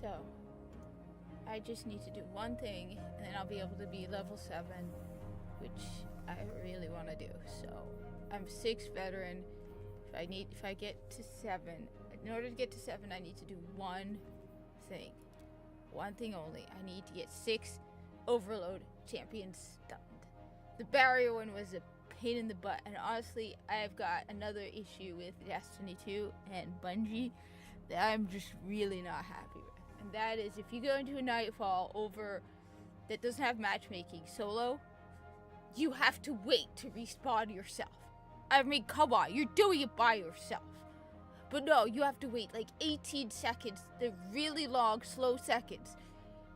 So, I just need to do one thing, and then I'll be able to be level 7, which I really want to do. So, I'm 6 veteran. If I get to 7, in order to get to 7, I need to do one thing. One thing only. I need to get 6 Overload champions stunned. The barrier one was a pain in the butt, and honestly, I've got another issue with Destiny 2 and Bungie that I'm just really not happy with. And that is, if you go into a Nightfall over that doesn't have matchmaking solo, you have to wait to respawn yourself. I mean, come on, you're doing it by yourself. But no, you have to wait like 18 seconds. They're really long, slow seconds.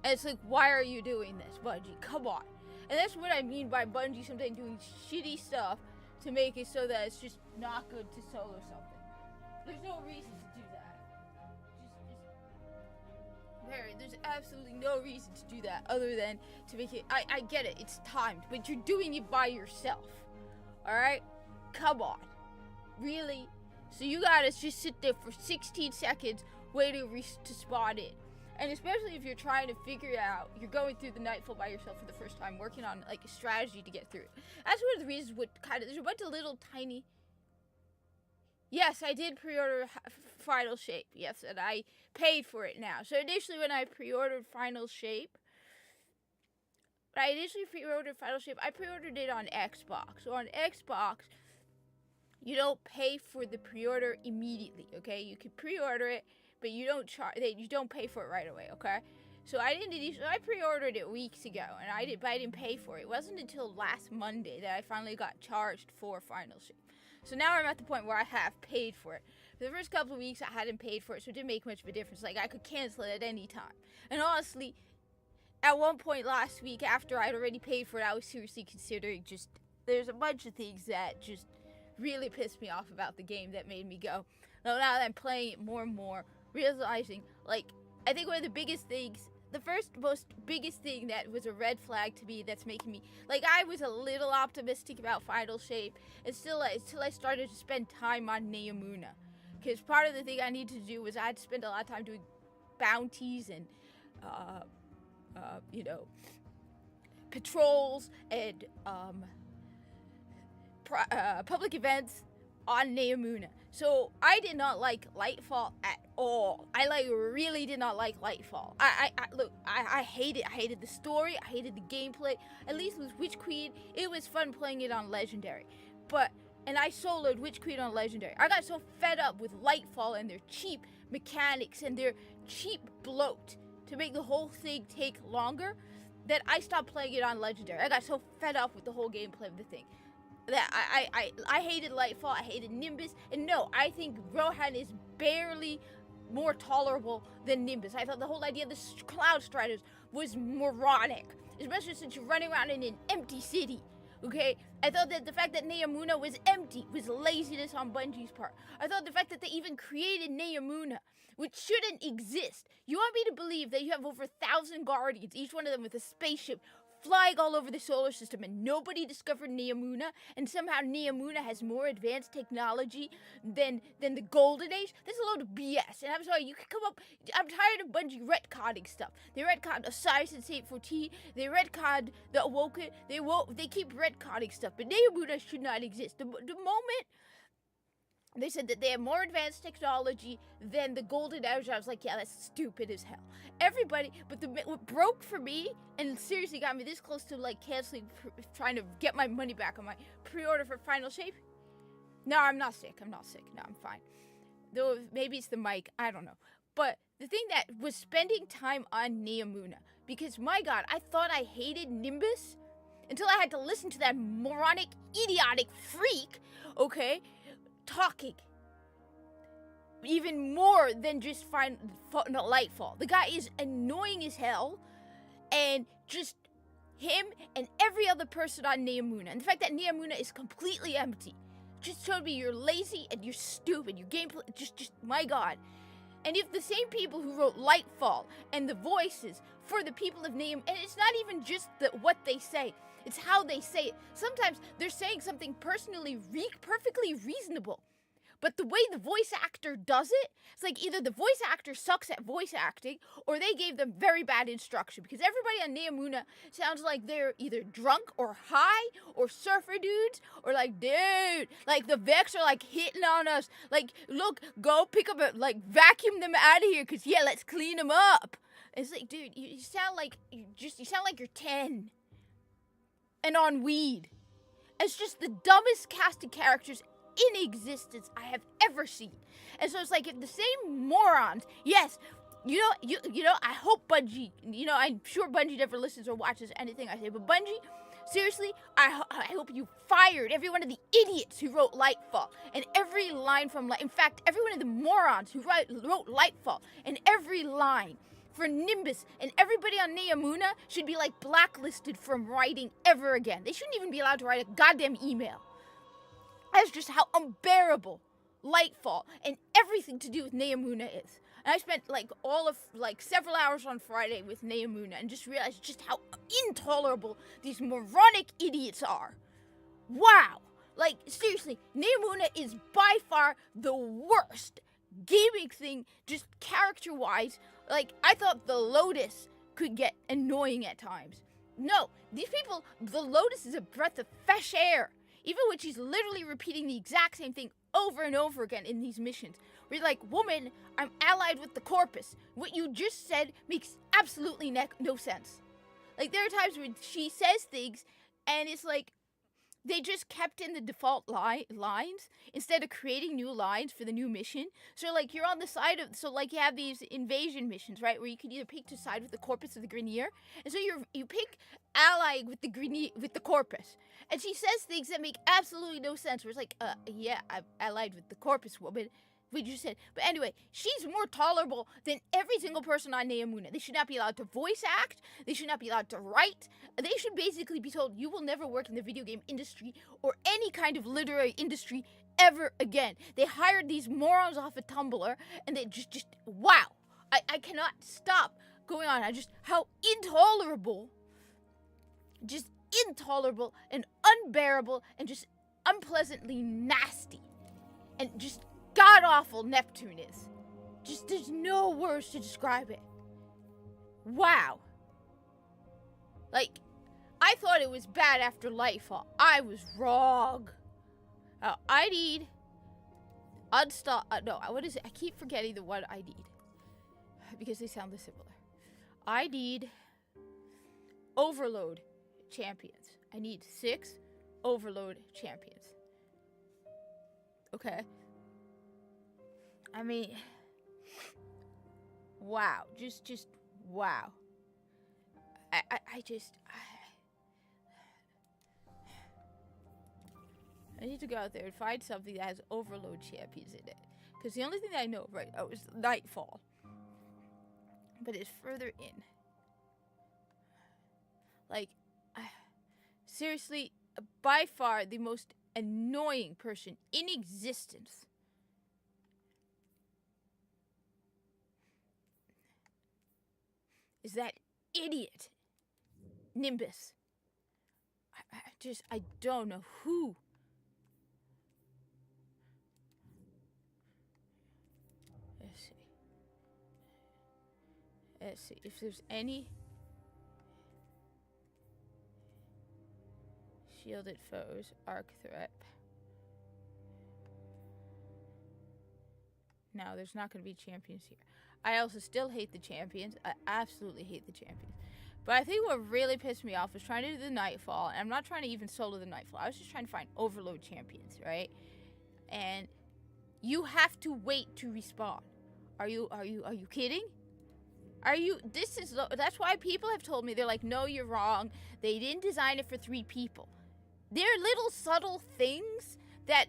And it's like, why are you doing this, Bungie? Come on. And that's what I mean by Bungie sometimes doing shitty stuff to make it so that it's just not good to solo something. There's no reason to do that. Barry, there's absolutely no reason to do that other than to make it. I get it, it's timed, but you're doing it by yourself. Alright? Come on. Really? So you gotta just sit there for 16 seconds waiting to spawn in. And especially if you're trying to figure it out, you're going through the Nightfall by yourself for the first time, working on like a strategy to get through it. That's one of the reasons there's a bunch of little tiny... Yes, I did pre-order Final Shape. Yes, and I paid for it now. So initially when I pre-ordered Final Shape, I pre-ordered it on Xbox. So on Xbox, you don't pay for the pre-order immediately, okay? You can pre-order it, but you don't pay for it right away, okay? So I pre-ordered it weeks ago, and I didn't pay for it. It wasn't until last Monday that I finally got charged for Final Shape. So now I'm at the point where I have paid for it. For the first couple of weeks, I hadn't paid for it, so it didn't make much of a difference. Like, I could cancel it at any time. And honestly, at one point last week, after I'd already paid for it, I was seriously considering there's a bunch of things that just really pissed me off about the game that made me go, no, now that I'm playing it more and more, realizing, like, I think one of the biggest things, the most biggest thing that was a red flag to me that's making me, like, I was a little optimistic about Final Shape until I started to spend time on Neomuna. Because part of the thing I needed to do was I had to spend a lot of time doing bounties and, patrols and, public events on Neomuna. So I did not like Lightfall at all. I really did not like Lightfall. I hate it. I hated the story. I hated the gameplay. At least with Witch Queen, it was fun playing it on Legendary. And I soloed Witch Queen on Legendary. I got so fed up with Lightfall and their cheap mechanics and their cheap bloat to make the whole thing take longer that I stopped playing it on Legendary. I got so fed up with the whole gameplay of the thing that I hated Lightfall, I hated Nimbus, and no, I think Rohan is barely more tolerable than Nimbus. I thought the whole idea of the Cloud Striders was moronic, especially since you're running around in an empty city, okay? I thought that the fact that Neomuna was empty was laziness on Bungie's part. I thought the fact that they even created Neomuna, which shouldn't exist. You want me to believe that you have over 1,000 Guardians, each one of them with a spaceship, flying all over the solar system, and nobody discovered Neomuna, and somehow Neomuna has more advanced technology than the Golden Age? That's a load of BS, and I'm sorry, you can come up... I'm tired of Bungie retconning stuff. They retconned Osiris and Saint 14, they retconned the Awoken, they keep retconning stuff, but Neomuna should not exist. The moment they said that they have more advanced technology than the Golden Age, I was like, yeah, that's stupid as hell. Everybody, but what broke for me, and seriously got me this close to like canceling, trying to get my money back on my pre-order for Final Shape. No, I'm not sick. No, I'm fine. Though maybe it's the mic, I don't know. But the thing that was spending time on Neomuna, because my god, I thought I hated Nimbus until I had to listen to that moronic, idiotic freak, okay, talking even more than just Lightfall. The guy is annoying as hell, and just him and every other person on Neomuna. And the fact that Neomuna is completely empty just showed me you're lazy and you're stupid. Your gameplay, just my god. And if the same people who wrote Lightfall and the voices for the people of Neom, and it's not even just what they say, it's how they say it. Sometimes they're saying something perfectly reasonable, but the way the voice actor does it, it's like either the voice actor sucks at voice acting or they gave them very bad instruction, because everybody on Neomuna sounds like they're either drunk or high or surfer dudes or like, dude, like the Vex are like hitting on us. Like, look, go pick up a, like, vacuum them out of here, because, yeah, let's clean them up. It's like, dude, you sound like you sound like you're 10 and on weed. It's just the dumbest cast of characters in existence I have ever seen. And so it's like, if the same morons, yes, you know, I hope Bungie, you know, I'm sure Bungie never listens or watches anything I say, but Bungie, seriously, I hope you fired every one of the idiots who wrote Lightfall, and every line from, in fact, every one of the morons who wrote Lightfall, and every line for Nimbus, and everybody on Neomuna should be, like, blacklisted from writing ever again. They shouldn't even be allowed to write a goddamn email. That's just how unbearable Lightfall and everything to do with Neomuna is. And I spent, several hours on Friday with Neomuna and just realized just how intolerable these moronic idiots are. Wow. Like, seriously, Neomuna is by far the worst gaming thing, just character-wise. Like, I thought the Lotus could get annoying at times. No, these people, the Lotus is a breath of fresh air. Even when she's literally repeating the exact same thing over and over again in these missions. Where you're like, woman, I'm allied with the Corpus. What you just said makes absolutely no sense. Like, there are times when she says things, and it's like, they just kept in the default lines instead of creating new lines for the new mission. So, like, you're on the side of, so, like, you have these invasion missions, right, where you can either pick to side with the Corpus or the Grineer. And so you pick ally with the Corpus. And she says things that make absolutely no sense. Where it's like, yeah, I'm allied with the Corpus, woman. We just said. But anyway, she's more tolerable than every single person on Neomuna. They should not be allowed to voice act. They should not be allowed to write. They should basically be told, you will never work in the video game industry or any kind of literary industry ever again. They hired these morons off of Tumblr, and they just wow. I cannot stop going on. How intolerable, just intolerable and unbearable and just unpleasantly nasty and just god-awful Neptune is. Just, there's no words to describe it. Wow. Like, I thought it was bad after Lightfall. I was wrong. I need unstop. No, what is it? I keep forgetting the one I need because they sound similar. I need Overload champions. I need 6 Overload champions. Okay. I mean, wow. Just wow. I need to go out there and find something that has Overload champions in it. Because the only thing that I know right now is Nightfall. But it's further in. Like, seriously, by far the most annoying person in existence is that idiot Nimbus. I don't know who. Let's see if there's any shielded foes, arc threat. No, there's not going to be champions here. I also still hate the champions. I absolutely hate the champions. But I think what really pissed me off was trying to do the Nightfall. And I'm not trying to even solo the Nightfall. I was just trying to find Overload champions, right? And you have to wait to respawn. Are you kidding? That's why people have told me, they're like, no, you're wrong. They didn't design it for 3 people. They're little subtle things that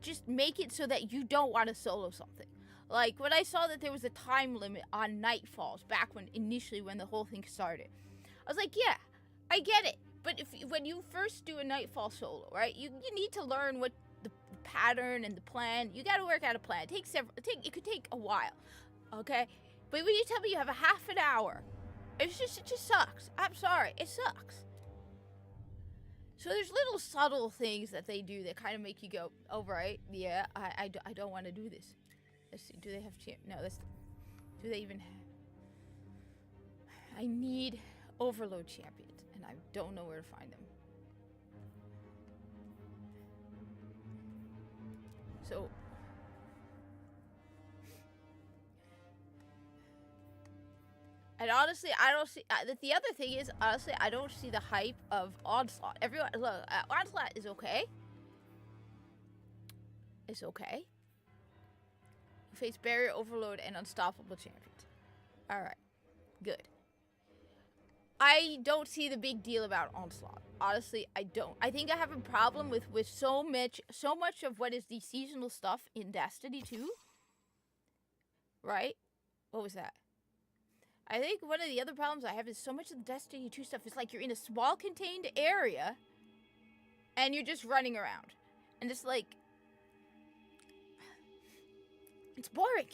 just make it so that you don't want to solo something. Like, when I saw that there was a time limit on Nightfalls back when the whole thing started, I was like, yeah, I get it. But when you first do a Nightfall solo, right, you need to learn what the pattern and the plan. You got to work out a plan. It could take a while, okay? But when you tell me you have a half an hour, it just sucks. I'm sorry, it sucks. So there's little subtle things that they do that kind of make you go, oh, right, yeah, I don't want to do this. Let's see, do they have no, do they even have... I need Overload champions, and I don't know where to find them. So... And honestly, I don't see... the other thing is, honestly, I don't see the hype of Onslaught. Everyone... Look, Onslaught is okay. It's okay. You face Barrier, Overload, and Unstoppable champions. Alright. Good. I don't see the big deal about Onslaught. Honestly, I don't. I think I have a problem with so much of what is the seasonal stuff in Destiny 2. Right? What was that? I think one of the other problems I have is so much of the Destiny 2 stuff is like you're in a small contained area and you're just running around. And it's like... It's boring.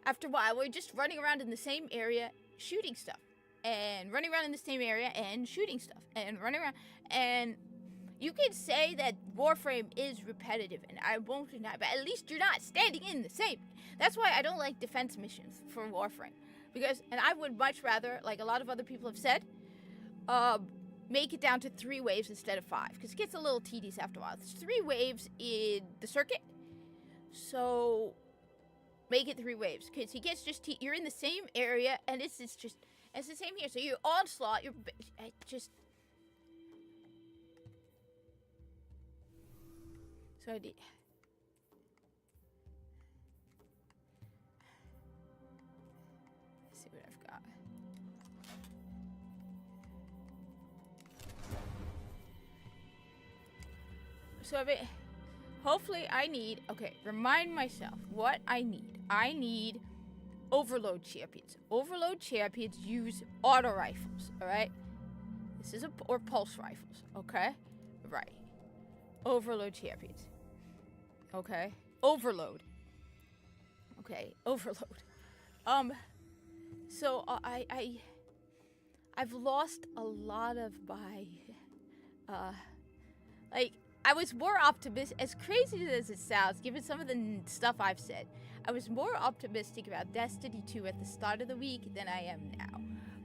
After a while, we're just running around in the same area shooting stuff. And running around in the same area and shooting stuff. And running around. And you can say that Warframe is repetitive, and I won't deny, but at least you're not standing in the same. That's why I don't like defense missions for Warframe. Because, and I would much rather, like a lot of other people have said, make it down to 3 waves instead of 5. Because it gets a little tedious after a while. There's 3 waves in the circuit. So, make it 3 waves. Because he gets just, you're in the same area, and it's just, it's the same here. So you're Onslaught, you're just... So I did... Let's see what I've got. So hopefully I need... Okay, remind myself what I need. I need Overload champions. Overload champions use auto rifles, alright? This is or pulse rifles, okay? Right. Overload champions. Okay. Overload. Okay, Overload. So I've lost a lot of my like I was more optimistic, as crazy as it sounds, given some of the stuff I've said. I was more optimistic about Destiny 2 at the start of the week than I am now.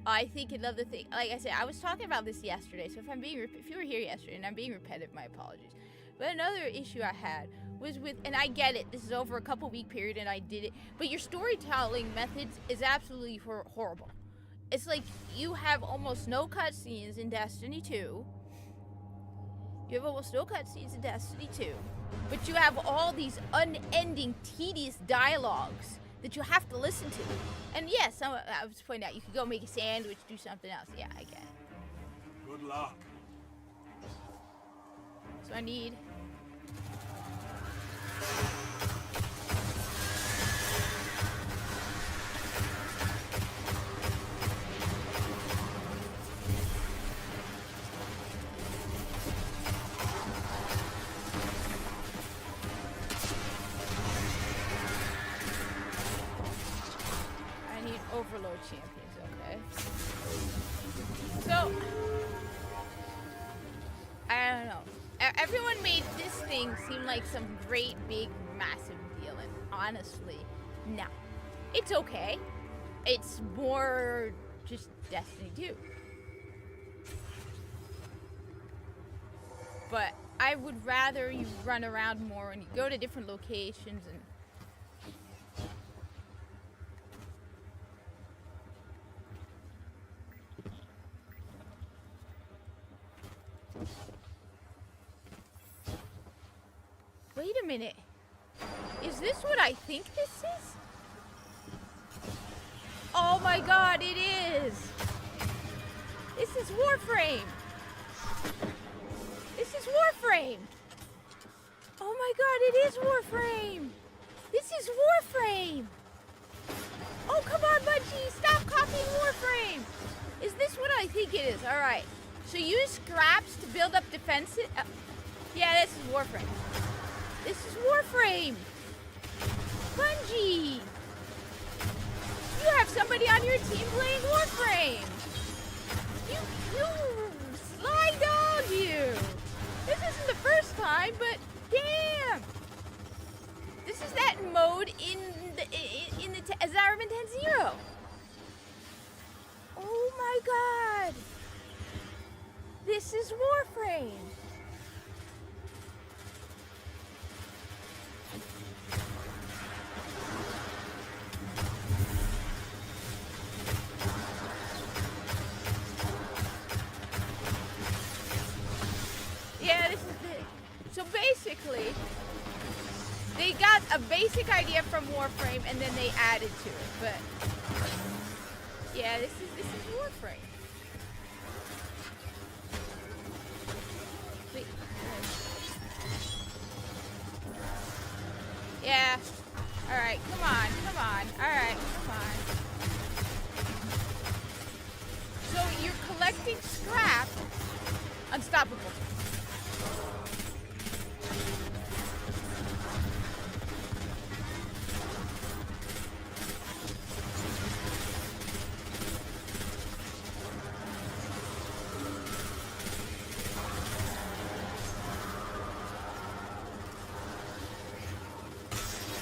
I think another thing, like I said, I was talking about this yesterday, so if you were here yesterday and I'm being repetitive, my apologies. But another issue I had was with, and I get it, this is over a couple week period and I did it, but your storytelling methods is absolutely horrible. It's like you have almost no cutscenes in Destiny 2. You have almost no cutscenes in Destiny 2. But you have all these unending, tedious dialogues that you have to listen to. And yes, I was pointing out, you could go make a sandwich, do something else. Yeah, I get it. Good luck. So I need... Overload champions, okay? So, I don't know. Everyone made this thing seem like some great, big, massive deal, and honestly, no. It's okay. It's more just Destiny 2. But I would rather you run around more and you go to different locations and... Wait a minute. Is this what I think this is? Oh my god, it is! This is Warframe! This is Warframe! Oh my god, it is Warframe! This is Warframe! Oh, come on, Bungie! Stop copying Warframe! Is this what I think it is? Alright. So use scraps to build up defenses. Yeah, this is Warframe. This is Warframe! Bungie! You have somebody on your team playing Warframe! You sly dog, you! this is Warframe. Yeah, this is it. So basically, they got a basic idea from Warframe and then they added to it. But yeah, this is Warframe. Wait. Yeah. All right. Come on. Come on. All right. Come on. So you're collecting scrap. Unstoppable.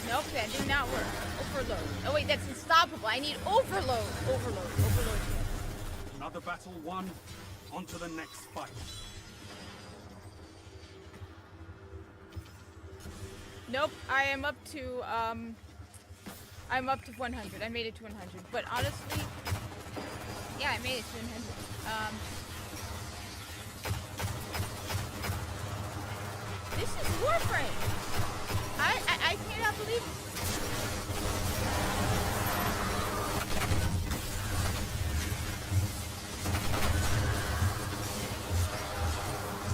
Nope, that did not work. Overload. Oh wait, that's unstoppable. I need overload. Overload. Another battle won. On to the next fight. Nope, I am up to I'm up to 100. I made it to 100. But honestly, yeah, I made it to 100. This is Warframe. I cannot believe it.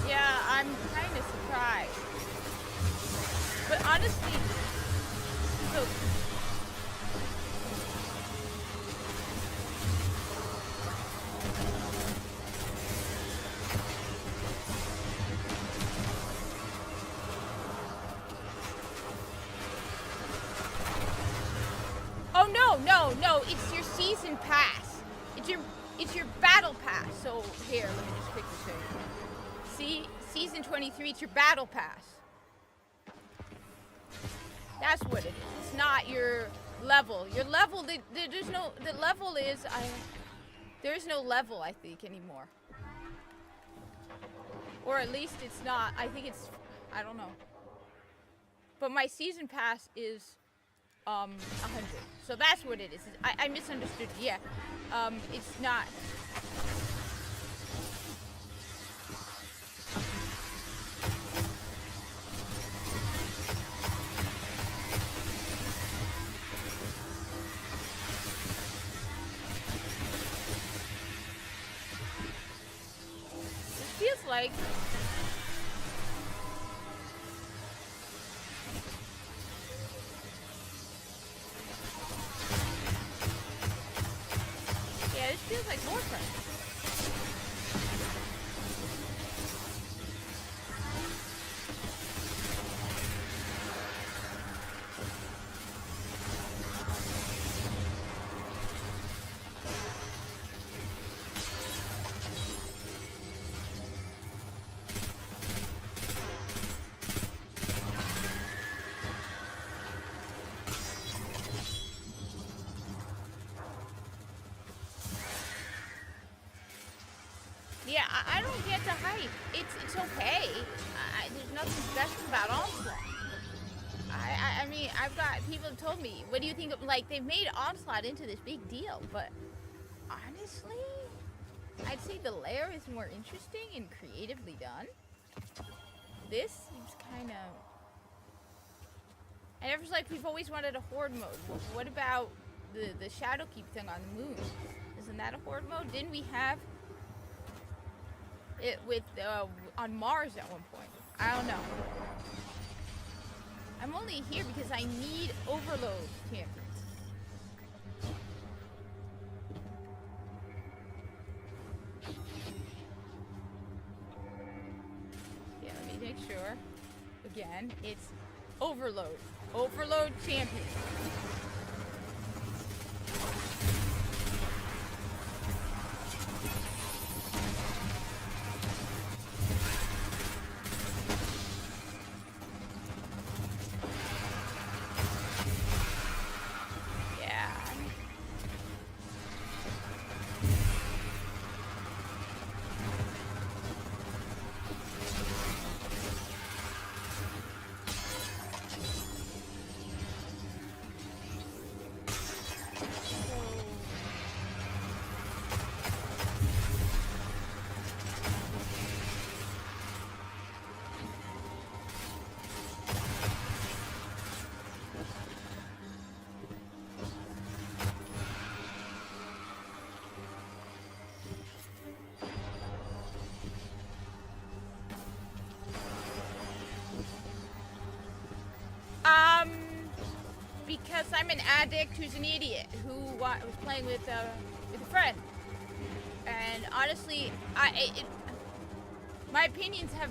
Yeah, I'm kind of surprised. But honestly, look. Oh no, it's your season pass. It's your battle pass. So here, let me just quickly show you. See, season 23, it's your battle pass. That's what it is. It's not your level. Your level, there's no, the level is, there's no level, I think, anymore. Or at least it's not, I think it's, I don't know. But my season pass is 100. So that's what it is. I misunderstood. Yeah. It's not. It feels like feels like Warframe. Yeah, I don't get the hype. It's okay. There's nothing special about Onslaught. I mean, I've got people have told me, what do you think of, like, they've made Onslaught into this big deal, but honestly, I'd say the lair is more interesting and creatively done. This seems kind of, and it was like we've always wanted a horde mode. What about the Shadowkeep thing on the moon? Isn't that a horde mode? Didn't we have it with on Mars at one point? I don't know. I'm only here because I need overload champions. Yeah, let me make sure. Again, it's overload. Overload champion. I'm an addict who's an idiot who was playing with a friend. And honestly, my opinions have.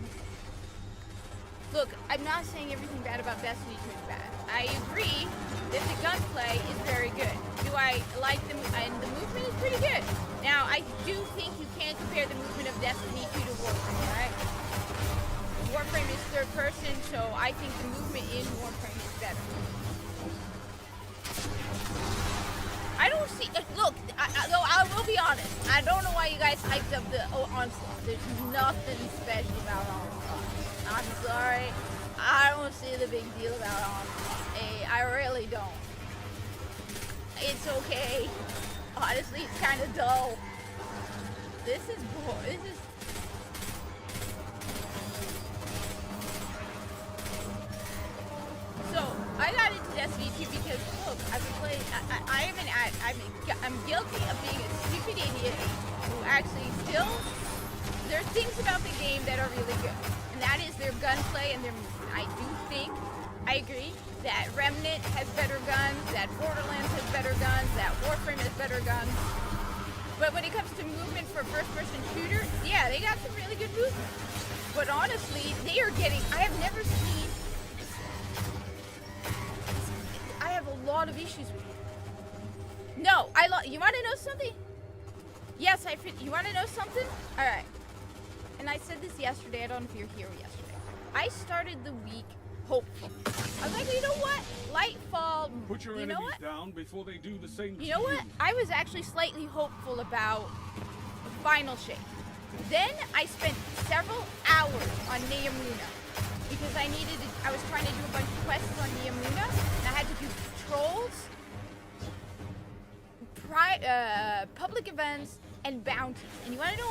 Look, I'm not saying everything bad about Destiny 2 is bad. I agree that the gunplay is very good. Do I like them? And the movement is pretty good. Now, I do think you can't compare the movement of Destiny 2 to Warframe, right? Warframe is third person, so I think the movement in Warframe is better. I don't see. Look, though I will be honest. I don't know why you guys hyped up the Onslaught. There's nothing special about Onslaught. I'm sorry. I don't see the big deal about Onslaught. I really don't. It's okay. Honestly, it's kind of dull. This is boring. So, I got into Destiny 2 because, look, I've been playing, I'm guilty of being a stupid idiot who actually still, there are things about the game that are really good. And that is their gunplay and their movement. I do think, I agree, that Remnant has better guns, that Borderlands has better guns, that Warframe has better guns. But when it comes to movement for a first-person shooter, yeah, they got some really good movement. But honestly, they are getting, I have never seen, I have a lot of issues with it. No, you want to know something? Yes, you want to know something? All right. And I said this yesterday, I don't know if you were here yesterday. I started the week hopeful. I was like, you know what? Lightfall, Put your you know enemies what? down before they do the same. You know what? I was actually slightly hopeful about Final Shape. Then I spent several hours on Neomuna because I was trying to do a bunch of quests on Neomuna and I had to do patrols, public events, and bounties. And you want to know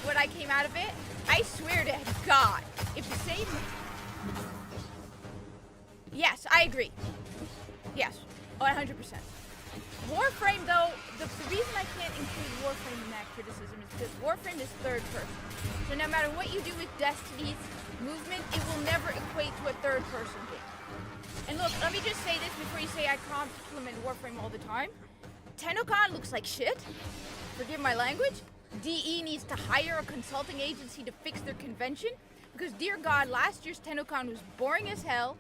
what I came out of it? I swear to God, if the same. Yes, I agree. Yes, 100%. Warframe, though, the reason I can't include Warframe in that criticism is because Warframe is third person. So no matter what you do with Destiny's movement, it will never equate to a third person game. And look, let me just say this before you say I compliment Warframe all the time. TennoCon looks like shit. Forgive my language. DE needs to hire a consulting agency to fix their convention because, dear God, last year's TennoCon was boring as hell,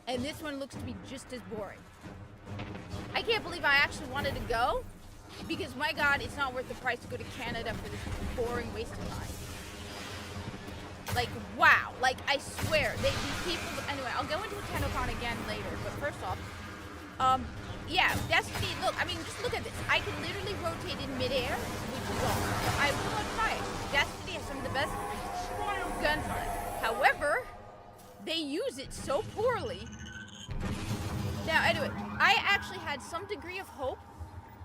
and this one looks to be just as boring. I can't believe I actually wanted to go because, my God, it's not worth the price to go to Canada for this boring waste of time. Like, wow. Like, I swear, these people. Anyway, I'll go into TennoCon again later, but first off, yeah, Destiny, look, I mean, just look at this. I can literally rotate in midair, which is awesome. I will not try it. Destiny has some of the best gunplay. However, they use it so poorly. Now, anyway, I actually had some degree of hope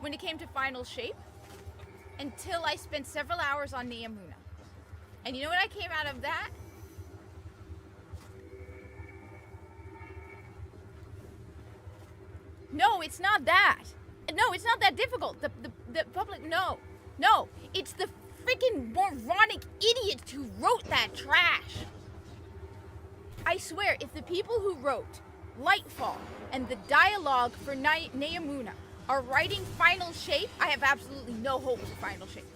when it came to Final Shape until I spent several hours on Neomuna. And you know what I came out of that? No, it's not that. No, it's not that difficult. The public, no. It's the freaking moronic idiots who wrote that trash. I swear, if the people who wrote Lightfall and the dialogue for Neomuna are writing Final Shape, I have absolutely no hope for Final Shape.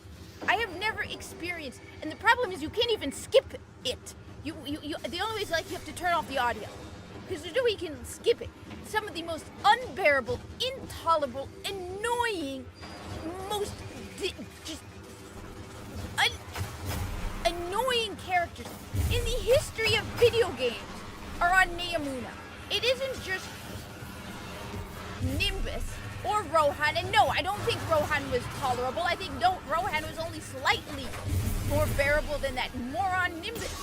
I have never experienced, and the problem is you can't even skip it. The only way is like you have to turn off the audio. Because there's no way you can skip it. Some of the most unbearable, intolerable, annoying, most annoying characters in the history of video games are on Neomuna. It isn't just Nimbus or Rohan, and no, I don't think Rohan was tolerable. I think Rohan was only slightly more bearable than that moron Nimbus.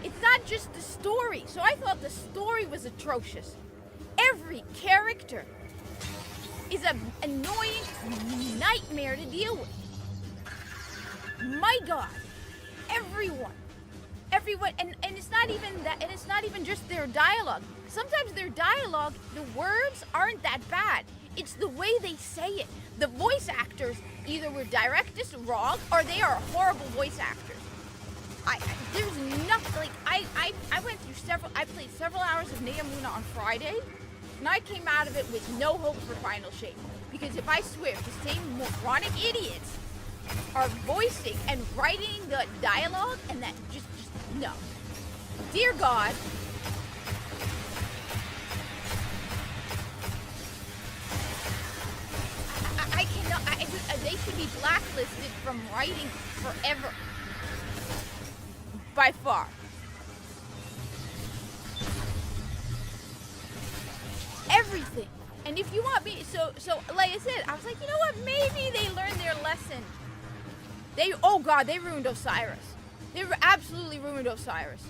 It's not just the story. So I thought the story was atrocious. Every character is an annoying nightmare to deal with. My God, everyone, and it's not even that, and it's not even just their dialogue. Sometimes their dialogue, the words aren't that bad. It's the way they say it. The voice actors either were directed wrong or they are horrible voice actors. there's nothing, like, I went through I played several hours of Neomuna on Friday, and I came out of it with no hope for Final Shape. Because if I swear, the same moronic idiots are voicing and writing the dialogue, and that just no. Dear God. I cannot, they should be blacklisted from writing forever. By far. Everything. And if you want me, so like I said, I was like, you know what? Maybe they learned their lesson. Oh God, they ruined Osiris. They absolutely ruined Osiris.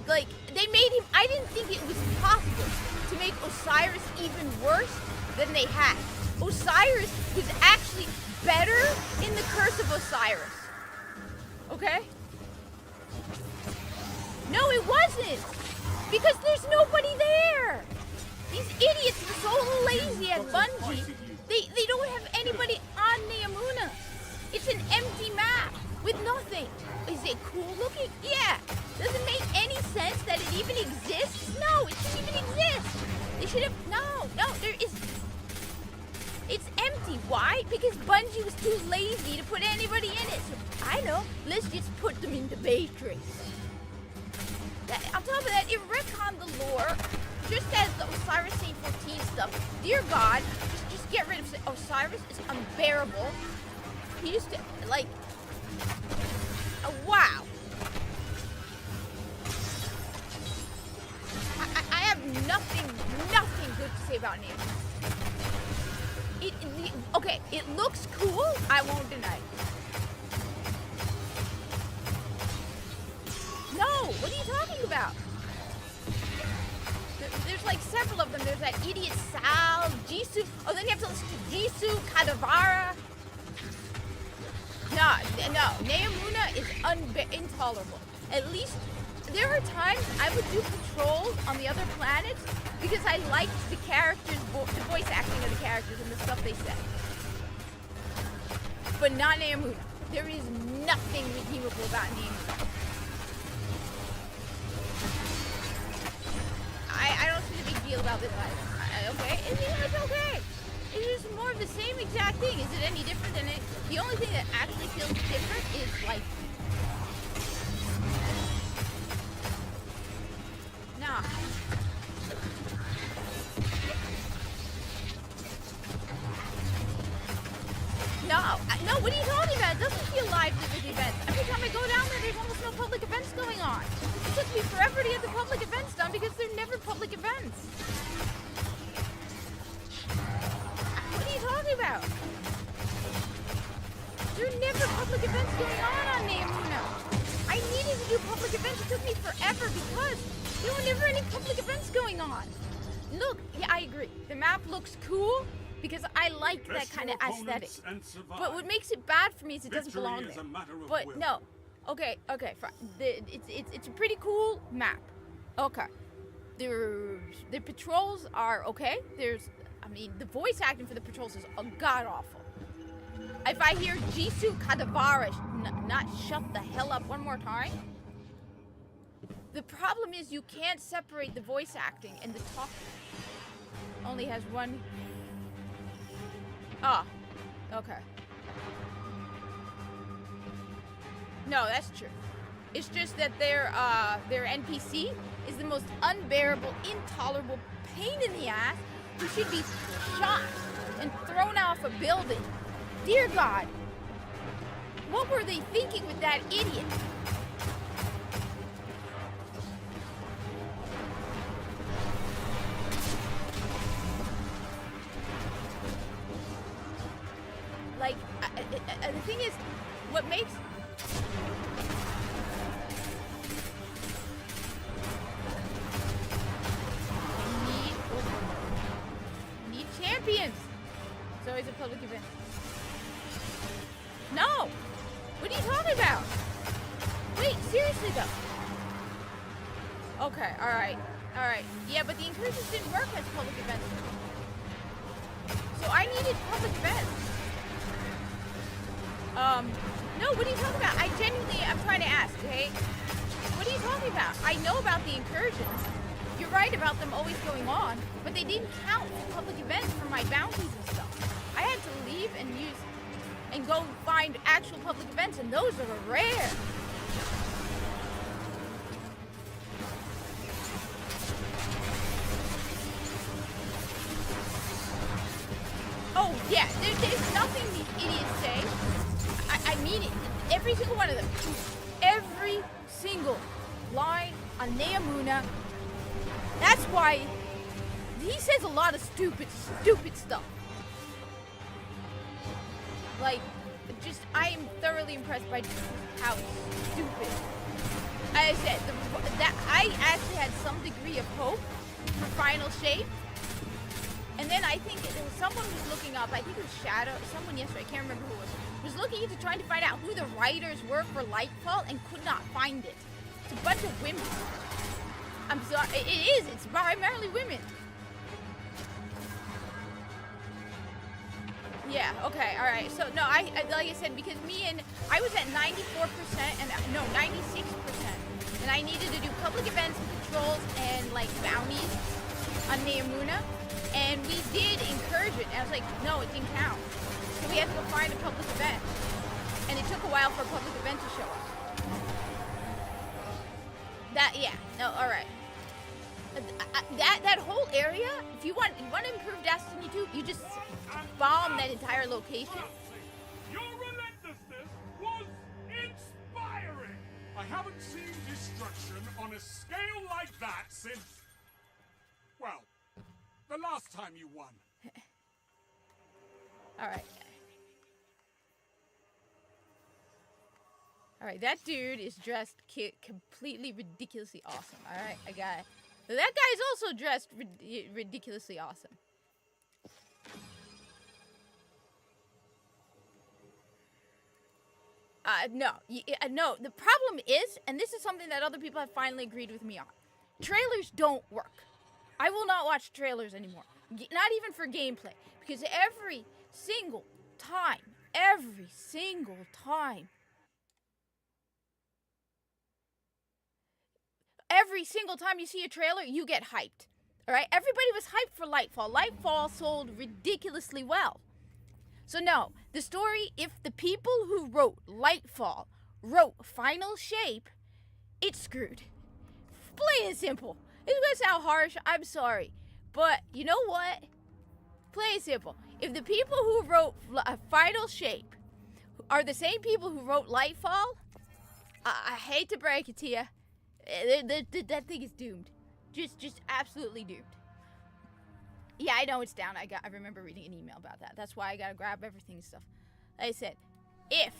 Like, they made him, I didn't think it was possible to make Osiris even worse than they had. Osiris was actually better in the Curse of Osiris. Okay? No, it wasn't. Because there's nobody there. These idiots are so lazy at Bungie. They don't have anybody on Neomuna. It's an empty map with nothing. Is it cool looking? Yeah. Does it make any sense that it even exists? No, it shouldn't even exist. They should have, no, there is, it's empty. Why? Because Bungie was too lazy to put anybody in it. So, I know, let's just put them in the Matrix. On top of that, it retconned the lore, just as the Osiris Saint 14 stuff. Dear God, just get rid of it. Osiris is unbearable. He used to, like, wow. I have nothing good to say about Neo. Okay, it looks cool, I won't deny. No, what are you talking about? There's like several of them. There's that idiot Sal, Jisoo. Oh, then you have to listen to Jisoo, Kadavara. No, Neomuna is intolerable. At least there were times I would do patrols on the other planets because I liked the characters, the voice acting of the characters and the stuff they said. But not Neomuna. There is nothing redeemable about Neomuna. I don't see the big deal about this either. Okay? It's okay. It's just more of the same exact thing. Is it any different than it? The only thing that actually feels different is like, nah. No, what are you talking about? It doesn't feel lively with events. Every time I go down there, there's almost no public events going on. It took me forever to get the public events done because they're never public events. What are you talking about? There are never public events going on Neomuna. I needed to do public events. It took me forever because there were never any public events going on. Look, yeah, I agree. The map looks cool because I like that kind of aesthetic. But what makes it bad for me is it doesn't belong there. But no, okay, fine. It's a pretty cool map. Okay, the patrols are okay. The voice acting for the patrols is god awful. If I hear Jisoo Kadavara not shut the hell up one more time, the problem is you can't separate the voice acting and the talking. Only has one. Ah, okay. No, that's true. It's just that their NPC is the most unbearable, intolerable pain in the ass who should be shot and thrown off a building. Dear God, what were they thinking with that idiot? Like, the thing is, what makes... Need champions. It's always a public event. No! What are you talking about? Wait, seriously though. Okay, alright. Yeah, but the incursions didn't work as public events. So I needed public events. No, what are you talking about? I'm trying to ask, okay? you talking about? I know about the incursions. You're right about them always going on, but they didn't count public events for my bounties and stuff. I had to leave and go find actual public events, and those are rare. Oh, yeah, there's nothing these idiots say. I mean it. Every single one of them. Every single line on Neomuna. That's why he says a lot of stupid stuff. Like, just, I am thoroughly impressed by just how stupid. As I said, that I actually had some degree of hope for Final Shape. And then I think someone was looking up, I think it was Shadow, someone yesterday, I can't remember who it was looking into trying to find out who the writers were for Lightfall and could not find it. It's a bunch of women. I'm sorry, it's primarily women. Yeah, okay, alright. So, no, I like I said, because I was at 94%, and no, 96%. And I needed to do public events, patrols, and, like, bounties on Neomuna. And we did incursion, and I was like, no, it didn't count. So we had to go find a public event. And it took a while for a public event to show up. Alright. That whole area, if you want to improve Destiny 2, you just bomb that entire location. Your relentlessness was inspiring. I haven't seen destruction on a scale like that since, well, the last time you won. Alright. Alright, that dude is dressed completely ridiculously awesome. Alright, I got it. That guy's also dressed ridiculously awesome. No, the problem is, and this is something that other people have finally agreed with me on, trailers don't work. I will not watch trailers anymore. Not even for gameplay. Because every single time you see a trailer, you get hyped. Alright? Everybody was hyped for Lightfall. Lightfall sold ridiculously well. So no, the story, if the people who wrote Lightfall wrote Final Shape, it's screwed. Plain and simple. It's gonna sound harsh, I'm sorry. But you know what? Plain and simple. If the people who wrote Final Shape are the same people who wrote Lightfall, I hate to break it to you, that thing is doomed. Just absolutely doomed. Yeah, I know it's down. I remember reading an email about that. That's why I gotta grab everything and stuff. Like I said, if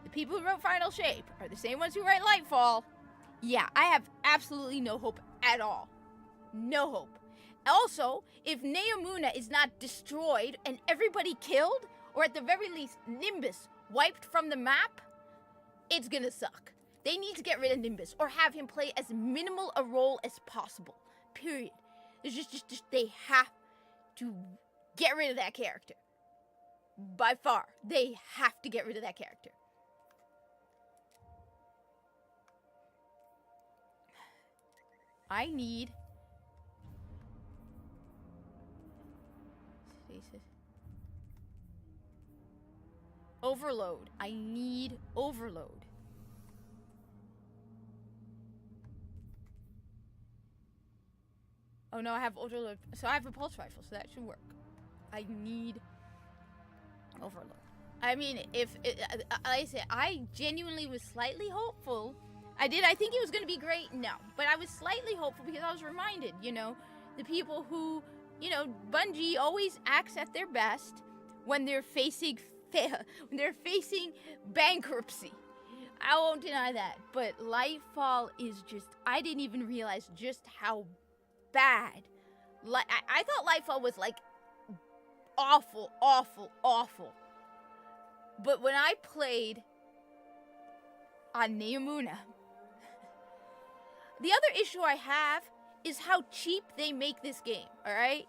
the people who wrote Final Shape are the same ones who write Lightfall, yeah, I have absolutely no hope at all. No hope. Also, if Neomuna is not destroyed and everybody killed, or at the very least, Nimbus wiped from the map, it's gonna suck. They need to get rid of Nimbus, or have him play as minimal a role as possible. Period. It's just they have to get rid of that character. By far, they have to get rid of that character. I need overload. I need overload. Oh no, I have overload. So I have a pulse rifle, so that should work. I need overload. I mean, like I said, I genuinely was slightly hopeful. I think it was going to be great. No, but I was slightly hopeful because I was reminded, the people who, Bungie always acts at their best when they're facing bankruptcy. I won't deny that. But Lightfall is just, I didn't even realize just how bad. I thought Lightfall was like awful. But when I played on Neomuna, the other issue I have is how cheap they make this game, alright?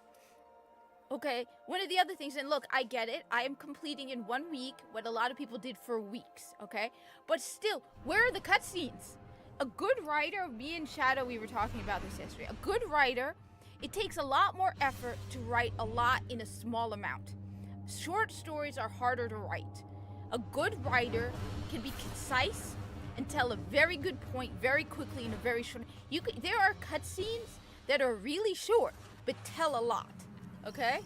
Okay, one of the other things, and look, I get it, I am completing in 1 week what a lot of people did for weeks, okay? But still, where are the cutscenes? A good writer, me and Shadow, we were talking about this yesterday. A good writer, it takes a lot more effort to write a lot in a small amount. Short stories are harder to write. A good writer can be concise and tell a very good point very quickly in a very short. There are cutscenes that are really short but tell a lot. Okay?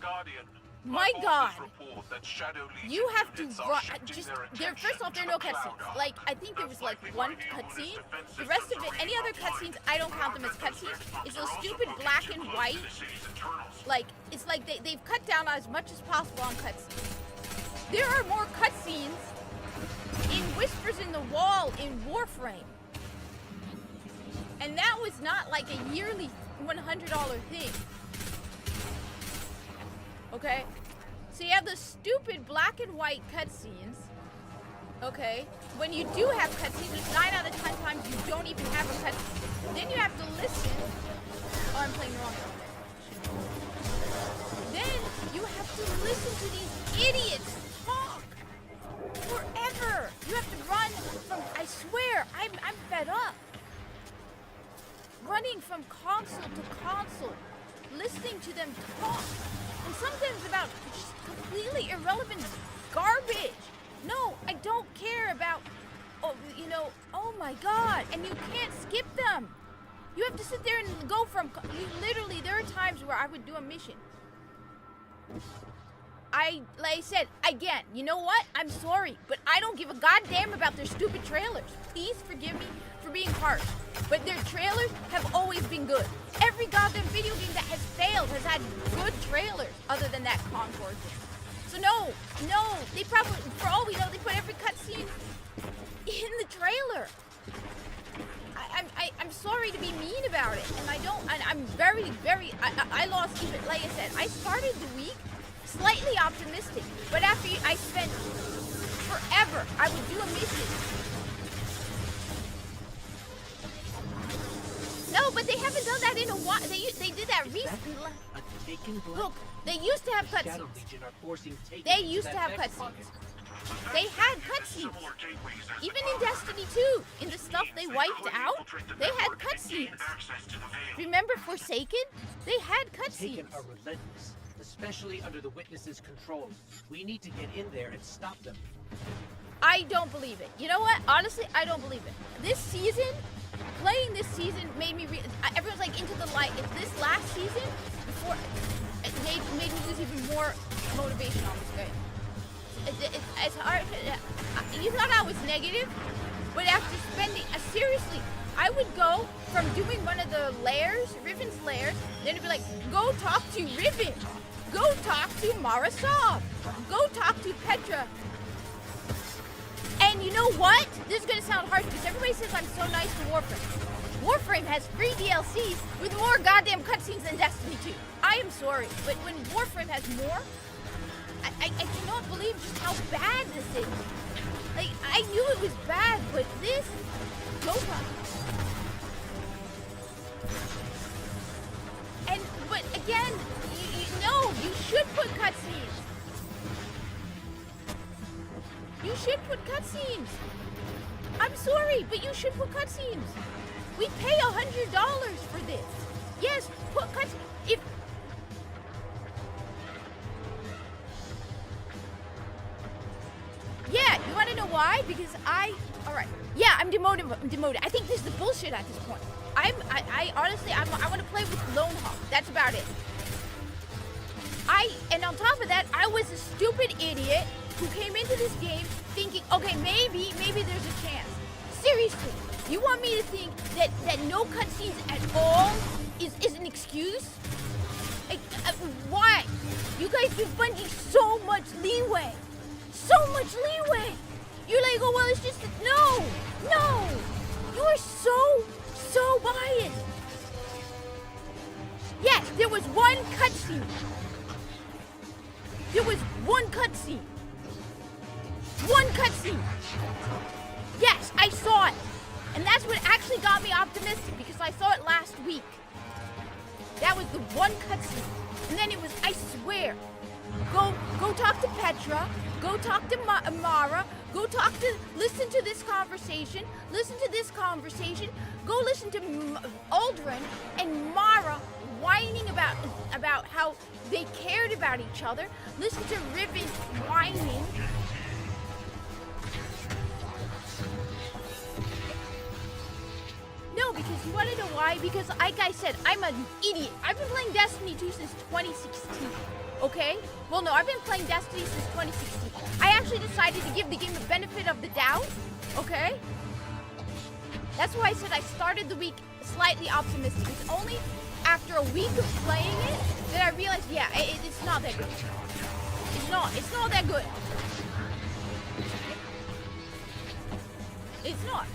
Guardian. My God. Report that Shadow You Legion have to units are run. shifting Just their there. First attention off, there are to no the cloud cutscenes. arm. Like I think there was like That's one likely why the cutscene. defense The rest of systems it, are any other offline. cutscenes, I don't count them as cutscenes. It's those stupid black and white. Like it's like they've cut down as much as possible on cutscenes. There are more cutscenes in Whispers in the Wall in Warframe, and that was not like a yearly $100 thing. Okay, so you have the stupid black and white cutscenes. Okay, when you do have cutscenes, it's 9 out of 10 times you don't even have a cutscene. Then you have to listen. Oh, I'm playing the wrong one. Then you have to listen to these idiots talk forever. You have to run from. I swear, I'm fed up. Running from console to console, listening to them talk, and sometimes about just completely irrelevant garbage. No, I don't care about, oh my God, and you can't skip them. You have to sit there and go from, there are times where I would do a mission. Like I said, again, you know what? I'm sorry, but I don't give a goddamn about their stupid trailers. Please forgive me for being harsh, but their trailers have always been good. Every goddamn video game that has failed has had good trailers, other than that Concord thing. So no, they probably, for all we know, they put every cutscene in the trailer. I'm sorry to be mean about it, and I'm very, I lost even, like I said, I started the week slightly optimistic, but after I spent forever, I would do a mission. No, but they haven't done that in a while. They did that recently. Look, they used to have cutscenes. They used to have cutscenes. They had cutscenes. Even in Destiny 2, in the stuff they wiped out, they had cutscenes. Remember Forsaken? They had cutscenes. Forsaken are relentless, especially under the Witness's control. We need to get in there and stop them. I don't believe it. You know what? Honestly, I don't believe it. This season, playing this season made me everyone's like into the light. It's this last season before it made me lose even more motivation on this game. It's hard. You thought I was negative, but after spending seriously, I would go from doing one of the lairs, Riven's lairs, then it'd be like, go talk to Riven, go talk to Mara Sov, go talk to Petra. And you know what? This is gonna sound harsh because everybody says I'm so nice to Warframe. Warframe has free DLCs with more goddamn cutscenes than Destiny 2. I am sorry, but when Warframe has more, I cannot believe just how bad this is. Like, I knew it was bad, but this, go talk. But again, you should put cutscenes. You should put cutscenes. I'm sorry, but you should put cutscenes. We pay $100 for this. Yes, put cutscenes. Yeah, you want to know why? Because alright. Yeah, I'm demoted. I think this is the bullshit at this point. I honestly, I want to play with Lone Hawk. That's about it. And on top of that, I was a stupid idiot who came into this game thinking, okay, maybe there's a chance. Seriously, you want me to think that no cutscenes at all is an excuse? Why? You guys give Bungie so much leeway. So much leeway. You're like, oh, well, it's just, no. You are so biased. Yes, there was one cutscene. One cutscene. Yes, I saw it. And that's what actually got me optimistic because I saw it last week. That was the one cutscene. And then it was, I swear, go talk to Petra, go talk to Mara, Go listen to this conversation. Listen to this conversation. Go listen to Aldrin and Mara whining about how they cared about each other. Listen to Riven whining. No, because you want to know why? Because like I said, I'm an idiot. I've been playing Destiny 2 since 2016. Okay? Well, no, I've been playing Destiny since 2016. I actually decided to give the game the benefit of the doubt. Okay? That's why I said I started the week slightly optimistic. It's only after a week of playing it that I realized, yeah, it's not that good. It's not that good. It's not.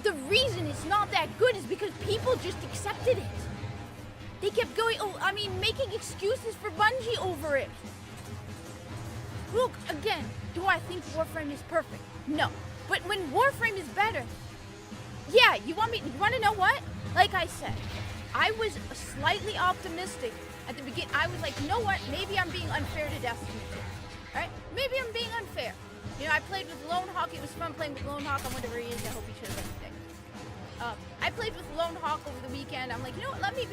The reason it's not that good is because people just accepted it. They kept going, making excuses for Bungie over it. Look, again, do I think Warframe is perfect? No. But when Warframe is better, yeah, you want to know what? Like I said, I was slightly optimistic at the beginning. I was like, you know what? Maybe I'm being unfair to Destiny 2. Alright? Maybe I'm being unfair. You know, I played with Lone Hawk. It was fun playing with Lone Hawk. I wonder where he is. I hope he shows up today. I played with Lone Hawk over the weekend. I'm like, you know what? Let me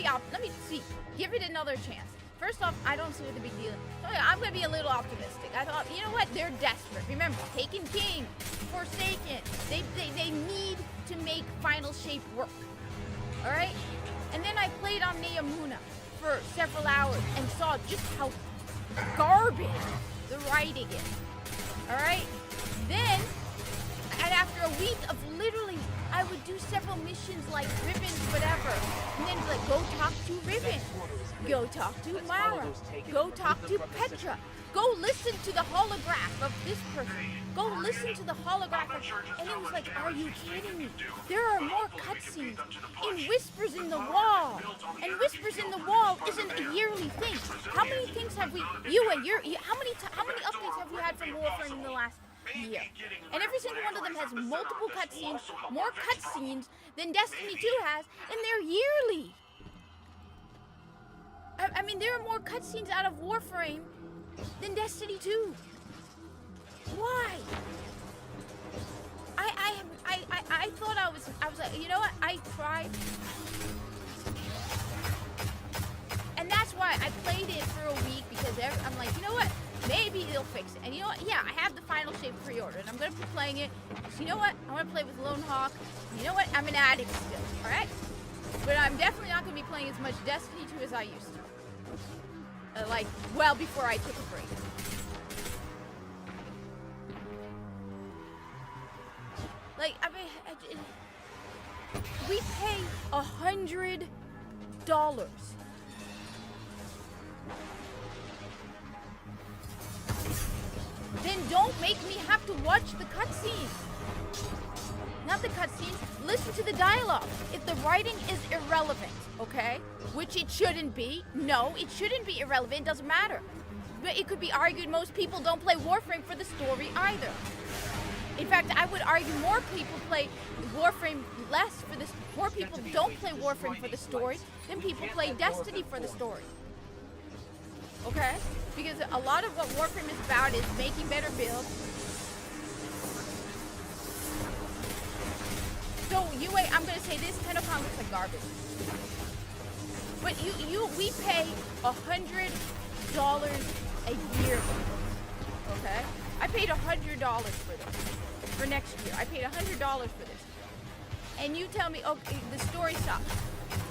see. Give it another chance. First off, I don't see what the big deal is. So yeah, I'm going to be a little optimistic. I thought, you know what? They're desperate. Remember, Taken King, Forsaken. They need to make Final Shape work. Alright? And then I played on Neomuna for several hours and saw just how garbage the writing is. Alright? Then, and after a week of literally, I would do several missions like Riven, whatever. And then like, go talk to Riven. Go talk to Mara. Go talk to Petra. Go listen to the holograph of this person. Go listen to the holograph of... And it was like, are you kidding me? There are more cutscenes in Whispers in the Wall. And Whispers in the Wall isn't a yearly thing. How many things have we... how many updates have we had from Warframe in the last year? And every single one of them has multiple cutscenes, more cutscenes than Destiny 2 has, and they're yearly. I mean, there are more cutscenes out of Warframe than Destiny 2. Why? I thought I was like, you know what? I tried. And that's why I played it for a week, because I'm like, you know what? Maybe they'll fix it. And you know what? Yeah, I have the Final Shape pre-order, and I'm going to be playing it. So you know what? I want to play with Lone Hawk. You know what? I'm an addict still, alright? But I'm definitely not going to be playing as much Destiny 2 as I used to. Well before I took a break. Like, I mean, we pay $100. Then don't make me have to watch the cutscenes. Not the cutscenes, listen to the dialogue. If the writing is irrelevant, okay? Which it shouldn't be. No, it shouldn't be irrelevant, it doesn't matter. But it could be argued most people don't play Warframe for the story either. In fact, I would argue more people play Warframe less for this. More people don't play Warframe for the story than people play Destiny for the story. Okay? Because a lot of what Warframe is about is making better builds. So, UA, I'm gonna say this, TennoCon looks like garbage. But we pay $100 a year. Okay? I paid $100 for this. For next year. I paid $100 for this. And you tell me, okay, the story sucks.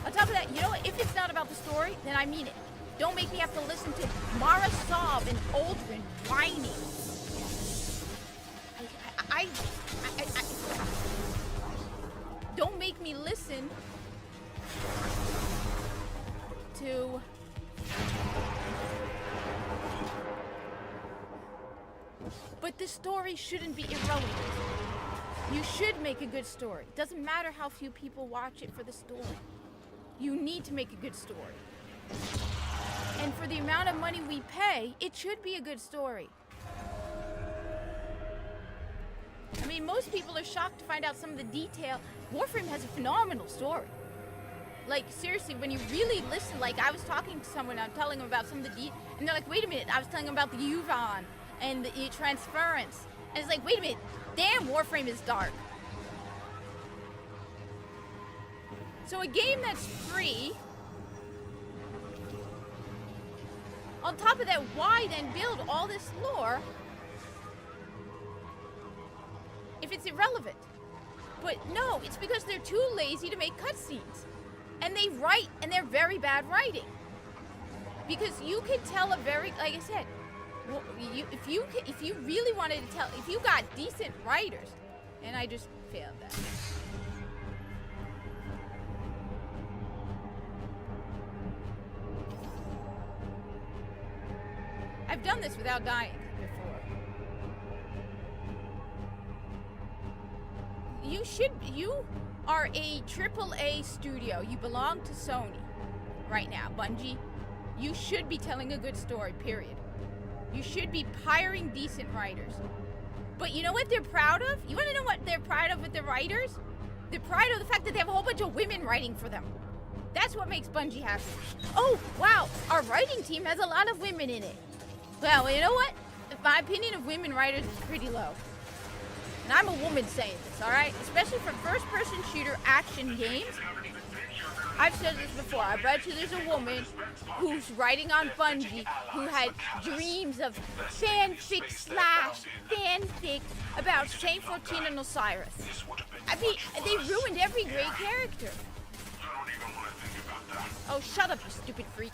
On top of that, you know what? If it's not about the story, then I mean it. Don't make me have to listen to Mara sob and Aldrin whining. Don't make me listen to... But the story shouldn't be irrelevant. You should make a good story. Doesn't matter how few people watch it for the story. You need to make a good story. And for the amount of money we pay, it should be a good story. I mean, most people are shocked to find out some of the detail. Warframe has a phenomenal story. Like, seriously, when you really listen, like, I was talking to someone, I'm telling them about some of the and they're like, wait a minute, I was telling them about the UVON and the transference. And it's like, wait a minute, damn, Warframe is dark. So a game that's free, on top of that, why then build all this lore if it's irrelevant? But no, it's because they're too lazy to make cutscenes. And they write, and they're very bad writing. Because you can tell a very, like I said, well, if you really wanted to tell, if you got decent writers, and I just failed that. I've done this without dying before. You are a AAA studio. You belong to Sony right now, Bungie. You should be telling a good story, period. You should be hiring decent writers. But you know what they're proud of? You want to know what they're proud of with the writers? They're proud of the fact that they have a whole bunch of women writing for them. That's what makes Bungie happy. Oh, wow, our writing team has a lot of women in it. Well, you know what? My opinion of women writers is pretty low. And I'm a woman saying this, all right? Especially for first-person shooter action games. I've said this before. I bet you there's a woman who's writing on Bungie who had dreams of fanfic about Saint 14 and Osiris. I mean, they ruined every great character. Oh, shut up, you stupid freak.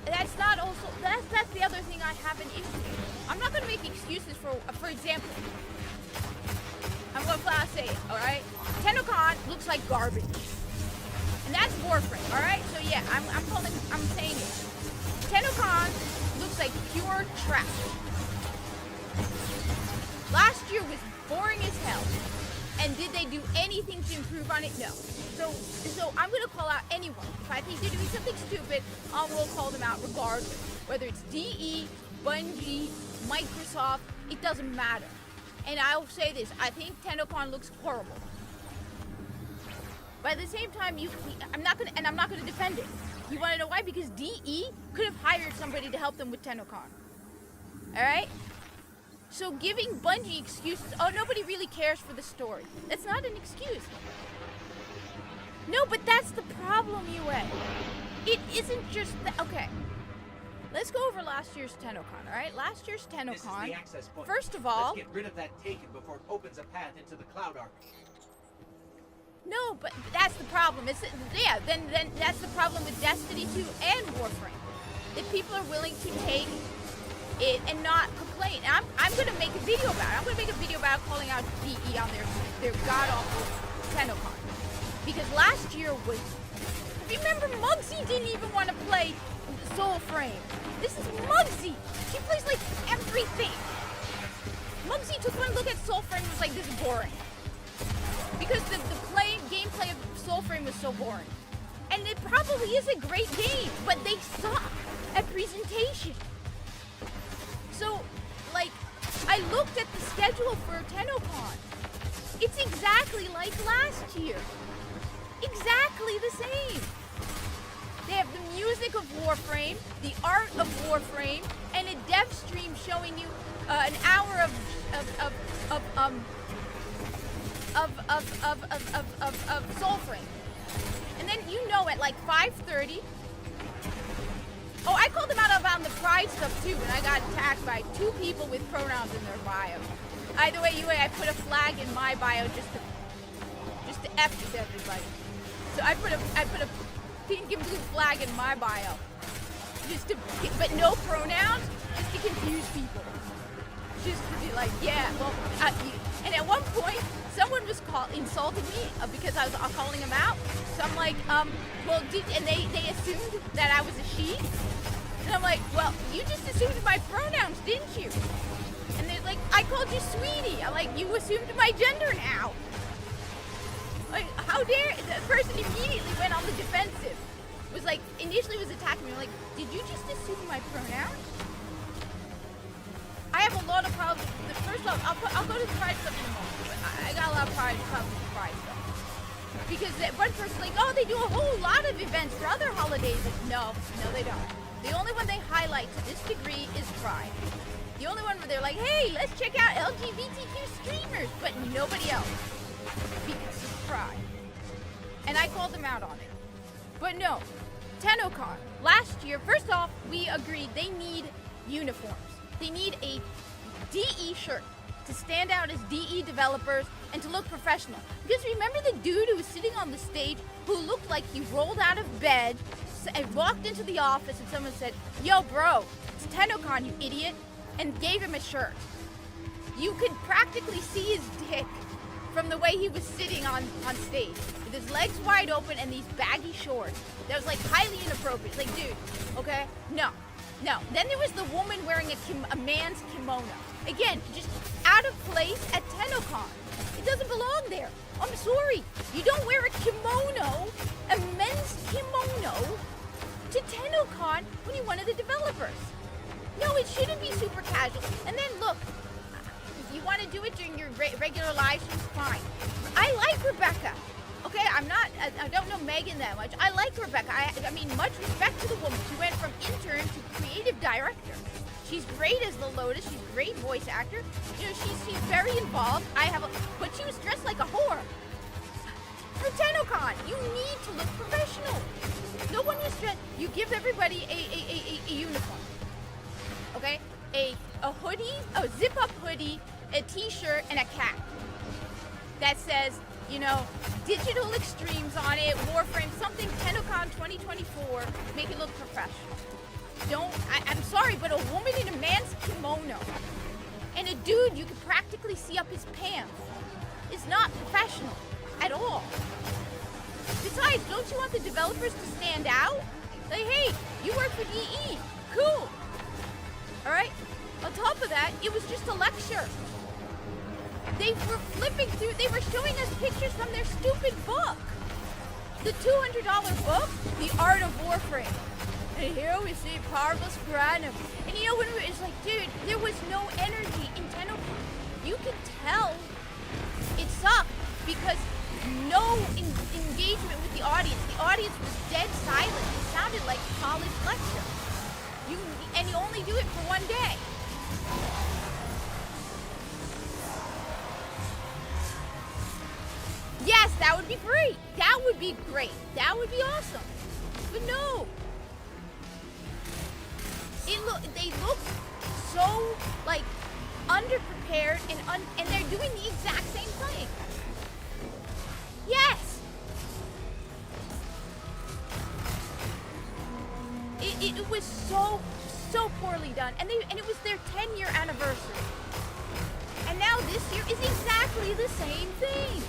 That's not also, that's the other thing I have an issue with. I'm not going to make excuses for example, I'm going to flat out say it, alright? TennoCon looks like garbage. And that's Warframe, alright? So yeah, I'm saying it. TennoCon looks like pure trash. Last year was boring as hell. And did they do anything to improve on it? No. So I'm going to call out anyone. If I think they're doing something stupid, I will call them out regardless. Whether it's DE, Bungie, Microsoft, it doesn't matter. And I'll say this, I think TennoCon looks horrible. But at the same time, I'm not going to defend it. You want to know why? Because DE could have hired somebody to help them with TennoCon. All right? So giving Bungie excuses, oh, nobody really cares for the story. That's not an excuse. No, but that's the problem, UA. It isn't just okay. Let's go over last year's TennoCon, all right? Last year's TennoCon, this is the access point. First of all... Let's get rid of that Taken before it opens a path into the Cloud Arc. No, but that's the problem. Then that's the problem with Destiny 2 and Warframe. That people are willing to take it and not complain. And I'm going to make a video about it. I'm going to make a video about calling out DE on their god-awful TennoCon. Because last year was... Remember, Muggsy didn't even want to play Soulframe. This is Muggsy. She plays, like, everything. Muggsy took one look at Soulframe and was like, this is boring. Because the gameplay of Soulframe was so boring. And it probably is a great game, but they suck at presentation. So, like, I looked at the schedule for TennoCon. It's exactly like last year. Exactly the same. They have the music of Warframe, the art of Warframe, and a dev stream showing you an hour of Soulframe. And then at like 5:30. Oh, I called them out about the pride stuff too, and I got attacked by 2 people with pronouns in their bio. Either way, I put a flag in my bio just to F with everybody. So I put a pink and blue flag in my bio, but no pronouns, just to confuse people. Just to be like, yeah, well, and at one point, someone was insulting me because I was calling them out. So I'm like, well, and they assumed that I was a she. And I'm like, well, you just assumed my pronouns, didn't you? And they're like, I called you sweetie. I'm like, you assumed my gender now. Like, how dare, the person immediately went on the defensive. was like, initially was attacking me. I'm like, did you just assume my pronoun? I have a lot of problems. First off, I'll go to the pride stuff in a moment, but I got a lot of problems with pride stuff. Because one person's like, oh, they do a whole lot of events for other holidays. Like, no, they don't. The only one they highlight to this degree is Pride. The only one where they're like, hey, let's check out LGBTQ streamers, but nobody else. Because it's Pride. And I called them out on it. But no, TennoCon. Last year, first off, we agreed they need uniforms. They need a DE shirt to stand out as DE developers and to look professional. Because remember the dude who was sitting on the stage who looked like he rolled out of bed and walked into the office and someone said, yo bro, it's TennoCon, you idiot, and gave him a shirt. You could practically see his dick from the way he was sitting on stage with his legs wide open and these baggy shorts. That was like highly inappropriate. Like, dude, okay? No. Then there was the woman wearing a man's kimono. Again, just out of place at TennoCon. It doesn't belong there. I'm sorry. You don't wear a kimono, a men's kimono, to TennoCon when you're one of the developers. No, it shouldn't be super casual. And then look, if you want to do it during your regular live streams, fine. I like Rebecca. Okay, I don't know Megan that much. I like Rebecca. I mean, much respect to the woman. She went from intern to creative director. She's great as the Lotus. She's a great voice actor. You know, she's very involved. But she was dressed like a whore. For TennoCon, you need to look professional. No one is dressed. You give everybody a uniform. Okay, a hoodie, a zip-up hoodie, a t-shirt, and a cap that says, you know, Digital Extremes on it, Warframe, something, TennoCon 2024, make it look professional. I'm sorry, but a woman in a man's kimono and a dude you can practically see up his pants is not professional at all. Besides, don't you want the developers to stand out? Like, hey, you work for DE, cool. All right, on top of that, it was just a lecture. They were flipping through, they were showing us pictures from their stupid book. The $200 book, The Art of Warframe. And here we see Parvus Granum. And you know when it's like, dude, there was no energy in TennoCon. You could tell it sucked because no engagement with the audience. The audience was dead silent. It sounded like a college lecture. And you only do it for one day. Yes, that would be great. That would be great. That would be awesome. But no. They look so like underprepared and they're doing the exact same thing. Yes. It was so poorly done, and it was their 10-year anniversary. And now this year is exactly the same thing.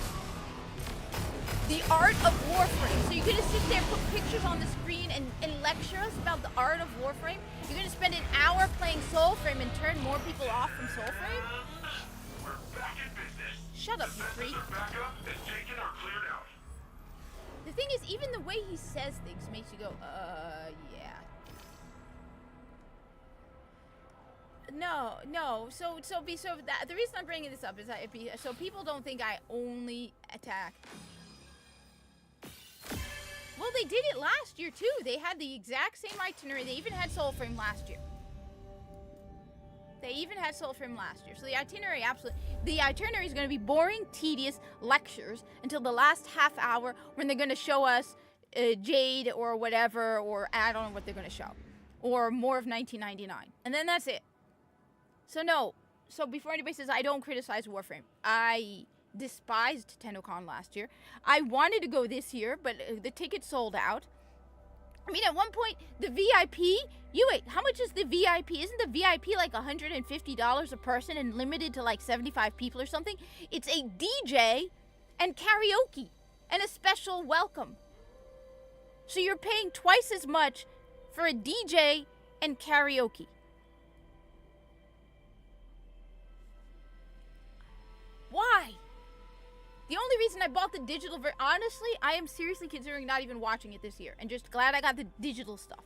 The Art of Warframe. So you're gonna sit there, put pictures on the screen, and lecture us about the Art of Warframe? You're gonna spend an hour playing Soulframe and turn more people off from Soulframe? We're back in business. Shut up, you freak. Back up and taken or cleared out. The thing is, even the way he says things makes you go, yeah. No. So the reason I'm bringing this up is so people don't think I only attack. Well, they did it last year too. They had the exact same itinerary. They even had Soulframe last year. So the itinerary is going to be boring, tedious lectures until the last half hour when they're going to show us Jade or whatever, or I don't know what they're going to show, or more of 1999, and then that's it. So no. So before anybody says I don't criticize Warframe, I despised TennoCon last year. I wanted to go this year, but the tickets sold out. I mean, at one point, the VIP, how much is the VIP? Isn't the VIP like $150 a person and limited to like 75 people or something? It's a DJ and karaoke and a special welcome. So you're paying twice as much for a DJ and karaoke. Why? The only reason I bought the digital version. Honestly, I am seriously considering not even watching it this year, and just glad I got the digital stuff.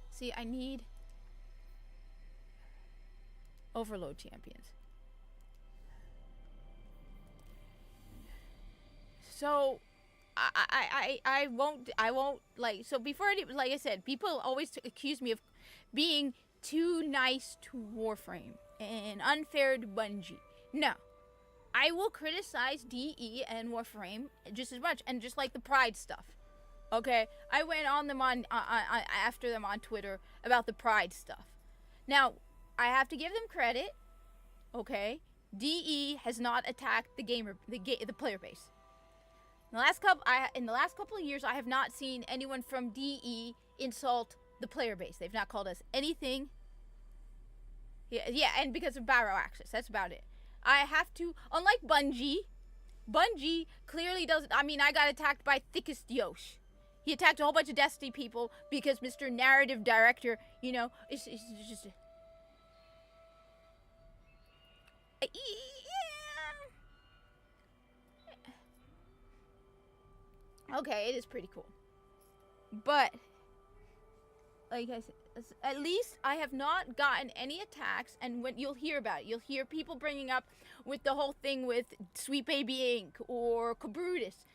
See, I need Overload Champions. So I won't like, so before like I said, people always accuse me of being too nice to Warframe and unfair to Bungie. No, I will criticize DE and Warframe just as much, and just like the Pride stuff. Okay, I went on them on after them on Twitter about the Pride stuff. Now, I have to give them credit. Okay, DE has not attacked the player base. In the last couple of years, I have not seen anyone from DE insult the player base. They've not called us anything. Yeah, and because of Barrow Access, that's about it. I have to, unlike Bungie clearly doesn't. I mean, I got attacked by Thickest Yosh. He attacked a whole bunch of Destiny people because Mr. Narrative Director, you know, it's just. Okay, it is pretty cool. But, like I said, at least I have not gotten any attacks, and when you'll hear about it, you'll hear people bringing up with the whole thing with Sweet Baby Inc. or Cabrutus.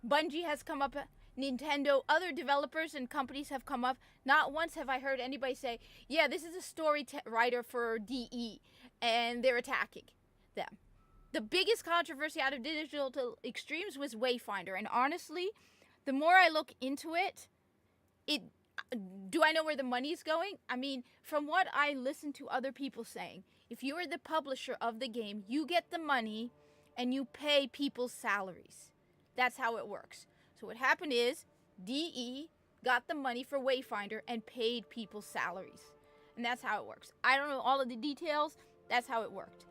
Bungie has come up, Nintendo, other developers and companies have come up. Not once have I heard anybody say, yeah, this is a story writer for DE, and they're attacking them. The biggest controversy out of Digital Extremes was Wayfinder, and honestly, the more I look into it, do I know where the money's going? I mean, from what I listen to other people saying, if you are the publisher of the game, you get the money and you pay people's salaries. That's how it works. So what happened is DE got the money for Wayfinder and paid people's salaries. And that's how it works. I don't know all of the details. That's how it worked.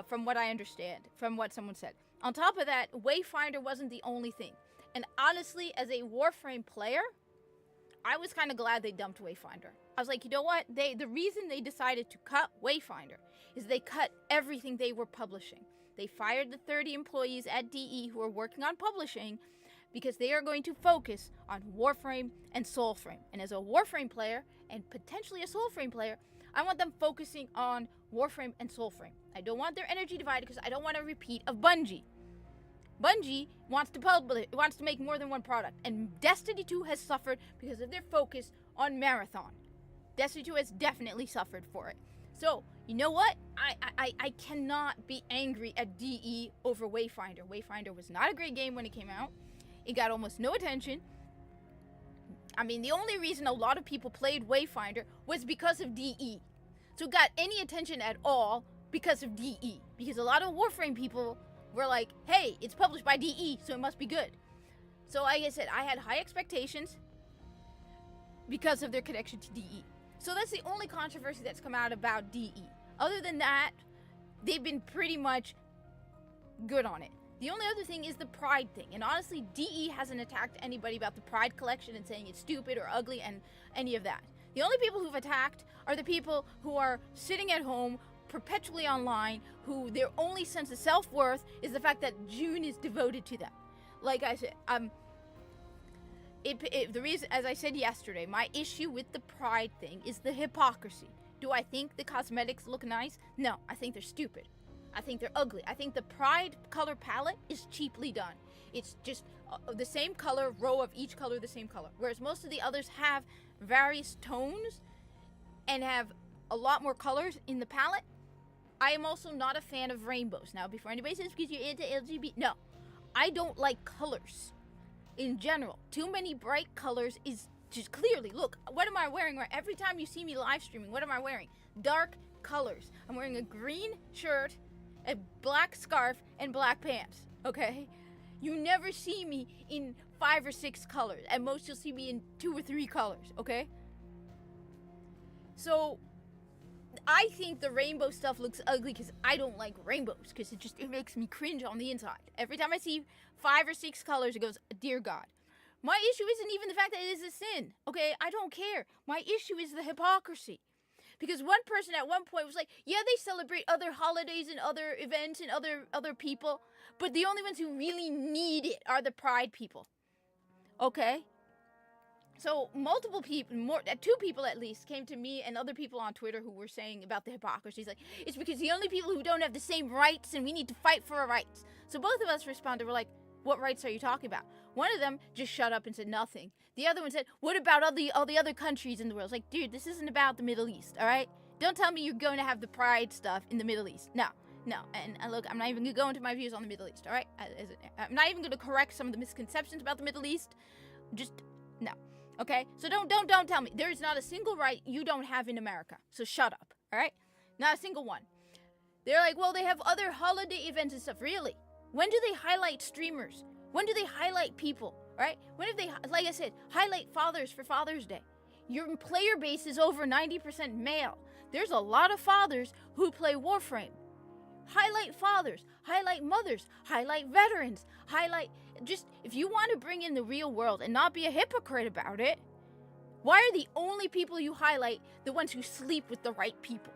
From what I understand, from what someone said. On top of that, Wayfinder wasn't the only thing. And honestly, as a Warframe player, I was kind of glad they dumped Wayfinder. I was like, you know what? The reason they decided to cut Wayfinder is they cut everything they were publishing. They fired the 30 employees at DE who were working on publishing because they are going to focus on Warframe and Soulframe. And as a Warframe player, and potentially a Soulframe player, I want them focusing on Warframe and Soulframe. I don't want their energy divided because I don't want a repeat of Bungie. Bungie wants to make more than one product, and Destiny 2 has suffered because of their focus on Marathon. Destiny 2 has definitely suffered for it. So, you know what? I cannot be angry at DE over Wayfinder. Wayfinder was not a great game when it came out. It got almost no attention. I mean, the only reason a lot of people played Wayfinder was because of DE. So it got any attention at all because of DE. Because a lot of Warframe people were like, hey, it's published by DE, so it must be good. So like I said, I had high expectations because of their connection to DE. So that's the only controversy that's come out about DE. Other than that, they've been pretty much good on it. The only other thing is the Pride thing. And honestly, DE hasn't attacked anybody about the Pride collection and saying it's stupid or ugly and any of that. The only people who've attacked are the people who are sitting at home perpetually online, who their only sense of self-worth is the fact that June is devoted to them. Like I said, the reason, as I said yesterday, my issue with the Pride thing is the hypocrisy. Do I think the cosmetics look nice? No, I think they're stupid. I think they're ugly. I think the Pride color palette is cheaply done. It's just the same color, row of each color the same color. Whereas most of the others have various tones and have a lot more colors in the palette. I am also not a fan of rainbows. Now, before anybody says because you're into LGBT, no. I don't like colors in general. Too many bright colors is just clearly, look, what am I wearing? Every time you see me live streaming, what am I wearing? Dark colors. I'm wearing a green shirt, a black scarf, and black pants, okay? You never see me in 5 or 6 colors. At most, you'll see me in 2 or 3 colors, okay? So, I think the rainbow stuff looks ugly because I don't like rainbows because it makes me cringe on the inside. Every time I see 5 or 6 colors, it goes, dear God. My issue isn't even the fact that it is a sin, okay? I don't care. My issue is the hypocrisy. Because one person at one point was like, yeah, they celebrate other holidays and other events and other people, but the only ones who really need it are the pride people. Okay? So multiple people, two people at least, came to me and other people on Twitter who were saying about the hypocrisy. It's like, it's because the only people who don't have the same rights and we need to fight for our rights. So both of us responded, we're like, what rights are you talking about? One of them just shut up and said nothing. The other one said, what about all the other countries in the world? It's like, dude, this isn't about the Middle East, all right? Don't tell me you're going to have the pride stuff in the Middle East. No. And look, I'm not even going to go into my views on the Middle East, all right? I'm not even going to correct some of the misconceptions about the Middle East. Just, no. Okay? So don't tell me. There is not a single right you don't have in America. So shut up, all right? Not a single one. They're like, well, they have other holiday events and stuff. Really? When do they highlight streamers? When do they highlight people, right? When have they, like I said, highlight fathers for Father's Day? Your player base is over 90% male. There's a lot of fathers who play Warframe. Highlight fathers, highlight mothers, highlight veterans, highlight, just, if you want to bring in the real world and not be a hypocrite about it, why are the only people you highlight the ones who sleep with the right people?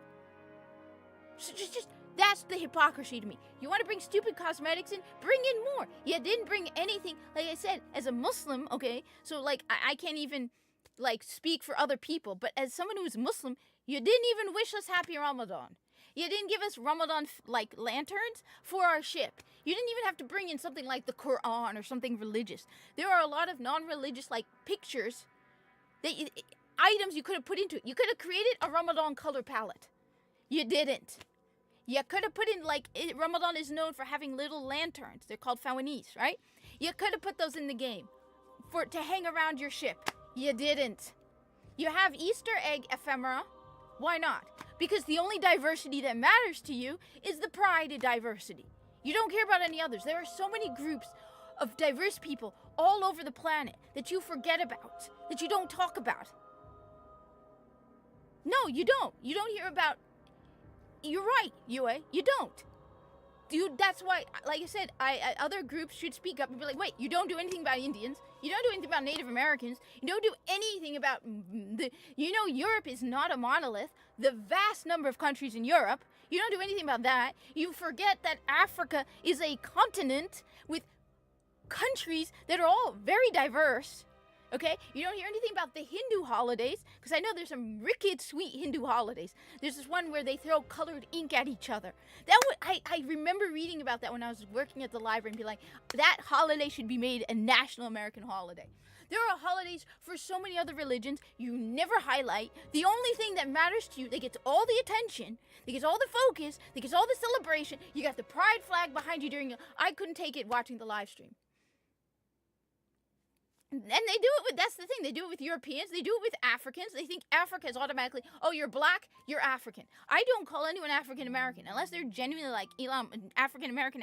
So just that's the hypocrisy to me. You want to bring stupid cosmetics in? Bring in more. You didn't bring anything. Like I said, as a Muslim, okay, so like I can't even like speak for other people, but as someone who's Muslim, you didn't even wish us happy Ramadan. You didn't give us Ramadan like lanterns for our ship. You didn't even have to bring in something like the Quran or something religious. There are a lot of non-religious like pictures that items you could have put into it. You could have created a Ramadan color palette. You didn't. You could have put in, like, Ramadan is known for having little lanterns. They're called fawanis, right? You could have put those in the game to hang around your ship. You didn't. You have Easter egg ephemera. Why not? Because the only diversity that matters to you is the pride of diversity. You don't care about any others. There are so many groups of diverse people all over the planet that you forget about, that you don't talk about. No, you don't. You don't hear about. You're right, Yue. You don't. Dude, that's why, like I said, other groups should speak up and be like, wait, you don't do anything about Indians. You don't do anything about Native Americans. You don't do anything about Europe is not a monolith. The vast number of countries in Europe, you don't do anything about that. You forget that Africa is a continent with countries that are all very diverse. Okay, you don't hear anything about the Hindu holidays, because I know there's some wicked sweet Hindu holidays. There's this one where they throw colored ink at each other. I remember reading about that when I was working at the library and be like, that holiday should be made a national American holiday. There are holidays for so many other religions you never highlight. The only thing that matters to you, that gets all the attention, that gets all the focus, that gets all the celebration, you got the pride flag behind you during I couldn't take it watching the live stream. And they do it with, that's the thing, they do it with Europeans, they do it with Africans. They think Africa is automatically, oh, you're black, you're African. I don't call anyone African American unless they're genuinely like African American,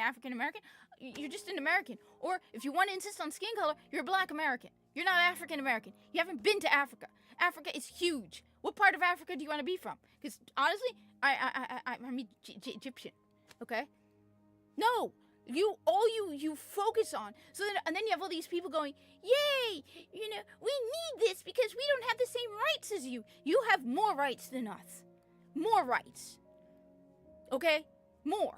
you're just an American. Or if you want to insist on skin color, you're a black American. You're not African American. You haven't been to Africa. Africa is huge. What part of Africa do you want to be from? Because honestly, I'm Egyptian, okay? No. You focus on, and then you have all these people going, yay, we need this because we don't have the same rights as you. You have more rights than us. More rights. Okay? More.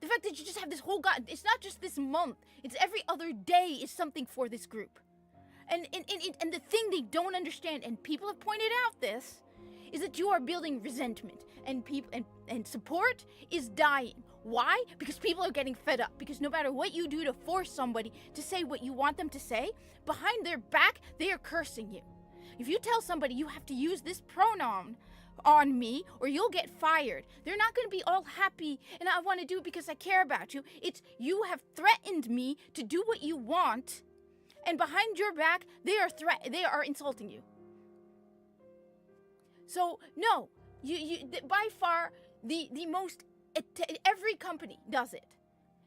The fact that you just have this whole it's not just this month, it's every other day is something for this group. And the thing they don't understand, and people have pointed out this, is that you are building resentment, and people and support is dying. Why? Because people are getting fed up. Because no matter what you do to force somebody to say what you want them to say, behind their back, they are cursing you. If you tell somebody you have to use this pronoun on me or you'll get fired, they're not going to be all happy and I want to do it because I care about you. It's you have threatened me to do what you want, and behind your back, they are insulting you. So no, you by far the most. Every company does it.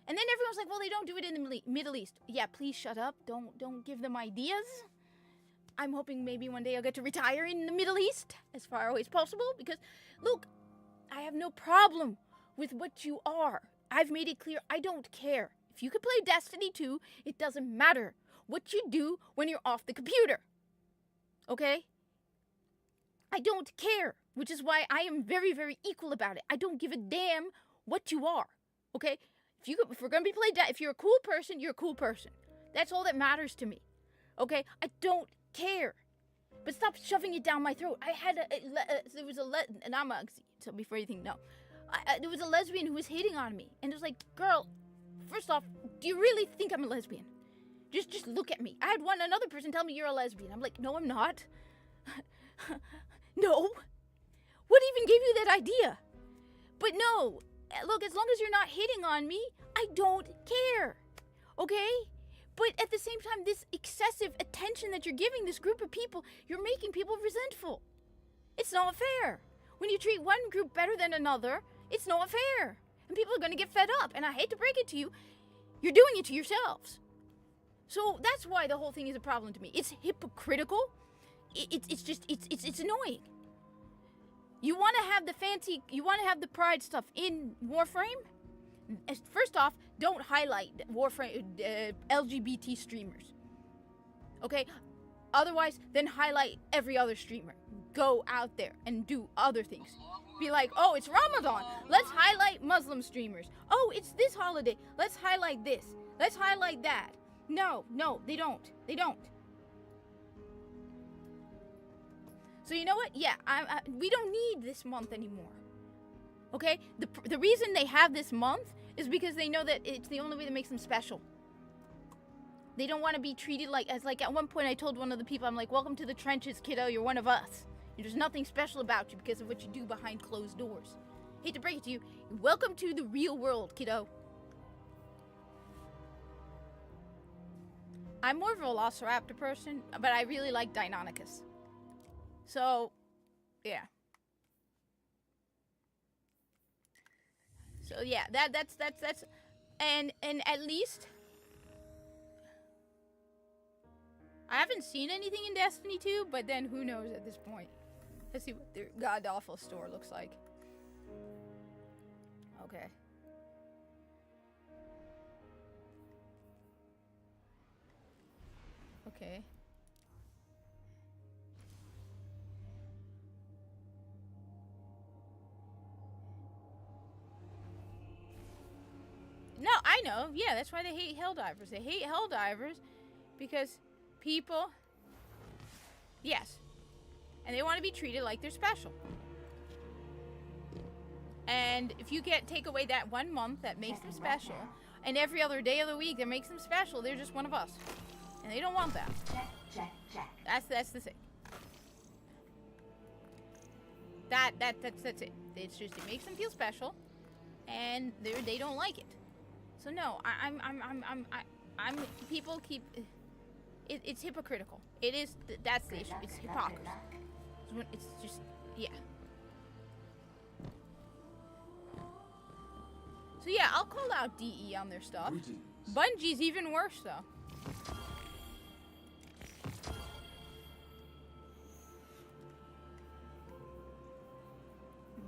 And then everyone's like, well, they don't do it in the Middle East. Yeah, please shut up. Don't give them ideas. I'm hoping maybe one day I'll get to retire in the Middle East as far away as possible. Because, look, I have no problem with what you are. I've made it clear I don't care. If you could play Destiny 2, it doesn't matter what you do when you're off the computer. Okay? I don't care, which is why I am very, very equal about it. I don't give a damn what you are, okay? If we're gonna be played, if you're a cool person, you're a cool person. That's all that matters to me, okay? I don't care. But stop shoving it down my throat. I had there was and I'm ugly, so before you think, no. There was a lesbian who was hitting on me, and it was like, girl, first off, do you really think I'm a lesbian? Just look at me. I had another person tell me you're a lesbian. I'm like, no, I'm not. No. What even gave you that idea? But no, look, as long as you're not hitting on me, I don't care. Okay? But at the same time, this excessive attention that you're giving this group of people, you're making people resentful. It's not fair. When you treat one group better than another, it's not fair. And people are going to get fed up. And I hate to break it to you, you're doing it to yourselves. So that's why the whole thing is a problem to me. It's hypocritical. It's annoying. You want to have the pride stuff in Warframe? First off, don't highlight Warframe LGBT streamers. Okay? Otherwise, then highlight every other streamer. Go out there and do other things. Be like, oh, it's Ramadan. Let's highlight Muslim streamers. Oh, it's this holiday. Let's highlight this. Let's highlight that. No, they don't. They don't. So you know what? Yeah, we don't need this month anymore. Okay? The reason they have this month is because they know that it's the only way that makes them special. They don't want to be treated as at one point I told one of the people, I'm like, welcome to the trenches, kiddo. You're one of us. There's nothing special about you because of what you do behind closed doors. Hate to break it to you. Welcome to the real world, kiddo. I'm more of a Velociraptor person, but I really like Deinonychus. So, yeah. So yeah, that's and at least I haven't seen anything in Destiny 2, but then who knows at this point. Let's see what their god awful store looks like. Okay. Okay. No, I know. Yeah, that's why they hate Helldivers. They hate Helldivers because people... Yes. And they want to be treated like they're special. And if you take away that 1 month that makes them special, and every other day of the week that makes them special, they're just one of us. And they don't want that. That's the thing. That's it. It's just, it makes them feel special, and they don't like it. So no, people keep, it's hypocritical. It is, that's the issue. It's hypocrisy. It's just, yeah. So yeah, I'll call out DE on their stuff. Bungie's even worse though.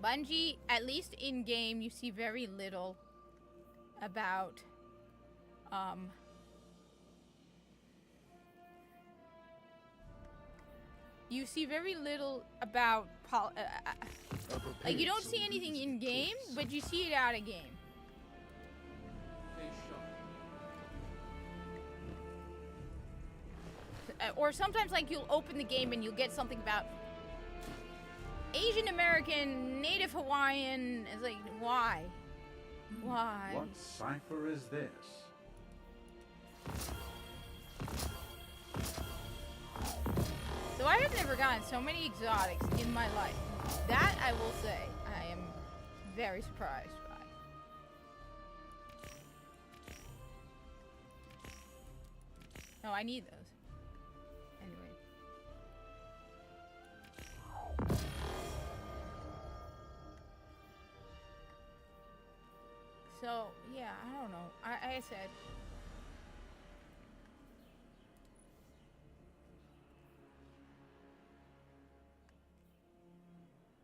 Bungie, at least in game, you see very little about you see very little about like you don't see anything in game, but you see it out of game. Or sometimes like you'll open the game and you'll get something about Asian American, Native Hawaiian. It's like, why? Why? What cipher is this? So I have never gotten so many exotics in my life. That I will say, I am very surprised by. No, I need those. Anyway. So, yeah, I don't know. I said...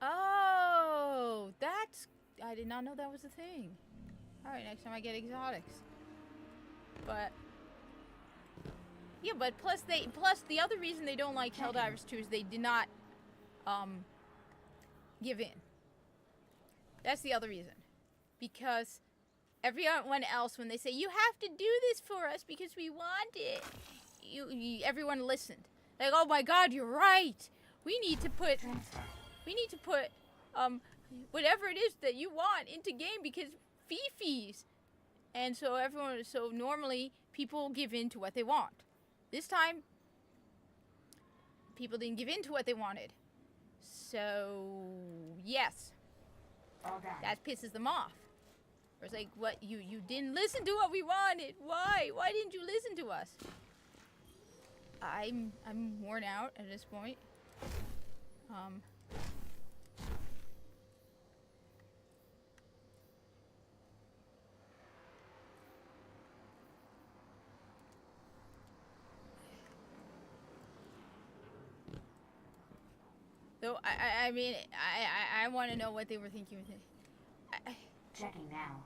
Oh, that's... I did not know that was a thing. Alright, next time I get exotics. But... Yeah, but plus the other reason they don't like Helldivers 2 is they did not give in. That's the other reason. Because everyone else, when they say, you have to do this for us because we want it, everyone listened. Like, oh my god, you're right. We need to put whatever it is that you want into game because Fifi's. And so normally people give in to what they want. This time, people didn't give in to what they wanted. So, yes. That pisses them off. Or it's like, what, you didn't listen to what we wanted. Why? Why didn't you listen to us? I'm worn out at this point. So I mean, I want to know what they were thinking with it. Checking now.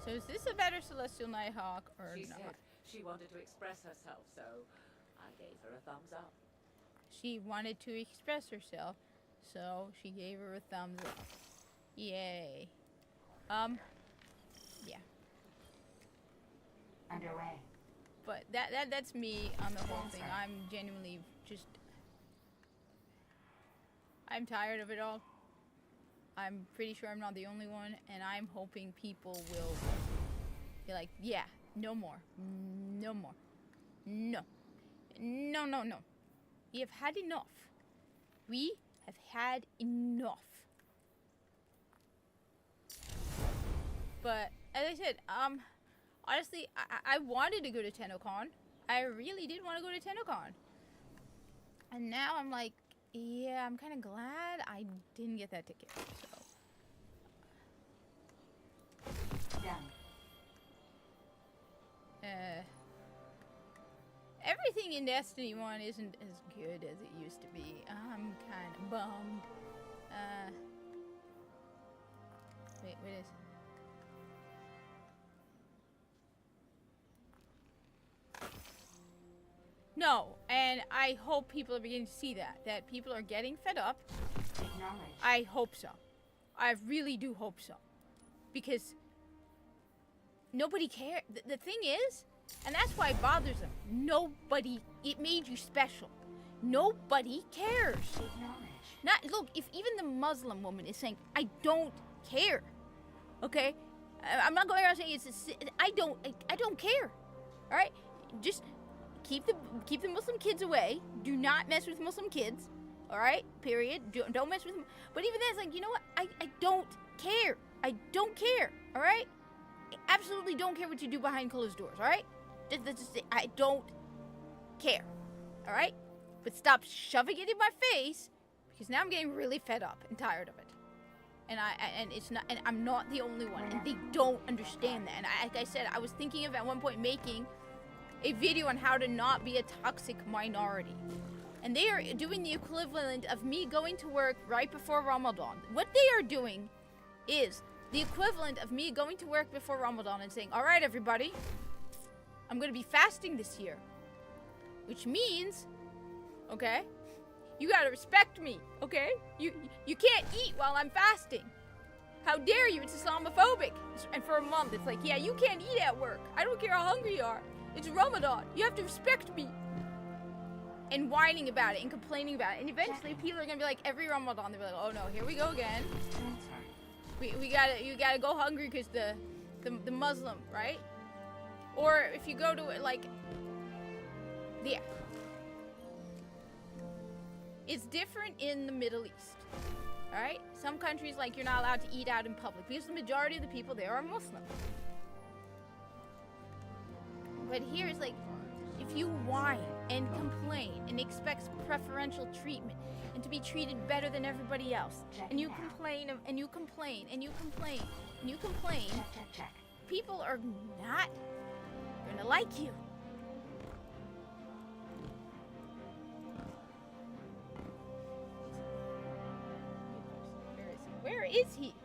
So is this a better Celestial Nighthawk or She not? said she wanted to express herself, so I gave her a thumbs up. She wanted to express herself, so she gave her a thumbs up. Yay. Yeah. Underway. But that's me on the whole thing. I'm genuinely just... I'm tired of it all. I'm pretty sure I'm not the only one, and I'm hoping people will be like, yeah, no more. No more. No. No, no, no. We have had enough. We have had enough. But, as I said, honestly, I wanted to go to TennoCon. I really did want to go to TennoCon. And now I'm like, yeah, I'm kind of glad I didn't get that ticket. So. Done. Everything in Destiny 1 isn't as good as it used to be. I'm kind of bummed. Wait, what is... No, and I hope people are beginning to see that people are getting fed up. Acknowledge. I hope so. I really do hope so. Because nobody cares. The thing is, and that's why it bothers them, it made you special. Nobody cares. Acknowledge. Look, if even the Muslim woman is saying, I don't care, okay? I'm not going around saying I don't care, all right? Just keep the Muslim kids away. Do not mess with Muslim kids, all right? Period. Don't mess with them. But even then, it's like, you know what? I don't care. I don't care, all right? I absolutely don't care what you do behind closed doors, all right? I don't care, all right? But stop shoving it in my face, because now I'm getting really fed up and tired of it. And I'm not the only one, and they don't understand that. And like I said, I was thinking of at one point making a video on how to not be a toxic minority. And they are doing the equivalent of me going to work right before Ramadan. What they are doing is the equivalent of me going to work before Ramadan and saying, all right, everybody, I'm going to be fasting this year. Which means, okay, you got to respect me, okay? You can't eat while I'm fasting. How dare you? It's Islamophobic. And for a month, it's like, yeah, you can't eat at work. I don't care how hungry you are. It's Ramadan. You have to respect me. And whining about it and complaining about it. And eventually people are going to be like, every Ramadan, they'll be like, oh no, here we go again. You gotta go hungry because the Muslim, right? Or if you go to like, yeah. It's different in the Middle East, all right? Some countries, like, you're not allowed to eat out in public because the majority of the people there are Muslim. But here it's like, if you whine and complain and expect preferential treatment and to be treated better than everybody else, and you complain and you complain and you complain and you complain, Check. people are not gonna like you. Where is he?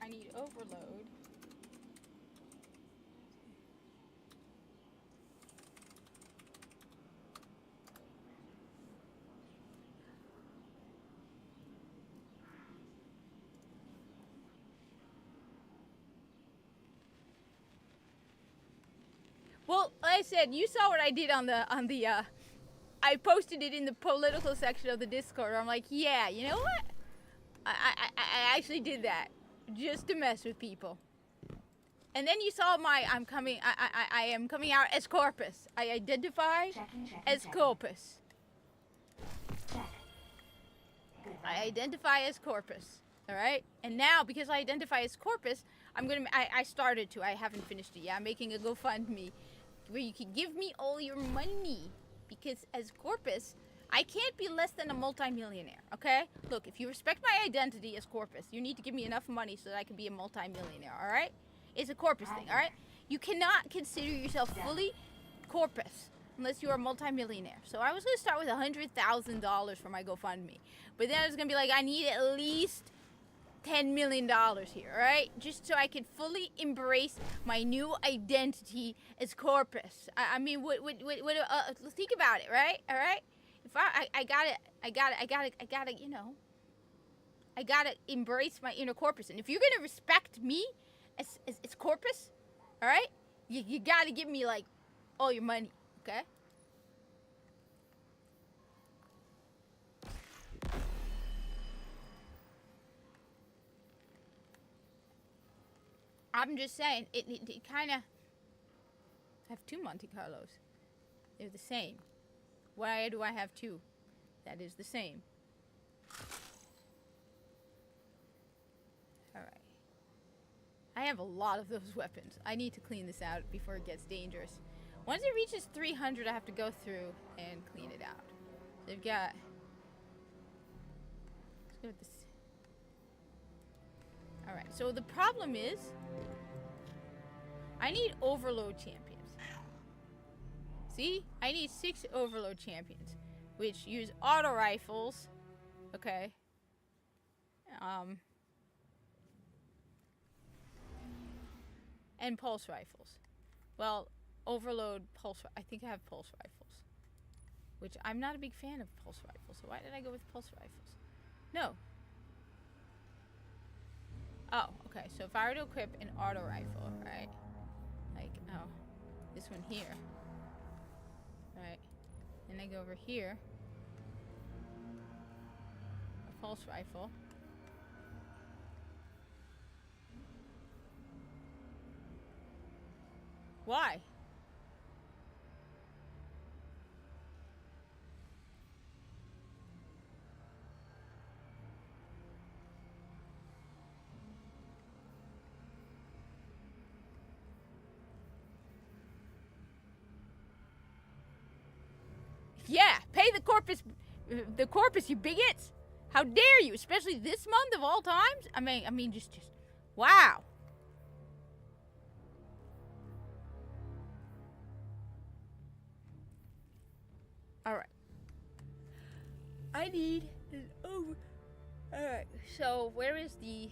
I need overload. Well, like I said, you saw what I did on the I posted it in the political section of the Discord. I'm like, yeah, you know what? I actually did that just to mess with people. And then you saw my I am coming out as Corpus. I identify as Corpus. Check. Good. I identify as Corpus. All right? And now because I identify as Corpus, I started to. I haven't finished it yet. I'm making a GoFundMe where you can give me all your money because as Corpus, I can't be less than a multimillionaire, okay? Look, if you respect my identity as Corpus, you need to give me enough money so that I can be a multimillionaire, all right? It's a Corpus thing, all right? You cannot consider yourself fully Corpus unless you're a multimillionaire. So I was going to start with $100,000 for my GoFundMe. But then I was going to be like, I need at least $10 million here, all right? Just so I can fully embrace my new identity as Corpus. I mean, think about it, right? All right? If I gotta, you know, I gotta embrace my inner Corpus. And if you're gonna respect me as Corpus, all right, you gotta give me like all your money, okay? I'm just saying, it kind of. I have 2 Monte Carlos. They're the same. Why do I have 2? That is the same. Alright. I have a lot of those weapons. I need to clean this out before it gets dangerous. Once it reaches 300, I have to go through and clean it out. They've got. Let's go with this. Alright, so the problem is I need overload champions. See? I need 6 overload champions, which use auto rifles. Okay. And pulse rifles. Well, overload pulse. I think I have pulse rifles, which I'm not a big fan of pulse rifles. So why did I go with pulse rifles? No. Oh, okay. So if I were to equip an auto rifle, right? Like, oh, this one here. Right. Then I go over here. A pulse rifle. Why? Yeah, pay the corpus, you bigots! How dare you, especially this month of all times? I mean, just, wow. All right. I need an over. All right. So where is the?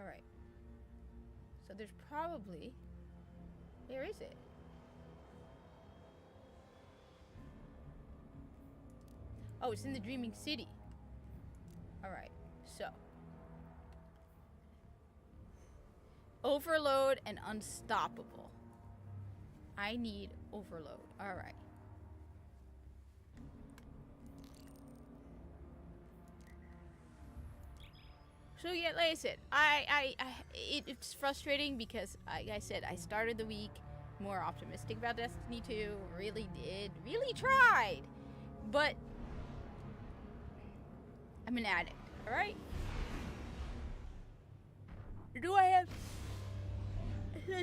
Alright. So there's probably... Where is it? Oh, it's in the Dreaming City. Alright, so. Overload and Unstoppable. I need overload. Alright. So yeah, like I said, it's frustrating because, like I said, I started the week more optimistic about Destiny 2. Really tried. But I'm an addict, alright? Do I have...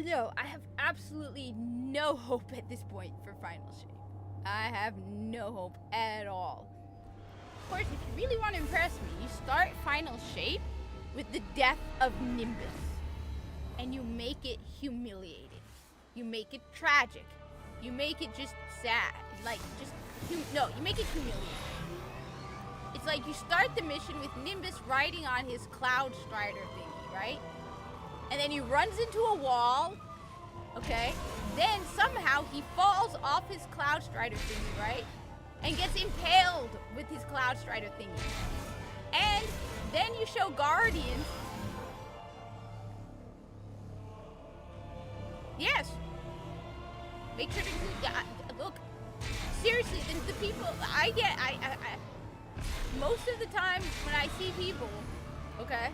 No, I have absolutely no hope at this point for Final Shape. I have no hope at all. Of course, if you really want to impress me, you start Final Shape with the death of Nimbus. and you make it humiliating. You make it tragic. You make it just sad. Like, just, no, you make it humiliating. It's like you start the mission with Nimbus riding on his Cloud Strider thingy, right? And then he runs into a wall, okay? Then somehow he falls off his Cloud Strider thingy, right? And gets impaled with his Cloud Strider thingy. And then you show Guardians. Yes. Make sure to look. Seriously, the people I get, I most of the time when I see people, okay,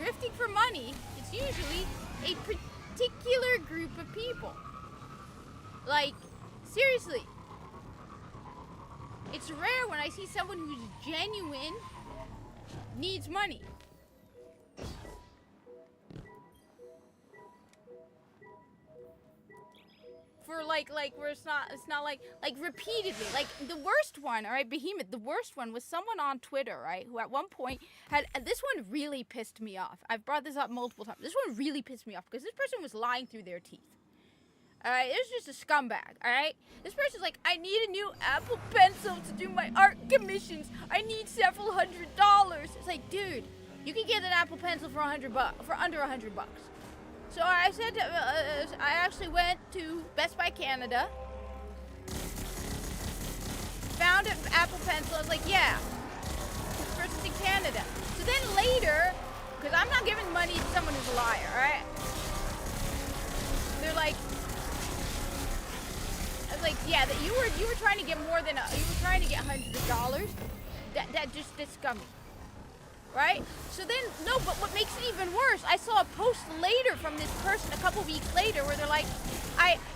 grifting for money, it's usually a particular group of people. Like, seriously. It's rare when I see someone who's genuine needs money. For like where it's not like repeatedly. Like the worst one, all right, Behemoth, the worst one was someone on Twitter, right, who at one point had, this one really pissed me off. I've brought this up multiple times. This one really pissed me off because this person was lying through their teeth. Alright, it was just a scumbag, alright? This person's like, I need a new Apple Pencil to do my art commissions. I need several $100s. It's like, dude, you can get an Apple Pencil for $100 for under $100. So I said, I actually went to Best Buy Canada, found an Apple Pencil. I was like, yeah, this person's in Canada. So then later, because I'm not giving money to someone who's a liar, alright? They're like, I was like, yeah, that you were trying to get more than you were trying to get $100. That's scummy, right? So then no, but what makes it even worse? I saw a post later from this person a couple weeks later where they're like,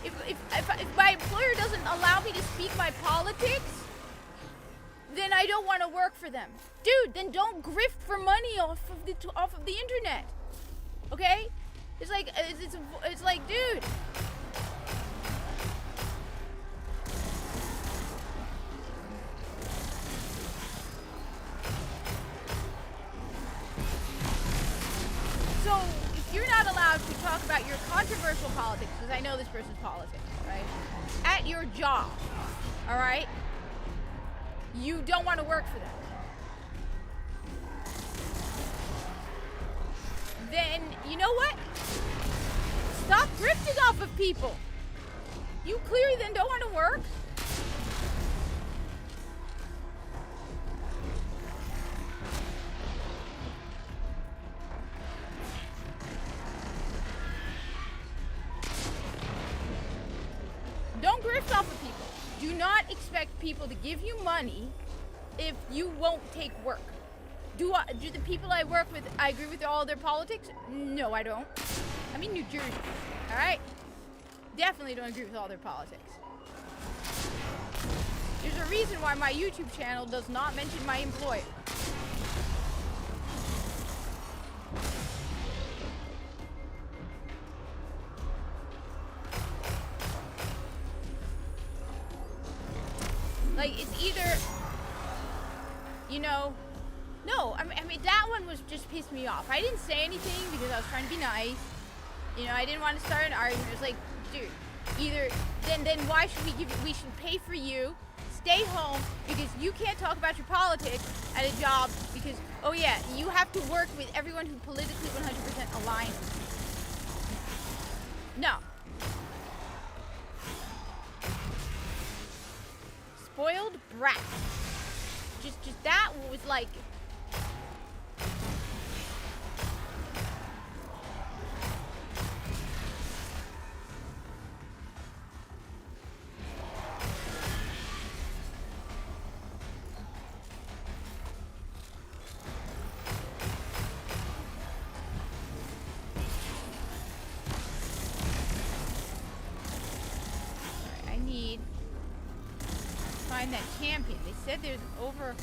if my employer doesn't allow me to speak my politics, then I don't want to work for them. Dude, then don't grift for money off of the internet. Okay? It's like it's like, dude. So, if you're not allowed to talk about your controversial politics, because I know this person's politics, right? At your job, all right? You don't want to work for them. Then, you know what? Stop grifting off of people. You clearly then don't want to work. Don't grift off of people. Do not expect people to give you money if you won't take work. Do the people I work with, I agree with all their politics? No, I don't. I'm in New Jersey, all right? Definitely don't agree with all their politics. There's a reason why my YouTube channel does not mention my employer. Like, it's either, you know, no, I mean, that one was just pissed me off. I didn't say anything because I was trying to be nice. You know, I didn't want to start an argument. It was like, dude, either, then why should we should pay for you, stay home, because you can't talk about your politics at a job because, oh yeah, you have to work with everyone who politically 100% aligns with you. No. Spoiled brat. Just that was like. I need to find that champion. They said there's over.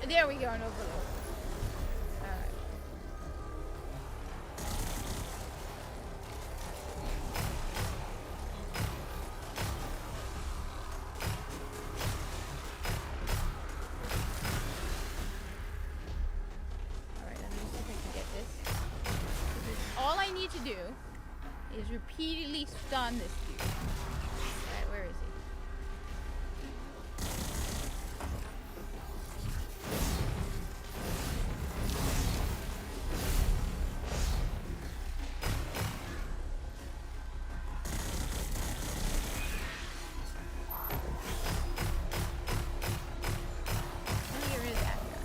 There we go, an overload. Alright. do is repeatedly stun this dude. Alright, where is he? Where is that guy?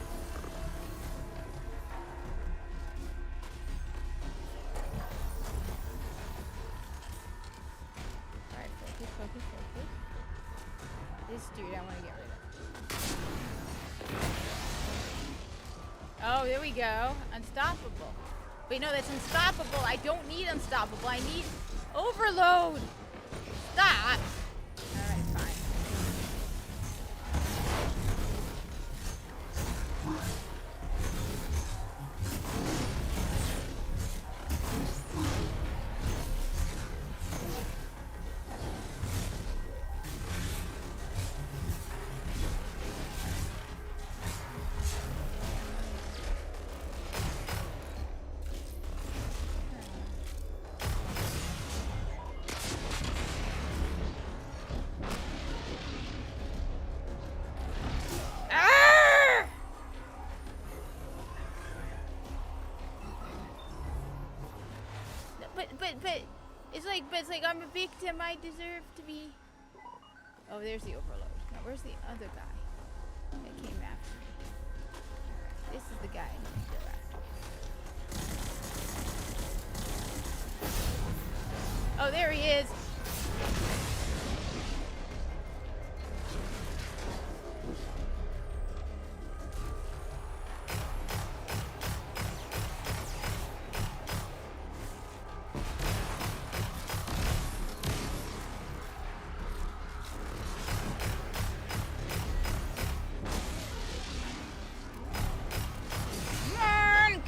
Alright, focus, focus, focus. This dude I want to get rid of. Oh, there we go. Unstoppable. Wait, no, that's unstoppable. I don't need unstoppable. I need overload. Stop. Alright, fine. Ah! But it's like I'm a victim. I deserve to be. Oh, there's the overload. Now where's the other guy that came after me? Alright, this is the guy I need to go after. Oh, there he is.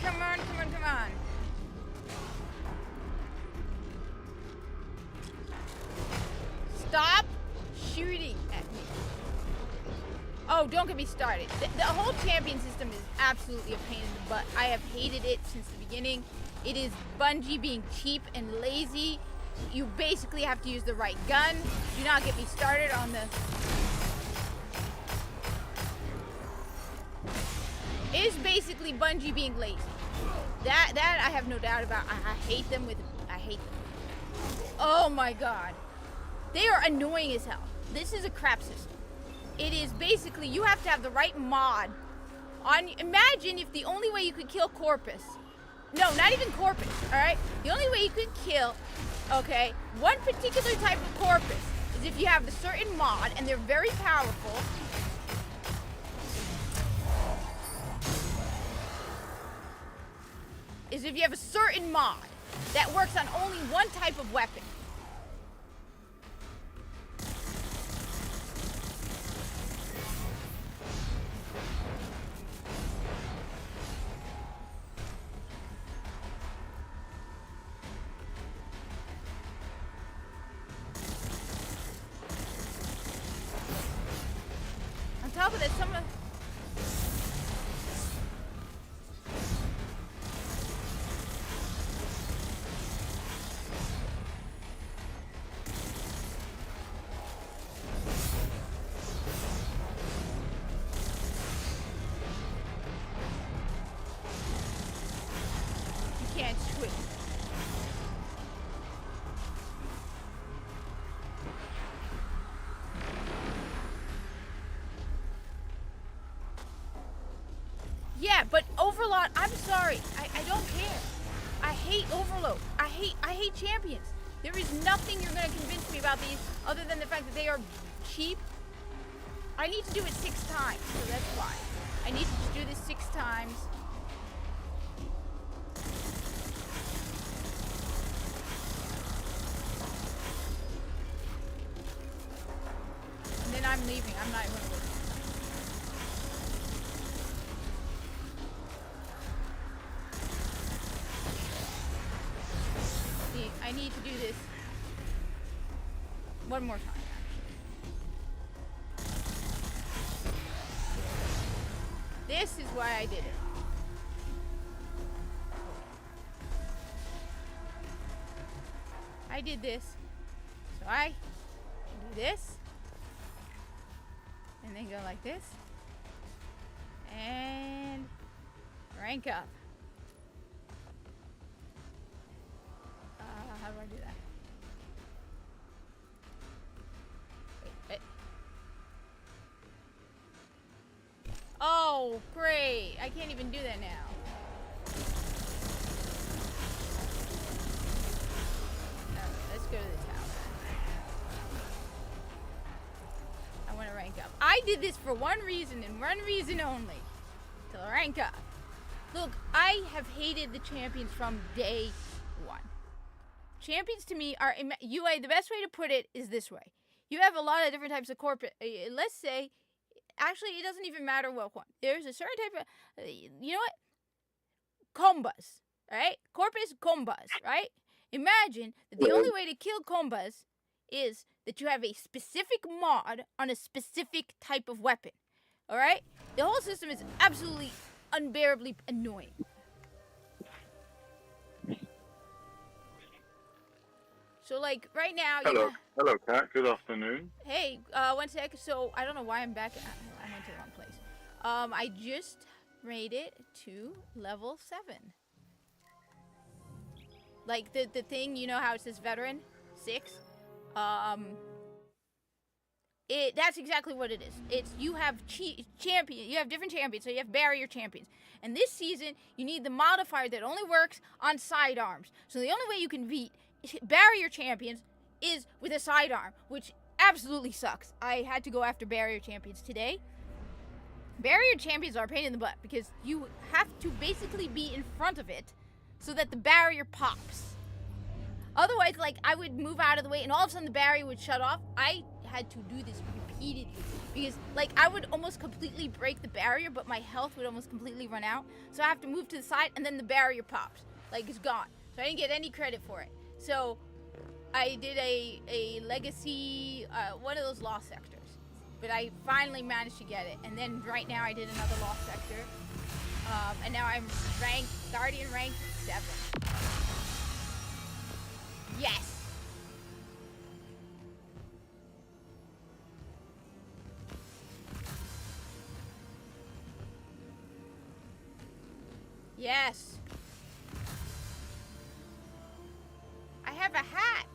Come on, come on, come on. Stop shooting at me. Oh, don't get me started. The whole champion system is absolutely a pain in the butt. I have hated it since the beginning. It is Bungie being cheap and lazy. You basically have to use the right gun. Do not get me started on the... It is basically Bungie being lazy. That I have no doubt about. I hate them with... I hate them. Oh my god. They are annoying as hell. This is a crap system. It is basically, you have to have the right mod on. Imagine if the only way you could kill Corpus, no, not even Corpus, alright? The only way you could kill, okay, one particular type of Corpus is if you have a certain mod and they're very powerful. Is if you have a certain mod that works on only one type of weapon. On top of that, some of... You can't switch. Yeah, but Overlord, I'm sorry. I don't care. I hate Overload. I hate champions. There is nothing you're gonna convince me about these other than the fact that they are cheap. I need to do it 6 times, so that's why. I need to just do this 6 times. And then I'm leaving. I'm not even gonna work. See, I need to do this one more time, actually. This is why I did it. I did this. So I do this. And then go like this. And rank up. How do I do that? Wait. Oh, great. I can't even do that now. Let's go to the tower. I want to rank up. I did this for one reason and one reason only. To rank up. Look, I have hated the champions from day one. Champions to me are, UA, the best way to put it is this way. You have a lot of different types of corporate, let's say, actually it doesn't even matter what one. There's a certain type of, you know what? Combas, right? Corpus combas, right? Imagine that the only way to kill combas is that you have a specific mod on a specific type of weapon, alright? The whole system is absolutely unbearably annoying. So, like, right now... Hello, Kat. Good afternoon. Hey, 1 sec. So, I don't know why I'm back. I went to the wrong place. I just made it to level 7. Like, the thing, you know how it says veteran? 6? That's exactly what it is. It's, you have you have different champions, so you have barrier champions. And this season, you need the modifier that only works on sidearms. So the only way you can beat barrier champions is with a sidearm, which absolutely sucks. I had to go after barrier champions today. Barrier champions are a pain in the butt because you have to basically be in front of it so that the barrier pops. Otherwise, like, I would move out of the way and all of a sudden the barrier would shut off. I had to do this repeatedly because, like, I would almost completely break the barrier, but my health would almost completely run out. So I have to move to the side and then the barrier pops. Like, it's gone. So I didn't get any credit for it. So I did a legacy, one of those lost sectors. But I finally managed to get it. And then right now I did another lost sector. And now I'm Guardian rank 7. Yes! Yes! I have a hat!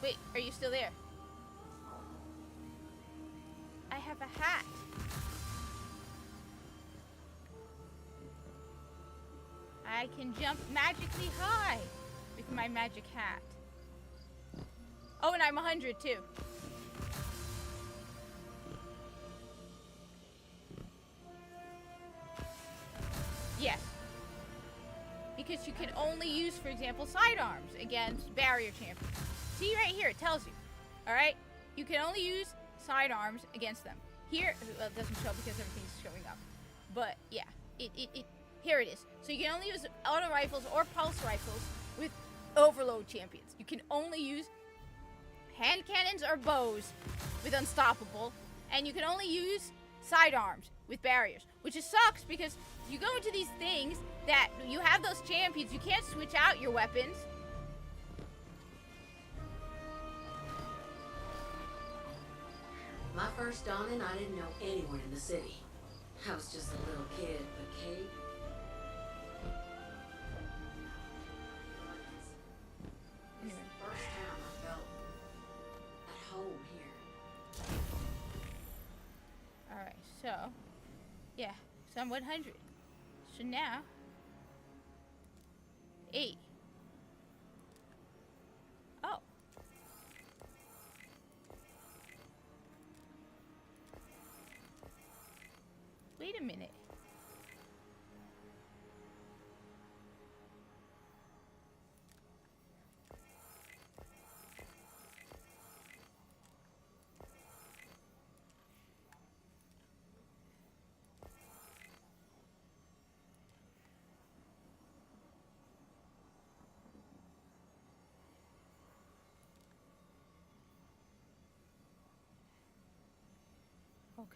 Wait, are you still there? I have a hat. I can jump magically high with my magic hat. Oh, and I'm 100 too. Yes. Because you can only use, for example, sidearms against barrier champions. See right here, it tells you. Alright? You can only use sidearms against them. Here, well, it doesn't show because everything's showing up. But, yeah. Here it is. So you can only use auto rifles or pulse rifles with overload champions. You can only use hand cannons or bows with unstoppable. And you can only use sidearms with barriers. Which just sucks because you go into these things that you have those champions. You can't switch out your weapons. My first dawning, I didn't know anyone in the city. I was just a little kid, but Kate... It's the first time I felt at home here. Alright, so... Yeah, so I'm 100. So now... 8. Oh. Wait a minute.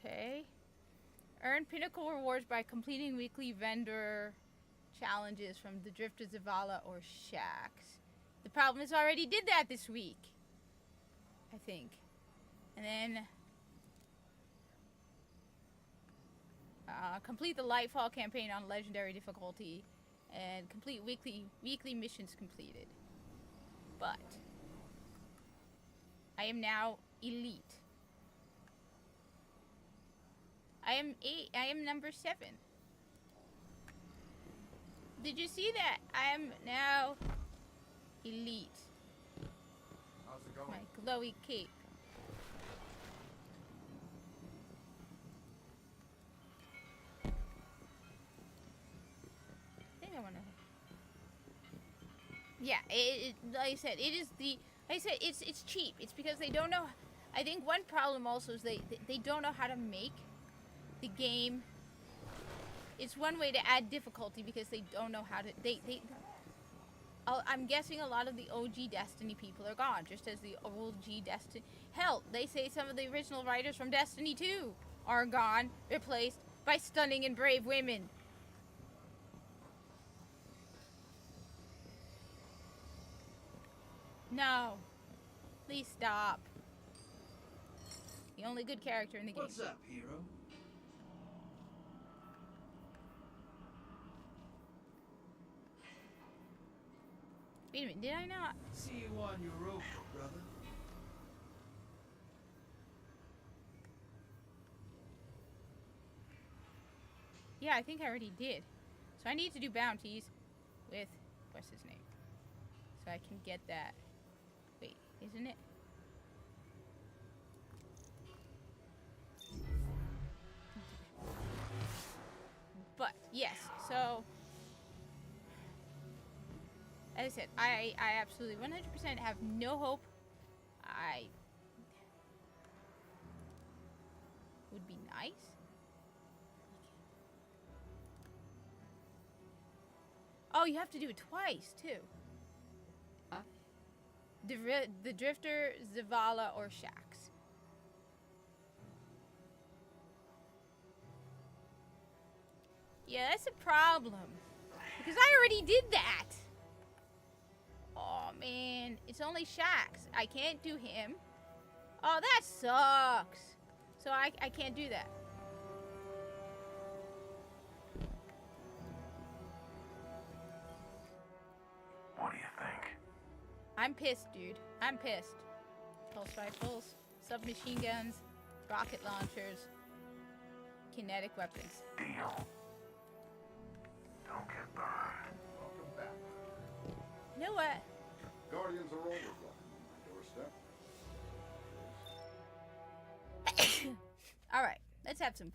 Okay. Earn pinnacle rewards by completing weekly vendor challenges from the Drifter, Zavala, or Shax. The problem is I already did that this week, I think. And then complete the Lightfall campaign on legendary difficulty, and complete weekly missions completed. But I am now elite. I am number 7. Did you see that? I am now elite. How's it going? My glowy cape. I think I wanna. Yeah, like I said, it is the. Like I said, it's cheap. It's because they don't know. I think one problem also is they don't know how to make the game. It's one way to add difficulty because they don't know how to. I'm guessing a lot of the OG Destiny people are gone, just as the OG Destiny. Hell, they say some of the original writers from Destiny 2 are gone, replaced by stunning and brave women. No. Please stop. The only good character in the game. What's up, hero? Wait a minute, did I not? See you on your road, brother. Yeah, I think I already did. So I need to do bounties with, what's his name? So I can get that. Wait, isn't it? But, yes, so... As I said, I absolutely 100% have no hope. I... would be nice. Oh, you have to do it twice, too. Huh? The Drifter, Zavala, or Shax. Yeah, that's a problem. Because I already did that. Oh, man. It's only Shax. I can't do him. Oh, that sucks. So I can't do that. What do you think? I'm pissed, dude. I'm pissed. Pulse rifles, submachine guns, rocket launchers, kinetic weapons. Deal. Don't get burned. Welcome back. You know what? Guardians are always welcome on my doorstep. Alright, let's have some...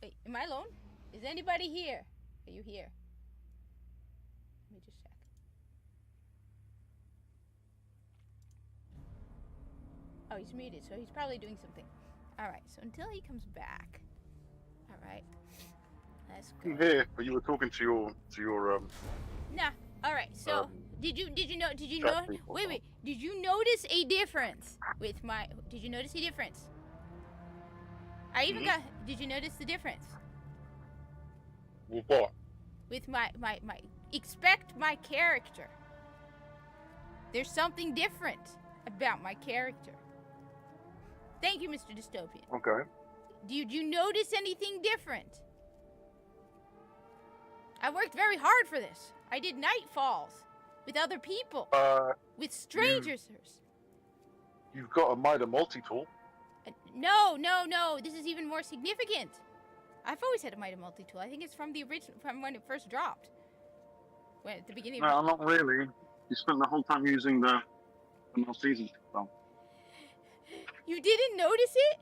Wait, am I alone? Is anybody here? Are you here? Let me just check. Oh, he's muted, so he's probably doing something. Alright, so until he comes back. Alright. Let's go. I'm here, but you were talking to your Nah. Alright, so did you know chat people. wait, did you notice a difference with my did you notice a difference? I even got did you notice the difference? With what? With my expect my character. There's something different about my character. Thank you, Mr. Dystopian. Okay. Did you notice anything different? I worked very hard for this. I did Nightfalls with other people, with strangers. You've got a Mida multi-tool. No. This is even more significant. I've always had a Mighty multi-tool. I think it's from the original, from when it first dropped. When at the beginning. No, not really. You spent the whole time using the Maltesian stuff. You didn't notice it?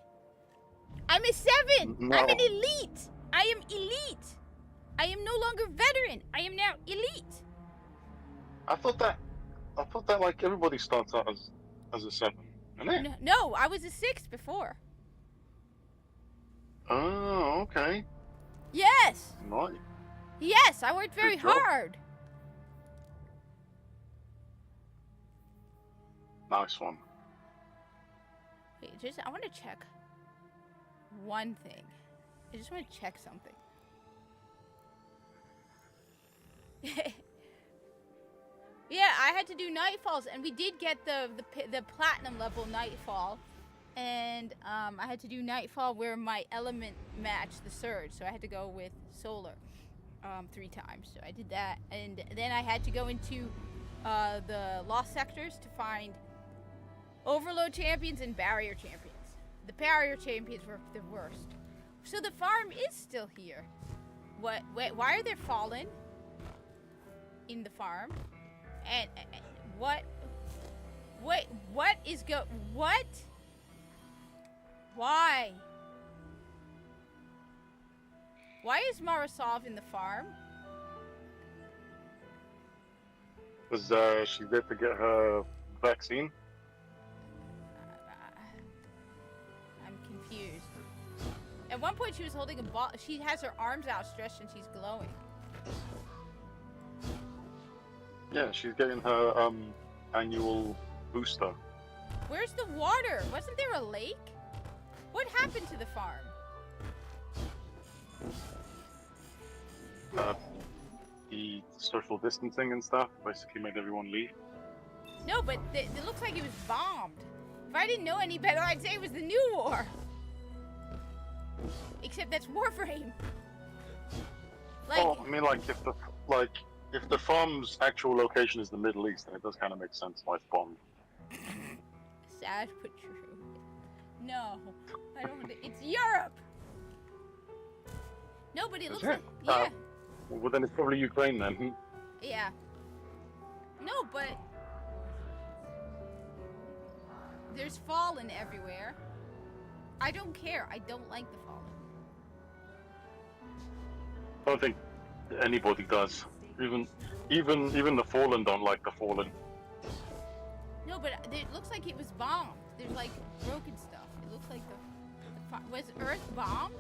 I'm a 7. No. I'm an elite. I am elite. I am no longer veteran. I am now elite. I thought that like everybody starts out as a 7, isn't it? No, I was a 6 before. Oh, okay. Yes. Right. Yes, I worked very Good job. hard. Nice one. Wait, I want to check one thing. I just want to check something. Yeah, I had to do Nightfalls, and we did get the platinum level Nightfall, and I had to do Nightfall where my element matched the Surge, so I had to go with Solar 3 times. So I did that, and then I had to go into the Lost Sectors to find Overload Champions and Barrier Champions. The Barrier Champions were the worst. So the farm is still here. What? Wait, why are there Fallen in the farm? And what? Wait, what is what? Why? Why is Marasov in the farm? Was she there to get her vaccine? I'm confused. At one point she was holding a ball. She has her arms outstretched and she's glowing. Yeah, she's getting her annual booster. Where's the water? Wasn't there a lake? What happened to the farm? The social distancing and stuff basically made everyone leave. No, but it looks like it was bombed. If I didn't know any better, I'd say it was the New War. Except that's Warframe. Like, Well, I mean, like if the farm's actual location is the Middle East, then it does kind of make sense why it's bombed. sad but true. No, I don't want to. It's Europe. No, but it looks like yeah. Well, then it's probably Ukraine then. Yeah. No, but there's Fallen everywhere. I don't care. I don't like the Fallen. I don't think anybody does. Even the Fallen don't like the Fallen. No, but it looks like it was bombed. There's like broken stuff. It looks like was Earth bombed?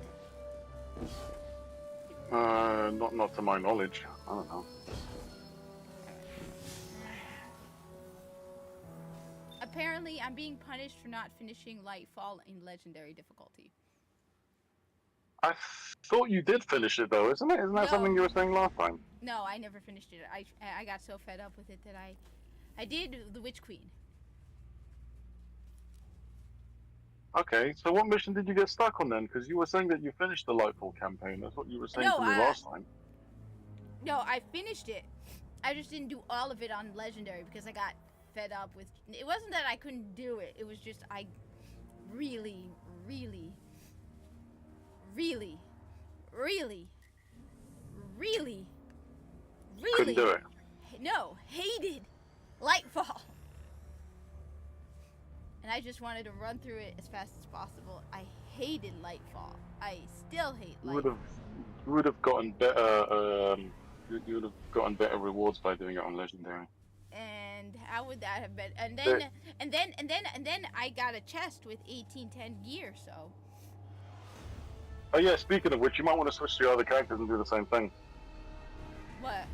Not to my knowledge. I don't know. Apparently, I'm being punished for not finishing Lightfall in Legendary difficulty. I thought you did finish it though, isn't it? Isn't that No. something you were saying last time? No, I never finished it. I got so fed up with it that I did the Witch Queen. Okay, so what mission did you get stuck on then? Because you were saying that you finished the Lightfall campaign. That's what you were saying No, to me last time. No, I finished it. I just didn't do all of it on Legendary because I got fed up with. It wasn't that I couldn't do it. It was just I really Couldn't do it. No, hated Lightfall. And I just wanted to run through it as fast as possible. I hated Lightfall. I still hate Lightfall. You would have gotten better. You would have gotten better rewards by doing it on Legendary. And how would that have been? And then I got a chest with 1810 gear. So. Oh yeah, speaking of which, you might want to switch to your other characters and do the same thing. What?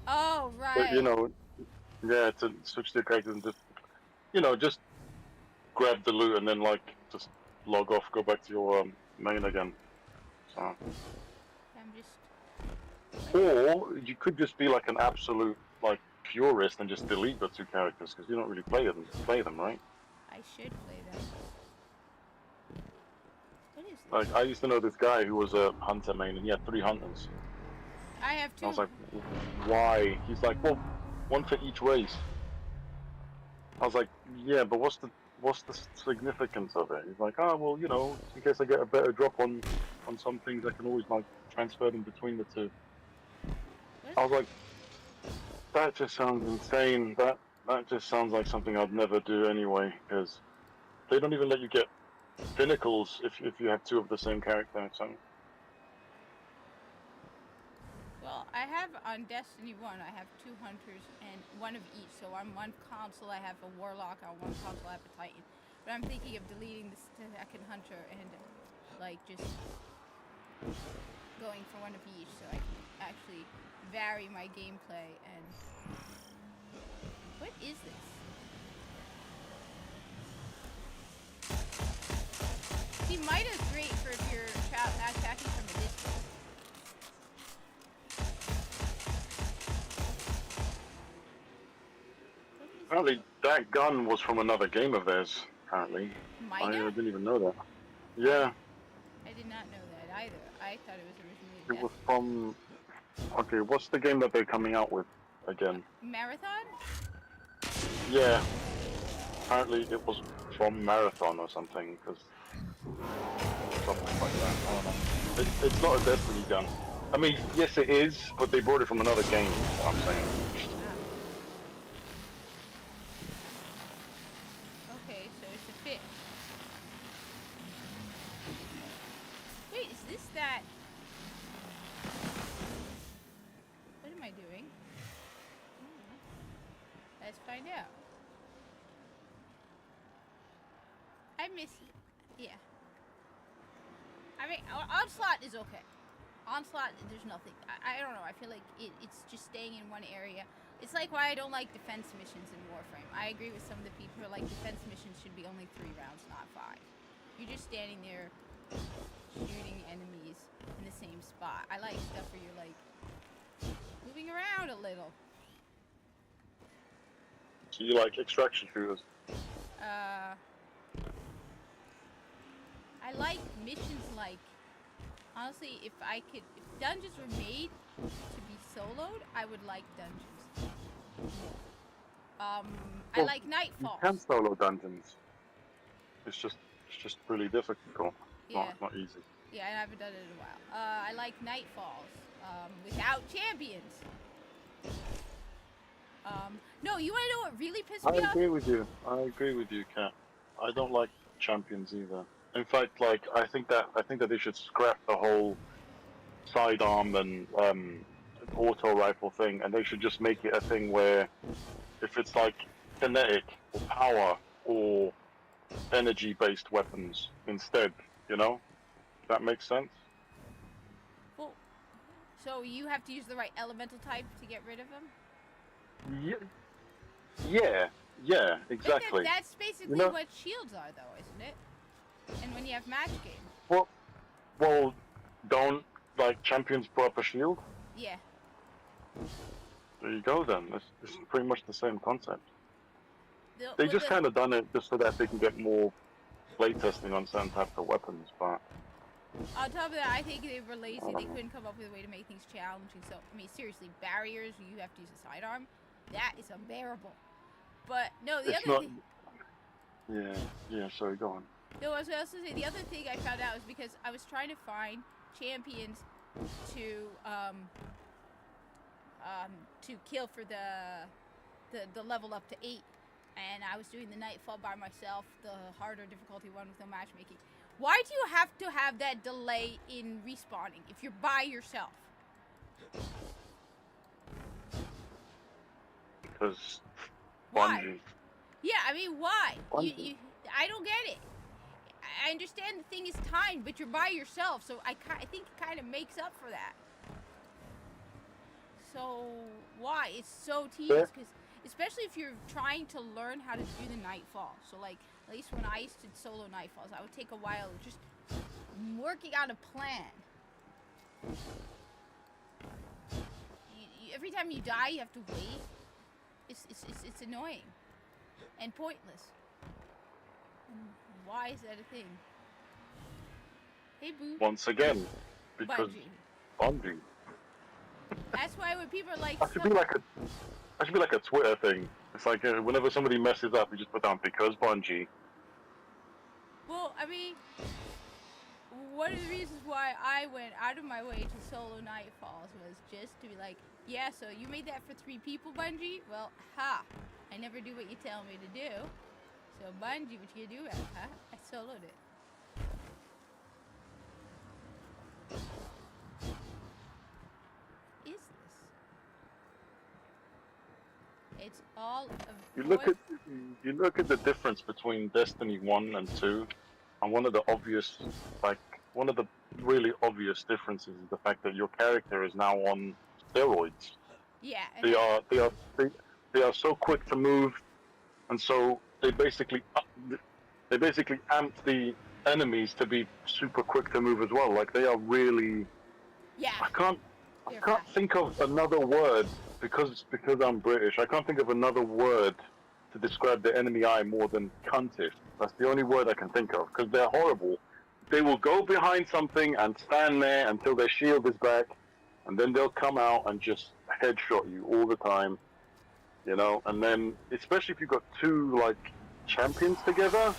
Oh right. But, you know, yeah, to switch to your characters and just grab the loot and then like just log off, go back to your main again. So. I'm just. Or you could just be like an absolute like purist and just delete the two characters because you don't really play them, right? I should play them. What is this? Like I used to know this guy who was a hunter main and he had 3 hunters. I have 2. I was like, why? He's like, well, one for each race. I was like, yeah, but what's the significance of it? He's like, oh, well, you know, in case I get a better drop on some things, I can always like transfer them between the two. I was like, that just sounds insane. That just sounds like something I'd never do anyway, because they don't even let you get pinnacles if you have 2 of the same character. So. Well, I have on Destiny 1, I have 2 hunters and 1 of each. So on one console I have a warlock, on one console I have a titan. But I'm thinking of deleting the second hunter and like just going for 1 of each, so I can actually vary my gameplay. And what is this? See, Mida's great for if you're attacking from a distance. Apparently, that gun was from another game of theirs. Apparently, I Mina? didn't even know that. Yeah, I did not know that either. I thought it was originally it was from. Okay, what's the game that they're coming out with again? Marathon? Yeah, apparently it was from Marathon or something, because something like that. I don't know. It's not a Destiny gun. I mean, yes, it is, but they brought it from another game. Is what I'm saying. Okay, so it's a fish. Wait, is this that? What am I doing? Let's find out. I miss it. Yeah. I mean, Onslaught is okay. Onslaught, there's nothing. I don't know. I feel like it's just staying in one area. It's like why I don't like defense missions in Warframe. I agree with some of the people who are like defense missions should be only 3 rounds, not 5. You're just standing there shooting enemies in the same spot. I like stuff where you're like moving around a little. So you like extraction shooters? I like missions like, honestly, if dungeons were made to be soloed, I would like dungeons. I Well, like You Nightfall. can solo dungeons. It's just really difficult. Yeah. It's not easy. Yeah, I haven't done it in a while. I like Nightfalls, without champions. No, you wanna know what really pissed I me off? agree with you. I agree with you, Kat. I don't like champions either. In fact, like I think that they should scrap the whole sidearm and auto rifle thing, and they should just make it a thing where if it's like kinetic or power or energy-based weapons instead, you know, that makes sense. Well, so you have to use the right elemental type to get rid of them? Yeah, exactly. That's basically You know- what shields are, though, isn't it? And when you have match game. Well, don't like champions put up a shield? Yeah. There you go then. It's pretty much the same concept. They Well, just kind of done it just so that they can get more playtesting on certain types of weapons, but On top of that, I think they were lazy. They couldn't come up with a way to make things challenging. So, I mean, seriously, barriers, you have to use a sidearm. That is unbearable. But, no, the it's other not. thing... Yeah, sorry, go on. No, I was going to say, the other thing I found out was because I was trying to find champions to kill for the level up to 8. And I was doing the Nightfall by myself, the harder difficulty one with no matchmaking. Why do you have to have that delay in respawning if you're by yourself? Because Why? Bungie. Yeah, I mean, why? Bungie. I don't get it. I understand the thing is timed, but you're by yourself, so I think it kind of makes up for that. So why? It's so tedious, because especially if you're trying to learn how to do the Nightfall. So like, at least when I used to solo Nightfalls, I would take a while just working out a plan. Every time you die, you have to wait. It's annoying and pointless. Why is that a thing? Hey, boo. Once again, because Bungie. That's why when people are like, That should be like a Twitter thing. It's like whenever somebody messes up, you just put down because Bungie. well, I mean, one of the reasons why I went out of my way to solo Nightfalls was just to be like, yeah, so you made that for 3 people, Bungie? Well, ha! I never do what you tell me to do. So Bungie, what you gonna do about it, huh? I soloed it. Is this? It's all of You look at the difference between Destiny 1 and 2, and one of the really obvious differences is the fact that your character is now on steroids. yeah. And They are so quick to move, and so they basically amp the enemies to be super quick to move as well. Like they are really. yeah. I can't They're think of another word because I'm British. I can't think of another word to describe the enemy eye more than cuntish. That's the only word I can think of, because they're horrible. They will go behind something and stand there until their shield is back, and then they'll come out and just headshot you all the time, you know. And then, especially if you've got two like champions together,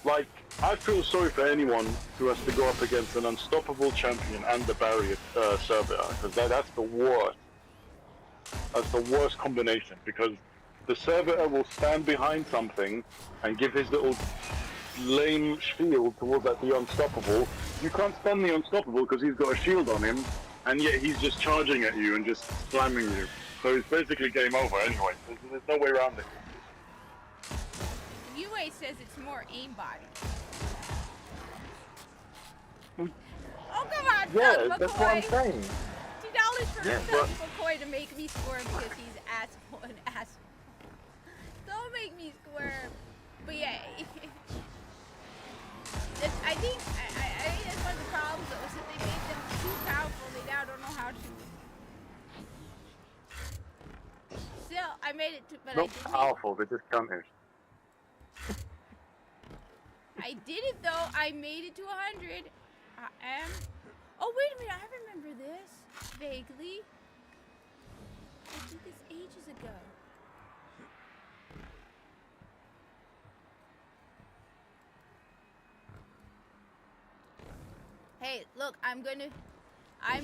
like I feel sorry for anyone who has to go up against an unstoppable champion and the barrier servitor, because that's the worst. That's the worst combination, because the servitor will stand behind something and give his little lame shield towards the unstoppable. You can't stun the unstoppable because he's got a shield on him, and yet he's just charging at you and just slamming you. So it's basically game over anyway. There's no way around it. UA says it's more aimbot. Oh, come on, Yeah, Doug that's what I'm McCoy. saying. $2 for Yeah, Doug but- McCoy to make me squirm because he's an asshole. Don't make me squirm. But yeah, I think that's one of the problems though, is that they made them too powerful. They now don't know how to. Still, I made it to, but Not I did powerful, they're just cuntish. I did it though. I made it to 100. I am. Oh wait a minute, I remember this vaguely. I did this ages ago. Hey, look, I have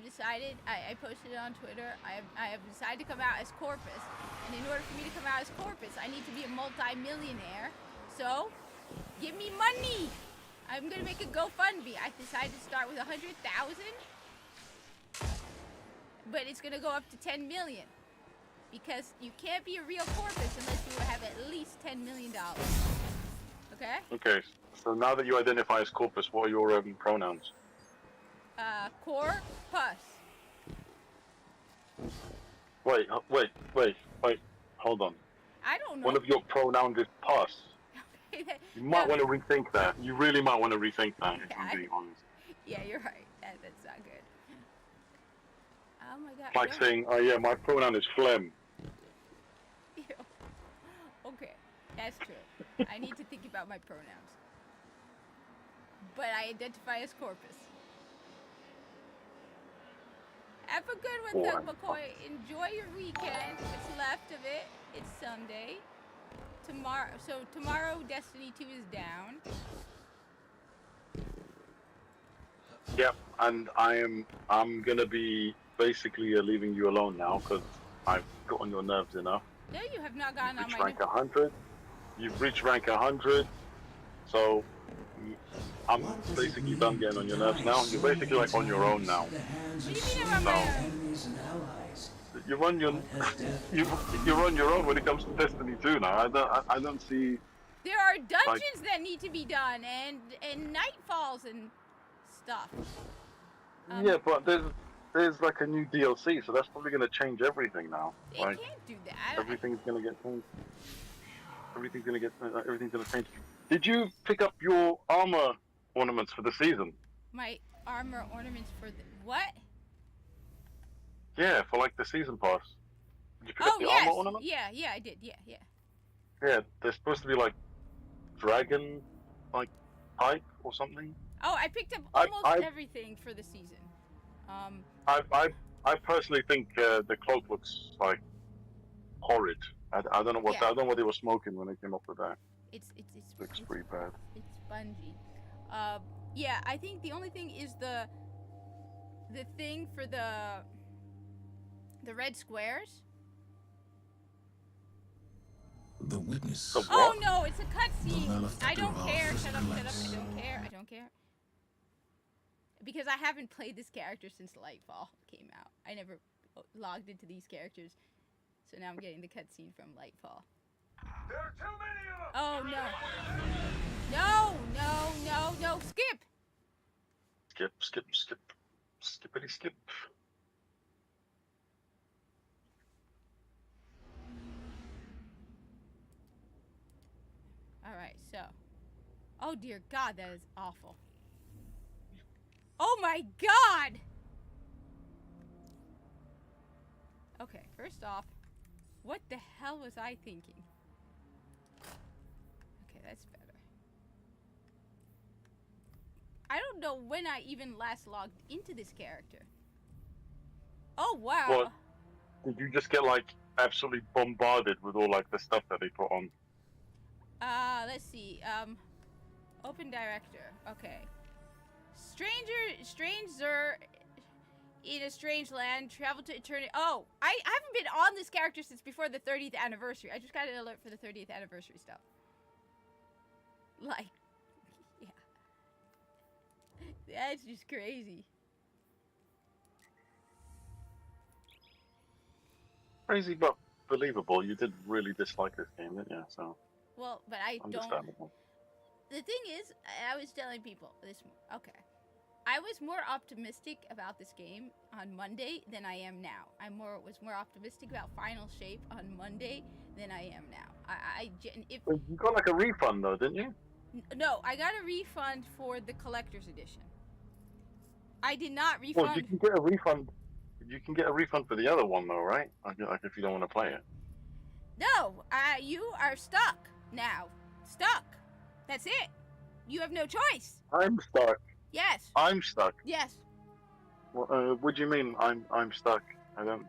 decided, I posted it on Twitter, I have decided to come out as Corpus, and in order for me to come out as Corpus, I need to be a multi-millionaire, so, give me money! I'm gonna make a GoFundMe. I decided to start with 100,000, but it's gonna go up to 10 million, because you can't be a real Corpus unless you have at least $10 million. Okay? Okay, so now that you identify as Corpus, what are your pronouns? Corpus. Wait, hold on. I don't know. One of your pronouns is pus. You might want to rethink that. You really might want to rethink that, if Yeah, I'm being honest. Yeah, you're right. That's not good. Oh my god. Like saying, oh yeah, my pronoun is phlegm. Ew. Okay, that's true. I need to think about my pronouns. But I identify as Corpus. Have a good one, Doug McCoy. Enjoy your weekend. What's left of it. It's Sunday. Tomorrow Destiny 2 is down. Yep, and I'm gonna be basically leaving you alone now because I've got on your nerves enough. No, you have not gotten on Reached my rank 100. You've reached rank 100, so I'm basically done getting on your nerves now. You're basically like on your own now. What do you mean I'm on my own? Enemies and allies. You're on your own when it comes to Destiny 2 now. I don't see. There are dungeons that need to be done and nightfalls and stuff. Yeah, but there's like a new DLC, so that's probably gonna change everything now. They Like can't do that. everything's gonna get changed. Everything's gonna change. Did you pick up your armor ornaments for the season? My armor ornaments for the what? Yeah, for like the season pass. Did you pick Oh up the yes, armor ornament? yeah, I did. Yeah. Yeah, they're supposed to be like dragon, like type or something. Oh, I picked up I- almost I- everything for the season. I personally think the cloak looks like horrid. I don't know what Yeah. I don't know what they were smoking when they came up with that. It's Looks pretty bad. It's spongy. Yeah, I think the only thing is the thing for the red squares. The witness. The Oh what? no, it's a The cutscene. I don't malefactor care. offers Shut up. collapse. I don't care. Because I haven't played this character since Lightfall came out. I never logged into these characters. So now I'm getting the cutscene from Lightfall. There are too many of them! Oh no. Skip! Skippity skip. Alright, so. Oh dear God, that is awful. Oh my God! Okay, first off, What the hell was I thinking? Okay, that's better. I don't know when I even last logged into this character. Oh, wow. What? Did you just get like absolutely bombarded with all like the stuff that they put on? Let's see. Open director. Okay. Stranger in a strange land, travel to eternity. Oh, I haven't been on this character since before the 30th anniversary. I just got an alert for the 30th anniversary stuff. Like, yeah. That's just crazy. Crazy but believable. You did really dislike this game, didn't you? So Well, but I don't. understandable. The thing is, I was telling people this. Okay. I was more optimistic about this game on Monday than I am now. Was more optimistic about Final Shape on Monday than I am now. Well, you got like a refund though, didn't you? No, I got a refund for the collector's edition. I did not refund. Well, you can get a refund. You can get a refund for the other one though, right? Like if you don't want to play it. No, you are stuck now. Stuck. That's it. You have no choice. I'm stuck. Yes. I'm stuck. Yes. Well, what do you mean? I'm stuck. I don't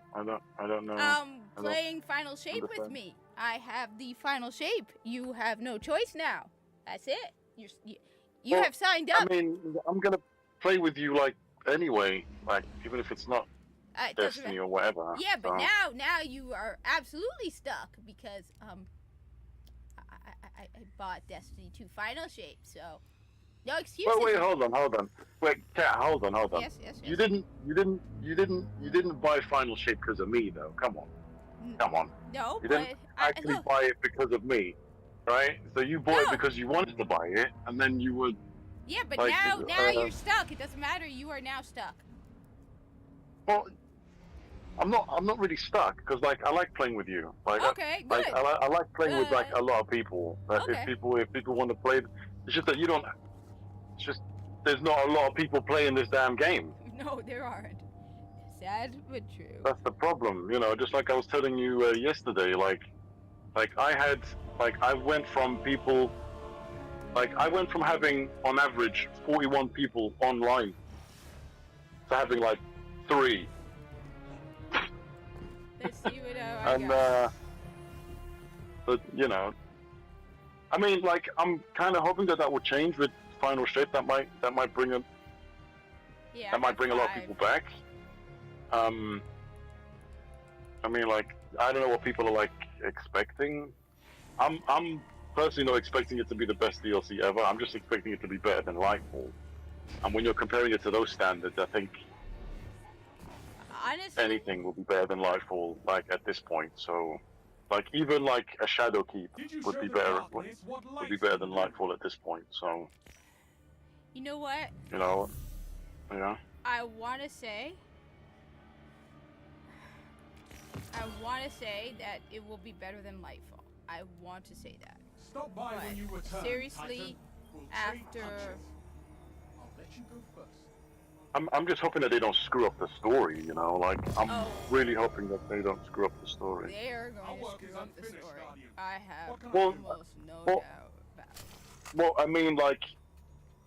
know. Playing Final Shape with understand. me. I have the Final Shape. You have no choice now. That's it. You Well, have signed up. I mean, I'm gonna play with you like anyway, like even if it's not It doesn't Destiny matter. or whatever. Yeah, but so. now you are absolutely stuck because I bought Destiny 2 Final Shape, so no excuses. Wait, hold on. Wait, Kat, hold on. Yes. You didn't buy Final Shape because of me though. Come on. No, You but didn't actually look, buy it because of me, right? So you bought it No. because you wanted to buy it, and then you would. yeah, but like, now you're stuck. It doesn't matter. You are now stuck. Well, I'm not really stuck because like I like playing with you. Like Okay, good. I like playing with like a lot of people. But Okay. if people want to play, it's just that you don't. It's just there's not a lot of people playing this damn game. No, there aren't. Sad but true. That's the problem, you know. Just like I was telling you yesterday, like I went from having on average 41 people online to having like 3. Let's see what I And got. but you know, I mean, like I'm kind of hoping that will change with Final Shape. That might bring a Yeah, that might bring a lot of 5. people back. I mean, like I don't know what people are like expecting. I'm personally not expecting it to be the best DLC ever. I'm just expecting it to be better than Lightfall. And when you're comparing it to those standards, I think Honestly, anything will be better than Lightfall. Like at this point, so like even like a Shadowkeep Did you would show be the better. darkness what Would be light better can than do? Lightfall at this point. So you know what? you know, yeah. I want to say that it will be better than Lightfall. I want to say that. Stop by But when you return. seriously, Titan. We'll trade after- punches. I'll let you go first. I'm just hoping that they don't screw up the story. You know, like I'm Oh. really hoping that they don't screw up the story. They are Our going to work screw is up the unfinished, story. Guardian. I have What can I Well, do? almost no well- doubt about it. Well, I mean, like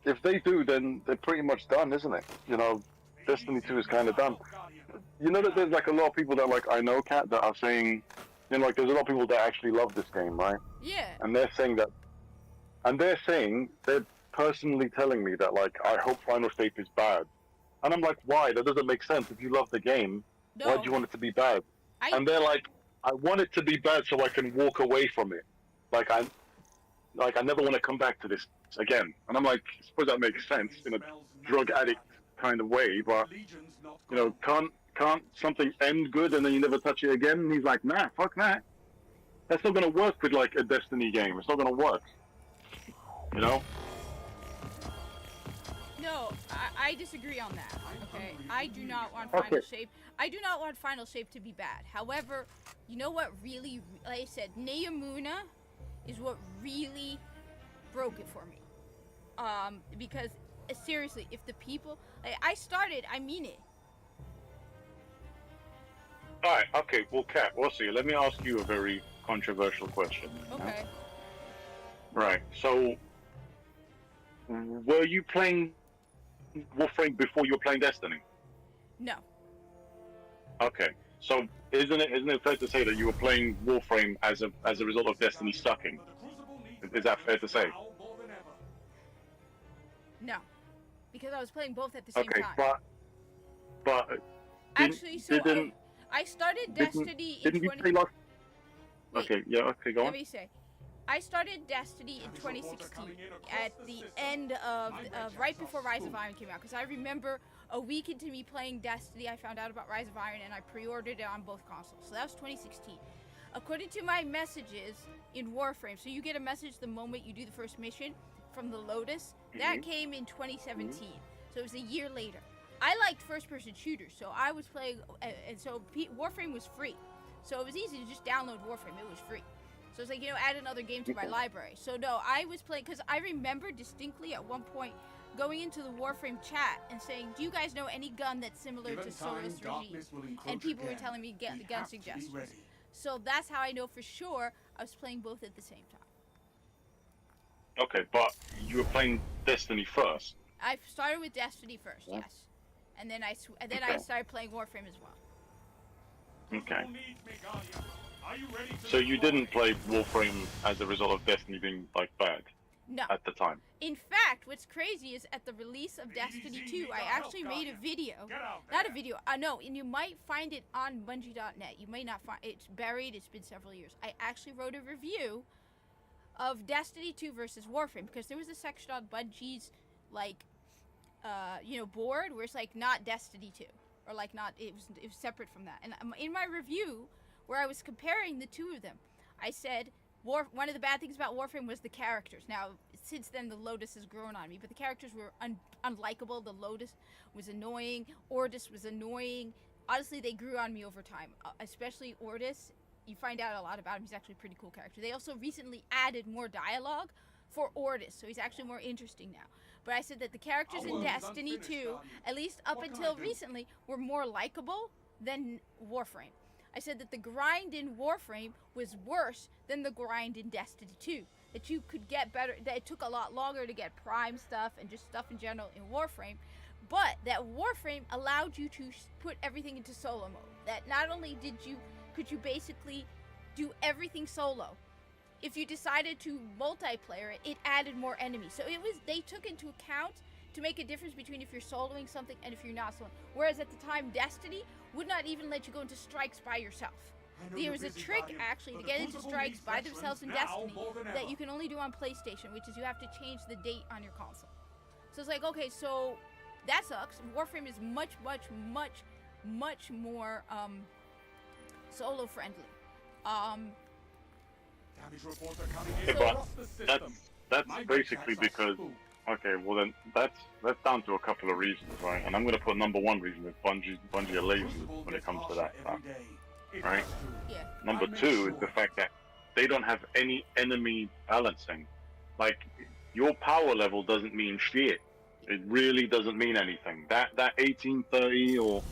if they do, then they're pretty much done, isn't it? You know, Destiny 2 is kind of done. You know that there's like a lot of people that like I know, Kat, that are saying, you know, like there's a lot of people that actually love this game, right? Yeah. And they're saying they're personally telling me that like I hope Final Shape is bad, and I'm like, why? That doesn't make sense. If you love the game, No. why do you want it to be bad? I And they're like, I want it to be bad so I can walk away from it. Like I never want to come back to this again. And I'm like, I suppose that makes sense in a drug addict kind of way, but Legion's not you know, can't something end good and then you never touch it again? And he's like, nah, fuck that. That's not gonna work with like a Destiny game. It's not gonna work. You know? No, I disagree on that. Okay, I do not want Final Shape. I do not want Final Shape to be bad. However, you know what really, like I said, Neomuna is what really broke it for me. Because seriously, if the people, I mean it. Alright, okay, well, Kat, we'll see. Let me ask you a very controversial question. Okay. Right, so, were you playing Warframe before you were playing Destiny? No. Okay, so isn't it fair to say that you were playing Warframe as a result of Destiny sucking? Is that fair to say? No. Because I was playing both at the same Okay, time. but Actually, so didn't I started Destiny in didn't you 20... play last? Wait, Okay, yeah, okay, go let on. me say. I started Destiny in 2016 at the end of right before Rise of Iron came out, because I remember a week into me playing Destiny, I found out about Rise of Iron and I pre-ordered it on both consoles. So that was 2016. According to my messages in Warframe, so you get a message the moment you do the first mission from the Lotus. That came in 2017. So it was a year later. I liked first-person shooters, so I was playing, and so Warframe was free. So it was easy to just download Warframe. It was free. So it's like, add another game to my library. So no, I was playing, because I remember distinctly at one point going into the Warframe chat and saying, do you guys know any gun that's similar to Solus Regime? And people were telling me gun suggestions. So that's how I know for sure I was playing both at the same time. Okay, but you were playing Destiny first. I started with Destiny first, yes. And then I started playing Warframe as well. Okay. So you didn't play Warframe as a result of Destiny being like bad? No. At the time? In fact, what's crazy is at the release of Destiny 2, I actually made a video. Not a video, no, and you might find it on Bungie.net. You may not find it's buried, it's been several years. I actually wrote a review of Destiny 2 versus Warframe, because there was a section on Bungie's, like, board where it's like not Destiny 2. Or like not, it was separate from that. And in my review, where I was comparing the two of them, I said, one of the bad things about Warframe was the characters. Now, since then, the Lotus has grown on me, but the characters were unlikable. The Lotus was annoying. Ordis was annoying. Honestly, they grew on me over time, especially Ordis. You find out a lot about him. He's actually a pretty cool character. They also recently added more dialogue for Ordis, so he's actually more interesting now. But I said that the characters in Destiny 2, at least up until recently, were more likable than Warframe. I said that the grind in Warframe was worse than the grind in Destiny 2. That you could get better, that it took a lot longer to get prime stuff and just stuff in general in Warframe. But that Warframe allowed you to put everything into solo mode. That not only could you basically do everything solo. If you decided to multiplayer it added more enemies. So they took into account to make a difference between if you're soloing something and if you're not soloing. Whereas at the time, Destiny would not even let you go into strikes by yourself. There was a trick, actually, to get into strikes by themselves in Destiny that you can only do on PlayStation, which is you have to change the date on your console. So it's like, okay, so that sucks. Warframe is much, much, much, much more solo-friendly. Yeah, but that's basically because, okay, well then that's down to a couple of reasons, right? And I'm going to put number one reason is Bungie are lazy when it comes to that stuff, right? Yeah. Number two is the fact that they don't have any enemy balancing. Like, your power level doesn't mean shit. It really doesn't mean anything. That 1830 or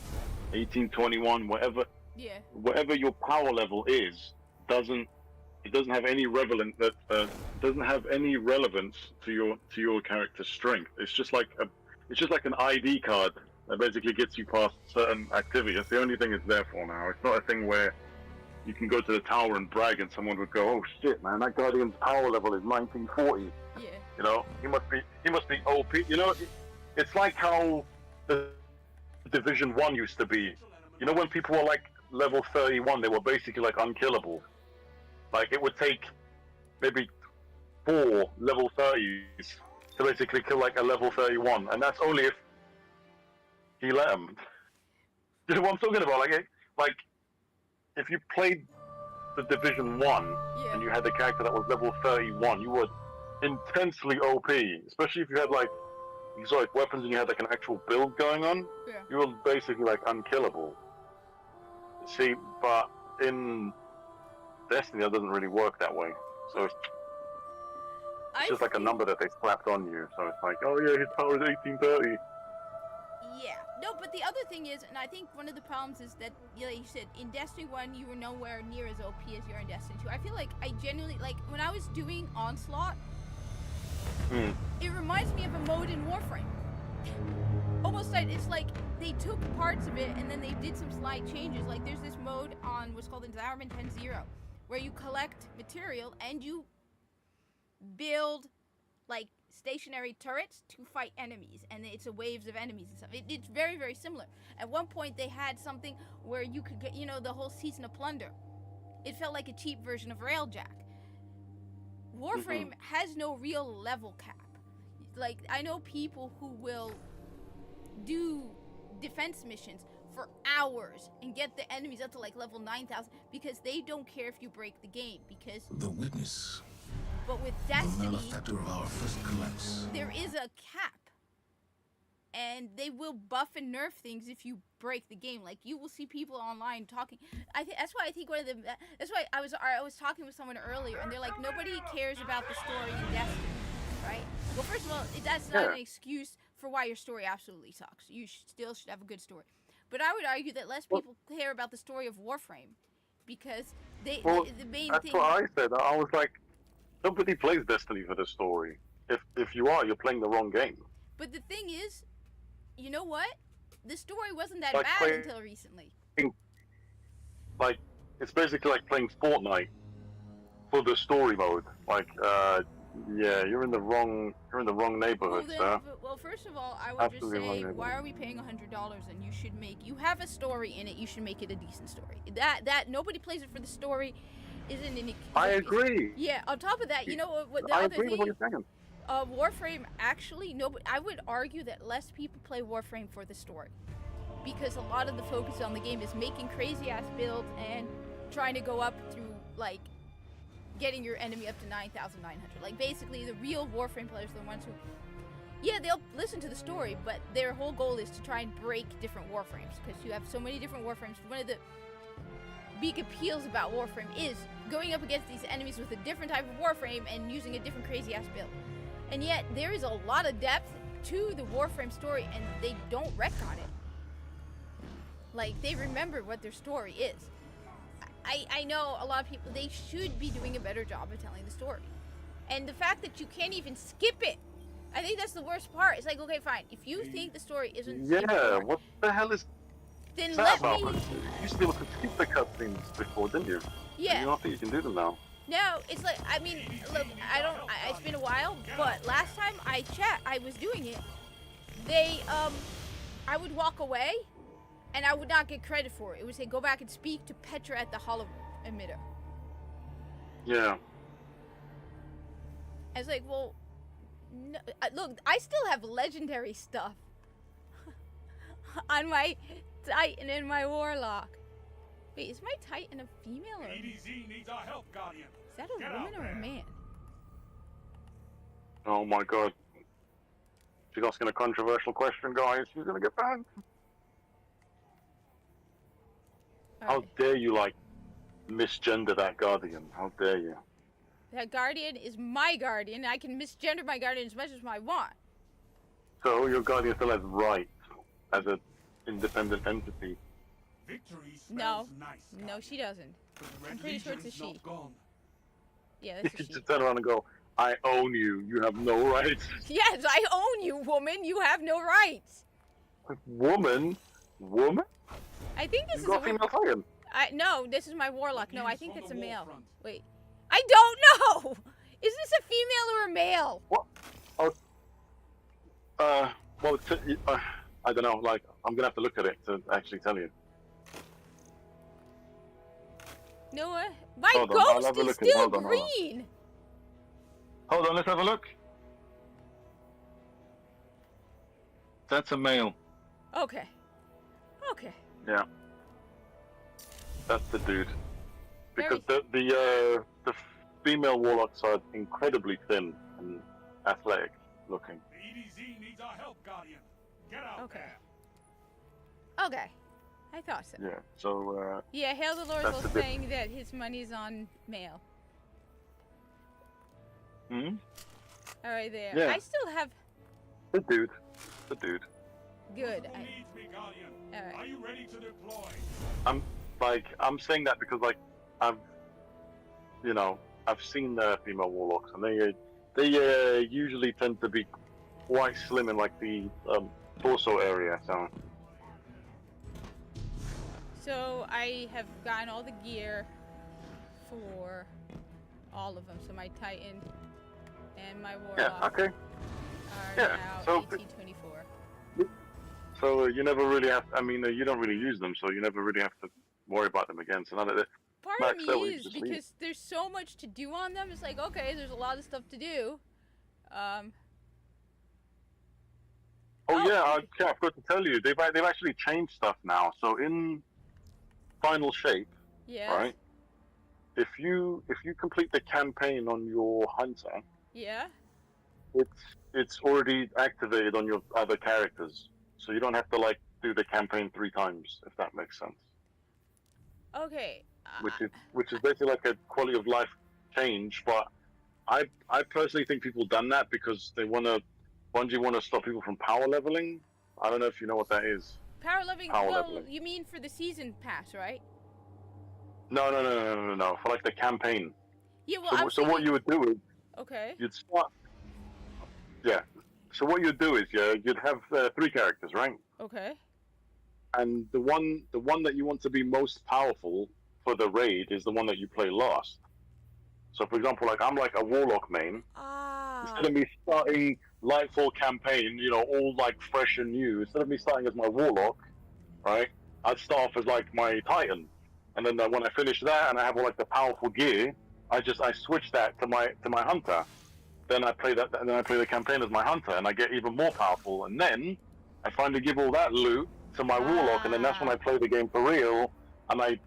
1821, whatever your power level is, doesn't have any relevance to your character's strength. It's just like an ID card that basically gets you past certain activity. That's the only thing it's there for now. It's not a thing where you can go to the tower and brag and someone would go, "Oh shit, man, that Guardian's power level is 1940." Yeah. You know, he must be OP. You know, it's like how the Division 1 used to be. You know, when people were like level 31, they were basically like unkillable. Like, it would take maybe 4 level 30s to basically kill like a level 31, and that's only if he let him. You know what I'm talking about? Like if you played the Division 1 and you had a character that was level 31, you were intensely OP, especially if you had like exotic weapons and you had like an actual build going on. Yeah. You were basically like unkillable. See, but in Destiny, that doesn't really work that way. So it's just like a number that they slapped on you. So it's like, oh yeah, his power is 1830. Yeah. No, but the other thing is, and I think one of the problems is that, like you said, in Destiny 1, you were nowhere near as OP as you are in Destiny 2. I feel like I genuinely, like, when I was doing Onslaught, it reminds me of a mode in Warframe. Almost like, it's like they took parts of it and then they did some slight changes. Like, there's this mode on what's called Environment 10.0, where you collect material and you build, like, stationary turrets to fight enemies, and it's a waves of enemies and stuff. It's very, very similar. At one point, they had something where you could get, you know, the whole Season of Plunder. It felt like a cheap version of Railjack. Warframe has no real level cap. Like, I know people who will do defense missions for hours and get the enemies up to like level 9,000 because they don't care if you break the game, because The witness. but with The Destiny, malefactor of our first collapse. there is a cap, and they will buff and nerf things if you break the game. Like, you will see people online talking. That's why I think one of the. That's why I was talking with someone earlier, and they're like, nobody cares about the story in Destiny, right? Well, first of all, that's not an excuse for why your story absolutely sucks. You still should have a good story, but I would argue that less people care about the story of Warframe because the main that's thing. what I said. I was like, nobody plays Destiny for the story. If you are, you're playing the wrong game. But the thing is, you know what? The story wasn't that Like bad until recently. Like, it's basically like playing Fortnite for the story mode. Like, yeah, you're in the wrong neighborhood, sir. Well, first of all, I would Absolutely just say, wrong. why are we paying $100? And you have a story in it. You should make it a decent story. That nobody plays it for the story, isn't an. I agree. Yeah. On top of that, you know what the I other agree thing. with what you're saying. Warframe actually I would argue that less people play Warframe for the story, because a lot of the focus on the game is making crazy ass builds and trying to go up through like getting your enemy up to 9,900. Like, basically the real Warframe players are the ones who, yeah, they'll listen to the story, but their whole goal is to try and break different Warframes, because you have so many different Warframes. One of the big appeals about Warframe is going up against these enemies with a different type of Warframe and using a different crazy ass build. And yet, there is a lot of depth to the Warframe story, and they don't retcon it. Like, they remember what their story is. I know a lot of people, they should be doing a better job of telling the story. And the fact that you can't even skip it, I think that's the worst part. It's like, okay, fine, if you think the story isn't important, What the hell is then that let about? me... You used to be able to skip the cutscenes before, didn't you? Yeah. You don't think you can do them now. No, it's like, I mean, look, it's been a while, but last time I was doing it, I would walk away, and I would not get credit for it. It would say, go back and speak to Petra at the holo emitter. Yeah. I was like, well, no, look, I still have legendary stuff on my Titan and my Warlock. Wait, is my Titan a female or... EDZ needs our help, Guardian. Is that a woman or a man? Oh my god. She's asking a controversial question, guys. She's gonna get banned. How dare you, like, misgender that Guardian? How dare you? That Guardian is my Guardian. I can misgender my Guardian as much as I want. So your Guardian still has rights as an independent entity. Victory No. smells nice. No, she doesn't. But the Red I'm pretty sure it's a Legion's not she. gone. Yeah, You that's a can she. just turn around and go, I own you. You have no rights. Yes, I own you, woman. You have no rights. Woman? Woman? I think this You is got a a female Titan. no, this is my Warlock. No, I think News it's a from the male. Warfront. Wait. I don't know! Is this a female or a male? What? Oh. Well, I don't know. Like, I'm gonna have to look at it to actually tell you. Noah? My Hold on, I'll ghost have a is look at- still hold on, hold on. green! Hold on, let's have a look. That's a male. Okay. Okay. Yeah. That's the dude. Very- Because the female warlocks are incredibly thin and athletic looking. The EDZ needs our help, Guardian. Get out Okay. there. Okay. I thought so. Yeah. So Yeah, Hail the Lord That's was a bit- saying that his money's on male. hmm? Alright, there. Yeah. I still have... The dude. Good. Who needs me, Guardian? Alright. Are you ready to deploy? I'm saying that because like I've seen female warlocks, and they usually tend to be quite slim in like the torso area. So I have gotten all the gear for all of them. So my Titan and my Warlock Yeah. Okay. are Yeah, now so- 1824. So you never really have. I mean, you don't really use them, so you never really have to worry about them again. So now that Part Max, of that me way you is just leave. because there's so much to do on them. It's like, okay, there's a lot of stuff to do. Oh Oh. yeah, I forgot to tell you, they've actually changed stuff now. So in Final Shape, Yeah. right? If you complete the campaign on your hunter, Yeah. it's already activated on your other characters, so you don't have to like do the campaign 3 times, if that makes sense. Okay. Which is basically like a quality of life change. But I personally think people done that because Bungie want to stop people from power leveling. I don't know if you know what that is. Power leveling. Power Well, leveling. you mean for the season pass, right? No. For like the campaign. Yeah. Well, So what you would do is Okay. you'd start. Yeah. So what you'd do is you'd have 3 characters, right? Okay. And the one that you want to be most powerful for the raid is the one that you play last. So for example, like I'm like a warlock main. Ah. Instead of me starting Lightfall campaign, all like fresh and new, instead of me starting as my warlock, right? I'd start off as like my Titan, and then when I finish that and I have all like the powerful gear, I switch that to my hunter. Then I play that. Then I play the campaign as my hunter, and I get even more powerful. And then I finally give all that loot to my warlock, and then that's when I play the game for real, and I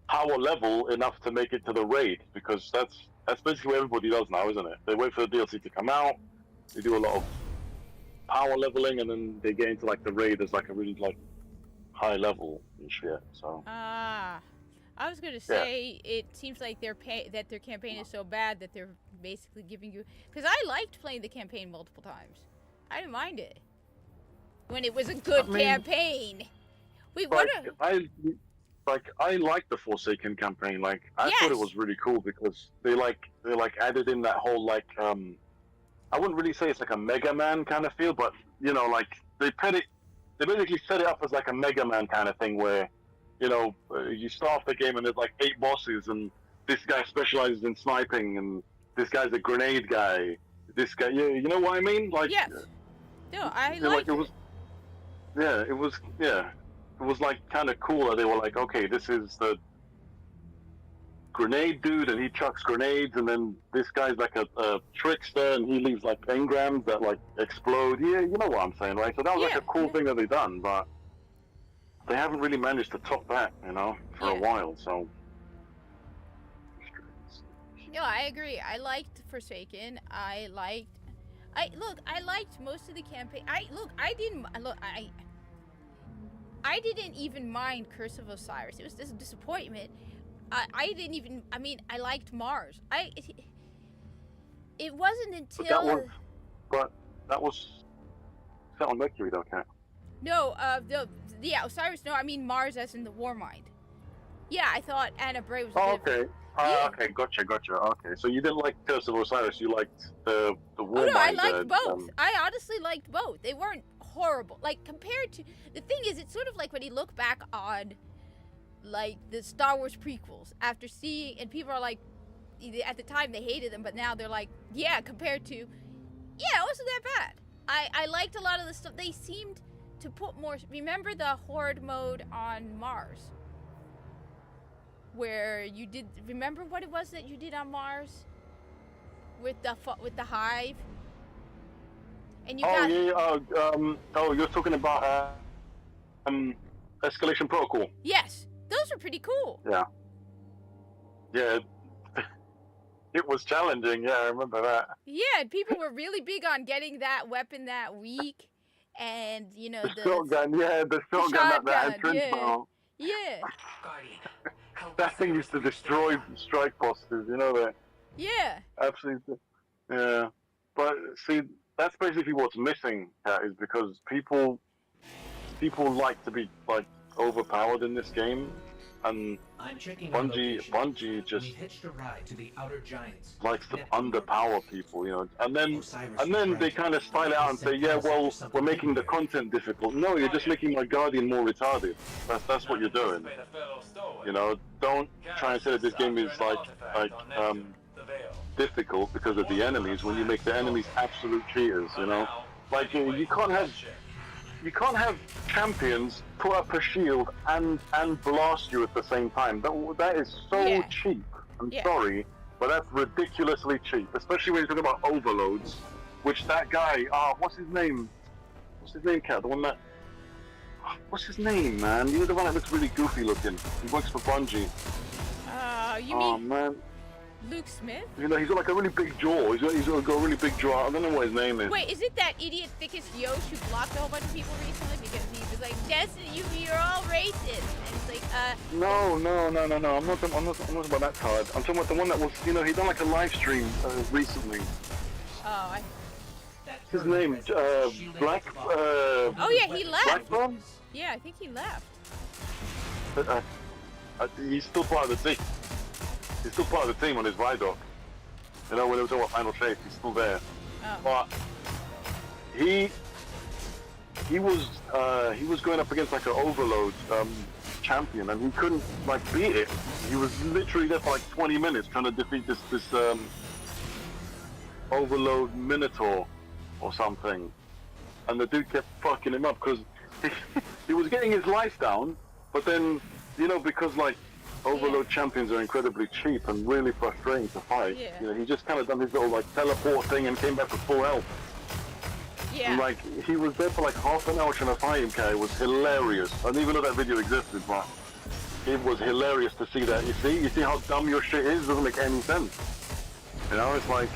power level enough to make it to the raid, because that's basically what everybody does now, isn't it? They wait for the DLC to come out, they do a lot of power leveling, and then they get into like the raid as like a really like high level and shit. So I was gonna say it seems like their campaign is so bad that they're basically giving you. Because I liked playing the campaign multiple times. I didn't mind it when it was a good campaign. Wait, what? I like the Forsaken campaign. Like I thought it was really cool because they added in that whole like I wouldn't really say it's like a Mega Man kind of feel, but like they basically set it up as like a Mega Man kind of thing where you start off the game and there's like 8 bosses, and this guy specializes in sniping, and this guy's a grenade guy. This guy, you know what I mean? Like yes. No, I like it. It was like kind of cool that they were like, okay, this is the grenade dude, and he chucks grenades, and then this guy's like a trickster, and he leaves like engrams that like explode. Yeah, you know what I'm saying, right? So that was like a cool thing that they done, but they haven't really managed to top that, for a while. So no, I agree. I liked Forsaken. I liked most of the campaign. I didn't even mind Curse of Osiris. It was this disappointment. I liked Mars. It wasn't until. But that was set on Mercury, though, Cat. No, Osiris. No, I mean Mars, as in the Warmind. Yeah, I thought Anna Bray was. Okay. Okay, gotcha. Okay, so you didn't like Curse of Osiris. You liked the Warmind. Oh no, I liked both. I honestly liked both. They weren't horrible. Like compared to the thing is, it's sort of like when you look back on like the Star Wars prequels after seeing, and people are like, at the time they hated them, but now they're like, yeah, compared to, it wasn't that bad. I liked a lot of the stuff. They seemed to put more. Remember the Horde mode on Mars, where you did. Remember what it was that you did on Mars with the Hive. And you you're talking about Escalation Protocol. Yes, those were pretty cool. Yeah, it was challenging. Yeah, I remember that. Yeah, and people were really big on getting that weapon that week, and the shotgun. Yeah, the shotgun that entrance. Yeah. That thing used to destroy strike posters. You know that. Yeah. Absolutely. Yeah, but see, that's basically what's missing. Is because people like to be like overpowered in this game, and I'm checking our Bungie location. just We've hitched a ride to the Outer Giants. likes to Neptune. underpower people, you know, and then Osiris they kind of style it out and say, yeah, well, we're making the content difficult. No, you're just making my Guardian more retarded. That's what you're doing. You know, don't try and say that this game is like difficult because of the enemies when you make the enemies absolute cheaters. You know, like you can't have champions put up a shield and blast you at the same time. That is so Yeah. cheap. I'm Yeah. sorry, but that's ridiculously cheap, especially when you talk about overloads, which that guy, what's his name? What's his name, Cat? The one that, what's his name, man? You're the one that looks really goofy looking. He works for Bungie. You Oh mean man, Luke Smith? you know he's got like a really big jaw. He's got a really big jaw. I don't know what his name is. Wait, is it that idiot thickest Yosh who blocked a whole bunch of people recently because he was like, Destiny, you're all racist, and it's like, No. I'm not about that card. I'm talking about the one that was, you know, he done like a live stream recently. oh, His name, Black. oh yeah, he left. Blackburn? Yeah, I think he left. He's still part of the team. He's still part of the team on his Vidoc. You know, when they were talking about Final Shape, he's still there. Oh. But he was going up against like an Overload champion, and he couldn't like beat it. He was literally there for like 20 minutes trying to defeat this Overload Minotaur or something, and the dude kept fucking him up because he was getting his life down, but then, you know, because like Overload champions are incredibly cheap and really frustrating to fight. Yeah. You know, he just kind of done his little like teleport thing and came back with full health. Yeah. And, like, he was there for like half an hour trying to fight him, Kai. It was hilarious. I didn't even know that video existed, but it was hilarious to see that. You see how dumb your shit is? It doesn't make any sense. You know, it's like,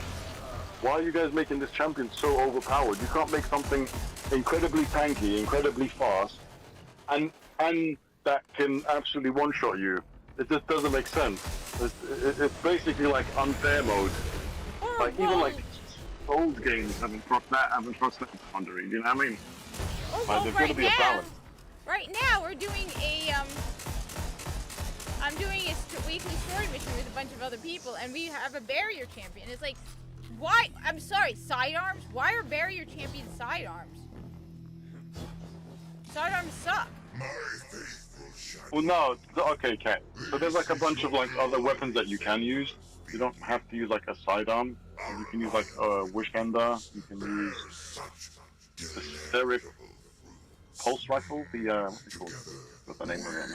why are you guys making this champion so overpowered? You can't make something incredibly tanky, incredibly fast, and that can absolutely one-shot you. It just doesn't make sense. It's basically like unfair mode. Like even like old games haven't crossed that boundary. You know what I mean? Oh, Like, well, there's gotta be a balance. right now we're doing a I'm doing a weekly story mission with a bunch of other people, and we have a barrier champion. It's like, why? I'm sorry, sidearms. Why are barrier champions sidearms? Sidearms suck. Well, no. Okay, Kat. So there's like a bunch of like other weapons that you can use. You don't have to use like a sidearm. You can use like a Wishbender. You can use the Steric Pulse Rifle. The what's it called? What's the name of it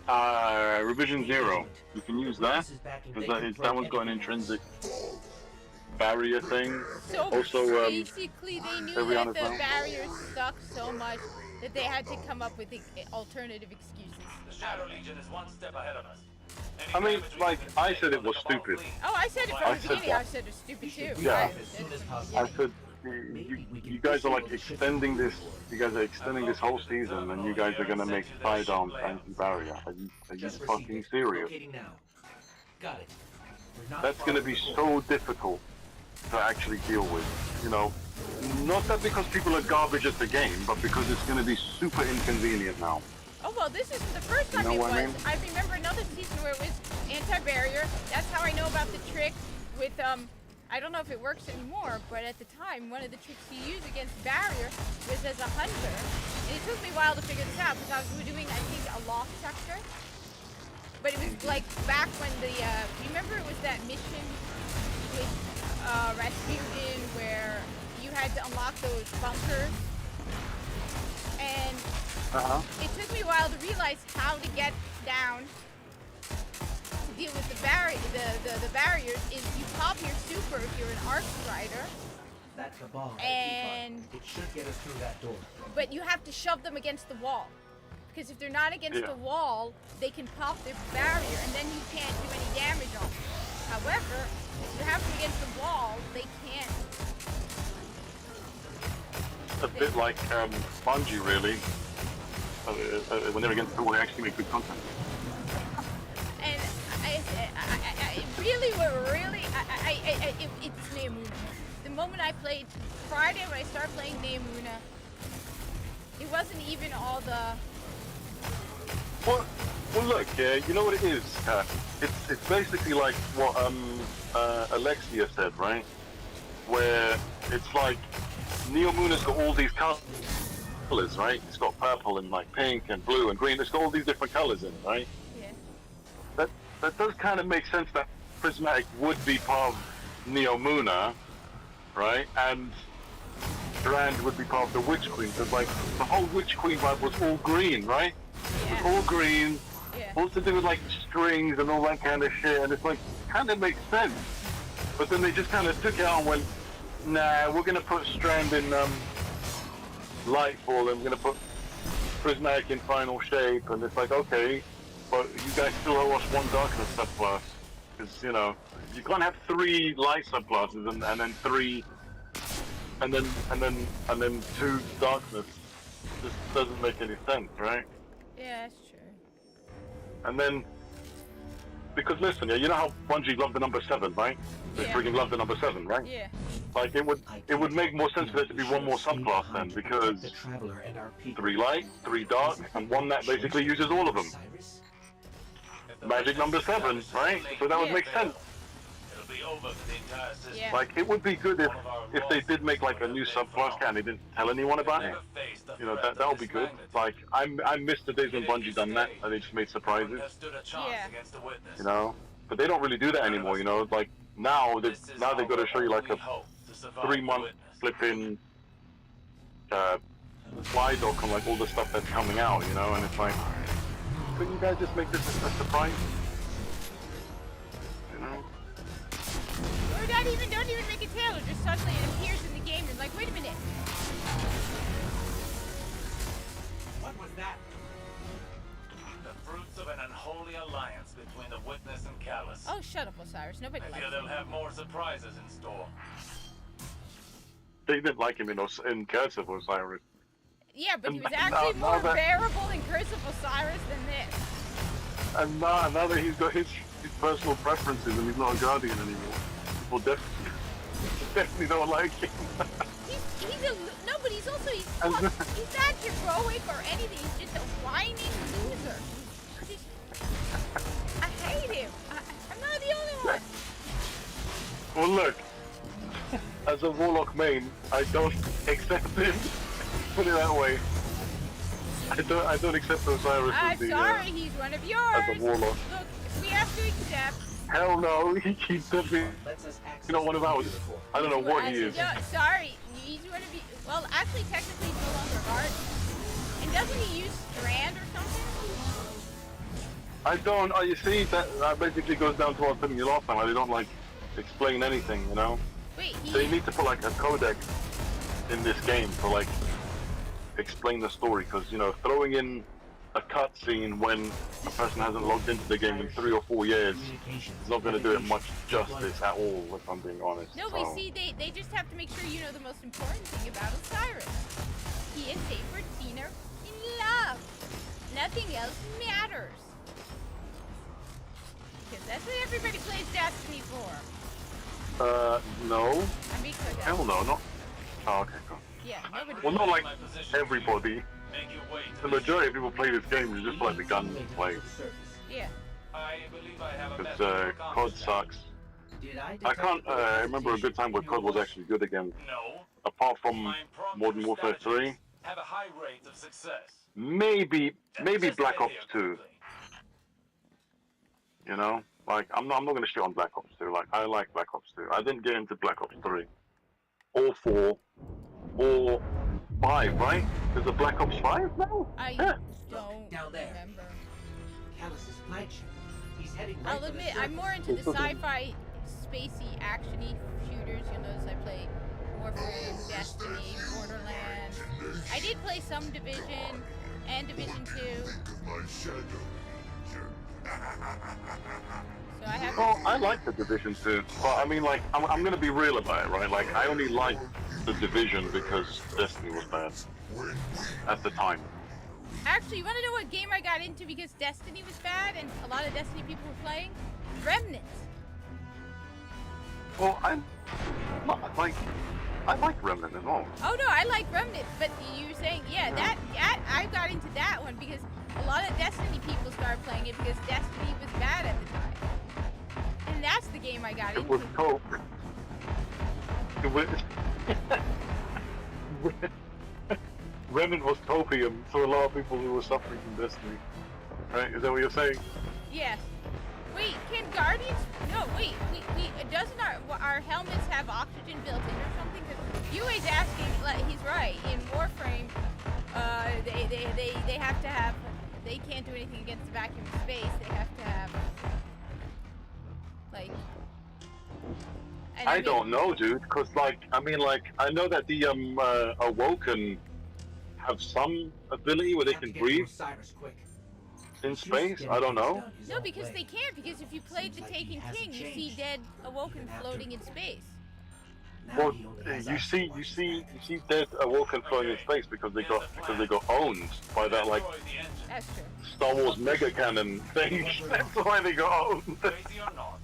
now? Revision 0. You can use that. Because that one's got an intrinsic barrier thing. So Also, basically, they knew every that honest the round. barriers suck so much that they had to come up with alternative excuses. The Shadow Legion is one step ahead of us. I mean, like, I said it was stupid. Oh, I said it from I the said beginning. that. I said it was stupid too. Yeah. I I said, you guys are like extending this. You guys are extending this whole season, and you guys are gonna make sidearms anti-barrier. Are you fucking serious? Got it. That's gonna be so difficult to actually deal with. You know, not that because people are garbage at the game, but because it's gonna be super inconvenient now. Oh, well, this isn't the first time You know it what was. I mean? I remember another season where it was anti-barrier. That's how I know about the trick with, I don't know if it works anymore, but at the time, one of the tricks you use against barrier was as a hunter. And it took me a while to figure this out because I was doing, I think, a loft sector. But it was like back when remember it was that mission with Rasputin where you had to unlock those bunkers? And it took me a while to realize how to get down to deal with the barriers. Is you pop your super if you're an arc strider, That's the bomb. and It should get us through that door. but you have to shove them against the wall. Because if they're not against Yeah. the wall, they can pop their barrier, and then you can't do any damage on them. However, if you have them against the wall, they can't. A bit like Bungie, really. When they're against people, they actually make good content. And it's Neomuna. The moment I played Friday, when I started playing Neomuna, it wasn't even all the. Well, look, you know what it is? It's basically like what Alexia said, right? Where it's like Neomuna's got all these colors, right? It's got purple and like pink and blue and green. It's got all these different colors in, right? Yeah. That does kind of make sense that Prismatic would be part of Neomuna, right? And Strand would be part of the Witch Queen, because like the whole Witch Queen vibe was all green, right? Yeah. It was all green, Yeah. all to do with like strings and all that kind of shit, and it's like kind of makes sense. But then they just kind of took it out and went, nah, we're gonna put Strand in Lightfall, and we're gonna put Prismatic in Final Shape, and it's like, okay, but you guys still owe us one Darkness subclass, because you know you can't have 3 light subclasses and then 3 and then 2 Darkness. Just doesn't make any sense, right? Yeah, that's true. And then, because listen, yeah, you know how Bungie loved the number 7, right? They Yeah. freaking love the number 7, right? Yeah. Like it would make more sense for there to be one more subclass then, because The Traveler and our people. 3 light, 3 dark, and one that basically uses all of them. Cyrus? Magic number 7, right? So that would make sense. It'll be over for the entire system. Yeah. Like it would be good if they did make like a new subclass and they didn't tell anyone about it. You know, that would be good. Like I miss the days when Bungie done that and they just made surprises. Yeah. You know, but they don't really do that anymore. You know, like now they've got to show you like a 3-month flipping slide doc on like all the stuff that's coming out. You know, and it's like, couldn't you guys just make this a surprise? You know. Or don't even make a trailer. Just suddenly it appears in the game and like, wait a minute. What was that? The fruits of an unholy alliance between the Witness and Callus. Oh, shut up, Osiris. Nobody I likes fear they'll him. have more surprises in store. They didn't like him in Curse of Osiris. Yeah, but he was Now- actually now more that- bearable in Curse of Osiris than this. And now that he's got his personal preferences and he's not a guardian anymore, people definitely don't like him. No, but he's also he's And- not heroic or anything. He's just a whining loser. I hate him. I'm not the only one. Well, look, as a Warlock main, I don't accept him. Put it that way. I don't accept Osiris I'm sorry, he's one of yours. as a Warlock. Look, we have to accept. Hell no, he's definitely Lets us access you know one of ours. I don't know what he is. No, sorry, he's one of you. Well, actually, technically, he's no longer a guard. And doesn't he use Strand or something? I don't. You see, that basically goes down to what I was telling you last time. I don't like explain anything, you know. Wait, They need to put like a codex in this game to like explain the story, because you know throwing in a cutscene when a person hasn't logged into the game in 3 or 4 years is not going to do it much justice at all, if I'm being honest. No, we see they just have to make sure you know the most important thing about Osiris. He is Sacred Tina in love. Nothing else matters. Because that's what everybody plays Destiny for. No. I mean, Hell no, not. Oh, okay, cool. yeah, nobody. Well, not like everybody. Make your way to The majority of people play this game is just like the gun play. Yeah. I believe I have a Because message for COD Commissar. sucks. Did I can't remember a good time where COD was actually good again. No. Apart from My impromptu Modern Warfare 3. strategies have a high rate of success. Maybe Just Black get Ops here 2. quickly. You know, like I'm not gonna shit on Black Ops 2. Like I like Black Ops 2. I didn't get into Black Ops 3, or 4, or 5. Right? There's a Black Ops 5 now. I Yeah. don't Down there. remember. Callus's flagship. He's heading right I'll for the admit, I'm surface. more into the sci-fi, spacey, actiony shooters. You notice I play Warframe, Destiny, Borderlands. I did play some Division and Division 2. So I have. Well, I like the Division 2, but I mean, like, I'm gonna be real about it, right? Like, I only liked the Division because Destiny was bad at the time. Actually, you want to know what game I got into because Destiny was bad and a lot of Destiny people were playing? Remnant. Well, I'm not like I like Remnant and all. Oh no, I like Remnant, but you were saying, yeah, that I got into that one because a lot of Destiny people started playing it because Destiny was bad at the time. And that's the game I got It into. was cope. Remnant was copium for a lot of people who were suffering from Destiny. Right? Is that what you're saying? Yes. Wait, can Guardians? No, wait. Doesn't our helmets have oxygen built in or something? Because UA's asking. He's right. In Warframe, they have to have. They can't do anything against the vacuum of space. They have to have like. And I don't know, dude. Cause I know that the Awoken have some ability where they can breathe Osiris, quick. in space. I don't know. No, because they can't. Because if you played The Taken King, you see dead Awoken floating in space. Well, you see dead Awoken floating in space because they got owned by that like That's true. Star Wars mega cannon thing. That's why they got owned. Crazy or not,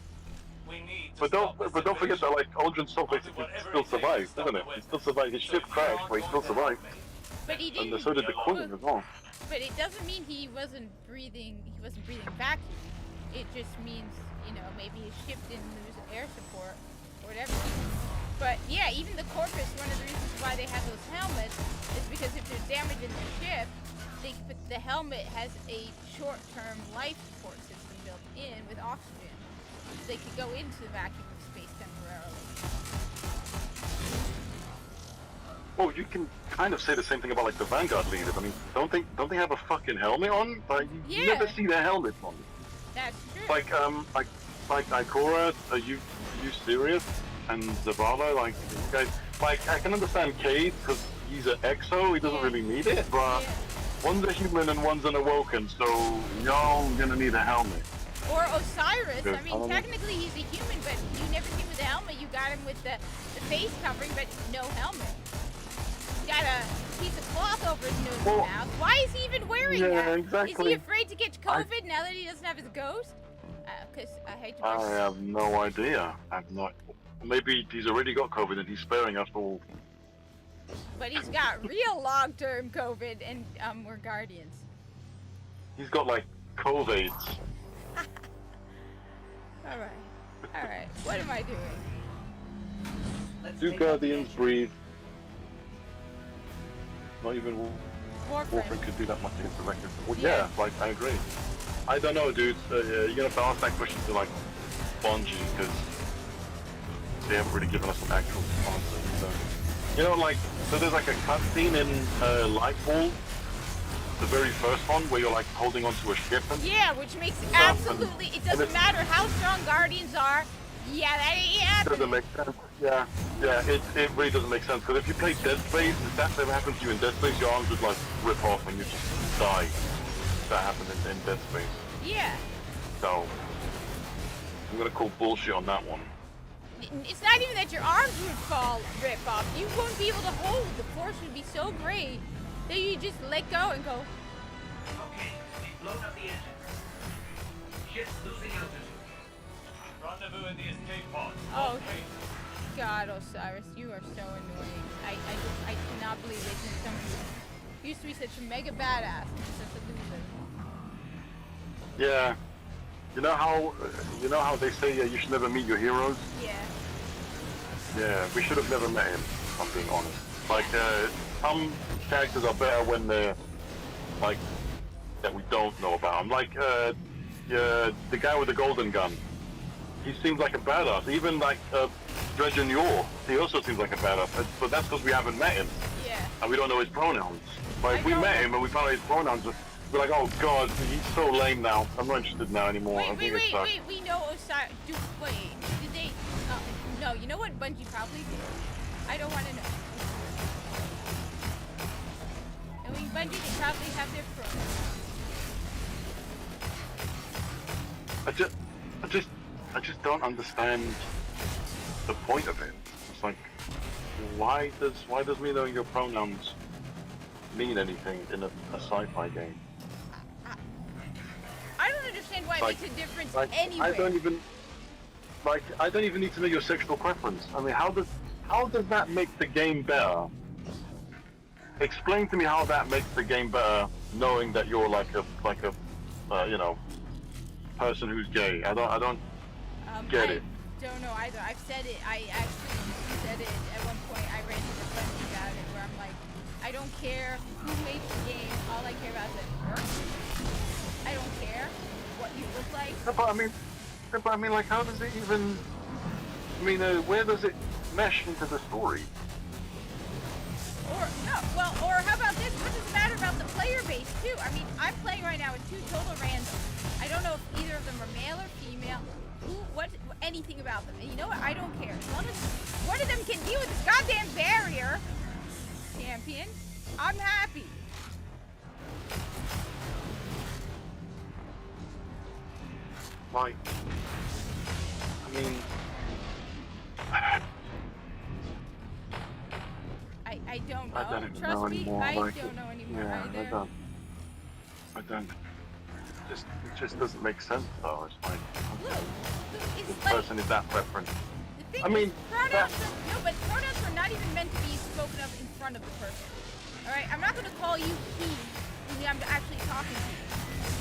we need to But stop don't this forget that like Aldrin Soul I'll do basically whatever still it takes survived, to stop doesn't it? the He still survived. His ship crashed, but he still survived. But he didn't. And so did the Queen as well. But it doesn't mean he wasn't breathing. He wasn't breathing vacuum. It just means, maybe his ship didn't lose air support or whatever. But yeah, even the Corpus. One of the reasons why they have those helmets is because if there's damage in the ship, the helmet has a short-term life support system built in with oxygen. They could go into the vacuum of space temporarily. Well, you can kind of say the same thing about like the Vanguard leaders. I mean, don't they have a fucking helmet on? Like you Yeah. never see their helmets on. That's true. Like Ikora, are you serious? And Zavala, like these guys. Like I can understand Cade because he's an Exo, he doesn't really need it, but one's a human and one's an Awoken, so y'all gonna need a helmet. Or Osiris. Good. I mean, technically he's a human, but you never see him with a helmet. You got him with the face covering, but no helmet. He's got a piece of cloth over his nose and mouth. Why is he even wearing that? Exactly. Is he afraid to get COVID now that he doesn't have his ghost? Because I hate to. I have no idea. Maybe he's already got COVID and he's sparing us all. But he's got real long-term COVID, and we're Guardians. He's got like COVID. All right. What am I doing? Do Guardians breathe? Not even Warframe could do that much against the record. Well, yeah, like I agree. I don't know, dude. You're gonna have to ask that question to like Bungie because they haven't really given us an actual answer. So there's like a cutscene in Lightfall, the very first one, where you're like holding onto a ship. Yeah, which makes absolutely. It doesn't matter how strong Guardians are. Yeah, that ain't happening. Doesn't make sense. Yeah, it really doesn't make sense because if you play Dead Space, if that ever happened to you in Dead Space, your arms would like rip off and you just die. That happened in Dead Space. Yeah. So I'm gonna call bullshit on that one. It's not even that your arms would rip off. You won't be able to hold. The force would be so great that you just let go and go. Okay, we've blown up the engine. Ship's losing altitude. Rendezvous in the escape pod. Oh, God, Osiris, you are so annoying. I cannot believe they think someone who used to be such a mega badass and such a loser. Yeah. You know how they say you should never meet your heroes? Yeah. Yeah, we should have never met him, if I'm being honest. Like, some characters are better when they're, like, that we don't know about. I'm like, the guy with the golden gun. He seems like a badass. Even, like, Dredgen Yor, he also seems like a badass. But that's because we haven't met him. Yeah. And we don't know his pronouns. Like, if we met him and we found out his pronouns, we're like, oh god, he's so lame now. I'm not interested now anymore. Wait, we know Osiris. Did they? No, you know what Bungie probably did? I don't want to know. Knowing Bungie, they probably have their pros. I just don't understand the point of it. It's like, why does me knowing your pronouns mean anything in a sci-fi game? I don't understand why it makes a difference anyway. like, I don't even need to know your sexual preference. I mean, how does that make the game better? Explain to me how that makes the game better, knowing that you're like a you know, person who's gay. I don't get it. Don't know either. I've said it. I actually said it at one point. I ran into friends about it where I'm like, I don't care who makes the game. All I care about is that it works. I don't care what you look like. But I mean, like, how does it even? I mean, where does it mesh into the story? Or no, well, or how about this? What does it matter about the player base too? I mean, I'm playing right now with two total randoms. I don't know if either of them are male or female. Anything about them. And you know what? I don't care. As long as one of them can deal with this goddamn barrier, champion, I'm happy. Like, I mean, I don't know. I don't even Trust know me, anymore. I Like, don't know anymore yeah, either. I don't. It just doesn't make sense though. It's like, Look, this it's like, person is that preference. the thing I mean, is, pronouns, no, but pronouns are not even meant to be spoken of in front of the person. Alright, I'm not gonna call you he when I'm actually talking to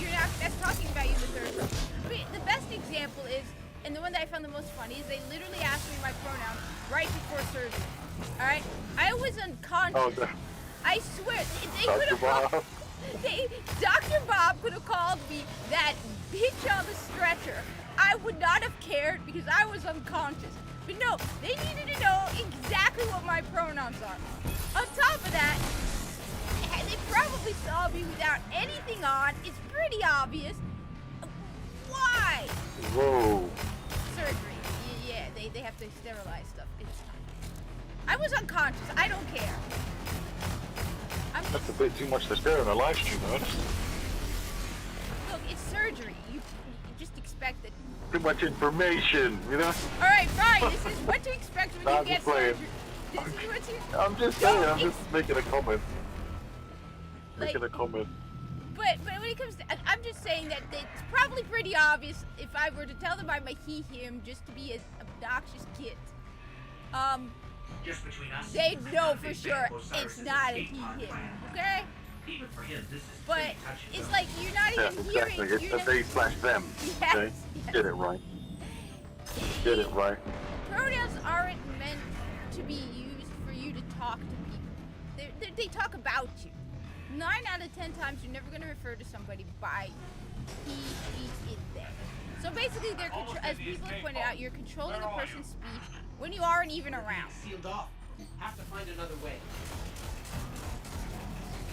you. That's talking about you in the third person. I mean, the best example is, and the one that I found the most funny, is they literally asked me my pronouns right before surgery. Alright? I was unconscious. Oh, I swear, they Dr. could have Bob. called, Dr. Bob could have called me that bitch on the stretcher. I would not have cared because I was unconscious. But no, they needed to know exactly what my pronouns are. On top of that, they probably saw me without anything on. It's pretty obvious. Why? Whoa. Surgery. Yeah, they have to sterilize stuff. I was unconscious. I don't care. That's a bit too much to stare in a live stream, huh? Look, it's surgery. You just expect it. Too much information, you know? Alright, fine. This is what to expect when Nah, you get just playing. surgery. This is what you... I'm just saying, I'm just making a comment. Like, Making a comment. But when it comes to... I'm just saying that it's probably pretty obvious if I were to tell them I'm a he, him, just to be an obnoxious kid. Just between us, They'd know for Big sure Ben Osiris it's not a escape he, pod him, plan. okay? Even for him, this is But pretty touchy. it's like you're not Yeah, even exactly. hearing... It's you're a not- they/them. Yes, Okay? yes. Get it right. Get it right. Pronouns aren't meant to be used for you to talk to people. They talk about you. 9 out of 10 times you're never going to refer to somebody by he, it, they. So basically, as people have pointed out, you're controlling a person's speech when you aren't even around. Sealed off. Have to find another way.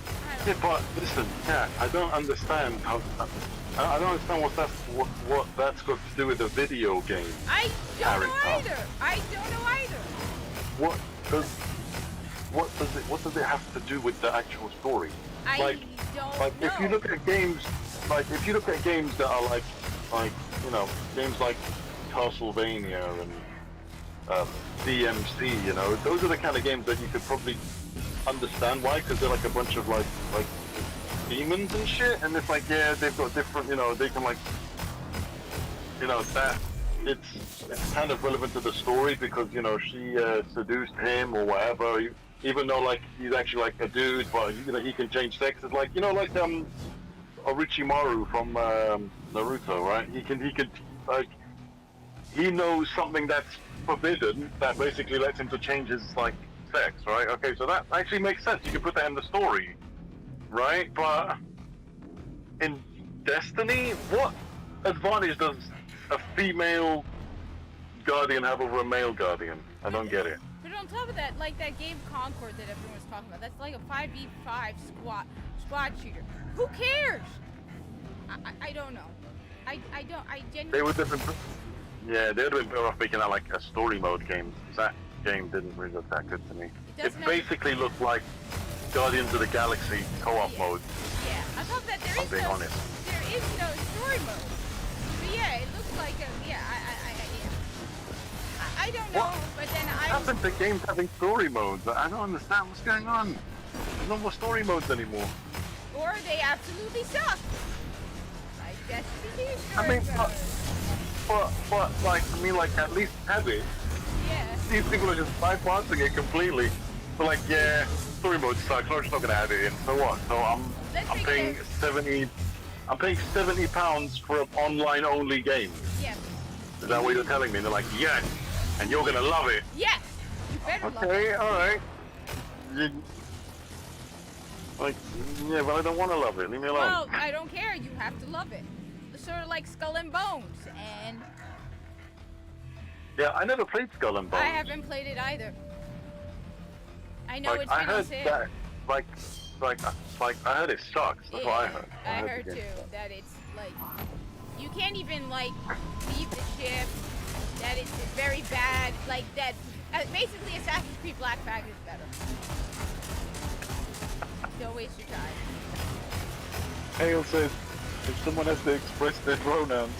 I Yeah, don't, but listen, yeah, I don't understand how. I don't understand what that's got to do with a video game. I don't know Character. either. I don't know either. What does it have to do with the actual story? I Like, don't Like know. if you look at games, that are like you know, games like Castlevania and DMC, you know, those are the kind of games that you could probably understand why, because they're like a bunch of like demons and shit, and it's like, yeah, they've got different, you know, they can like, you know, that it's kind of relevant to the story because, you know, she seduced him or whatever, even though like he's actually like a dude, but you know, he can change sex. It's like, you know, like Orochimaru from Naruto, right? He can like, he knows something that's forbidden that basically lets him to change his like sex, right? Okay, so that actually makes sense. You can put that in the story, right? But in Destiny, what advantage does a female guardian have over a male guardian? I don't get it. But on top of that, like that game Concord that everyone was talking about, that's like a 5v5 squad shooter. Who cares? I don't know. I genuinely... They would have been, yeah, they would have been better off making that like a story mode game. That game didn't really look that good to me. It basically looked like Guardians of the Galaxy co-op mode. Yeah, I thought that there I'm is being no honest. story mode. But yeah, it looks like a, yeah, I don't know, What? but then What happened to games having story modes? I don't understand what's going on. There's no more story modes anymore. Or they absolutely suck. Like Destiny 2 I mean, story mode. but like, I mean, like, at least have it. Yeah. These people are just bypassing it completely. They're like, yeah, story mode sucks. I'm just not gonna add it in. So what? So I'm paying £70 for an online-only game. Yeah. Is that what you're telling me? And they're like, yes, and you're gonna love it. Yes. You better love it. Okay, all right. Like, yeah, but I don't want to love it. Leave me alone. Well, I don't care. You have to love it. Sort of like Skull and Bones, and Yeah, I never played Skull and Bones. I haven't played it either. I know Like, it's I been heard sick. that, like, I heard it sucks. That's what I heard. I heard too that it's like you can't even like leave the ship. That it's very bad. Like that. Basically, Assassin's Creed Black Flag is better. Don't waste your time. Hale says, if someone has to express their pronouns,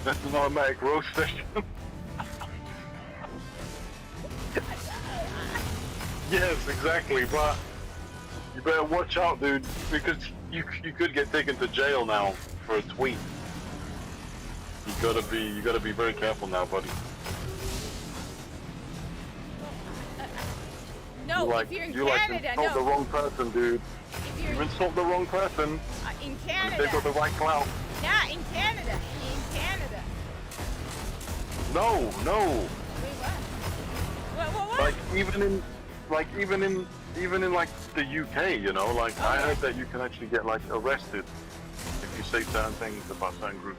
that's an automatic roast session. Yes, exactly, but you better watch out, dude, because you could get taken to jail now for a tweet. You gotta be very careful now, buddy. No, you if you're in you Canada, insult no. the wrong person, dude. If you're You insult the wrong person, in and Canada. they've got the right clout. Yeah, in Canada. In Canada. No. Wait, what? Like even in like the UK, you know, like I heard that you can actually get like arrested if you say certain things about certain groups.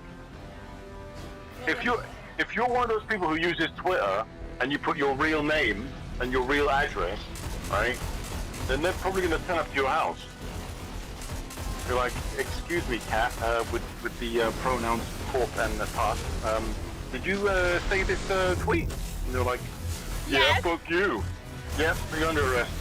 If you're one of those people who uses Twitter and you put your real name and your real address, right, then they're probably gonna turn up to your house. You're like, excuse me, cat, with the pronouns corp and the task. Did you say this tweet? And they're like, yeah, Yes. fuck you. Yep, you're under arrest.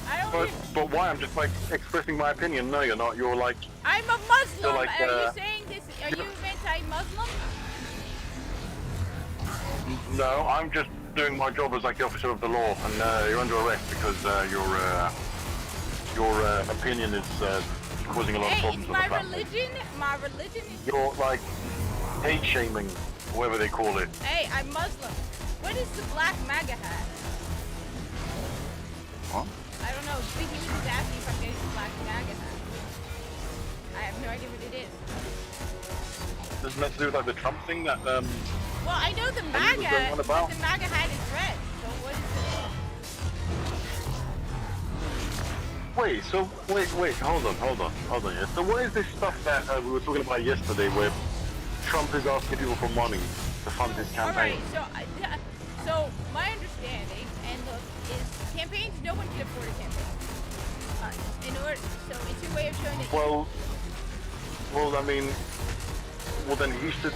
I don't But why? I'm just like expressing my opinion. No, you're not. You're like, I'm a Muslim. You're like, Are you saying this? Are you anti-Muslim? no, I'm just doing my job as like the officer of the law, and you're under arrest because your opinion is causing a lot of Hey, problems it's with the my family. religion. My religion is. You're like hate shaming, whatever they call it. Hey, I'm Muslim. What is the black MAGA hat? What? I don't know. Speaking of was asking if I'm getting the black MAGA hat. I have no idea what it is. Doesn't that to do with like the Trump thing that Well, I know the you was MAGA. going on about? The MAGA hat is red. So what is it? Wait, hold on. Yeah. So what is this stuff that we were talking about yesterday where Trump is asking people for money to fund his campaign? Alright, so my understanding, and look, is campaigns, no one can afford a campaign. So it's your way of showing that Well, I mean, then he should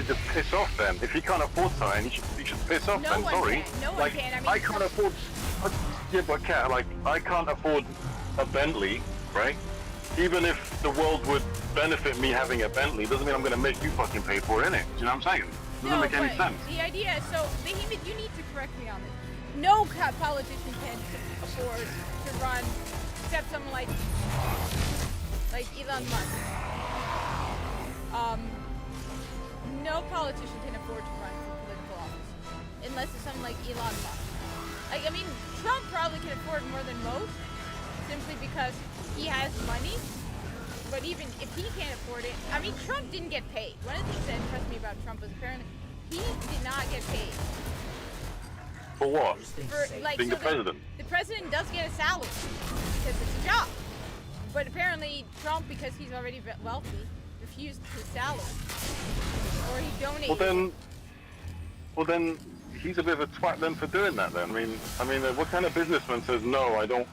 just piss off then. If he can't afford something, he should piss off No then, one sorry. can. No one like, can. I mean, I can't afford, yeah, but Kat, like, I can't afford a Bentley, right? Even if the world would benefit me having a Bentley, doesn't mean I'm going to make you fucking pay for it, innit? Do you know what I'm saying? Doesn't make any but sense. the idea, so Behemoth, you need to correct me on this. No politician can afford to run, except someone like Elon Musk. No politician can afford to run for political office, unless it's someone like Elon Musk. Like, I mean, Trump probably can afford more than most, simply because he has money. But even if he can't afford it, I mean, Trump didn't get paid. One of the things that impressed me about Trump was apparently he did not get paid. For what? For, like, Being so the president. The president does get a salary because it's a job. But apparently Trump, because he's already wealthy, refused his salary. Or he donated. Well then, he's a bit of a twat then for doing that then. I mean, what kind of businessman says, no, I don't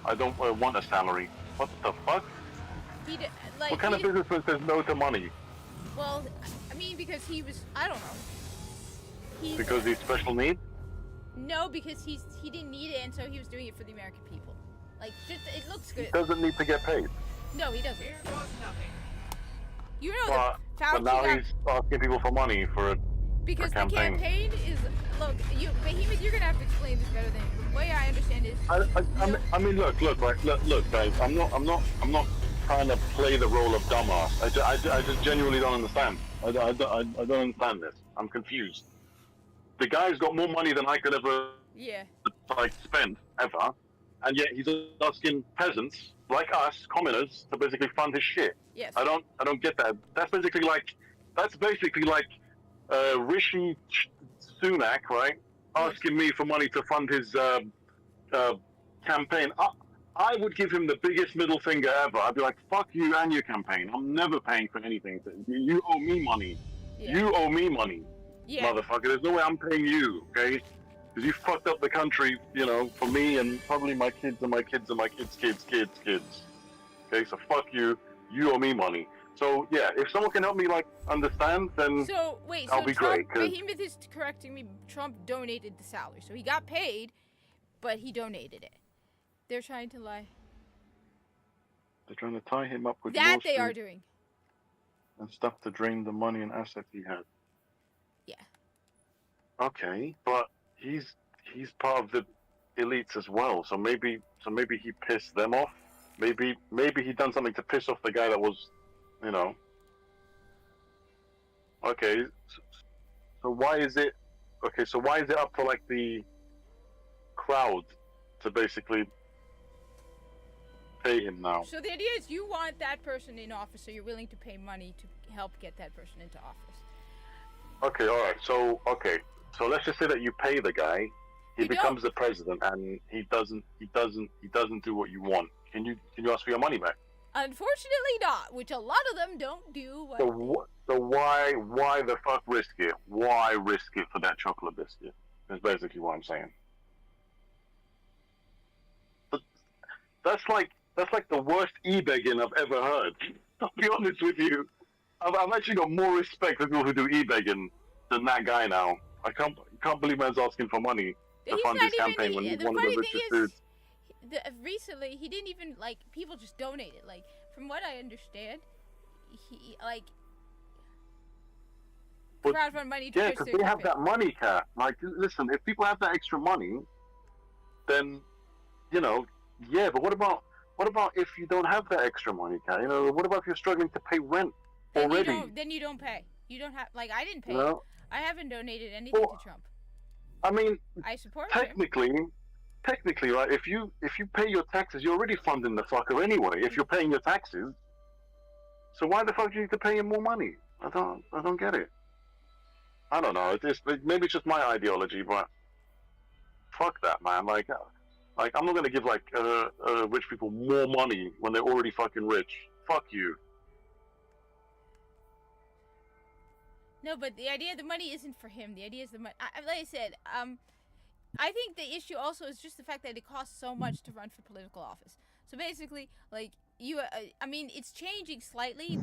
want a salary? What the fuck? What kind of businessman says no to money? Well, I mean, because he was, I don't know. Because he's special needs? No, because he didn't need it, and so he was doing it for the American people. Like, just, it looks good. He doesn't need to get paid. No, he doesn't. You know But Fauci now got, he's asking people for money for a because the campaign. campaign is, look, Behemoth, you're gonna have to explain this better than the way I understand it. I mean, look, guys. I'm not trying to play the role of dumbass. I just genuinely don't understand. I don't understand this. I'm confused. The guy's got more money than I could ever Yeah. like spend ever, and yet he's asking peasants like us, commoners, to basically fund his shit. Yes. I don't get that. That's basically like Rishi Sunak, right? Asking me for money to fund his campaign. I would give him the biggest middle finger ever. I'd be like, fuck you and your campaign. I'm never paying for anything. You owe me money. Yeah. You owe me money, Yeah. motherfucker. There's no way I'm paying you, okay? Because you fucked up the country, you know, for me and probably my kids and my kids and my kids' kids. Okay, so fuck you. You owe me money. So yeah, if someone can help me like understand, then So wait, I'll so be Trump, great, 'cause- Behemoth is correcting me. Trump donated the salary, so he got paid, but he donated it. They're trying to lie. they're trying to tie him up with That Wall they are Street doing. and stuff to drain the money and assets he had. Yeah. Okay, but he's part of the elites as well. So maybe he pissed them off. Maybe he done something to piss off the guy that was, you know. Okay, so why is it? Okay, so why is it up to like the crowd to basically pay him now? So the idea is you want that person in office, so you're willing to pay money to help get that person into office. Okay, all right. So let's just say that you pay the guy, he You becomes the president, and he doesn't do what you want. Can you ask for your money back? Unfortunately not, which a lot of them don't do. What So why the fuck risk it? Why risk it for that chocolate biscuit? That's basically what I'm saying. But that's like the worst e-begging I've ever heard. I'll be honest with you. I've actually got more respect for people who do e-begging than that guy now. I can't believe man's asking for money to He's fund not his even campaign when he's the one of the funny thing richest is, dudes. recently he didn't even like people just donated. Like from what I understand, he like But- crowdfund money to Yeah, push because their they have campaign. that money, Kat. Like, listen, if people have that extra money, then, you know, yeah. But what about if you don't have that extra money, Kat? You know, what about if you're struggling to pay rent already? Then you don't pay. You don't have like I didn't pay. You know? I haven't donated anything Well, to Trump. I mean, I support him. technically, right? If you pay your taxes, you're already funding the fucker anyway. If you're paying your taxes, so why the fuck do you need to pay him more money? I don't get it. I don't know. Maybe it's just my ideology, but fuck that, man. Like I'm not gonna give like rich people more money when they're already fucking rich. Fuck you. No, but the idea of the money isn't for him. The idea is the money. Like I said, I think the issue also is just the fact that it costs so much to run for political office. So basically, like you, I mean, it's changing slightly.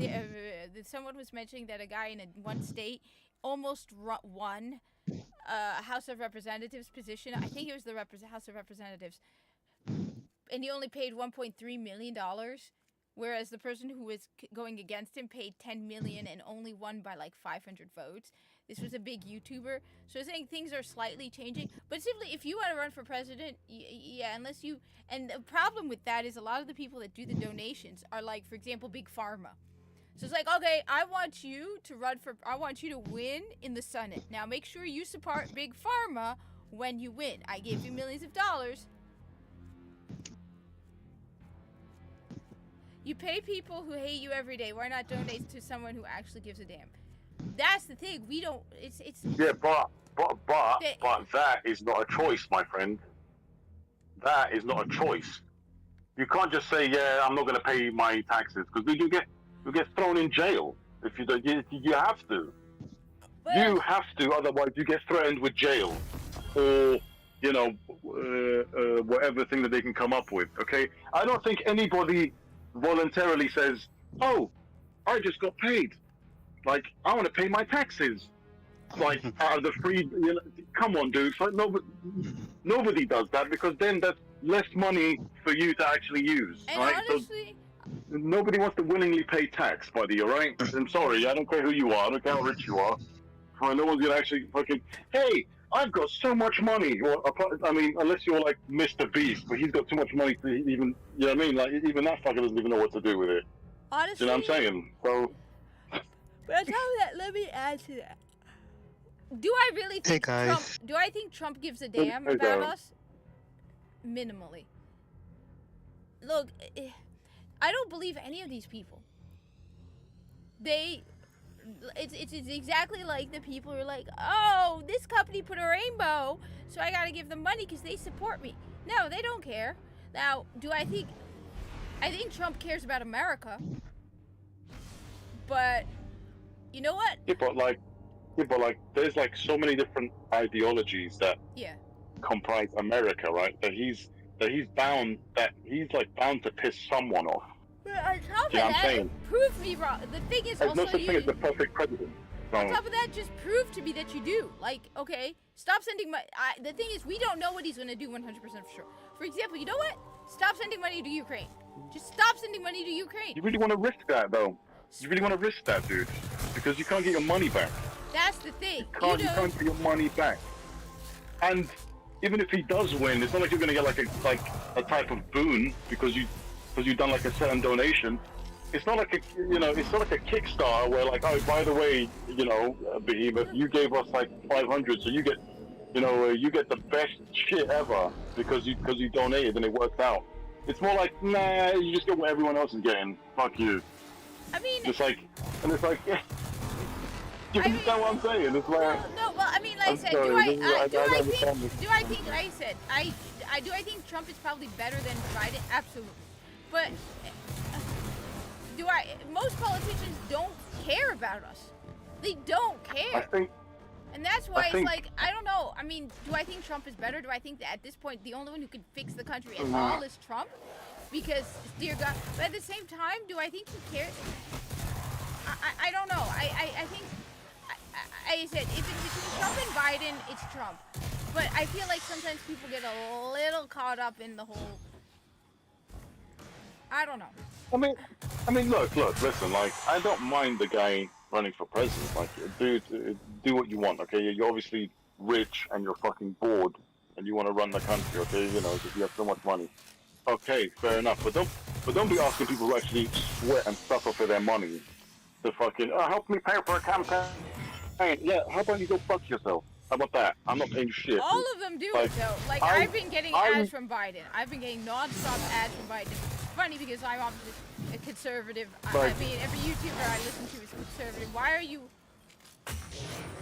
Someone was mentioning that a guy in one state almost won a House of Representatives position. I think it was the House of Representatives, and he only paid $1.3 million. Whereas the person who was going against him paid $10 million and only won by like 500 votes. This was a big YouTuber. So I'm saying things are slightly changing. But simply, if you want to run for president, yeah, unless you... And the problem with that is a lot of the people that do the donations are like, for example, Big Pharma. So it's like, okay, I want you to win in the Senate. Now make sure you support Big Pharma when you win. I gave you millions of dollars. You pay people who hate you every day. Why not donate to someone who actually gives a damn? That's the thing. We don't. It's. Yeah, but that is not a choice, my friend. That is not a choice. You can't just say, yeah, I'm not going to pay my taxes, because you get thrown in jail if you don't. You have to. You have to, otherwise you get threatened with jail, or you know, whatever thing that they can come up with. Okay, I don't think anybody voluntarily says, "Oh, I just got paid. Like, I want to pay my taxes." Like, out of the free, you know, come on, dude. Like, nobody does that, because then that's less money for you to actually use, and right? honestly, So nobody wants to willingly pay tax, buddy. All right? I'm sorry. I don't care who you are. I don't care how rich you are. No one's gonna actually fucking. Hey, I've got so much money. Or, I mean, unless you're like Mr. Beast, but he's got too much money to even. You know what I mean? Like, even that fucker doesn't even know what to do with it. Honestly, You know what I'm saying? So, but on top of that, let me add to that. Do I really Hey, think Trump? guys. Do I think Trump gives a damn Hey, about Darren. us? Minimally. Look, I don't believe any of these people. It's exactly like the people who are like, oh, this company put a rainbow, so I gotta give them money because they support me. No, they don't care. Now, I think Trump cares about America, but you know what? yeah, but like, there's like so many different ideologies that Yeah. comprise America, right? That he's bound to piss someone off. But on top of You know what I'm that, saying? prove me wrong. The thing is There's also no such thing as the perfect president. on So, top of that, just prove to me that you do. Like, okay, stop sending money. The thing is, we don't know what he's gonna do 100% for sure. For example, you know what? Stop sending money to Ukraine. Just stop sending money to Ukraine. you really want to risk that, though? You really want to risk that, dude? Because you can't get your money back. That's the thing. You can't get your money back. And even if he does win, it's not like you're gonna get like a type of boon because you've done like a certain donation. It's not like it's not like a Kickstarter where like, oh, by the way, Behemoth, you gave us like 500, so you get the best shit ever because you donated and it worked out. It's more like, nah, you just get what everyone else is getting. Fuck you. I mean, It's like, yeah. You understand what I'm saying? It's like, no, well, I mean, like I I'm said, sorry, do I don't understand this. think, like I said, do I think Trump is probably better than Biden? Absolutely. But most politicians don't care about us. They don't I care. think. And that's why I it's think- like, I don't know. I mean, do I think Trump is better? Do I think that at this point, the only one who can fix the country at all is Trump? Because, dear God, but at the same time, do I think he cares? I don't know. I think, I said, if it's between Trump and Biden, it's Trump. But I feel like sometimes people get a little caught up in the whole, I don't know. I mean, look, listen, like, I don't mind the guy running for president. Like, dude, do what you want, okay? You're obviously rich and you're fucking bored and you want to run the country, okay? Because you have so much money. Okay, fair enough. But don't be asking people who actually sweat and suffer for their money to fucking, help me pay for a campaign. Yeah, how about you go fuck yourself? How about that? I'm not paying shit. All of them do Like, it though. Like I've been getting ads from Biden. I've been getting non-stop ads from Biden. It's funny because I'm obviously a conservative. I mean, every YouTuber I listen to is conservative. Why are you?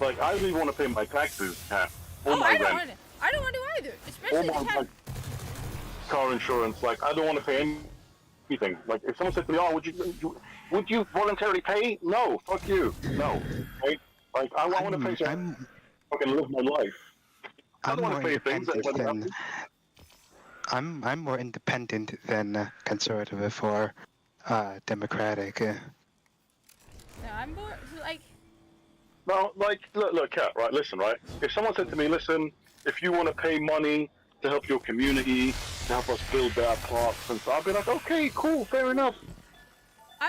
Like, I really want to pay my taxes, Kat. Or Oh, my I don't rent. want to. I don't want to either. Or Especially my the time. car insurance. Like, I don't want to pay anything. Like, if someone said to me, "Oh, would you voluntarily pay?" No, fuck you. No. Right? Like, I want to pay so I can live my life. I I'm don't want more to pay things that independent than I'm more independent than conservative or democratic. No, I'm more like. No, like, look, Kat, right, listen, right? If someone said to me, listen, if you want to pay money to help your community, to help us build better parks and stuff, I'd be like, okay, cool, fair enough.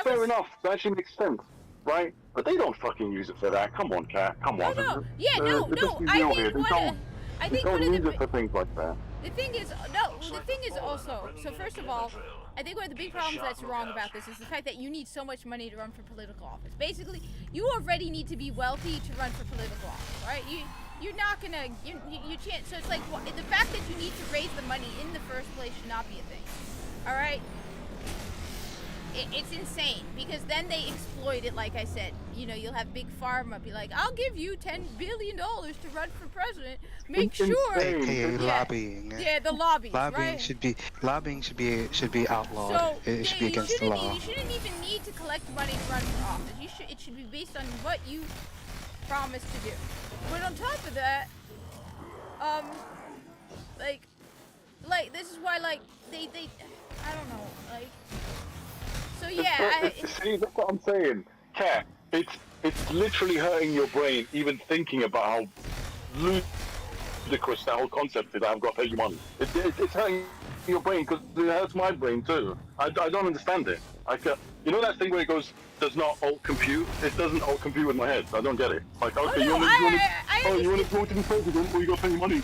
Fair enough, that actually makes sense, right? But they don't fucking use it for that. Come on, Kat, come on. No. Yeah, no. I think one. I think don't one of use the. it for things like that. The thing is, no. The thing is also. So first of all, I think one of the big problems that's wrong about this is the fact that you need so much money to run for political office. Basically, you already need to be wealthy to run for political office, right? You're not gonna. You can't. So it's like the fact that you need to raise the money in the first place should not be a thing. All right. It's insane because then they exploit it. Like I said, you'll have Big Pharma be like, "I'll give you $10 billion to run for president. Make It's sure." AKA Yeah. lobbying. Yeah, the lobbies, Lobbying right? should be outlawed. So It should be against the law. You shouldn't even need to collect money to run for office. It should be based on what you promised to do. But on top of that, like this is why they I don't know, like. So yeah, See, that's what I'm saying. Kat, it's literally hurting your brain even thinking about how ludicrous that whole concept is that I've got to pay you money. It's hurting your brain because it hurts my brain too. I don't understand it. You know that thing where it goes, does not alt compute? It doesn't alt compute with my head. I don't get it. Like, okay, you want to be president? Well, you got to pay money.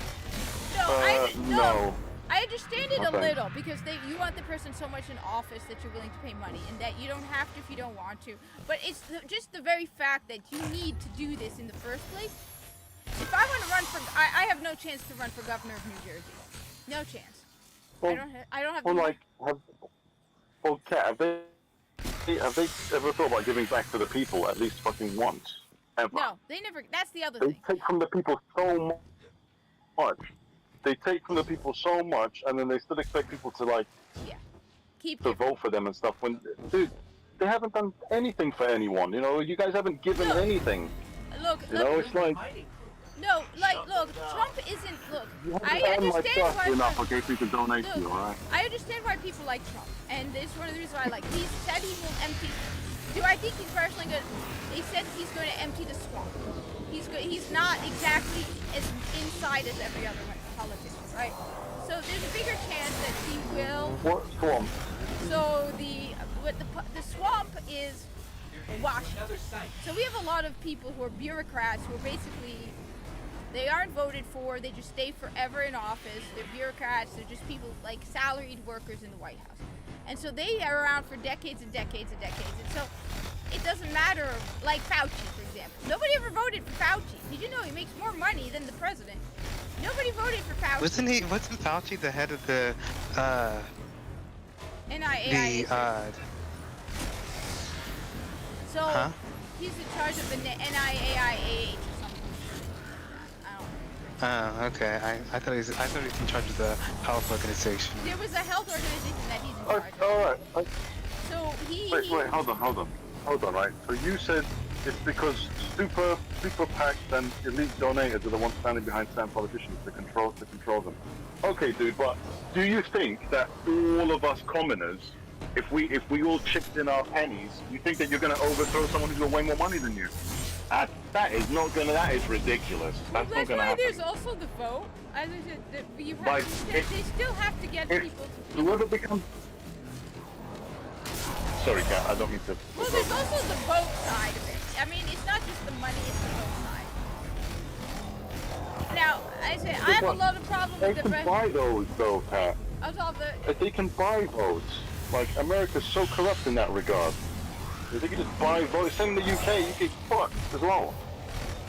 No, I understand it a Okay. little because you want the person so much in office that you're willing to pay money, and that you don't have to if you don't want to. But it's just the very fact that you need to do this in the first place. If I want to run for, I have no chance to run for governor of New Jersey. No chance. Well, I don't have. well, the like, Kat, have they ever thought about giving back to the people at least fucking once? Ever? No, they never. That's the other They thing. take from the people so much. They take from the people so much, and then they still expect people to like Keep to vote for them and stuff. When, dude, they haven't done anything for anyone. You know, you guys haven't given anything. Look, You know, it's like no, like, look, Trump isn't. Look, you I haven't earned my understand trust why. enough, okay, for you to donate to you, Look, alright? I understand why people like Trump, and it's one of the reasons why I like. He said he will empty. Do I think he's personally going? He said he's going to empty the swamp. He's not exactly as inside as every other politician, right? So there's a bigger chance that he will. What swamp? So the swamp is Washington. So we have a lot of people who are bureaucrats who are basically, they aren't voted for, they just stay forever in office. They're bureaucrats, they're just people like salaried workers in the White House. And so they are around for decades and decades and decades. And so it doesn't matter, like Fauci, for example. Nobody ever voted for Fauci. Did you know he makes more money than the president? Nobody voted for Fauci. Wasn't Fauci the head of the NIAID. So Huh? he's in charge of the NIAID or something. I don't know. Okay. I thought he was in charge of the health organization. There was a health organization that he's in charge of. Alright. So he. Wait, hold on, right? So you said it's because super PACs and elite donators are the ones standing behind stand politicians to control them. Okay, dude, but do you think that all of us commoners, if we all chipped in our pennies, you think that you're gonna overthrow someone who's got way more money than you? That is ridiculous. That's not That's gonna why happen. there's also the vote. As I said, that you Like, have to, they still have to get people. Whoever becomes. Sorry, Kat, I don't mean to. Well, there's also the vote side of it. I mean, it's not just the money; it's the vote side. Now, I say I have a lot of problems They with the can buy those, though, Kat. They can buy votes. Like, America's so corrupt in that regard. They can just buy votes. Same in the UK, you get fucked as well.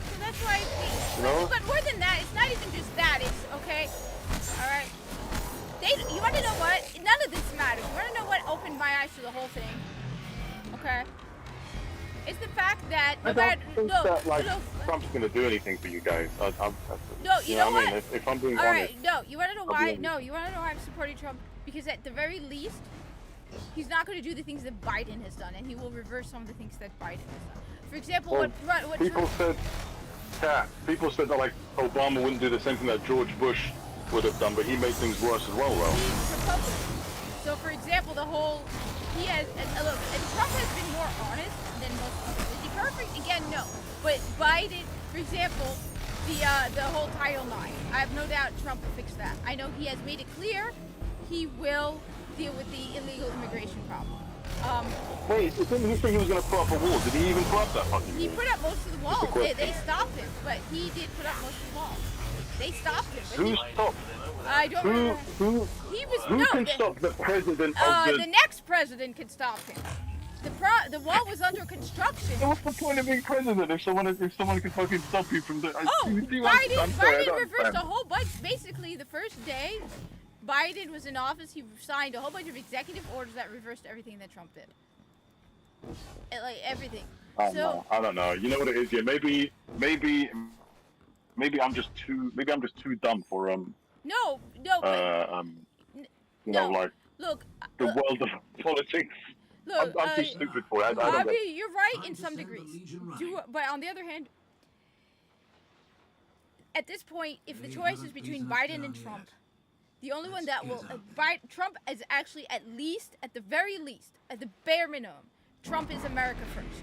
So that's why I think. You know? But more than that, it's not even just that. It's okay. All right. You want to know what? None of this matters. You want to know what opened my eyes to the whole thing? Okay. It's the fact that I don't think that, like, Trump's gonna do anything for you guys. No, you know what I mean? what? If I'm being All honest. right, no, you want to know I'll be why? honest. No, you want to know why I'm supporting Trump? Because at the very least, he's not going to do the things that Biden has done, and he will reverse some of the things that Biden has done. For example, Well, what people Trump, people said that, like, Obama wouldn't do the same thing that George Bush would have done, but he made things worse as well, though. he's Republican. So, for example, he has, look, and Trump has been more honest than most people. Is he perfect? Again, no. But Biden, for example, the whole Title IX, I have no doubt Trump will fix that. I know he has made it clear he will deal with the illegal immigration problem. Wait, didn't he say he was going to put up a wall? Did he even put up that fucking He wall? put up most of the Just a walls. question. They stopped him, but he did put up most of the walls. They stopped him. But Who he, stopped? I don't remember. He was Who no. can the, stop the president of the next president can stop him. The wall was under construction. So what's the point of being president if someone can fucking stop you from the? Oh, see what I'm saying? I Biden don't reversed understand. a whole bunch. Basically, the first day Biden was in office, he signed a whole bunch of executive orders that reversed everything that Trump did. Like everything. I don't know. You know what it is? Yeah, maybe I'm just too dumb for No. you know, like Look. the world of politics. Look, I'm too stupid for it. I don't Bobby, get. you're right in some degrees. But on the other hand, at this point, if the choice is between Biden and Trump, the only one that will Trump is actually at the very least, at the bare minimum, Trump is America first.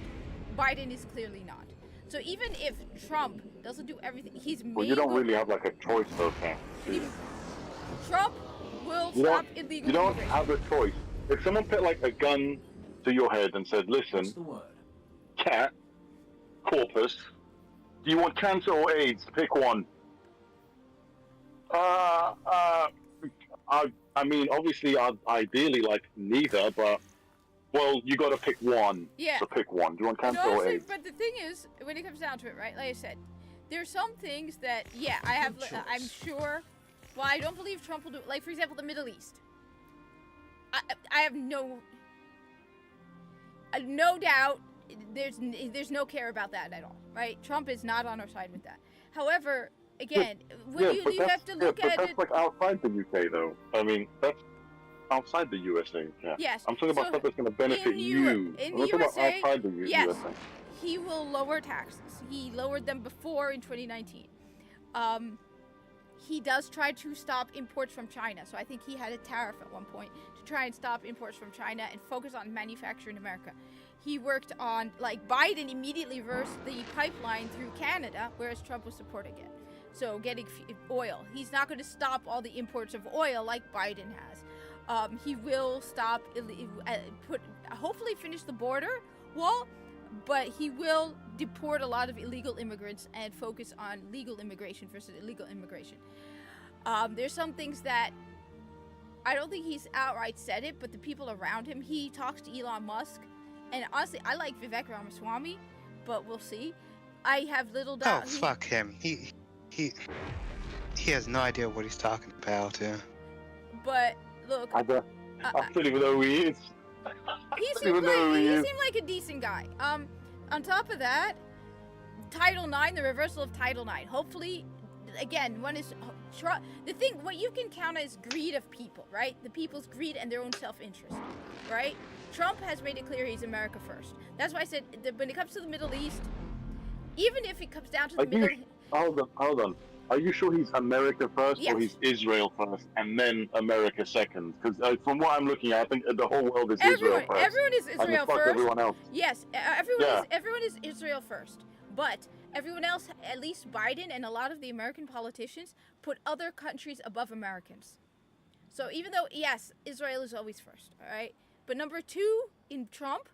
Biden is clearly not. So even if Trump doesn't do everything, he's made. Well, you don't really have like a choice, though, Kat. Trump will You stop don't. illegal You don't immigration. have a choice. If someone put like a gun to your head and said, "Listen, Cat, Corpus, do you want cancer or AIDS? Pick one." I mean, obviously, I'd ideally like neither, but well, you got to pick one. Yeah. So pick one. Do you want cancer No, or honestly, AIDS? but the thing is, when it comes down to it, right? Like I said, there's some things that, yeah, I have. Good choice. I'm sure. Well, I don't believe Trump will do. Like, for example, the Middle East. I have no doubt. There's no care about that at all, right? Trump is not on our side with that. However, again, when but you have to look at that's it. like outside the UK, though. I mean, that's outside the USA. Yeah. Yes. I'm talking about so stuff that's going to benefit in you. In I'm the not talking USA, about outside the yes, USA. he will lower taxes. He lowered them before in 2019. He does try to stop imports from China. So I think he had a tariff at one point to try and stop imports from China and focus on manufacturing in America. He worked on, like, Biden immediately reversed the pipeline through Canada, whereas Trump was supporting it. So getting oil. He's not going to stop all the imports of oil like Biden has. He will stop, hopefully finish the border wall, but he will deport a lot of illegal immigrants and focus on legal immigration versus illegal immigration. There's some things that I don't think he's outright said it, but the people around him, he talks to Elon Musk, and honestly, I like Vivek Ramaswamy, but we'll see. I have little doubt. Oh, fuck him. He has no idea what he's talking about. Yeah. But look, I don't even know who he is. he seemed like a decent guy. On top of that, Title IX, the reversal of Title IX. Hopefully, again, one is the thing. What you can count as greed of people, right? The people's greed and their own self-interest, right? Trump has made it clear he's America first. That's why I said that when it comes to the Middle East, even if it comes down to the Middle East. Hold on. Are you sure he's America first, Yes. or he's Israel first, and then America second? Because from what I'm looking at, I think the whole world is Israel first. Everyone is Israel and fuck first. everyone else. Yes, everyone is Israel first. But everyone else, at least Biden and a lot of the American politicians, put other countries above Americans. So even though, yes, Israel is always first, all right? But number two in Trump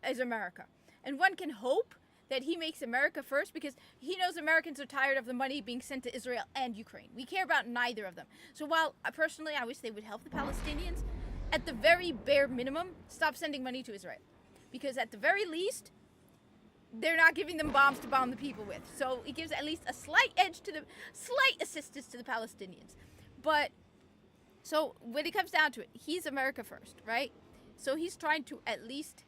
is America. And one can hope that he makes America first because he knows Americans are tired of the money being sent to Israel and Ukraine. We care about neither of them. So while personally I wish they would help the Palestinians, at the very bare minimum, stop sending money to Israel. Because at the very least, they're not giving them bombs to bomb the people with. So it gives at least a slight assistance to the Palestinians. But, so when it comes down to it, he's America first, right? So he's trying to at least,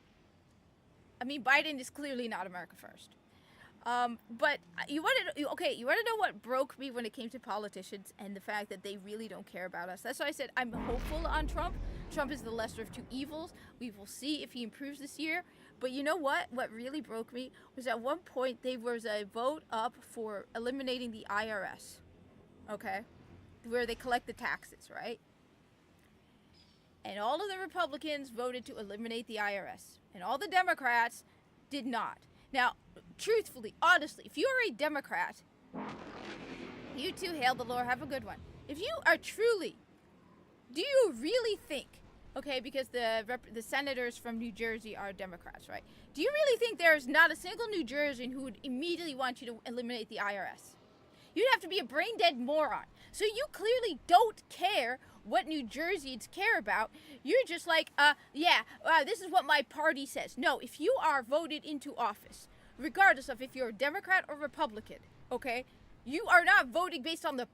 I mean, Biden is clearly not America first. But you want to know what broke me when it came to politicians and the fact that they really don't care about us. That's why I said I'm hopeful on Trump. Trump is the lesser of two evils. We will see if he improves this year. But you know what? What really broke me was at one point there was a vote up for eliminating the IRS, okay, where they collect the taxes, right? And all of the Republicans voted to eliminate the IRS. And all the Democrats did not. Now, truthfully, honestly, if you are a Democrat, you too, hail the Lord, have a good one. If you are truly, do you really think, okay, because the senators from New Jersey are Democrats, right? Do you really think there's not a single New Jerseyan who would immediately want you to eliminate the IRS? You'd have to be a brain-dead moron. So you clearly don't care what New Jerseyans care about. You're just like, this is what my party says. No, if you are voted into office, regardless of if you're a Democrat or Republican, okay, you are not voting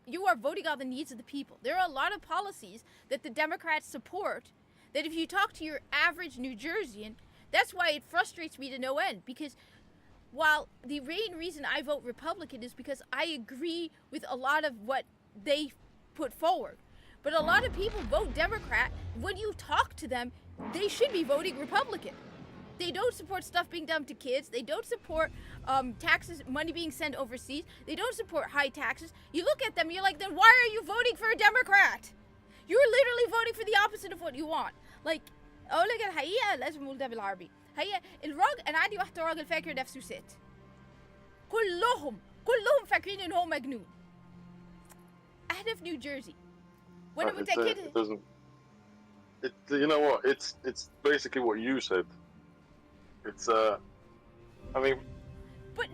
you are voting on the needs of the people. There are a lot of policies that the Democrats support that if you talk to your average New Jerseyan, that's why it frustrates me to no end, because while the main reason I vote Republican is because I agree with a lot of what they put forward. But a lot of people vote Democrat. When you talk to them, they should be voting Republican. They don't support stuff being done to kids. They don't support taxes, money being sent overseas. They don't support high taxes. You look at them, you're like, then why are you voting for a Democrat? You're literally voting for the opposite of what you want. Like, أقول لك الحقيقة لازم نقول ده بالعربي. هي الراجل أنا عندي واحد راجل فاكر نفسه ست. كلهم فاكرين إن هو مجنون. أهدى في نيو جيرسي. وأنا متأكدة. It doesn't. You know what? It's basically what you said. It's I mean. But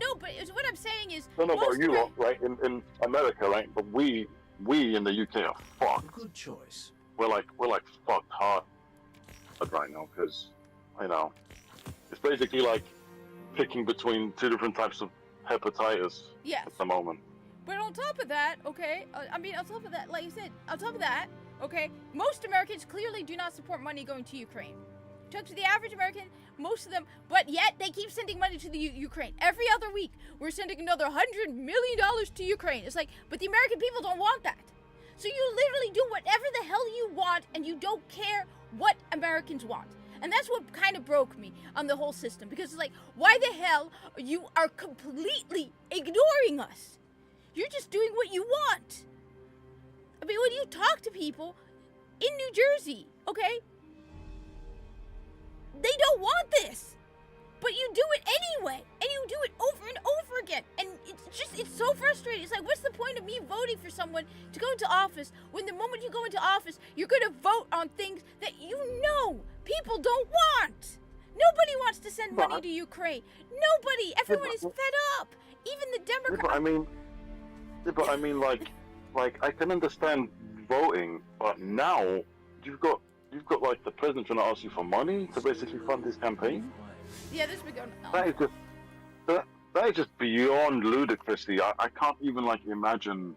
what I'm saying is. No, but you lot, right? In America, right? But we in the UK are fucked. Good choice. we're like fucked hard right now because, you know, it's basically like picking between two different types of hepatitis Yes. at the moment. But on top of that, okay, on top of that, like you said, on top of that, okay, most Americans clearly do not support money going to Ukraine. Talk to the average American, most of them, but yet they keep sending money to the Ukraine. Every other week, we're sending another $100 million to Ukraine. It's like, but the American people don't want that. So you literally do whatever the hell you want, and you don't care what Americans want. And that's what kind of broke me on the whole system, because it's like, why the hell you are completely ignoring us? You're just doing what you want. I mean, when you talk to people in New Jersey, okay, they don't want this, but you do it anyway, and you do it over and over again, and it's so frustrating. It's like, what's the point of me voting for someone to go into office when the moment you go into office, you're gonna vote on things that you know people don't want? Nobody wants to send money to Ukraine. Nobody. Everyone is fed up. Even the Democrats. But I mean, like I can understand voting, but now you've got like the president trying to ask you for money to basically fund his campaign. Yeah, this has been going on. That is just beyond ludicrousy. I can't even like imagine.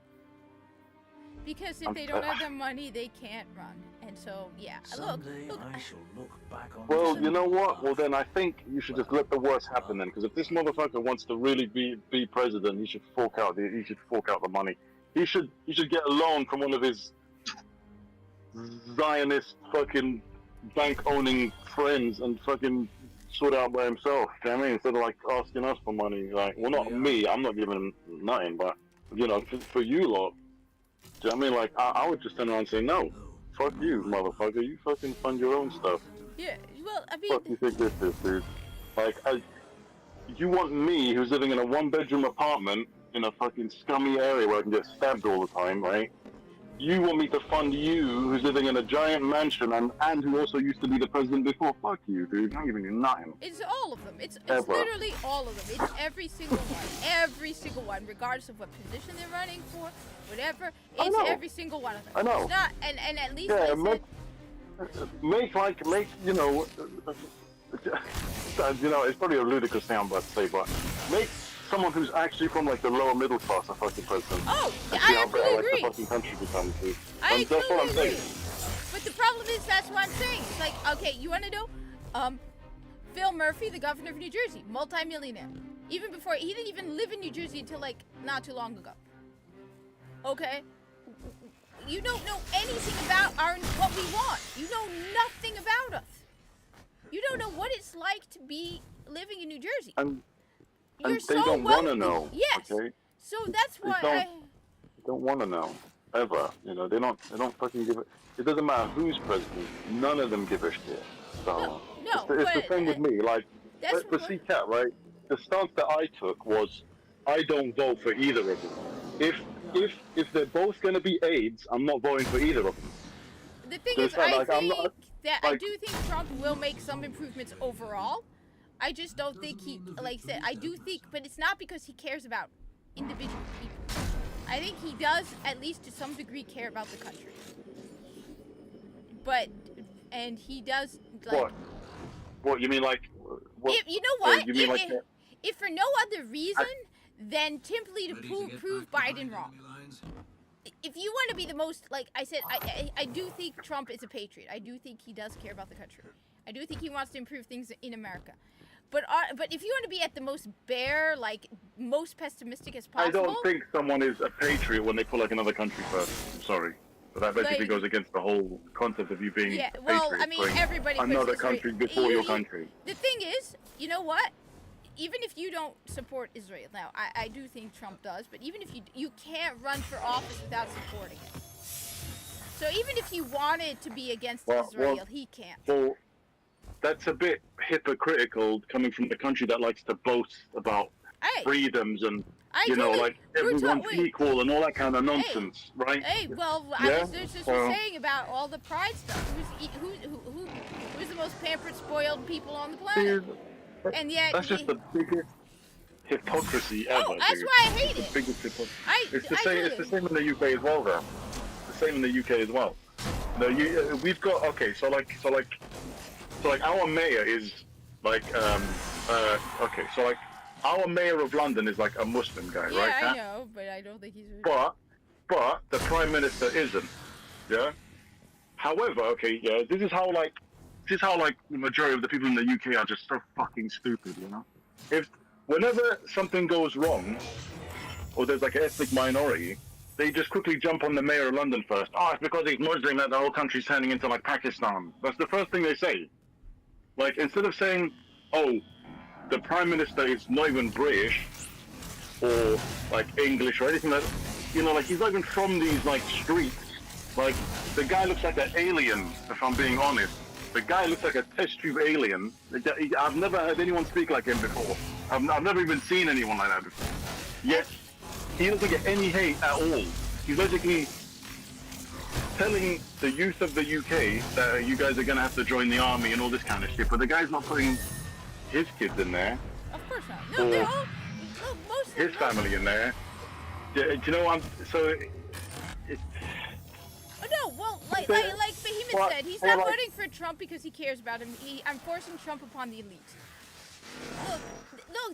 Because if they don't have the money, they can't run. And so, yeah. Someday I shall look back on Well, this you know and what? Well, then I think you should just let the worst happen then. Because if this motherfucker wants to really be president, he should fork out the money. He should get a loan from one of his Zionist fucking bank owning friends and fucking sort it out by himself. Do you know what I mean? Instead of like asking us for money. Like, well, not me. I'm not giving him nothing, but you know, for you lot. Do you know what I mean? Like, I would just turn around and say, no, fuck you, motherfucker. You fucking fund your own stuff. Yeah, well, I mean... What do you think this is, dude? Like, you want me, who's living in a one-bedroom apartment in a fucking scummy area where I can get stabbed all the time, right? You want me to fund you, who's living in a giant mansion and who also used to be the president before? Fuck you, dude. I'm giving you nothing. It's all of them. It's literally all of them. It's every single one. Every single one, regardless of what position they're running for, whatever. It's every single one of them. I know. It's not, and at least yeah, like make you know, you know, it's probably a ludicrous thing I'm about to say, but make someone who's actually from like the lower middle class a fucking president. Oh, and I see how absolutely better, agree. Like, the fucking country becomes, dude. That's what I'm saying. But the problem is, that's what I'm saying. It's like, okay, you want to know? Phil Murphy, the governor of New Jersey, multi-millionaire. Even before, he didn't even live in New Jersey until like not too long ago. Okay? You don't know anything about what we want. You know nothing about us. You don't know what it's like to be living in New Jersey. And You're they so don't want to know. Yes. Okay? So that's why They don't want to know. Ever. You know, they don't fucking give it. It doesn't matter who's president. None of them give a shit. So No, it's the same with me. Like, that's for CCAT, right? The stance that I took was, I don't vote for either of them. If they're both going to be aides, I'm not voting for either of them. The thing So is, it's not I like I'm think not- that I like- do think Trump will make some improvements overall. I just don't think he, like I said, I do think, but it's not because he cares about individual people. I think he does, at least to some degree, care about the country. But, and he does, like... What, you mean like... What, you know what? You mean like... If for no other reason than simply to prove Biden wrong. If you want to be the most, like I said, I do think Trump is a patriot. I do think he does care about the country. I do think he wants to improve things in America. But if you want to be at the most bare, like, most pessimistic as possible... I don't think someone is a patriot when they put like another country first. I'm sorry. But that basically goes against the whole concept of you being yeah, a well, patriot. I mean, everybody puts another Israel- country before your country. The thing is, you know what? Even if you don't support Israel, now, I do think Trump does, but even if you can't run for office without supporting it. So even if you wanted to be against Israel, he can't. Well, that's a bit hypocritical coming from the country that likes to boast about freedoms and, like everyone's equal and all that kind of nonsense, right? Hey, well, I was just saying about all the pride stuff. Who's the most pampered, spoiled people on the planet? And yet that's just the biggest hypocrisy ever. That's dude. why I hate it's it. The biggest hypocrisy. It's the same in the UK as well, though. It's the same in the UK as well. No, we've got okay. So our mayor is like okay. So like our mayor of London is like a Muslim guy, Yeah, right? I know, but I don't think he's. But the prime minister isn't. Yeah. However, okay, yeah, this is how the majority of the people in the UK are just so fucking stupid, you know. Whenever something goes wrong, or there's like an ethnic minority, they just quickly jump on the mayor of London first. Oh, it's because he's Muslim that the whole country's turning into like Pakistan. That's the first thing they say. Like, instead of saying, oh, the prime minister is not even British, or like English or anything like, you know, like he's not even from these like streets. Like, the guy looks like an alien, if I'm being honest. The guy looks like a test tube alien. I've never heard anyone speak like him before. I've never even seen anyone like that before. Yet, he doesn't get any hate at all. He's basically telling the youth of the UK that you guys are going to have to join the army and all this kind of shit, but the guy's not putting his kids in there. Of course not. No, they're all. Most of his family in there. Do you know, no, well, like Behemoth said, he's not voting for Trump because he cares about him. I'm forcing Trump upon the elite. Look,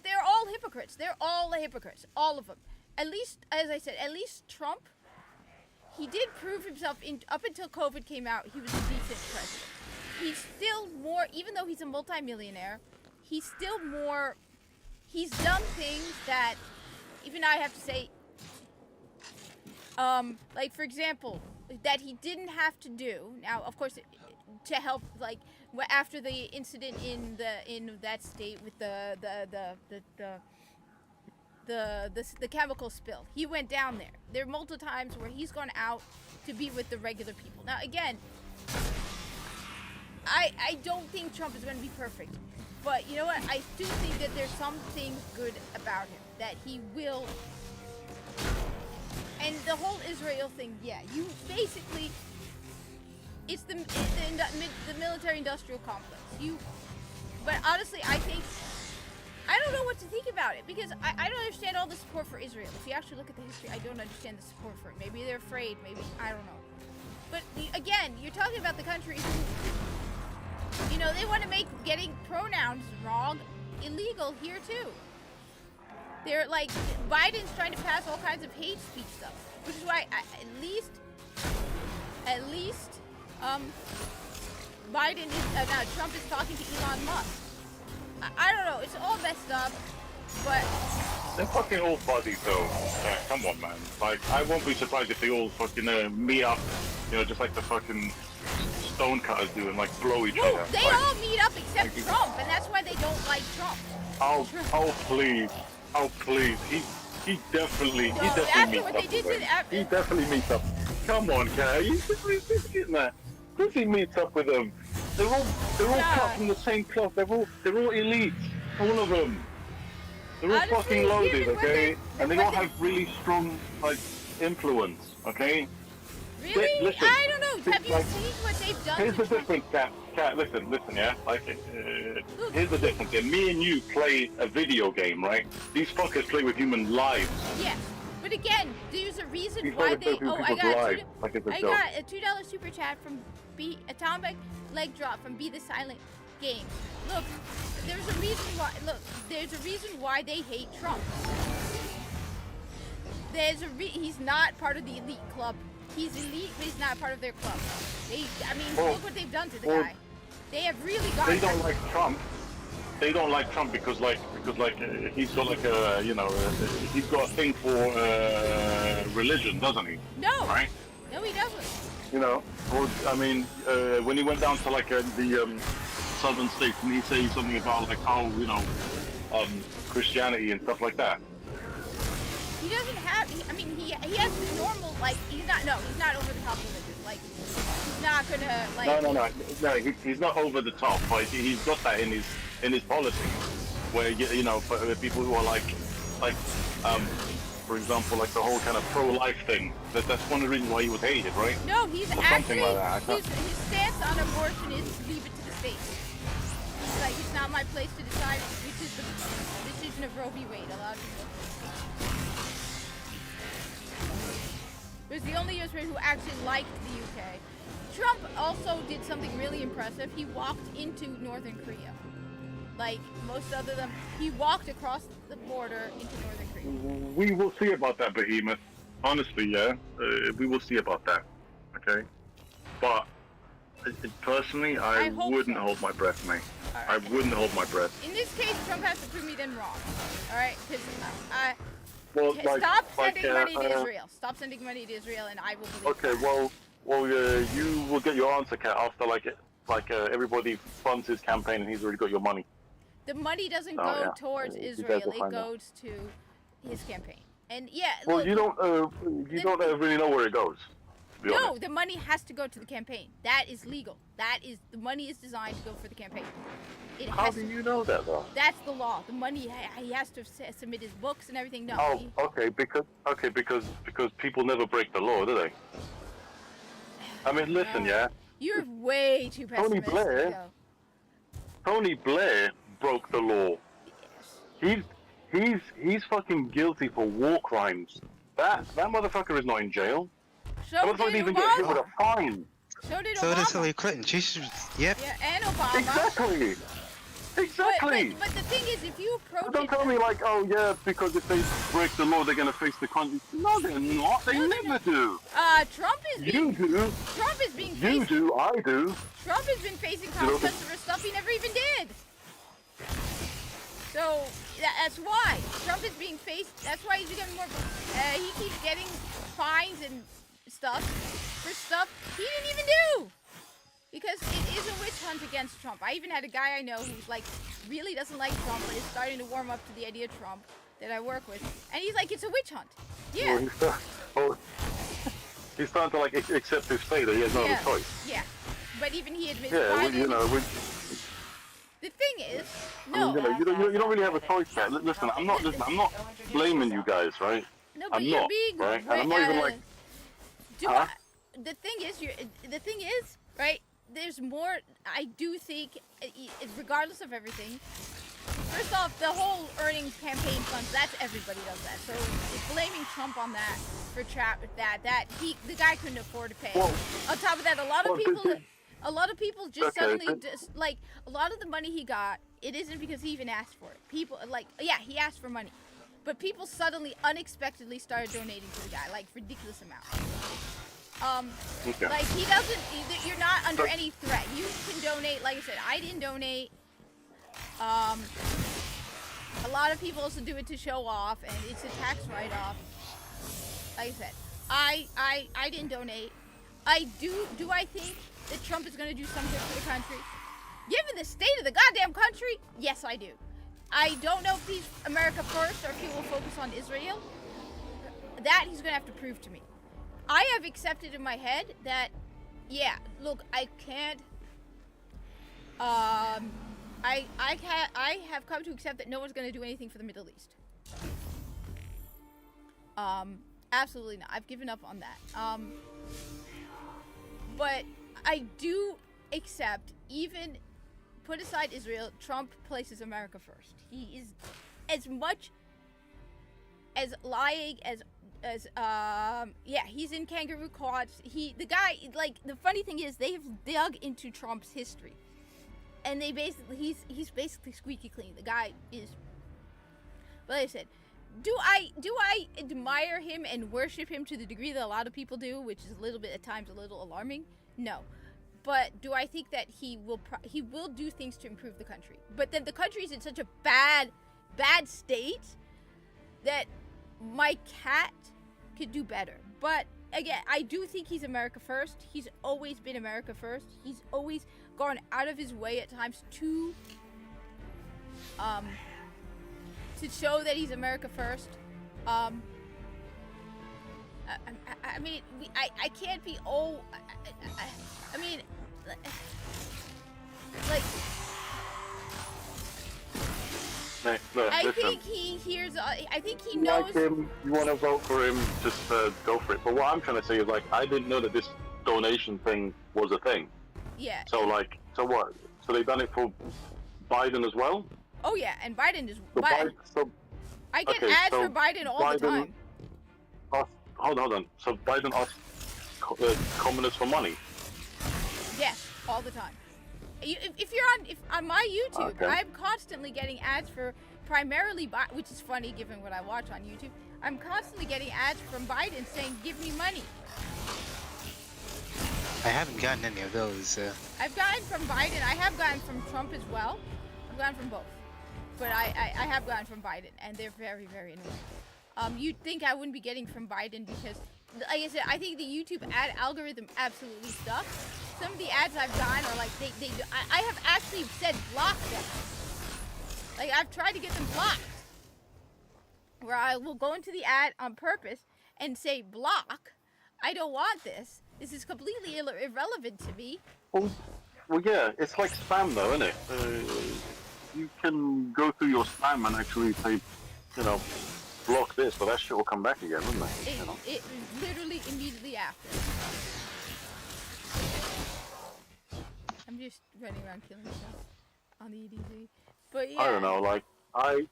they're all hypocrites. They're all hypocrites. All of them. At least, as I said, at least Trump, he did prove himself up until COVID came out, he was a decent president. He's still more, even though he's a multimillionaire, he's done things that even I have to say, like for example, that he didn't have to do. Now, of course, to help, like after the incident in that state with the chemical spill, he went down there. There are multiple times where he's gone out to be with the regular people. Now, again, I don't think Trump is going to be perfect, but you know what? I do think that there's some things good about him that he will. And the whole Israel thing, yeah, you basically, it's the military-industrial complex. But honestly, I don't know what to think about it, because I don't understand all the support for Israel. If you actually look at the history, I don't understand the support for it. Maybe they're afraid, maybe, I don't know. But again, you're talking about the countries who, you know, they want to make getting pronouns wrong illegal here too. They're like, Biden's trying to pass all kinds of hate speech stuff, which is why at least Trump is talking to Elon Musk. I don't know, it's all messed up, but they're fucking all buddies though. Yeah, come on, man. Like, I won't be surprised if they all fucking meet up, you know, just like the fucking stonecutters do and like blow each other. They all meet up except Trump, and that's why they don't like Trump. Oh please. Oh please, he definitely meets up. He definitely meets up. Come on, Kai, he's getting that. Of course he meets up with them. They're all cut from the same cloth. They're all elites, all of them. They're all fucking loaded, okay? And they all have really strong like influence, okay? Really? Listen, I don't know. Have you seen what they've done? Here's the difference, Kat. Listen, yeah. Like, here's the difference. Yeah, me and you play a video game, right? These fuckers play with human lives. Yeah, but again, there's a reason why they. Oh, I got a $2 super chat from Atomic Leg Drop from Be the Silent Game. Look, there's a reason why. Look, there's a reason why they hate Trump. He's not part of the elite club. He's elite, but he's not part of their club. Look what they've done to the guy. They have really got. They don't like Trump. They don't like Trump because he's got like a, you know, he's got a thing for religion, doesn't he? No. Right? No, he doesn't. You know, or I mean, when he went down to like the southern states, and he said something about like how, you know, Christianity and stuff like that. He doesn't have. He has the normal, like, he's not over the top religious. Like, he's not gonna like. No. He's not over the top, but he's got that in his politics, where, you know, for people who are like, for example, like the whole kind of pro-life thing. That's one of the reasons why he was hated, right? No, he's or actually like that. his stance on abortion is leave it to the states. He's like, it's not my place to decide, which is the decision of Roe v. Wade. A lot of people. was the only US president who actually liked the UK. Trump also did something really impressive. He walked into Northern Korea. Like most other them, he walked across the border into Northern Korea. We will see about that, Behemoth. Honestly, yeah, we will see about that. Okay, but personally, I hope wouldn't so. hold my breath, mate. All I right. wouldn't hold my breath. In this case, Trump has to prove me then wrong. All right, because Well, stop sending money to Israel. Stop sending money to Israel, and I will believe. Okay, that. well, you will get your answer, Kat, after everybody funds his campaign and he's already got your money. The money doesn't Oh, go yeah. towards You guys Israel. will It find out. goes to his campaign. And yeah, Well, look, you don't really know where it goes. To be no, honest. the money has to go to the campaign. That is legal. The money is designed to go for the campaign. It How has do to, you know that though? That's the law. The money he has to submit his books and everything. No. Oh, okay, because people never break the law, do they? I mean, listen, yeah. You're way too Tony pessimistic. Blair- though. Tony Blair broke the law. He's fucking guilty for war crimes. That motherfucker is not in jail. So That motherfucker did didn't even get hit with Obama. a fine. So did So does Obama. Hillary Clinton. She's yep. Yeah, and Obama. Exactly. Exactly. But the thing is, if you approach Don't it, tell me like, oh yeah, because if they break the law, they're gonna face the consequences. No, they're not. They never do. Trump is You being, do. Trump is being You faced, do. I do. Trump has been facing You know, consequences for stuff he never even did. So that's why Trump is being faced. That's why he's getting more. He keeps getting fines and stuff for stuff he didn't even do. Because it is a witch hunt against Trump. I even had a guy I know who's like really doesn't like Trump, but is starting to warm up to the idea of Trump that I work with, and he's like, it's a witch hunt. Yeah. He's starting to like accept his fate. That he has no other choice. Yeah. But even he admits. Yeah, well, Biden, you know. the thing is, I mean, no. you don't really have a choice, Kat. Listen, I'm not blaming you guys, right? No, but I'm you're not, being right? And I'm not even like. Huh? The thing is, right? There's more. I do think, regardless of everything. First off, the whole earning campaign funds. That's everybody does that. So blaming Trump on that for the guy couldn't afford to pay. Well, On top of that, a lot of people just Okay, suddenly but- just like a lot of the money he got. It isn't because he even asked for it. People like he asked for money, but people suddenly unexpectedly started donating to the guy like ridiculous amounts. Okay. Like he doesn't. You're not under any threat. You can donate. Like I said, I didn't donate. A lot of people also do it to show off, and it's a tax write-off. Like I said, I didn't donate. I think that Trump is going to do something for the country? Given the state of the goddamn country, yes, I do. I don't know if he's America first or if he will focus on Israel. That he's going to have to prove to me. I have accepted in my head that, yeah, look, I can't. I have come to accept that no one's going to do anything for the Middle East. Absolutely not. I've given up on that. But I do accept, even put aside Israel, Trump places America first. He is as much as lying as he's in kangaroo courts. The guy, like, the funny thing is they've dug into Trump's history. And they basically, he's basically squeaky clean. The guy is, but like I said, do I admire him and worship him to the degree that a lot of people do, which is a little bit at times a little alarming? No. But do I think that he will do things to improve the country? But then the country is in such a bad state that my cat could do better. But again, I do think he's America first. He's always been America first. He's always gone out of his way at times to show that he's America first. I mean, I can't be I mean, like, Look, I listen, think he hears. I think he you knows. like him, you want to vote for him, just go for it. But what I'm trying to say is, like, I didn't know that this donation thing was a thing. Yeah. So what? So they done it for Biden as well? Oh yeah, and Biden is. So I get okay, ads so for Biden all the time. hold on. So Biden asked communists for money. Yes, all the time. If you're on my YouTube, Okay. I'm constantly getting ads for primarily which is funny given what I watch on YouTube. I'm constantly getting ads from Biden saying, "Give me money." I haven't gotten any of those. I've gotten from Biden. I have gotten from Trump as well. I've gotten from both, but I have gotten from Biden, and they're very, very annoying. You'd think I wouldn't be getting from Biden because, like I said, I think the YouTube ad algorithm absolutely sucks. Some of the ads I've gotten are like I have actually said block them. Like I've tried to get them blocked, where I will go into the ad on purpose and say block. I don't want this. This is completely irrelevant to me. Well, yeah, it's like spam though, isn't it? You can go through your spam and actually say, block this, but that shit will come back again, wouldn't it? It literally immediately after. I'm just running around killing stuff on the EDZ. But yeah. I don't know, like I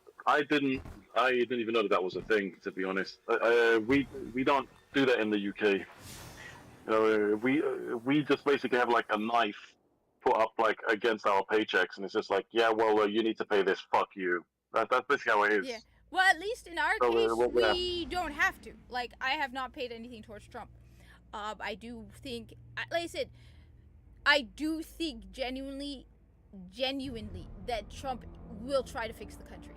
didn't even know that was a thing, to be honest. We don't do that in the UK. We just basically have like a knife put up like against our paychecks, and it's just like, yeah, well, you need to pay this. Fuck you. That's basically how it is. Yeah. Well, at least in our case, we don't have to. Like, I have not paid anything towards Trump. I do think, like I said, I do think genuinely that Trump will try to fix the country.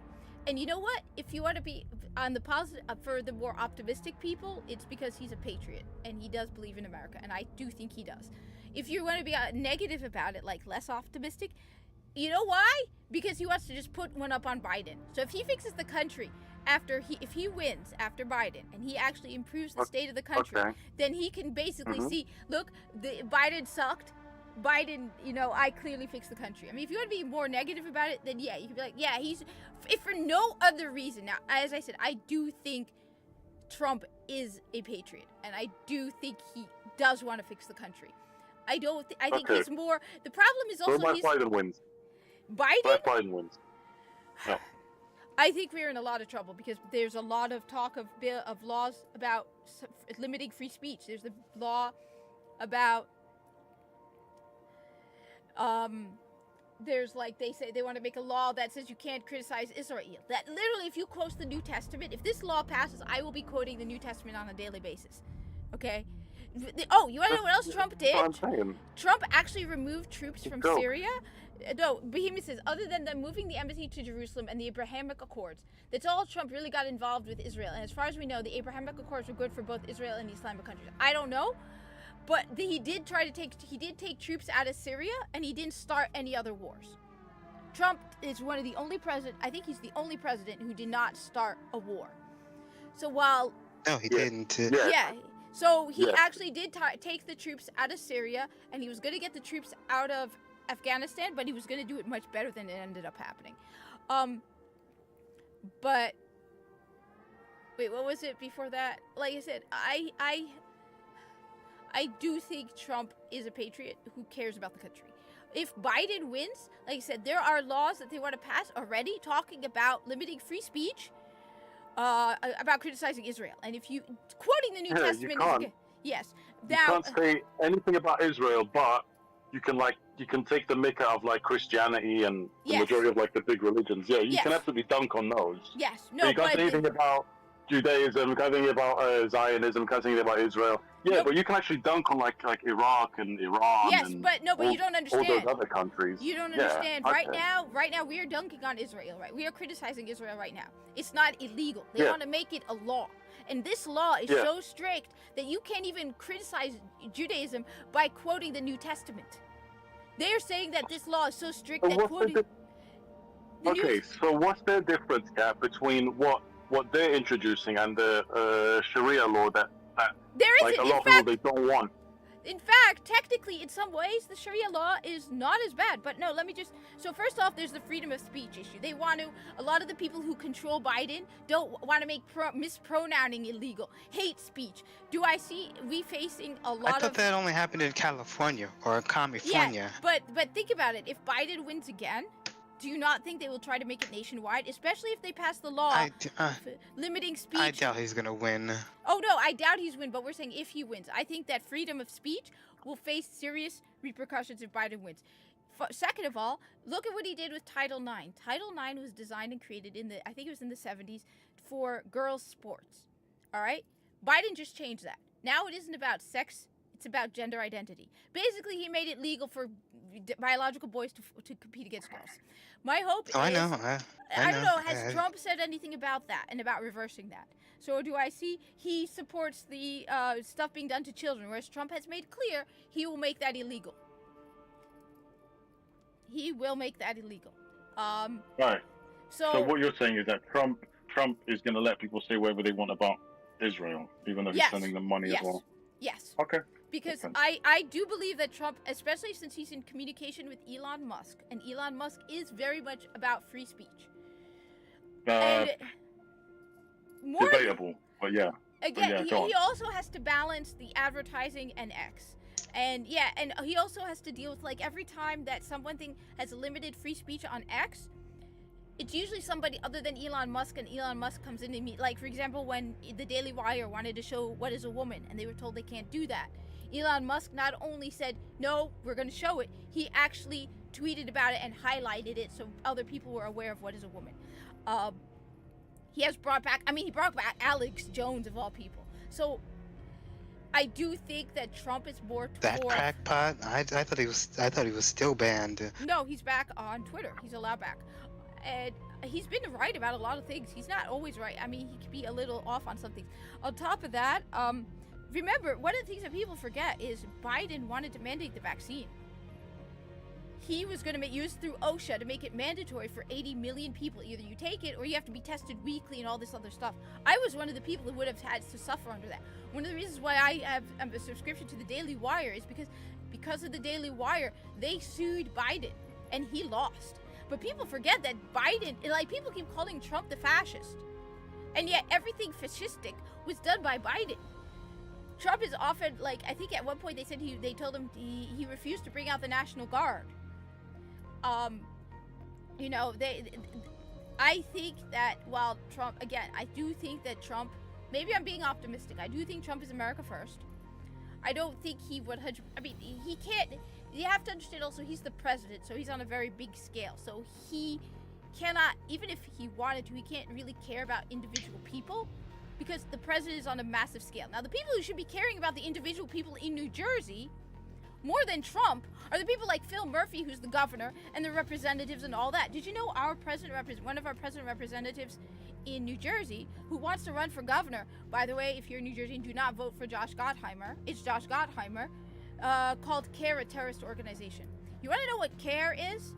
And you know what? If you want to be on the positive, for the more optimistic people, it's because he's a patriot and he does believe in America, and I do think he does. If you want to be negative about it, like less optimistic, you know why? Because he wants to just put one up on Biden. So if he fixes the country if he wins after Biden and he actually improves the state of the country, then he can basically see, look, Biden sucked. Biden, I clearly fixed the country. I mean, if you want to be more negative about it, then yeah, you can be like, yeah, if for no other reason. Now, as I said, I do think Trump is a patriot, and I do think he does want to fix the country. I think he's more, the problem is also Biden wins. Biden? Biden wins. No. I think we're in a lot of trouble because there's a lot of talk of laws about limiting free speech. There's the law about there's like, they say they want to make a law that says you can't criticize Israel. That literally, if you quote the New Testament, if this law passes, I will be quoting the New Testament on a daily basis. Okay? Oh, you want to know what else Trump did? That's what I'm saying. Trump actually removed troops from Syria. No, Bohemian says, other than them moving the embassy to Jerusalem and the Abrahamic Accords, that's all Trump really got involved with Israel. And as far as we know, the Abrahamic Accords were good for both Israel and Islamic countries. I don't know, but he did take troops out of Syria, and he didn't start any other wars. Trump is one of the only I think he's the only president who did not start a war. So while... No, he didn't. Yeah. So he actually did take the troops out of Syria, and he was going to get the troops out of Afghanistan, but he was going to do it much better than it ended up happening. But wait, what was it before that? Like I said, I do think Trump is a patriot who cares about the country. If Biden wins, like I said, there are laws that they want to pass already talking about limiting free speech, about criticizing Israel. And if you quoting the New Testament, you can't. Yes, you can't say anything about Israel, but you can take the mick out of like Christianity and the majority of like the big religions. Yeah, you can absolutely dunk on those. Yes, no, but you can't say anything about Judaism, you can't say anything about Zionism, you can't say anything about Israel. Yeah, but you can actually dunk on like Iraq and Iran. Yes, and but you don't understand. All those other countries. You don't understand. Right now, we are dunking on Israel. Right, we are criticizing Israel right now. It's not illegal. They want to make it a law, and this law is so strict that you can't even criticize Judaism by quoting the New Testament. They are saying that this law is so strict that quoting. So what's the difference between what they're introducing and the Sharia law that there like isn't. a lot of people they don't want? In fact, technically, in some ways, the Sharia law is not as bad. But no, so first off, there's the freedom of speech issue. They want to, a lot of the people who control Biden don't want to make mispronouncing illegal. Hate speech. We facing a lot of... I thought that only happened in California or California. Yeah, but think about it. If Biden wins again, Do you not think they will try to make it nationwide, especially if they pass the law limiting speech? I doubt he's gonna win. Oh no, I doubt he's win, but we're saying if he wins. I think that freedom of speech will face serious repercussions if Biden wins. Second of all, look at what he did with Title IX. Title IX was designed and created I think it was in the 70s, for girls' sports. All right? Biden just changed that. Now it isn't about sex, it's about gender identity. Basically, he made it legal for biological boys to compete against girls. My hope is... I know. I don't know. Has Trump said anything about that and about reversing that? So do I see he supports the stuff being done to children, whereas Trump has made clear he will make that illegal. He will make that illegal. Right. So So what you're saying is that Trump is going to let people say whatever they want about Israel, even though he's Yes. sending them money Yes. as well. yes. Okay. Because sense. I do believe that Trump, especially since he's in communication with Elon Musk, and Elon Musk is very much about free speech. And more Debatable, but yeah. again, yeah, go on. he also has to balance the advertising and X. And yeah, and he also has to deal with, like, every time that someone has limited free speech on X, it's usually somebody other than Elon Musk, and Elon Musk comes in and meet. Like, for example, when the Daily Wire wanted to show what is a woman, and they were told they can't do that. Elon Musk not only said, no, we're going to show it, he actually tweeted about it and highlighted it so other people were aware of what is a woman. He brought back Alex Jones of all people. So I do think that Trump is more That toward... crackpot? I thought he was still banned. No, he's back on Twitter. He's allowed back. And he's been right about a lot of things. He's not always right. I mean, he could be a little off on some things. On top of that, remember, one of the things that people forget is Biden wanted to mandate the vaccine. He was going to use through OSHA to make it mandatory for 80 million people. Either you take it or you have to be tested weekly and all this other stuff. I was one of the people who would have had to suffer under that. One of the reasons why I have a subscription to the Daily Wire is because of the Daily Wire, they sued Biden and he lost. But people forget that Biden, like, people keep calling Trump the fascist. And yet everything fascistic was done by Biden. Trump is often, like, I think at one point they told him he refused to bring out the National Guard. I think that while Trump, again, I do think that Trump, maybe I'm being optimistic, I do think Trump is America first. I don't think he would, he can't, you have to understand also he's the president, so he's on a very big scale. So he cannot, even if he wanted to, he can't really care about individual people because the president is on a massive scale. Now, the people who should be caring about the individual people in New Jersey more than Trump are the people like Phil Murphy, who's the governor, and the representatives and all that. Did you know one of our president representatives in New Jersey who wants to run for governor? By the way, if you're in New Jersey, do not vote for Josh Gottheimer. It's Josh Gottheimer, called CARE, a terrorist organization. You want to know what CARE is?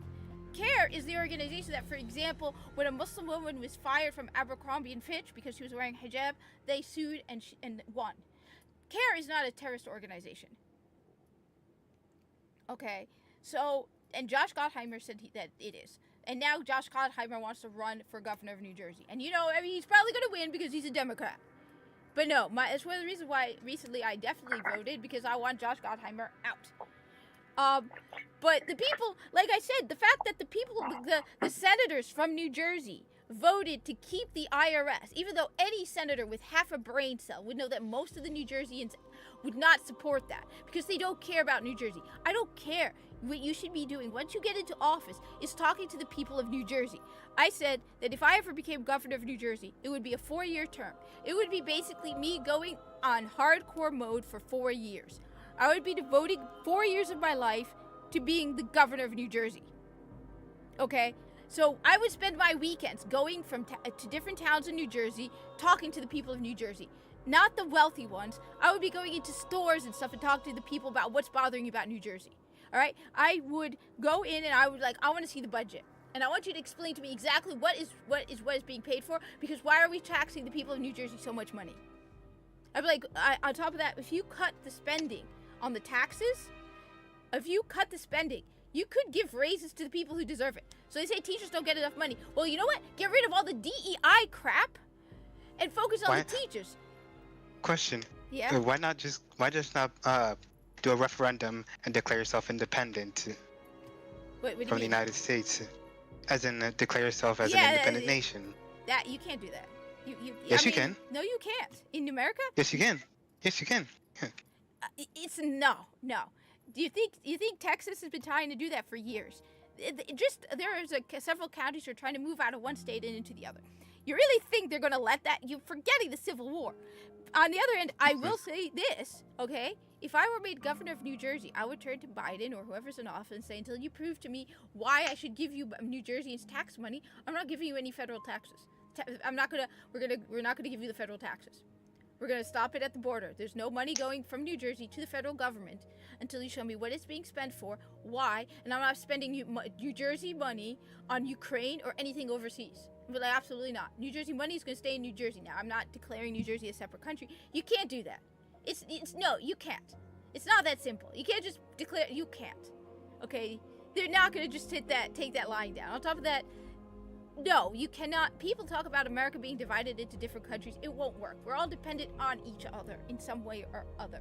CARE is the organization that, for example, when a Muslim woman was fired from Abercrombie & Fitch because she was wearing hijab, they sued and won. CARE is not a terrorist organization. Okay, so, and Josh Gottheimer said that it is. And now Josh Gottheimer wants to run for governor of New Jersey. And he's probably going to win because he's a Democrat. But no, it's one of the reasons why recently I definitely voted, because I want Josh Gottheimer out. But the people, like I said, the fact that the senators from New Jersey voted to keep the IRS, even though any senator with half a brain cell would know that most of the New Jerseyans would not support that because they don't care about New Jersey. I don't care. What you should be doing once you get into office is talking to the people of New Jersey. I said that if I ever became governor of New Jersey, it would be a 4-year term. It would be basically me going on hardcore mode for 4 years. I would be devoting 4 years of my life to being the governor of New Jersey. Okay? So I would spend my weekends going to different towns in New Jersey, talking to the people of New Jersey. Not the wealthy ones. I would be going into stores and stuff and talking to the people about what's bothering you about New Jersey. All right? I would go in and I want to see the budget. And I want you to explain to me exactly what is being paid for, because why are we taxing the people of New Jersey so much money? I'd be like, on top of that, if you cut the spending on the taxes, you could give raises to the people who deserve it. So they say teachers don't get enough money. Well, you know what? Get rid of all the DEI crap and focus on the teachers. Question. Yeah? Why just not do a referendum and declare yourself independent What do you from the mean? United States? as in declare yourself as Yeah, an independent nation. That you can't do that. Yes, you can. No, you can't. In America? Yes, you can. Yes, you can. It's no. Do you think Texas has been trying to do that for years? Several counties who are trying to move out of one state and into the other. You really think they're gonna let that? You're forgetting the Civil War. On the other end, I will say this, okay? If I were made governor of New Jersey, I would turn to Biden or whoever's in office and say, until you prove to me why I should give you New Jersey's tax money, I'm not giving you any federal taxes. We're not gonna give you the federal taxes. We're gonna stop it at the border. There's no money going from New Jersey to the federal government until you show me what it's being spent for, why, and I'm not spending New Jersey money on Ukraine or anything overseas. But like, absolutely not. New Jersey money is gonna stay in New Jersey. Now, I'm not declaring New Jersey a separate country. You can't do that. No, you can't. It's not that simple. You can't just declare. You can't. Okay, they're not gonna just take that line down. On top of that, no, you cannot. People talk about America being divided into different countries. It won't work. We're all dependent on each other in some way or other.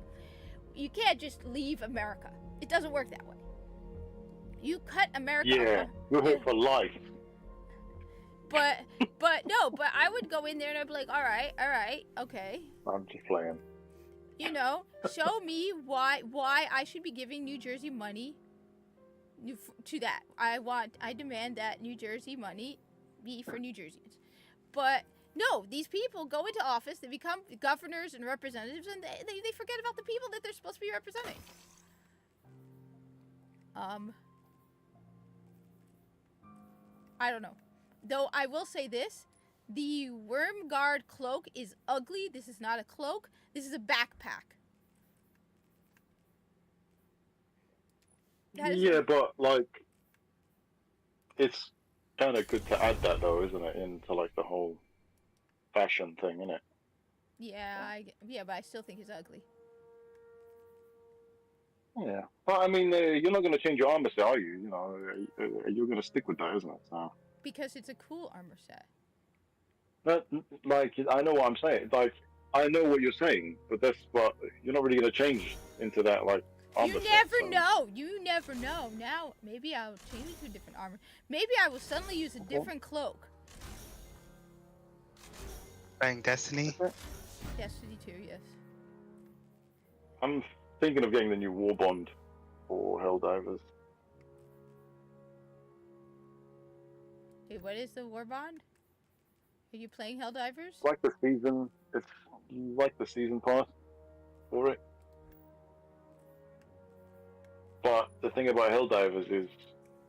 You can't just leave America. It doesn't work that way. You cut America. Yeah, you're here for life. But I would go in there and I'd be like, all right, okay. I'm just playing. You know, show me why I should be giving New Jersey money to that. I demand that New Jersey money be for New Jerseyans. But no, these people go into office, they become governors and representatives, and they forget about the people that they're supposed to be representing. I don't know. Though I will say this, the Wormguard cloak is ugly. This is not a cloak. This is a backpack. Yeah, but like, it's kind of good to add that though, isn't it, into like the whole fashion thing, isn't it? Yeah, but I still think it's ugly. Yeah, but I mean, you're not going to change your armor set, are you? You know, you're going to stick with that, isn't it? So. Because it's a cool armor set. Like, I know what I'm saying. Like, I know what you're saying, but you're not really going to change into that, like, armor set. You never know. Now, maybe I'll change to a different armor. Maybe I will suddenly use a different cloak. Playing Destiny? Destiny 2, yes. I'm thinking of getting the new War Bond for Helldivers. Wait, what is the War Bond? Are you playing Helldivers? It's like the season. It's like the season pass for it. But the thing about Helldivers is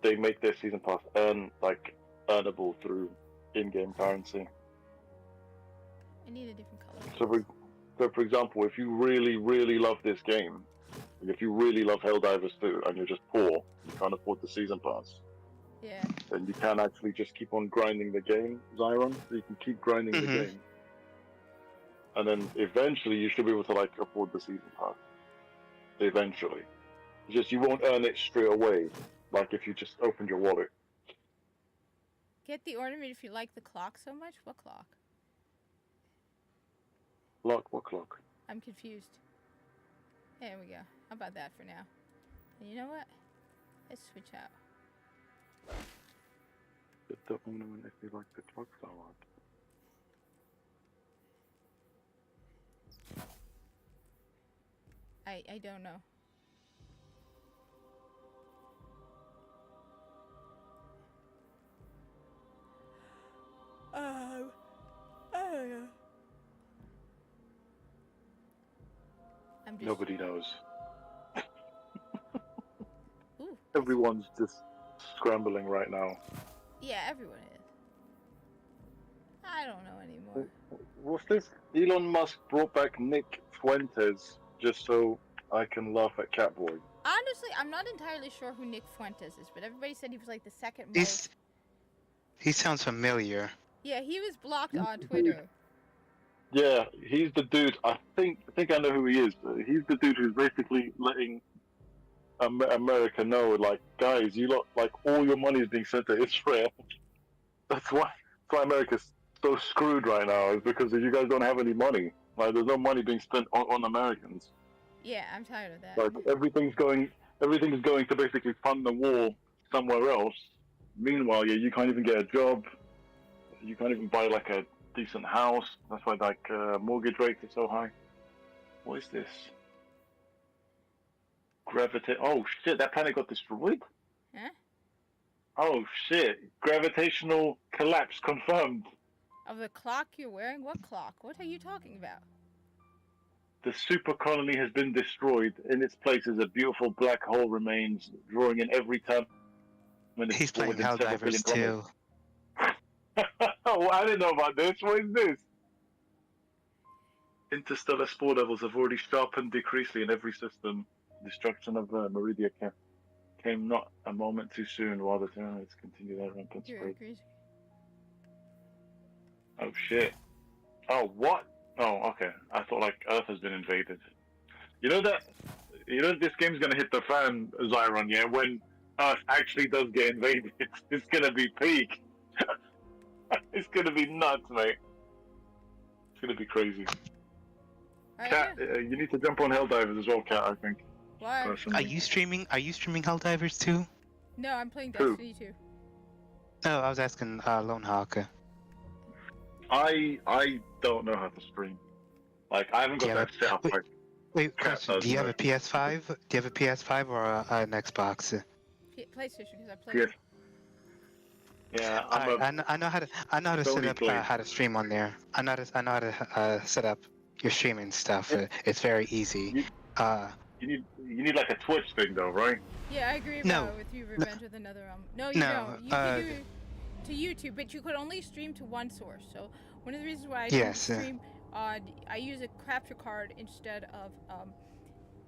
they make their season pass earnable through in-game currency. I need a different color. So for example, if you really, really love this game, if you really love Helldivers 2 and you're just poor, you can't afford the season pass. Yeah. Then you can actually just keep on grinding the game, Zyron. So you can keep grinding the game. And then eventually you should be able to like afford the season pass. Eventually. It's just you won't earn it straight away, like if you just opened your wallet. Get the ornament if you like the clock so much? What clock? What clock? I'm confused. There we go. How about that for now? And you know what? Let's switch out. Get the ornament if you like the clock so much. I don't know. I don't know. Nobody knows. Ooh. Everyone's just scrambling right now. Yeah, everyone is. I don't know anymore. What's this? Elon Musk brought back Nick Fuentes just so I can laugh at Catboy. Honestly, I'm not entirely sure who Nick Fuentes is, but everybody said he was like the second most. He sounds familiar. Yeah, he was blocked on Twitter. Yeah, he's the dude. I think I know who he is. He's the dude who's basically letting America know, like, guys, you lot, like, all your money is being sent to Israel. That's why America's so screwed right now. Is because you guys don't have any money. Like, there's no money being spent on Americans. Yeah, I'm tired of that. Like, everything's going to basically fund the war somewhere else, meanwhile, yeah, you can't even get a job. You can't even buy like a decent house. That's why like mortgage rates are so high. What is this? Oh shit! That planet got destroyed. Huh? Oh shit! Gravitational collapse confirmed. Of the clock you're wearing? What clock? What are you talking about? The super colony has been destroyed. In its place is a beautiful black hole remains, drawing in every time. He's playing Helldivers too. Oh, I didn't know about this. What is this? Interstellar spore levels have already sharpened decreasingly in every system. Destruction of Meridia came not a moment too soon while the Terranites continue their rampant spread. Oh shit. Oh, what? Oh, okay. I thought like Earth has been invaded. You know this game's gonna hit the fan, Zyron, yeah? When Earth actually does get invaded, it's gonna be peak. It's gonna be nuts, mate. It's gonna be crazy. Cat, you need to jump on Helldivers as well, Cat, I think. Why? Personally. Are you streaming Helldivers too? No, I'm playing Who? Destiny 2. No, I was asking Lone Hawk. I don't know how to stream. Like, I haven't got that set up. Wait, question. Do you have a PS5? Do you have a PS5 or an Xbox? PlayStation, because I play. Yeah, I know how to set up how to stream on there. I know how to set up your streaming stuff. It's very easy. You need like a Twitch thing though, right? Yeah, I agree about it with you, Revenge with another No, you don't. You can do it to YouTube, but you could only stream to one source. So one of the reasons why I don't stream, I use a capture card instead of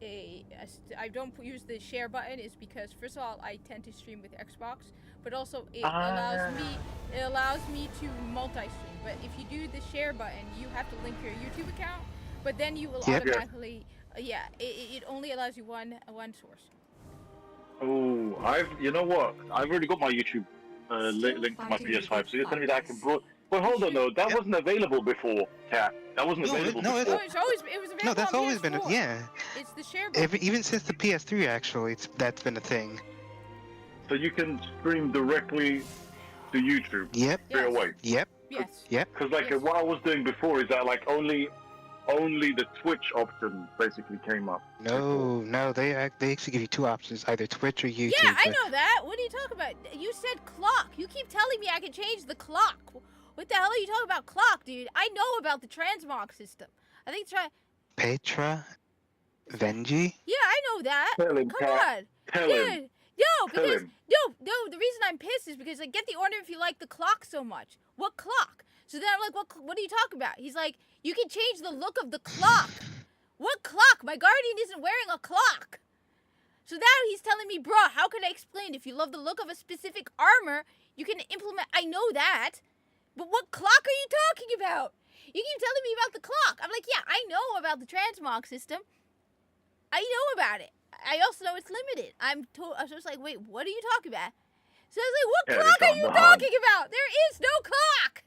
I don't use the share button is because first of all I tend to stream with Xbox, but also it allows me to multi-stream. But if you do the share button, you have to link your YouTube account, but then you will automatically it only allows you one source. Oh, you know what? I've already got my YouTube linked to my PS5, so you're telling me that I can But hold on though, that wasn't available before, Cat. That wasn't available before. It was available. No, that's always been It's the share button. Even since the PS3 actually, that's been a thing. So you can stream directly to YouTube. Yep. Straight away. Yep. Yes. Yep. Because like what I was doing before is that like only the Twitch option basically came up. No, they actually give you two options, either Twitch or YouTube. Yeah, I know that. What are you talking about? You said clock. You keep telling me I can change the clock. What the hell are you talking about clock, dude? I know about the transmog system. I think Petra? Venji? Yeah, I know that. Tell him, Come on. Tell him. No, the reason I'm pissed is because like get the order if you like the clock so much. What clock? So then I'm like, what are you talking about? He's like, you can change the look of the clock. What clock? My guardian isn't wearing a clock. So now he's telling me, bruh, how can I explain? If you love the look of a specific armor, you can implement. I know that. But what clock are you talking about? You keep telling me about the clock. I'm like, yeah, I know about the transmog system. I know about it. I also know it's limited. I was just like, wait, what are you talking about? So I was like, what clock are you talking about? There is no clock.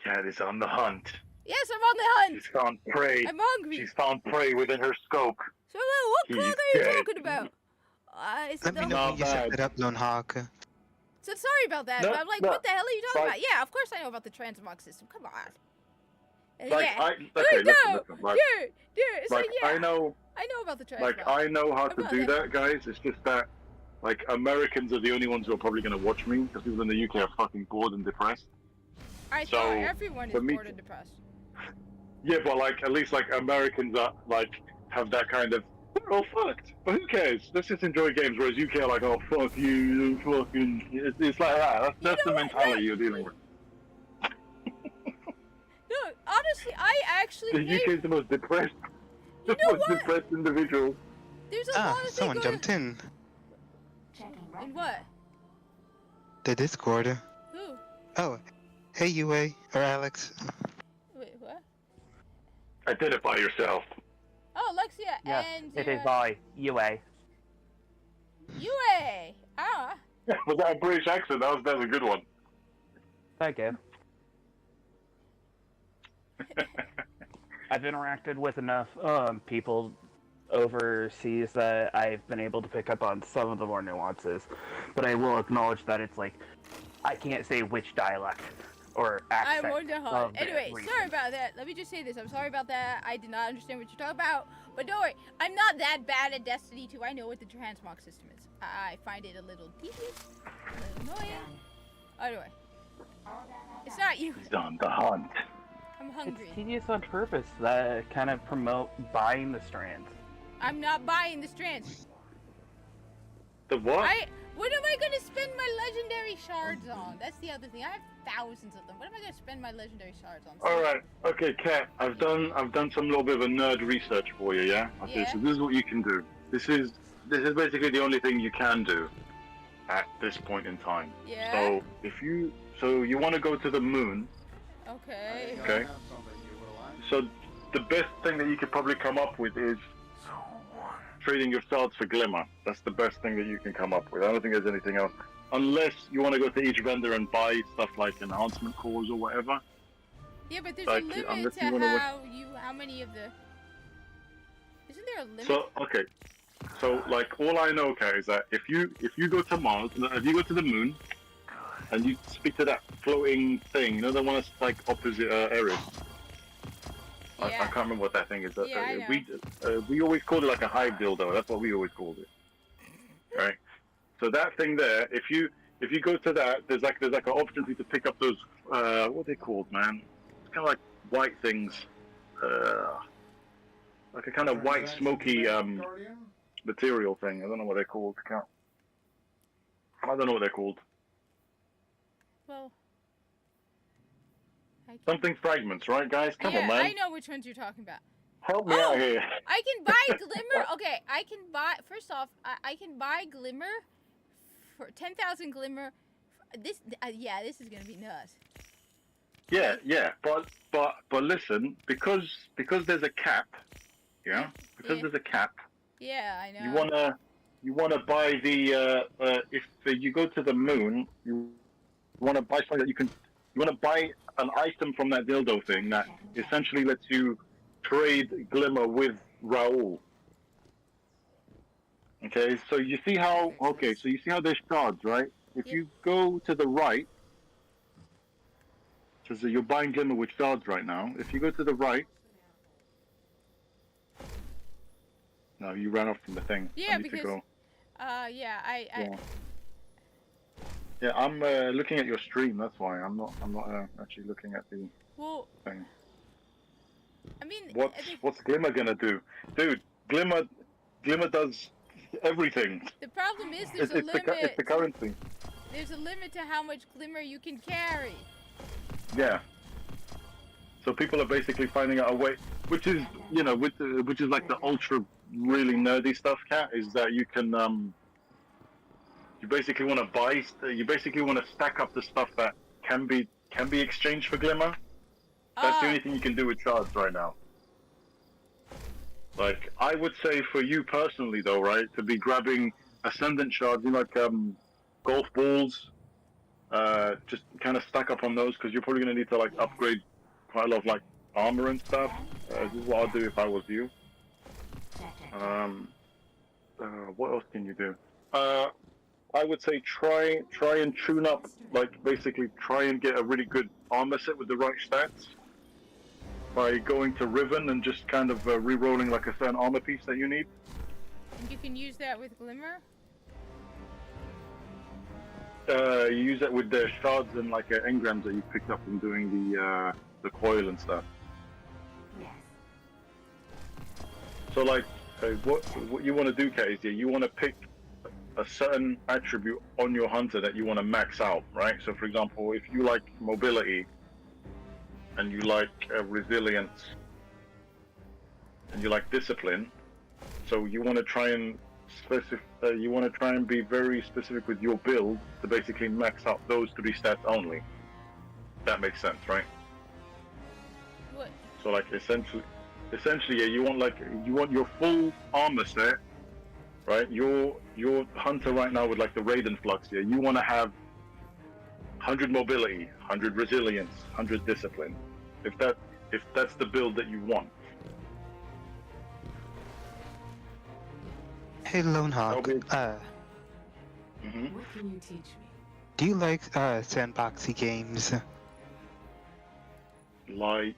Cat is on the hunt. Yes, I'm on the hunt. She's found prey. I'm hungry. She's found prey within her scope. So what clock are you talking about? Let me know when you set it up, Lone Hawk. So sorry about that, but I'm like, what the hell are you talking about? Yeah, of course I know about the transmog system. Come on. Like, listen, like, dude, it's like, yeah. I know about the transmog. Like, I know how to do that, guys. It's just that, like, Americans are the only ones who are probably going to watch me, because people in the UK are fucking bored and depressed. I thought everyone is bored and depressed. Yeah, but, like, at least, like, Americans are, like, have that kind of, we're all fucked, but who cares? Let's just enjoy games, whereas UK are like, oh, fuck you, fucking, it's like that. That's the mentality you're dealing with. No, honestly, I actually the UK is the most depressed, depressed individual. There's a lot of someone jumped in. In what? The Discord. Who? Oh, hey UA, or Alex. Wait, what? Identify yourself. Oh, Lexia yes, and... it is I, UA. UA! Ah. Was that a British accent? That was a good one. Thank you. I've interacted with enough people overseas that I've been able to pick up on some of the more nuances, but I will acknowledge that it's like I can't say which dialect or accent. I wonder how. of the Anyway, region. sorry about that. Let me just say this. I'm sorry about that. I did not understand what you're talking about. But don't worry. I'm not that bad at Destiny 2. I know what the transmog system is. I find it a little tedious, a little annoying. Anyway, it's not you. He's on the hunt. I'm hungry. It's tedious on purpose that kind of promote buying the strands. I'm not buying the strands. The what? What am I gonna spend my legendary shards on? That's the other thing. I have thousands of them. What am I gonna spend my legendary shards on? All right, okay, Kat. I've done some little bit of a nerd research for you. Yeah. Okay. Yeah. So this is what you can do. This is basically the only thing you can do at this point in time. Yeah. So you want to go to the moon. Okay. Okay. So the best thing that you could probably come up with is trading your shards for glimmer. That's the best thing that you can come up with. I don't think there's anything else. Unless you want to go to each vendor and buy stuff like enhancement cores or whatever. Yeah, but there's Like, a limit unless to you wanna how many of the. Isn't there a limit? So okay. So like all I know, Kat, is that if you go to Mars, if you go to the moon, and you speak to that floating thing, you know, the one that's like opposite Eris. I can't remember what that thing is. Yeah, I know. We always called it like a hive dildo. That's what we always called it. Right. So that thing there, if you go to that, there's like an option for you to pick up those what are they called, man? It's kind of like white things, like a kind of white smoky material thing. I don't know what they're called. I don't know what they're called. Well. Something fragments, right, guys? Come on, man. I know which ones you're talking about. Help me out here. I can buy glimmer. Okay, I can buy. First off, I can buy glimmer for 10,000 glimmer. This is gonna be nuts. Yeah, but listen, because there's a cap, there's a cap. Yeah, I know. You wanna buy the if you go to the moon, you wanna buy something that you wanna buy an item from that dildo thing that essentially lets you trade glimmer with Raoul. Okay, so you see how there's shards, right? If you go to the right, so you're buying glimmer with shards right now. If you go to the right, no, you ran off from the thing. Yeah, I need because to go. Yeah, I'm looking at your stream. That's why I'm not actually looking at the thing. I mean, what's Glimmer gonna do, dude? Glimmer does everything. The problem is there's a limit. It's the currency. There's a limit to how much glimmer you can carry. Yeah. So people are basically finding out a way, which is which is like the ultra really nerdy stuff, Kat, is that you can you basically want to stack up the stuff that can be exchanged for glimmer. That's the only thing you can do with shards right now. Like, I would say for you personally though, right, to be grabbing ascendant shards, like golf balls, just kind of stack up on those, because you're probably going to need to like upgrade quite a lot of like armor and stuff. This is what I'd do if I was you. What else can you do? I would say try and tune up, like basically try and get a really good armor set with the right stats by going to Riven and just kind of re-rolling like a certain armor piece that you need. And you can use that with glimmer? You use that with the shards and like engrams that you picked up from doing the coil and stuff. Yes. So like, what you want to do, Kat, is you want to pick a certain attribute on your hunter that you want to max out, right? So for example, if you like mobility and you like resilience and you like discipline, so you want to try and be very specific with your build to basically max out those to be stats only. That makes sense, right? What? So like essentially, yeah, you want your full armor set, right? Your hunter right now with like the Raiden Flux, yeah, you want to have 100 mobility, 100 resilience, 100 discipline. If that's the build that you want. Hey, Lone Hawk. That'll be- Mm-hmm. What can you teach me? Do you like sandboxy games? Like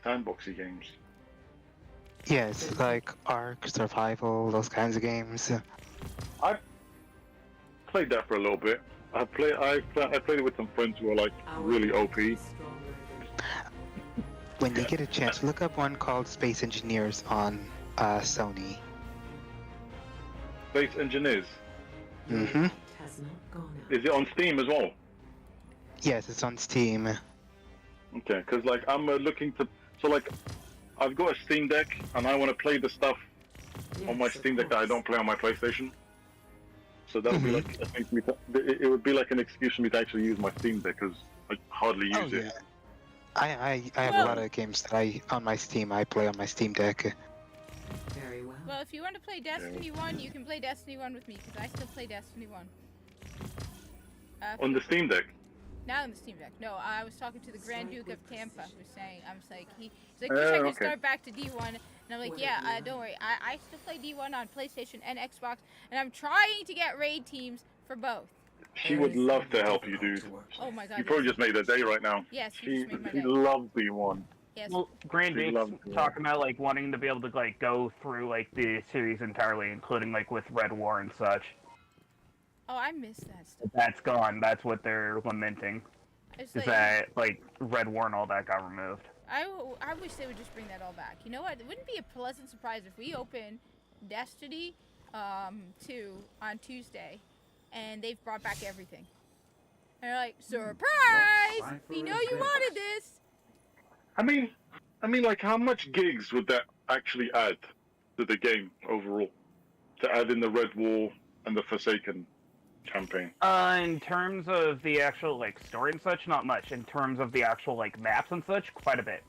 sandboxy games. Yes, like Ark, Survival, those kinds of games. I played that for a little bit. I played it with some friends who are like really OP. When you get a chance, look up one called Space Engineers on Sony. Space Engineers. Mm-hmm. Has not gone out. Is it on Steam as well? Yes, it's on Steam. Okay, because like I'm looking to, so like I've got a Steam Deck and I want to play the stuff on my Yes, Steam of Deck that I course. don't play on my PlayStation. So that would be like a thing for me it would be like an excuse for me to actually use my Steam Deck because I hardly use it. I have a lot of games that on my Steam I play on my Steam Deck. Very well. Well, if you want to play Destiny 1, you can play Destiny 1 with me, because I still play Destiny 1. On the Steam Deck. Not on the Steam Deck. No, I was talking to the Grand Duke of Tampa, who was saying, he's like, wish I could start back to D1. And I'm like, yeah, don't worry. I still play D1 on PlayStation and Xbox, and I'm trying to get raid teams for both. She would love to help you, dude. Oh my god. You probably just made her day right now. Yes, you just made my She day. loves D1. Yes. Well, Grand She Duke's loves it. talking about like wanting to be able to like go through like the series entirely, including like with Red War and such. Oh, I miss that stuff. That's gone. That's what they're lamenting. It's Is like, that like Red War and all that got removed? I wish they would just bring that all back. You know what? It wouldn't be a pleasant surprise if we open Destiny 2 on Tuesday, and they've brought back everything. And they're like, surprise! We know you wanted this! I mean, like, how much gigs would that actually add to the game overall? To add in the Red War and the Forsaken campaign? In terms of the actual like story and such, not much. In terms of the actual like maps and such, quite a bit.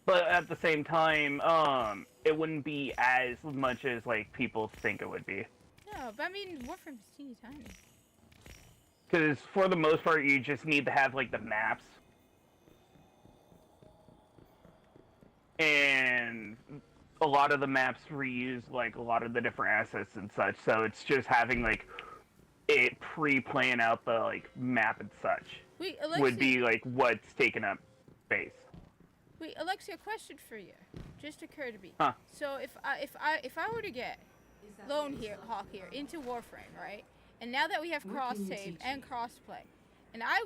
But at the same time, it wouldn't be as much as like people think it would be. No, but I mean, Warframe's teeny tiny. Because for the most part, you just need to have like the maps. And a lot of the maps reuse like a lot of the different assets and such, so it's just having like it pre-plan out the like map and such. Wait, Alexia, would be like what's taking up space. Wait, Alexia, question for you. Just occurred to me. Huh. So if I were to get Lone Hawk here into Warframe, right? And now that we have cross save and crossplay, and I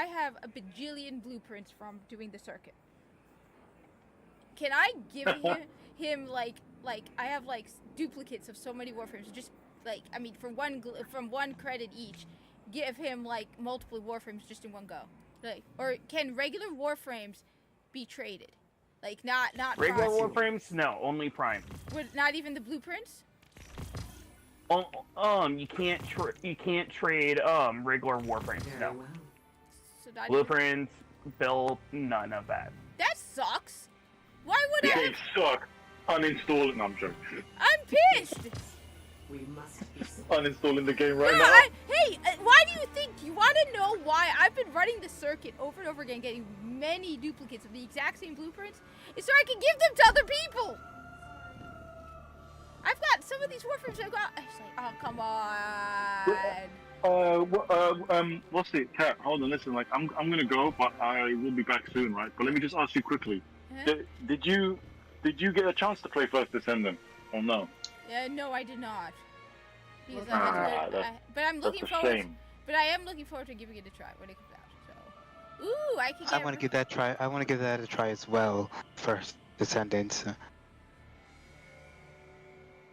have a bajillion blueprints from doing the circuit. Can I give him like I have like duplicates of so many Warframes, just like, I mean, from one credit each, give him like multiple Warframes just in one go, like, or can regular Warframes be traded, like not Regular cross- Warframes? No, only Prime. Would not even the blueprints? You can't trade regular Warframes. No. So not even- Blueprints, build, none of that. That sucks. Why would The I? game suck. Uninstall it. No, I'm joking. I'm pissed. We must be Uninstalling the game right No, now. hey, why do you think? You want to know why I've been running the circuit over and over again, getting many duplicates of the exact same blueprints? Is so I can give them to other people. I've got some of these Warframes. I've got. It's like, oh come on. What's it, Kat? Hold on, listen. Like, I'm gonna go, but I will be back soon, right? But let me just ask you quickly. Huh? Did you get a chance to play First Descendant, or no? No, I did not. Because Well, I had to that's- but I'm looking that's a forward. shame. But I am looking forward to giving it a try when it comes out. So, ooh, I can. I want to give that try. I want to give that a try as well. First Descendants.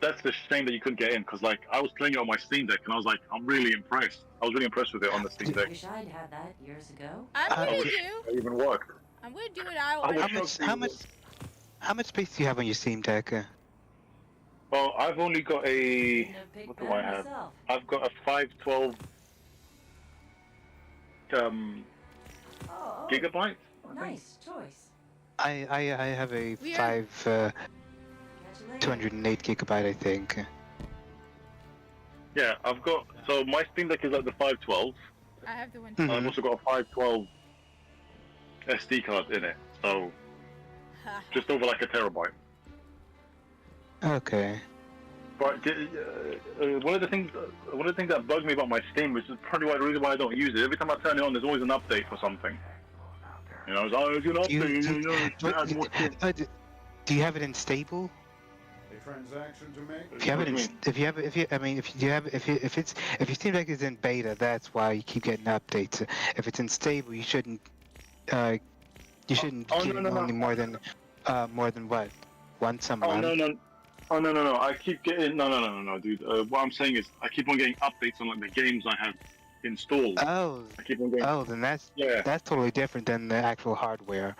That's the shame that you couldn't get in, because like I was playing it on my Steam Deck, and I was like, I'm really impressed. I was really impressed with it on the Steam Deck. Wish I'd had that years ago. I'm I gonna wish do. it even worked. I'm gonna do it. How much space do you have on your Steam Deck? Well, I've only got a. What do I have? myself. I've got a 512 Oh, gigabyte. nice choice. I have a We are- 208 gigabyte, I think. Yeah, I've got. So my Steam Deck is like the 512. I have the one. Mhm. I've also got a 512 SD card in it, so Ha. just over like a terabyte. Okay. But one of the things that bugs me about my Steam, which is probably the reason why I don't use it. Every time I turn it on, there's always an update for something. You know, it's always an update. Do you have it in stable? A transaction to make? If you have it in, if your Steam Deck is in beta, that's why you keep getting updates. If it's in stable, you shouldn't get only more than what, once a month. Oh no! I keep getting no, dude. What I'm saying is, I keep on getting updates on like the games I have installed. Oh. I keep on getting. Oh, then that's totally different than the actual hardware.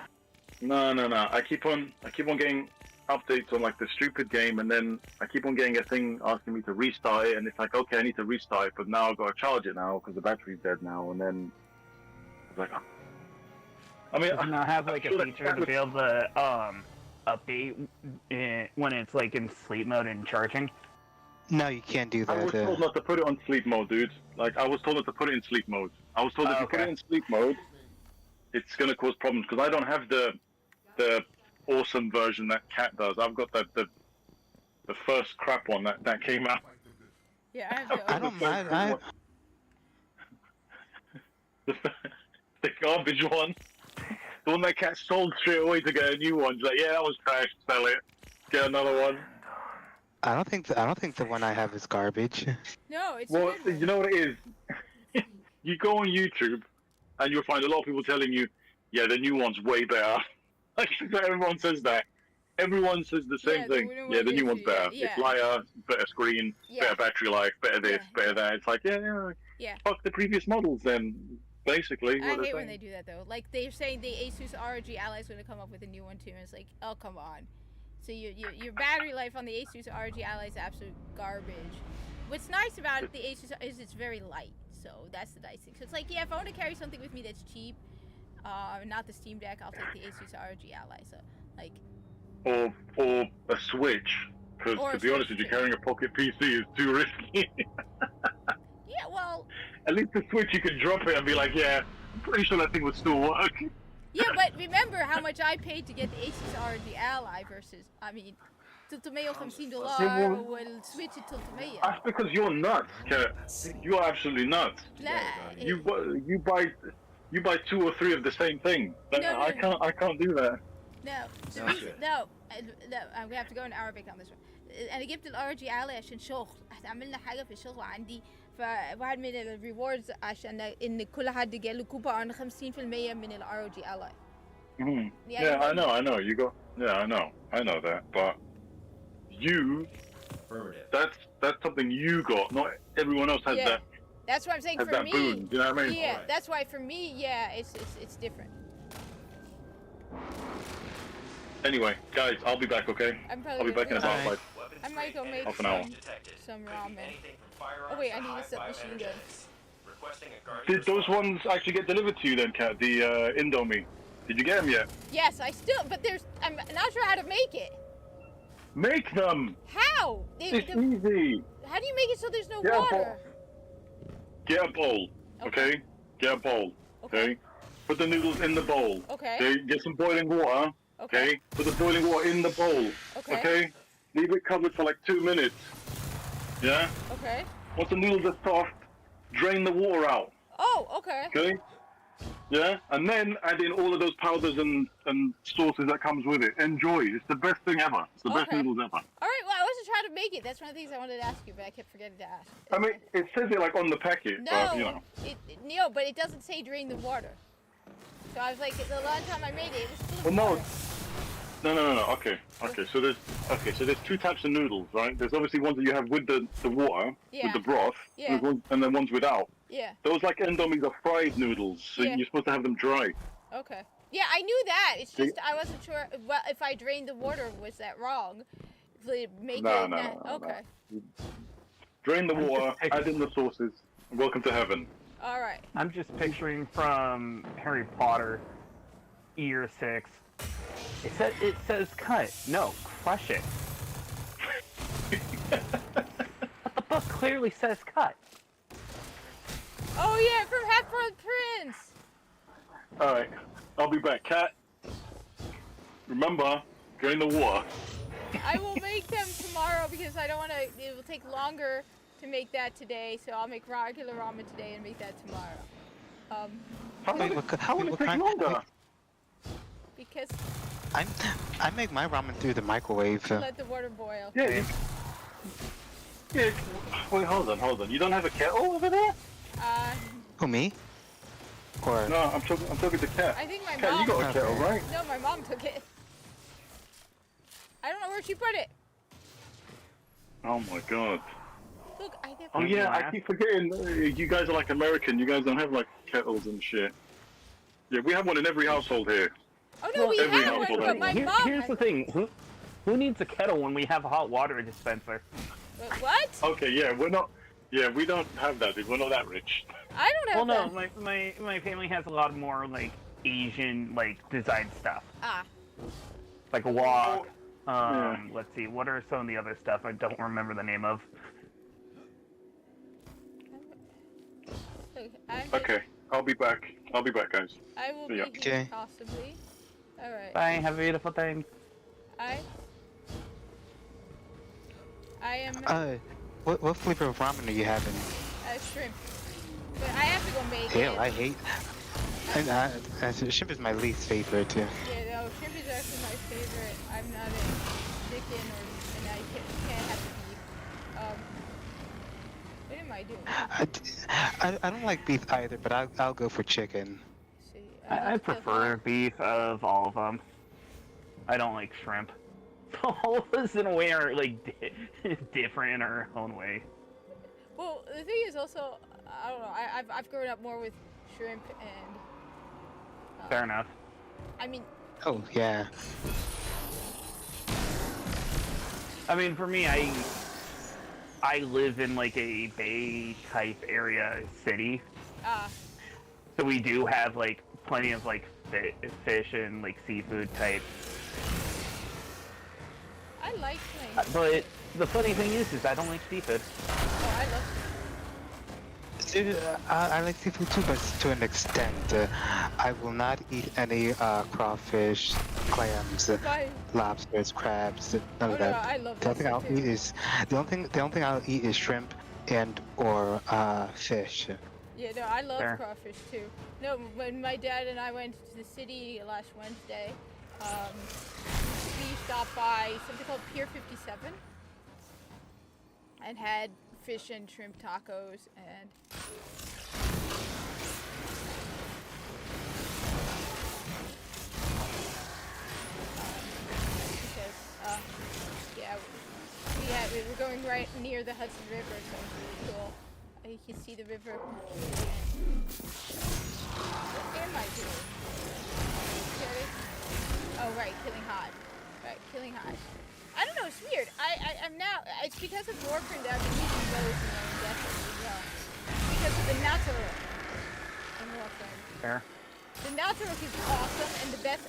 No. I keep on getting updates on like the stupid game, and then I keep on getting a thing asking me to restart it, and it's like, okay, I need to restart it, but now I've got to charge it now because the battery's dead now, and then it's like, I mean, does it not have like a feature to be able to update when it's like in sleep mode and charging? No, you can't do that. I was told not to put it on sleep mode, dude. Like, I was told not to put it in sleep mode. I was told if you put it in sleep mode, it's gonna cause problems, because I don't have the awesome version that Cat does. I've got the first crap one that came out. Yeah, I don't mind. The garbage one. The one that Cat sold straight away to get a new one. She's like, yeah, that was trash. Sell it. Get another one. I don't think the one I have is garbage. No, it's well, you know what it is. You go on YouTube, and you'll find a lot of people telling you, yeah, the new one's way better. Like, everyone says that. Everyone says the same thing. Yeah, the new one's better. Yeah. It's lighter, better screen, better battery life, better this, better that. It's like, yeah. Fuck the previous models then. Basically, I hate when they do that though. Like, they're saying the Asus ROG Ally is going to come up with a new one too, and it's like, oh, come on. So your battery life on the Asus ROG Ally is absolute garbage. What's nice about the Asus is it's very light, so that's the nice thing. So it's like, yeah, if I want to carry something with me that's cheap, not the Steam Deck, I'll take the Asus ROG Ally. So like, or a Switch, because to be honest with you, carrying a pocket PC is too risky. Yeah, well. At least the Switch, you could drop it and be like, yeah, I'm pretty sure that thing would still work. Yeah, but remember how much I paid to get the Asus ROG Ally versus, I mean, $350 والسويتش 300. That's because you're nuts, Kat. You're absolutely nuts. You buy 2 or 3 of the same thing. I can't do that. No, I'm gonna have to go in Arabic on this one. أنا جبت الROG Ally عشان شغل، هتعملنا حاجة في الشغل عندي، فواحد من الريوردز عشان إن كل حد جاله كوبون 50% من الROG Ally. Mm-hmm. Yeah, I know. You got. Yeah, I know that. But that's something you got. Not everyone else has that. That's what I'm saying for me. Boon, you know what I mean? Yeah, that's why for me, yeah, it's different. Anyway, guys, I'll be back. Okay. I'll be back in about 5. I might go make half an hour. some ramen. Oh wait, I need a submachine gun. Did those ones actually get delivered to you then, Kat? The Indomie. Did you get them yet? Yes, but I'm not sure how to make it. Make them! How? It's easy. How do you make it so there's no water? Get a bowl, okay? Get a bowl, okay? Put the noodles in the bowl. Okay. Get some boiling water, okay? Put the boiling water in the bowl, okay? Leave it covered for like 2 minutes, yeah? Okay. Once the noodles are soft, drain the water out. Oh, okay. Okay? Yeah? And then add in all of those powders and sauces that comes with it. Enjoy. It's the best thing ever. It's the best noodles ever. Alright, well, I wasn't trying to make it. That's one of the things I wanted to ask you, but I kept forgetting to ask. I mean, it says it like on the packet, but you know. No, but it doesn't say drain the water. So I was like, the last time I made it was full of water. No. Okay. So there's 2 types of noodles, right? There's obviously ones that you have with the water, with the broth, and then ones without. Yeah. Those like Indomies are fried noodles, so you're supposed to have them dry. Okay. Yeah, I knew that. It's just I wasn't sure. Well, if I drained the water, was that wrong? No. Okay. Drain the water, add in the sauces, and welcome to heaven. All right. I'm just picturing from Harry Potter, Year 6. It says cut. No, crush it. But the book clearly says cut. Oh yeah, from Half-Blood Prince. Alright, I'll be back. Cat, remember, drain the water. I will make them tomorrow because I don't want to. It will take longer to make that today, so I'll make regular ramen today and make that tomorrow. How would it take longer? Because I make my ramen through the microwave. let the water boil. Yeah. Yeah. Wait, hold on. You don't have a kettle over there? Who, me? Or No, I'm talking to Cat. I think my Cat, mom. you got a kettle, right? No, my mom took it. I don't know where she put it. Oh my god. Look, I never. Oh yeah, I keep forgetting. You guys are like American. You guys don't have like kettles and shit. Yeah, we have one in every household here. Oh no, we every have one, household but my has one. mom. Here's has the thing. Who needs a kettle when we have a hot water dispenser? What? Okay, yeah, we're not. Yeah, we don't have that. Dude. We're not that rich. I don't have Well, no, that. my family has a lot more like Asian like design stuff. Ah. Like a wok. Let's see, what are some of the other stuff I don't remember the name of? Okay, I'll be back. I'll be back, guys. I will See be ya. here Okay. possibly. All right. Bye, have a beautiful time. I am what flavor of ramen are you having? shrimp, but I have to go make Hell, it. I hate. And shrimp is my least favorite too. Yeah, no, shrimp is actually my favorite. I'm not a chicken and I can't have the beef. What am I doing? I don't like beef either, but I'll go for chicken. See, I prefer beef of all of them. I don't like shrimp. All of us in a way are like different in our own way. Well, the thing is also, I don't know. I've grown up more with shrimp and. Fair enough. I mean. Oh yeah. I mean, for me, I live in like a bay type area city. So we do have like plenty of like fish and like seafood type. I like things. But the funny thing is I don't like seafood. Oh, I love Dude, I like seafood too, but to an extent. I will not eat any crawfish, clams, lobsters, crabs, none of that. No, I love the only thing that I'll too. eat is the only thing I'll eat is shrimp and or fish. Yeah, no, I love Fair. crawfish too. No, when my dad and I went to the city last Wednesday, we stopped by something called Pier 57 and had fish and shrimp tacos and because we were going right near the Hudson River, so it was really cool. You can see the river. What am I doing? Okay. Oh right, killing Hod. Right, killing Hod. I don't know, it's weird. I'm now, it's because of Warframe that I've been using those indefinitely as well. Because of the Naturuk in Warframe. Fair. The Naturuk is awesome, and the best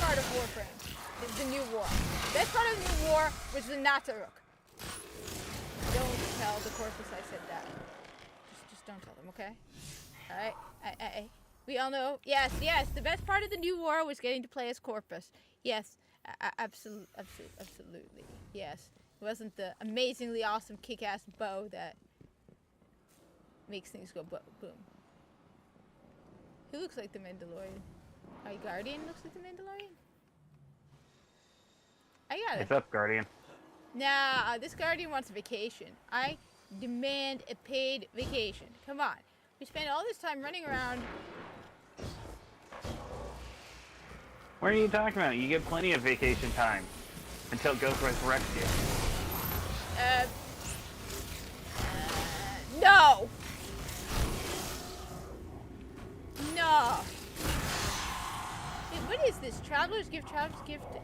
part of Warframe is the New War. The best part of the New War was the Naturuk. Don't tell the Corpus I said that. Just don't tell them, okay? Alright? We all know. Yes, the best part of the New War was getting to play as Corpus. Yes. Absolutely. Yes. It wasn't the amazingly awesome kick-ass bow that makes things go boom. Who looks like the Mandalorian? My Guardian looks like the Mandalorian? I got it. What's up, Guardian? Nah, this Guardian wants a vacation. I demand a paid vacation. Come on. We spend all this time running around. What are you talking about? You get plenty of vacation time until Ghost resurrects you. No! No! Wait, what is this? Traveler's Gift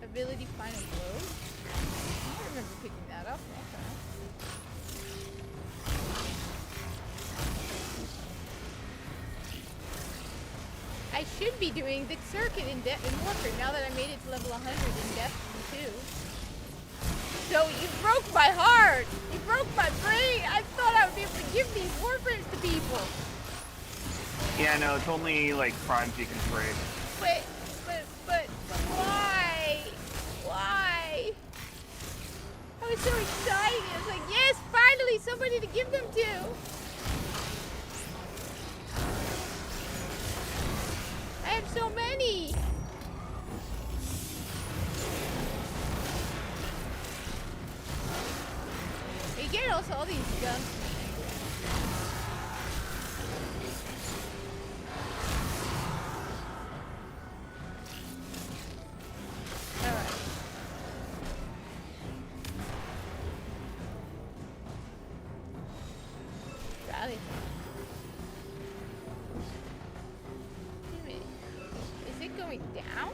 ability final blow? I don't remember picking that up. I should be doing the circuit in Warframe now that I made it to level 100 in Destiny 2. So you broke my heart! You broke my brain! I thought I would be able to give these Warframes to people! Yeah, no, it's only like crimes you can trade. But why? Why? was so excited. I was like, yes, finally somebody to give them to. I have so many. You get also all these guns. Alright. Rally. Wait a minute. Is it going down?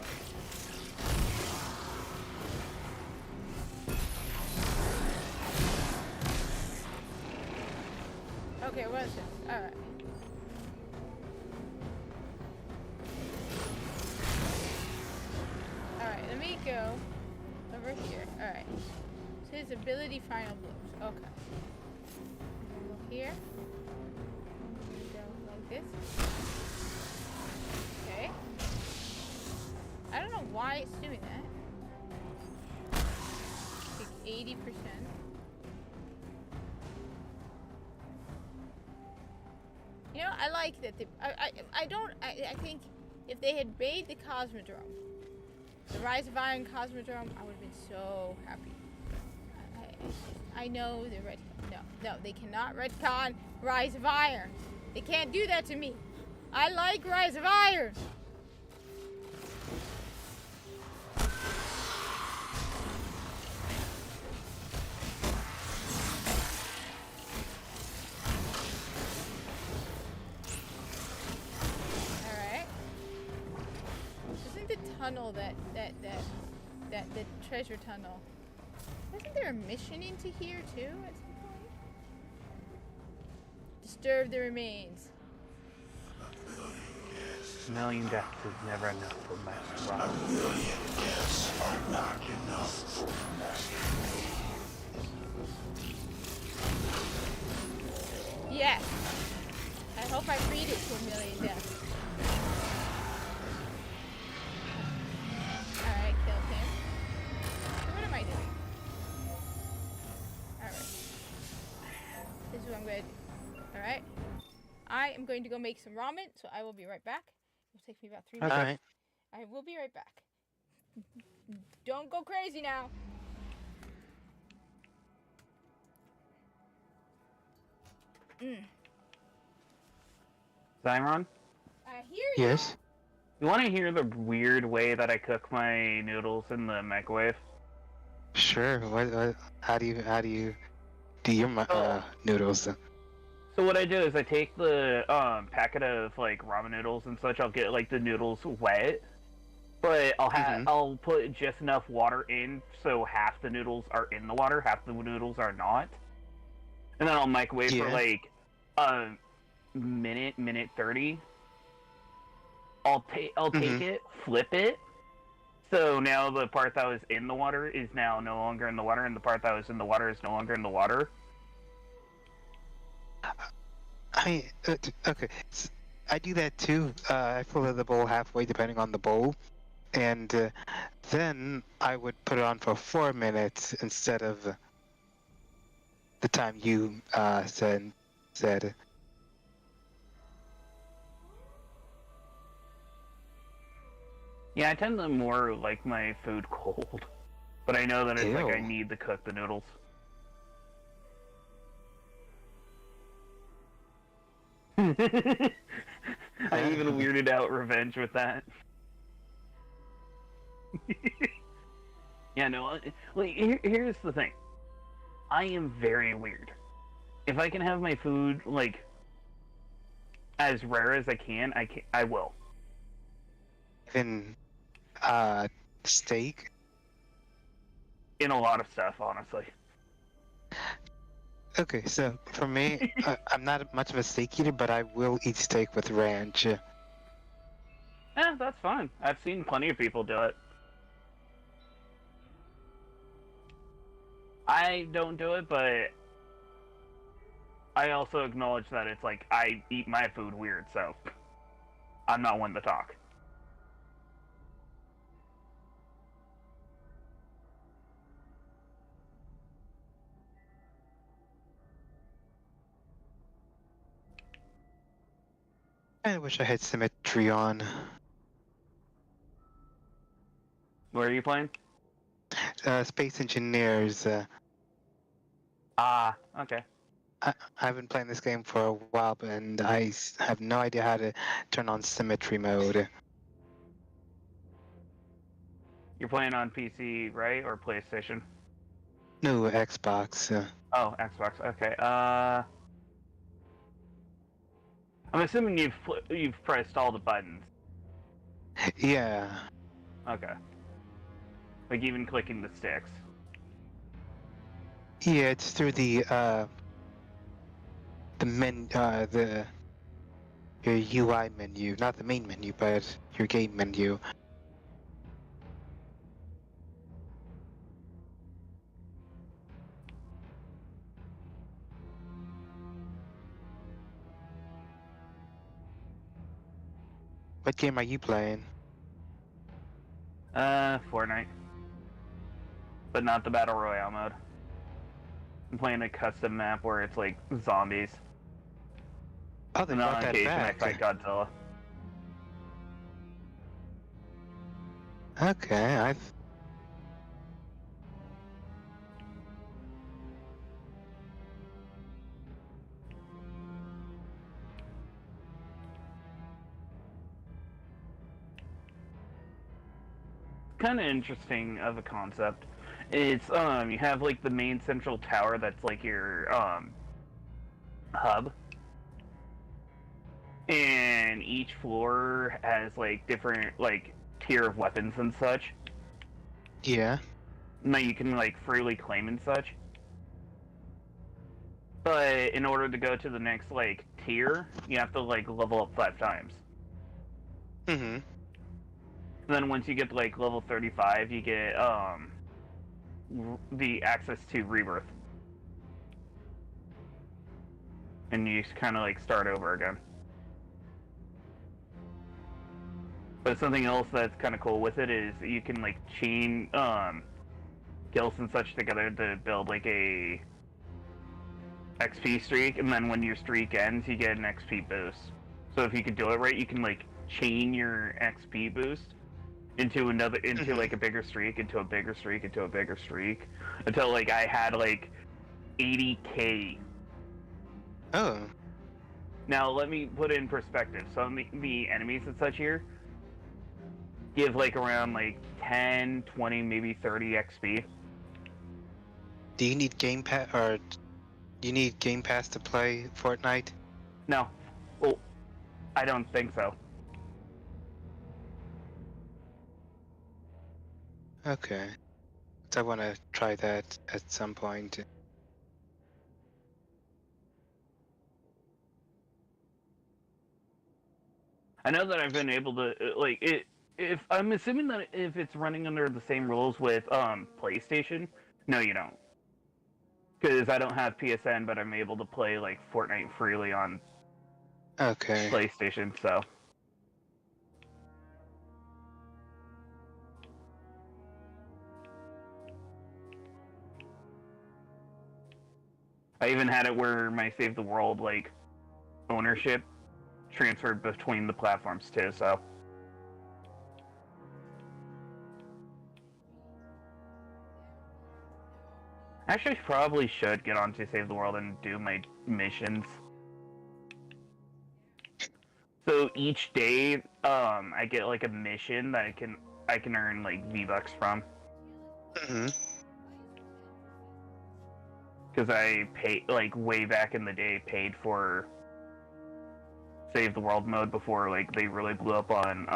Okay, what is this? Alright. Alright, let me go over here. Alright. So his ability final blows. Okay. Go here. Go like this. Okay. I don't know why it's doing that. Like 80%. You know, I like that they, I think if they had made the Cosmodrome, the Rise of Iron Cosmodrome, I would have been so happy. I know they're red. No, they cannot retcon Rise of Iron. They can't do that to me. I like Rise of Iron. Tunnel the treasure tunnel. Wasn't there a mission into here too at some point? Disturb the remains. A million deaths is never enough for Master Rob. A million deaths are not enough for Master. Yes. I hope I freed it to a million deaths. Alright, killed him. So what am I doing? Alright. This is what I'm going to do. Alright. I am going to go make some ramen, so I will be right back. It'll take me about 3 minutes. Alright. I will be right back. Don't go crazy now. Zyron? I hear you. Yes. You want to hear the weird way that I cook my noodles in the microwave? Sure. How do you do your noodles? So what I do is I take the packet of like ramen noodles and such. I'll get like the noodles wet, but I'll put just enough water in so half the noodles are in the water, half the noodles are not, and then I'll microwave for like a minute 30. I'll take it, flip it. So now the part that was in the water is now no longer in the water, and the part that was in the water is no longer in the water. Okay. I do that too. I fill the bowl halfway depending on the bowl, and then I would put it on for 4 minutes instead of the time you said. Yeah, I tend to more like my food cold, but I know that it's like I need to cook the noodles. I even weirded out Revenge with that. Yeah, no, like, here's the thing. I am very weird. If I can have my food, like, as rare as I can, I will. Even, steak? In a lot of stuff, honestly. Okay, so for me, I'm not much of a steak eater, but I will eat steak with ranch. Yeah, that's fine. I've seen plenty of people do it. I don't do it, but I also acknowledge that it's like I eat my food weird, so I'm not one to talk. I wish I had symmetry on. Where are you playing? Space Engineers. Okay. I've been playing this game for a while, and I have no idea how to turn on symmetry mode. You're playing on PC, right, or PlayStation? No, Xbox. Oh, Xbox. Okay. I'm assuming you've pressed all the buttons. Yeah. Okay. Like even clicking the sticks. Yeah, it's through the your UI menu, not the main menu, but your game menu. What game are you playing? Fortnite. But not the Battle Royale mode. I'm playing a custom map where it's like zombies. Oh, they brought that back. I fight Godzilla. Okay, Kind of interesting of a concept. It's you have like the main central tower that's like your hub, and each floor has like different like tier of weapons and such. Yeah. That you can like freely claim and such. But in order to go to the next like tier, you have to like level up 5 times. Mm-hmm. Then once you get to like level 35, you get the access to Rebirth. And you just kind of like start over again. But something else that's kind of cool with it is you can like chain guilds and such together to build like a XP streak, and then when your streak ends, you get an XP boost. So if you can do it right, you can like chain your XP boost into another, into like a bigger streak, into a bigger streak, into a bigger streak, until like I had like 80k. Oh. Now let me put it in perspective. So the enemies and such here give like around like 10, 20, maybe 30 XP. Do you need Game Pass, or do you need Game Pass to play Fortnite? No. Well, I don't think so. Okay. So I want to try that at some point. I know that I've been able to like it. If I'm assuming that if it's running under the same rules with PlayStation, no, you don't. Because I don't have PSN, but I'm able to play like Fortnite freely on PlayStation. So. I even had it where my Save the World like ownership transferred between the platforms too. So. Actually, probably should get onto Save the World and do my missions. So each day, I get like a mission that I can earn like V-Bucks from. Mm-hmm. Because I paid, like, way back in the day, paid for Save the World mode before, like, they really blew up on,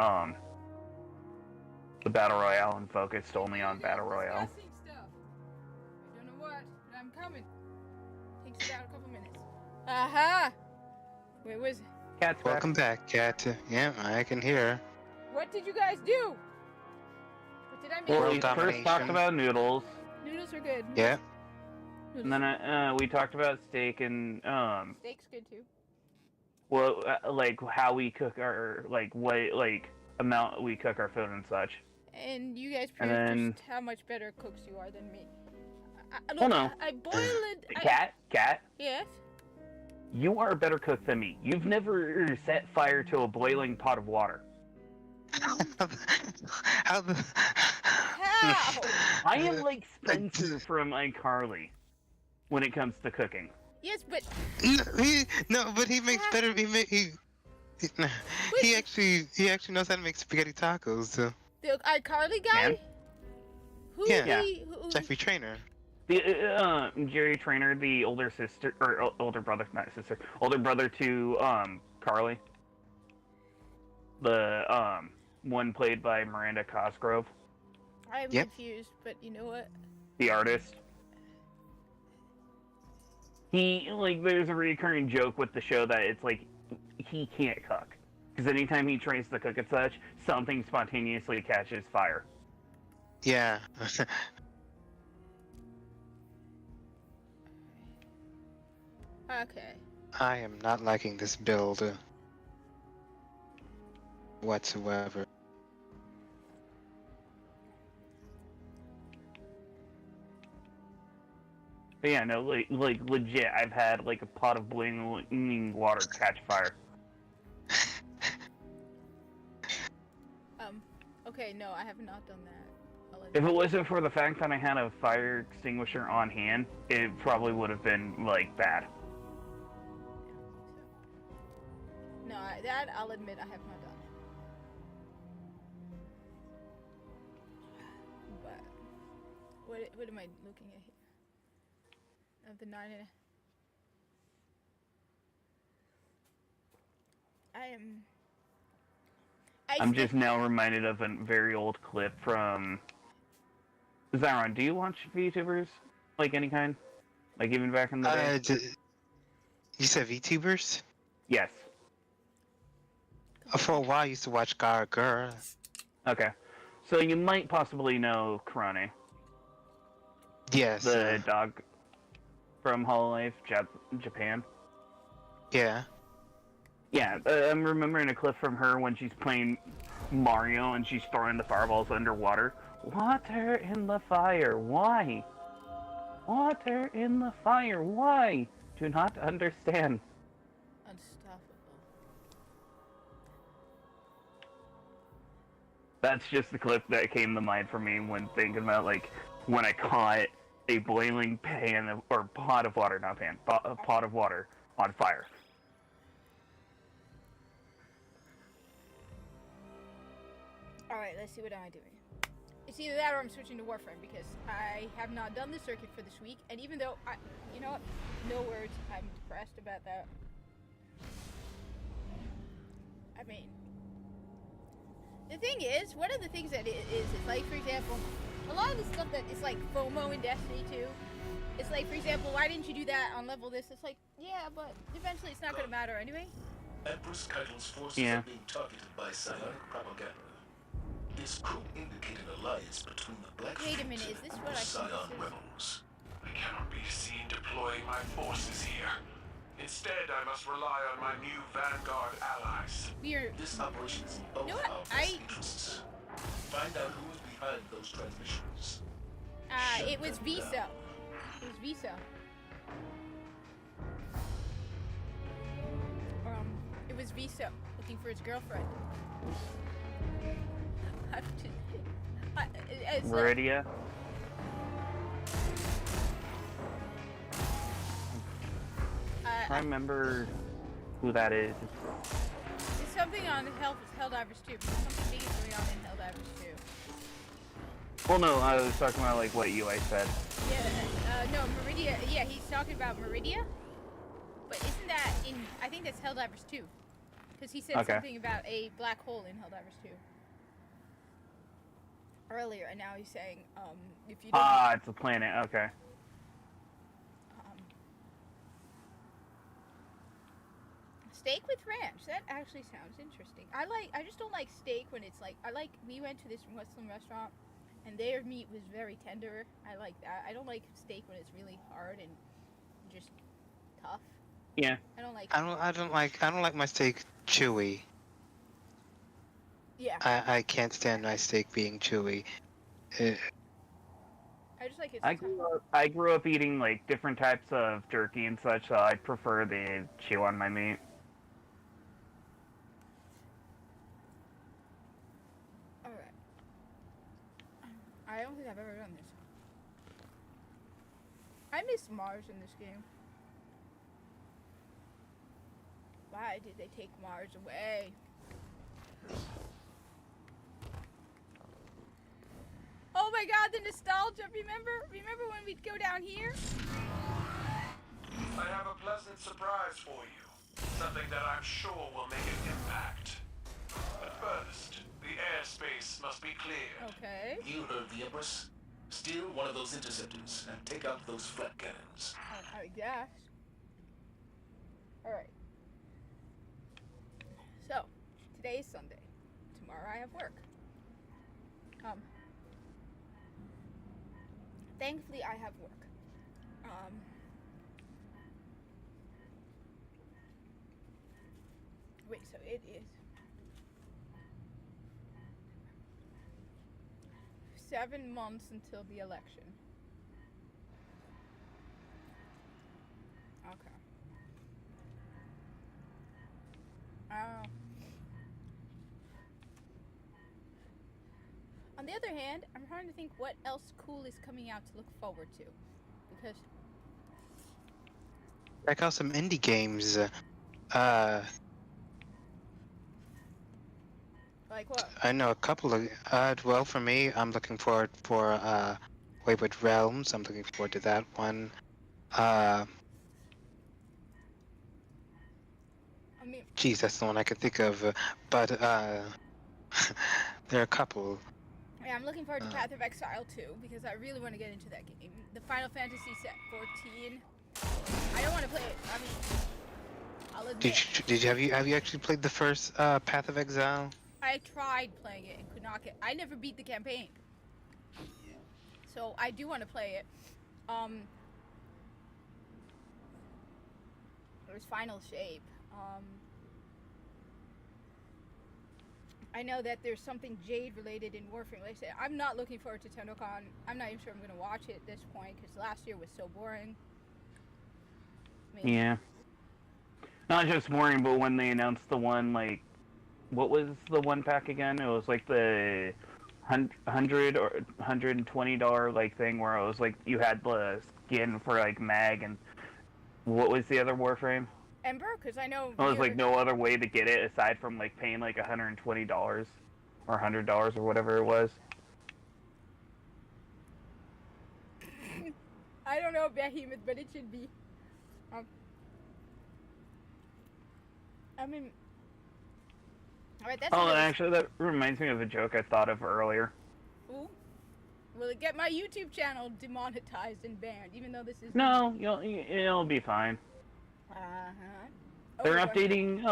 the Battle Royale and focused only on Battle Royale. I don't know what, but I'm coming. Takes about a couple minutes. Aha! Where was it? Cat's Welcome back, Cat. Yeah, I can hear. What did you guys do? What did I miss? Well, we first talked about noodles. Noodles are good. Yeah. And then we talked about steak and Steak's good too. well, like how we cook our what like amount we cook our food and such. And you guys proved just how much better cooks you are than me. Oh no. I boil it. Cat. Yes. You are a better cook than me. You've never set fire to a boiling pot of water. How the... How? I am like Spencer from iCarly when it comes to cooking. Yes, but but he makes better. He actually knows how to make spaghetti tacos. So. the iCarly guy. Man. Who? Yeah. Who? Jeffrey Trainer. The Jerry Trainer, the older sister or older brother, not sister, older brother to Carly. The one played by Miranda Cosgrove. I'm confused, but you know what? The artist. He, like, there's a recurring joke with the show that it's like, he can't cook. Because anytime he tries to cook and such, something spontaneously catches fire. Yeah. Okay. I am not liking this build whatsoever. But yeah, no, like legit, I've had like a pot of boiling water catch fire. Okay, no, I have not done that. If it wasn't for the fact that I had a fire extinguisher on hand, it probably would have been, like, bad. No, that I'll admit I have not done. But what am I looking at here? Of the 9 and I'm just now reminded of a very old clip from... Zyron, do you watch VTubers? Like any kind? Like even back in the day? You said VTubers? Yes. For a while I used to watch Gara. Okay. So you might possibly know Kurane. Yes. The dog from Hololive, Japan. Yeah. Yeah, I'm remembering a clip from her when she's playing Mario and she's throwing the fireballs underwater. Water in the fire, why? Water in the fire, why? Do not understand. Unstoppable. That's just the clip that came to mind for me when thinking about, like, when I caught a boiling pan or pot of water, not pan, a pot of water on fire. Alright, let's see what am I doing. It's either that or I'm switching to Warframe because I have not done the circuit for this week, and even though you know what? No words. I'm depressed about that. I mean, the thing is, one of the things that it is like, for example, a lot of the stuff that is like FOMO in Destiny 2. It's like, for example, why didn't you do that on level this? It's like, yeah, but eventually it's not going to matter anyway. Empress Keitel's forces are being targeted by psionic propaganda. This could indicate an alliance between the Black Wait a minute, is this what I Scion think this is? rebels. I cannot be seen deploying my forces here. Instead, I must rely on my new Vanguard allies. This operation is in both You know what? our best interests. Find out who is behind those transmissions. It was Visa. It was Visa. It was Visa looking for his girlfriend. Meridia? I remember who that is. It's something on Helldivers 2, because something big is going on in Helldivers 2. Well, no, I was talking about, like, what UI said. Yeah, no, Meridia, yeah, he's talking about Meridia, but isn't that in, I think that's Helldivers 2, because he said something about a black hole in Helldivers 2. Earlier, and now he's saying, if you don't... Ah, it's a planet, okay. Steak with ranch, that actually sounds interesting. I just don't like steak when it's like, we went to this Muslim restaurant, and their meat was very tender. I like that. I don't like steak when it's really hard and just tough. Yeah. I don't like... I don't like my steak chewy. Yeah. I can't stand my steak being chewy. I just like it. I grew up eating like different types of jerky and such, so I prefer the chew on my meat. Alright. I don't think I've ever done this. I miss Mars in this game. Why did they take Mars away? Oh my god, the nostalgia! Remember when we'd go down here? I have a pleasant surprise for you. Something that I'm sure will make an impact. But first, the airspace must be cleared. Okay. You heard the Empress. Steal one of those interceptors and take out those flat cannons. I guess. Alright. So, today is Sunday. Tomorrow I have work. Thankfully I have work. Wait, so it is 7 months until the election. Okay. On the other hand, I'm trying to think what else cool is coming out to look forward to. Because check out some indie games. Like what? I know a couple of. Well, for me, I'm looking forward for Wayward Realms. I'm looking forward to that one. I mean, geez, that's the one I could think of. But there are a couple. Yeah, I'm looking forward to Path of Exile too because I really want to get into that game. The Final Fantasy set 14. I don't want to play it. I mean, I'll admit. Have you actually played the first Path of Exile? I tried playing it and could not get. I never beat the campaign, so I do want to play it. There's Final Shape. I know that there's something Jade related in Warframe. Like I said, I'm not looking forward to TennoCon. I'm not even sure I'm going to watch it at this point because last year was so boring. I mean, yeah. Not just boring, but when they announced the one, like, what was the one pack again? It was like the $100 or $120 like thing where it was like you had the skin for like Mag and what was the other Warframe? Ember, because I know. Well, there's like no other way to get it aside from like paying like $120 or $100 or whatever it was. I don't know Behemoth, but it should be. I mean. Alright, that's. Oh, actually, that reminds me of a joke I thought of earlier. Ooh. Will it get my YouTube channel demonetized and banned, even though this is. No, it'll be fine. Uh-huh. They're updating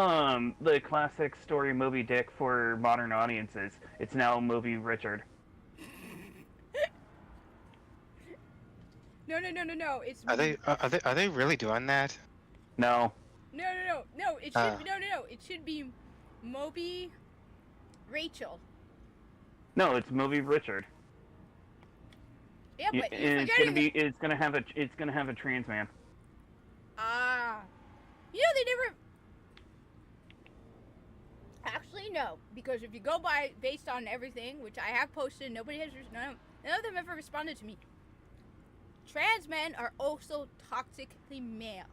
the classic story Moby Dick for modern audiences. It's now Moby Richard. No. It's. Are they really doing that? No. No. It should no. It should be Moby Rachel. No, it's Moby Richard. Yeah, but it's gonna have a trans man. You know, they never. Actually, no, because if you go by based on everything, which I have posted, none of them ever responded to me. Trans men are also toxically male,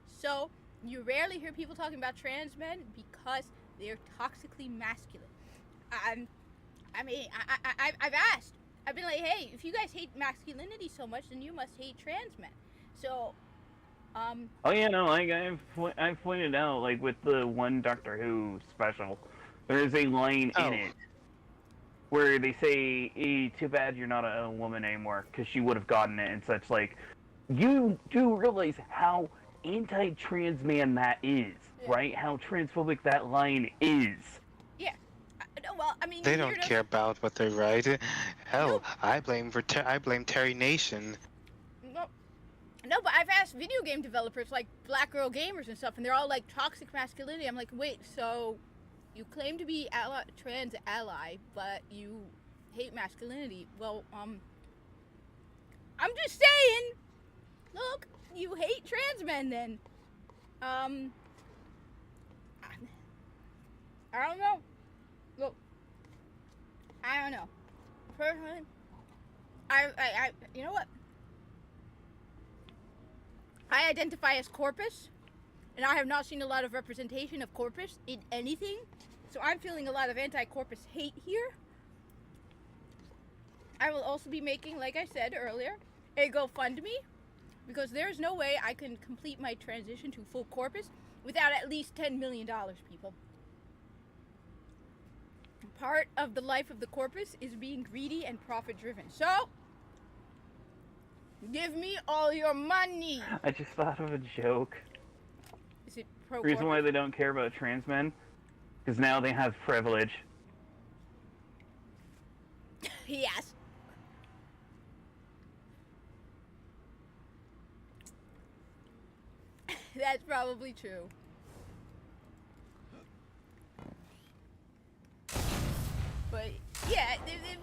so you rarely hear people talking about trans men because they're toxically masculine. I've asked. I've been like, hey, if you guys hate masculinity so much, then you must hate trans men. So. Oh yeah, no, like I've pointed out, like with the one Doctor Who special, there is a line in it where they say, "Too bad you're not a woman anymore," because she would have gotten it and such. Like, you do realize how anti-trans man that is, right? How transphobic that line is. Yeah. Well, I mean, they don't care about what they write. Hell, I blame Terry Nation. No, but I've asked video game developers like Black Girl Gamers and stuff, and they're all like toxic masculinity. I'm like, wait, so you claim to be trans ally, but you hate masculinity? Well, I'm just saying. Look, you hate trans men then. I don't know. Look, I don't know. Personally, I you know what? I identify as corpus, and I have not seen a lot of representation of corpus in anything, so I'm feeling a lot of anti-corpus hate here. I will also be making, like I said earlier, a GoFundMe, because there's no way I can complete my transition to full corpus without at least $10 million, people. Part of the life of the corpus is being greedy and profit-driven. So, give me all your money. I just thought of a joke. Is it The reason why they don't care about trans men, because now they have privilege. Yes. That's probably true. But yeah,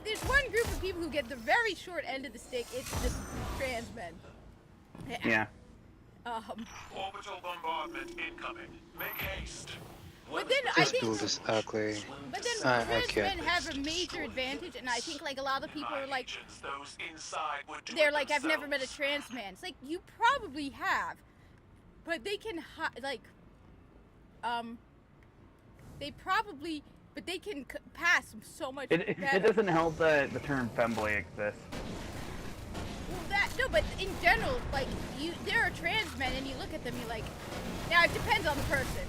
there's one group of people who get the very short end of the stick. It's just trans men. Yeah. Orbital bombardment incoming. Make haste. But then This dude is ugly. But then trans men have a major advantage, and I think like a lot of people are like, Those inside would do they're it like, I've never themselves. met a trans man. It's like you probably have, but they can they probably, but they can pass so much It better. doesn't help that the term femboy exists. Well, no, but in general, like there are trans men, and you look at them, you're like, now it depends on the person.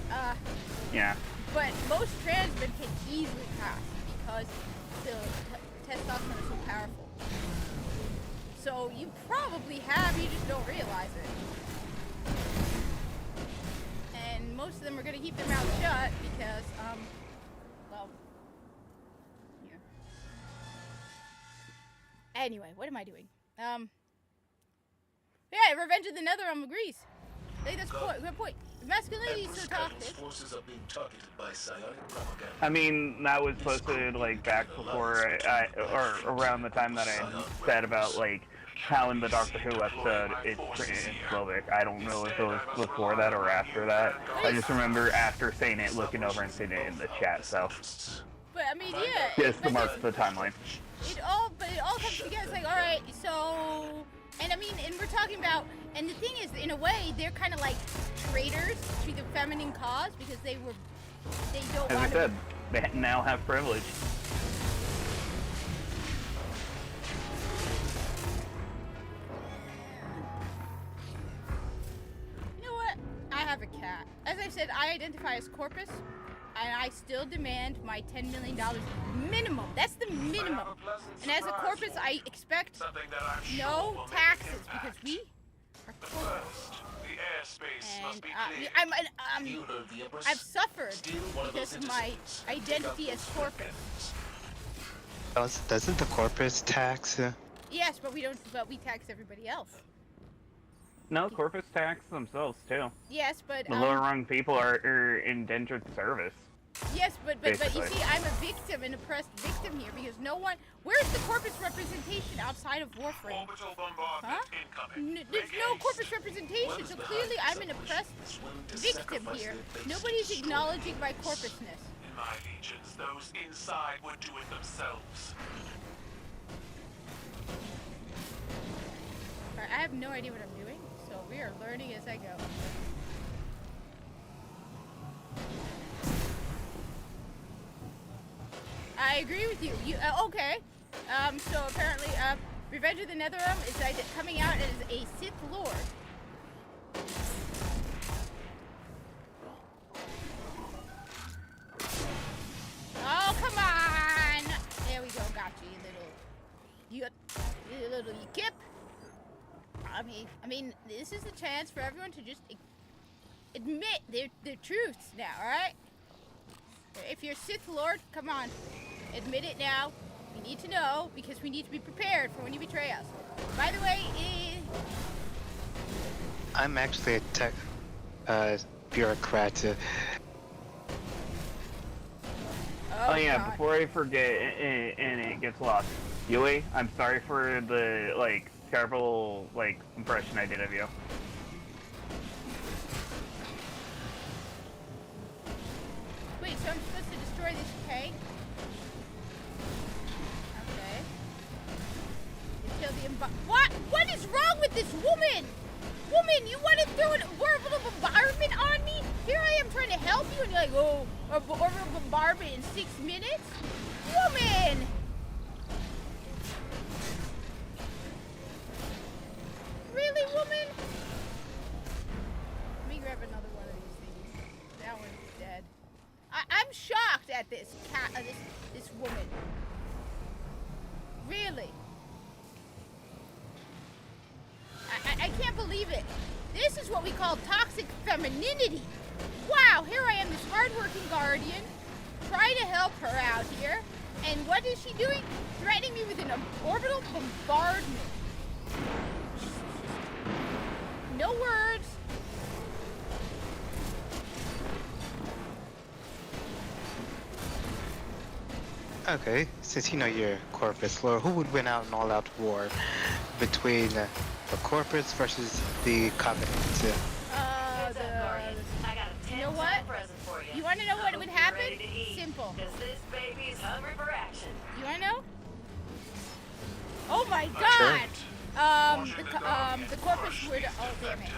Yeah. But most trans men can easily pass because the testosterone is so powerful. So you probably have, you just don't realize it. And most of them are gonna keep their mouth shut because, well, yeah. Anyway, what am I doing? Yeah, Revenge of the Netherrealm agrees. I think that's a good point. If masculinity is so toxic. Forces are being targeted by psionic propaganda. I mean, that was posted like back before, or around the time that I said about like how in the Doctor Who episode it's Slovak. I don't know if it was before that or after that. I just remember after saying it, looking over and seeing it in the chat. So. But I mean, yeah. Just to mark the timeline. It all comes together. It's like, all right, so, and I mean, and we're talking about, and the thing is, in a way, they're kind of like traitors to the feminine cause because they don't As want I said, they now have privilege. You know what? I have a cat. As I said, I identify as corpus, and I still demand my $10 million minimum. That's the minimum. And as a corpus, I expect no taxes because we are corpus. And I've suffered because of my identity as corpus. Doesn't the corpus tax? Yes, but we don't. But we tax everybody else. No, corpus tax themselves too. Yes, but The lower rung people are indentured service. Yes, but you Basically. see, I'm a victim, an oppressed victim here because no one. Where's the corpus representation outside of Warframe? Huh? There's no corpus representation, so clearly I'm an oppressed victim here. Nobody's acknowledging my corpusness. In my legions, those inside would do it themselves. Alright, I have no idea what I'm doing, so we are learning as I go. I agree with you. Okay. So apparently, Revenge of the Netherrealm is coming out as a Sith Lord. Oh, come on! There we go. Got you, you little kip. I mean, this is a chance for everyone to just admit their truths now. All right. If you're Sith Lord, come on. Admit it now. We need to know because we need to be prepared for when you betray us. By the way, I'm actually a tech bureaucrat. Oh yeah, God. before I forget and it gets lost. Yui, I'm sorry for the terrible, like, impression I did of you. Wait, so I'm supposed to destroy this tank? Okay. You kill the What? What is wrong with this woman? Woman, you want to throw an orbital bombardment on me? Here I am trying to help you, and you're like, oh, orbital bombardment in 6 minutes? Woman! Really, woman? Let me grab another one of these things. That one's dead. I'm shocked at this cat, this woman. Really? I can't believe it. This is what we call toxic femininity. Wow, here I am, this hardworking guardian, trying to help her out here. And what is she doing? Threatening me with an orbital bombardment. No words. Okay, since you know your Corpus lore, who would win out in all-out war between the Corpus versus the Covenant? You know what? You want to know what would happen? Simple. This baby's hungry for action. You want to know? Oh my God! The Corpus would. Oh damn it!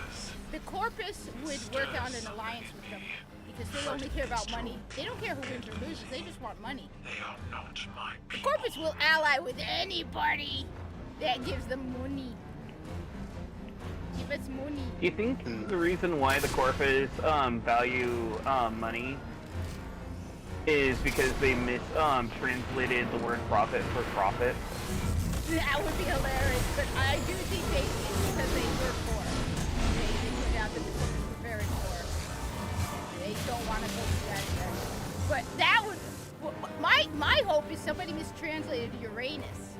The Corpus would work on an alliance with them because they only care about money. They don't care who wins or loses. They just want money. They are not my The Corpus will ally with anybody that gives them money. Give us money. Do you think the reason why the Corpus value money is because they translated the word profit for profit? That would be hilarious, but I do think it's because they were poor. They put out that the Corpus were very poor. They don't want to go to that direction. But that would... My hope is somebody mistranslated Uranus.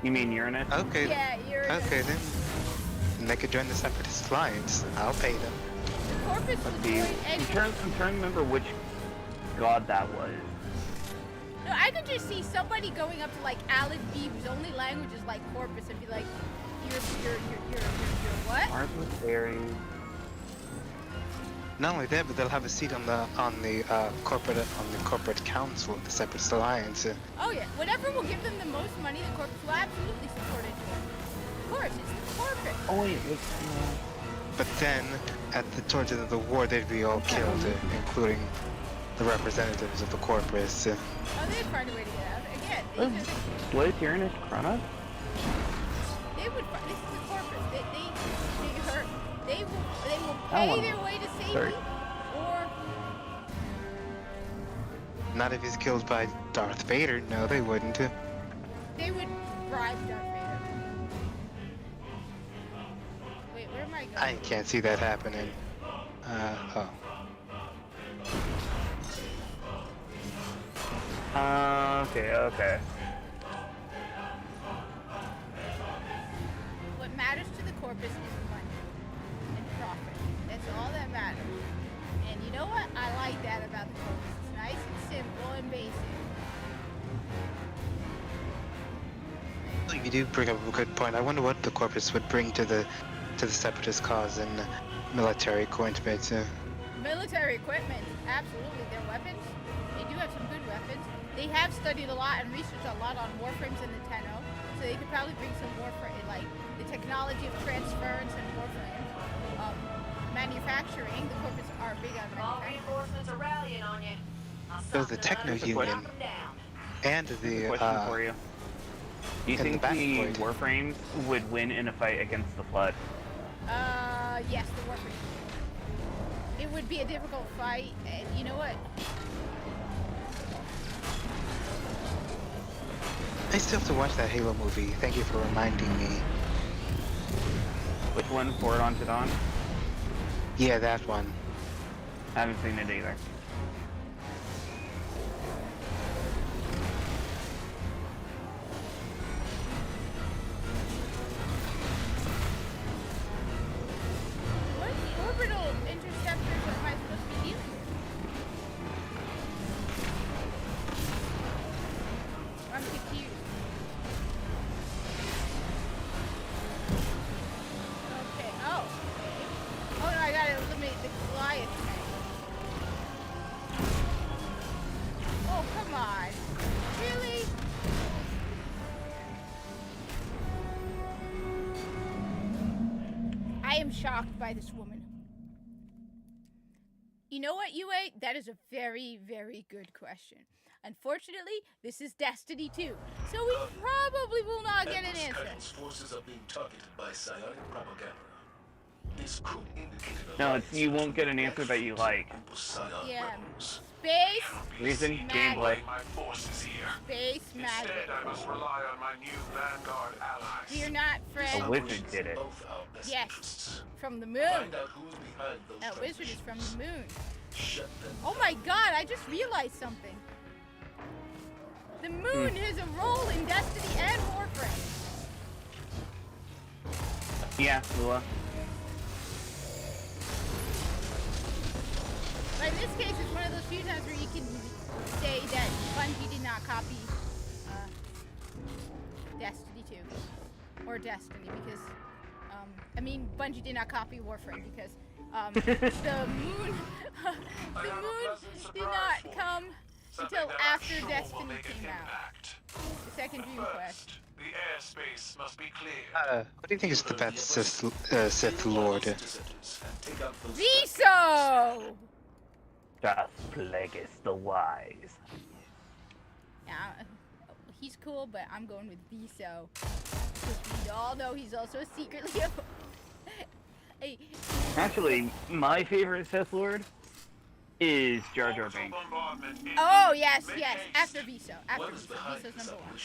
You mean Uranus? Okay. Yeah, Uranus. Okay then. And they could join the Separatist Alliance. I'll pay them. The Corpus would join any... I'm trying to remember which god that was. No, I could just see somebody going up to like Alan B, whose only language is like Corpus, and be like, you're what? Arbitrary. Not only that, but they'll have a seat on the corporate council of the Separatist Alliance. Oh yeah, whatever will give them the most money, the Corpus will absolutely support it. Of course, it's the Corpus. Oh wait, But then, towards the end of the war, they'd be all killed, including the representatives of the Corpus. Oh, they'd find a way to get out. Again, these are what is Uranus Chronos? they would. This is the Corpus. They will pay their way to safety, or Not if he's killed by Darth Vader. No, they wouldn't. they would bribe Darth Vader. Wait, where am I going? I can't see that happening. Oh. Okay. What matters to the Corpus is money and profit. That's all that matters. And you know what? I like that about the Corpus. It's nice and simple and basic. You do bring up a good point. I wonder what the Corpus would bring to the Separatist cause in military equipment. Military equipment, absolutely. Their weapons, they do have some good weapons. They have studied a lot and researched a lot on warframes in the Tenno, so they could probably bring some warframe, like the technology of transference and warframes. Manufacturing, the Corpus are big on All manufacturing. reinforcements are rallying on you. So the Techno Union and the question for you. Do you and think the the Backvoid. Warframes would win in a fight against the Flood? Yes, the warframe. It would be a difficult fight, and you know what? I still have to watch that Halo movie. Thank you for reminding me. Which one? Forward Unto Dawn? Yeah, that one. I haven't seen it either. What orbital interceptors am I supposed to be dealing with? I'm confused. I am shocked by this woman. You know what, UA? That is a very, very good question. Unfortunately, this is Destiny 2, so we probably will not get an answer. Skyrim's forces are being targeted by psionic propaganda. This could indicate No, you won't get an answer that you like. Yeah. Space. Reason, magic. gameplay. My forces here. Space magic. Instead, I must rely on my new Vanguard allies. We are not friends. A wizard did it. Yes. From the moon. Find out who's behind those That wizard is from the moon. Shut them Oh my god, I just realized something. The moon has a role in Destiny and Warframe. Yeah, Lua. But in this case, it's one of those few times where you can say that Bungie did not copy Destiny 2. Or Destiny, because, I mean, Bungie did not copy Warframe, because, the moon did not come until after Destiny came out. The second Dream Quest. The airspace must be clear. What do you think is the best Sith Lord? Viso! Darth Plagueis the Wise. Yeah, he's cool, but I'm going with Viso. Because we all know he's also secretly a... Hey. Actually, my favorite Sith Lord is Jar Jar Binks. Oh, yes, yes. After Viso. After Viso. Viso's number one.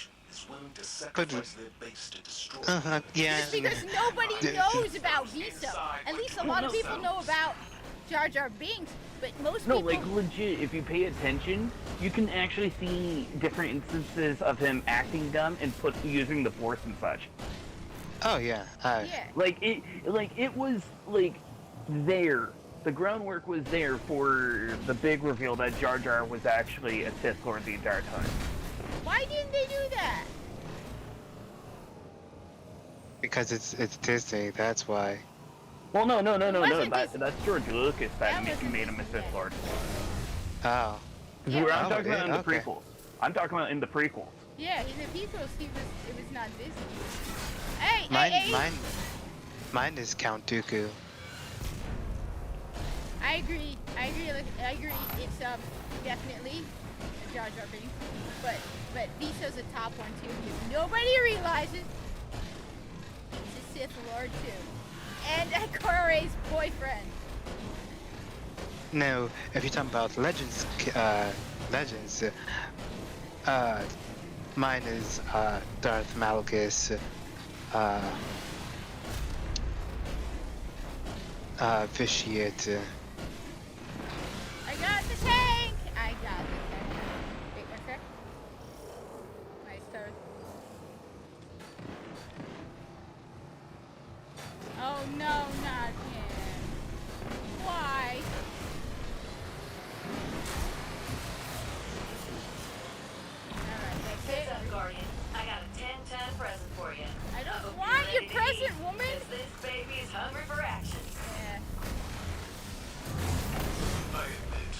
Yeah. Just because nobody knows about Viso. At least a lot of people know about Jar Jar Binks, but most people... No, like, legit, if you pay attention, you can actually see different instances of him acting dumb and using the Force and such. Oh, yeah. Yeah. Like, it was, like, there. The groundwork was there for the big reveal that Jar Jar was actually a Sith Lord the entire time. Why didn't they do that? Because it's Disney, that's why. Well, no. Wasn't That's George Lucas that made him a Sith Lord. Oh. Yeah. I'm talking about in the okay. prequels. I'm talking about in the prequels. Yeah, in the prequels, it was not Disney. Hey, Mine is Count Dooku. I agree. It's definitely Jar Jar Binks, but Viso's a top one too. If nobody realizes, he's a Sith Lord too, and Kore's boyfriend. No, if you're talking about Legends, mine is Darth Malgus, Vitiate. I got the tank! Wait, one sec. My stars. Oh no, not him. Why? Alright, that's it. Heads up, Guardian. I got a 10-ton present for you. I don't want your present, woman! This baby is hungry for action. Yeah. I admit,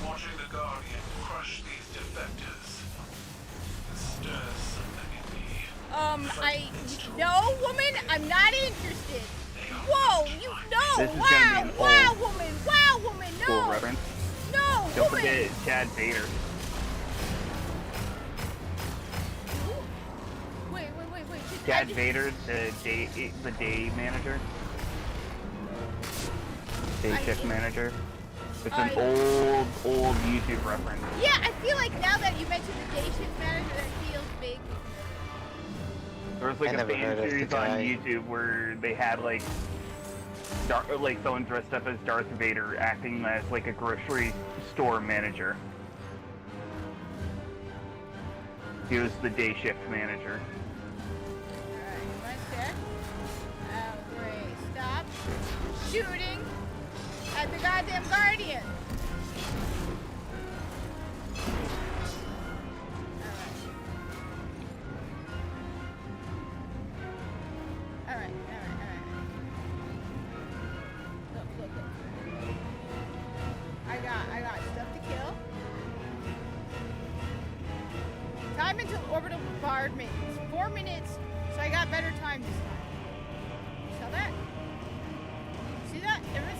watching the Guardian crush these defectors stirs something in me. No, woman, I'm not interested. Whoa, This is gonna be an wow, woman, no. Cool reference. No, Don't woman. forget Chad Vader. Wait. Chad Vader, the day manager. Day shift manager. It's an old YouTube reference. Yeah, I feel like now that you mentioned the day shift manager, that feels big. There was like a fan series on YouTube where they had like someone dressed up as Darth Vader acting as like a grocery store manager. He was the day shift manager. Alright, one sec. Oh, great. Stop shooting at the goddamn Guardian. Alright. Look. I got stuff to kill. Time until orbital bombardment is 4 minutes, so I got better time this time. Saw that?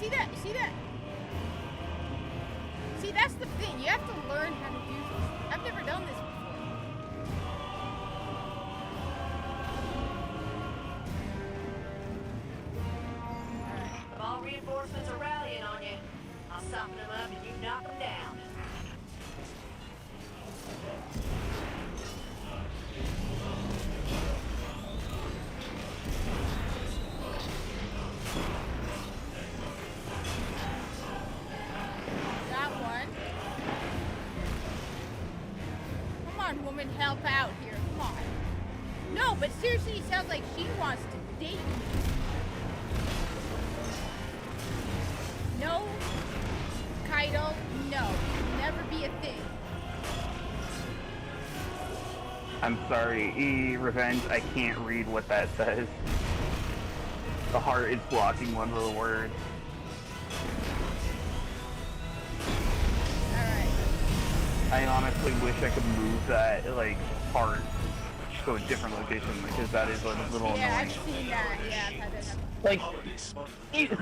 see that? You see that? See, that's the thing. You have to learn how to do this. I've never done this before. If all reinforcements are rallying on you, I'll soften them up and you knock them down. Woman, help out here. Come on. No, but seriously, it sounds like she wants to date me. No, Kaido, no. Never be a thing. I'm sorry, Revenge, I can't read what that says. The heart is blocking one of the words. I honestly wish I could move that, like, part to a different location, because that is a little annoying. I've seen that, yeah, I've had that happen.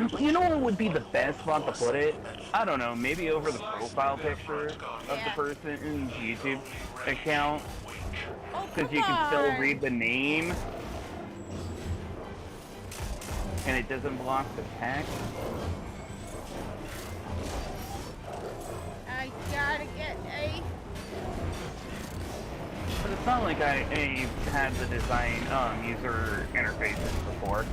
Like, you know what would be the best spot to put it? I don't know, maybe over the profile picture of the person's YouTube account, because you can still read the name, and it doesn't block the text. I gotta get a... But it's not like I had the design user interfaces before.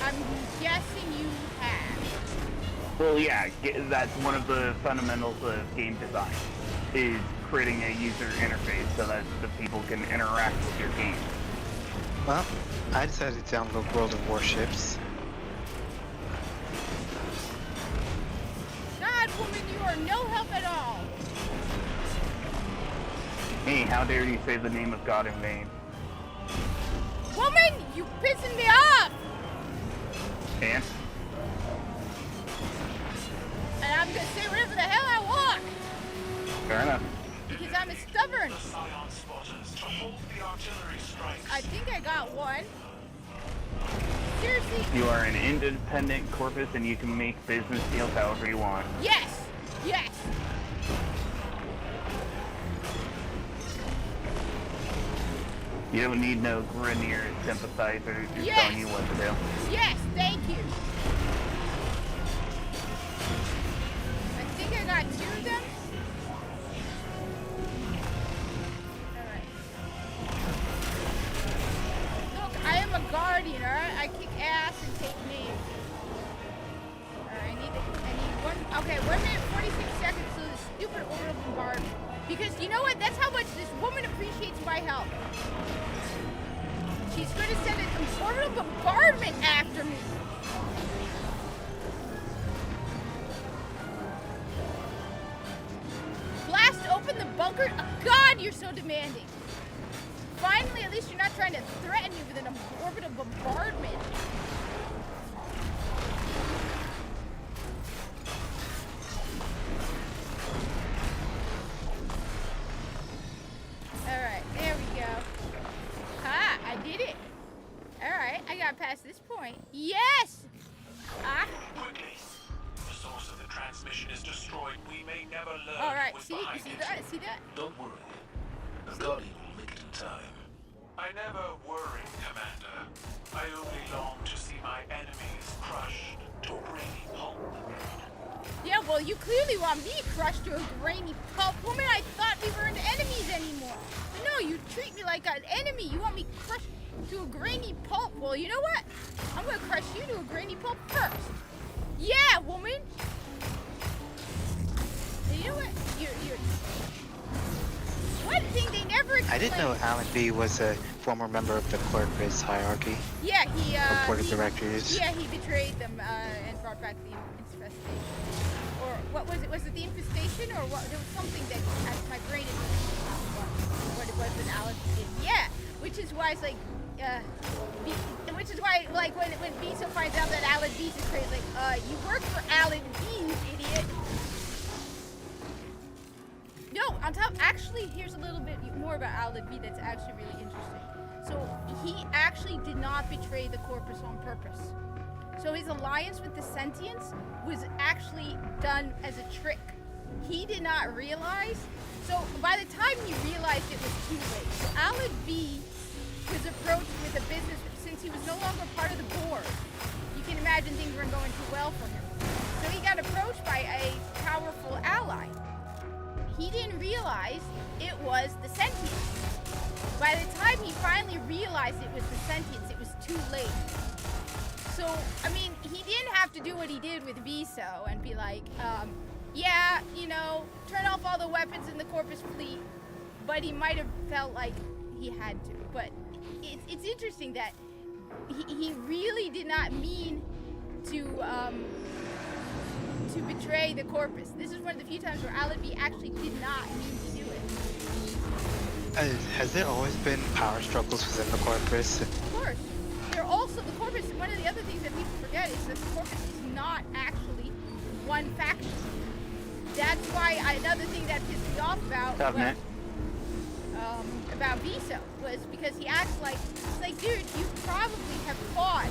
I'm guessing you have. Well, yeah, that's one of the fundamentals of game design, is creating a user interface so that the people can interact with your game. Well, I decided to download World of Warships. God, woman, you are no help at all. Hey, how dare you say the name of God in vain? Woman, you pissing me off! And I'm gonna say whatever the hell I want! Fair enough. Because I'm stubborn. I think I got one. Seriously? You are an independent corpus and you can make business deals however you want. Yes! Yes! You don't need no Grineer sympathizers who's telling you what to do. Yes, thank you. I think I got 2 of them. Alright. Look, I am a guardian, alright? I kick ass and take names. Alright, I need 1 minute 46 seconds to the stupid orbital bombardment. Because you know what? That's how much this woman appreciates my help. She's going to send an orbital bombardment after me. Blast open the bunker? Oh, God, you're so demanding. Finally, at least you're not trying to threaten me with an orbital bombardment. Alright, there we go. Ha! I did it! Alright, I got past this point. Yes! Ah! Quickly! The source of the transmission is destroyed. We may never learn. Alright, see that? See that? Don't worry. The Guardian will make it in time. I never worry, Commander. I only long to see my enemies crushed to a grainy pulp. Yeah, well, you clearly want me crushed to a grainy pulp. Woman, I thought we weren't enemies anymore. But no, you treat me like an enemy. You want me crushed to a grainy pulp. Well, you know what? I'm gonna crush you to a grainy pulp first. Yeah, woman. You know what? You're... One thing they never explained... I didn't know Alan B was a former member of the Corpus hierarchy. Yeah, he, board of directors. Yeah, he betrayed them, and brought back the infestation. Or, what was it? Was it the infestation, or what? There was something that my brain is what it was that Alan did. Yeah, which is why it's like, which is why, like, when Visa finds out that Alan B's is crazy, like, you work for Alan B, you idiot. No, on top, actually, here's a little bit more about Alan B that's actually really interesting. So, he actually did not betray the Corpus on purpose. So his alliance with the Sentients was actually done as a trick. He did not realize. So by the time he realized it was too late. So Alad V was approached with a business since he was no longer part of the board. You can imagine things weren't going too well for him. So he got approached by a powerful ally. He didn't realize it was the Sentients. By the time he finally realized it was the Sentients, it was too late. So, I mean, he didn't have to do what he did with Viso and be like, yeah, you know, turn off all the weapons in the Corpus fleet, but he might have felt like he had to. But it's interesting that he really did not mean to betray the Corpus. This is one of the few times where Alad V actually did not mean to do it. Has there always been power struggles within the Corpus? Of course. They're also, the Corpus, one of the other things that people forget is that the Corpus is not actually one faction. That's why another thing that pissed me off about Viso was because he acts like, it's like, dude, you probably have fought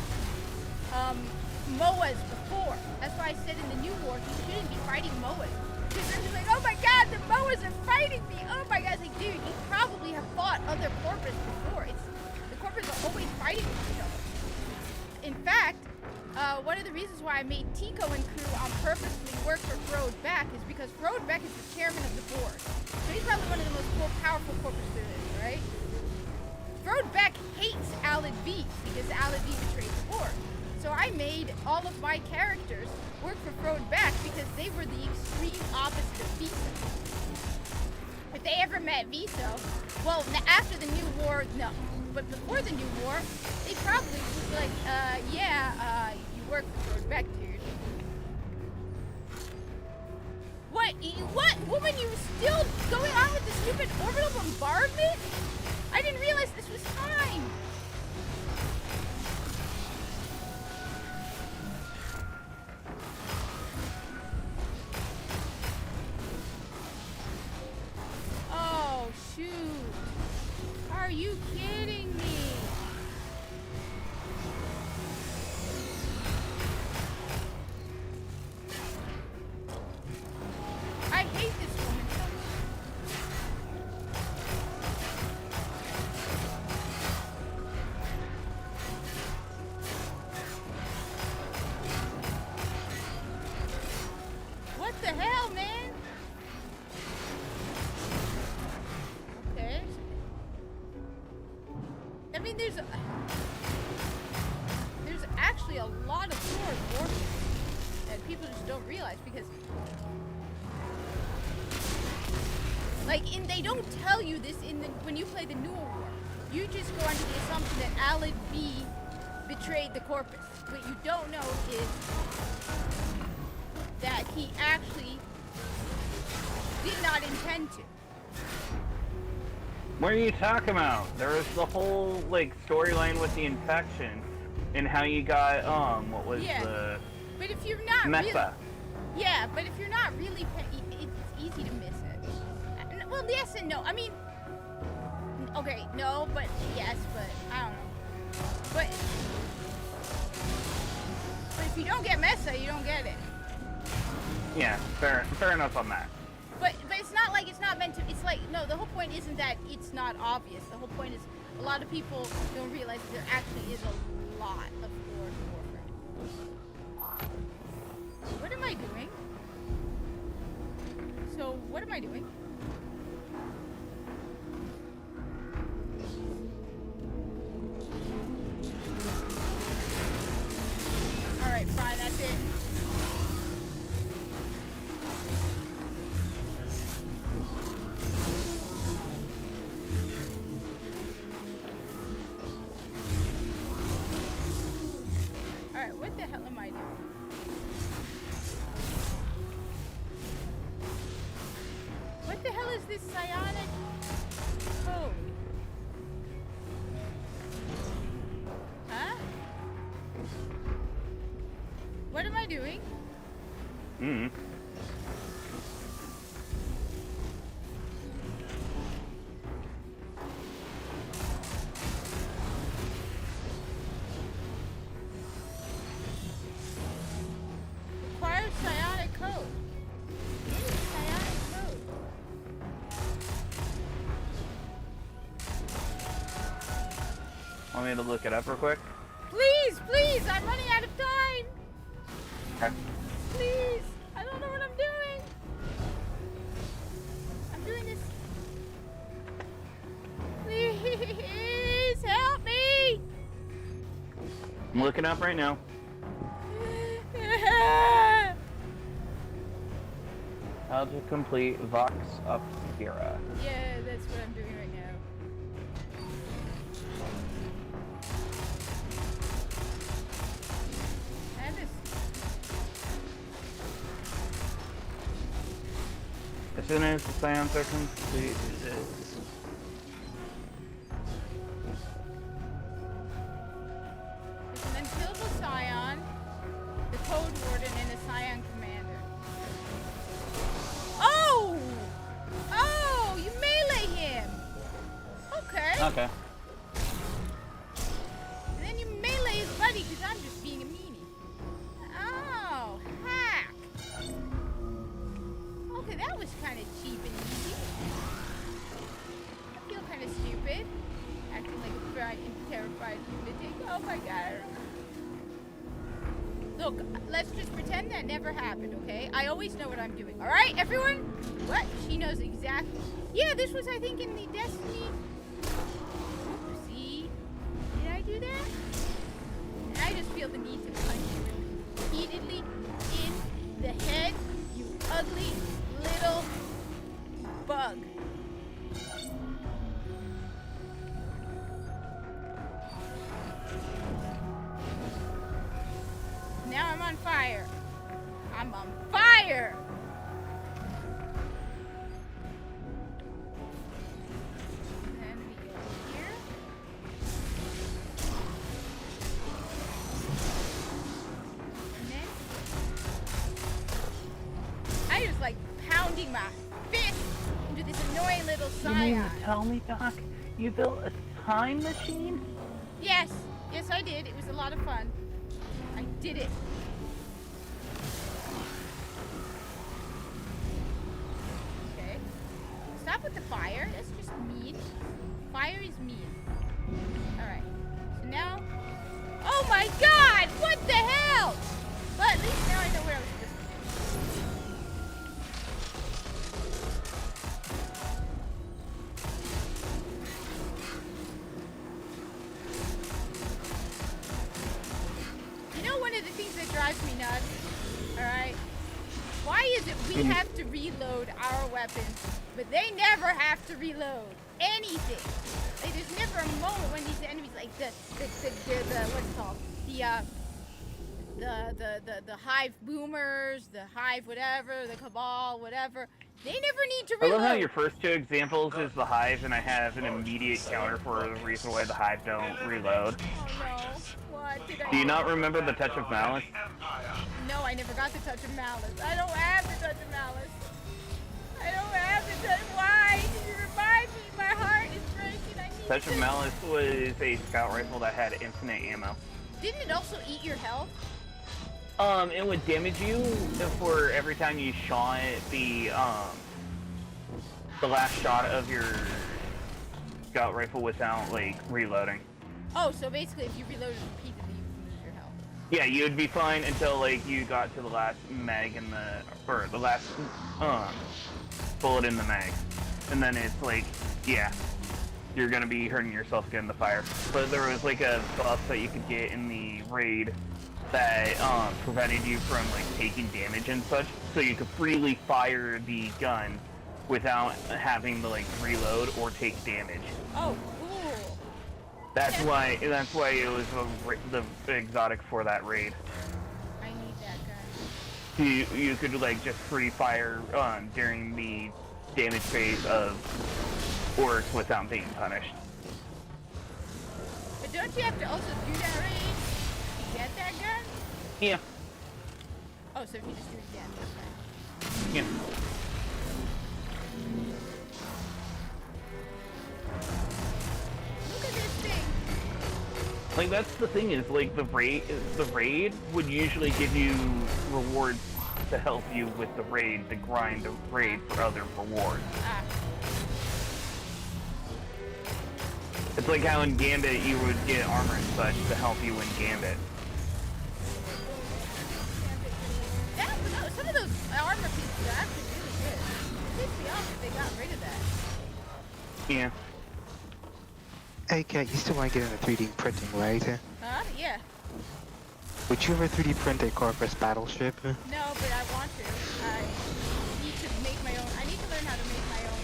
MOAs before. That's why I said in the New War he shouldn't be fighting MOAs. Because they're just like, oh my god, the MOAs are fighting me! Oh my god, it's like, dude, you probably have fought other Corpus before. The Corpus are always fighting with each other. In fact, one of the reasons why I made Tico and crew on purposely work for Frode Beck is because Frode Beck is the chairman of the board. So he's probably one of the most powerful Corpus there is, right? Frode Beck hates Alad V because Alad V betrayed the board. So I made all of my characters work for Frode Beck because they were the extreme opposite of Viso. If they ever met Viso, well, after the New War, no. But before the New War, they probably would be like, yeah, you work for Frode Beck, dude. What? Woman, you still going on with the stupid orbital bombardment? I didn't realize this was time. Oh, shoot. Are you kidding me? I hate this woman so much. What the hell, man? Okay. I mean, there's actually a lot of sword warfare that people just don't realize because, like, they don't tell you this when you play the New War. You just go under the assumption that Alad V betrayed the Corpus. What you don't know is that he actually did not intend to. What are you talking about? There was the whole, like, storyline with the infection and how you got, what was the... But if you're not Mesa. Yeah, but if you're not really it's easy to miss it. Well, yes and no. I mean, okay, no, but yes, but I don't know. But if you don't get Mesa, you don't get it. Yeah, fair enough on that. But it's not like it's not meant to. It's like, no, the whole point isn't that it's not obvious. The whole point is a lot of people don't realize that there actually is a lot of Horde warfare. What am I doing? So, what am I doing? Alright, fine, that's it. Alright, what the hell am I doing? What the hell is this psionic code? Huh? What am I doing? Want me to look it up real quick? Please, please, I'm running out of time. Okay. Please, I don't know what I'm doing. I'm doing this. Please help me. I'm looking up right now. How to complete Vox Obscura. Yeah, that's what I'm doing right now. And this. As soon as the scions are completed. There's an unkillable scion, the Code Warden, and a scion commander. Oh! Oh, you melee him! Okay. Okay. And then you melee his buddy because I'm just being a meanie. Oh, hack! Okay, that was kind of cheap and easy. I feel kind of stupid. Acting like a frightened, terrified lunatic. Oh my god. Look, let's just pretend that never happened, okay? I always know what I'm doing. Alright, everyone? What? She knows exactly. Yeah, this was, I think, in the Destiny. Oopsie. Did I do that? And I just feel the need to punch you repeatedly in the head, you ugly little bug. Now I'm on fire. I'm on fire! Then we go here. And then I just like pounding my fist into this annoying little You mean scion. to tell me, Doc, you built a time machine? Yes, yes I did. It was a lot of fun. I did it. Okay. Stop with the fire. That's just mean. Fire is mean. Alright. So now... Oh my god! What the hell? But at least now I know where I was supposed to do. You know one of the things that drives me nuts? Alright? Why is it we have to reload our weapons, but they never have to reload anything? Like, there's never a moment when these enemies, like the what's it called? The Hive Boomers, the Hive whatever, the Cabal, whatever. They never need to I reload. love how your first two examples is the Hive, and I have an immediate counter for the reason why the Hive don't reload. Oh no. What did I Do you not remember the Touch of Malice? No, I never got the Touch of Malice. I don't have the Touch of Malice. I don't have the Touch. Why? Did you remind me? My heart is breaking. I need Touch of this. Malice was a scout rifle that had infinite ammo. Didn't it also eat your health? It would damage you for every time you shot the last shot of your scout rifle without, like, reloading. Oh, so basically if you reloaded repeatedly, you would lose your health. Yeah, you would be fine until, like, you got to the last mag in the, or the last, bullet in the mag. And then it's like, yeah, you're gonna be hurting yourself again in the fire. But there was, like, a buff that you could get in the raid that, prevented you from, like, taking damage and such. So you could freely fire the gun without having to, like, reload or take damage. Oh, cool. That's why it was the exotic for that raid. I need that gun. You could, like, just free fire during the damage phase of orcs without being punished. But don't you have to also do that raid to get that gun? Yeah. Oh, so if you just do it again, okay. Yeah. Look at this thing. Like, that's the thing is, like, the raid would usually give you rewards to help you with the raid, to grind the raid for other rewards. Ah. It's like how in Gambit you would get armor and such to help you in Gambit. No, some of those armor pieces are actually really good. It pissed me off if they got rid of that. Yeah. Hey, Kat, you still want to get into 3D printing, right? Huh? Yeah. Would you ever 3D print a Corpus battleship? No, but I want to. I need to make my own. I need to learn how to make my own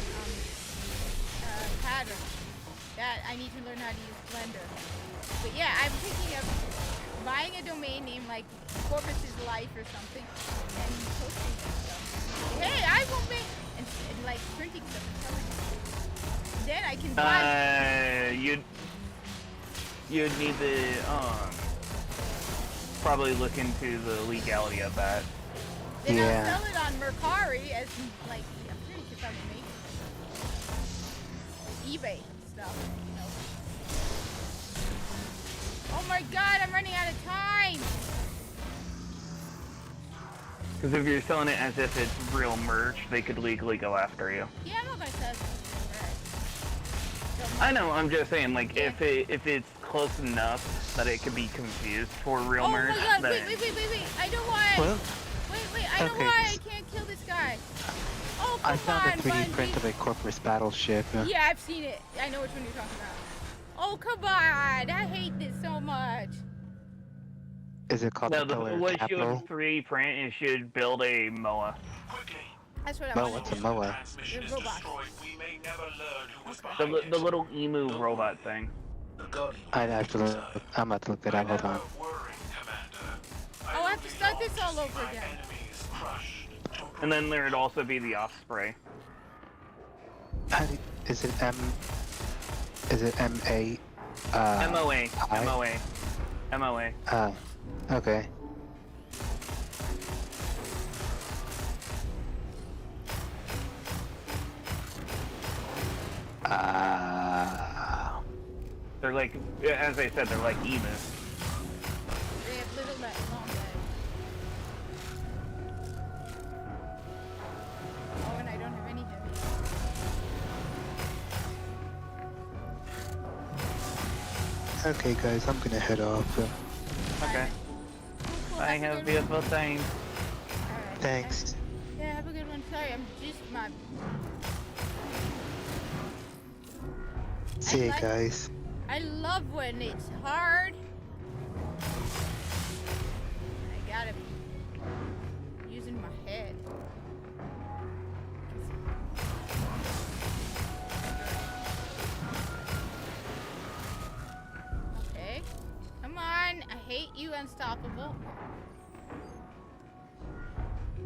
pattern. That I need to learn how to use Blender. But yeah, I'm thinking of buying a domain name like Corpus's Life or something, and posting stuff. Hey, I will make and like printing stuff and selling it. Then I can buy. You'd need to probably look into the legality of that. Then I'll sell it on Mercari as like I'm pretty sure if I'm making eBay stuff, you know. Oh my god, I'm running out of time! Because if you're selling it as if it's real merch, they could legally go after you. Yeah, I'm not gonna sell it. I know, I'm just saying, like, if it's close enough that it could be confused for real merch, Oh my god, then... wait, I know why! Well, wait, I know why I can't kill this guy! Oh, come I found on, a 3D Bungie. print of a Corpus battleship. Yeah, I've seen it. I know which one you're talking about. Oh, come on! I hate this so much! Is it called the Pillar what Capital? should 3D print, it should build a MOA. That's what I Well, want. what's a MOA? They're robots. The little emu robot thing. I'd have to look. I'm about to look that up. Hold on. Oh, I have to start this all over again. And then there'd also be the Osprey. Is it M? Is it M-A? MOA. MOA. MOA. Okay. They're like, as I said, they're like emus. They have little long legs. Oh, and I don't have any heavy. Okay, guys, I'm gonna head off. Okay. I have a beautiful thing. Alright. Thanks. Yeah, have a good one. Sorry, I'm just my... See you guys. I love when it's hard. I gotta be using my head. Okay. Come on. I hate you, Unstoppable.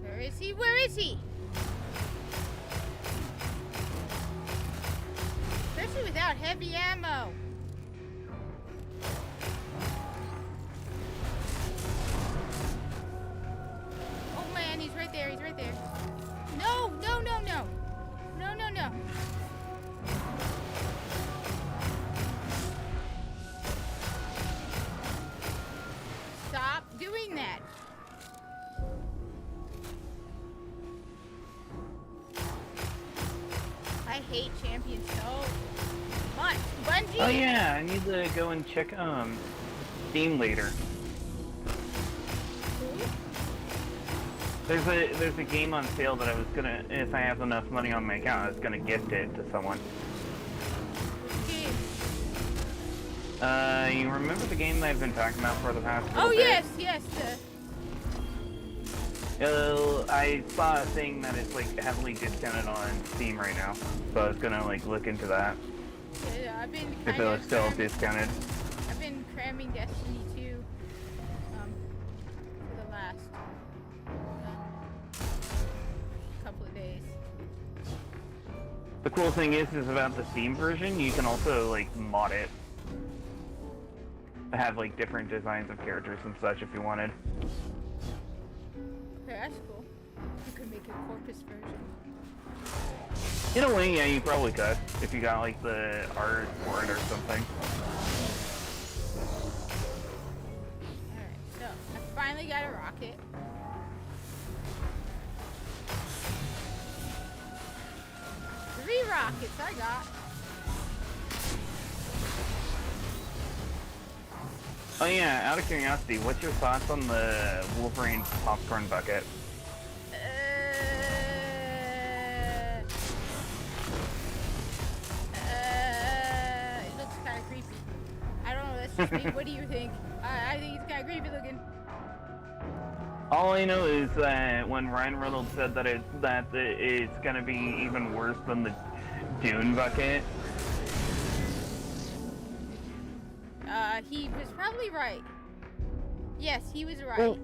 Where is he? Where is he? Especially without heavy ammo. Oh man, he's right there, he's right there. No, no, no, no. No, no, no. Stop doing that. I hate champions so much. Bungie! Oh yeah, I need to go and check Steam later. There's a game on sale that I was gonna, if I have enough money on my account, I was gonna gift it to someone. You remember the game that I've been talking about for the past little bit? Yes, yes. I saw a thing that is like heavily discounted on Steam right now, so I was gonna like look into that. Yeah, I've been if it was still discounted. I've been cramming Destiny 2 for the last couple of days. The cool thing is about the Steam version, you can also like mod it. Have like different designs of characters and such if you wanted. Okay, that's cool. You could make a Corpus version. In a way, yeah, you probably could if you got like the art for it or something. Alright, so I finally got a rocket. Three rockets I got. Oh yeah, out of curiosity, what's your thoughts on the Wolverine popcorn bucket? It looks kind of creepy. I don't know, that's just me. What do you think? I think it's kind of creepy looking. All I know is that when Ryan Reynolds said that it's gonna be even worse than the Dune bucket. He was probably right. Yes, he was right. Well,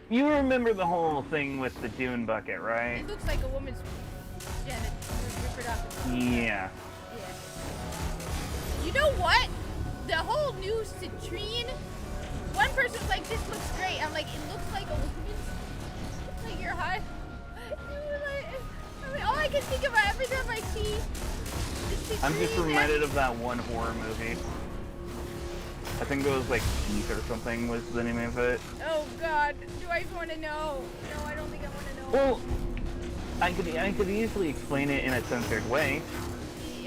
you remember the whole thing with the Dune bucket, right? It looks like a woman's reproductive. Yeah. You know what? The whole new citrine. One person was like, "This looks great." I'm like, "It looks like a woman's." Like you're hot. I mean, all I can think about every time I see the citrine. I'm just reminded of that one horror movie. I think it was like Teeth or something was the name of it. Oh God, do I even want to know? No, I don't think I want to know. Well, I could easily explain it in a censored way.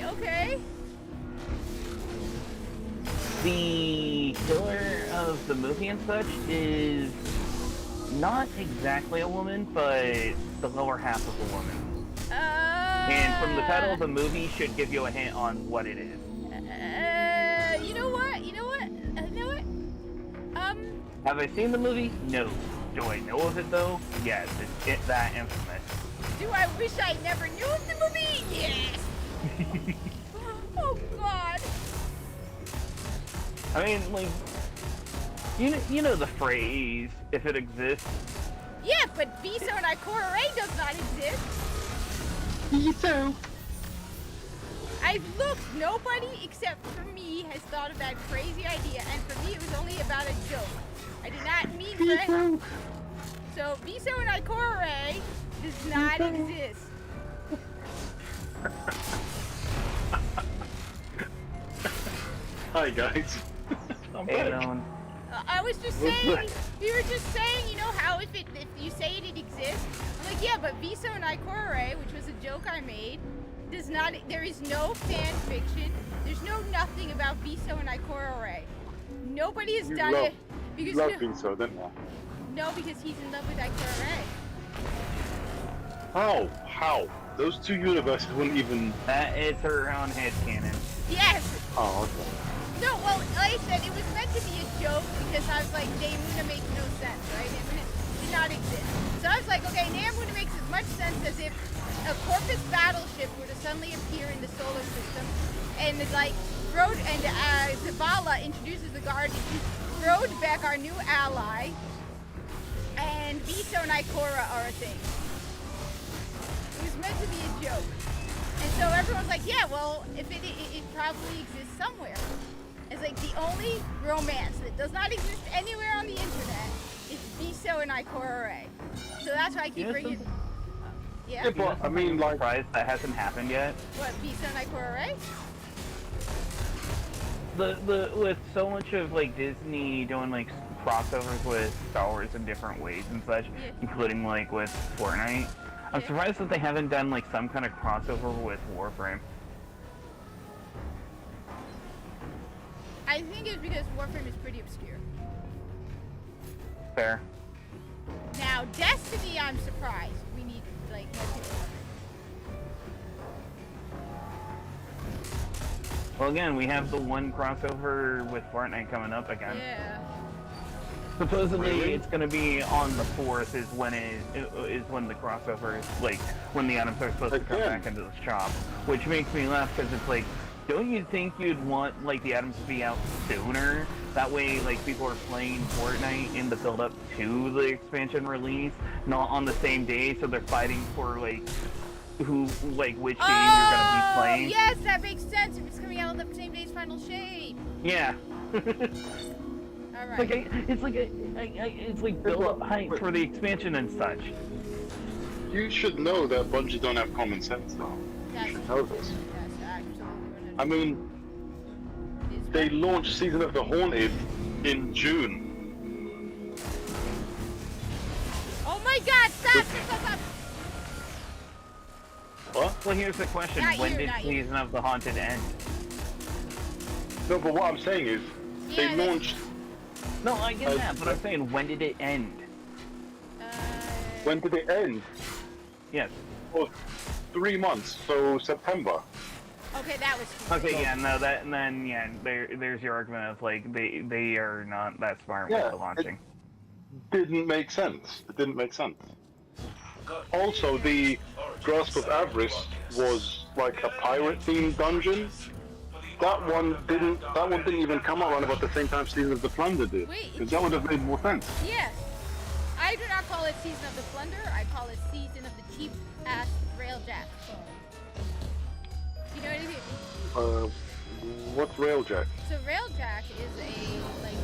Okay. The killer of the movie and such is not exactly a woman, but the lower half of a woman. And from the title of the movie should give you a hint on what it is. You know what? Have I seen the movie? No. Do I know of it though? Yes, it's that infamous. Do I wish I never knew of the movie? Yes. Oh God. I mean, like, you know the phrase, if it exists. Yeah, but Viso and Ikora Ray does not exist. Viso. I've looked. Nobody except for me has thought of that crazy idea, and for me it was only about a joke. I did not mean for it. So Viso and Ikora Ray does not exist. Hi guys. Hey, Alan. I was just saying, we were just saying, you know how if you say it exists, I'm like, yeah, but Viso and Ikora Ray, which was a joke I made, does not, there is no fan fiction, there's no nothing about Viso and Ikora Ray. Nobody has done it. Because you love Viso, didn't you? No, because he's in love with Ikora Ray. How? Those two universes wouldn't even... It's her own headcanon. Yes! Oh, okay. No, well, like I said, it was meant to be a joke because I was like, Neamuna makes no sense, right? Neamuna did not exist. So I was like, okay, Neamuna makes as much sense as if a Corpus battleship were to suddenly appear in the solar system and like, Zavala introduces the Guardians, Broadbeck, our new ally, and Viso and Ikora are a thing. It was meant to be a joke. And so everyone's like, yeah, well, if it probably exists somewhere. It's like the only romance that does not exist anywhere on the internet is Viso and Ikora Ray. So that's why I keep bringing... Yeah? Yeah, but I mean, like... surprised that hasn't happened yet. What, Viso and Ikora Ray? With so much of, like, Disney doing, like, crossovers with Star Wars in different ways and such, including, like, with Fortnite, I'm surprised that they haven't done, like, some kind of crossover with Warframe. I think it's because Warframe is pretty obscure. Fair. Now, Destiny, I'm surprised. We need, like, more people. Well, again, we have the one crossover with Fortnite coming up again. Yeah. Supposedly, it's going to be on the 4th is when the crossover is, like, when the items are supposed to come back into the shop. Which makes me laugh, because it's like, don't you think you'd want, like, the items to be out sooner? That way, like, people are playing Fortnite in the build-up to the expansion release, not on the same day, so they're fighting for, like, which game you're going to be playing. Yes, that makes sense if it's coming out on the same day as Final Shade. Yeah. Alright. It's like build-up hype for the expansion and such. You should know that Bungie don't have common sense, though. You should know this. I mean, they launched Season of the Haunted in June. Oh my god, stop! What? Well, here's the question. When did Season of the Haunted end? No, but what I'm saying is, they launched No, I get that, but I'm saying, when did it end? When did it end? Yes. Oh, 3 months, so September. Okay, that was. Okay, yeah, no, that, and then, yeah, there's your argument of, like, they are not that smart with the launching. It didn't make sense. It didn't make sense. Also, the Grasp of Avarice was like a pirate-themed dungeon. That one didn't even come out around about the same time Season of the Plunder did. Because that would have made more sense. Yes. I do not call it Season of the Plunder. I call it Season of the cheap-ass railjack. You know what I mean? What's Railjack? So Railjack is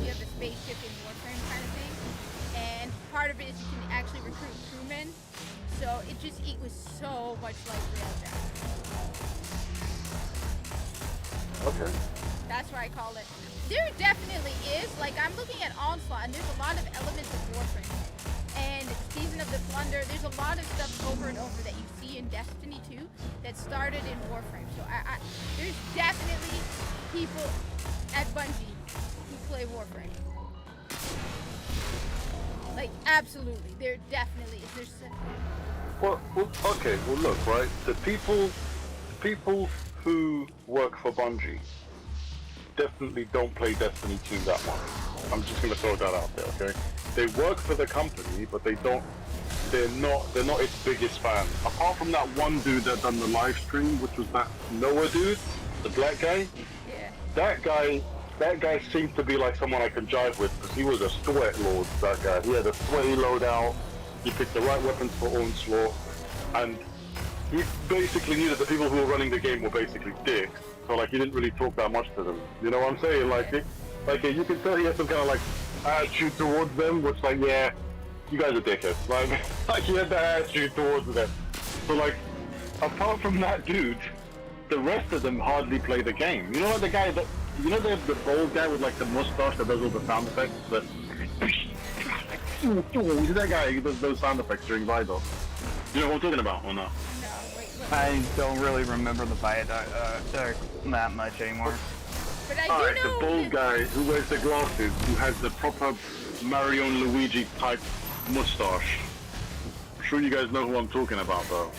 you have a spaceship in Warframe kind of thing, and part of it is you can actually recruit crewmen. So it was so much like Railjack. Okay. That's what I call it. There definitely is. Like, I'm looking at Onslaught, and there's a lot of elements of Warframe. And Season of the Plunder, there's a lot of stuff over and over that you see in Destiny 2 that started in Warframe. So there's definitely people at Bungie who play Warframe. Like, absolutely. There definitely is. There's... Well, okay. Well, look, right. The people who work for Bungie definitely don't play Destiny 2 that much. I'm just gonna throw that out there, okay? They work for the company, but they're not its biggest fan. Apart from that one dude that done the live stream, which was that Noah dude, the black guy. Yeah. That guy seemed to be like someone I could jive with, because he was a sweat lord, that guy. He had a sweaty loadout, he picked the right weapons for Onslaught, and he basically knew that the people who were running the game were basically dicks, so like he didn't really talk that much to them. You know what I'm saying? You can tell he had some kind of like attitude towards them, which like, yeah, you guys are dickheads. Like he had that attitude towards them. So like, apart from that dude, the rest of them hardly play the game. You know like the guy that, you know the bald guy with like the mustache that does all the sound effects? He's that guy who does those sound effects during Vital. You know what I'm talking about, or not? I don't really remember the Viaduct that much anymore. But I Alright, the bald guy who wears the glasses, who has the proper Mario and Luigi type mustache. I'm sure you guys know who I'm talking about, though.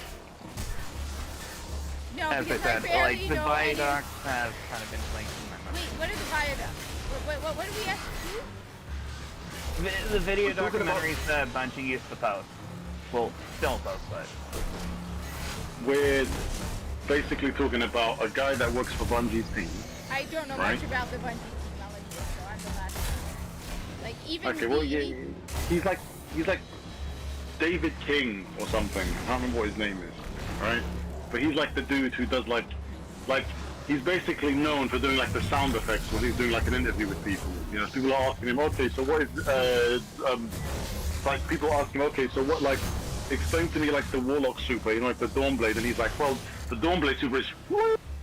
No, as I said, like the Viaducts have kind of been linked in my memory. Wait, what are the Viaducts? What do we have to do? The video documentaries that Bungie used to post. Well, still post, but... We're basically talking about a guy that works for Bungie's team. I don't know much about the Bungie technology, so I'm the last one. Like, even okay, well, yeah, he's like David King or something. I can't remember what his name is, right? But he's like the dude who does like he's basically known for doing like the sound effects when he's doing like an interview with people. You know, people are asking him, okay, so what is like people ask him, okay, so what, like, explain to me like the Warlock super, you know, like the Dawnblade, and he's like, well, the Dawnblade super is,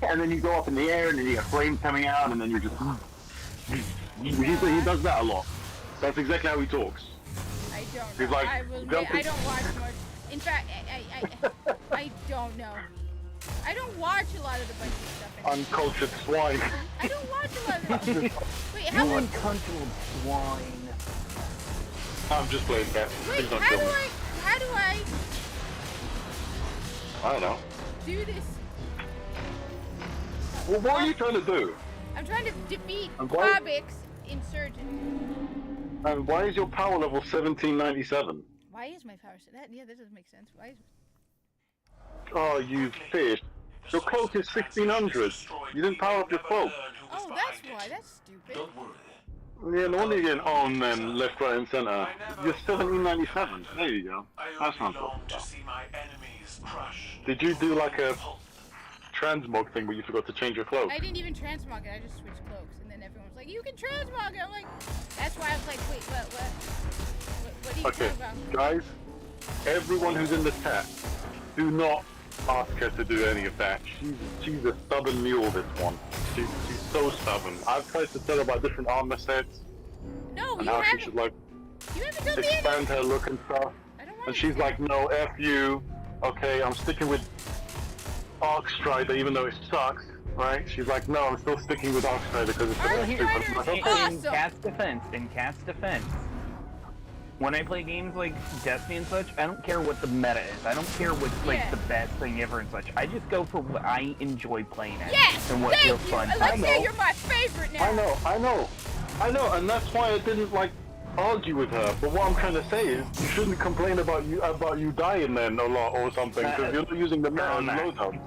and then you go up in the air and then you get flames coming out and then you're just, he does that a lot. That's exactly how he talks. I don't know. He's like, I don't watch much. In fact, I don't know. I don't watch a lot of the Bungie stuff anymore. Uncultured swine. I don't watch a lot of it. Wait, how much? Uncultured swine. I'm just playing that. Wait, how do I don't know. do this? Well, what are you trying to do? I'm trying to defeat Quabix Insurgent. And why is your power level 1797? Why is my power so that? Yeah, that doesn't make sense. Why is? Oh, you fish. Your cloak is 1600. You didn't power up your cloak. Oh, that's why. That's stupid. Yeah, no wonder you're getting on them left, right, and center. You're 1797. There you go. That's not good. Did you do like a transmog thing where you forgot to change your cloak? I didn't even transmog it. I just switched cloaks, and then everyone was like, "You can transmog it." I'm like, that's why I was like, "Wait, what are you talking about?" Guys, everyone who's in the chat, do not ask her to do any of that. She's a stubborn mule, this one. She's so stubborn. I've tried to tell her about different armor sets. No, and how she should like expand her look and stuff. And she's like, no, F you. Okay, I'm sticking with Arc Strider even though it sucks. right? She's like, no, I'm still sticking with Darkstrider because it's the Are best you thing. trying I'm to- like, In okay. Awesome. Cat's defense, when I play games like Destiny and such, I don't care what the meta is. I don't care what's like Yeah. the best thing ever and such. I just go for what I enjoy playing at Yes, and what thank feels you. fun. Alexia, you're my favorite now. I know, and that's why I didn't like argue with her. But what I'm trying to say is, you shouldn't complain about you dying then a lot or something because you're not using the meta loadout.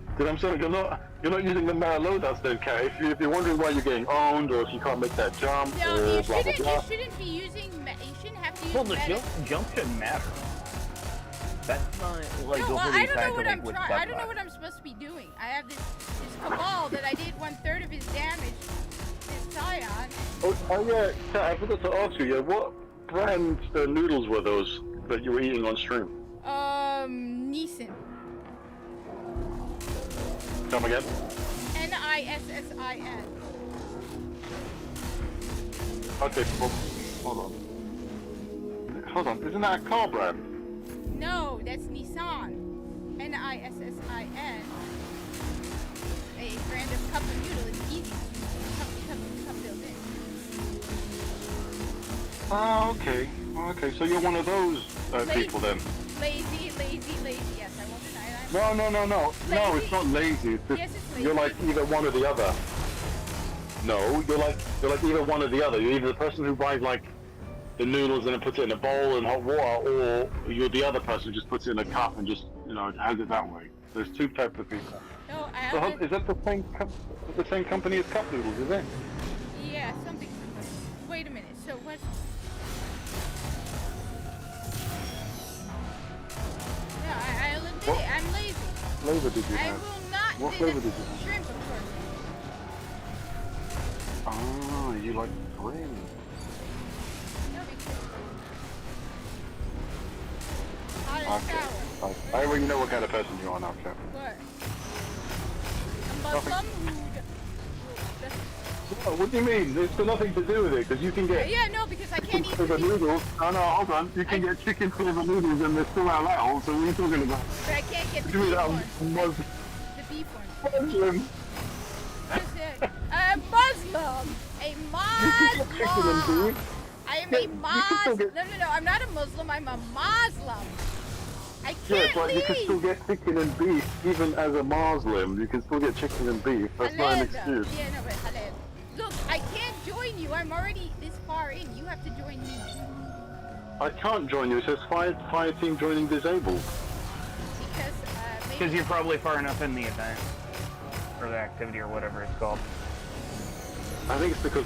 Because I'm saying you're not using the meta loadouts then, Kat. If you're wondering why you're getting owned or if you can't make that jump No, or you blah blah shouldn't. blah. You shouldn't be using. You shouldn't have to use. Well, the meta. jump shouldn't matter. That's not like No, well, overly I don't know tied what to I'm like with trying. stuff I don't know what I'm supposed to be doing. I have this Cabal that I did 1/3 of his damage. This Scion. Oh yeah, Kat, I forgot to ask you. Yeah, what brand noodles were those that you were eating on stream? Nissan. Come again? Nissin. Okay, well, hold on. Isn't that a car brand? No, that's Nissan. Nissin. A brand of cup of noodle. It's easy. Cup built in. Oh, okay. Okay, so you're one of those people then. Lazy. Yes, I won't deny that. No. No, Lazy? it's not lazy. It's just, Yes, it's lazy. you're like either one or the other. No, you're like either one or the other. You're either the person who buys like the noodles and then puts it in a bowl and hot water, or you're the other person who just puts it in a cup and just has it that way. There's two types of people. No, I So haven't. is that the same company as Cup Noodles? Is it? Yeah, something similar. Wait a minute. So what? No, I'll admit What? it. I'm lazy. Flavor did you I have? will not. What do flavor the did you have? Shrimp, of course. Oh, you like shrimp. No, because hot and Okay. sour. I already know what kind of person you are now, Cap. What? A Muslim who. Oh, what do you mean? It's got nothing to do with it, because you can get Yeah, no, because I can't eat flavor the beef. noodles. Oh no, hold on. You can get chicken flavor noodles and they're still halal, so what are you talking about? But I can't get the What do you mean beef that one. Muslim? The beef one. Muslim? Just a Muslim. A Chicken and Muslim. beef? I am Yeah, a you can still Muslim. get- No. I'm not a Muslim. I'm a Muslim. I Yeah, can't but you can still leave. get chicken and beef, even as a Muslim. You can still get chicken and beef. That's not an Halal, though. excuse. Yeah, no, but halal. Look, I can't join you. I'm already this far in. You have to join me. I can't join you. It says fire team joining disabled. Because Because maybe. you're probably far enough in the event or the activity or whatever it's called. I think it's because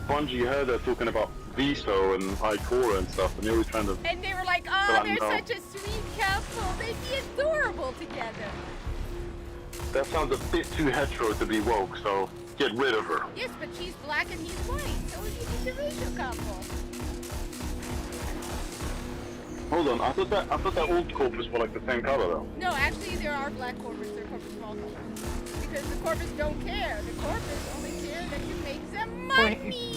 Bungie heard her talking about Viso and Ikora and stuff, and they're always trying to. And they were like, But oh, I they're know. such a sweet couple. They'd be adorable together. That sounds a bit too hetero to be woke, so get rid of her. Yes, but she's black and he's white, so it's a racial couple. Hold on, I thought that old corpus were like the same color though. No, actually, there are black corpus. They're corpus small corpus. Because the corpus don't care. The corpus only care that you make them money.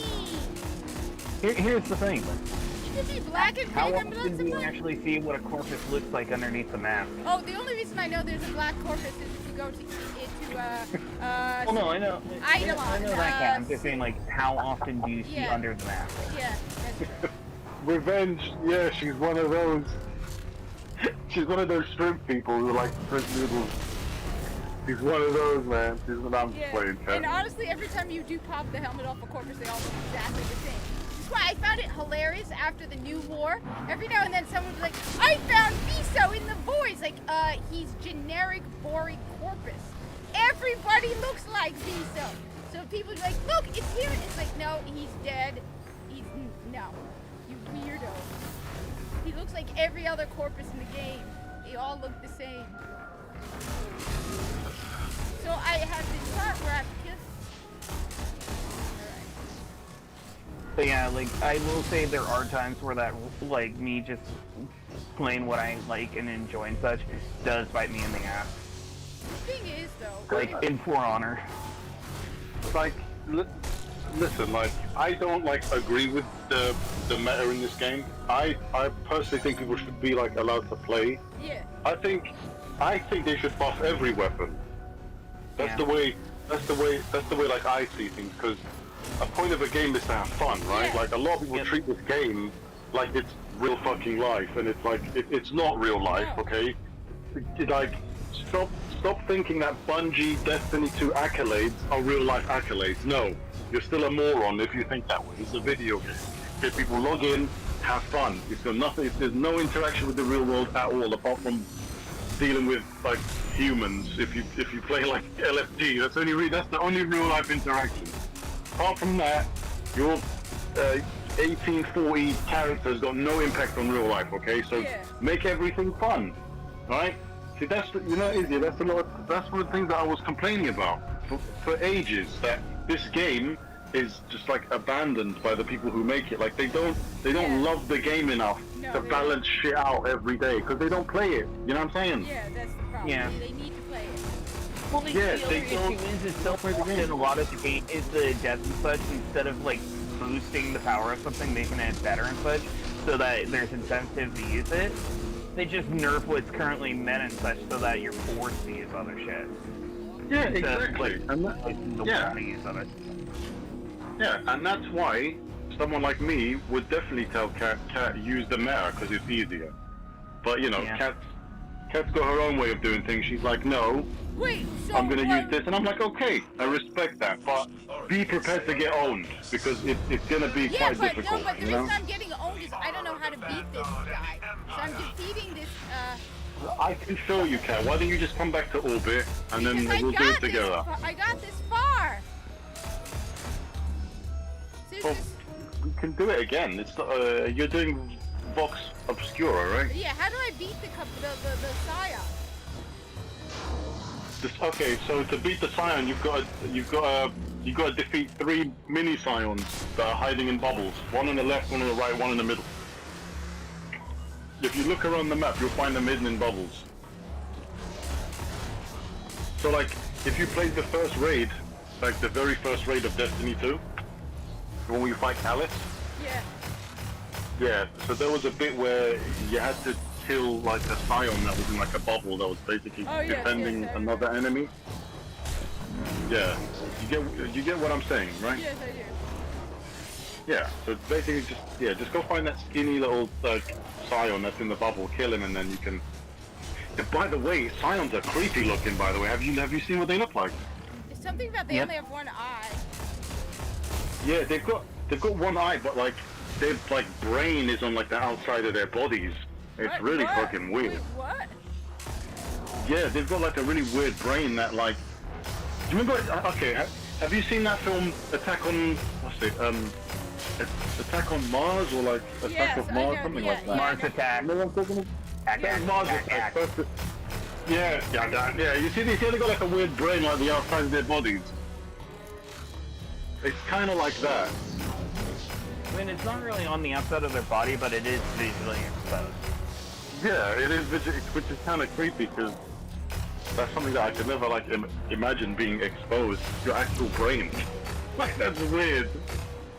Here's the thing. You can be black and How pay them lots often of do you money. actually see what a corpus looks like underneath the mask? Oh, the only reason I know there's a black corpus is if you go to Well, no, I know. I know that, Kat. I'm just saying, like, how often do you see Yeah. under the mask? Yeah, that's true. Revenge, yeah, she's one of those. She's one of those shrimp people who like shrimp noodles. She's one of those, man. She's what I'm Yeah. playing, And Kat. honestly, every time you do pop the helmet off a corpus, they all look exactly the same. That's why I found it hilarious after the new war. Every now and then someone would be like, I found Viso in the voids. Like, he's generic, boring corpus. Everybody looks like Viso. So people would be like, look, it's here. It's like, no, he's dead. No. You weirdo. He looks like every other corpus in the game. They all look the same. So I have this part where I But yeah, like, I will say there are times where that, like, me just playing what I like and enjoy and such does bite me in the ass. The thing is, though, Like, in For Honor. Like, listen, like, I don't like agree with the meta in this game. I personally think people should be like allowed to play. yeah, I think they should buff every weapon. That's the way. That's the way. Like I see things, because a point of a game is to have fun, right? Yeah. Like a lot of people treat this game like it's real fucking life, and it's like it's not real life, okay? Like stop thinking that Bungie Destiny 2 accolades are real life accolades. No, you're still a moron if you think that way. It's a video game. Okay, people log in, have fun. It's got nothing. There's no interaction with the real world at all, apart from dealing with like humans. If you play like LFG, that's the only real life interaction. Apart from that, your 1840 characters got no impact on real life. Okay, so make everything fun, right? See, that's one of the things that I was complaining about for ages. That this game is just like abandoned by the people who make it. Like they don't love the game enough to balance shit out every day because they don't play it. You know what I'm saying? Yeah, that's the problem. Yeah. They need to play it. Well, the issue is so often a lot of the game is the devs and such, instead of like boosting the power of something, making it better and such, so that there's incentive to use it. They just nerf what's currently meant and such, so that you're forced to use other shit. Yeah, exactly. Yeah, and that's why someone like me would definitely tell Kat use the meta because it's easier. But you know, Kat's got her own way of doing things. She's like, no, I'm gonna use this, and I'm like, okay, I respect that, but be prepared to get owned because it's gonna be quite difficult. No, but the reason I'm getting owned is I don't know how to beat this guy, so I'm defeating this. I can show you, Kat. Why don't you just come back to orbit and then we'll do it together? I got this far. Well, you can do it again. It's you're doing Vox Obscura, right? Yeah. How do I beat the Scion? Okay, so to beat the Scion, you've got to defeat 3 mini Scions that are hiding in bubbles. One on the left, one on the right, one in the middle. If you look around the map, you'll find them hidden in bubbles. So like, if you played the first raid, like the very first raid of Destiny 2, when we fight Alice. Yeah. Yeah, so there was a bit where you had to kill like a Scion that was in like a bubble that was basically defending another enemy. Yeah, you get what I'm saying, right? Yes, I do. Yeah, so basically just go find that skinny little Scion that's in the bubble, kill him, and then you can. Yeah, by the way, Scions are creepy looking. By the way, have you seen what they look like? It's something about they only have one eye. Yeah, they've got one eye, but like their like brain is on like the outside of their bodies. It's really fucking weird. Wait, what? Yeah, they've got like a really weird brain that like. Do you remember? Okay, have you seen that film Attack on Attack on Mars or like Attack of Mars, something like that? Mars Attack. No one's talking about Mars Attack. Yeah. You see, they got like a weird brain like the outside of their bodies. It's kind of like that. I mean, it's not really on the outside of their body, but it is visually exposed. Yeah, it is, which is kind of creepy because that's something that I could never like imagine being exposed. Your actual brain. Like that's weird.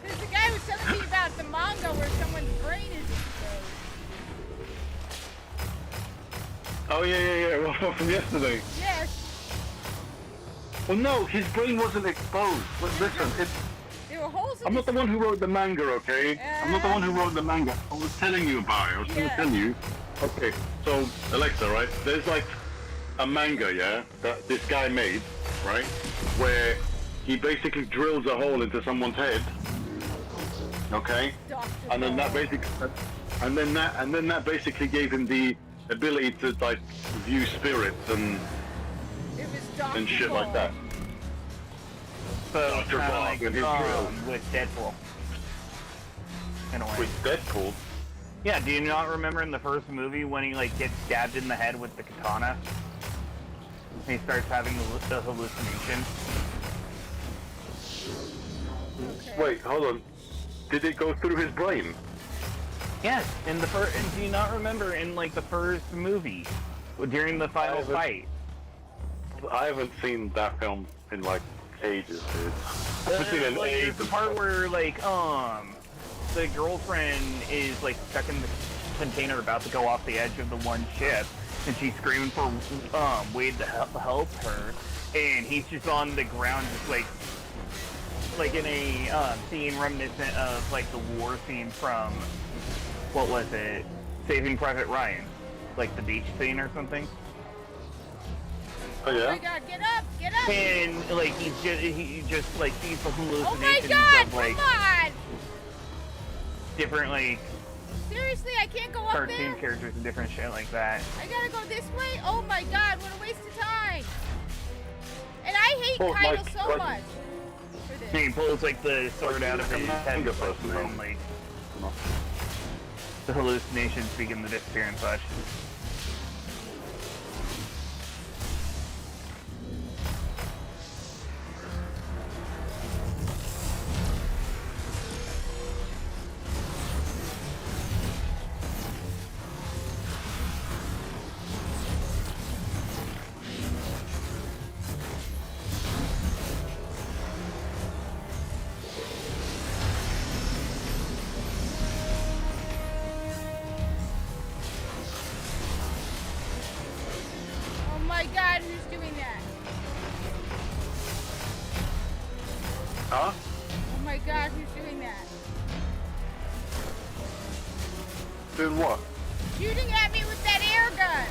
There's a guy was telling me about the manga where someone's brain is exposed. Oh yeah. Well, from yesterday. Yes. Well, no, his brain wasn't exposed. But listen, there were holes in I'm not the one who wrote the manga, okay? I'm not the one who wrote the manga. I was telling you about it. I was going to tell you. Okay, so Alexa, right? There's like a manga, yeah, that this guy made, right? Where he basically drills a hole into someone's head. Okay? And then that basically gave him the ability to like view spirits and shit like that. So Dr. Bob like, and his drill. With Deadpool. In a way. With Deadpool? Yeah, do you not remember in the first movie when he like gets stabbed in the head with the katana? And he starts having the hallucination. Okay. Wait, hold on. Did it go through his brain? Yes, in the first. And do you not remember in like the first movie during the final fight? I haven't seen that film in like ages, dude. I haven't seen it in ages. The part where like the girlfriend is like stuck in the container about to go off the edge of the one ship, and she's screaming for Wade to help her, and he's just on the ground, just like in a scene reminiscent of like the war scene from what was it, Saving Private Ryan, like the beach scene or something. Oh yeah. Oh my God! Get up! Get up! And like he just like sees the Oh hallucinations my God! of like Come on! different like Seriously, I can't go up cartoon there. characters and different shit like that. I gotta go this way. Oh my God! What a waste of time! And I hate Kaido so much for this. He pulls like the sword out of his head, Manga like, person, and like the hallucinations begin to disappear and such. Oh my God! Who's doing that? Huh? Oh my God! Who's doing that? Doing what? Shooting at me with that air gun.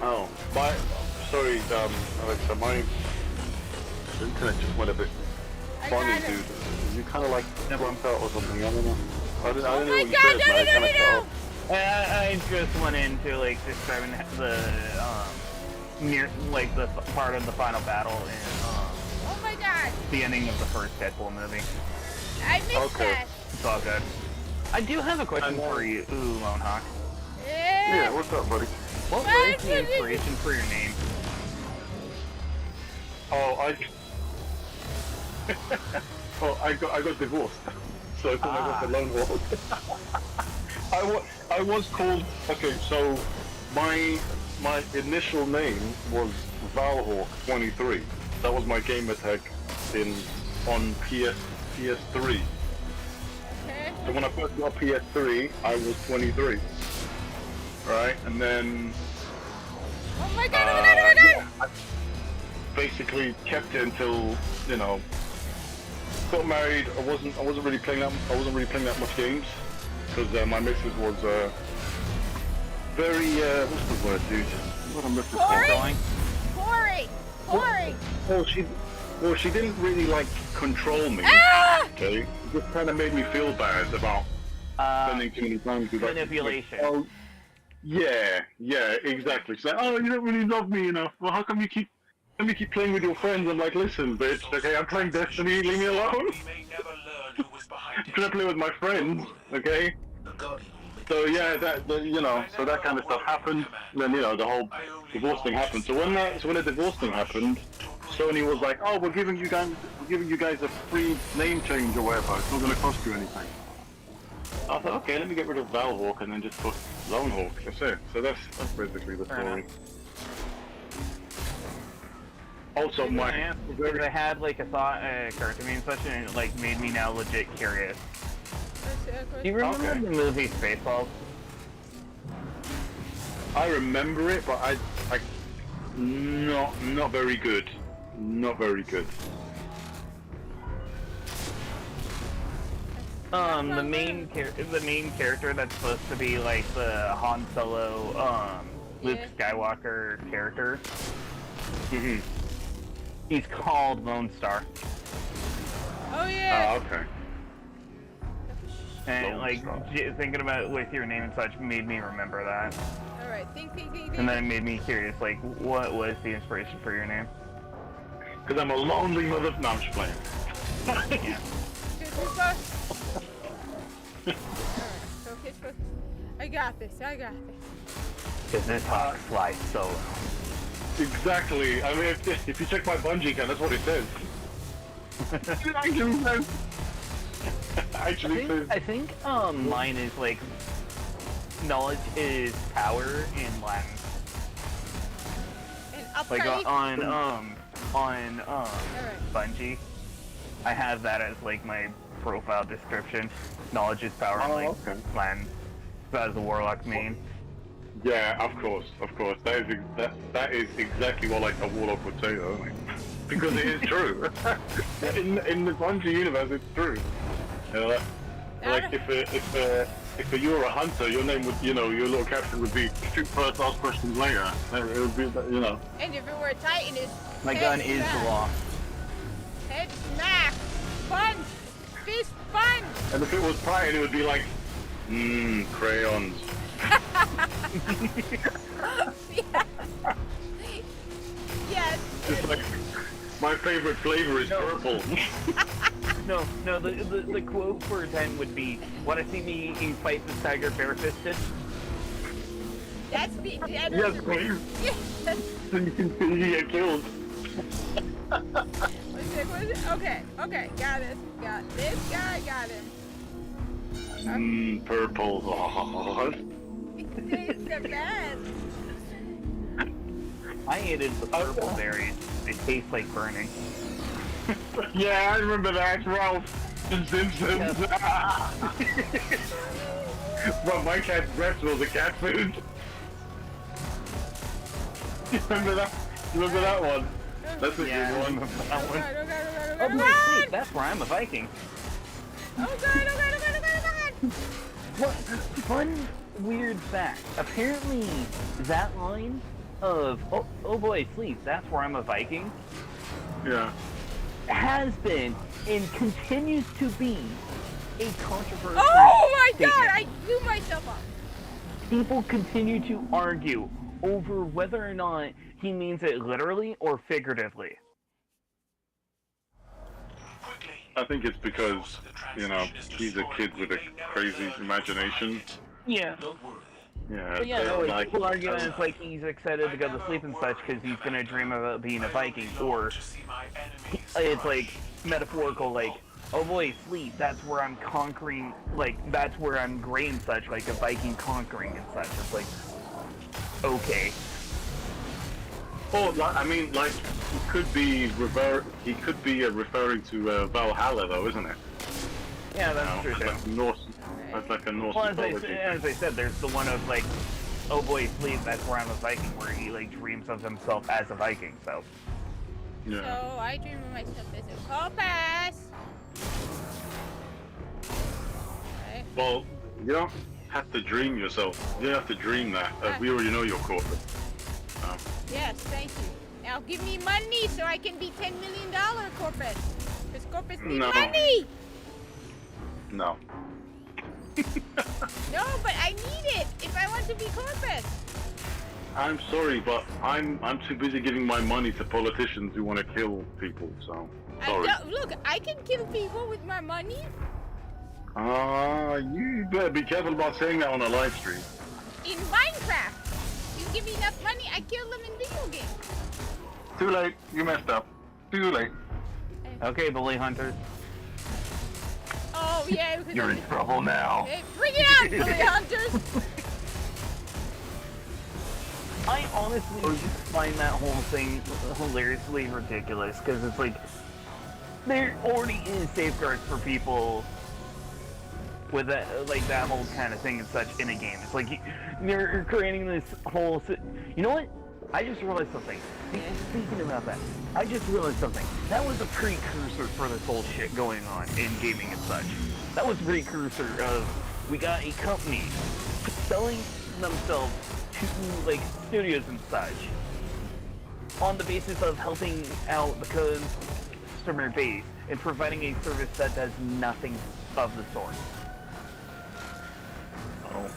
Oh, sorry, Alexa, my internet just went a bit I funny, got it. dude. You kind of like jumped out or something. I don't know. I don't Oh know my what you God! said, No! man. No! I No! kinda cut No! off. I just went into like describing the near like the part of the final battle in Oh my God! the ending of the first Deadpool movie. I missed Okay. that. It's all good. I do have a question for you, Lone Hawk. Yeah, what's up, buddy? What was the inspiration for your name? Oh, I got divorced, so I thought I was a lone wolf. I was called. Okay, so my initial name was Valhawk23. That was my gamer tag on PS3. Okay. So when I first got PS3, I was 23. Right, and then Oh my God! Oh my God! Oh my God! I basically kept it until, you know, got married. I wasn't really playing that much games because my missus was very what's the word, dude? What am I looking for? Corey! Well, she didn't really like control me. Ah! Okay, it just kind of made me feel bad about spending too many time with Manipulation. Like, oh, yeah, exactly. She's like, oh, you don't really love me enough. Well, how come you keep playing with your friends? I'm like, listen, bitch. Okay, I'm playing Destiny. Leave me alone. Can I play with my friends? Okay. So yeah, so that kind of stuff happened. And then the whole divorce thing happened. So when the divorce thing happened, Sony was like, oh, we're giving you guys a free name change or whatever. It's not going to cost you anything. I thought, okay, let me get rid of Valhawk and then just put Lone Hawk. That's it. So that's basically the story. Also, because I had like a thought occur to me and such, and it like made me now legit curious. Do you remember the movie Spaceballs? I remember it, but I not very good. Not very good. The main character that's supposed to be like the Han Solo, Luke Skywalker character. Mm-hmm. He's called Lone Star. Oh yeah. Oh, okay. And like thinking about it with your name and such made me remember that. All right. Think. And then it made me curious, like, what was the inspiration for your name? Because I'm a lonely mother. No, I'm just playing. Yeah. Focus. I got this. Because this Hawk flies solo. Exactly. I mean, if you check my bungee account, that's what it says. I think mine is like knowledge is power in Latin. Like on Bungie, I have that as like my profile description. Knowledge is power in like Latin. That is the warlock main. Yeah, of course. That is exactly what like a warlock would say, though, because it is true. in the Bungie universe, it's true. You know, like if you were a hunter, your name would, you know, your little caption would be shoot first, ask questions later. It would be, you know. And if it were a Titan, it's My gun is the law. Head smack, punch, fist punch. And if it was Titan, it would be like, crayons. Yes. It's like, my favorite flavor is purple. No, the quote for a Titan would be, "Wanna see me fight this tiger barefisted?" That's me. Yes, please. Yes. So you can see you get killed. What is it? Okay, got it. Got this guy, got him. Purple. Oh. It's the best. I hated the purple variant. It tastes like burning. Yeah, I remember that. Ralph and Simpsons. Well, my cat's breath was a cat food. You remember that? You remember that one? That's a good one. That one. Oh, wait, that's where I'm a Viking. Oh god. Fun, weird fact. Apparently, that line of oh boy, sleep. That's where I'm a Viking. Yeah. Has been and continues to be a controversial. Oh my statement. god! I blew myself up. People continue to argue over whether or not he means it literally or figuratively. I think it's because, you know, he's a kid with a crazy imagination. Yeah. Yeah. But yeah, no, people argue and it's like he's excited to go to sleep and such because he's gonna dream about being a Viking, or it's like metaphorical, like, oh boy, sleep, that's where I'm conquering, like, that's where I'm gray and such, like a Viking conquering and such. It's like, okay. Oh, I mean, like, he could be referring to Valhalla, though, isn't it? Yeah, that's true, too. Like Norse. That's like a Norse mythology. As I said, there's the one of, like, oh boy, sleep, that's where I'm a Viking, where he, like, dreams of himself as a Viking, so. Yeah. So, I dream of myself as a compass. Right. Well, you don't have to dream yourself. You don't have to dream that. We already know you're corporate. Yes, thank you. Now give me money so I can be $10 million corpus. Because corpus need money. No. No, but I need it if I want to be corpus. I'm sorry, but I'm too busy giving my money to politicians who want to kill people. So sorry. Look, I can kill people with my money. You better be careful about saying that on a live stream. In Minecraft, you give me enough money, I kill them in video games. Too late. You messed up. Too late. Okay, bully hunters. Oh yeah. You're in trouble now. Hey, bring it on, bully hunters. I honestly find that whole thing hilariously ridiculous, because it's like, there already is safeguards for people with that, like, that whole kind of thing and such in a game. It's like, you're creating this whole, you know what? I just realized something. Speaking about that, I just realized something. That was a precursor for this whole shit going on in gaming and such. That was a precursor of, we got a company selling themselves to, like, studios and such on the basis of helping out the customer base and providing a service that does nothing of the sort. Oh.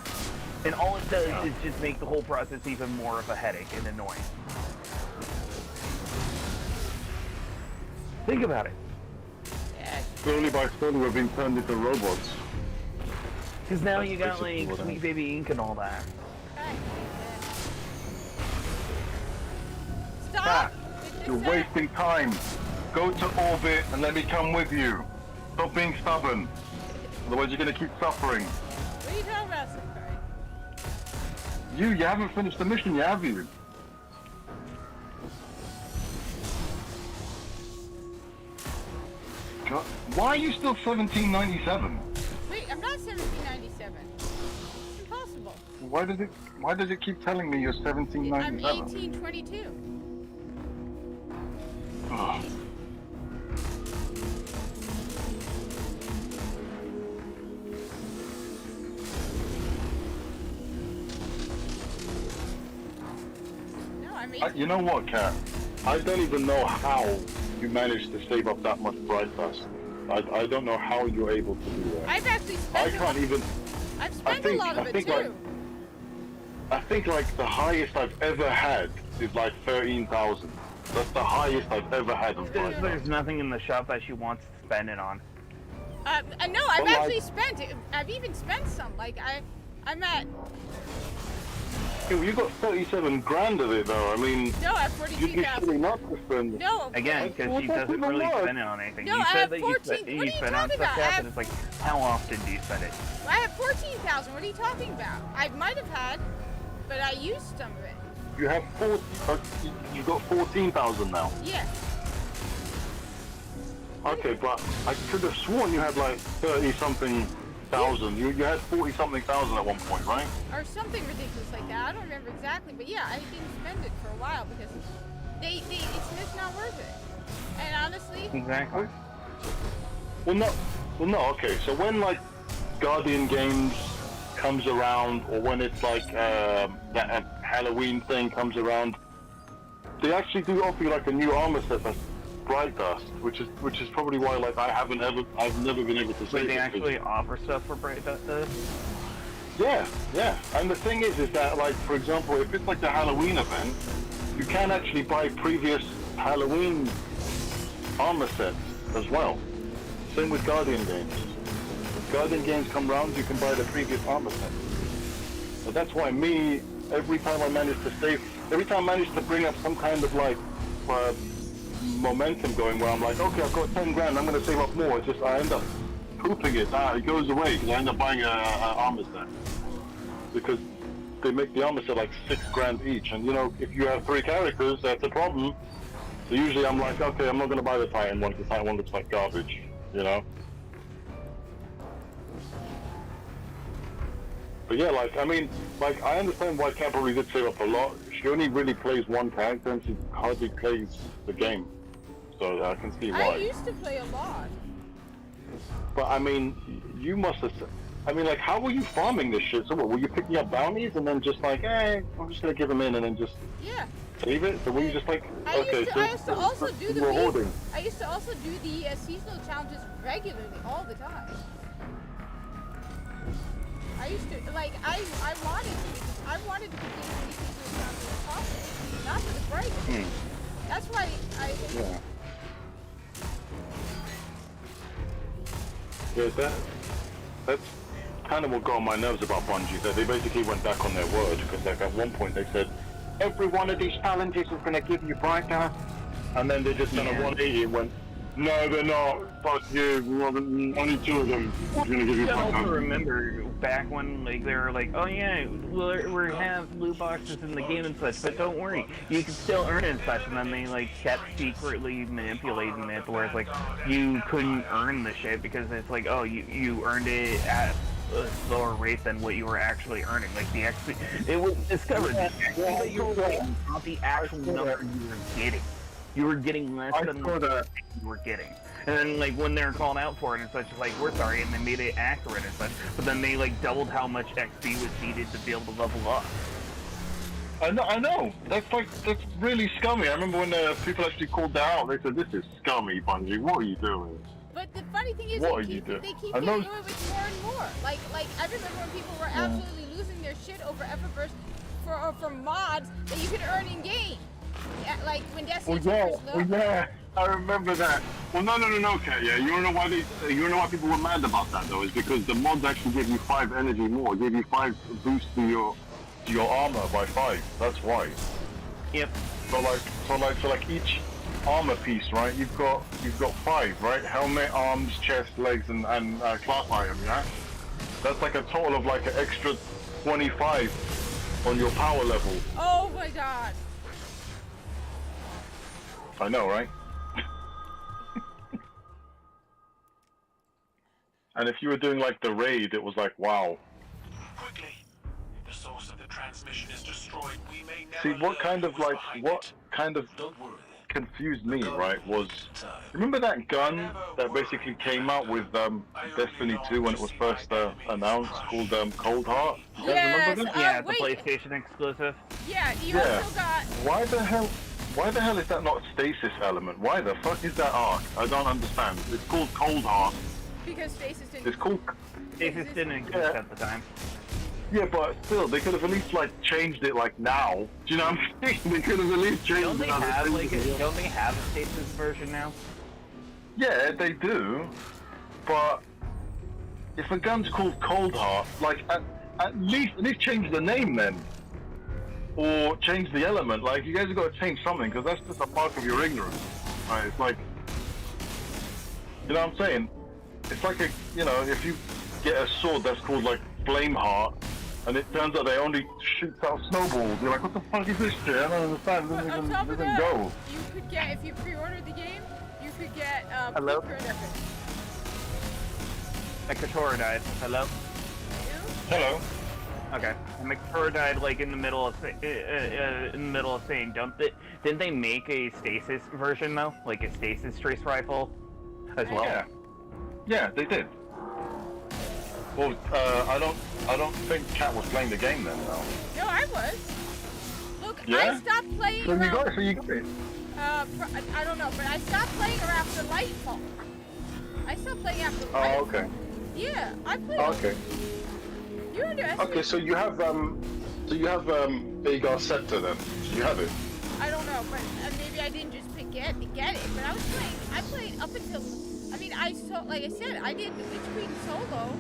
And all it does is just make the whole process even more of a headache and annoying. Think about it. Slowly by slowly we're being turned into robots. Because now you got, like, Sweet Baby Ink and all that. Stop! You're wasting time. Go to orbit and let me come with you. Stop being stubborn. Otherwise you're gonna keep suffering. What are you talking about, Sakai? You haven't finished the mission yet, have you? God, why are you still 1797? Wait, I'm not 1797. It's impossible. Why does it Why does it keep telling me you're 1797? I'm 1822. Oh. No, I'm 18. You know what, Kat? I don't even know how you managed to save up that much bright dust. I don't know how you're able to do that. I've actually spent. I can't even. I've spent a lot of it too. I think like the highest I've ever had is like 13,000. That's the highest I've ever had of bright dust. There's nothing in the shop that she wants to spend it on. No, I've actually spent it. I've even spent some. Like I'm at. Yeah, you got 37 grand of it though. I mean, no, I have you'd be 42,000. silly not to spend. No. Again, because she doesn't really spend it on anything. No, you I said have that 14. you spend on stuff, Kat, and it's like, how often do you spend it? I have 14,000. What are you talking about? I might have had, but I used some of it. You have you got 14,000 now. Yeah. Okay, but I could have sworn you had like 30-something thousand. You had 40-something thousand at one point, right? Or something ridiculous like that. I don't remember exactly, but yeah, I didn't spend it for a while because it's just not worth it. And honestly. Exactly. Well, no. Okay, so when like Guardian Games comes around, or when it's like that Halloween thing comes around, they actually do offer you like a new armor set that's bright dust, which is probably why like I've never been able to save it. They actually offer stuff for bright dust? Yeah. And the thing is that like, for example, if it's like the Halloween event, you can actually buy previous Halloween armor sets as well. Same with Guardian Games. If Guardian Games come round, you can buy the previous armor set. So that's why every time I manage to bring up some kind of like momentum going where I'm like, okay, I've got 10 grand, I'm going to save up more. It's just I end up pooping it. It goes away because I end up buying an armor set. Because they make the armor set like 6 grand each. And you know, if you have 3 characters, that's a problem. So usually I'm like, okay, I'm not going to buy the Titan one because the Titan one looks like garbage, you know? But yeah, like, I mean, like, I understand why Kat probably did save up a lot. She only really plays one character and she hardly plays the game. So I can see why. I used to play a lot. But I mean, you must have... I mean, like, how were you farming this shit? So what, were you picking up bounties and then just like, I'm just gonna give them in and then just... Yeah. Save it? So were you just like, I used to also do the seasonal challenges regularly, all the time. I used to, like, I wanted to complete as many seasonal challenges as possible, not for the break. That's why Yeah, that's kind of what got on my nerves about Bungie, that they basically went back on their word, because like at one point they said, every one of these challenges is going to give you brighter, and then they just done a 180 and went, no, they're not. Fuck you. Only 2 of them are going to give you brighter. I also remember back when like they were like, oh yeah, we have loot boxes in the game and such, but don't worry, you can still earn it and such. And then they like kept secretly manipulating it, where it's like you couldn't earn the shit because it's like, oh, you earned it at a slower rate than what you were actually earning. Like the XP, it was discovered the XP that you were getting, not the actual number you were getting. You were getting less than what you were getting. And then, like, when they're called out for it and such, like, we're sorry, and they made it accurate and such, but then they, like, doubled how much XP was needed to be able to level up. I know. That's really scummy. I remember when people actually called that out, they said, this is scummy, Bungie, what are you doing? But the funny thing is, they keep getting away with more and more. Like, I remember when people were absolutely losing their shit over Eververse for mods that you could earn in-game. Yeah, like when Destiny I remember that. Well, no, Kat. Yeah, you don't know why people were mad about that though. Is because the mods actually give you 5 energy more, give you 5 boost to your armor by 5. That's why. Yep. So like each armor piece, right? You've got 5, right? Helmet, arms, chest, legs, and class item. Yeah. That's like a total of like an extra 25 on your power level. Oh my god. I know, right? And if you were doing like the raid, it was like, wow. Quickly, the source of the transmission see, what kind of confused me, right, was, remember that gun that basically came out with Destiny 2 when it was first announced, called Cold Heart? You guys remember that? Yeah, the PlayStation exclusive. Yeah, you also got... Why the hell is that not a stasis element? Why the fuck is that arc? I don't understand. It's called Cold Heart. Because stasis didn't... It's called... Stasis didn't exist at the time. Yeah, but still, they could have at least like changed it like now. Do you know what I'm saying? They could have at least changed Don't they it. don't they have a stasis version now? Yeah, they do. But if a gun's called Cold Heart, like at least change the name then, or change the element. Like you guys have got to change something because that's just a mark of your ignorance. Right? It's like, you know what I'm saying? It's like a, you know, if you get a sword that's called like Flame Heart, and it turns out they only shoot out snowballs. You're like, what the fuck is this shit? I don't understand. This doesn't go. You could get, if you pre-ordered the game, you could get Hello? Blueprint of My Katora died. Hello? Hello. Okay. And the Katora died like in the middle of saying dump it. Didn't they make a stasis version though? Like a stasis trace rifle as well? Yeah. Yeah, they did. Well, I don't think Kat was playing the game then, though. No, I was. Look, Yeah? I stopped playing So you around... got it, so you got it. I don't know, but I stopped playing her after Lightfall. I stopped playing after Lightfall. Oh, okay. Yeah, I played... Okay. You underestimate... Okay, so you have Agar Scepter then. You have it. I don't know, but maybe I didn't just get it, but I played up until... I mean, like I said, I did the Witch Queen solo.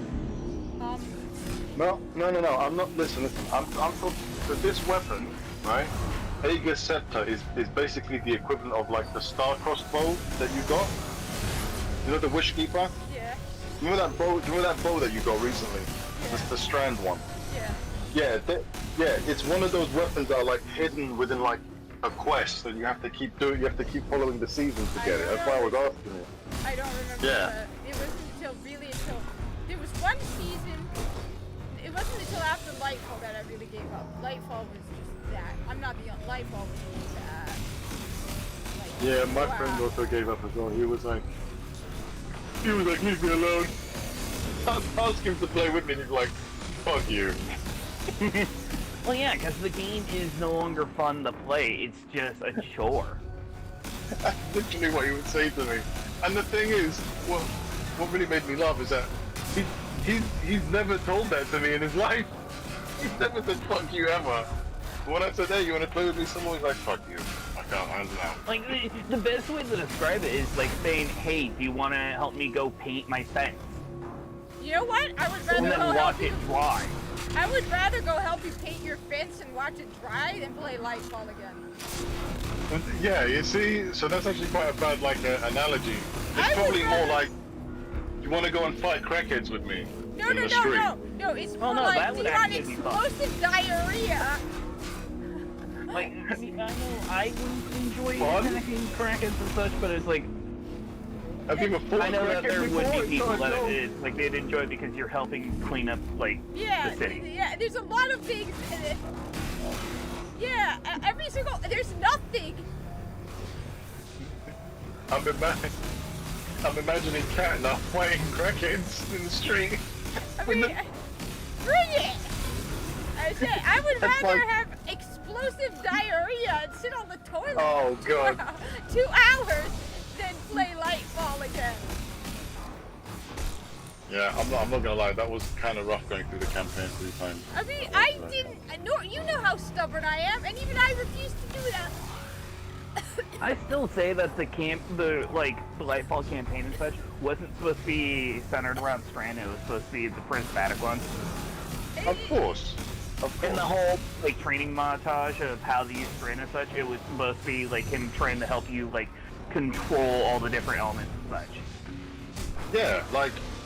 No, I'm not. Listen. I'm talking. So this weapon, right? Agar Scepter is basically the equivalent of like the Star Crossbow that you got. You know the Wishkeeper? Yeah. Remember that bow? Remember that bow that you got recently? Yeah. The Strand one. Yeah. Yeah. It's one of those weapons that are like hidden within like a quest that you have to keep doing. You have to keep following the seasons to get it. That's why I was asking you. I don't remember. Yeah. It wasn't until there was one season. It wasn't until after Lightfall that I really gave up. Lightfall was just that. I'm not the Lightfall was just that. Like, Yeah, my friend also gave up as well. He was like, leave me alone. I asked him to play with me, and he's like, fuck you. Well, yeah, because the game is no longer fun to play. It's just a chore. That's literally what he would say to me. And the thing is, what really made me laugh is that he's never told that to me in his life. He's never said fuck you ever. But when I said, hey, you want to play with me some more? He's like, fuck you. I can't handle that. Like, the best way to describe it is like saying, hey, do you want to help me go paint my fence? You know what? I would rather And then watch it dry. I would rather go help you paint your fence and watch it dry than play Lightfall again. Yeah, you see, so that's actually quite a bad analogy. It's probably more like, you want to go and fight crackheads with me No, in the street. No, it's more no, like, that do would you want actually be fun. explosive diarrhea? Like, I mean, I know I wouldn't enjoy Fun? attacking crackheads and such, but it's like, Have you ever fought I know that there crackheads would before? be people It's not that no. it, like they'd enjoy it because you're helping clean up like Yeah, the city. yeah, there's a lot of things in it. Yeah, there's nothing. I'm imagining Kat now fighting crackheads in the street. I mean, bring it! I say, I would That's rather like- have explosive diarrhea and sit on the toilet Oh, for God. 2 hours than play Lightfall again. Yeah, I'm not gonna lie, that was kind of rough going through the campaign 3 times. I mean, I didn't. You know how stubborn I am, and even I refuse to do that. I still say that the Lightfall campaign and such wasn't supposed to be centered around Strand. It was supposed to be the prismatic one. Of course. In the whole training montage of how to use Strand and such, it was supposed to be like him trying to help you control all the different elements and such. Yeah,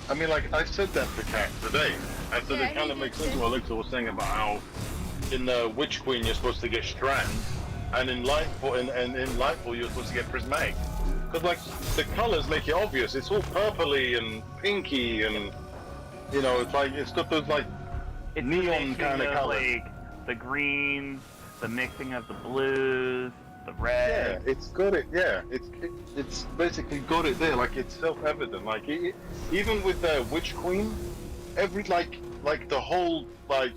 I mean, I said that to Kat today. I said Yeah, it kind he of makes did sense what Alexa was saying about how in Witch Queen you're supposed to get Strand, and in Lightfall, you're supposed to get Prismatic. Because the colors make it obvious. It's all purpley and pinky, and it's got those It's neon kind of colors. the green, the mixing of the blues, the red. Yeah, it's got it. Yeah, it's basically got it there. Like it's self-evident. Like even with the Witch Queen, every like the whole like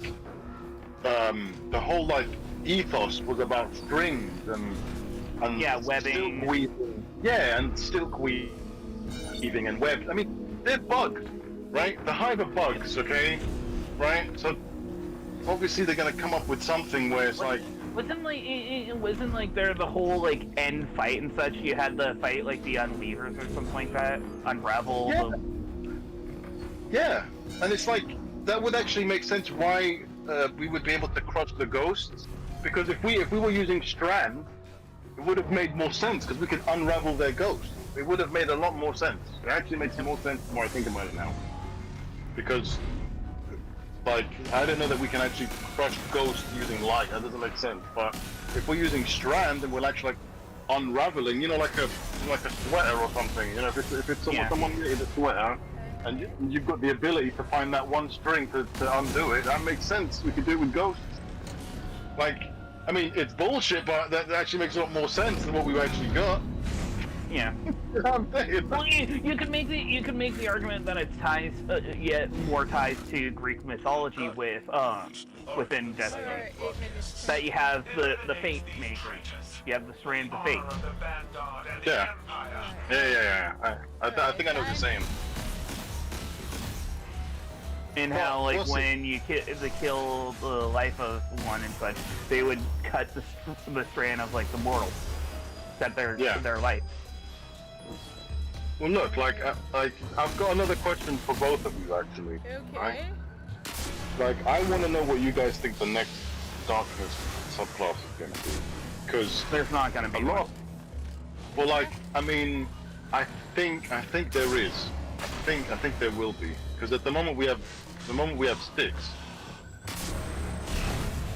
ethos was about strings and yeah, webbing. Silk weaving. Yeah, and silk weaving and webs. I mean, they're bugs, right? The hive are bugs, okay? Right? So obviously they're gonna come up with something where it's like. Wasn't like there the whole like end fight and such? You had the fight like the Unweavers or something like that, Unravel. Yeah, and it's like that would actually make sense why we would be able to crush the ghosts, because if we were using Strand, it would have made more sense because we could unravel their ghosts. It would have made a lot more sense. It actually makes more sense the more I think about it now, because. Like, I don't know that we can actually crush ghosts using light. That doesn't make sense. But if we're using Strand, then we're actually like unraveling. You know, like a sweater or something. You know, if it's someone in a sweater, and you've got the ability to find that one string to undo it, that makes sense. We could do it with ghosts. Like, I mean, it's bullshit, but that actually makes a lot more sense than what we've actually got. Yeah. Well, you could make the argument that it's ties yet more ties to Greek mythology with within Destiny. That you have the fate maker, you have the strands of fate. Yeah. I think I know what you're saying. And how like when you kill the life of one and such, they would cut the strand of like the mortal, set their life. Well, look, like I've got another question for both of you, actually. Okay. Right? Like, I want to know what you guys think the next Darkness subclass is going to be, because there's not going to be a lot. Well, like, I mean, I think there is. I think there will be, because at the moment we have 6.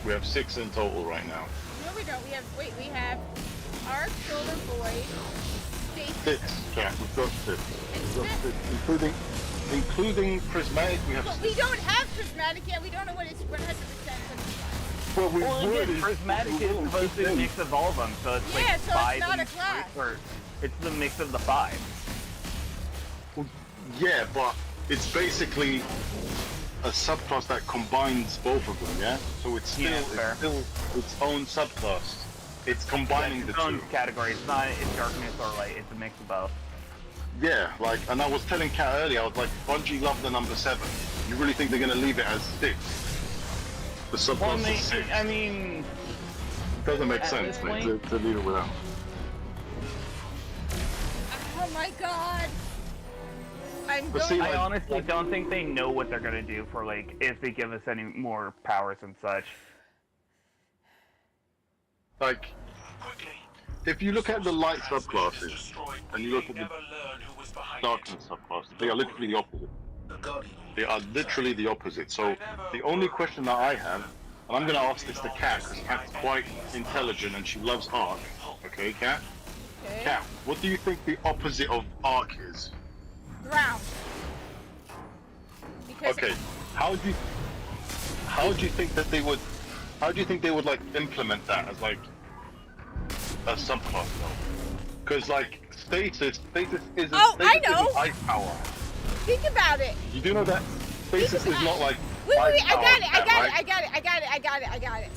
We have 6 in total right now. No, we don't. We have Arc, Solar Void. 6, yeah, we've got 6. Including Prismatic, we have 6. We don't have Prismatic yet, we don't know what it's 100%. Well, Prismatic is supposed to mix of all of them, so it's like so 5 it's not and a class. It's the mix of the 5. Well, yeah, but it's basically a subclass that combines both of them, yeah? So it's still its own subclass. It's combining the two categories. It's not it's darkness or light. It's a mix of both. Yeah, like, and I was telling Kat earlier, I was like, Bungie love the number 7. You really think they're gonna leave it as 6? The subclass is 6. I mean, it doesn't make sense, mate, to leave it without. Oh my god! I honestly don't think they know what they're gonna do for like if they give us any more powers and such. Like, if you look at the light subclasses, and you look at the darkness subclasses, they are literally the opposite. They are literally the opposite. So, the only question that I have, and I'm going to ask this to Kat, because Kat's quite intelligent and she loves Arc. Okay, Kat? Okay. Kat, what do you think the opposite of Arc is? Ground. Okay, how do you think that they would... How do you think they would like implement that as like a subclass though? Because like stasis isn't ice power. Think about it. You do know that stasis is not like wait, I got it.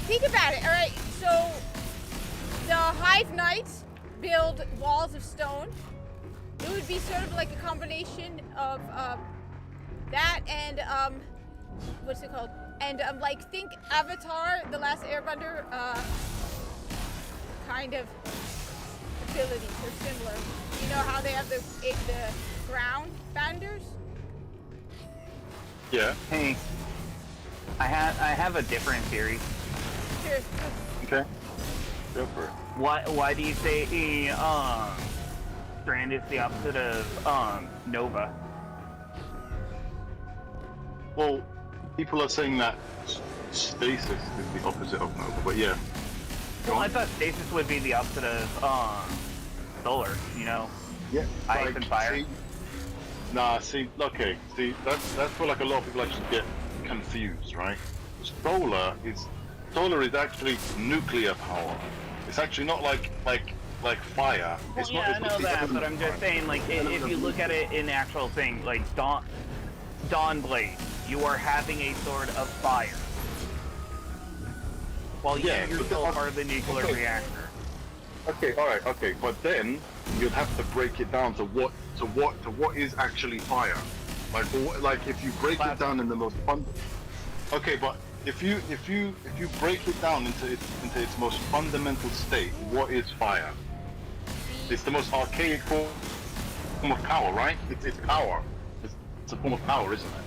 Think about it, alright? So the Hive Knights build walls of stone. It would be sort of like a combination of that and what's it called? And like think Avatar, The Last Airbender, kind of abilities or similar. You know how they have the ground banders? Yeah. Hey, I have a different theory. Sure. Okay. Go for it. Why do you say Strand is the opposite of Nova? Well, people are saying that stasis is the opposite of Nova, but yeah. Well, I thought stasis would be the opposite of solar, you know? Yeah. Ice and fire. See, that's where like a lot of people actually get confused, right? Solar is solar is actually nuclear power. It's actually not like fire. Well, It's yeah, not, I know that, but I'm just saying, like, if you look at it in actual thing, like Dawnblade, you are having a sword of fire. While you're still part of the nuclear reactor. Okay, alright, okay, but then you'd have to break it down to what is actually fire. Like if you break it down in the most fun. Okay, but if you break it down into its most fundamental state, what is fire? It's the most archaic form of power, right? It's power. It's a form of power, isn't it?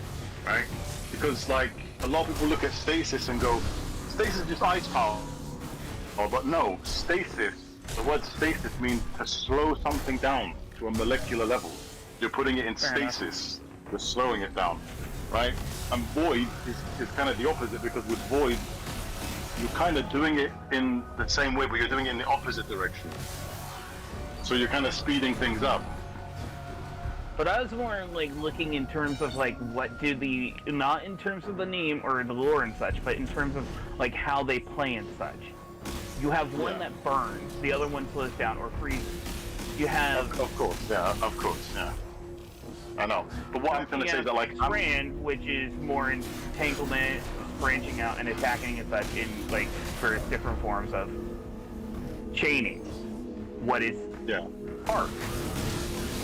Right? Because like a lot of people look at stasis and go, stasis is just ice power. Oh, but no, stasis. The word stasis means to slow something down to a molecular level. You're putting it in stasis. You're slowing it down, right? And void is kind of the opposite, because with void, you're kind of doing it in the same way, but you're doing it in the opposite direction. So you're kind of speeding things up. But I was more like looking in terms of like what do the, not in terms of the name or the lore and such, but in terms of like how they play and such. You have one that burns, the other one slows down or freezes. You have... Of course, yeah. I know. But what I'm trying to say is that like... Strand, which is more entanglement, branching out and attacking and such in like for different forms of chaining. What is arc?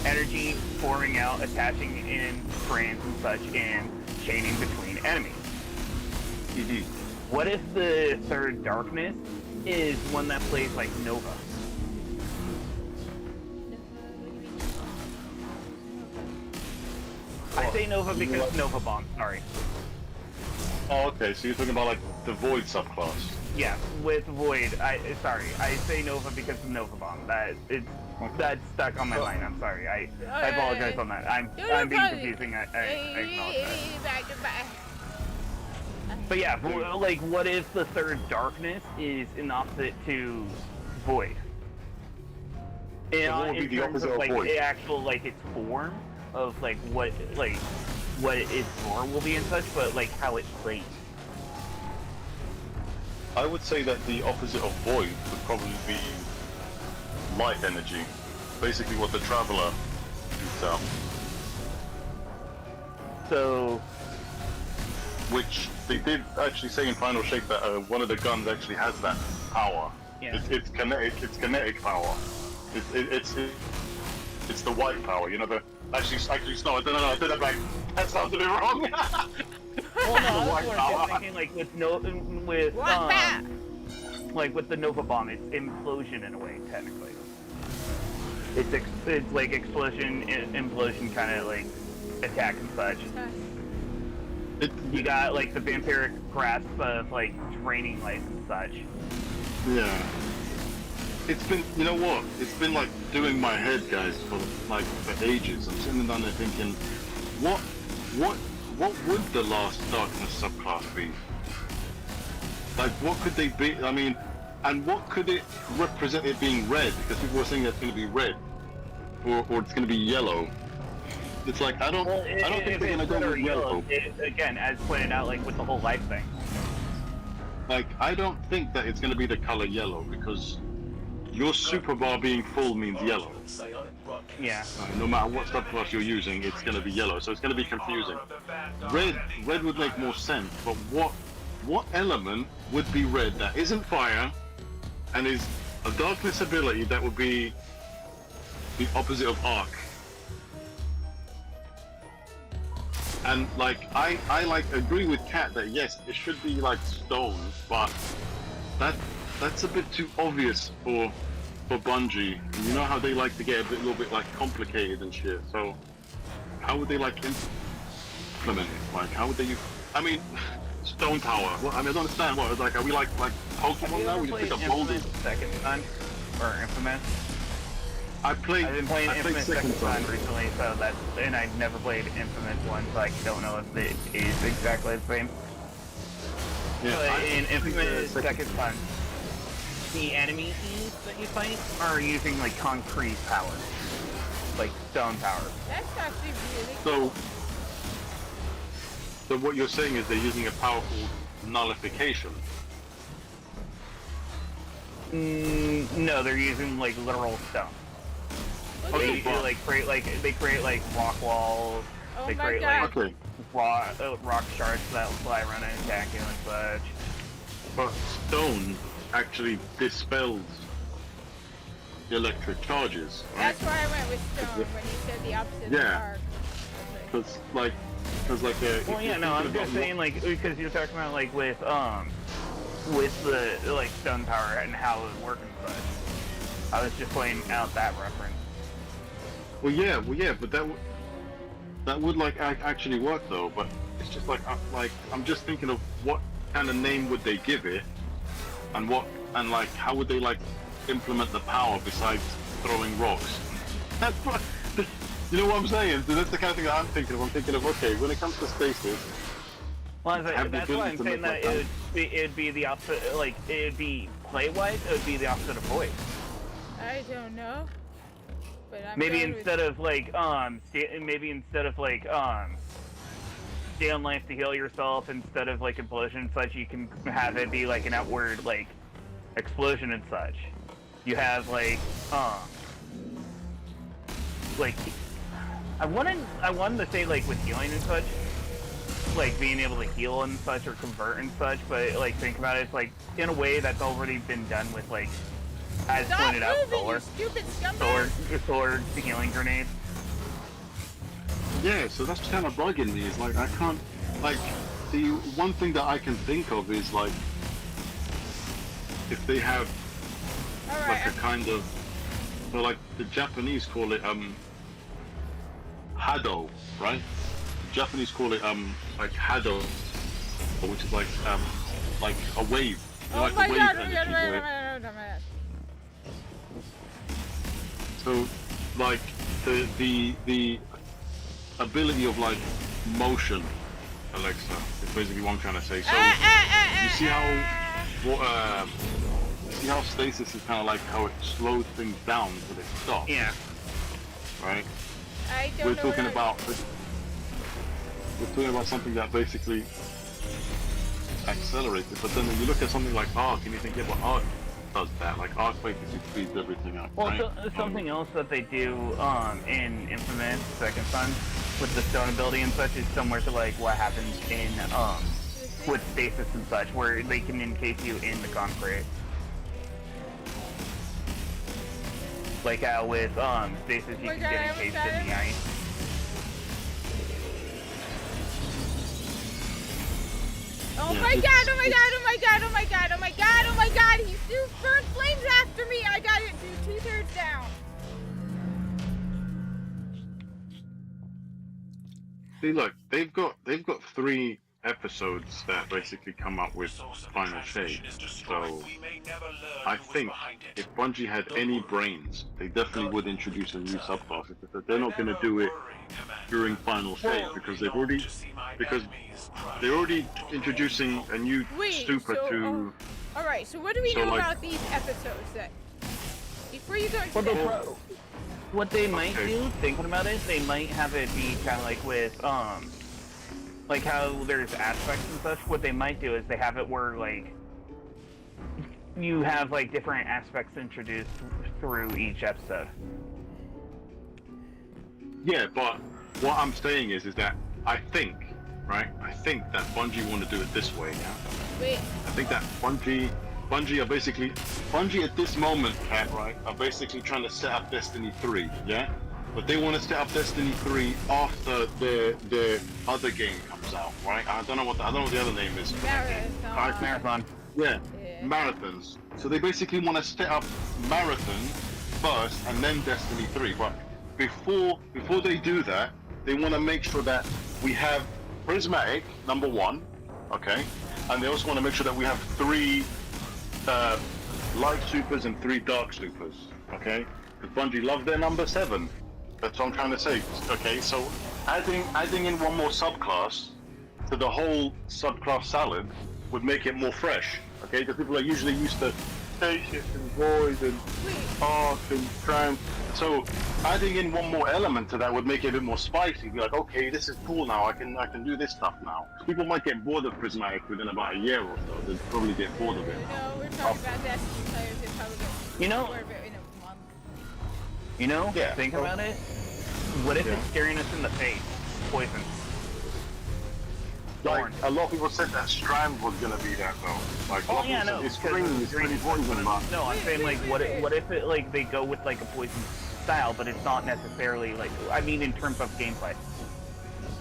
Energy forming out, attaching in strands and such, and chaining between enemies. What if the third darkness is one that plays like Nova? I say Nova because Nova Bomb, sorry. Oh, okay, so you're talking about like the Void subclass. Yeah, with Void, I say Nova because of Nova Bomb. That's stuck on my mind. I'm sorry. I apologize on that. I'm being confusing. I acknowledge that. But yeah, like, what if the third darkness is an opposite to Void? In terms of like the actual like its form of like what its lore will be and such, but like how it plays. I would say that the opposite of Void would probably be light energy. Basically what the Traveler shoots out. So... Which they did actually say in Final Shape that one of the guns actually has that power. Yeah. It's kinetic power. It's the white power, you know, the... Actually, no, I did it back. That sounded a bit wrong. Well, no, I was thinking like with the Nova Bomb, it's implosion in a way, technically. It's like explosion, implosion kind of like attack and such. You got like the vampiric grasp of like draining life and such. Yeah. It's been, you know what? It's been like doing my head, guys, for ages. I'm sitting down there thinking, what would the last darkness subclass be? Like, what could they be? I mean, and what could it represent it being red? Because people were saying that it's going to be red, or it's going to be yellow. It's like I don't think they're going to go with yellow. Again, as pointed out, like with the whole life thing. Like, I don't think that it's going to be the color yellow, because your super bar being full means yellow. Yeah. No matter what subclass you're using, it's going to be yellow, so it's going to be confusing. Red would make more sense, but what element would be red that isn't fire and is a darkness ability that would be the opposite of arc? And like I like agree with Kat that yes, it should be like stone, but that's a bit too obvious for Bungie. You know how they like to get a little bit like complicated and shit. So how would they like implement it? Like how would they use? I mean, stone power. Well, I mean, I don't understand. What like are we like Pokemon now? We just pick up boulders. Second Son or Infamous? I've been playing Infamous Second Son recently, so that's, and I've never played Infamous 1, so I don't know if it is exactly the same. Yeah, but in Infamous Second Son, the enemies that you fight are using like concrete power, like stone power. That's actually really So what you're saying is they're using a powerful nullification. No, they're using like literal stone. Okay. They create like rock walls. Oh they my create God. like rock shards that will fly around and attack you and such. But stone actually dispels the electric charges, right? That's why I went with stone when you said the opposite Yeah. of Because like Well, yeah, no, I'm just saying like because you're talking about like with the like stone power and how it would work and such. I was just pointing out that reference. Well, yeah, but that would like actually work though. But it's just like I'm just thinking of what kind of name would they give it, and like how would they like implement the power besides throwing rocks? That's what, you know what I'm saying? So that's the kind of thing that I'm thinking of. I'm thinking of, okay, when it comes to stasis. Well, that's why I'm saying that it'd be the opposite. Like it'd be play-wise, it would be the opposite of voice. I don't know. But I'm Maybe going instead of like stay on life to heal yourself, instead of like implosion and such, you can have it be like an outward like explosion and such. You have like I wanted to say like with healing and such, like being able to heal and such or convert and such, but like think about it, it's like in a way that's already been done with like as Stop pointed out moving, you stupid scumbag! sword healing grenades. Yeah, so that's kind of bugging me. Is like I can't like the one thing that I can think of is like if they have like a kind of well, like the Japanese call it hado, right? The Japanese call it like hado, which is like a wave. Oh like my a wave God! energy wave. So like the ability of like motion, Alexa, is basically what I'm trying to say. So you see how stasis is kind of like how it slows things down so they stop. Yeah. Right. I don't We're know talking about something that basically accelerates it. But then when you look at something like Arc, and you think, yeah, but Arc does that. Like Arc basically speeds everything up. Well, right? something else that they do in Infamous Second Son with the stone ability and such is similar to like what happens in with stasis and such, where they can encase you in the concrete. Like how with stasis you can get encased in the ice. Oh my God! Oh my God! Oh my God! Oh my God! Oh my God! Oh my God! He still burned flames after me! I got it, dude. 2/3 down. See, look, they've got 3 episodes that basically come up with Final Shade. So I think if Bungie had any brains, they definitely would introduce a new subclass. But they're not going to do it during Final Shade because they're already introducing a new super to. All right. So what do we know about these episodes then? Before you go into what they might do, thinking about it, they might have it be kind of like with like how there's aspects and such. What they might do is they have it where like you have like different aspects introduced through each episode. Yeah, but what I'm saying is that I think that Bungie want to do it this way. Yeah. Wait. I think that Bungie at this moment, Kat, right, are basically trying to set up Destiny 3. Yeah. But they want to set up Destiny 3 after the other game comes out, right? I don't know what the other name is. Marathon. Yeah, Marathons. So they basically want to set up Marathon first and then Destiny 3. But before they do that, they want to make sure that we have Prismatic number 1, okay, and they also want to make sure that we have 3 light supers and 3 dark supers, okay? Because Bungie love their number 7. That's what I'm trying to say. Okay, so adding in one more subclass to the whole subclass salad would make it more fresh. Okay, because people are usually used to Stasis and Void and Arc and Trance. So adding in one more element to that would make it a bit more spicy. Be like, okay, this is cool now. I can do this stuff now. People might get bored of Prismatic within about a year or so. They'll probably get bored of it. No, we're talking about Destiny players. You know, in a month. You know, Yeah. think about it. What if it's staring us in the face? Poison. Like, a lot of people said that Strand was gonna be that though. Like, Oh yeah, no. it's green, it's pretty poison, but... No, I'm saying like, what if it like they go with like a poison style, but it's not necessarily like, I mean, in terms of gameplay.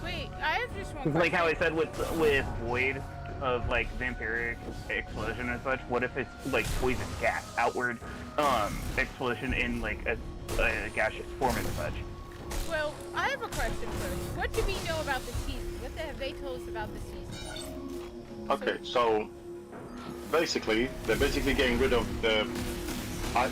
Wait, I have just one. Like how I said with Void of like vampiric explosion and such. What if it's like poison gas, outward explosion in like a gaseous form and such? Well, I have a question first. What do we know about the season? What have they told us about the season? Okay, so basically, they're basically getting rid of the. I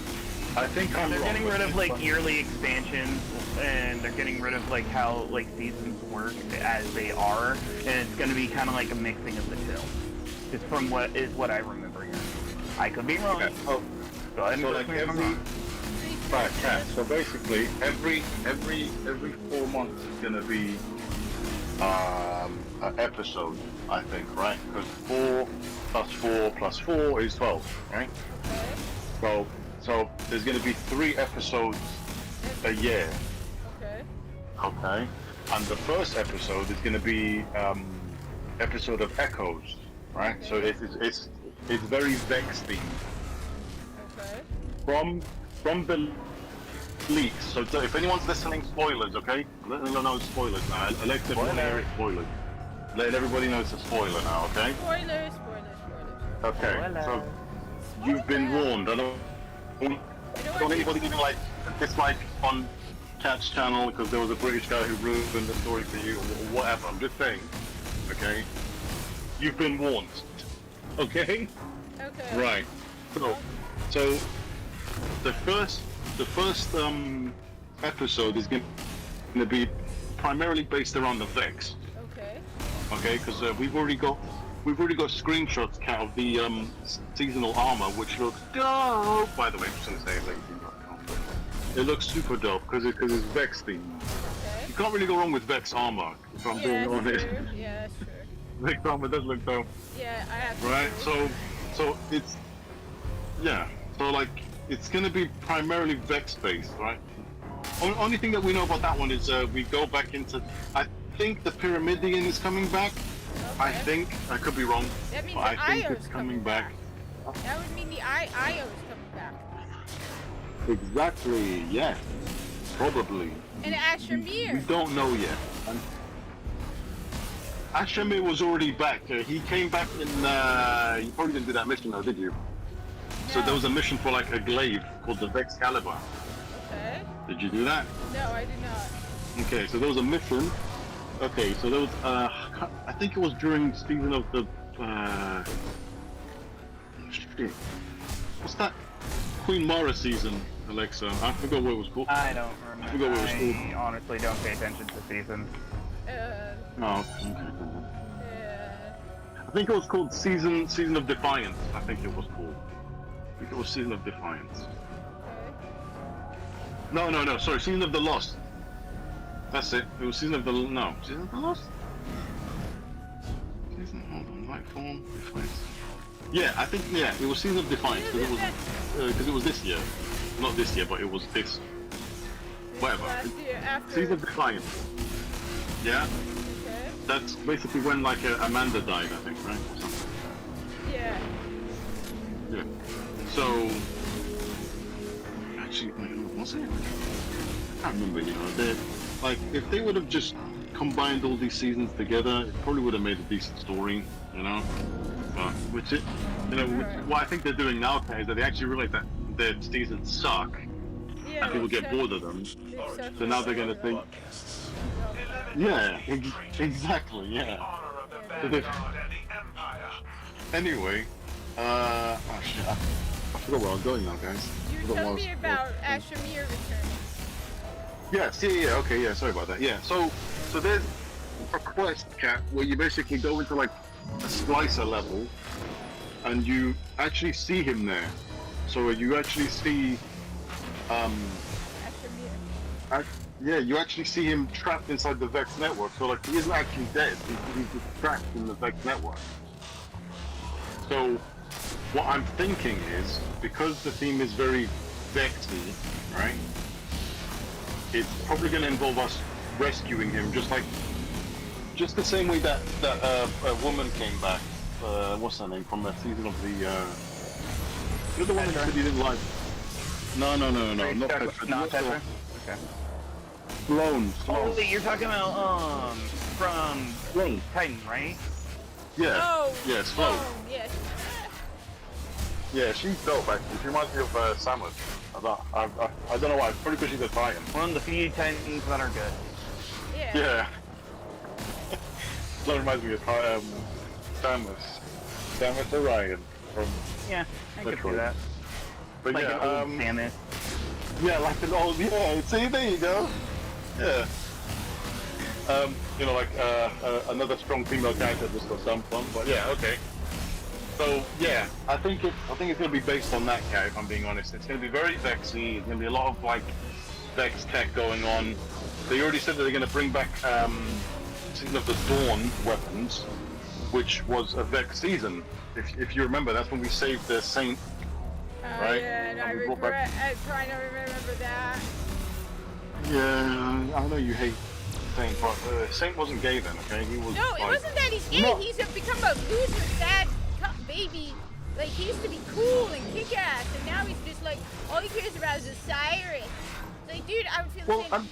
think I'm They're wrong, getting but rid of it's like fun. yearly expansions, and they're getting rid of like how like seasons work as they are, and it's going to be kind of like a mixing of the two. Just from what I remember here. I could be wrong. Okay, so, Go ahead and so correct like me if I'm every. wrong. Right, yeah. So basically, every 4 months is gonna be an episode, I think, right? Because 4 plus 4 plus 4 is 12, right? So there's gonna be 3 episodes a year. Okay. Okay. And the first episode is gonna be episode of Echoes, right? So it's very Vex themed. Okay. From the leaks, so if anyone's listening, spoilers, okay? Let them know spoilers now. Alexa, spoilers. Let everybody know it's a spoiler now, okay? Spoilers. Okay, so you've been warned. I don't want anybody giving like a dislike on Cat's channel because there was a British guy who ruined the story for you or whatever. I'm just saying, okay? You've been warned, okay? Okay. Right. So the first episode is going to be primarily based around the Vex. Okay. Okay, because we've already got screenshots out of the seasonal armor, which looks dope. By the way, I'm just gonna say it looks super dope because it's Vex themed. Okay. You can't really go wrong with Vex armor. If I'm being honest. Yeah, that's true. Vex armor does look dope. Yeah, I have to. Right. So it's so like it's gonna be primarily Vex based, right? Only thing that we know about that one is we go back into. I think the Pyramidion is coming back. Okay. I think I could be wrong. That means but the I think Io's it's coming back. That would mean the Io is coming back. Exactly. Yes. Probably. And Ashamir. We don't know yet. Ashamir was already back. He came back in. You probably didn't do that mission though, did you? No. So there was a mission for like a glaive called the Vexcalibur. Okay. Did you do that? No, I did not. Okay, so there was a mission. Okay, so there was. I think it was during season of the. Shit. What's that? Queen Mara season, Alexa. I forgot what it was called. I don't remember. I forgot what it was called. I honestly don't pay attention to seasons. Oh, okay. I think it was called Season of Defiance. I think it was called. I think it was Season of Defiance. No. Sorry, Season of the Lost. That's it. It was Season of the Season of the Lost. Hold on, Nightfall, Defiance. Yeah, I think it was Season of Defiance because it was this year, not this year, but it was this. Whatever. Last year after. Season of Defiance. Yeah. Okay. That's basically when like Amanda died, I think, right? Or something. Yeah. Yeah. So actually, wait, was it? I can't remember. You know, like if they would have just combined all these seasons together, it probably would have made a decent story. You know, but which it, you know, what I think they're doing now is that they actually realize that their seasons suck, Yeah. and people get bored of them. So now they're gonna think. Yeah, exactly. Yeah. So anyway, oh shit, I forgot where I was going now, guys. You told me about Ashamir returning. Yes, yeah, okay, yeah, sorry about that. Yeah, so there's a quest, Cat, where you basically go into like a splicer level, and you actually see him there. So you actually see, Ashamir. yeah, you actually see him trapped inside the Vex network. So like he isn't actually dead. He's just trapped in the Vex network. So what I'm thinking is, because the theme is very Vexy, right? It's probably going to involve us rescuing him, just the same way that a woman came back. What's her name from that season of the? You're the one that said you didn't like. No, not Petra. Not Petra. Okay. Sloane. Oh, wait, you're talking about from Sloane. Titan, right? Yeah. Oh. Yeah, Sloane. Oh, yes. Yeah, she's dope actually. She reminds me of Samus. I don't know why. Probably because she's a Titan. One of the few Titans that are good. Yeah. Yeah. Sloane reminds me of Samus. Samus Orion from. Yeah, I could Metroid. do that. But Like yeah, an old Samus. Yeah, like an old. Yeah. See, there you go. Yeah. You know, like another strong female character just for some fun. But yeah, okay. So yeah, I think it's gonna be based on that character. If I'm being honest, it's gonna be very Vexy. It's gonna be a lot of like Vex tech going on. They already said that they're gonna bring back Season of the Dawn weapons, which was a Vex season. If you remember, that's when we saved the Saint. Right? Yeah, and I try to remember that. Yeah, I know you hate Saint, but Saint wasn't gay then, okay? He was. No, it wasn't that he's gay. No. He's become a loser, sad baby. Like, he used to be cool and kick-ass, and now he's just like, all he cares about is Osiris. It's like, dude, I would feel the same.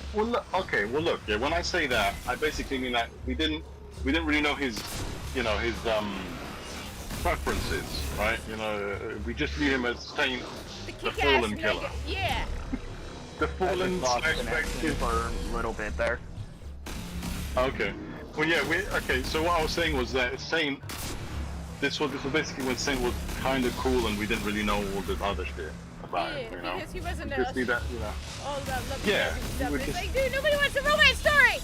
Well, look, yeah, when I say that, I basically mean that we didn't really know his preferences, right? You know, we just knew him as Saint, the fallen killer. Yeah. The fallen connection for a little bit there. Okay. Well, yeah, okay, so what I was saying was that Saint, this was basically when Saint was kind of cool and we didn't really know all the other shit about him, you know? Because he wasn't just need that, you know. all that love Yeah, stuff. It's just... like, dude, nobody wants a romance story!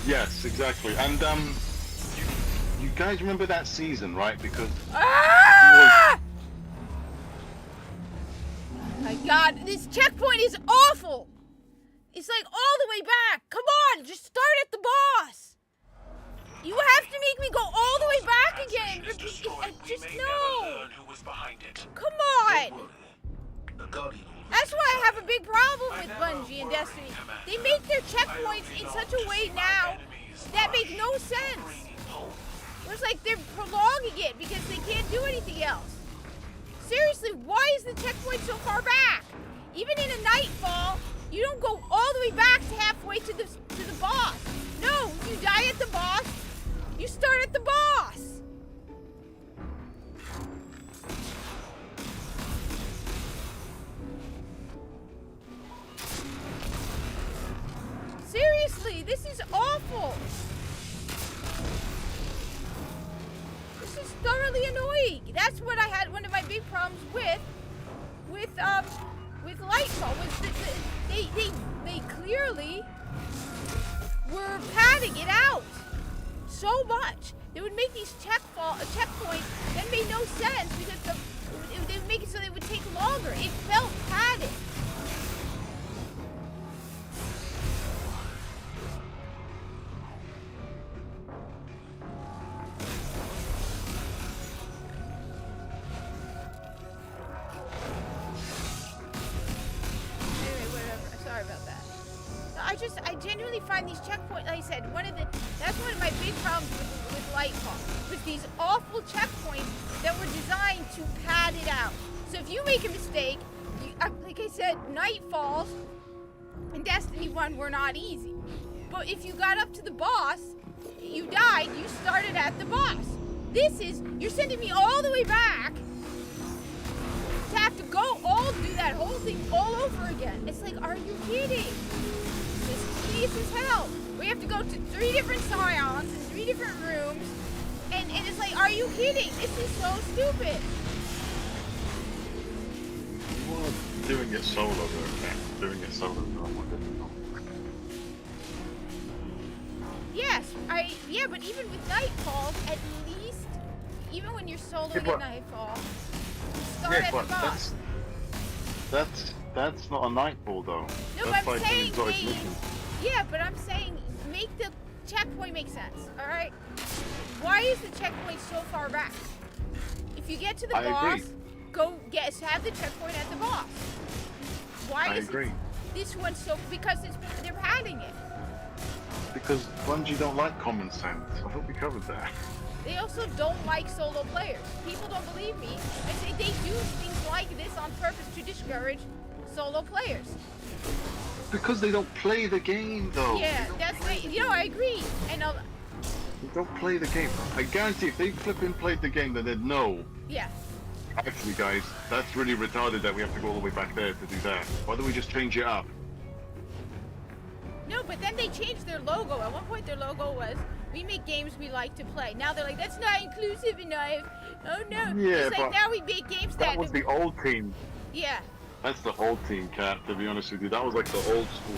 Yes, exactly. And, you guys remember that season, right? Because... Ah! My God, this checkpoint is awful! It's like all the way back. Come on, just start at the boss. You have to make me go all the way back again. Just no. Come on. That's why I have a big problem with Bungie and Destiny. They make their checkpoints in such a way now that make no sense. It's like they're prolonging it because they can't do anything else. Seriously, why is the checkpoint so far back? Even in a Nightfall, you don't go all the way back to halfway to the boss. No, you die at the boss, you start at the boss. Seriously, this is awful. This is thoroughly annoying. That's what I had one of my big problems with Lightfall. They clearly were padding it out so much. They would make these checkpoints that made no sense because they would make it so they would take longer. It felt padded. I genuinely find these checkpoints, like I said, that's one of my big problems with Lightfall, with these awful checkpoints that were designed to pad it out. So if you make a mistake, like I said, Nightfalls and Destiny 1 were not easy. But if you got up to the boss, you died, you started at the boss. You're sending me all the way back to have to do that whole thing all over again. It's like, are you kidding? This tedious as hell. We have to go to 3 different Scions in 3 different rooms, and it's like, are you kidding? This is so stupid. Well, doing it solo though, okay. Doing it solo is a lot more difficult. Yes, but even with Nightfall, at least, even when you're soloing a Nightfall, start at the boss. That's not a Nightfall though. No, that's but I'm saying but I'm saying make the checkpoint make sense, alright? Why is the checkpoint so far back? If you get to the I boss, agree. have the checkpoint at the boss. Why I is agree. this one so? Because they're padding it. Because Bungie don't like common sense. I hope we covered that. They also don't like solo players. People don't believe me. I say they do things like this on purpose to discourage solo players. Because they don't play the game, though. Yeah, I agree. And They don't play the game. I guarantee if they flipping played the game, then they'd know. yeah. Actually, guys, that's really retarded that we have to go all the way back there to do that. Why don't we just change it up? No, but then they changed their logo. At one point, their logo was, "We make games we like to play." Now they're like, "That's not inclusive enough." Oh no. Yeah, it's like but now we make games that was the old team. Yeah. That's the old team, Cat, to be honest with you. That was like the old school,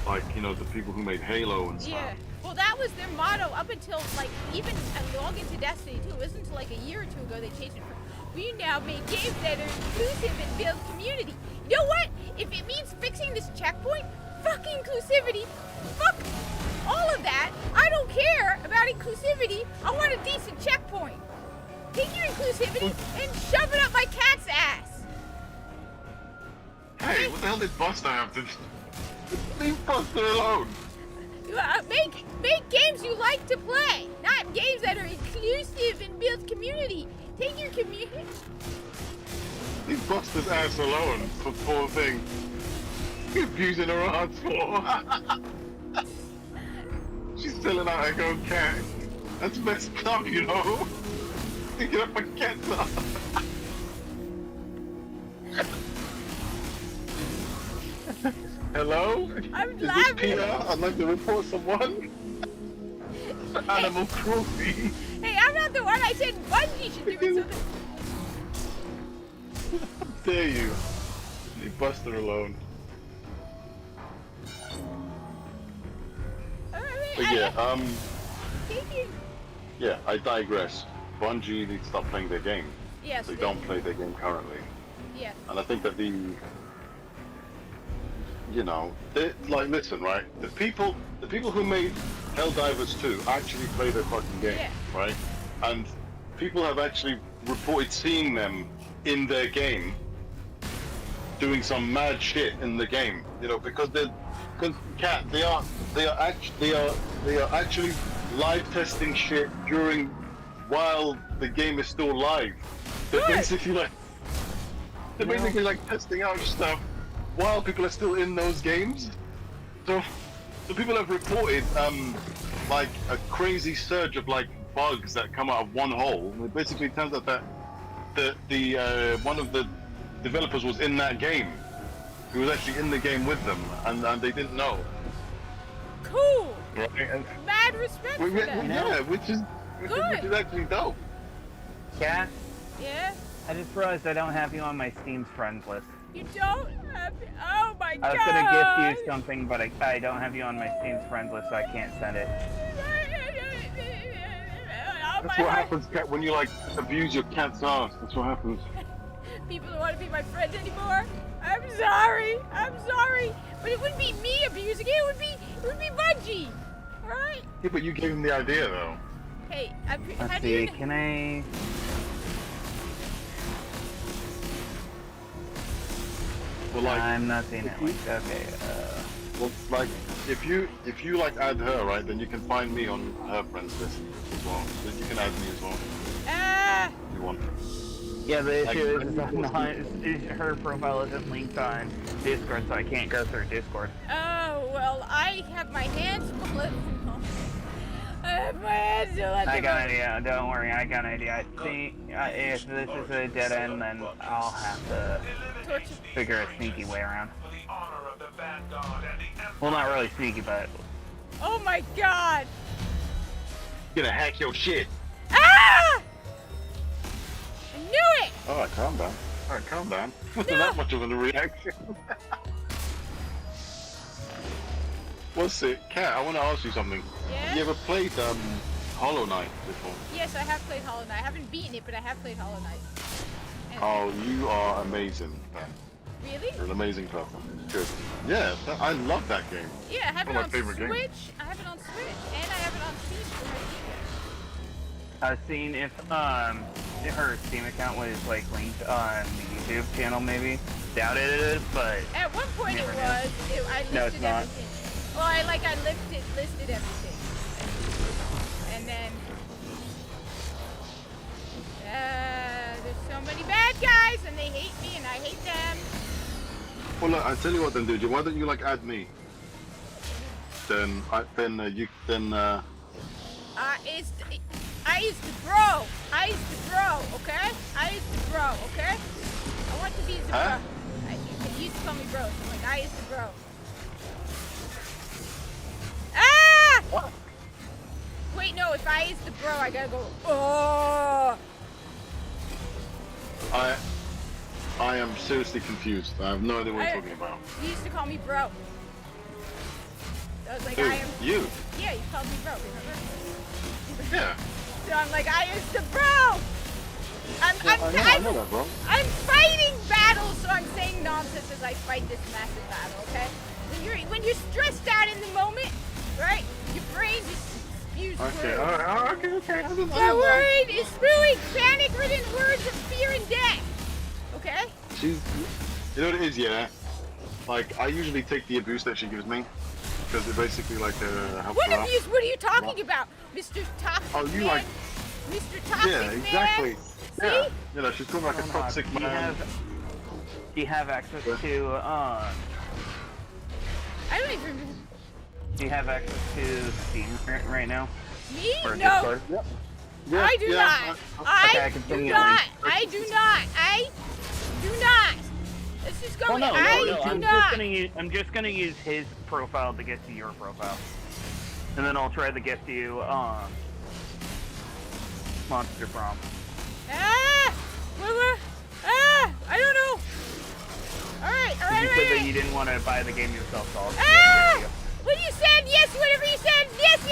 like, you know, the people who made Halo and stuff. Yeah. Well, that was their motto up until, like, even long into Destiny 2. It wasn't until, like, a year or two ago they changed it from, "We now make games that are inclusive and build community." You know what? If it means fixing this checkpoint, fuck inclusivity. Fuck all of that. I don't care about inclusivity. I want a decent checkpoint. Take your inclusivity and shove it up my cat's ass. Hey, what the hell did Buster have to do? Leave Buster alone. Make games you like to play, not games that are inclusive and build community. Take your community. Leave Buster's ass alone, for poor thing. You're abusing her ass for. She's selling out her own cat. That's messed up, you know. Picking up my cat's up. Hello? I'm Is laughing. this Peter? I'd like to report someone. Animal cruelty. Hey, I'm not the one. I said Bungie should do it. How dare you? Leave Buster alone. But yeah, yeah, I digress. Bungie needs to stop playing their game. Yes. They don't play their game currently. Yeah. And I think that you know, like, listen, right? The people who made Helldivers 2 actually play their fucking game, right? And people have actually reported seeing them in their game doing some mad shit in the game, you know, because they are actually live testing shit while the game is still live. They're basically like testing out stuff while people are still in those games. So people have reported like a crazy surge of like bugs that come out of one hole. And it basically turns out that the one of the developers was in that game. He was actually in the game with them, and they didn't know. Cool. Right? And mad respect for that. Yeah, which is actually dope. Cat? Yeah? I just realized I don't have you on my Steam's friends list. You don't have... Oh my god! I was gonna gift you something, but I don't have you on my Steam's friends list, so I can't send it. That's what happens, Cat, when you like abuse your cat's ass. That's what happens. People don't want to be my friends anymore. I'm sorry. But it wouldn't be me abusing it. It would be Bungie. All right? Yeah, but you gave him the idea, though. Hey, let's see. Can I? Well, like, I'm not seeing it. Okay. Well, like, if you like add her, right, then you can find me on her friends list as well. Then you can add me as well. If you want. Yeah, the issue is her profile isn't linked on Discord, so I can't go through Discord. Oh, well, I have my hands full of... I have my hands full of... I got an idea. Don't worry, I got an idea. I think if this is a dead end, then I'll have to figure a sneaky way around. Well, not really sneaky, but... Oh my god! Gonna hack your shit. Ah! I knew it! Alright, calm down. Alright, calm down. Wasn't that much of a reaction. What's it? Kat, I want to ask you something. Yeah? Have you ever played Hollow Knight before? Yes, I have played Hollow Knight. I haven't beaten it, but I have played Hollow Knight. And Oh, you are amazing, man. really? You're an amazing person. Good. Yeah, I love that game. Yeah, I have One it of on my favorite Switch. games. I have it on Switch, and I have it on Steam for my Steam. I was seeing her Steam account was like linked on the YouTube channel, maybe. Doubt it is, but at one point it never was. I listed No, it's not. everything. Well, I listed everything, and then there's so many bad guys, and they hate me, and I hate them. Well, look, I tell you what, then, dude. Why don't you like add me? Then I used to bro. Okay. I used to bro. Okay. I want to be the bro. You used to call me bro. So I'm like, I used to bro. Ah! What? Wait, no. If I used to bro, I gotta go. Oh. I am seriously confused. I have no idea what you're talking about. You used to call me bro. I was like, Who? I am. You? Yeah, you called me bro. Remember? Yeah. So I'm like, I used to bro. I know that, bro. I'm fighting battles, so I'm saying nonsense as I fight this massive battle. Okay? When you're stressed out in the moment, right? Your brain just spews words. Okay. Okay. The word is spewing panic-ridden words of fear and death. Okay? You know what it is, yeah? Like, I usually take the abuse that she gives me. Because it basically, like, helps What her out. abuse? What are you talking about? Mr. Toxic Oh, you Man? like... Mr. Toxic Yeah, exactly. Man? Yeah. See? You know, she's talking like a toxic man. Do you have access to, I don't even... do you have access to Steam right now? Me? Or No. Discord? Yeah, I do not. I can do send you a not. link. I do not. I do not. Let's just go. No, I do not. I'm just gonna use his profile to get to your profile, and then I'll try to get to you Monster Prom. I don't know. All right. You said that you didn't want to buy the game yourself, so I'll just get it to you. When you said yes, whatever you said, yes,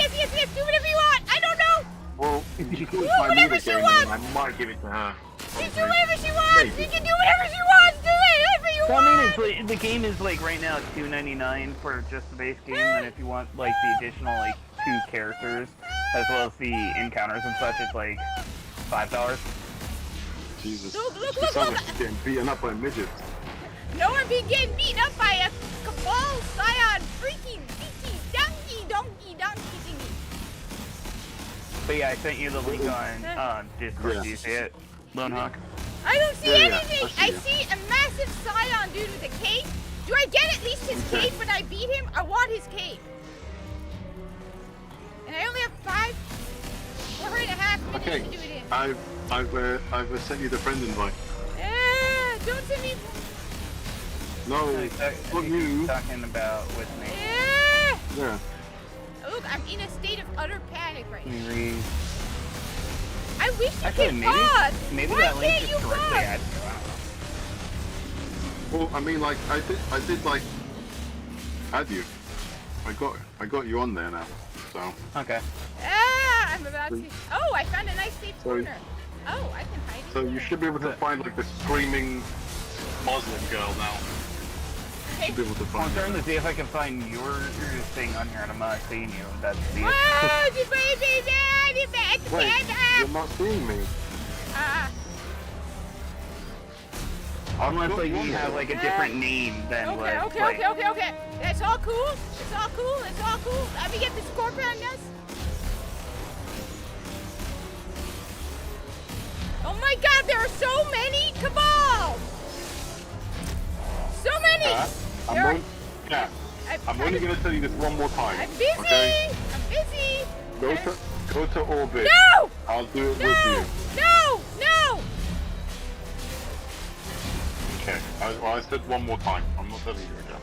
do whatever you want. I don't know. Well, if you can Do find me whatever the she game, wants. I might give it to her. She do whatever she wants. Maybe. She can do whatever she wants. Do whatever you So, want. I mean, it's like, the game is like right now $2.99 for just the base game, and if you want like the additional like 2 characters as well as the encounters and such, it's like $5. Jesus. Look. She sounds like she's getting beaten up by midgets. No one be getting beaten up by a Cabal Scion freaking donkey thingy. But yeah, I sent you the link on Discord. Yeah. Do you see it, Lone Hawk? I don't see Yeah, anything. I I see see a massive Scion dude with a cape. Do I get at least his Okay. cape when I beat him? I want his cape. And I only have 4.5 minutes Okay. to do it in. I've sent you the friend invite. Don't send me. No, not you. Talking about with me. Yeah. Look, I'm in a state of utter panic right now. Let me read. I wish you Actually, could maybe pause. maybe Why that link can't is you directly pause? at you. Well, I mean, like, I did like add you. I got you on there now. So. Okay. I'm about to. Oh, I found a nice safe corner. Oh, I can hide. So you should be able to find like the screaming Muslim girl now. You should be able to I'm find trying her. to see if I can find your thing on here, and I'm not seeing you. That's the. Wait, you're not seeing me. Unless like you have like a different name than what. Okay. That's all cool. It's all cool. Let me get the scorpion nest. Oh my God, there are so many Cabals. So many. I'm only gonna tell you this one more time. I'm busy. Okay? I'm busy. Go to orbit. No. I'll do it with you. No. Okay. I said one more time. I'm not telling you again.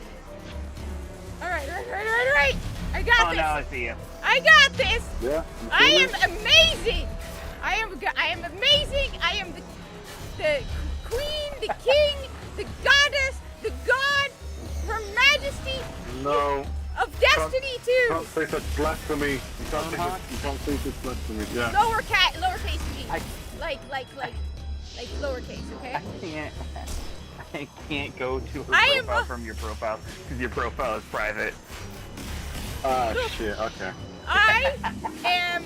All right. I got this. Now I see you. I got this. Yeah. I am amazing. I am amazing. I am the queen, the king, the goddess, the god, her majesty. No. Of destiny too. You can't say such blasphemy. You can't say such blasphemy. Yeah. Lowercase g. Like lowercase, okay? I can't go to her profile from your profile because your profile is private. Shit. Okay. I am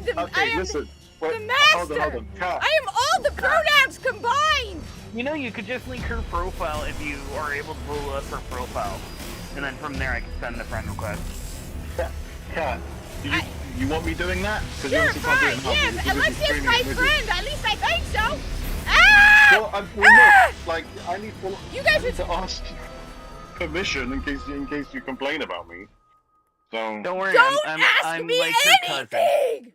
the. Okay, listen. The master! Hold on. Cat. I am all the pronouns combined! You know, you could just link her profile if you are able to pull up her profile. And then from there I can send the friend request. Cat, you want me doing that? Sure, fine, yes, Alexia's my friend, at least I think so! Ah! Well, look, like, I need to ask permission in case you complain about me. So... Don't worry, Don't I'm ask me like your cousin. anything!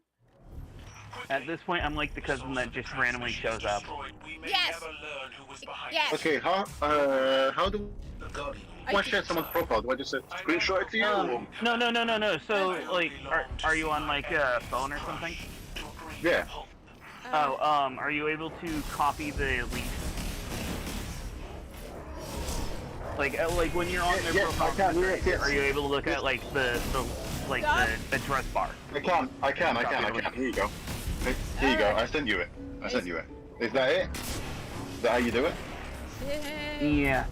At this point, I'm like the cousin that just randomly shows up. Yes! Yes! Okay, how do I share someone's profile? Do I just screenshot it to you? Or? No. So, like, are you on, like, a phone or something? Yeah. Are you able to copy the link? Like when you're on their profile, are you able to look at, like, the address bar? I can. Here you go. Here you go. I sent you it. Is that it? Is that how you do it? Yeah.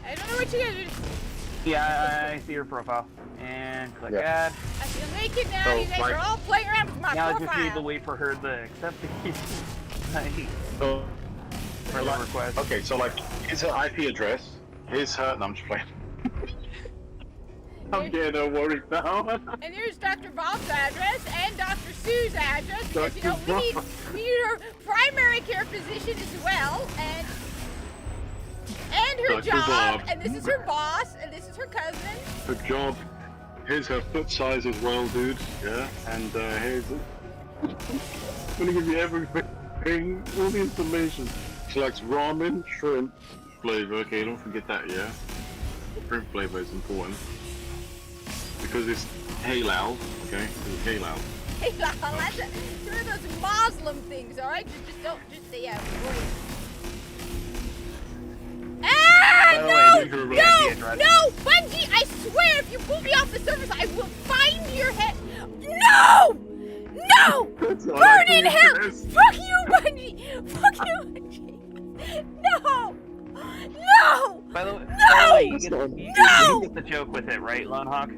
I don't know what you guys are... Yeah, I see your profile. And click add. I feel naked now, you guys are all playing around with my now profile. I just need to wait for her to accept the for the request. Okay, so like, here's her IP address. Here's her... No, I'm just playing. I'm getting all worried now. And here's Dr. Bob's address and Dr. Sue's address because, you know, we need her primary care physician as well, and her Dr. job, Bob. and this is her boss, and this is her cousin. Her job. Here's her foot size as well, dude. Yeah, and here's it. I'm gonna give you everything, all the information. She likes ramen, shrimp flavor. Okay, don't forget that, yeah? Shrimp flavor is important. Because it's halal, okay? It's halal. Halal, that's one of those Muslim things, alright? Just say yeah, Ah, no, Bungie, I swear if you pull me off the surface, I will find your head. No! Burn in hell! Fuck you, Bungie! Fuck you, Bungie! No! By the way, you get the joke with it, right, Lone Hawk?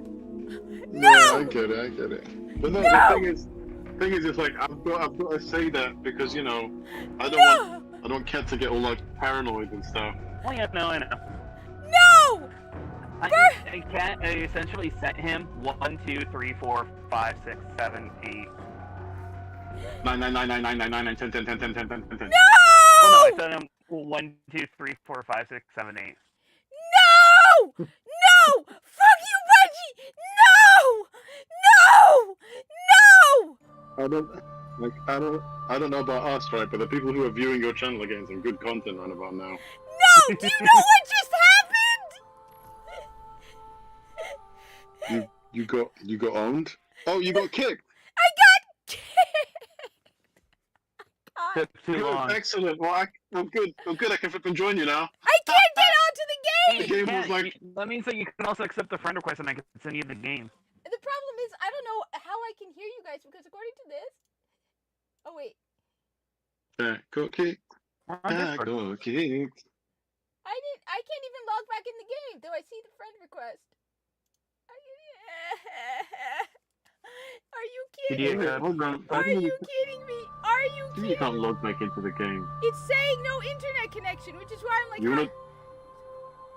No, I get it. But no, the thing is, it's like I've got to say that because you know, I don't want Cat to get all like paranoid and stuff. Oh yeah, no, I know. No! I essentially sent him 1, 2, 3, 4, 5, 6, 7, 8. 9, 10. No! Oh no, I sent him 1, 2, 3, 4, 5, 6, 7, 8. No! Fuck you, Bungie! No! I don't know about us, right? But the people who are viewing your channel are getting some good content right about now. No! Do you know what just happened? You got owned? Oh, you got kicked! I got kicked! Took too long. Excellent. Well, I'm good. I can flip and join you now. I can't get onto the game! The game was like... That means that you can also accept the friend request and I can send you the game. The problem is, I don't know how I can hear you guys because according to this... Oh, wait. Got kicked. Got kicked. I can't even log back in the game, though I see the friend request. Are you kidding me? Are you kidding me? Are you kidding me? You can't log back into the game. It's saying no internet connection, which is why I'm like,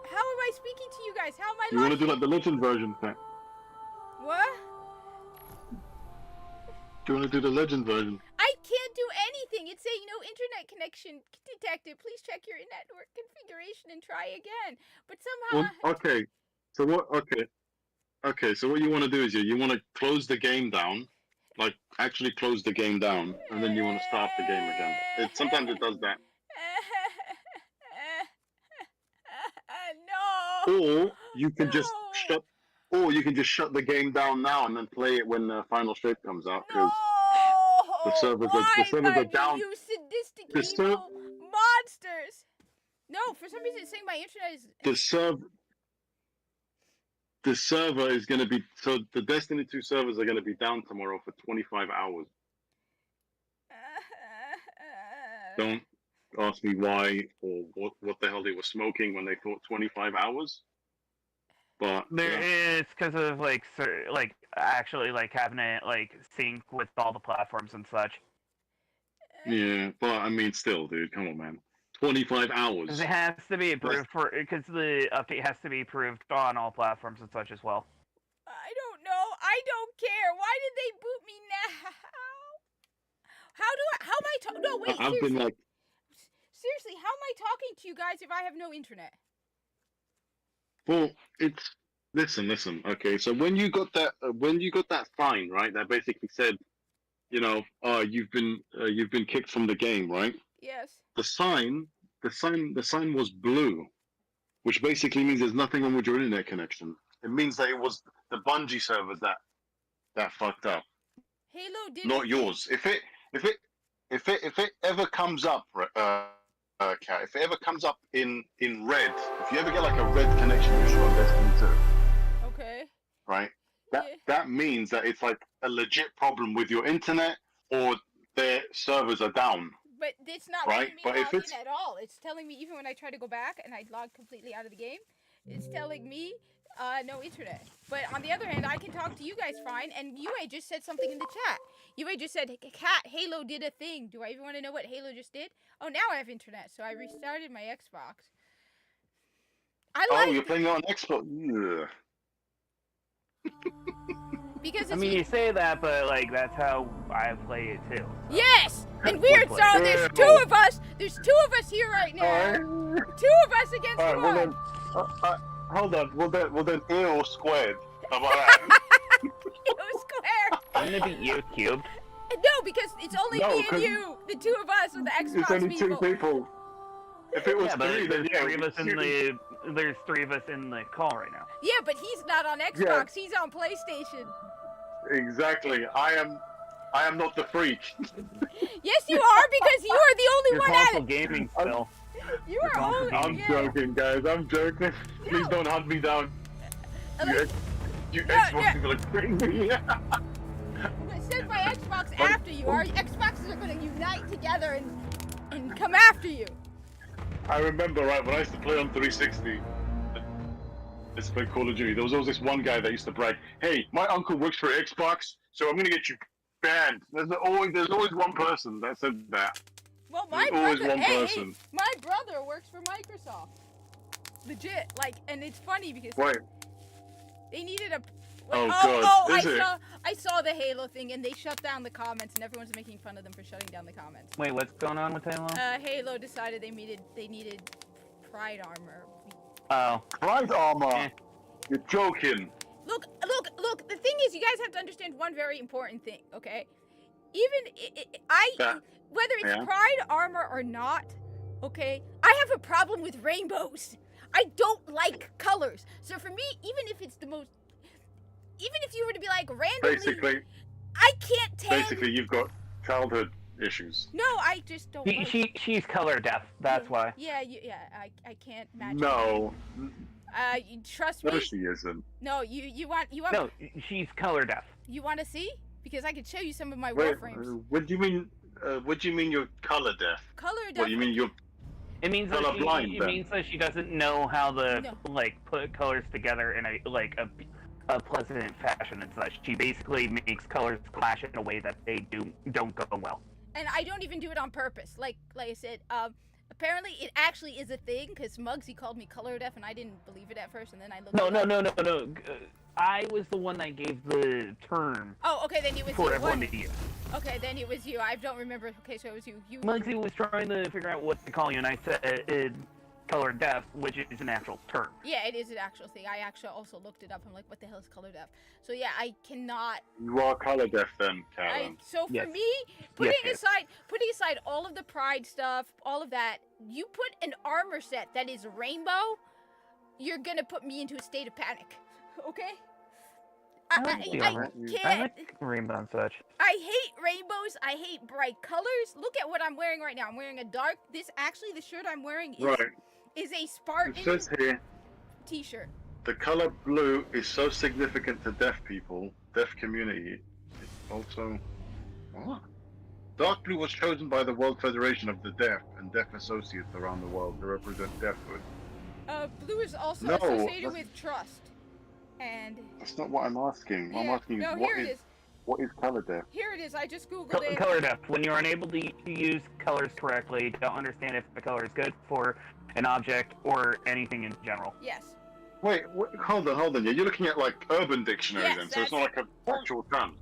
how am I speaking to you guys? How am I You want to do like the legend version thing? What? Do you want to do the legend version? I can't do anything. It's saying no internet connection detected. Please check your network configuration and try again. But somehow... Well, okay. So what... Okay, so what you want to do is you want to close the game down. Like, actually close the game down. And then you want to start the game again. Sometimes it does that. No! Or you can just shut... Or you can just shut the game down now and then play it when the final shape comes out. Because the servers are down. You sadistic evil monsters! No, for some reason it's saying my internet is... The server is going to be... So the Destiny 2 servers are going to be down tomorrow for 25 hours. Don't ask me why or what the hell they were smoking when they thought 25 hours. But there is because of like actually like having it like sync with all the platforms and such. Yeah, but I mean, still, dude, come on, man. 25 hours. Because it has to be approved because the update has to be approved on all platforms and such as well. I don't know. I don't care. Why did they boot me now? How am I talking? No, wait, I've seriously. been like, Seriously, how am I talking to you guys if I have no internet? well, it's listen. Okay, so when you got that sign, right, that basically said, you know, you've been kicked from the game, right? Yes. The sign was blue, which basically means there's nothing wrong with your internet connection. It means that it was the Bungie servers that fucked up. Halo did Not yours. If it ever comes up, Kat, if it ever comes up in red, if you ever get like a red connection issue on Destiny 2, okay, right? That means that it's like a legit problem with your internet or their servers are down. But it's not right? letting me But log if it's in at all. It's telling me even when I try to go back and I log completely out of the game, it's telling me no internet. But on the other hand, I can talk to you guys fine. And UA just said something in the chat. UA just said, "Kat, Halo did a thing." Do I even want to know what Halo just did? Oh, now I have internet, so I restarted my Xbox. Oh, you're playing it on Xbox. Because I mean, you say that, but like that's how I play it too. Yes! And weird, so there's two of us. There's two of us here right now. Two of us against one. Well then, hold on. Well then, EO squared. How about that? EO squared. Wouldn't it be EO cubed? No, because it's only me and you. The two of us with the Xbox It's only people. 2 people. If it was yeah, but three, then there's three of us in the. There's 3 of us in the call right now. Yeah, but he's not on Xbox. He's on PlayStation. Exactly. I am not the freak. Yes, you are, because you are the only one at it. Gaming still. You are only. I'm joking, guys. I'm joking. Please don't hunt me down. You Xbox people are crazy. Send my Xbox after you. Our Xboxes are going to unite together and come after you. I remember, right, when I used to play on 360, let's play Call of Duty, there was always this one guy that used to brag, "Hey, my uncle works for Xbox, so I'm gonna get you banned." There's always one person that said that. Well, my brother, my brother works for Microsoft. Legit, like, and it's funny because they needed a. I saw the Halo thing, and they shut down the comments, and everyone's making fun of them for shutting down the comments. Wait, what's going on with Halo? Halo decided they needed Pride armor. Oh. Pride armor? You're joking. Look. The thing is, you guys have to understand one very important thing, okay? Whether it's Pride armor or not, okay, I have a problem with rainbows. I don't like colors. So for me, even if you were to be like randomly, I can't tell. Basically, you've got childhood issues. No, I just don't. She's color deaf. That's why. Yeah, I can't match. No. Trust me. No, she isn't. No, you want. No, she's color deaf. You want to see? Because I can show you some of my Warframes. What do you mean? What do you mean you're color deaf? Color deaf. What you mean you're? It means color blind. It means that she doesn't know how to put colors together in a pleasant fashion and such. She basically makes colors clash in a way that they don't go well. And I don't even do it on purpose. Like I said, apparently it actually is a thing, because Muggsy called me color deaf, and I didn't believe it at first, and then I looked No. I was the one that gave the term. Oh, okay, then it was for you. everyone to use. Okay, then it was you. I don't remember. Okay, so it was you. Muggsy was trying to figure out what to call you, and I said color deaf, which is an actual term. Yeah, it is an actual thing. I actually also looked it up. I'm like, what the hell is color deaf? So yeah, I cannot. You are color deaf then, Karen. So for me, putting aside all of the Pride stuff, all of that, you put an armor set that is rainbow, you're gonna put me into a state of panic. Okay? I can't. I like rainbow and such. I hate rainbows. I hate bright colors. Look at what I'm wearing right now. I'm wearing a dark. The shirt I'm wearing is a Spartan It says here, t-shirt. the color blue is so significant to deaf people, deaf community. It's also what? Dark blue was chosen by the World Federation of the Deaf and Deaf Associates around the world to represent deafhood. Blue is also associated with trust. And that's not what I'm asking. I'm asking no, what here it is. What is color depth? Here it is. I just googled it. Color depth. When you're unable to use colors correctly, don't understand if the color is good for an object or anything in general. Yes. Wait, hold on. You're looking at like Urban Dictionary Yes, then, so it's not like an actual term.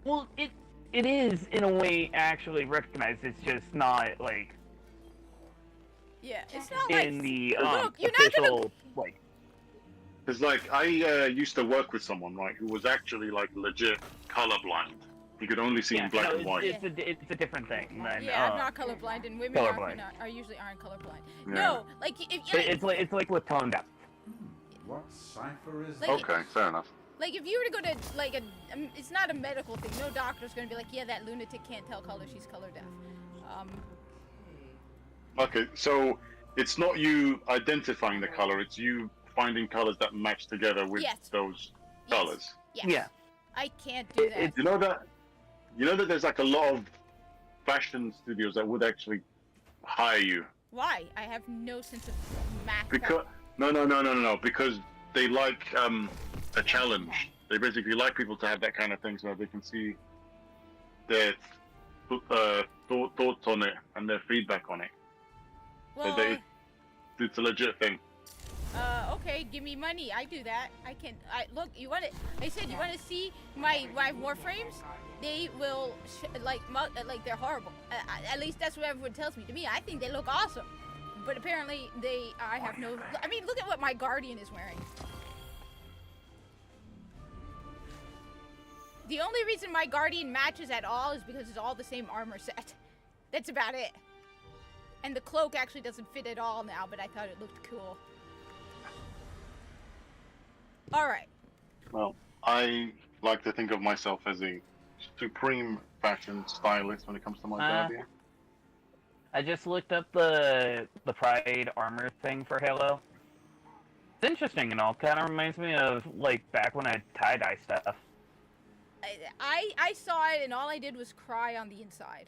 Well, it is in a way actually recognized. It's just not like Yeah, it's not in like the look, you're not official gonna. like. Because like I used to work with someone right who was actually like legit colorblind. He could only see in black and white. It's a different thing than. Yeah, I'm not colorblind, and women are usually aren't colorblind. Yeah. No, like if It's like with tone depth. What cipher is Like- Okay, fair enough. like if you were to go to like it's not a medical thing. No doctor's gonna be like, yeah, that lunatic can't tell color. She's color deaf. Okay, so it's not you identifying the color; it's you finding colors that match together with Yes. those Yes. colors. Yes. Yeah. I can't do that. You know that there's like a lot of fashion studios that would actually hire you Why? I have no sense of math. because no, because they like a challenge. They basically like people to have that kind of thing so that they can see their thoughts on it and their feedback on it. Well, It's a legit thing. okay, give me money. I do that. Look, you want it? I said you want to see my Warframes? They will like they're horrible. At least that's what everyone tells me. To me, I think they look awesome, but apparently I have no. I mean, look at what my Guardian is wearing. The only reason my Guardian matches at all is because it's all the same armor set. That's about it. And the cloak actually doesn't fit at all now, but I thought it looked cool. Alright. Well, I like to think of myself as a supreme fashion stylist when it comes to my Guardian. I just looked up the Pride armor thing for Halo. It's interesting and all. Kind of reminds me of like back when I had tie-dye stuff. I saw it and all I did was cry on the inside.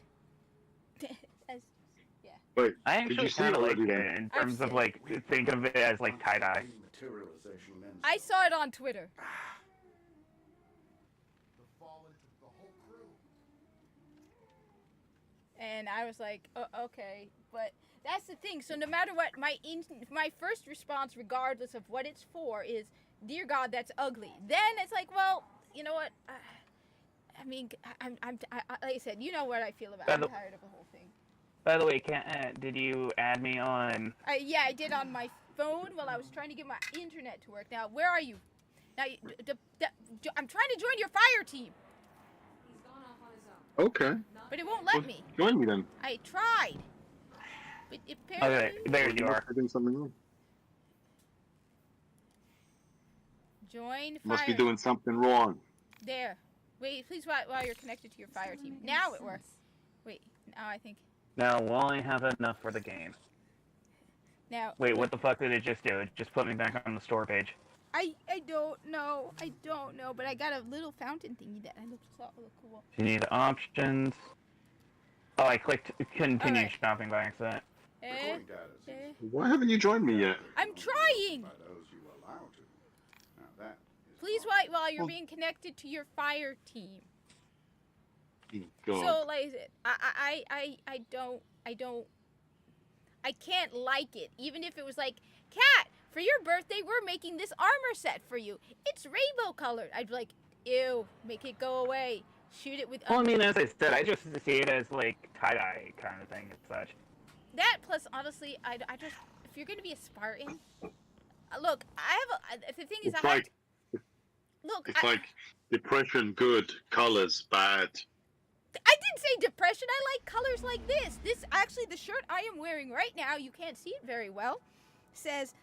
Yeah. Wait, I actually kind of like it in terms of like think of it as like tie-dye. I saw it on Twitter. And I was like, oh, okay, but that's the thing. So no matter what, my first response, regardless of what it's for, is, "Dear God, that's ugly." Then it's like, well, you know what? I mean, I like I said, you know what I feel about it. I'm tired of the whole thing. By the way, did you add me on? Yeah, I did on my phone while I was trying to get my internet to work. Now, where are you? Now, I'm trying to join your fire team. He's gone off on his own. Okay. But it won't let me. Join me then. I tried. But apparently... Okay, there you are. Doing something wrong. Join fire. Must be doing something wrong. There. Wait, please, while you're connected to your fire team. Now it works. Wait, now I think... Now, will I have enough for the game? Now... Wait, what the fuck did it just do? It just put me back on the store page. I don't know. I don't know, but I got a little fountain thingy that I thought looked cool. You need options. Oh, I clicked continue Alright. shopping by accident. Why haven't you joined me yet? I'm trying! Please, while you're being connected to your fire team. God. So, like I said, I can't like it. Even if it was like, Kat, for your birthday, we're making this armor set for you. It's rainbow colored. I'd be like, ew, make it go away. Shoot it with... Well, I mean, as I said, I just see it as, like, tie-dye kind of thing and such. That, plus, honestly, I just... If you're going to be a Spartan... look, the thing is, It's like... Look, It's like depression good, colors bad. I didn't say depression. I like colors like this. This, actually, the shirt I am wearing right now, you can't see it very well, says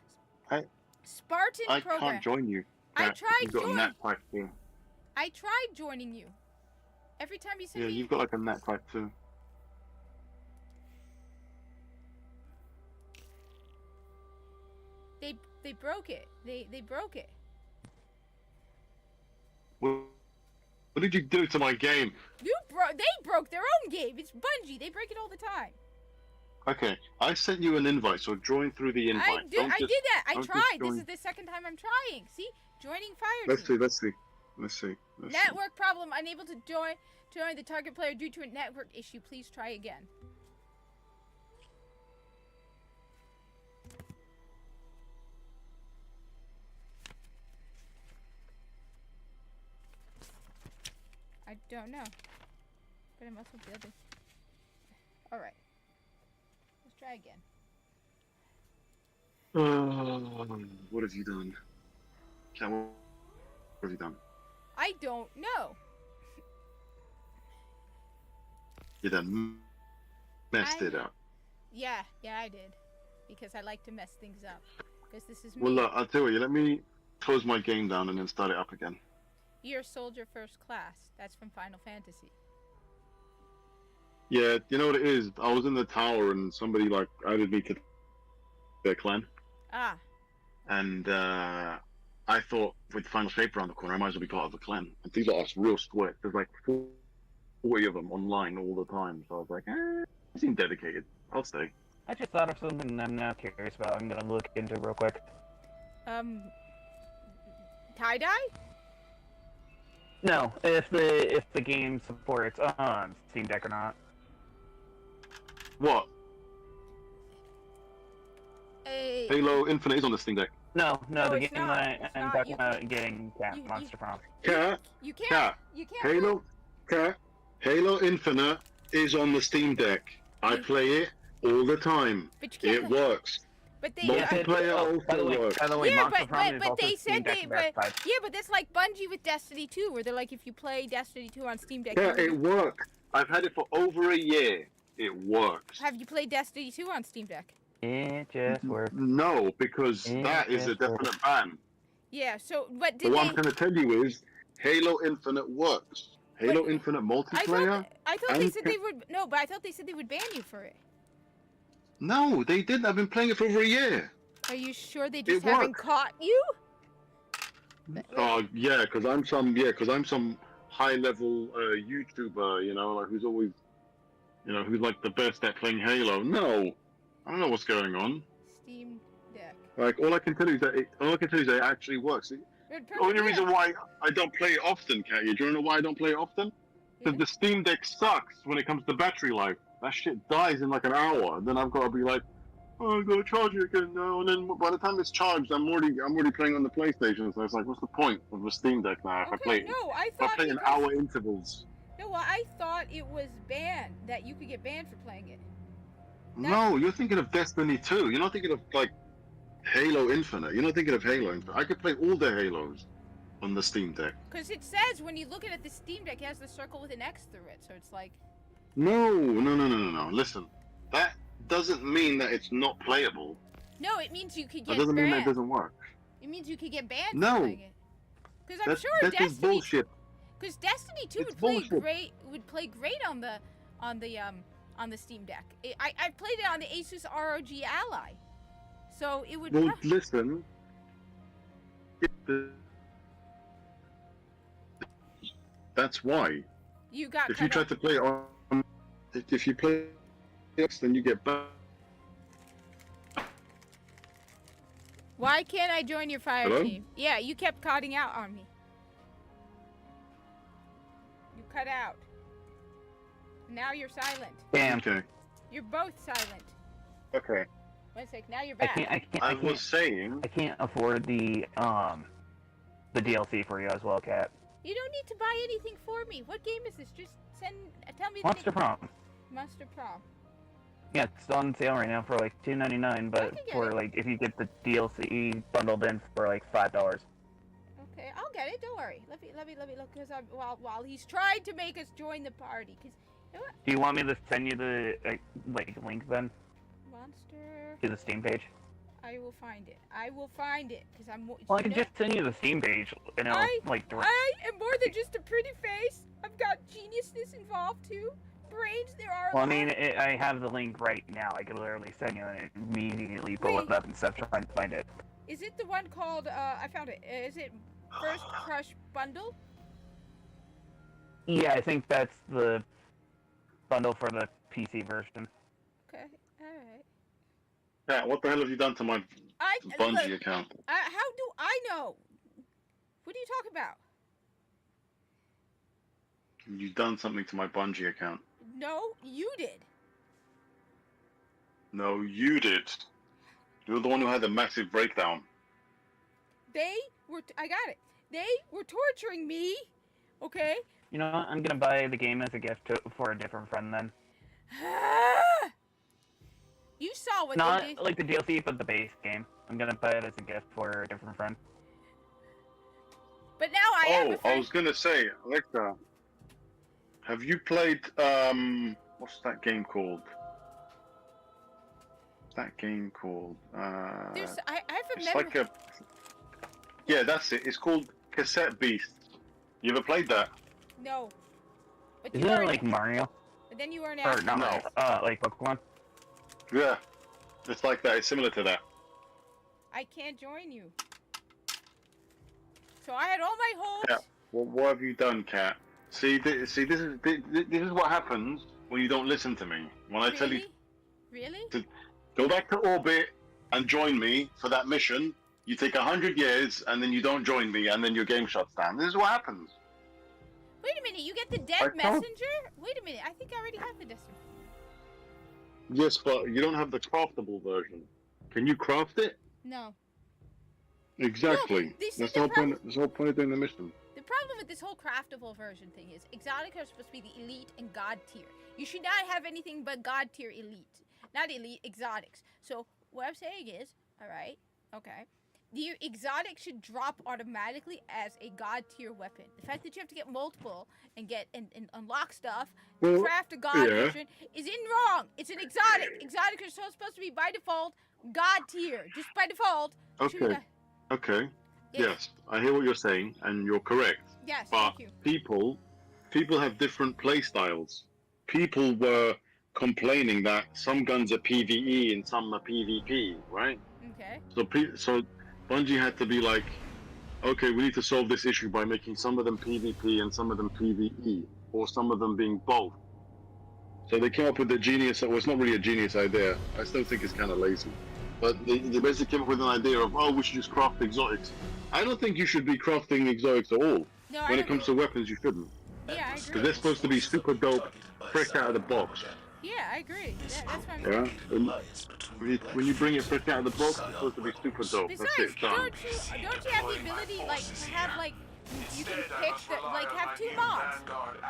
Spartan I Program. can't join you. I tried You've got a joining. nat type too. I tried joining you. Every time you say Yeah, you've got like a nat type too. They broke it. They broke it. What did you do to my game? They broke their own game. It's Bungie. They break it all the time. Okay, I sent you an invite, so join through the invite. I did that. I don't just tried. This join. is the second time I'm trying. See? Joining fire team. Let's see. Let's see. Let's see. Network problem. Unable to join the target player due to a network issue. Please try again. I don't know. But it must be able to. Alright. Let's try again. What have you done? Cat, what have you done? I don't know. You done messed it up. Yeah, I did. Because I like to mess things up. Because this is me. Well, look, I'll tell you, let me close my game down and then start it up again. You're Soldier First Class. That's from Final Fantasy. Yeah, you know what it is? I was in the tower and somebody, like, added me to their clan. Ah. And, I thought, with Final Shape around the corner, I might as well be part of the clan. And these are real sweat. There's like 40 of them online all the time. So I was like, they seem dedicated. I'll stay. I just thought of something I'm now curious about. I'm gonna look into real quick. Tie-dye? No, if the game supports Steam Deck or not. What? Halo Infinite is on the Steam Deck. No, the game that I'm talking about getting Monster Prom. You can't. Halo Infinite is on the Steam Deck. I play it all the time. It works. But they multiplayer also works. By the way, Monster Prom is but also they Steam said Deck they verified. but that's like Bungie with Destiny 2, where they're like, if you play Destiny 2 on Steam Deck. Yeah, it works. I've had it for over a year. It works. Have you played Destiny 2 on Steam Deck? It just works. No, because that is a definite ban. Yeah, so what I'm going to tell you is, Halo Infinite works. Halo Infinite multiplayer. I thought they said they would. No, but I thought they said they would ban you for it. No, they didn't. I've been playing it for over a year. Are you sure they just haven't caught you? Yeah, because I'm some high-level YouTuber, you know, like who's always, you know, who's like the best at playing Halo. No, I don't know what's going on. Steam Deck. Like all I can tell you is that it actually works. The only reason why I don't play it often, Katia, do you know why I don't play it often? Because the Steam Deck sucks when it comes to battery life. That shit dies in like an hour. Then I've got to be like, oh, I've got to charge it again now. And then by the time it's charged, I'm already playing on the PlayStation. So it's like, what's the point of the Steam Deck now if I play it? No, if I play in hour intervals. No, well, I thought it was banned, that you could get banned for playing it. No, you're thinking of Destiny 2. You're not thinking of like Halo Infinite. You're not thinking of Halo Infinite. I could play all the Halos on the Steam Deck. Because it says when you look at it, the Steam Deck has the circle with an X through it, so it's like. No. Listen, that doesn't mean that it's not playable. No, it means you could get banned. That doesn't mean that it doesn't work. It means you could get banned for playing it. Because I'm sure that's Destiny. Bullshit. Because Destiny 2 would play great on the Steam Deck. I played it on the Asus ROG Ally, so it would. Well, listen. That's why. You got. If you try to play it on, if you play it, then you get banned. Why can't I join your fire Hello? team? Yeah, you kept cutting out on me. You cut out. Now you're silent. Damn. Okay. You're both silent. Okay. One sec. Now you're back. I was saying. I can't afford the DLC for you as well, Kat. You don't need to buy anything for me. What game is this? Just tell me. Monster Prom. Monster Prom. Yeah, it's on sale right now for like $2.99, but for like if you get the DLC bundled in for like $5. Okay, I'll get it. Don't worry. Let me look. Because while he's trying to make us join the party, because. You know what? Do you want me to send you the link then? Monster. To the Steam page. I will find it. Because I'm. Well, I can just send you the Steam page. You know, like direct. I am more than just a pretty face. I've got geniusness involved too. Brains there are. Well, I mean, I have the link right now. I could literally send you and immediately pull it up and stuff trying to find it. Is it the one called? I found it. Is it First Crush Bundle? Yeah, I think that's the bundle for the PC version. Okay, alright. Yeah, what the hell have you done to my Bungie account? How do I know? What are you talking about? You've done something to my Bungie account. No, you did. No, you did. You're the one who had the massive breakdown. They were. I got it. They were torturing me. Okay. You know what? I'm gonna buy the game as a gift for a different friend then. You saw what Not they did. like the DLC, but the base game. I'm gonna buy it as a gift for a different friend. But now I have a friend. I was gonna say, Alexa, have you played what's that game called? I have a it's memory. Like a. Yeah, that's it. It's called Cassette Beast. You ever played that? No. But Isn't it like Mario? But then you weren't Or asking. no, like Pokemon? Yeah. It's like that. It's similar to that. I can't join you. So I had all my hopes. Yeah. Well, what have you done, Kat? See, this is what happens when you don't listen to me. When I tell you to go back to orbit and join me for that mission, you take 100 years and then you don't join me and then your game shuts down. This is what happens. Wait a minute, you get the dead messenger? Wait a minute, I think I already have the messenger. Yes, but you don't have the craftable version. Can you craft it? No. Exactly. No, That's the whole point. That's the whole point of doing the mission. The problem with this whole craftable version thing is exotics are supposed to be the elite and god tier. You should not have anything but god tier elite. Not elite, exotics. So what I'm saying is, alright, okay. The exotic should drop automatically as a god tier weapon. The fact that you have to get multiple and get and unlock stuff, craft a god version is wrong. It's an exotic. Exotic are so supposed to be by default god tier. Just by default. Okay. Okay. Yes, I hear what you're saying, and you're correct. Yes, but thank you. people have different play styles. People were complaining that some guns are PvE and some are PvP, right? Okay. So Bungie had to be like, okay, we need to solve this issue by making some of them PvP and some of them PvE, or some of them being both. So they came up with the genius. Well, it's not really a genius idea. I still think it's kind of lazy. But they basically came up with an idea of, we should just craft exotics. I don't think you should be crafting exotics at all. No, when it comes to weapons, you shouldn't. Yeah, I agree. Because they're supposed to be super dope, fresh out of the box. Yeah, I agree. That's what I'm saying. When you bring it fresh out of the box, it's supposed to be super dope. Besides, That's it, done. don't you have the ability, like, to have, like, you can pick, have two mods,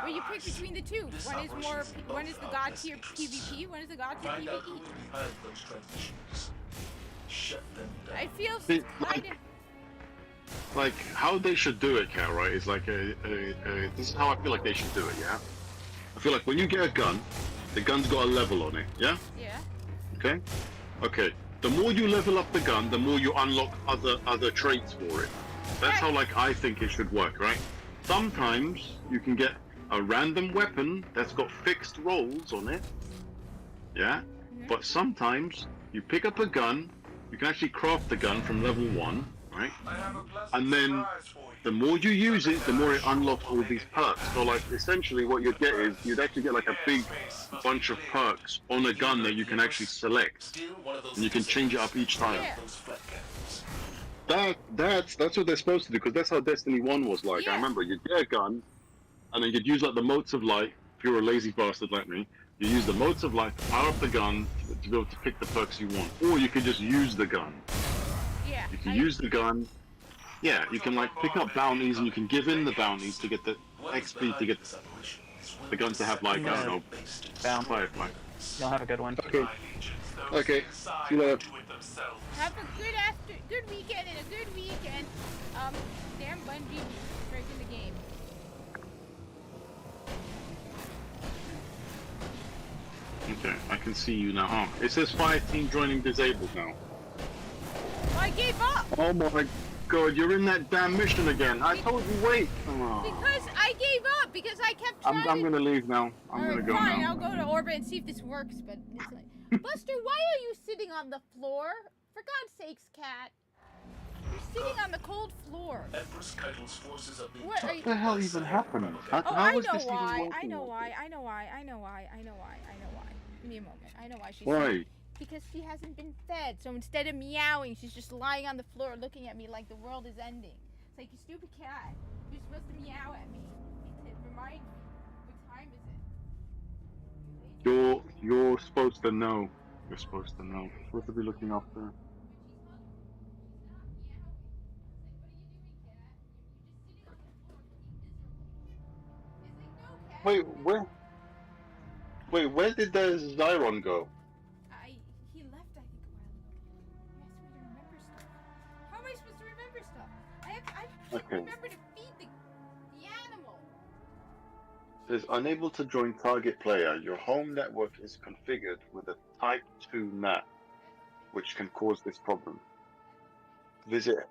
where you pick between the two. One is the god tier PvP, one is the god tier PvE. I feel kind of... Like, how they should do it, Kat, right, is like this is how I feel like they should do it, yeah? I feel like when you get a gun, the gun's got a level on it, yeah? Yeah. Okay? Okay. The more you level up the gun, the more you unlock other traits for it. That's how, like, I think it should work, right? Sometimes you can get a random weapon that's got fixed rolls on it, yeah? But sometimes you pick up a gun, you can actually craft the gun from level 1, right? And then the more you use it, the more it unlocks all these perks. So, like, essentially what you'd get is you'd actually get like a big bunch of perks on a gun that you can actually select, and you can change it up each time. That's what they're supposed to do, because that's how Destiny 1 was like. I remember you'd get a gun, and then you'd use like the motes of light. If you're a lazy bastard like me, you use the motes of light to power up the gun to be able to pick the perks you want, or you could just use the gun. Yeah. You can use the gun. Yeah, you can like pick up bounties, and you can give in the bounties to get the XP to get the gun to have like, I don't know, firefly. You'll have a good one. Okay. Okay. See you later. Have a good weekend and a good weekend. Damn Bungie breaking the game. Okay, I can see you now. Huh? It says fire team joining disabled now. Well, I gave up. Oh my god, you're in that damn mission again. I told you wait. Oh. Because I gave up, because I kept trying. I'm gonna leave now. I'm gonna go fine, now. I'll go to orbit and see if this works, but it's like... Buster, why are you sitting on the floor? For God's sakes, Kat. You're sitting on the cold floor. What the hell even happened? I know why. Give me a moment. I know why she's Why? Because she hasn't been fed. So instead of meowing, she's just lying on the floor looking at me like the world is ending. It's like, you stupid cat. You're supposed to meow at me. To remind me. You're supposed to know. You're supposed to know. You're supposed to be looking after. Wait, where? Wait, where did the Zyron go? He left, I think, a while ago. He asked me to remember stuff. How am I supposed to remember stuff? I should remember to feed the animal. It says unable to join target player. Your home network is configured with a Type 2 NAT, which can cause this problem. Visit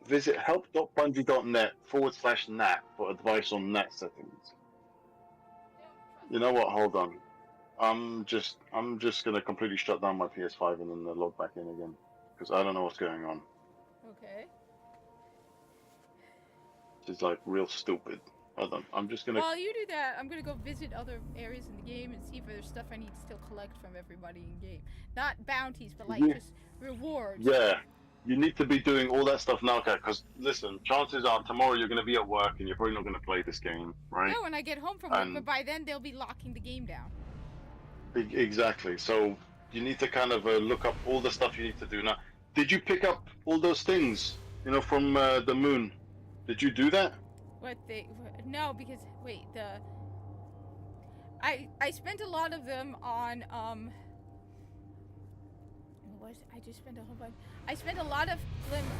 help.bungie.net/NAT for advice on NAT settings. You know what? Hold on. I'm just gonna completely shut down my PS5 and then log back in again because I don't know what's going on. Okay. This is like real stupid. Hold on. I'm just gonna. While you do that, I'm gonna go visit other areas in the game and see if there's stuff I need to still collect from everybody in game. Not bounties, but like just rewards. Yeah. You need to be doing all that stuff now, Kat, because listen, chances are tomorrow you're going to be at work and you're probably not going to play this game, right? No, when I get home from work, but by then they'll be locking the game down. Exactly. So you need to kind of look up all the stuff you need to do now. Did you pick up all those things, from the moon? Did you do that? No, because wait, I spent a lot of them on I just spent a whole bunch. I spent a lot of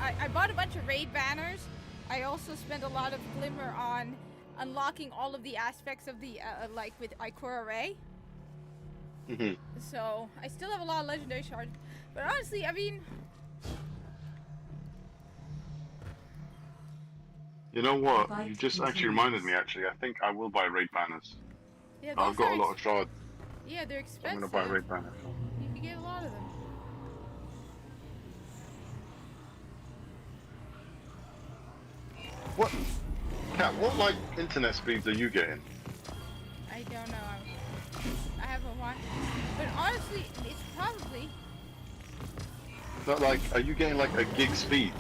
I bought a bunch of raid banners. I also spent a lot of glimmer on unlocking all of the aspects of the like with Ikora Ray. Mhm. So I still have a lot of legendary shards, but honestly, I mean. You know what? You just actually reminded me. Actually, I think I will buy raid banners. Yeah, I've got a lot of shards. Yeah, they're expensive. I'm gonna buy raid banners. You can get a lot of them. What? Kat, what like internet speeds are you getting? I don't know. I have a one, but honestly, it's probably. Not like, are you getting like a gig speed?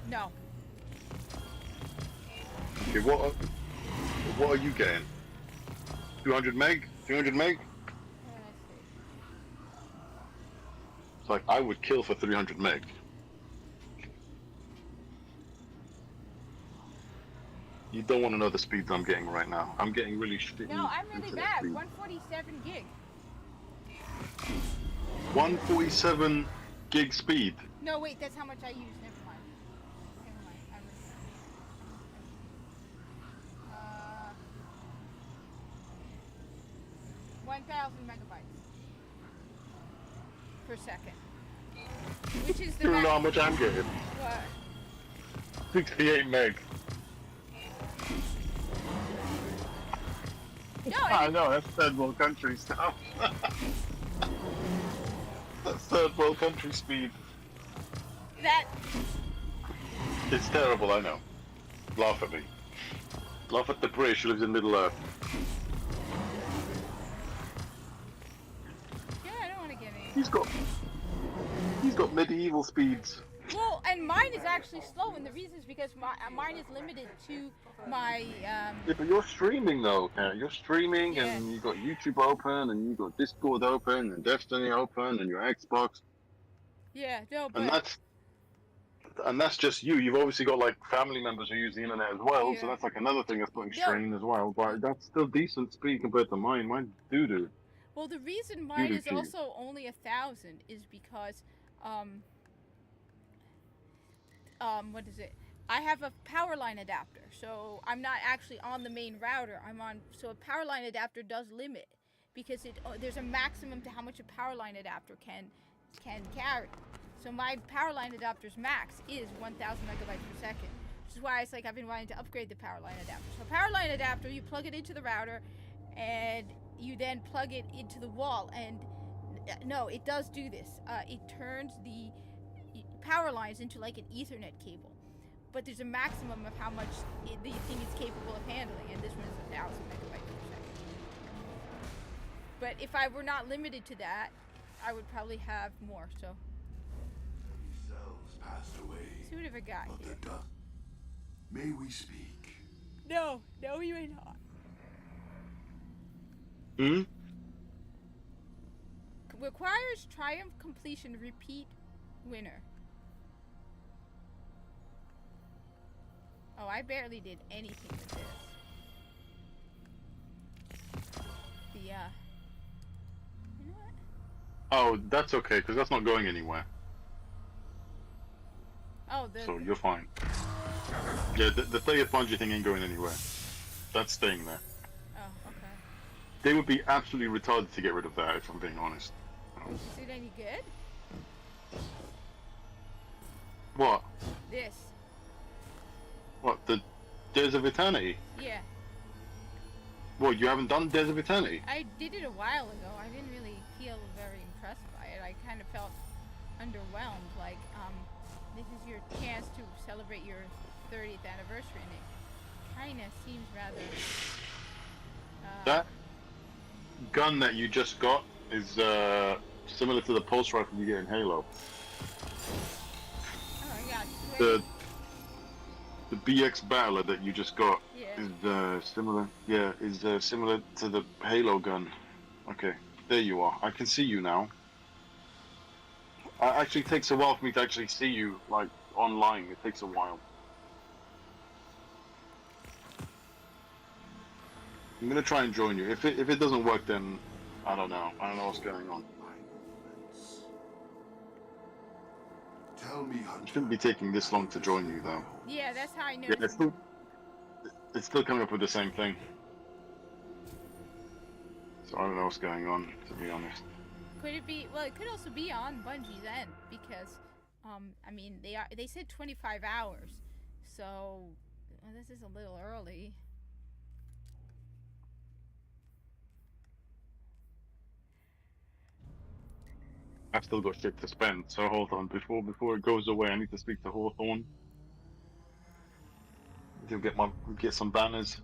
No. Okay, what are you getting? 200 meg? 300 meg? It's like I would kill for 300 meg. You don't want to know the speeds I'm getting right now. I'm getting really shitty. No, I'm really bad. Speed. 147 gig. 147 gig speed. No, wait, that's how much I use. Never mind. 1,000 megabytes per second. Which is the. You know how much I'm getting? What? 68 meg. No, I know, that's third world country stuff. That's third world country speed. That. It's terrible, I know. Laugh at me. Laugh at the British who lives in Middle Earth. Yeah, I don't want to get any. He's got medieval speeds. Well, and mine is actually slow, and the reason is because mine is limited to my. Yeah, but you're streaming though, Kat. You're streaming, and you got YouTube open, and you got Discord open, and Destiny open, and your Xbox. Yeah, no, but. And that's just you. You've obviously got like family members who use the internet as well, so that's like another thing that's putting strain as well. But that's still decent speed compared to mine. Mine doo-doo. Well, the reason mine is also only 1,000 is because what is it? I have a power line adapter, so I'm not actually on the main router. I'm on, so a power line adapter does limit because there's a maximum to how much a power line adapter can carry. So my power line adapter's max is 1,000 megabytes per second, which is why it's like I've been wanting to upgrade the power line adapter. So power line adapter, you plug it into the router, and you then plug it into the wall. And no, it does do this. It turns the power lines into like an Ethernet cable. But there's a maximum of how much the thing is capable of handling, and this one is 1,000 megabytes per second. But if I were not limited to that, I would probably have more. So. Passed away. See what I got here. May we speak? No, you may not. requires triumph completion. Repeat winner. Oh, I barely did anything with this. You know what? Oh, that's okay, because that's not going anywhere. Oh, so you're fine. Yeah, the 30th bungee thing ain't going anywhere. That's staying there. Oh, okay. They would be absolutely retarded to get rid of that, if I'm being honest. Is it any good? What? This. What, the Days of Eternity? Yeah. What, you haven't done Days of Eternity? I did it a while ago. I didn't really feel very impressed by it. I kind of felt underwhelmed. Like, this is your chance to celebrate your 30th anniversary, and it kind of seems rather... that gun that you just got is similar to the pulse rifle you get in Halo. Oh my god. The BX Battler that you just got Yeah. is similar. Yeah, is similar to the Halo gun. Okay, there you are. I can see you now. It actually takes a while for me to actually see you, like, online. It takes a while. I'm gonna try and join you. If it doesn't work, then I don't know. I don't know what's going on. Tell me, Hunter. It shouldn't be taking this long to join you, though. Yeah, that's how I know. Yeah, it's still coming up with the same thing. So I don't know what's going on, to be honest. Could it be? Well, it could also be on Bungie's end because, I mean, they said 25 hours, so well, this is a little early. I've still got shit to spend, so hold on. Before it goes away, I need to speak to Hawthorne. To get some banners.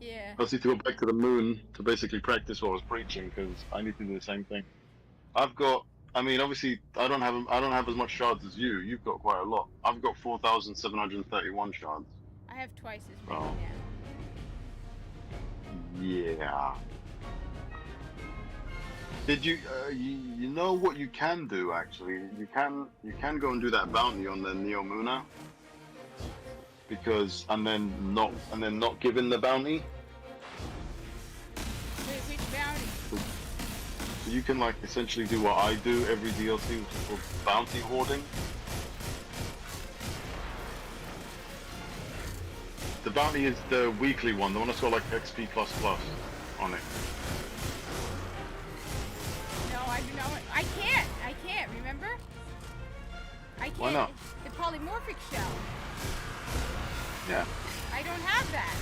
Yeah. I just need to go back to the moon to basically practice what I was preaching, because I need to do the same thing. I've got, I mean, obviously, I don't have as much shards as you. You've got quite a lot. I've got 4,731 shards. I have twice as many now. Yeah. Did you, you know what you can do actually? You can go and do that bounty on the Neo Muna. Because and then not give in the bounty. Wait, which bounty? So you can like essentially do what I do every DLC, which is called bounty hoarding. The bounty is the weekly one, the one that's got like XP++ on it. No, I do not. I can't. Remember? I can't. Why not? The polymorphic shell. Yeah. I don't have that.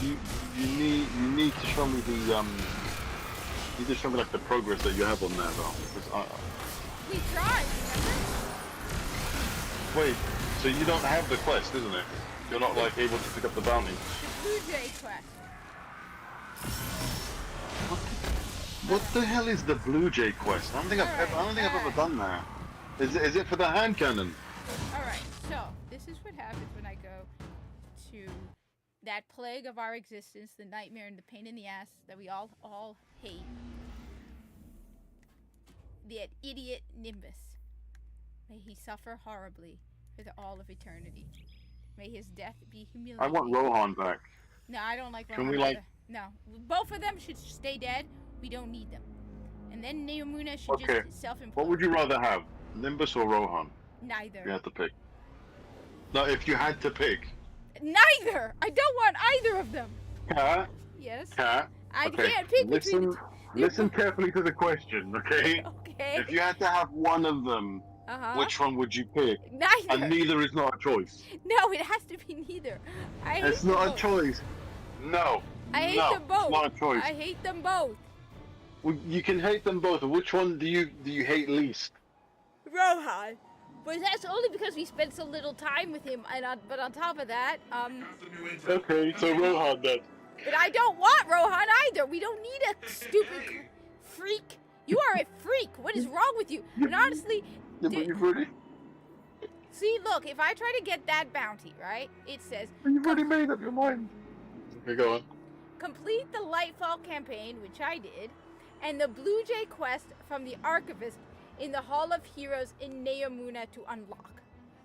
You need to show me the you need to show me like the progress that you have on that though. Because We tried, remember? wait, so you don't have the quest, isn't it? You're not like able to pick up the bounty. The Blue Jay quest. What the hell is the Blue Jay quest? I don't think I've ever done that. Is it for the hand cannon? Alright, so this is what happens when I go to that plague of our existence, the nightmare and the pain in the ass that we all hate. That idiot Nimbus. May he suffer horribly for all of eternity. May his death be humiliating. I want Rohan back. No, I don't like Rohan. Can we like... No, both of them should stay dead. We don't need them. And then Neomuna should Okay. just self-implode. What would you rather have? Nimbus or Rohan? Neither. You had to pick. No, if you had to pick. Neither! I don't want either of them! Cat? Yes? Cat? I Okay. can't pick between the Listen carefully to the question, okay? Okay. If you had to have one of them, which one would you pick? Neither! And neither is not a choice. No, it has to be neither. I hate It's them not both. a choice. No. I hate no, them both. It's not a choice. I hate them both. Well, you can hate them both. Which one do you hate least? Rohan. But that's only because we spent so little time with him, and but on top of that, Okay, so Rohan then. But I don't want Rohan either. We don't need a stupid freak. You are a freak. What is wrong with you? And honestly, Yeah, but you've already... see, look, if I try to get that bounty, right? It says You've already made up your mind. Okay, go on. complete the Lightfall campaign, which I did, and the Blue Jay quest from the Archivist in the Hall of Heroes in Neomuna to unlock.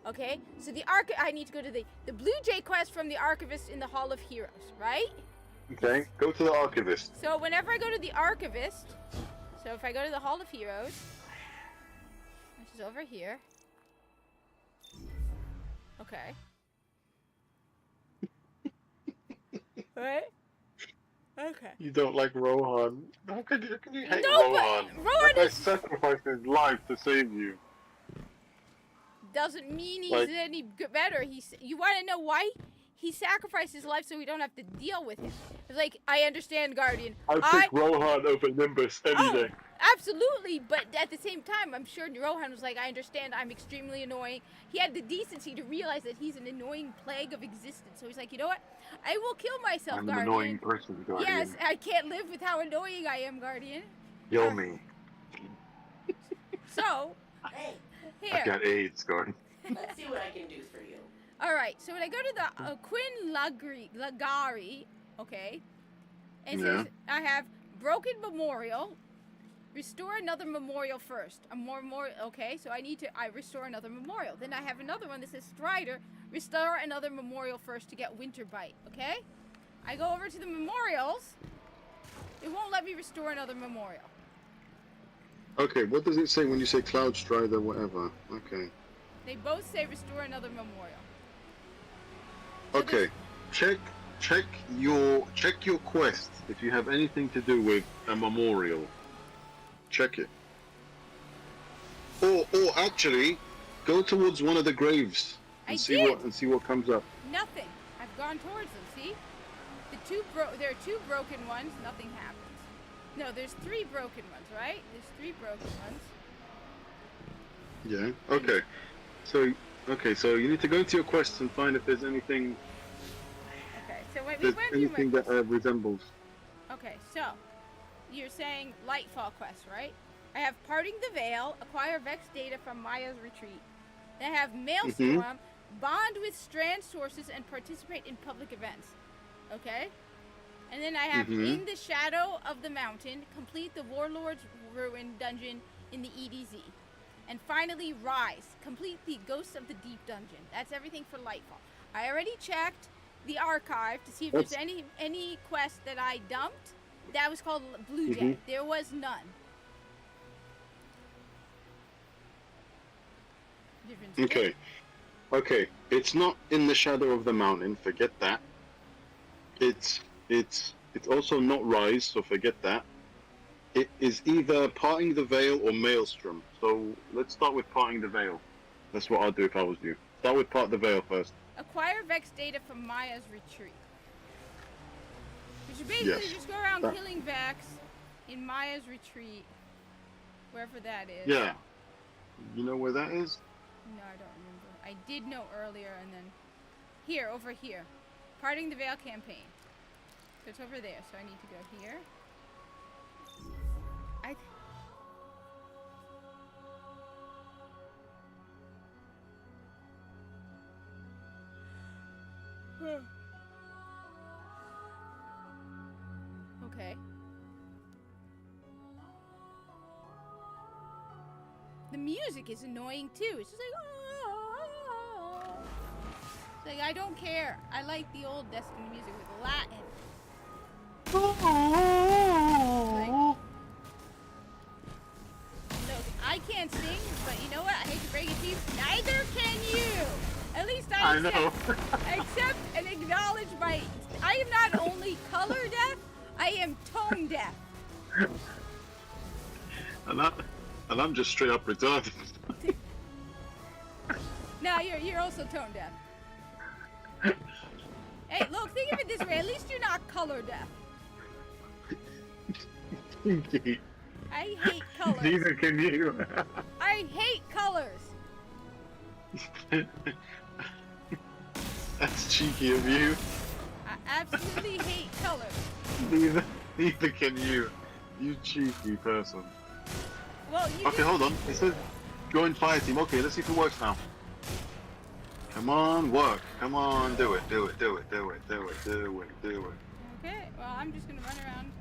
Okay? So I need to go to the Blue Jay quest from the Archivist in the Hall of Heroes, right? Okay, go to the Archivist. So whenever I go to the Archivist, so if I go to the Hall of Heroes, which is over here. Okay. Right? Okay. You don't like Rohan. How can you hate No, Rohan? but Rohan That guy is... sacrificed his life to save you. Doesn't mean he's Like- any better. You want to know why? He sacrificed his life so we don't have to deal with him. It's like, I understand, Guardian. I'd pick Rohan over Nimbus any day. Absolutely, but at the same time, I'm sure Rohan was like, I understand, I'm extremely annoying. He had the decency to realize that he's an annoying plague of existence. So he's like, you know what? I will kill myself, I'm an Guardian. annoying person, Guardian. Yes, I can't live with how annoying I am, Guardian. Kill me. So, Hey, I got AIDS, Guardian. let's see what I can do for you. all right, so when I go to the Quinn Lagari, okay, and it says I have Broken Memorial, restore another memorial first. A memorial, okay, so I restore another memorial. Then I have another one that says Strider, restore another memorial first to get Winter Bite, okay? I go over to the memorials, it won't let me restore another memorial. Okay, what does it say when you say Cloud Strider, whatever? Okay. They both say restore another memorial. Okay. Check your quest if you have anything to do with a memorial. Check it. Or actually, go towards one of the graves and see what comes up. Nothing. I've gone towards them, see? There are two broken ones, nothing happens. No, there's 3 broken ones, right? There's 3 broken ones. Yeah. Okay. So you need to go into your quest and find if there's anything. Okay. So wait, we went anything that resembles. Okay, so you're saying Lightfall quest, right? I have Parting the Veil, acquire Vex data from Maya's retreat. Then I have Maelstrom, bond with Strand sources and participate in public events. Okay? And then I have In the Shadow of the Mountain, complete the Warlord's Ruin dungeon in the EDZ. And finally, Rise, complete the Ghosts of the Deep dungeon. That's everything for Lightfall. I already checked the archive to see if there's any quest that I dumped. That was called Blue Jay. There was none. Okay. It's not In the Shadow of the Mountain. Forget that. It's also not Rise, so forget that. It is either Parting the Veil or Maelstrom. So let's start with Parting the Veil. That's what I'd do if I was you. Start with Part the Veil first. Acquire Vex data from Maya's retreat. You basically just go around killing Vex in Maya's retreat, wherever that is. Yeah. You know where that is? No, I don't remember. I did know earlier, and then here, over here, Parting the Veil campaign. So it's over there. So I need to go here. Okay. The music is annoying too. It's just like, oh. It's like, I don't care. I like the old Destiny music with Latin. Like, look, I can't sing, but you know what? I hate to break it to you. Neither can you. At least I accept and acknowledge I am not only color deaf, I am tone deaf. And I'm just straight up retarded. No, you're also tone deaf. Hey, look, think of it this way. At least you're not color deaf. I hate colors. Neither can you. I hate colors. That's cheeky of you. I absolutely hate colors. Neither can you. You cheeky person. Well, okay, hold on. It says join fire team. Okay, let's see if it works now. Come on, work. Come on, do it. Okay, well, I'm just gonna run around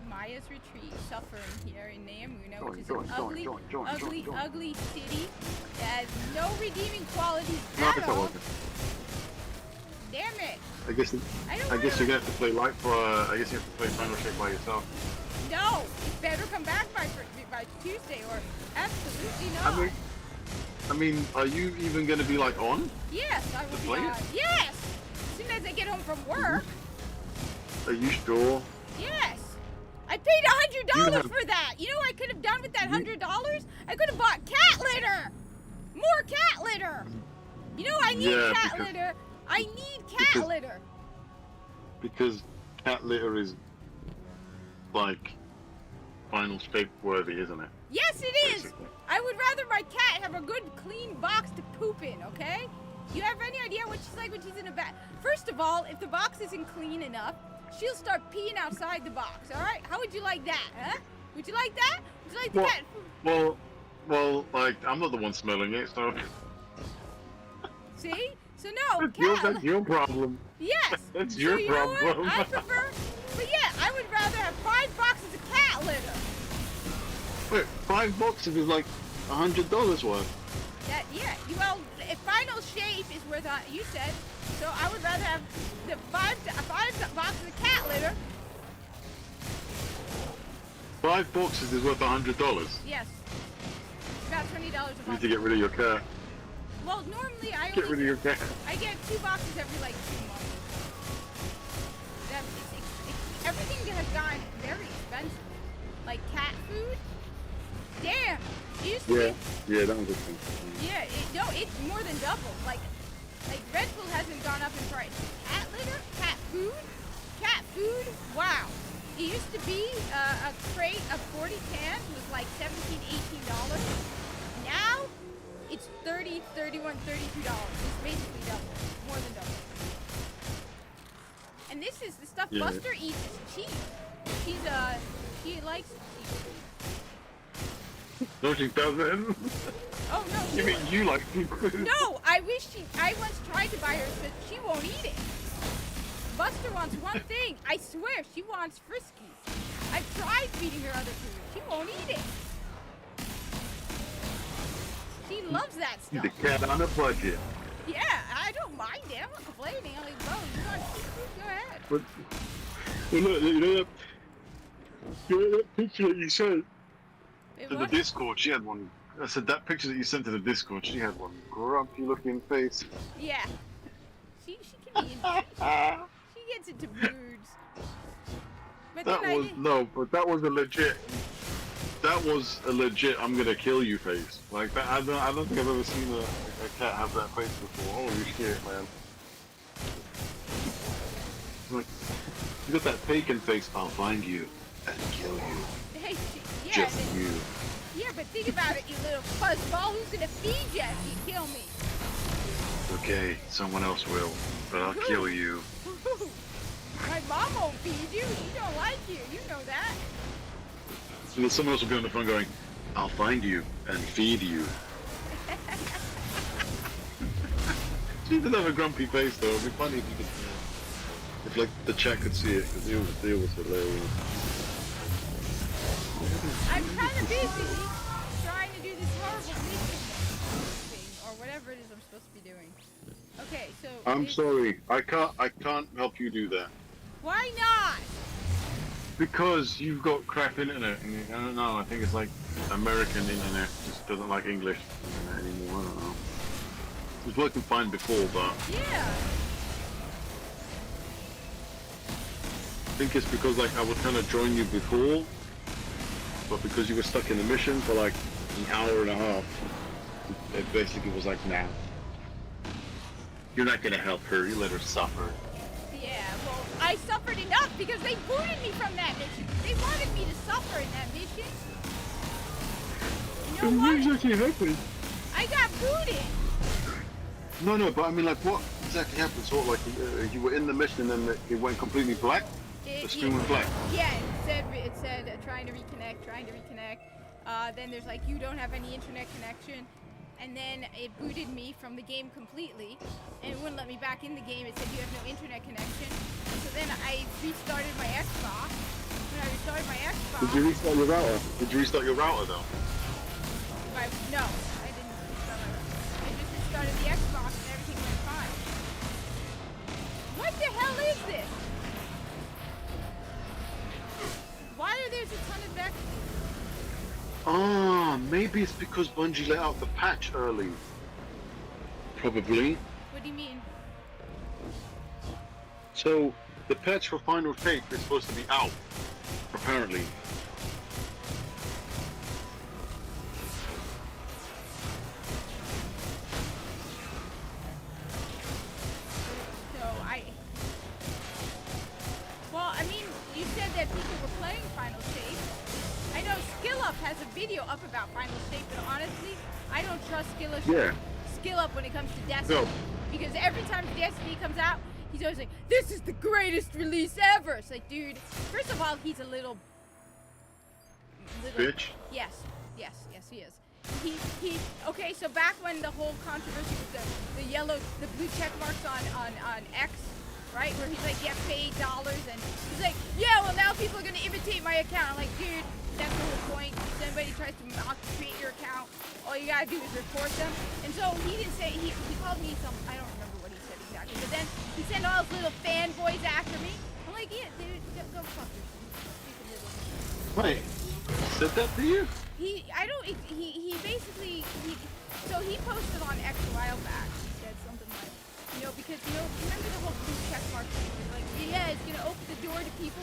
Maya's Retreat, suffering here in Neomuna, which is Join, an join, ugly city that has no redeeming qualities No, at it's not all. working. Damn it! I guess you're gonna have to play I guess you have to play Final Shape by yourself. No, it better come back by Tuesday, or absolutely not. I mean, are you even gonna be like on? Yes, I will be play it? on. Yes, as soon as I get home from work. Are you sure? Yes. I paid $100 have- for that. You know what I could have done with that $100? I could have bought cat litter. More cat litter. You know I need Yeah, cat because- litter. I need cat because- litter. Because cat litter is like Final Shape worthy, isn't it? Yes, it is. Basically. I would rather my cat have a good clean box to poop in, okay? You have any idea what she's like when she's in a bed? First of all, if the box isn't clean enough, she'll start peeing outside the box, all right? How would you like that, huh? Would you like that? Would you like the cat? Well, like, I'm not the one smelling it, so... See? So no, That's your problem. Yes. That's So your you know problem. what? I prefer, but yeah, I would rather have 5 boxes of cat litter. Wait, 5 boxes is like $100 worth. That yeah. Well, if Final Shape is worth you said, so I would rather have the 5 boxes of cat litter. 5 boxes is worth $100. Yes. About $20 a You need month. to get rid of your cat. Well, normally I Get rid only of your cat. I get 2 boxes every like 2 months. Everything has gotten very expensive. Like cat food. Damn. It used to be, Yeah, that was expensive. yeah, it's more than double. Like Red Bull hasn't gone up in price. Cat litter, cat food. Wow. It used to be a crate of 40 cans was like $17, $18. Now it's $30, $31, $32. It's basically double, more than double. And this is the stuff Yeah. Buster eats is cheap. She likes it cheap. No, she doesn't. Oh no. You mean you like food? No, I once tried to buy her, but she won't eat it. Buster wants one thing. I swear, she wants Friskies. I've tried feeding her other food. She won't eat it. She loves that The stuff. cat on a budget. Yeah, I don't mind it. I'm not complaining. I'm like, bro, you want food? Go ahead. But look, you know that picture that you sent Wait, to the what? Discord? She had one. I said that picture that you sent to the Discord. She had one grumpy looking face. Yeah. She can be in. She gets into moods. But That then was but that was a legit. That was a legit. I'm gonna kill you face. Like that. I don't think I've ever seen a cat have that face before. Holy shit, man. Like, you got that taken face. I'll find you and kill you. Hey, yeah, Just then- you. yeah, but think about it, you little fuzzball. Who's gonna feed you if you kill me? Okay, someone else will, but I'll kill you. My mom won't feed you. She don't like you. You know that. And then someone else will be on the phone going, I'll find you and feed you. She did have a grumpy face though. It'd be funny if you could, if like the chat could see it, because it was hilarious. I'm kind of busy trying to do this horrible mission thing, or whatever it is I'm supposed to be doing. Okay, so. I'm sorry, I can't help you do that. Why not? Because you've got crap internet, and I don't know, I think it's like American internet just doesn't like English anymore, I don't know. It was working fine before, but Yeah. I think it's because like I was trying to join you before, but because you were stuck in the mission for like an hour and a half, it basically was like, nah. You're not gonna help her, you let her suffer. Yeah, well, I suffered enough because they booted me from that mission. They wanted me to suffer in that mission. You know What what? exactly happened? I got booted. No, but I mean like what exactly happened? Sort of like you were in the mission and then it went completely black? The screen went black? Yeah, it said trying to reconnect. Then there's like, you don't have any internet connection. and then it booted me from the game completely, and it wouldn't let me back in the game. It said you have no internet connection. So then I restarted my Xbox. When I restarted my Xbox... Did you restart your router? Did you restart your router though? No, I didn't restart my router. I just restarted the Xbox and everything went fine. What the hell is this? Why are there a ton of vectors? Ah, maybe it's because Bungie let out the patch early. Probably. What do you mean? So, the patch for Final Tape is supposed to be out, apparently. Well, I mean, you said that people were playing Final Tape. I know SkillUp has a video up about Final Tape, but honestly, I don't trust SkillUp when it comes to Destiny. No. Because every time Destiny comes out, he's always like, this is the greatest release ever. It's like, dude, first of all, he's a little Bitch? Yes, he is. He okay, so back when the whole controversy with the blue check marks on X, right, where he's like, get paid dollars, and he's like, yeah, well, now people are gonna imitate my account. I'm like, dude, that's the whole point. If anybody tries to create your account, all you gotta do is report them. And so he didn't say, he called me some, I don't remember what he said exactly, but then he sent all his little fanboys after me. I'm like, yeah, dude, go fuck yourself. Wait, said that to you? He basically, so he posted on X a while back. He said something like, because, remember the whole blue check mark thing? Like, yeah, it's gonna open the door to people,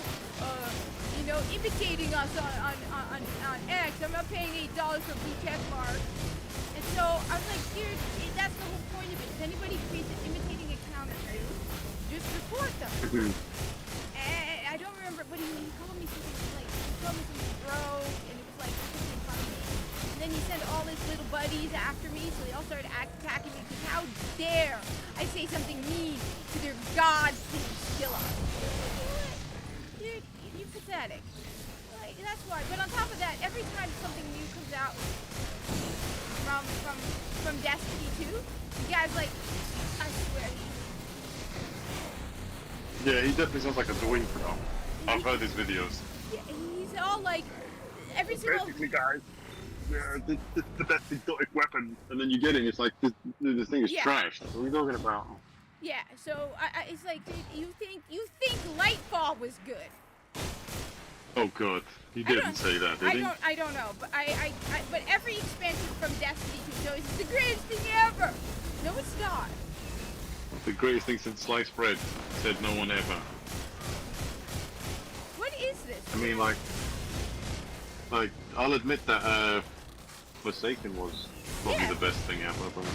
imitating us on X. I'm not paying $8 for blue check mark. And so I was like, dude, that's the whole point of it. If anybody creates an imitating account of you, just report them. And I don't remember, but he called me something like, bro, and it was like, making fun of me. And then he sent all his little buddies after me, so they all started attacking me, because how dare I say something mean to their god-themed SkillUp. Dude, you're pathetic. Like, that's why. But on top of that, every time something new comes out from Destiny 2, the guy's like, I swear Yeah, he definitely sounds like a doink now. I've heard his videos. Yeah, he's all like, every single... Basically, guys, this is the best exotic weapon, and then you get it, and it's like, this thing is trash. What are you talking about? Yeah, so it's like, dude, you think Lightfall was good? Oh god, he didn't say that, did he? I don't know, but but every expansion from Destiny 2 shows it's the greatest thing ever. No, it's not. The greatest thing since sliced bread, said no one ever. What is this? I mean, like, I'll admit that Forsaken was probably the best thing ever, but...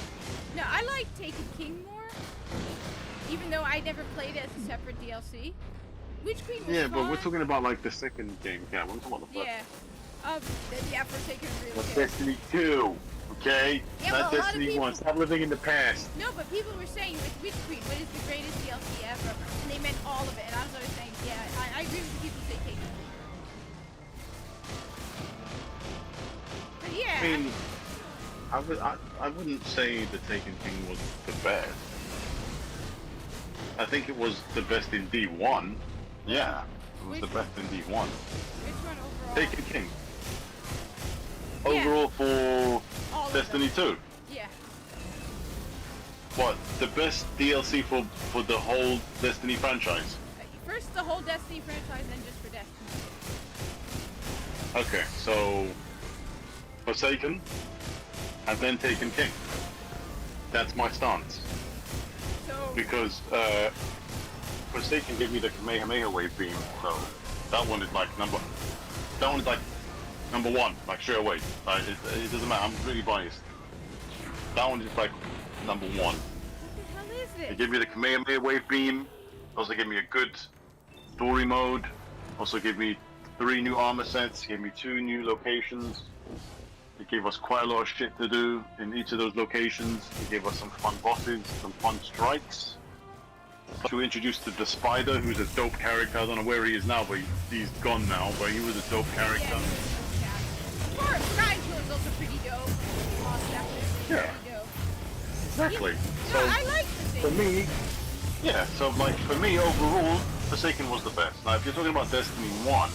No, I like Taken King more, even though I never played it as a separate DLC. Witch Queen was fun. But we're talking about, like, the second game, we're talking about the first. Yeah, Forsaken really That's good. Destiny 2, okay? Yeah, not well, Destiny 1, stop living in the past. No, but people were saying with Witch Queen, what is the greatest DLC ever? And they meant all of it, and I was always saying, yeah, I agree with the people who say Taken King. But yeah. I mean, I wouldn't say the Taken King was the best. I think it was the best in D1. Yeah, it was the best in D1. Which one overall? Taken King. Overall for all Destiny 2. Yeah. What? The best DLC for the whole Destiny franchise? First the whole Destiny franchise, then just for Destiny. Okay, so Forsaken, and then Taken King. That's my stance. So... Because Forsaken gave me the Kamehameha wave beam, so that one is like number one, like straight away. It doesn't matter. I'm really biased. That one is like number one. What the hell is this? It gave me the Kamehameha wave beam. Also gave me a good story mode. Also gave me 3 new armor sets. Gave me 2 new locations. It gave us quite a lot of shit to do in each of those locations. It gave us some fun bosses, some fun strikes. To introduce the Spider, who's a dope character. I don't know where he is now, but he's gone now. But he was a dope character. Yeah, Sky's was also pretty dope. Lost after Yeah. You know. Exactly. Yeah, So no, I like the for me, yeah. So like for me overall, Forsaken was the best. Now, if you're talking about Destiny 1,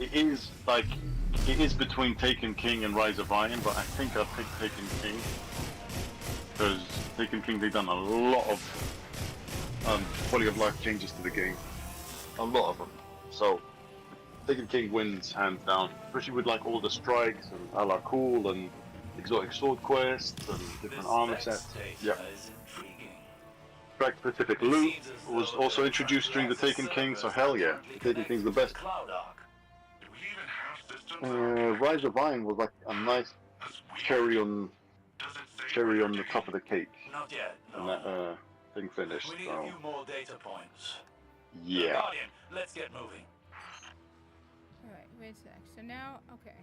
it is between Taken King and Rise of Iron, but I think I'll pick Taken King because Taken King they've done a lot of quality of life changes to the game, a lot of them. So Taken King wins hands down, especially with like all the strikes and a la cool and exotic sword quests and different armor sets. Yeah. Strike-specific loot was also introduced during the Taken King, so hell yeah, Taken King's the best. Rise of Iron was like a nice cherry on the top of the cake. Not yet. And that thing finished. We need So a few more data points. yeah. Guardian, let's get moving. Alright, wait a sec. So now, okay.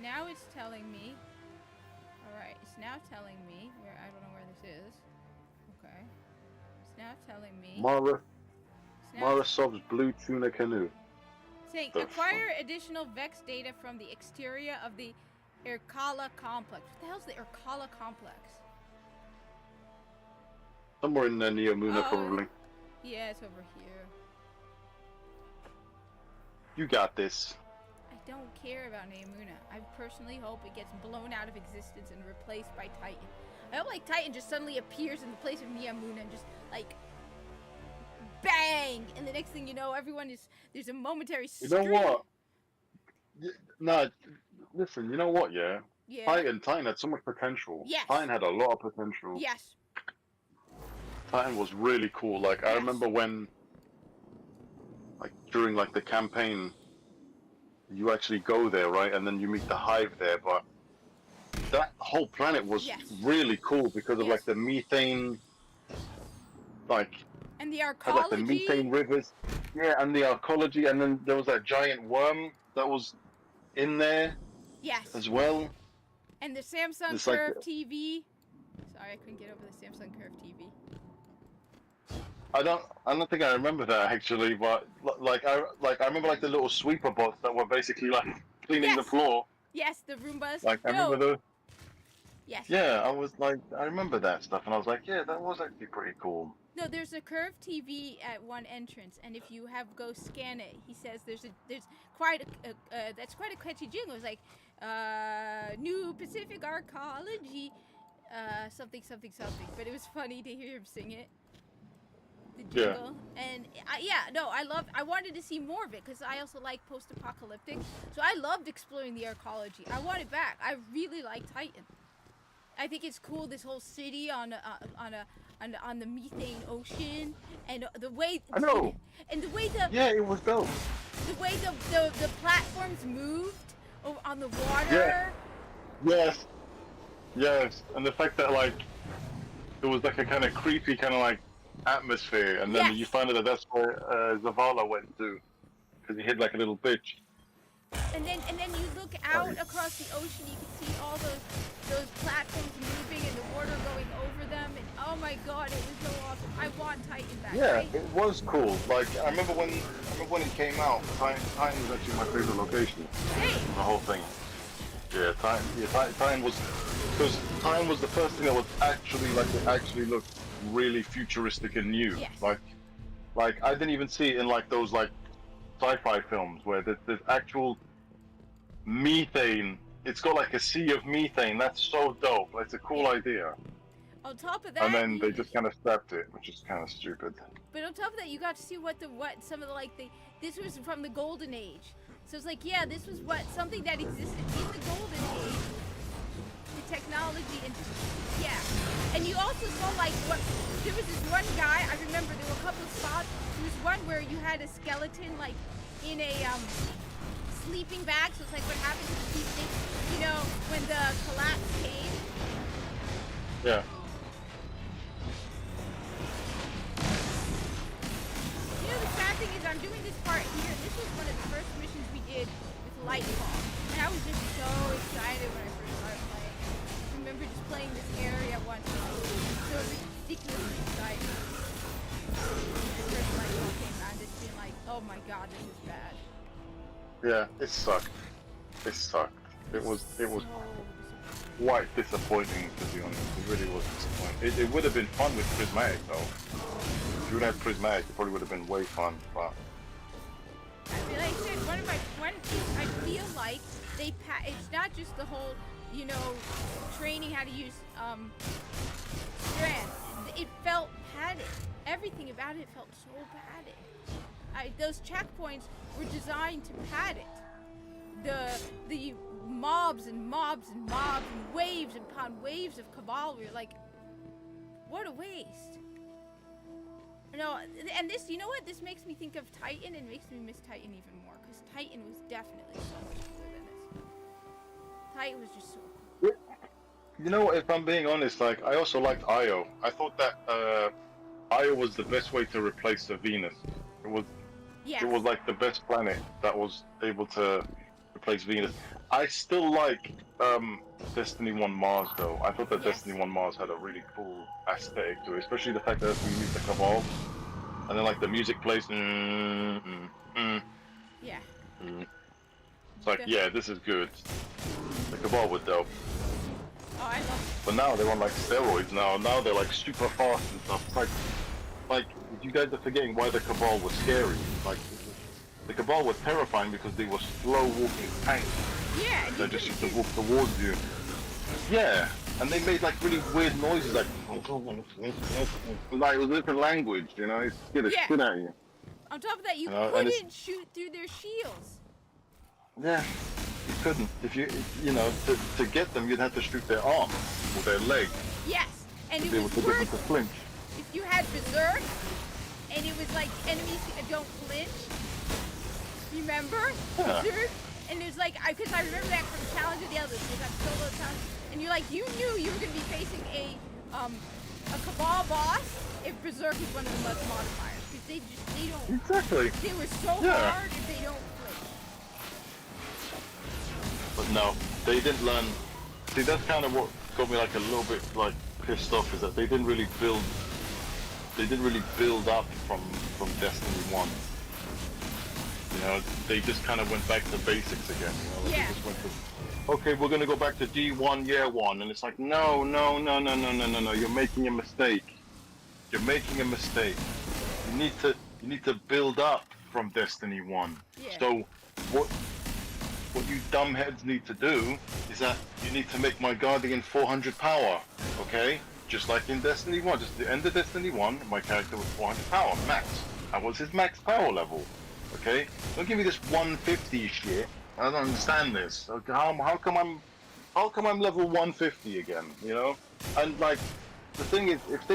Now it's telling me. Alright, it's now telling me where I don't know where this is. Okay. It's now telling me. Mara Sov's Blue Tuna Canoe. Saying acquire additional Vex data from the exterior of the Irkala complex. What the hell's the Irkala complex? Somewhere in Neomuna, probably. Yeah, it's over here. You got this. I don't care about Neomuna. I personally hope it gets blown out of existence and replaced by Titan. I hope like Titan just suddenly appears in the place of Neomuna and just like bang, and the next thing you know, there's a momentary scream. You know what? No, listen. You know what? Yeah. Yeah. Titan had so much potential. Yes. Titan had a lot of potential. Yes. Titan was really cool. Like I remember when, like during like the campaign, you actually go there, right, and then you meet the Hive there. But that whole planet was really cool because of like the methane, like. And the Had, arcology. like the methane rivers, yeah, and the arcology, and then there was that giant worm that was in there, yes, as well. And the Samsung It's Curve like TV. Sorry, I couldn't get over the Samsung Curve TV. I don't think I remember that actually, but I remember like the little sweeper bots that were basically like cleaning the floor. Yes, the Roombas. Like I remember those. Yes. Yeah, I remember that stuff, and I was like, yeah, that was actually pretty cool. No, there's a Curve TV at one entrance, and if you go scan it, he says there's quite a that's quite a catchy jingle. It's like New Pacific Arcology, something. But it was funny to hear him sing it. The jingle. Yeah. And I wanted to see more of it because I also like post-apocalyptic, so I loved exploring the arcology. I want it back. I really like Titan. I think it's cool, this whole city on the methane ocean, and the way I know, and the way it was dope. The way the platforms moved on the water. Yeah. Yes, and the fact that like it was like a kind of creepy kind of like atmosphere, and then you find out that's where Zavala went to, because he hid like a little bitch. And then you look out across the ocean, you can see all those platforms moving and the water going over them, and oh my god, it was so awesome. I want Titan back. Yeah, right? it was cool. Like I remember when it came out, Titan was actually my favorite location. Hey. The whole thing. Yeah, Titan was, because Titan was the first thing that was actually like it actually looked really futuristic and new. Yes. Like I didn't even see it in like those like sci-fi films where there's actual methane. It's got like a sea of methane. That's so dope. It's a cool idea. On top of that, and then they just kind of scrapped it, which is kind of stupid. But on top of that, you got to see some of the this was from the Golden Age. So it's like, yeah, this was something that existed in the Golden Age. The technology and and you also saw like there was this one guy. I remember there were a couple of spots. There was one where you had a skeleton like in a sleeping bag. So it's like what happened to the people, when the collapse came. Yeah. The sad thing is I'm doing this part here. This was one of the first missions we did with Lightfall. And I was just so excited when I first started playing. I remember just playing this area once. And I was so ridiculously excited. When first Lightfall came out, just being like, oh my god, this is bad. Yeah, it sucked. It sucked. It was quite disappointing, to be honest. It really was disappointing. It would have been fun with Prismatic though. If you would have Prismatic, it probably would have been way fun. But I mean, like I said, I feel like it's not just the whole, you know, training how to use strength. It felt padded. Everything about it felt so padded. Those checkpoints were designed to pad it. The mobs and mobs and mobs and waves upon waves of Cabal were like, what a waste. No, and this, you know what? This makes me think of Titan and makes me miss Titan even more, because Titan was definitely so much cooler than this. Titan was just so cool. you know, if I'm being honest, like I also liked Io. I thought that Io was the best way to replace the Venus. It was like the best planet that was able to replace Venus. I still like Destiny 1 Mars though. I thought that Destiny 1 Mars had a really cool aesthetic to it, especially the fact that we used the Cabal, and then like the music plays. Yeah. It's like, yeah, this is good. The Cabal were dope. Oh, I love it. But now they're on like steroids now. Now they're like super fast and stuff. It's like you guys are forgetting why the Cabal was scary. Like the Cabal were terrifying because they were slow walking tanks. Yeah. They just used to walk towards you. Yeah, and they made like really weird noises, like it was a different language, you know. It scared the shit out of you. On top of that, you couldn't shoot through their shields. Yeah, you couldn't. If you know, to get them, you'd have to shoot their arm or their leg. Yes, and it They was were worse to flinch. if you had Berserk, and it was like enemies don't flinch. Remember? Yeah. Berserk? And it was like, because I remember that from Challenge of the Elders, because I'm solo challenge, and you're like, you knew you were going to be facing a Cabal boss if Berserk is one of the modifiers, because they don't. Exactly. They were so hard if they don't flinch. But no, they didn't learn. See, that's kind of what got me like a little bit like pissed off, is that they didn't really build up from Destiny 1. You know, they just kind of went back to basics again. You know, like they just went to, okay, we're gonna go back to D1 year 1, and it's like, no, you're making a mistake. You're making a mistake. You need to build up from Destiny 1. Yeah. So what you dumbheads need to do is that you need to make my Guardian 400 power, okay? Just like in Destiny 1, just the end of Destiny 1, my character was 400 power, max. I was his max power level, okay? Don't give me this 150 shit. I don't understand this. Okay, how come I'm level 150 again, you know? And like, the thing is, if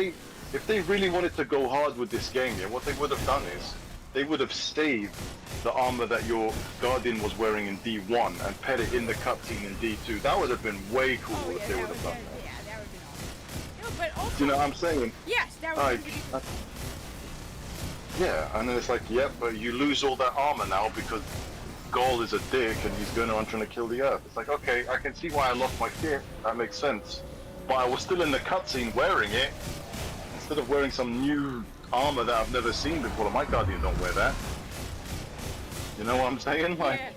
they really wanted to go hard with this game, yeah, what they would have done is, they would have saved the armor that your Guardian was wearing in D1 and put it in the cutscene in D2. That would have been way cooler if they would have done that. Yeah, that would have been awesome. No, but also, You know what I'm saying? yes, that would have been Yeah, and then it's like, yep, but you lose all that armor now because Gaul is a dick and he's going around trying to kill the Earth. It's like, okay, I can see why I lost my kit. That makes sense. But I was still in the cutscene wearing it instead of wearing some new armor that I've never seen before. My Guardian don't wear that. You know what I'm saying? Like, yeah.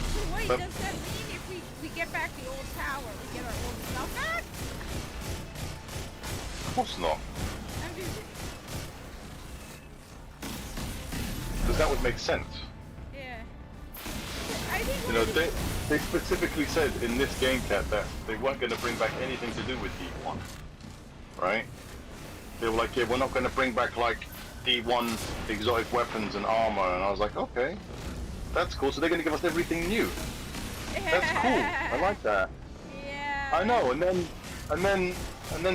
So wait, does that mean if we get back the old tower, we get our old stuff back? of course not. I'm just, Because that would make sense. yeah. I think You know, they specifically said in this game, Cat, that they weren't going to bring back anything to do with D1. Right? They were like, yeah, we're not going to bring back like D1 exotic weapons and armor, and I was like, okay, that's cool. So they're going to give us everything new. That's cool. I like that. Yeah. I know. And then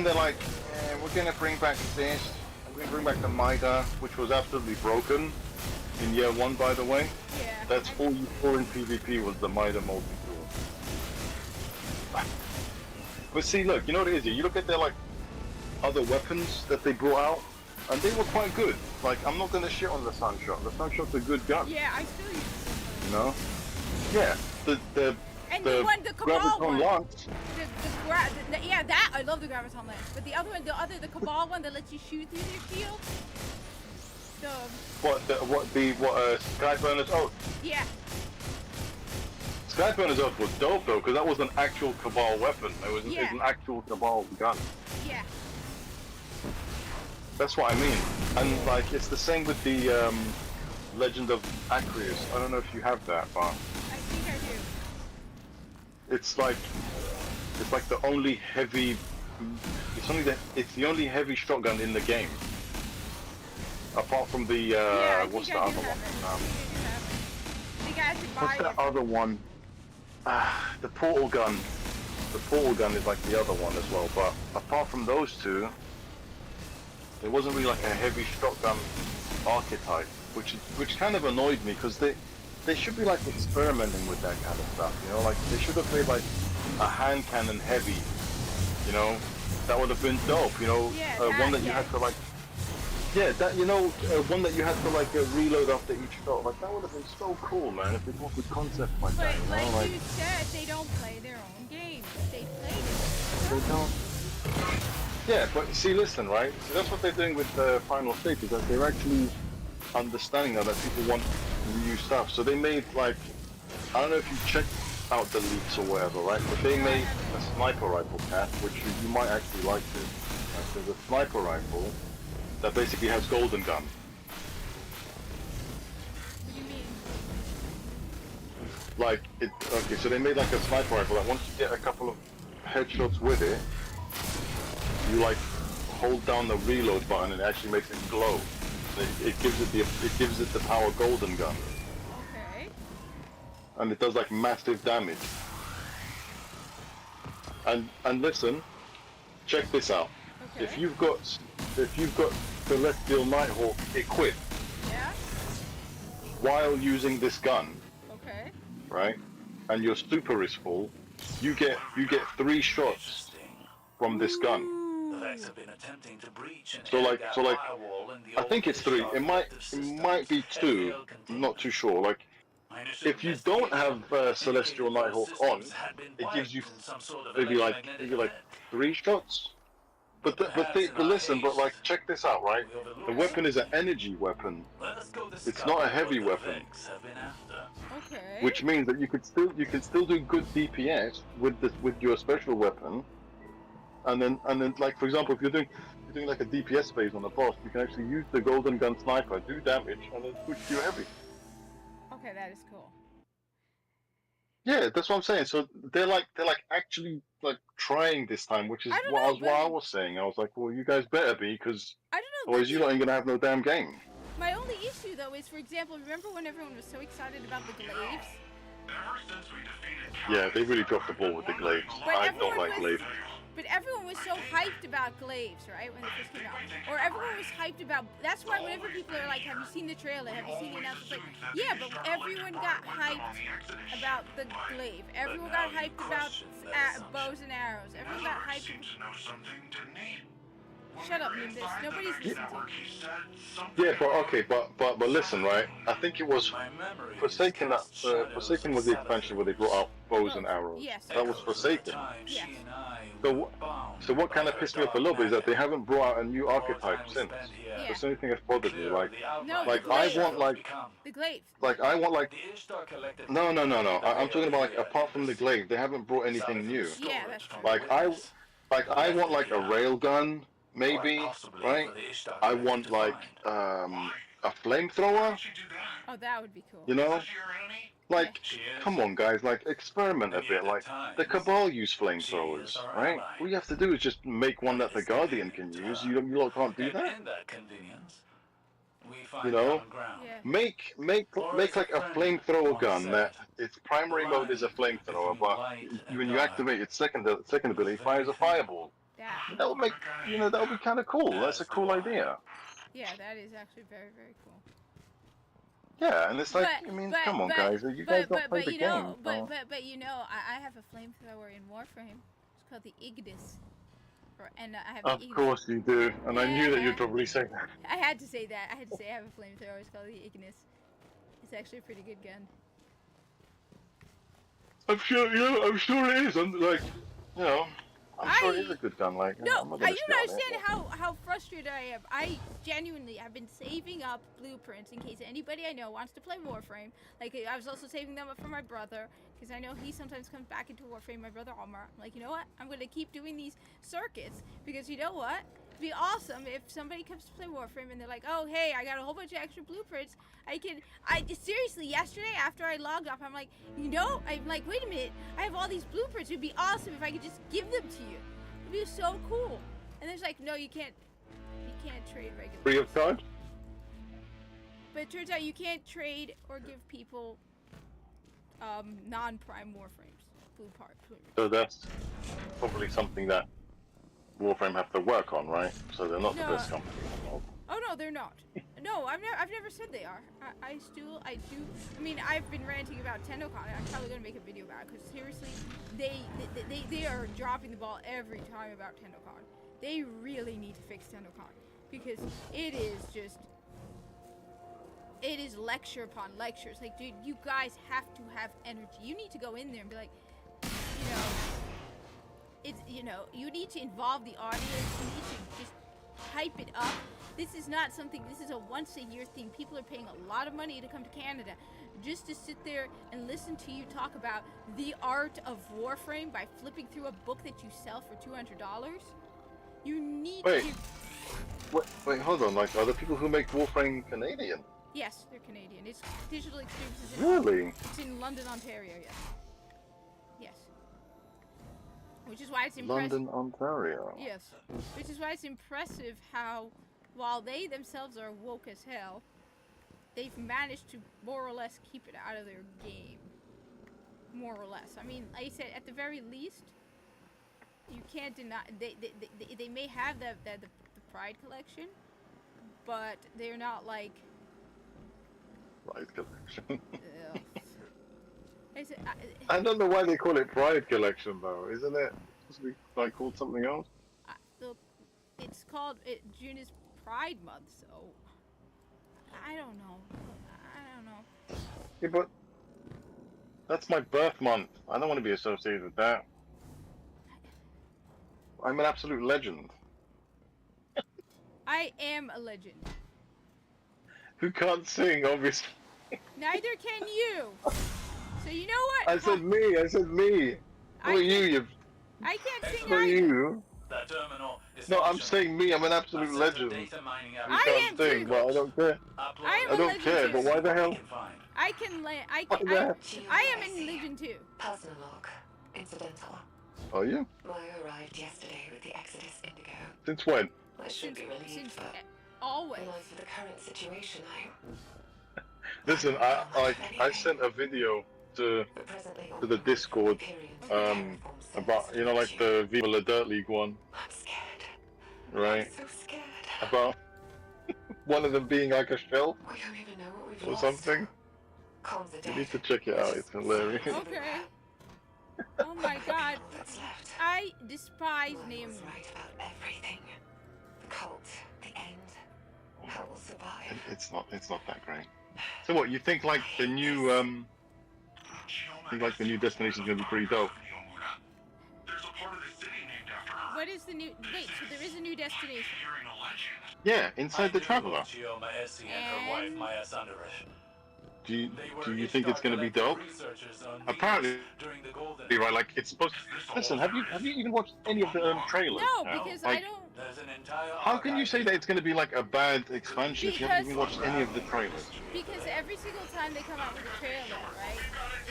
they're like, yeah, we're going to bring back this. We're going to bring back the Mida, which was absolutely broken in year 1, by the way. Yeah. That's all you saw in PvP was the Mida multi-tool. But see, look, you know what it is? You look at their like other weapons that they brought out, and they were quite good. Like, I'm not gonna shit on the Sunshot. The Sunshot's a good gun. Yeah, I still use it. You know? Yeah. The Cabal Graviton one. Lance. Yeah, that I love the Graviton Lance. But the other one, the Cabal one that lets you shoot through their shield. Skyburner's Oath. Yeah. Skyburner's Earth was dope though, because that was an actual Cabal weapon. It was Yeah. an actual Cabal gun. Yeah. That's what I mean. And like, it's the same with the Legend of Acreus. I don't know if you have that, but I think I do. it's like the only heavy. It's the only heavy shotgun in the game. Apart from the Yeah, I what's think the I other do have one? it. I think I should buy What's it. that other one? The portal gun. The portal gun is like the other one as well. But apart from those two, it wasn't really like a heavy shotgun archetype, which kind of annoyed me because they should be like experimenting with that kind of stuff. You know, like they should have made like a hand cannon heavy. You know, that would have been dope. You know, one that you had to like. Yeah, that one that you had to like reload after each shot. Like that would have been so cool, man. If they come up with concept like that, you know, like you said, they don't play their own games. They played it. They don't. Yeah, but see, listen, right? See, that's what they're doing with the Final State, is that they're actually understanding now that people want new stuff. So they made like, I don't know if you checked out the leaks or whatever, right? But they made a sniper rifle, Cat, which you might actually like this. Right? There's a sniper rifle that basically has golden gun. What do you mean? Like it. Okay, so they made like a sniper rifle that once you get a couple of headshots with it, you like hold down the reload button and it actually makes it glow. It gives it the power golden gun. Okay. And it does like massive damage. And listen, check this out. Okay. If you've got Celestial Nighthawk equipped, yeah, while using this gun, okay, right, and your super is full, you get 3 shots from this gun. So like I think it's 3. It might be 2. I'm not too sure. Like if you don't have Celestial Nighthawk on, it gives you maybe like 3 shots. But listen, but like check this out, right? The weapon is an energy weapon. It's not a heavy weapon. okay. Which means that you can still do good DPS with your special weapon. And then like for example, if you're doing like a DPS phase on the boss, you can actually use the golden gun sniper, do damage, and then switch to your heavy. Okay, that is cool. Yeah, that's what I'm saying. So they're like actually like trying this time, which is what I was saying. I was like, well, you guys better be, because I don't know. otherwise you ain't gonna have no damn game. My only issue though is, for example, remember when everyone was so excited about the glaives? Yeah, they really dropped the ball with the glaives. I don't like glaives. But everyone was so hyped about glaives, right, when they first came out. Or everyone was hyped about. That's why whenever people are like, "Have you seen the trailer? Have you seen the announcement?" It's like, yeah, but everyone got hyped about the glaive. Everyone got hyped about bows and arrows. Everyone got hyped. Shut up, Nimbus. Nobody's listening to you. Yeah, but okay, but listen, right? I think it was Forsaken. Forsaken was the expansion where they brought out bows and arrows. Yes. That was Forsaken. Yes. So what kind of pissed me off a little bit is that they haven't brought out a new archetype since. Yeah. That's the only thing that's bothered me. Like, No, like the I glaive. want like The glaive. like I want like no. I'm talking about like apart from the glaive, they haven't brought anything new. Yeah, that's true. Like I want like a railgun, maybe, right? I want like a flamethrower. Oh, that would be cool. You know? Like, come on, guys, like, experiment a bit. Like, the Cabal use flamethrowers, right? All you have to do is just make one that the Guardian can use. You lot can't do that. You know? Make like a flamethrower gun that its primary mode is a flamethrower, but when you activate its second ability, it fires a fireball. That would make, that would be kind of cool. That's a cool idea. Yeah, that is actually very, very cool. Yeah, and it's like, come on, guys, you guys don't play the game. But I have a flamethrower in Warframe. It's called the Ignis. And I have the Ignis. Of course you do, and I knew that you'd probably say that. I had to say that. I had to say I have a flamethrower. It's called the Ignis. It's actually a pretty good gun. I'm sure it is. I'm like, I'm sure it is a good gun. Like, No, I'm not you gonna don't shit on it. understand how frustrated I am. I genuinely have been saving up blueprints in case anybody I know wants to play Warframe. Like, I was also saving them up for my brother, because I know he sometimes comes back into Warframe, my brother Omar. I'm like, you know what? I'm going to keep doing these circuits, because you know what? It'd be awesome if somebody comes to play Warframe and they're like, oh, hey, I got a whole bunch of extra blueprints. Seriously, yesterday after I logged off, I'm like, I'm like, wait a minute. I have all these blueprints. It'd be awesome if I could just give them to you. It'd be so cool. And there's like, no, you can't trade regular. Free of charge? But it turns out you can't trade or give people non-prime Warframes. Blue parts. So that's probably something that Warframe have to work on, right? So they're not the best company in the world. Oh no, they're not. No, I've never said they are. I do. I mean, I've been ranting about TennoCon, and I'm probably gonna make a video about it, because seriously, they are dropping the ball every time about TennoCon. They really need to fix TennoCon, because it is lecture upon lectures. Like, dude, you guys have to have energy. You need to go in there and be like, you need to involve the audience. You need to just hype it up. This is not something, this is a once-a-year thing. People are paying a lot of money to come to Canada just to sit there and listen to you talk about the art of Warframe by flipping through a book that you sell for $200. You need to... Wait, hold on. Like, are the people who make Warframe Canadian? Yes, they're Canadian. It's Digital Extremes. Really? It's in London, Ontario, yes. Yes. Which is why it's impressive. London, Ontario. Yes. Which is why it's impressive how, while they themselves are woke as hell, they've managed to more or less keep it out of their game. More or less. I mean, like I said, at the very least, you can't deny they may have the Pride collection, but they're not like Pride collection. Said, I don't know why they call it Pride collection though. Isn't it supposed to be like called something else? Look, it's called June is Pride Month, so I don't know. Yeah, but that's my birth month. I don't want to be associated with that. I'm an absolute legend. I am a legend. Who can't sing, obviously. Neither can you. So you know what? I said me. Who are you? I can't sing Who are you? That terminal is No, I'm saying me. I'm an absolute legend. You can't sing, but I don't care. I don't care, but why the hell? I am in Legion too. Personal log. Incidental. Are you? Maya arrived yesterday with the Exodus Indigo. Since when? I should be relieved, but always. In light of the current situation, Listen, I sent a video to the Discord about, you know, like the Viva La Dirt League one. I'm scared. Right? I'm so scared. About one of them being like a shell We don't even know what we've or lost. something. Comms are You dead. need to check it out. It's hilarious. Okay. Oh my god. I despise Maya was right about everything. The cult, the end. How we'll survive. It's not that great. So what, you think like the new destination is gonna be pretty dope? What is the new? Wait, so there is a new destination? Yeah, inside the Traveler. And... Do you think it's gonna be dope? Apparently, right? Like it's supposed to. Listen, have you even watched any of the trailers? No, because like, I don't. How can you say that it's gonna be like a bad expansion if you haven't even watched any of the trailers? Because every single time they come out with a trailer, right?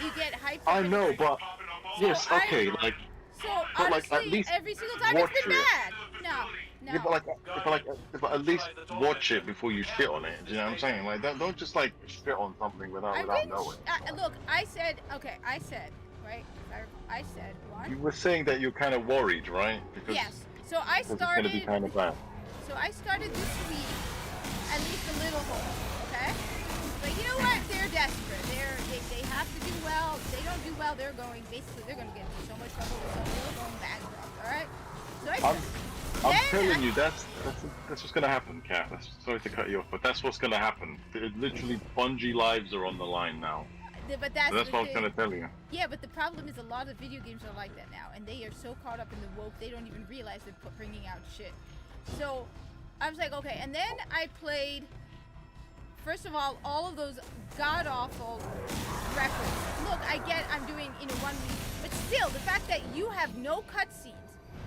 You get hyped. I know, but yes, okay, like. So but honestly, like at least every single time watch it's been it. bad. No. Yeah, but at least watch it before you shit on it. Do you know what I'm saying? Like, don't just like shit on something without knowing. Look, I said, right? I said what? You were saying that you're kind of worried, right? Because yes. So I started. It's gonna be kind of bad. So I started this week, at least a little hole, okay? But you know what? They're desperate. They have to do well. If they don't do well, they're going to get into so much trouble. They're going bankrupt. All right. So I'm telling you, that's what's gonna happen, Kat. Sorry to cut you off, but that's what's gonna happen. Literally, Bungie lives are on the line now. but that's That's the what I was thing. trying to tell you. Yeah, but the problem is a lot of video games are like that now, and they are so caught up in the woke they don't even realize they're bringing out shit. So I was like, okay, and then I played. First of all of those god awful records. Look, I get I'm doing in 1 week, but still, the fact that you have no cutscenes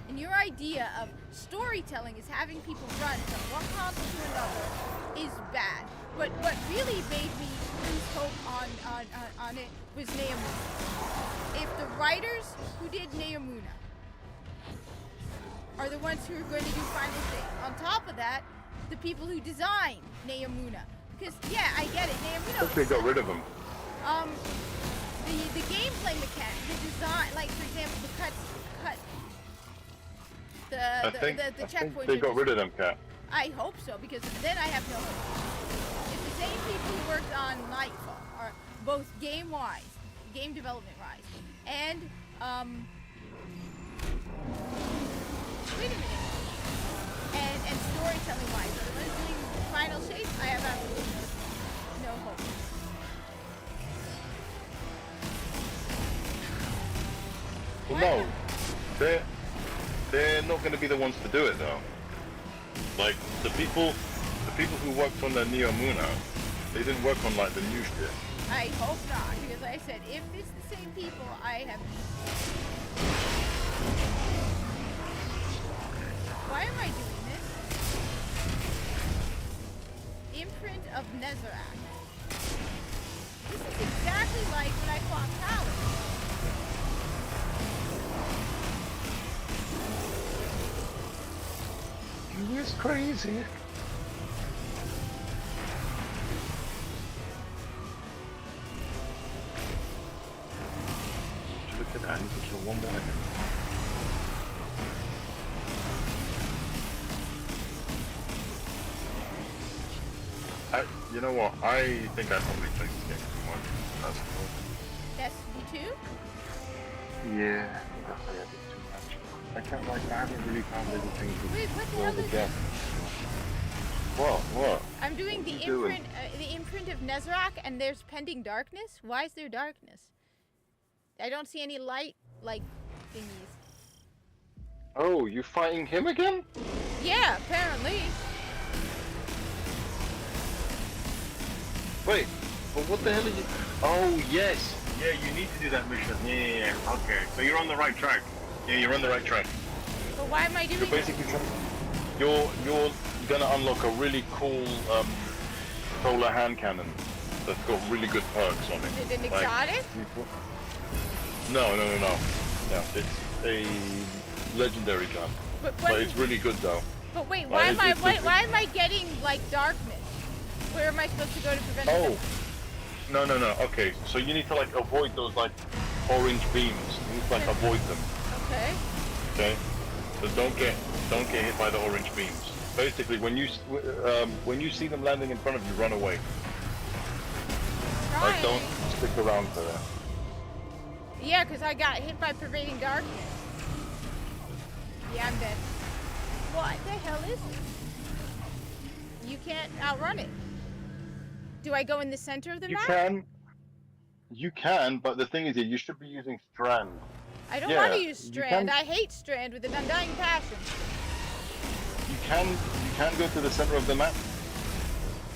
and your idea of storytelling is having people run from one console to another is bad. But what really made me lose hope on it was Neomuna. If the writers who did Neomuna are the ones who are going to do Final State, on top of that, the people who designed Neomuna. Because, yeah, I get it. Neomuna. I think they got rid of them. The gameplay mechanic, the design, like for example, the checkpoint. They got rid of them, Cat. I hope so, because then I have no hope. It's the same people who worked on Nightfall, or both game-wise, game development-wise, and wait a minute, and storytelling-wise. So when doing Final Shape, I have absolutely no hope. Well, no, they're not going to be the ones to do it though. Like the people who worked on the Neomuna, they didn't work on like the new shit. I hope not, because like I said, if it's the same people, I have. Why am I doing this? Imprint of Nezarec. This is exactly like when I fought Palace. You is crazy. Look at that, he can kill one more. You know what? I think I probably played this game too much. That's cool. Destiny 2? Yeah, definitely I did too much. I can't like I haven't really found anything to Wait, what the hell is get. What? I'm doing the imprint of Nezarec, and there's pending darkness. Why is there darkness? I don't see any light like thingies. Oh, you fighting him again? Yeah, apparently. Wait, but what the hell is it? Oh yes, yeah, you need to do that mission. Yeah. Okay, so you're on the right track. Yeah, you're on the right track. But why am I doing? You're basically you're gonna unlock a really cool solar hand cannon that's got really good perks on it. Is it an exotic? No. Yeah, it's a legendary gun. But it's really good though. But wait, why am I getting like darkness? Where am I supposed to go to prevent it? Oh, no. Okay, so you need to like avoid those like orange beams. You need to like avoid them. Okay. Okay. So don't get hit by the orange beams. Basically, when you see them landing in front of you, run away. Like don't stick around for that. Yeah, because I got hit by pervading darkness. Yeah, I'm dead. What the hell is this? You can't outrun it. Do I go in the center of the map? You can, but the thing is, you should be using Strand. I don't want to use Strand. I hate Strand with an undying passion. You can go to the center of the map,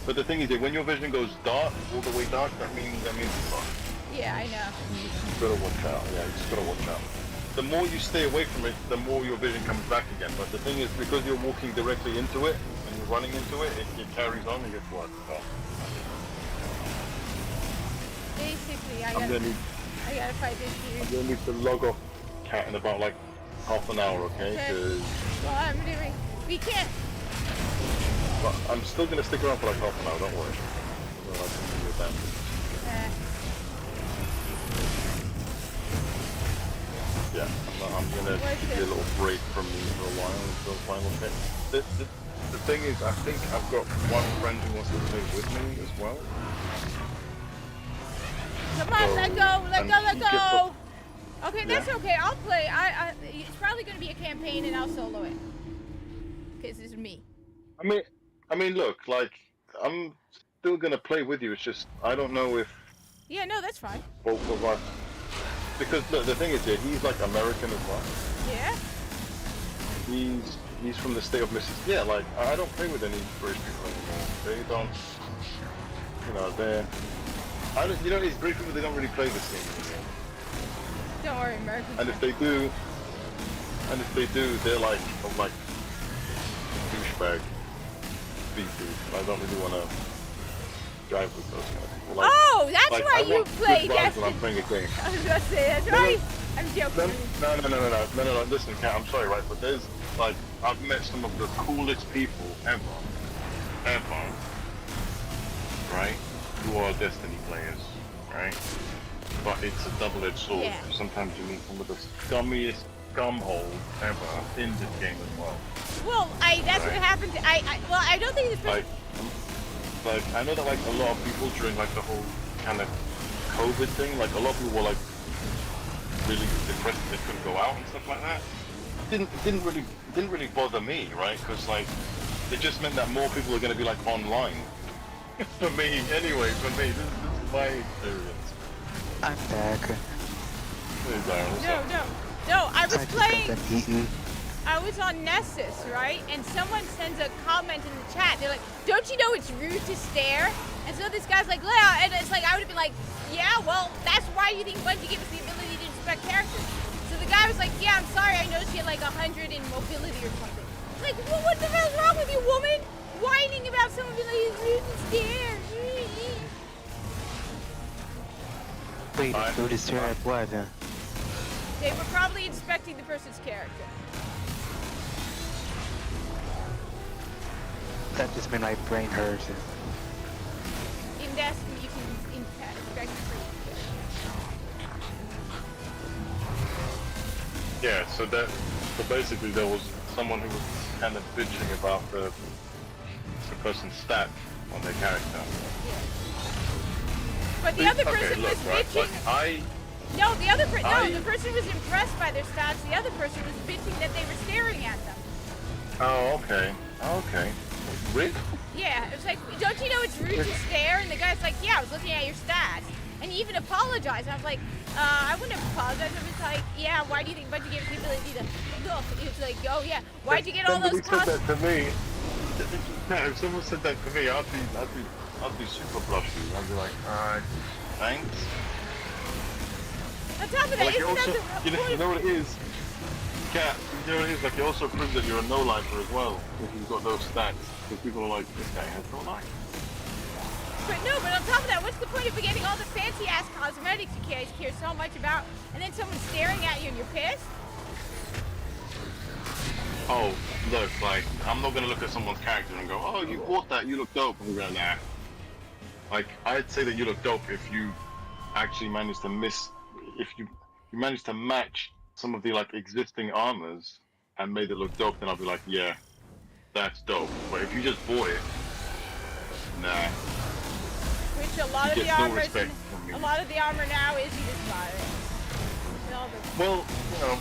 but the thing is, when your vision goes dark, all the way dark, that means it's dark. Yeah, I know. You just gotta watch out. Yeah, you just gotta watch out. The more you stay away from it, the more your vision comes back again. But the thing is, because you're walking directly into it and you're running into it, it carries on and gets worse. So. Basically, I gotta fight this dude. I'm gonna need to log off Cat in about like half an hour, okay? Well, I'm doing. We can't. But I'm still gonna stick around for like half an hour. Don't worry. Yeah, I'm gonna give you a little break from me for a while until final hit. The thing is, I think I've got one friend who wants to play with me as well. Come on, let go! Okay, that's okay. I'll play. It's probably gonna be a campaign, and I'll solo it. Cause it's me. I mean, look, like I'm still gonna play with you. It's just I don't know if Yeah, no, that's fine. Both of us. Because look, the thing is here, he's like American as well. Yeah. He's from the state of Mississippi. Yeah, like I don't play with any British people anymore. They don't. You know, they're. I don't. You know, these British people, they don't really play this game anymore. Don't worry, Americans. And if they do, they're like douchebag species. I don't really want to drive with those kind of people. Like, oh, that's like, why you play Destiny. When I'm playing a game. I was gonna say that's right. I'm joking. No. Listen, Kat, I'm sorry, right? But there's like I've met some of the coolest people ever, right? Who are Destiny players, right? But it's a double-edged sword. Yeah. Sometimes you meet some of the scummiest scumholes ever in this game as well. Well, that's what happened. Well, I don't think this. Like I know that like a lot of people during like the whole kind of COVID thing, like a lot of people were like really depressed that they couldn't go out and stuff like that. Didn't really bother me, right? Because like it just meant that more people are going to be like online. For me, anyway. This is my experience. I'm back. Hey, Darren, what's up? No. I was playing. Just got done eating. I was on Nessus, right? And someone sends a comment in the chat. They're like, "Don't you know it's rude to stare?" And so this guy's like, "Yeah," and it's like I would have been like, "Yeah, well, that's why you think Bungie gave us the ability to inspect characters." So the guy was like, "Yeah, I'm sorry, I noticed you had like 100 in mobility or something." Like, well, what the hell's wrong with you, woman? Whining about someone being like, "It's rude to stare." Wait, who does stare at what? They were probably inspecting the person's character. That just made my brain hurt. In Destiny, you can inspect Yeah. So basically there was someone who was kind of bitching about the person's stat on their character. But the other person was bitching. Like, the person was impressed by their stats. The other person was bitching that they were staring at them. Oh, okay. Really? Yeah, it was like, don't you know it's rude to stare? And the guy's like, yeah, I was looking at your stats. And he even apologized. And I was like, I wouldn't have apologized. I was like, yeah, why do you think Bungie gave us the ability to look? He was like, oh yeah, why'd you get all those costumes? Said that to me. Yeah, if someone said that to me, I'd be super blushy. I'd be like, alright, thanks. On top of that, like you know what it is? Kat, you know what it is? Like it also proves that you're a no-lifer as well, if you've got those stats. Because people are like, this guy has no life. But on top of that, what's the point of getting all the fancy-ass cosmetics you guys care so much about, and then someone's staring at you and you're pissed? Oh, look, like, I'm not gonna look at someone's character and go, oh, you bought that, you look dope. I'm going, nah. Like, I'd say that you look dope if you actually managed to if you managed to match some of the, like, existing armors and made it look dope, then I'll be like, yeah, that's dope. But if you just bought it, nah. Which a lot of the armor now is you just buy it. Well, you know,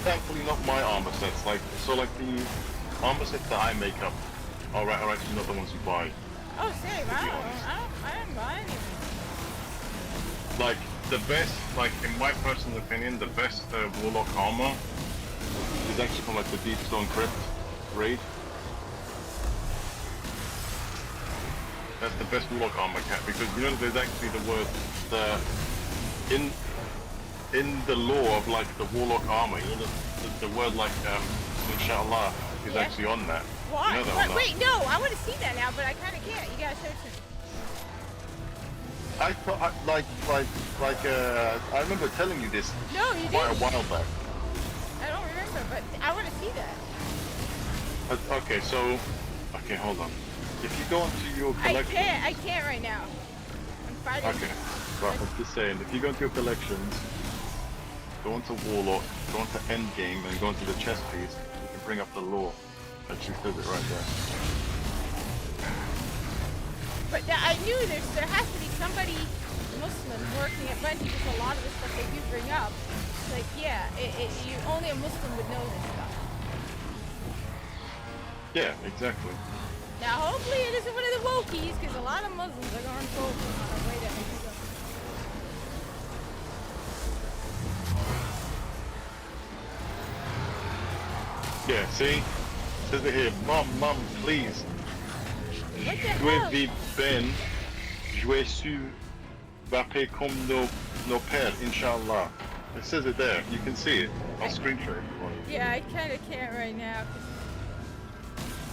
thankfully not my armor sets. Like, so like the armor sets that I make up are actually not the ones you buy. Oh, same. I didn't buy any. Like the best, like in my personal opinion, the best Warlock armor is actually from like the Deepstone Crypt raid. That's the best Warlock armor, Kat, because you know there's actually the word in the lore of like the Warlock armor, you know the word like inshallah is actually on that. What? You know that Wait, no, I want to see that now, but I kind of can't. You gotta show it to me. I thought I remember telling you this quite a while back. I don't remember, but I want to see that. Okay, hold on. If you go into your collection... I can't right now. I'm fighting. Okay, right, I'm just saying, if you go into your collections, go into Warlock, go into Endgame, and go into the chest piece, you can bring up the lore. Actually says it right there. But I knew there has to be somebody Muslim working at Bungie, because a lot of the stuff that you bring up, like, yeah, only a Muslim would know this stuff. Yeah, exactly. Now, hopefully it isn't one of the wokies, because a lot of Muslims are going to vote on the way that they do Yeah, see? Says it here. Mom, please. What the Jouer hell? vite Ben. Jouer sur Vape comme nos pères, inshallah. It says it there. You can see it. I'll screenshot it if you want. Yeah, I kind of can't right now.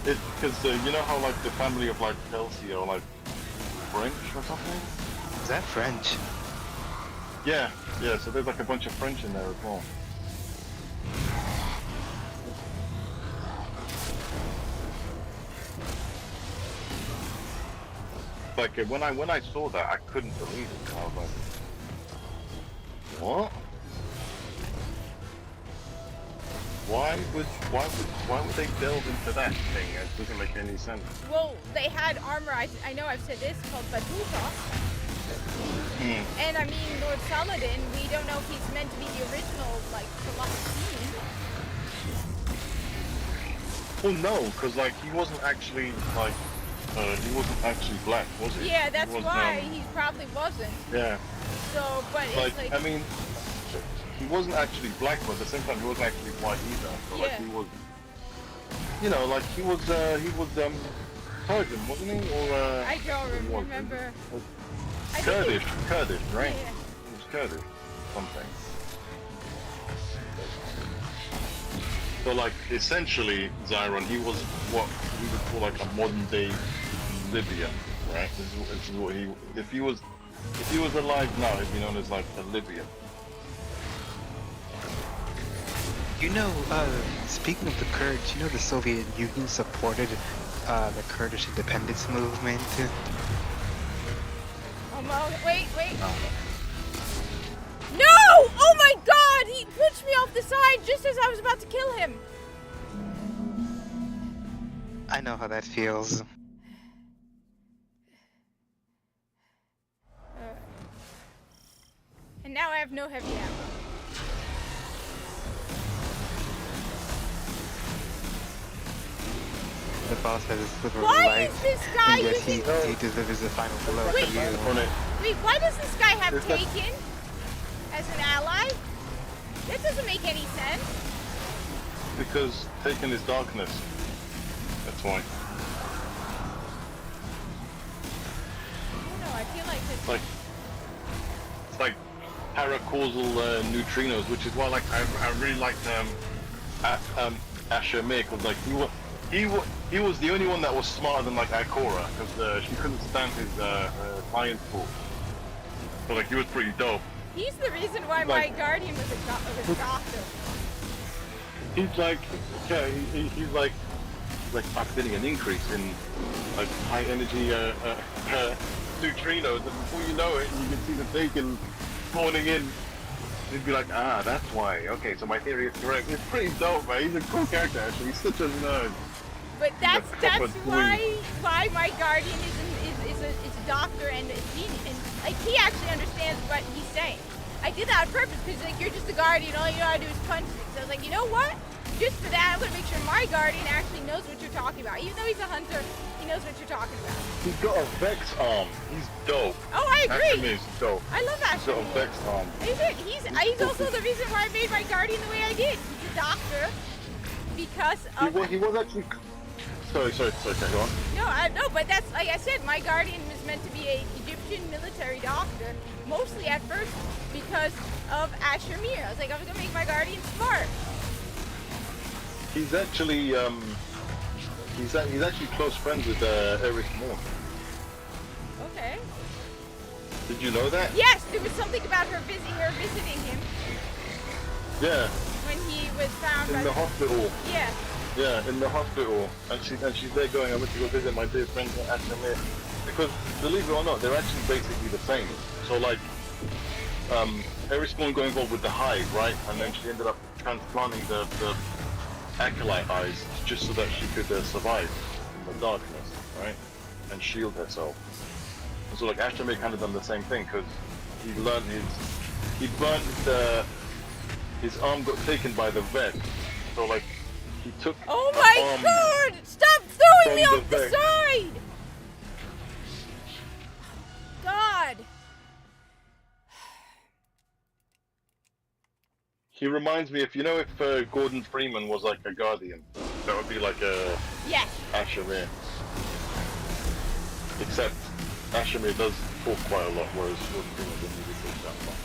It's because you know how like the family of like Kelsey are like French or something? Is that French? Yeah, so there's like a bunch of French in there as well. Like when I saw that, I couldn't believe it. I was like, what? Why would they delve into that thing? It doesn't make any sense. Well, they had armor. I know I've said this called Batuta. And I mean, Lord Saladin, we don't know if he's meant to be the original, like, Philistine. Well, no, because like he wasn't actually like he wasn't actually black, was he? Yeah, that's he was, why he probably wasn't. Yeah. So, but it's like I mean, he wasn't actually black, but at the same time he wasn't actually white either. So like Yeah. he was, you know, like he was Persian, wasn't he? Or I don't remember. I think Kurdish, right? Yeah. It was Kurdish, something. So like essentially, Zyron, he was what we would call like a modern day Libyan, right? This is what he. If he was alive now, he'd be known as like a Libyan. You know, speaking of the Kurds, you know the Soviet Union supported the Kurdish independence movement. Wait. No! Oh my God! He pushed me off the side just as I was about to kill him. I know how that feels. And now I have no heavy ammo. The boss has a sliver of Why life. is this guy and yes, using... he delivers the final blow Wait. for you. Wait, why does this guy have Taken as an ally? That doesn't make any sense. Because Taken is darkness. That's why. No, I feel like this... It's like paracausal neutrinos, which is why like I really liked Asher May, because like he was the only one that was smarter than like Ikora, because she couldn't stand his science pool. So like he was pretty dope. He's the reason why my guardian was a doctor. He's like, yeah, he's like getting an increase in like high energy neutrinos, and before you know it, you can see the Taken spawning in. He'd be like, ah, that's why. Okay, so my theory is correct. It's pretty dope, man. He's a cool character, actually. He's such a nerd. But that's why my guardian is a doctor and a genius, and like he actually understands what he's saying. I did that on purpose because like you're just a guardian, all you gotta do is punch things. So I was like, you know what? Just for that, I'm gonna make sure my guardian actually knows what you're talking about. Even though he's a hunter, he knows what you're talking about. He's got a Vex arm. He's dope. Oh, I agree. Ashram is dope. I love He's got a Ashram. Vex arm. He's also the reason why I made my guardian the way I did. He's a doctor because of. He was actually. Sorry, go on. No, but that's like I said. My guardian was meant to be a Egyptian military doctor, mostly at first because of Ashramir. I was like, I was gonna make my guardian smart. He's actually he's actually close friends with Eris Morn. Okay. Did you know that? Yes, there was something about her visiting him. Yeah. When he was found in the hospital. Yeah. Yeah, in the hospital, and she's there going, I went to go visit my dear friends at Ashramir. Because believe it or not, they're actually basically the same. So like, Eris Morn got involved with the Hive, right? And then she ended up transplanting the acolyte eyes just so that she could survive in the darkness, right? And shield herself. And so like Ashramir kind of done the same thing because he learned his arm got taken by the vet. So like he took. Oh my God! Stop throwing me off the side! God. He He reminds me, if Gordon Freeman was like a Guardian, that would be like a Ashimir. Except Ashimir does talk quite a lot, whereas Gordon Freeman doesn't really talk that much.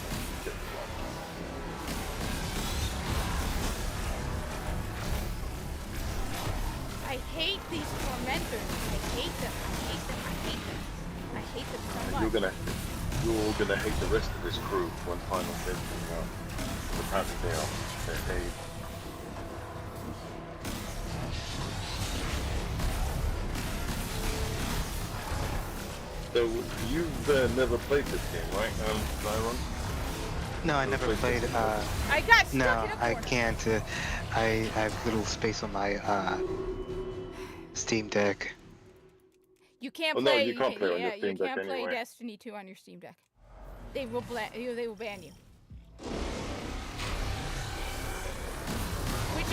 I hate these tormentors. I hate them. I hate them. I hate them. I hate them so much. You're gonna hate the rest of this crew when Final Fantasy comes out. Apparently they are. So you've never played this game, right, Byron? No, I never played. I got stuck no, in a corner. I can't. I have little space on my Steam Deck. You can't Well, play. no, you can't play on your yeah, Steam you Deck can't play anyway. Destiny 2 on your Steam Deck. They will ban you. Which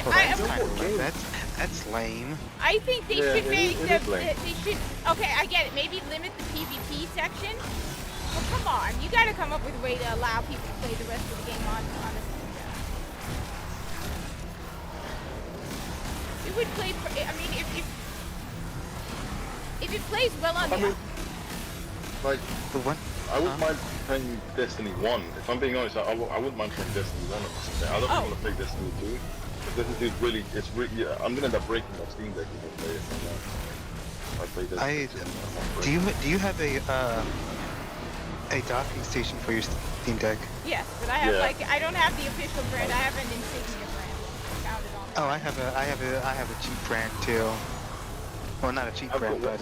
That's lame. I think they Yeah, should it make is lame. they should. Okay, I get it. Maybe limit the PvP section. But come on, you got to come up with a way to allow people to play the rest of the game on a Steam Deck. It would play. I mean, if it plays well on the. Like the one. I wouldn't mind playing Destiny 1. If I'm being honest, I wouldn't mind playing Destiny 1 on the Steam Deck. I don't want to play Destiny 2. But Destiny 2 is really, I'm gonna end up breaking my Steam Deck if I play it. I play Destiny 2. Do you have a docking station for your Steam Deck? Yes, but I have I don't have the official brand. I have an Insignia brand. Founded on. Oh, I have a cheap brand too. Well, not a cheap brand, but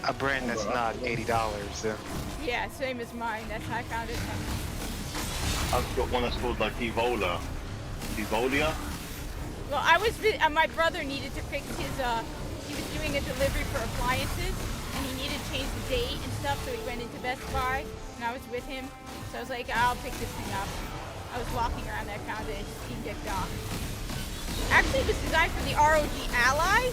a brand that's not $80. Yeah, same as mine. That's how I found it. I've got one that's called like Evolia. Well, my brother needed to fix his, he was doing a delivery for appliances, and he needed to change the date and stuff, so he went into Best Buy, and I was with him, so I was like, I'll pick this thing up. I was walking around there, found it, Steam Deck dock. Actually, it was designed for the ROG Ally,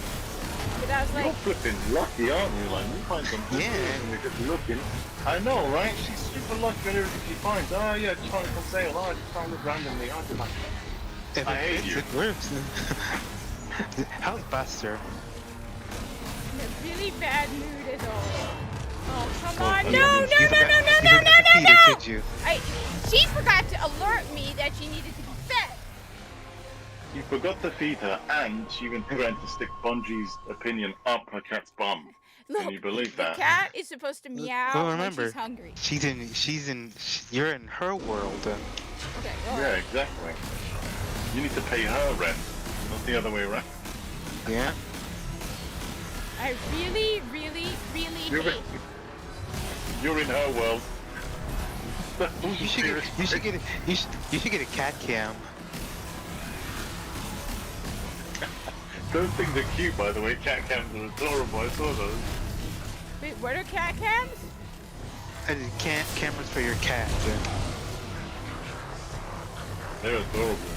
but I was like... You're flipping lucky, aren't you? Like, you find something and you're just looking. I know, right? She's super lucky on everything she finds. Oh, yeah, just found it on sale. Oh, I just found it randomly. I just like... If I hate you. It works. How's Buster? In a really bad mood as always. Oh, come on. You No! Did you? She forgot to alert me that she needed to be fed. You forgot to feed her, and she even threatened to stick Bungie's opinion up her cat's bum. Look, Can you believe that? The cat is supposed to meow Well, when remember, she's hungry. You're in her world. Okay, well, Yeah, exactly. You need to pay her rent, not the other way around. Yeah. I really hate. You're in her world. You should get a cat cam. Those things are cute, by the way. Cat cams are adorable. I saw those. Wait, what are cat cams? Cameras for your cat. They're adorable.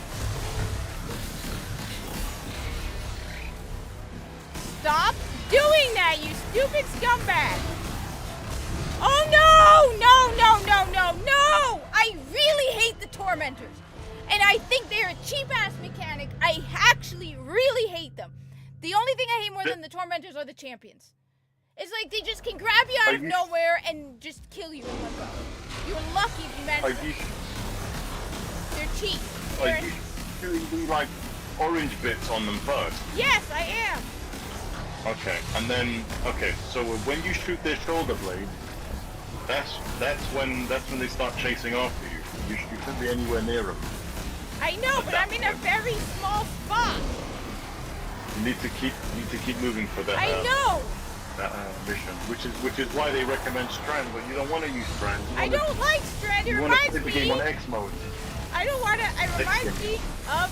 Stop doing that, you stupid scumbag! Oh no! I really hate the Tormentors. And I think they're a cheap-ass mechanic. I actually really hate them. The only thing I hate more than the Tormentors are the champions. It's like they just can grab you out of nowhere and just kill you in one go. You're lucky if you manage to. They're cheap. Are you doing the, like, orange bits on them first? Yes, I am. Okay, and then, so when you shoot their shoulder blade, that's when they start chasing after you. You shouldn't be anywhere near them. I know, but I'm in a very small spot. You need to keep moving for that. I know. That mission, which is why they recommend Strand, but you don't want to use Strand. I don't like Strand. It you want to reminds play the me. game on X mode. I don't want to. It reminds me of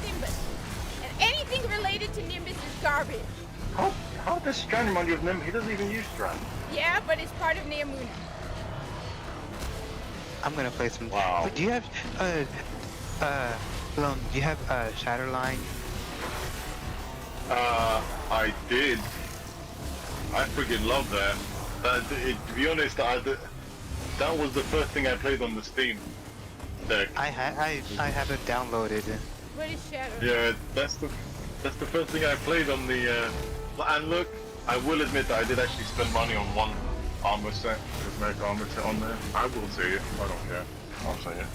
Nimbus, and anything related to Nimbus is garbage. How does Strand remind you of Nimbus? He doesn't even use Strand. Yeah, but it's part of Neomuna. I'm gonna play some. Wow. But do you have Lone, do you have Shatterline? I did. I freaking love that. To be honest, that was the first thing I played on the Steam. deck. I have it downloaded. What is Shadow? Yeah, that's the first thing I played on the. And look, I will admit that I did actually spend money on one armor set, cosmetic armor set on there. I will say it. I don't care. I'll say it.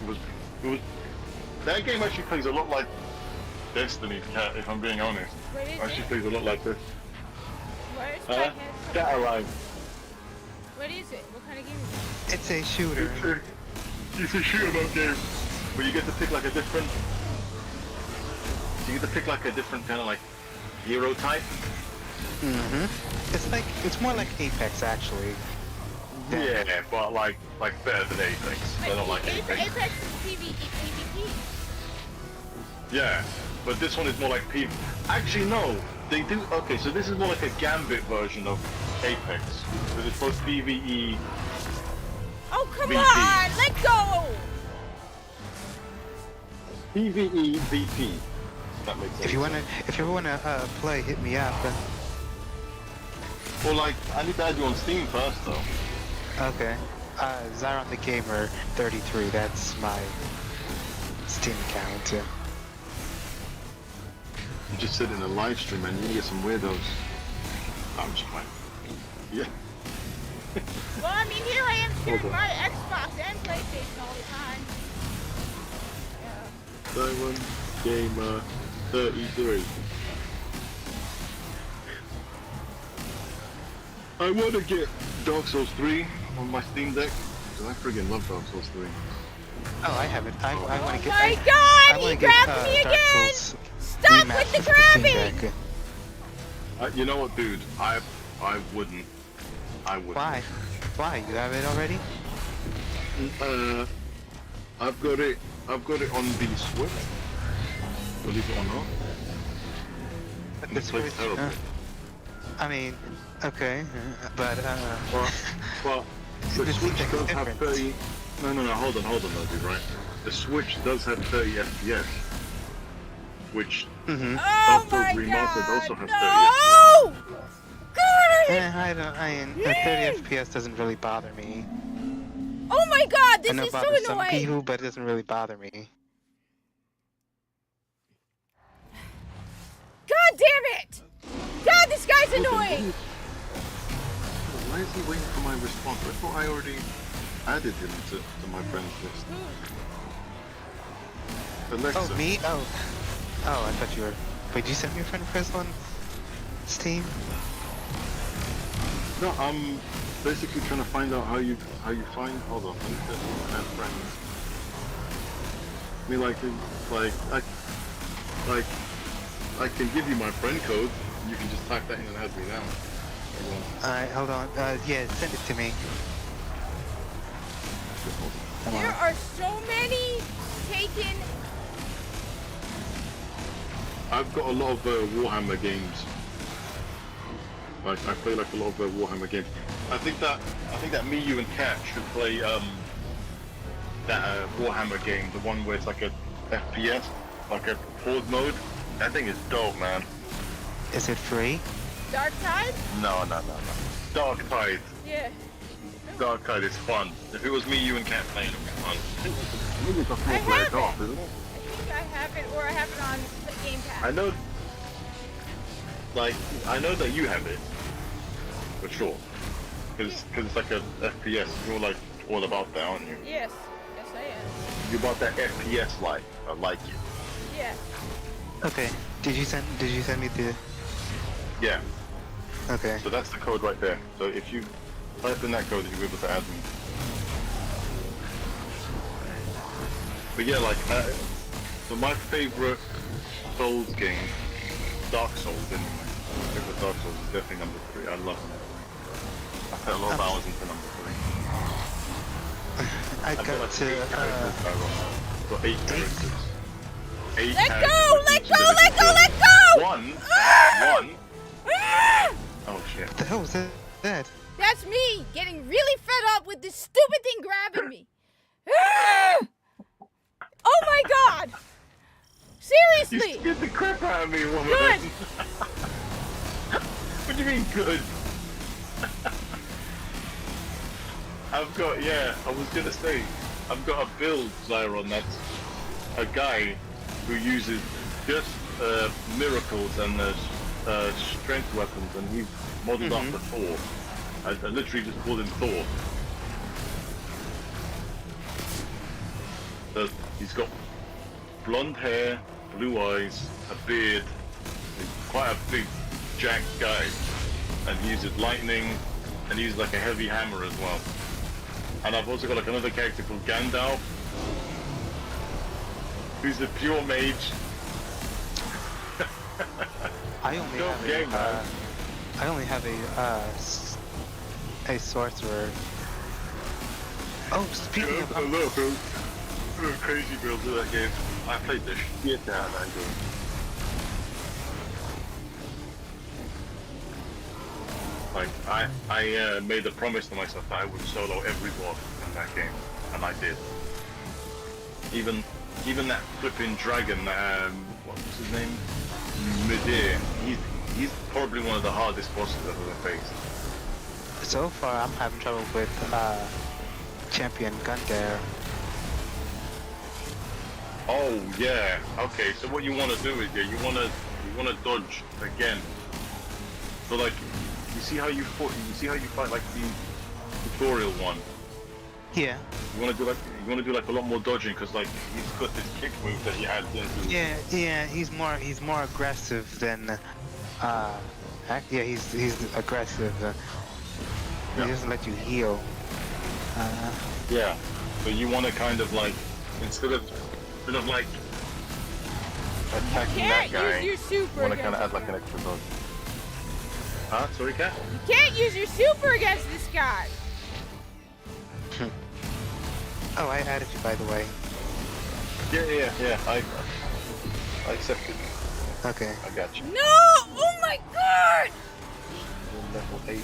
It was. That game actually plays a lot like Destiny, Cat. If I'm being honest, What is actually it? plays a lot like this. Where's my head? Cat Alive. What is it? What kind of game is it? It's a shooter. It's a shoot 'em up game where you get to pick like a different. You get to pick like a different kind of like hero type. It's more like Apex actually. Yeah, but like better than Apex. I don't like Apex. Apex is PvP. Yeah, but this one is more like PvP. Actually, no, they do. Okay, so this is more like a Gambit version of Apex, because it's both PvE. Oh come VP. on, let go! PvE VP. That makes sense. If you wanna play, hit me up. Well, like I need to add you on Steam first, though. Okay. Zyron the Gamer 33. That's my Steam account. You just said in a live stream, and you get some weirdos. I'm just playing. Yeah. Well, I mean, here I am sharing my Xbox and PlayStation all the time. Zyron Gamer 33. I want to get Dark Souls 3 on my Steam Deck, because I friggin' love Dark Souls 3. Oh, I have it. I want to get. Oh my God! I He wanna grabbed get, me Dark again! Souls Stop remastered with the for Steam grabbing! Deck. You know what, dude? I wouldn't. I wouldn't. Why? Why? You have it already? I've got it on the Switch. Believe it or not. And The it plays Switch, terrible. I mean, okay, but Well, the This Switch is does have different. 30. No, hold on, though, dude. Right? The Switch does have 30 FPS, which Oh Dark Souls my Remastered God! also has 30 FPS. No! God, I don't. 30 FPS doesn't really bother me. Oh my God! I This know is it so bothers some annoying. people, but it doesn't really bother me. God damn it! God, this guy's annoying. Why is he waiting for my response? I thought I already added him to my friends list. Alexa. Oh, me? Oh, I thought you were. Wait, did you send me a friend request on Steam? No, I'm basically trying to find out how you find. Hold on, let me just add friends. I mean, I can give you my friend code. You can just type that in and add me now. Alright, hold on. Yeah, send it to me. Come There on. are so many taken. I've got a lot of Warhammer games. Like I play like a lot of Warhammer games. I think that me, you, and Kat should play that Warhammer game, the one where it's like a FPS, like a horde mode. That thing is dope, man. Is it free? Dark Tide? No. Dark Tide. Yeah. Dark Tide is fun. If it was me, you, and Kat playing, it would be fun. I think it's a I four-player have co-op, it. isn't it? I think I have it, or I have it on the Game Pass. I know. Like, I know that you have it, for sure. Because it's like a FPS. You're like all about that, aren't you? Yes. Yes, I am. You bought that FPS like, I like it. Yeah. Okay. Did you send me the? Yeah. Okay. So that's the code right there. So if you type in that code, you'll be able to add me. But yeah, like, so my favorite Souls game, Dark Souls anyway. My favorite Dark Souls is definitely number 3. I love it. I put a lot of hours into number 3. I got to. Got 8 characters. 8 Let characters go! with Let each go! individual- Let go! Let go! One. Ah! Oh shit. What the hell was that? That's me getting really fed up with this stupid thing grabbing me. Ah! Oh my God! Seriously! You scared the crap out of me, woman. Good. What do you mean good? I've got, yeah, I was gonna say, I've got a build, Zyron, that's a guy who uses just miracles and strength weapons, and he's modeled after Thor. I literally just called him Thor. He's got blonde hair, blue eyes, a beard, he's quite a big jacked guy, and he uses lightning, and he uses like a heavy hammer as well. And I've also got like another character called Gandalf, who's a pure mage. I only have a sorcerer. Oh, speaking of... a little crazy build to that game. I played the shit out of that game. Like, I made a promise to myself that I would solo every boss in that game, and I did. Even that flipping dragon, what was his name? Midir. He's probably one of the hardest bosses I've ever faced. So far, I'm having trouble with Champion Gundare. Oh yeah. Okay. So what you want to do is you want to dodge again. So like, you see how you fight like the tutorial one. Yeah. You want to do like a lot more dodging, because like he's got this kick move that he adds into. Yeah. He's more aggressive than. Yeah, he's aggressive. He doesn't let you heal. Yeah. So you want to kind of like instead of like attacking that guy, use your super you want to kind of add like an extra dodge. Huh? Sorry, Cat? You can't use your super against this guy. Oh, I added you, by the way. Yeah. I accepted. Okay. I got you. No! Oh my god! You're level 8.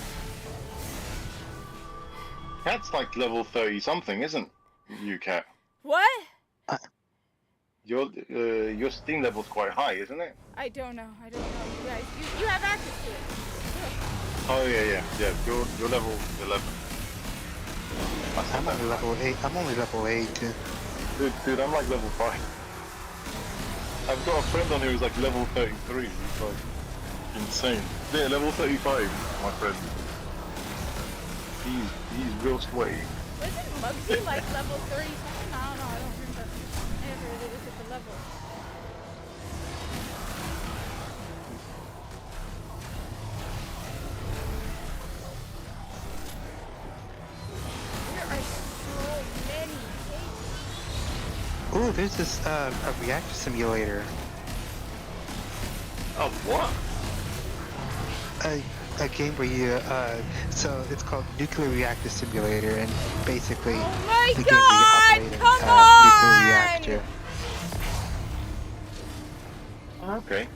Cat's like level 30 something, isn't you, Cat? What? Your Steam level's quite high, isn't it? I don't know. You guys, you have access to it. Oh yeah. You're level 11. I'm only level 8. I'm only level 8. Dude, I'm like level 5. I've got a friend on here who's like level 33. He's like insane. Yeah, level 35, my friend. He's real sweaty. Wasn't Muggsy like level 30 something? I don't know. I don't remember. I never really looked at the level. There are so many cases. Ooh, there's this a reactor simulator. Oh, what? A game where you so it's called Nuclear Reactor Simulator, and basically the game where you operate a nuclear reactor. Okay.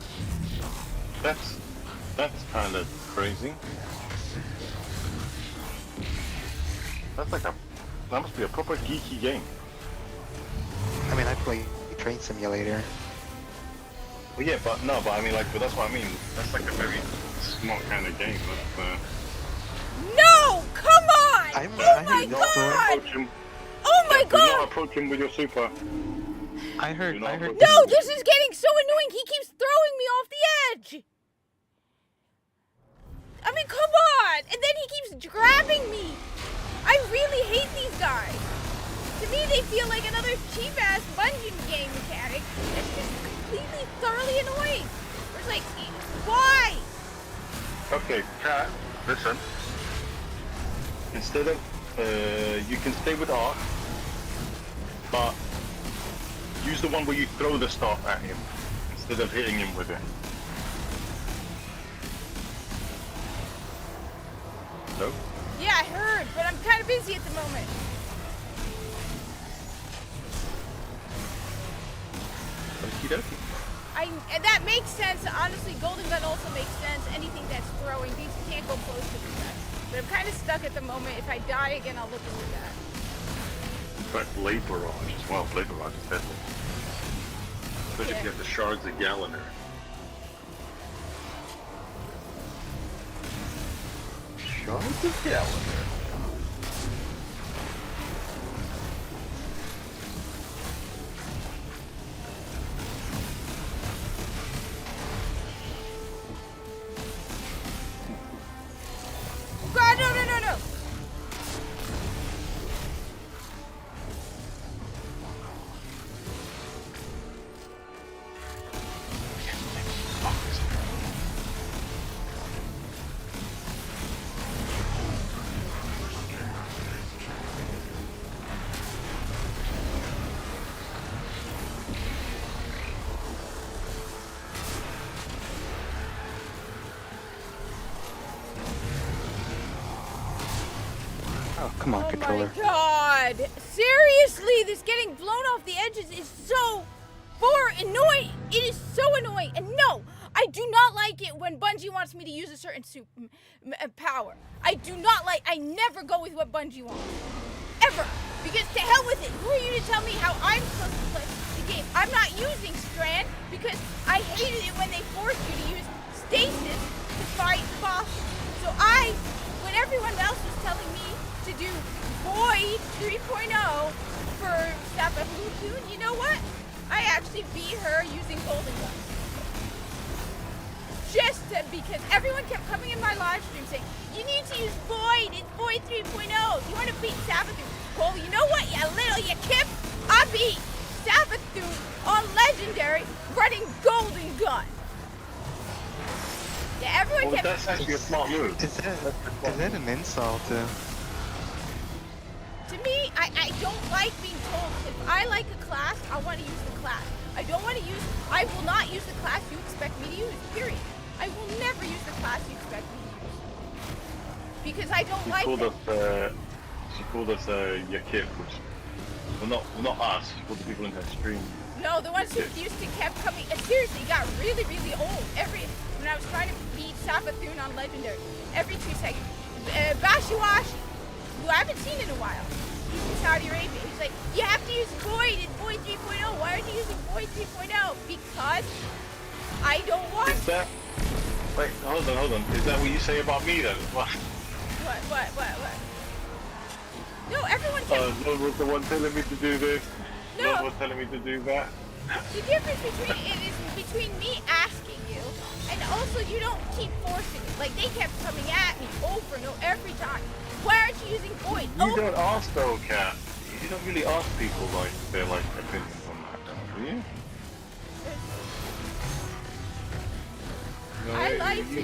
That's kind of crazy. That must be a proper geeky game. I mean, I play Train Simulator. Well, yeah, but I mean, but that's what I mean. That's like a very smart kind of game. But, No! Come on! Oh my god! Oh my god! Do not approach him with your super. I heard. No, this is getting so annoying. He keeps throwing me off the edge. I mean, come on! And then he keeps grabbing me. I really hate these guys. To me, they feel like another cheap-ass Bungie game mechanic. It's just completely, thoroughly annoying. It's like, why? Okay, Cat, listen. Instead of, you can stay with Arc, but use the one where you throw the staff at him instead of hitting him with it. No? Yeah, I heard, but I'm kind of busy at the moment. Okie dokie. That makes sense. Honestly, Golden Gun also makes sense. Anything that's throwing, these can't go close to the guys. But I'm kind of stuck at the moment. If I die again, I'll look into that. In fact, Blade Barrage as well. Blade Barrage is deadly. Especially if you have the shards of Galliner. Shards of Galliner. Come on, controller. Oh my god! Seriously, this getting blown off the edges is so annoying. It is so annoying. And no, I do not like it when Bungie wants me to use a certain power. I do not like. I never go with what Bungie wants, ever. Because to hell with it. Who are you to tell me how I'm supposed to play the game? I'm not using Strand because I hated it when they forced you to use Stasis to fight the bosses. So when everyone else was telling me to do Void 3.0 for Savathun, you know what? I actually beat her using Golden Gun. Because everyone kept coming in my live stream saying, you need to use Void, it's Void 3.0. You want to beat Savathun. Well, you know what, you kip? I beat Savathun on Legendary running Golden Gun. Yeah, everyone kept... That's actually a smart move. Is that an insult? To me, I don't like being told if I like a class, I want to use the class. I will not use the class you expect me to use, period. I will never use the class you expect me to use. Because I don't like it. She called us your kid, which, well not us, she called the people in her stream. No, the ones who used to kept coming, seriously, it got really, really old. When I was trying to beat Savathun on Legendary, every 2 seconds. Bashiwash, who I haven't seen in a while, he's in Saudi Arabia. He's like, you have to use Void in Void 3.0. Why aren't you using Void 3.0? Because I don't want to. Wait, hold on. Is that what you say about me then? What? No, everyone kept... Lord was the one telling me to do this. No. Lord was telling me to do that. The difference between me asking you and also you don't keep forcing it. Like, they kept coming at me over and over every time. Why aren't you using Void? You don't ask though, Kat. You don't really ask people like their opinions on that, do you? No, I like you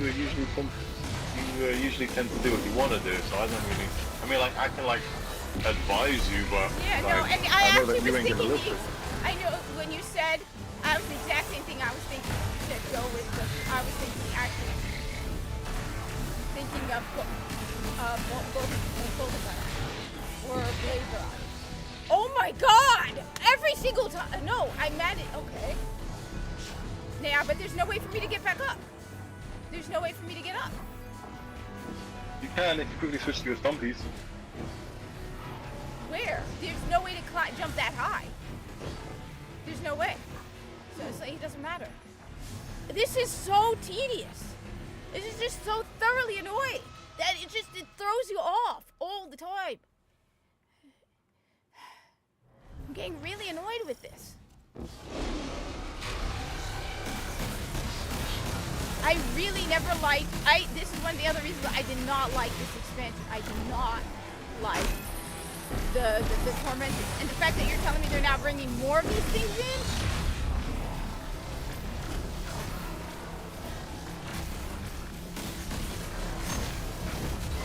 usually tend to do what you want to do, so I don't really. I mean, like I can advise you, but yeah, like, no, and I know actually that you was ain't gonna thinking. listen. I know when you said, I was the exact same thing I was thinking. You said go with the. I was thinking of Golden Gun or Blade Rod. Oh my God! Every single time. No, I meant it. Okay. Yeah, but there's no way for me to get back up. There's no way for me to get up. You can if you quickly switch to your stompies. Where? There's no way to jump that high. There's no way. So it's like, it doesn't matter. This is so tedious. This is just so thoroughly annoying that it throws you off all the time. I'm getting really annoyed with this. I really never liked, this is one of the other reasons I did not like this expansion. I did not like the Tormentors. And the fact that you're telling me they're now bringing more of these things in?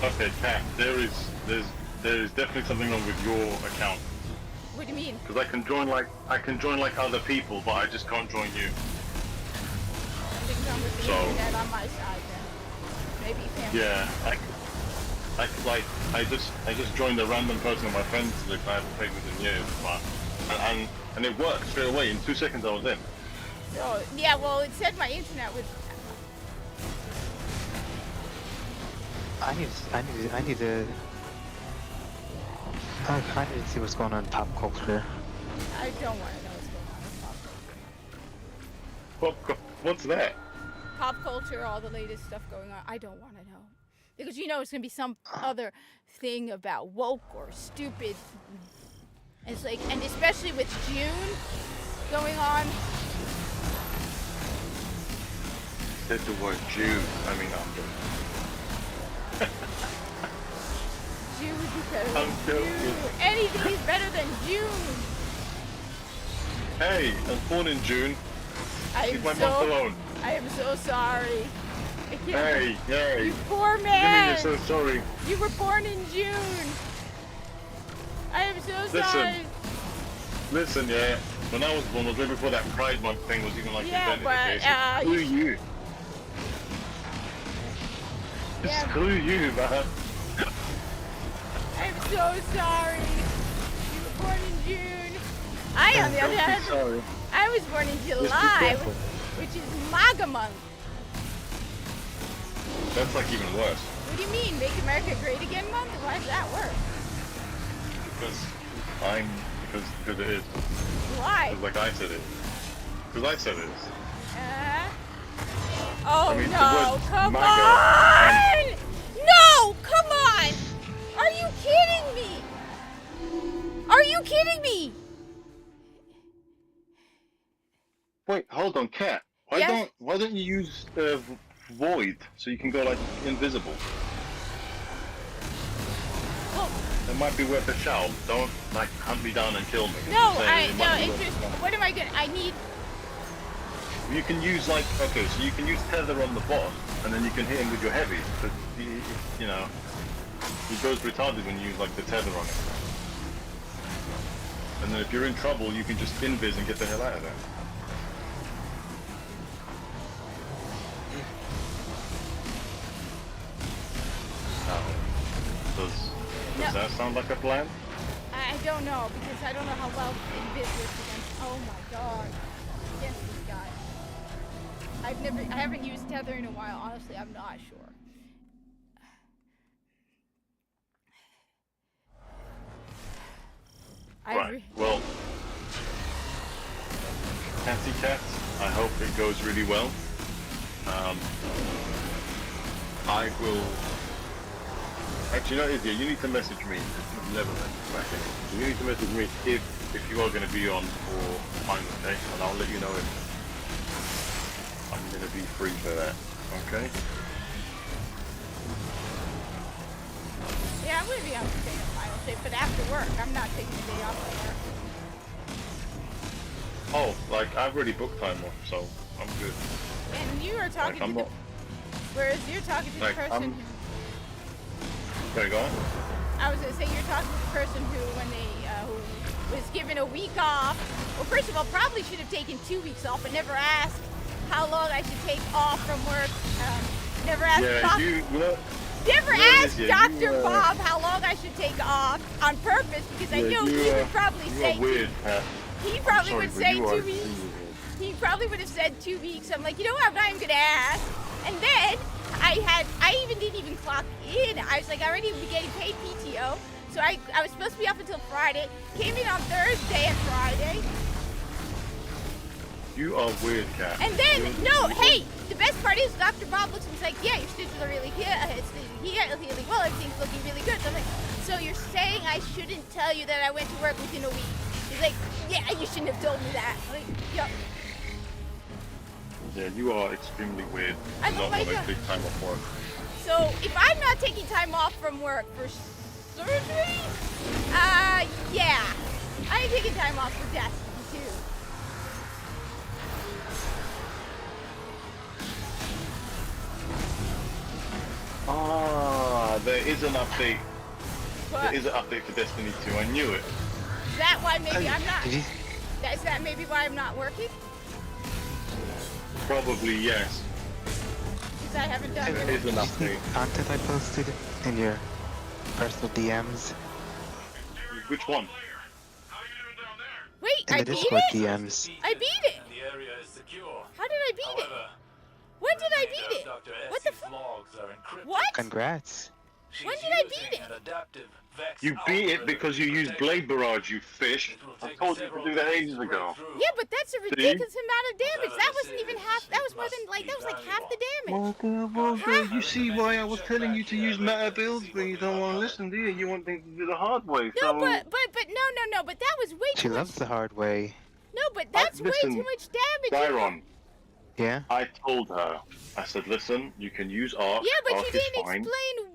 Okay, Kat, there is definitely something wrong with your account. What do you mean? Because I can join like other people, but I just can't join you. Something's wrong with the internet on my side then. Maybe family. Yeah, I just joined a random person on my friends list I haven't played with in years, but and it worked straight away. In 2 seconds I was in. So yeah, well it said my internet was. I need to see what's going on in pop culture. I don't want to know what's going on in pop culture. What's that? Pop culture, all the latest stuff going on. I don't want to know. Because you know it's going to be some other thing about woke or stupid. It's like, and especially with June going on. Said the word June. I mean, June is better I'm than joking. June. Anything is better than June. Hey, I was born in June. Leave my month alone. I am so sorry. I can't. Hey. You poor man. What do you mean you're so sorry? You were born in June. I am so sorry. Listen, yeah. When I was born, it was right before that Pride Month thing was even invented. Okay, so screw you. Yeah. Screw you, man. I'm so sorry. You were born in June. I, on the other hand, sorry. I was born in July, which is MAGA month. That's like even worse. What do you mean, Make America Great Again month? Why does that work? Because it is. Why? Like I said it. Because I said it. Oh I mean, no, come MAGA on! No, come on! Are you kidding me? Are you kidding me? Wait, hold on, Cat. Why don't you use Void so you can go like invisible? Well, it might be worth a shout. Don't like hunt me down and kill me. No, it's just, what am I gonna, I need... You can use like, okay, so you can use tether on the boss, and then you can hit him with your heavy, but you know, he goes retarded when you use like the tether on it. And then if you're in trouble, you can just invis and get the hell out of there. Does that sound like a plan? I don't know, because I don't know how well Invis works against, oh my god, against this guy. I haven't used tether in a while, honestly, I'm not sure. Right, well, Catty Cats, I hope it goes really well. I will... Actually, no, Izzy, you need to message me. Never message back in. You need to message me if you are going to be on for Final Day, and I'll let you know if I'm going to be free for that. Okay? Yeah, I'm going to be on the day of Final Day, but after work, I'm not taking the day off of work. Oh, like, I've already booked time off, so I'm good. And you are talking to the... Whereas you're talking to the person who... There you go. I was going to say, you're talking to the person who, when they, who was given a week off, well, first of all, probably should have taken 2 weeks off, but never asked how long I should take off from work. Never asked Never asked Dr. Bob how long I should take off on purpose, because I know he would probably say... He probably would say 2 weeks. He probably would have said 2 weeks. I'm like, you know what, I'm not even going to ask. And then I didn't even clock in. I was like, I already be getting paid PTO. So I was supposed to be off until Friday. Came in on Thursday and Friday. You are weird, Cat. And then, hey, the best part is Dr. Bob looks and he's like, yeah, your stitches are really healing well, everything's looking really good. So I'm like, so you're saying I shouldn't tell you that I went to work within a week? He's like, yeah, you shouldn't have told me that. I'm like, yep. Yeah, you are extremely weird. I don't want to take time off work. So if I'm not taking time off from work for surgery, yeah, I ain't taking time off for Destiny too. Ah, there is an update. What? There is an update for Destiny 2. I knew it. Is that why maybe I'm not? Is that maybe why I'm not working? Probably yes. Because I haven't done it. There is an update. Content I posted in your personal DMs. Which one? Wait, in I the beat Discord it? DMs. I beat it. The area is secure. How did I beat it? When did I beat it? What the fuck? What? Congrats. When did I beat it? You beat it because you used Blade Barrage, you fish. I told you to do that ages ago. Yeah, but that's a ridiculous amount of damage. That wasn't even half. That was more than that was like half the damage. Well, you see why I was telling you to use meta builds, but you don't want to listen, do you? You want things to do the hard way. No, but no. But that was way too She much. loves the hard way. No, but that's way too much damage. Byron. Yeah? I told her. I said, listen, you can use Arc. Yeah, but Arc you didn't fine, explain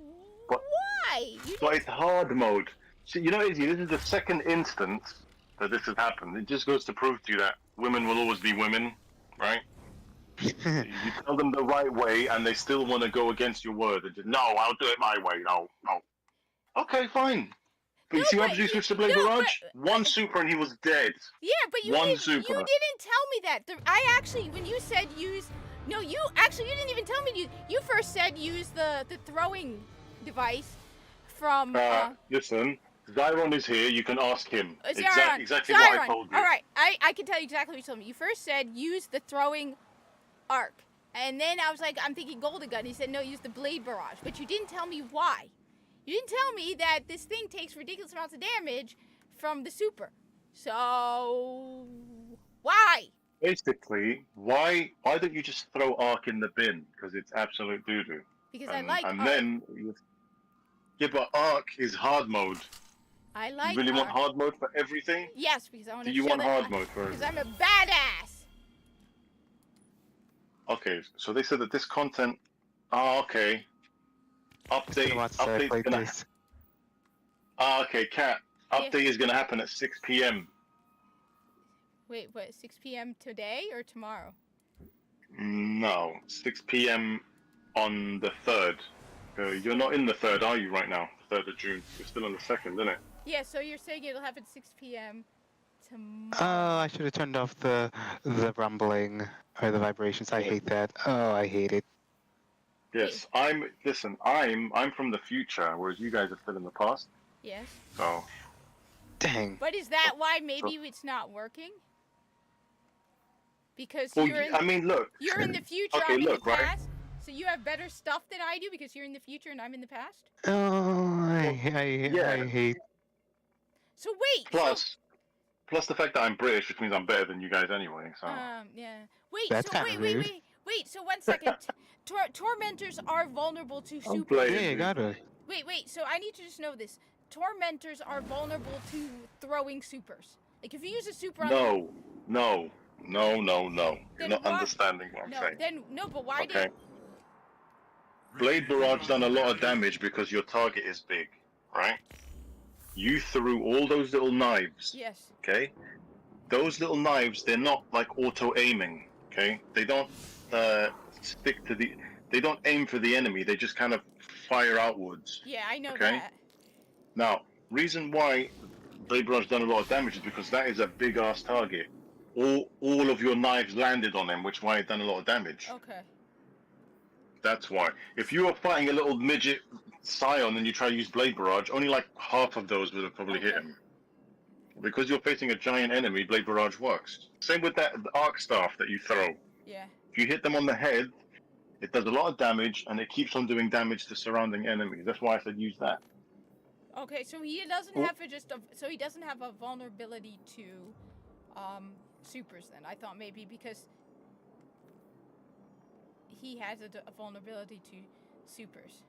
why. But it's hard mode. See, you know, Izzy, this is the second instance that this has happened. It just goes to prove to you that women will always be women, right? You tell them the right way, and they still want to go against your word. And just, no, I'll do it my way. No. Okay, fine. But you see what you switched to Blade Barrage? One super and he was dead. Yeah, but you didn't tell me that. I actually, when you said use... No, you didn't even tell me. You first said use the throwing device from. Listen, Zyron is here. You can ask him. Zyron, Exactly what I told you. All right, I can tell you exactly what you told me. You first said use the throwing arc, and then I was like, I'm thinking golden gun. He said no, use the blade barrage, but you didn't tell me why. You didn't tell me that this thing takes ridiculous amounts of damage from the super. So why? Basically, why don't you just throw arc in the bin? Because it's absolute doo doo. Because I like and arc. then yeah, but arc is hard mode. I like. You really arc. want hard mode for everything? Yes, because I want to. Do you want hard mode for Because I'm a badass. Okay, so they said that this content. Okay. Update gonna. Okay, Cat. Update is gonna happen at 6 p.m. Wait, what? 6 p.m. today or tomorrow? No, 6 p.m. on the 3rd. You're not in the 3rd, are you, right now? 3rd of June. You're still on the 2nd, isn't it? Yeah, so you're saying it'll happen 6 p.m. tomorrow. Oh, I should have turned off the rumbling or the vibrations. I hate that. Oh, I hate it. Yes, I'm from the future, whereas you guys are still in the past. Yes. So. Dang. But is that why maybe it's not working? Because Well, you're in. I mean, look. You're in the future. Okay, I'm in look, the right? past. So you have better stuff than I do because you're in the future and I'm in the past. Oh, I hate. So wait. Plus the fact that I'm British, which means I'm better than you guys anyway. So. Yeah. Wait. That's so kinda wait. rude. Wait. So 1 second. Tormentors are vulnerable to super. playing. Yeah, you gotta. Wait. So I need to just know this. Tormentors are vulnerable to throwing supers. Like if you use a super on No. You're Then not why- understanding what I'm saying. But why Okay. did? Blade Barrage done a lot of damage because your target is big, right? You threw all those little knives. Yes. Okay? Those little knives, they're not like auto-aiming, okay? They don't they don't aim for the enemy, they just kind of fire outwards. Yeah, I know Okay? that. Now, reason why Blade Barrage done a lot of damage is because that is a big-ass target. All of your knives landed on him, which is why it done a lot of damage. Okay. That's why. If you were fighting a little midget Scion and you try to use Blade Barrage, only like half of those would have probably hit him. Because you're facing a giant enemy, Blade Barrage works. Same with that Arc Staff that you throw. Yeah. If you hit them on the head, it does a lot of damage and it keeps on doing damage to surrounding enemies. That's why I said use that. Okay, so he doesn't have a vulnerability to supers then. I thought maybe because he has a vulnerability to supers.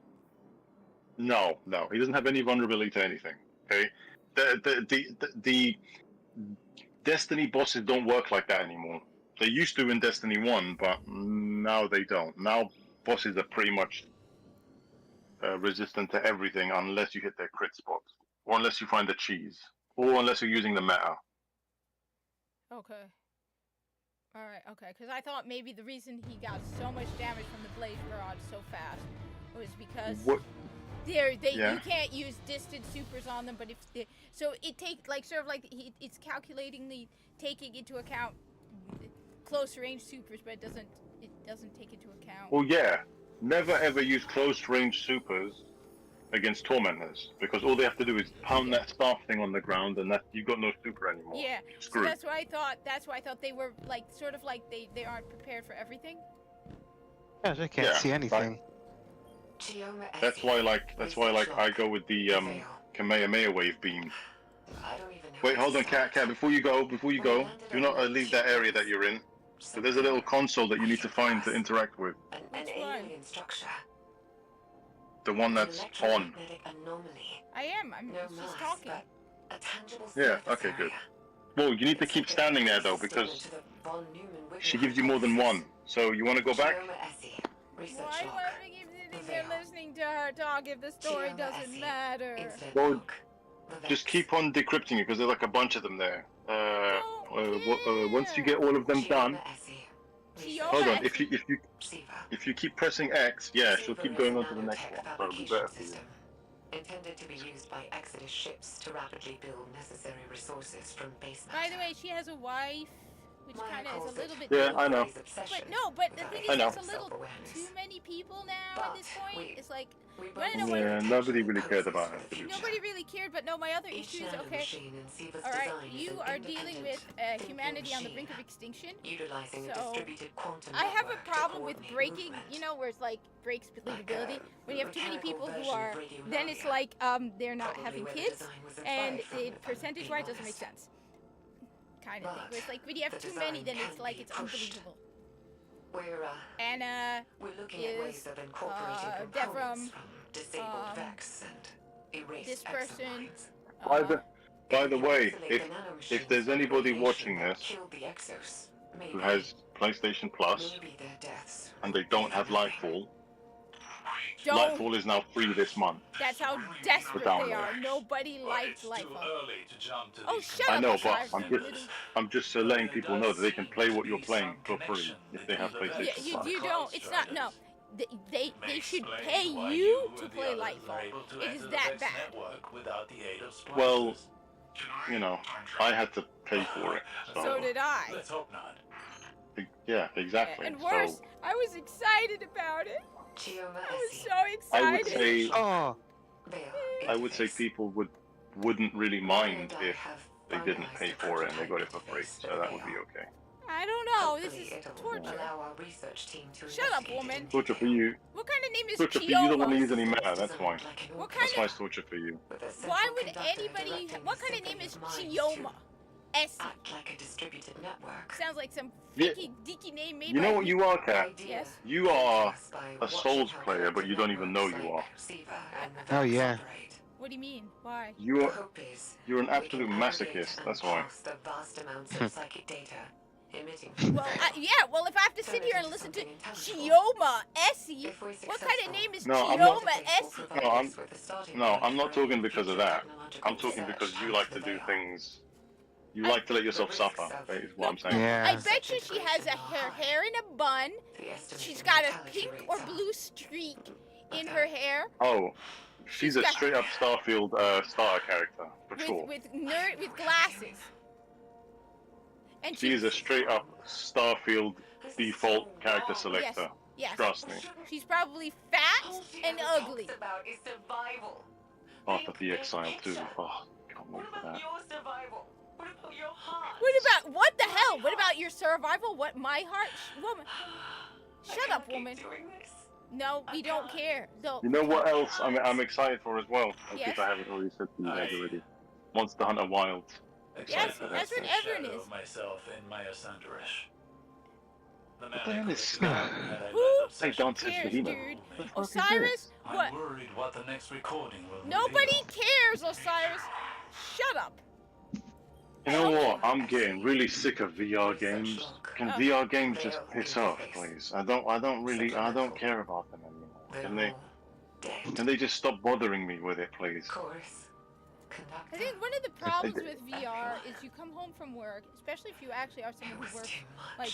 No, he doesn't have any vulnerability to anything. Okay, the Destiny bosses don't work like that anymore. They used to in Destiny 1, but now they don't. Now bosses are pretty much resistant to everything unless you hit their crit spots, or unless you find the cheese, or unless you're using the meta. Okay. Alright, okay. Because I thought maybe the reason he got so much damage from the Blade Barrage so fast was because you can't use distant supers on them, but so it takes it's calculatingly taking into account close range supers, but it doesn't take into account. Well, yeah. Never ever use close range supers against Tormentors, because all they have to do is pound that staff thing on the ground, and you've got no super anymore. Yeah, Screwed. so that's why I thought they were like sort of like they aren't prepared for everything. Yeah, I can't see anything. That's why I go with the Kamehameha wave beam. Wait, hold on, Cat. Before you go, do not leave that area that you're in. So there's a little console that you need to find to interact with. An alien structure. The one that's on. I am. I'm just talking. Yeah. Okay. Good. Well, you need to keep standing there though, because she gives you more than one. So you want to go back? Why would I keep sitting there listening to her talk if the story doesn't matter? Well, just keep on decrypting it because there's like a bunch of them there. Once you get all of them done, hold on. If you keep pressing X, yeah, she'll keep going on to the next one. So it'll be better for you. Intended to be used by Exodus ships to rapidly build necessary resources from base matter. By the way, she has a wife. which kind of is a little bit. Yeah, I know. But the thing I is, know. it's a little too many people now at this point. It's like, you wanna know Yeah, what? nobody really cared about it. Nobody really cared, but no, my other issue is, okay, alright, you are dealing with humanity on the brink of extinction, so I have a problem with breaking, you know, where it's like, breaks believability, when you have too many people who are, then it's like, they're not having kids, and it percentage-wise doesn't make sense, kind of thing, where it's like, when you have too many, then it's like, it's unbelievable. Anna is Devram, this person. By the way, if there's anybody watching this who has PlayStation Plus and they don't have Lightfall, Lightfall is now free this month. That's how desperate they are. Nobody likes Lightfall. Oh, shut up! I know, but I'm just letting people know that they can play what you're playing for free if they have PlayStation Plus. You don't. It's not. No. They should pay you to play Lightfall. It is that bad. Well, you know, I had to pay for it. So did I. Let's hope not. Yeah, exactly. And worse, I was excited about it. I was so excited. I would say people wouldn't really mind if they didn't pay for it and they got it for free, so that would be okay. I don't know. This is torture. Shut up, woman. Torture for you. What kind of name is Torture for you? You don't want to Chioma? use any mana. That's why. What kind That's why it's torture for you. Why would anybody? What kind of name is Chioma? S. Sounds like some freaky deaky name made You know by what you are, Kat? Yes. You are a Souls player, but you don't even know you are. Oh yeah. What do you mean? Why? You're an absolute masochist. That's why. Well, if I have to sit here and listen to Chioma Essie, what kind of name is Chioma Essie? I'm not talking because of that. I'm talking because you like to do things. You like to let yourself suffer, is what I'm saying. I bet you she has her hair in a bun. She's got a pink or blue streak in her hair. Oh, she's a straight up Starfield starter character, for sure. With glasses. And She is a straight up Starfield default character selector. Yes. Trust me. She's probably fat and ugly. After the Exile too. Oh, can't wait for that. What the hell? What about your survival? What, my heart? Woman. Shut up, woman. No, we don't care. You know what else I'm excited for as well? In Yes. case I haven't already said to you guys already. Monster Hunter Wilds. Yes, that's what everyone is. Myself in Maya Sanderish. The What the hell is Who Hey, don't say cares, Vegeta. dude? Osiris? What? I'm worried what the next recording will Nobody cares, Osiris. Shut up. You know what? I'm getting really sick of VR games. Can VR games just piss off, please? I don't care about them anymore. Can they just stop bothering me with it, please? I think one of the problems with VR is you come home from work, especially if you actually are someone who works, like,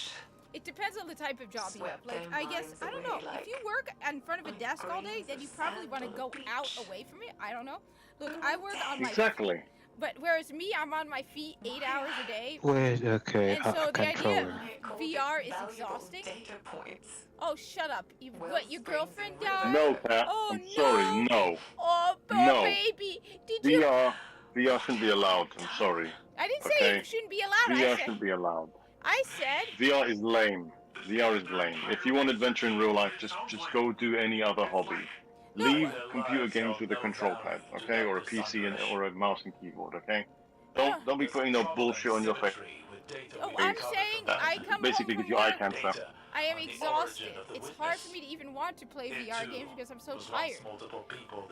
it depends on the type of job you have. Like, I guess, I don't know, if you work in front of a desk all day, then you probably want to go out away from it. I don't know. Look, I work on my Exactly. But whereas me, I'm on my feet 8 hours a day. Wait, okay, And so the idea controller. of VR is exhausting. Oh, shut up. What, your girlfriend died? No, Pat. Oh, I'm sorry. No. Oh, No. baby. Did you? VR shouldn't be allowed. I'm sorry. I didn't say it shouldn't be allowed. VR shouldn't be allowed. I said. VR is lame. VR is lame. If you want adventure in real life, just go do any other hobby. Leave computer games with a control pad, okay, or a PC or a mouse and keyboard, okay. Don't be putting no bullshit on your face. Oh, I'm saying I come basically home gives you eye cancer. I am exhausted. It's hard for me to even want to play VR games because I'm so tired.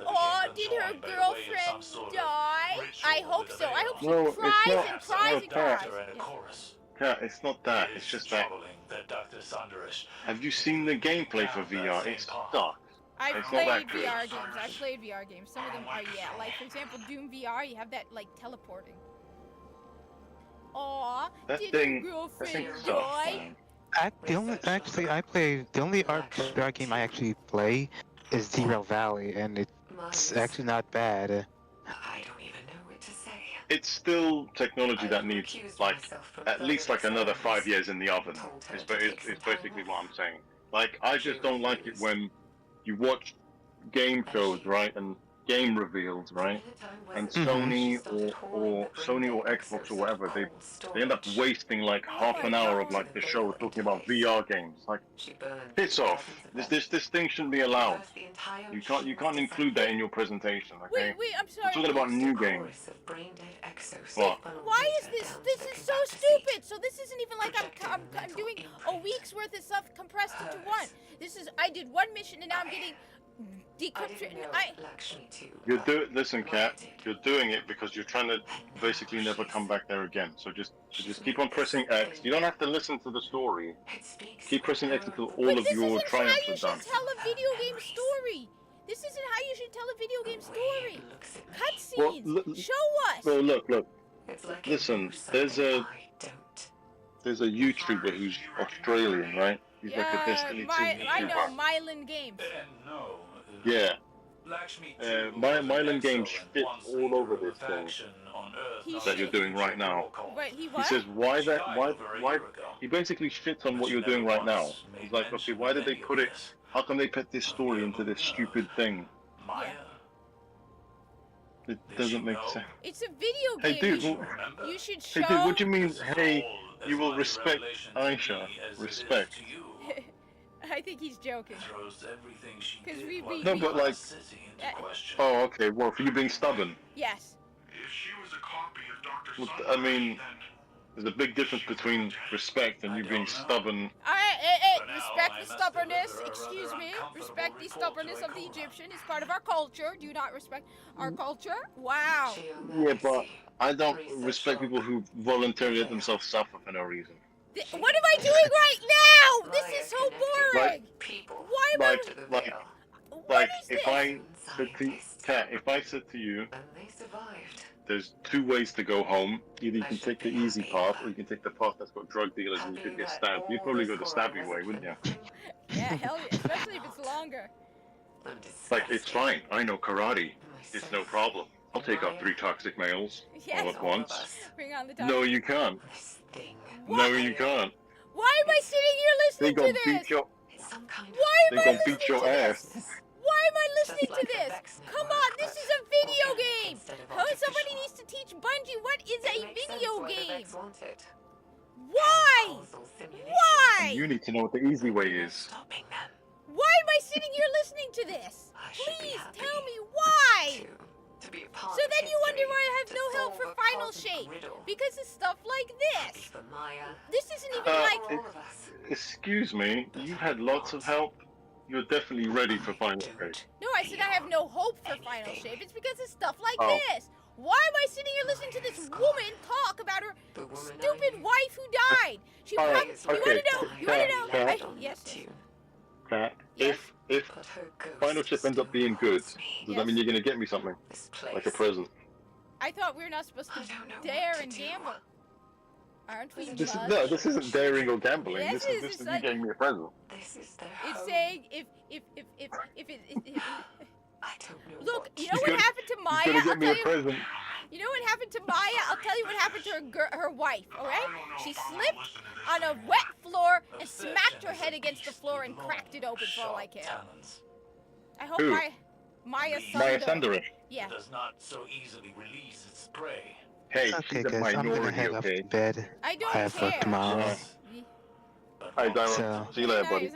Oh, did her girlfriend die? I hope so. I hope she No, cries it's not. and cries and No, cries. Yeah, it's not that. It's just that. Have you seen the gameplay for VR? It's sucks. I've It's not played that good. VR games. I've played VR games. Some of them are, yeah. Like, for example, Doom VR, you have that, like, teleporting. Aw, That did thing your girlfriend sucks, die? man. The only VR game I actually play is Zero Valley, and it's actually not bad. it's still technology that needs like at least like another 5 years in the oven. Is basically what I'm saying. Like I just don't like it when you watch game shows, right, and game reveals, right, and Sony or Xbox or whatever, they end up wasting like half an hour of like the show talking about VR games. Like, piss off! This thing shouldn't be allowed. You can't include that in your presentation. Okay? Wait, I'm sorry. I'm talking about new games. What? Why is this? This is so stupid. So this isn't even like I'm doing a week's worth of stuff compressed into one. I did one mission and now I'm getting decryption. Listen, Kat. You're doing it because you're trying to basically never come back there again. So just keep on pressing X. You don't have to listen to the story. Keep pressing X until all of your triumphs are done. This isn't how you should tell a video game story. This isn't how you should tell a video game story. Cutscenes. Show us. Well, look. Listen, there's a YouTuber who's Australian, right? He's like a Destiny 2 YouTuber. I know, Mylan Games. Yeah. Mylan Games shit all over this thing that you're doing right now. Wait, He says, why? He basically shits on what you're doing right now. He's like, okay, why did they put it? How come they put this story into this stupid thing? It doesn't make sense. It's a video game. Hey, dude. You should show. Hey, dude, what do you mean? Hey, you will respect Aisha. Respect. I think he's joking. Because we beat. No, but like. Oh, okay. Well, for you being stubborn. Yes. If she was a copy of Dr. Well, I mean, there's a big difference between respect and you being stubborn. Respect the stubbornness. Excuse me. Respect the stubbornness of the Egyptian. It's part of our culture. Do you not respect our culture? Wow. Yeah, but I don't respect people who voluntarily let themselves suffer for no reason. What am I doing right now? This is so boring. Why am like if I said to Kat, if I said to you, there's two ways to go home. Either you can take the easy path, or you can take the path that's got drug dealers and you could get stabbed. You'd probably go the stabby way, wouldn't you? Yeah, hell yeah. Especially if it's longer. Like, it's fine. I know karate. It's no problem. I'll take out 3 toxic males all at once. Bring on the No, you can't. No, you can't. Why am I sitting here listening to this? Beat your... Why am I listening beat your ass. Why am I listening to this? Come on, this is a video game. Somebody needs to teach Bungie what is a video game. Why? Why? You need to know what the easy way is. Why am I sitting here listening to this? Please tell me why. So then you wonder why I have no help for Final Shape. Because of stuff like this. This isn't even like... Excuse me, you've had lots of help. You're definitely ready for Final Shape. No, I said I have no hope for Final Shape. It's because of stuff like this. Why am I sitting here listening to this woman talk about her stupid wife who died? She you want to know? You want to know? Yes. Kat, if Final Shape ends up being good, does that mean you're going to get me something? Like a present? I thought we were not supposed to dare and gamble. Aren't we? This isn't daring or gambling. This is you getting me a present. It's saying if it I don't know. Look, you know what happened to Maya? You're gonna get me a present. You know what happened to Maya? I'll tell you what happened to her wife, alright? She slipped on a wet floor and smacked her head against the floor and cracked it open for all I care. I hope Maya Thundera. Yeah. Does not so easily release its prey. Hey, okay, guys, I'm gonna head off to bed. I don't have care. work tomorrow. Hi, Diamond. See you later, buddy.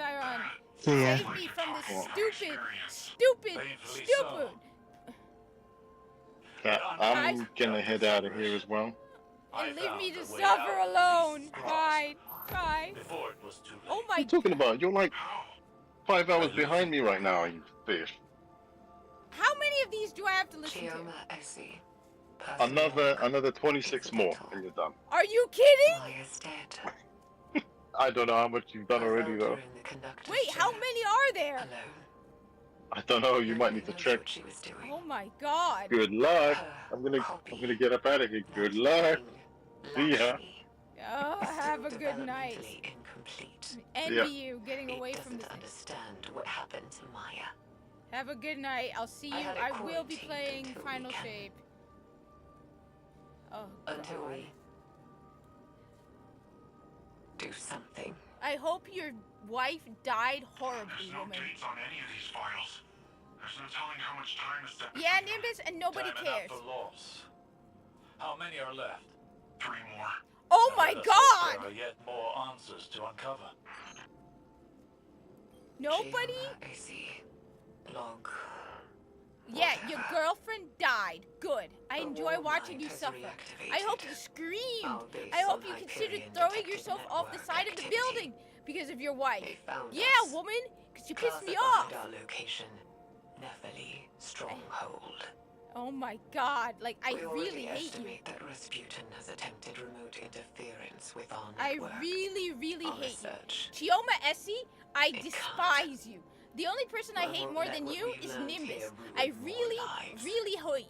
Yeah. Save me from this stupid. Yeah, I'm gonna head out of here as well. And leave me to suffer alone. Fine. Oh my. What are you talking about? You're like 5 hours behind me right now, you fish. How many of these do I have to listen to? Another 26 more, and you're done. Are you kidding? I don't know how much you've done already, though. Wait, how many are there? I don't know. You might need to check. Oh my God. Good luck. I'm gonna get up out of here. Good luck. See ya. Oh, have a good night. Envy you getting away from this. Understand what happened to Maya. Have a good night. I'll see you. I will be playing Final Shape. Oh, Until God. we do something. I hope your wife died horribly, There's no woman. dates on any of these files. There's no telling how much time is set. Yeah, Nimbus, and nobody Time cares. enough for loss. How many are left? 3 more. Oh And my let us hope God! There are yet more answers to uncover. Nobody? I see. Log. Yeah, your girlfriend died. Good. I enjoy watching you suffer. I hope you screamed. I hope you considered throwing yourself off the side of the building because of your wife. Yeah, woman, because you pissed me off. Our location. Nephili Stronghold. Oh my God, like I We already really hate you. estimate that Rasputin has attempted remote interference with our I network. really Our hate you. research. Chioma Essie, I despise you. The only person I hate more than you is Nimbus. I really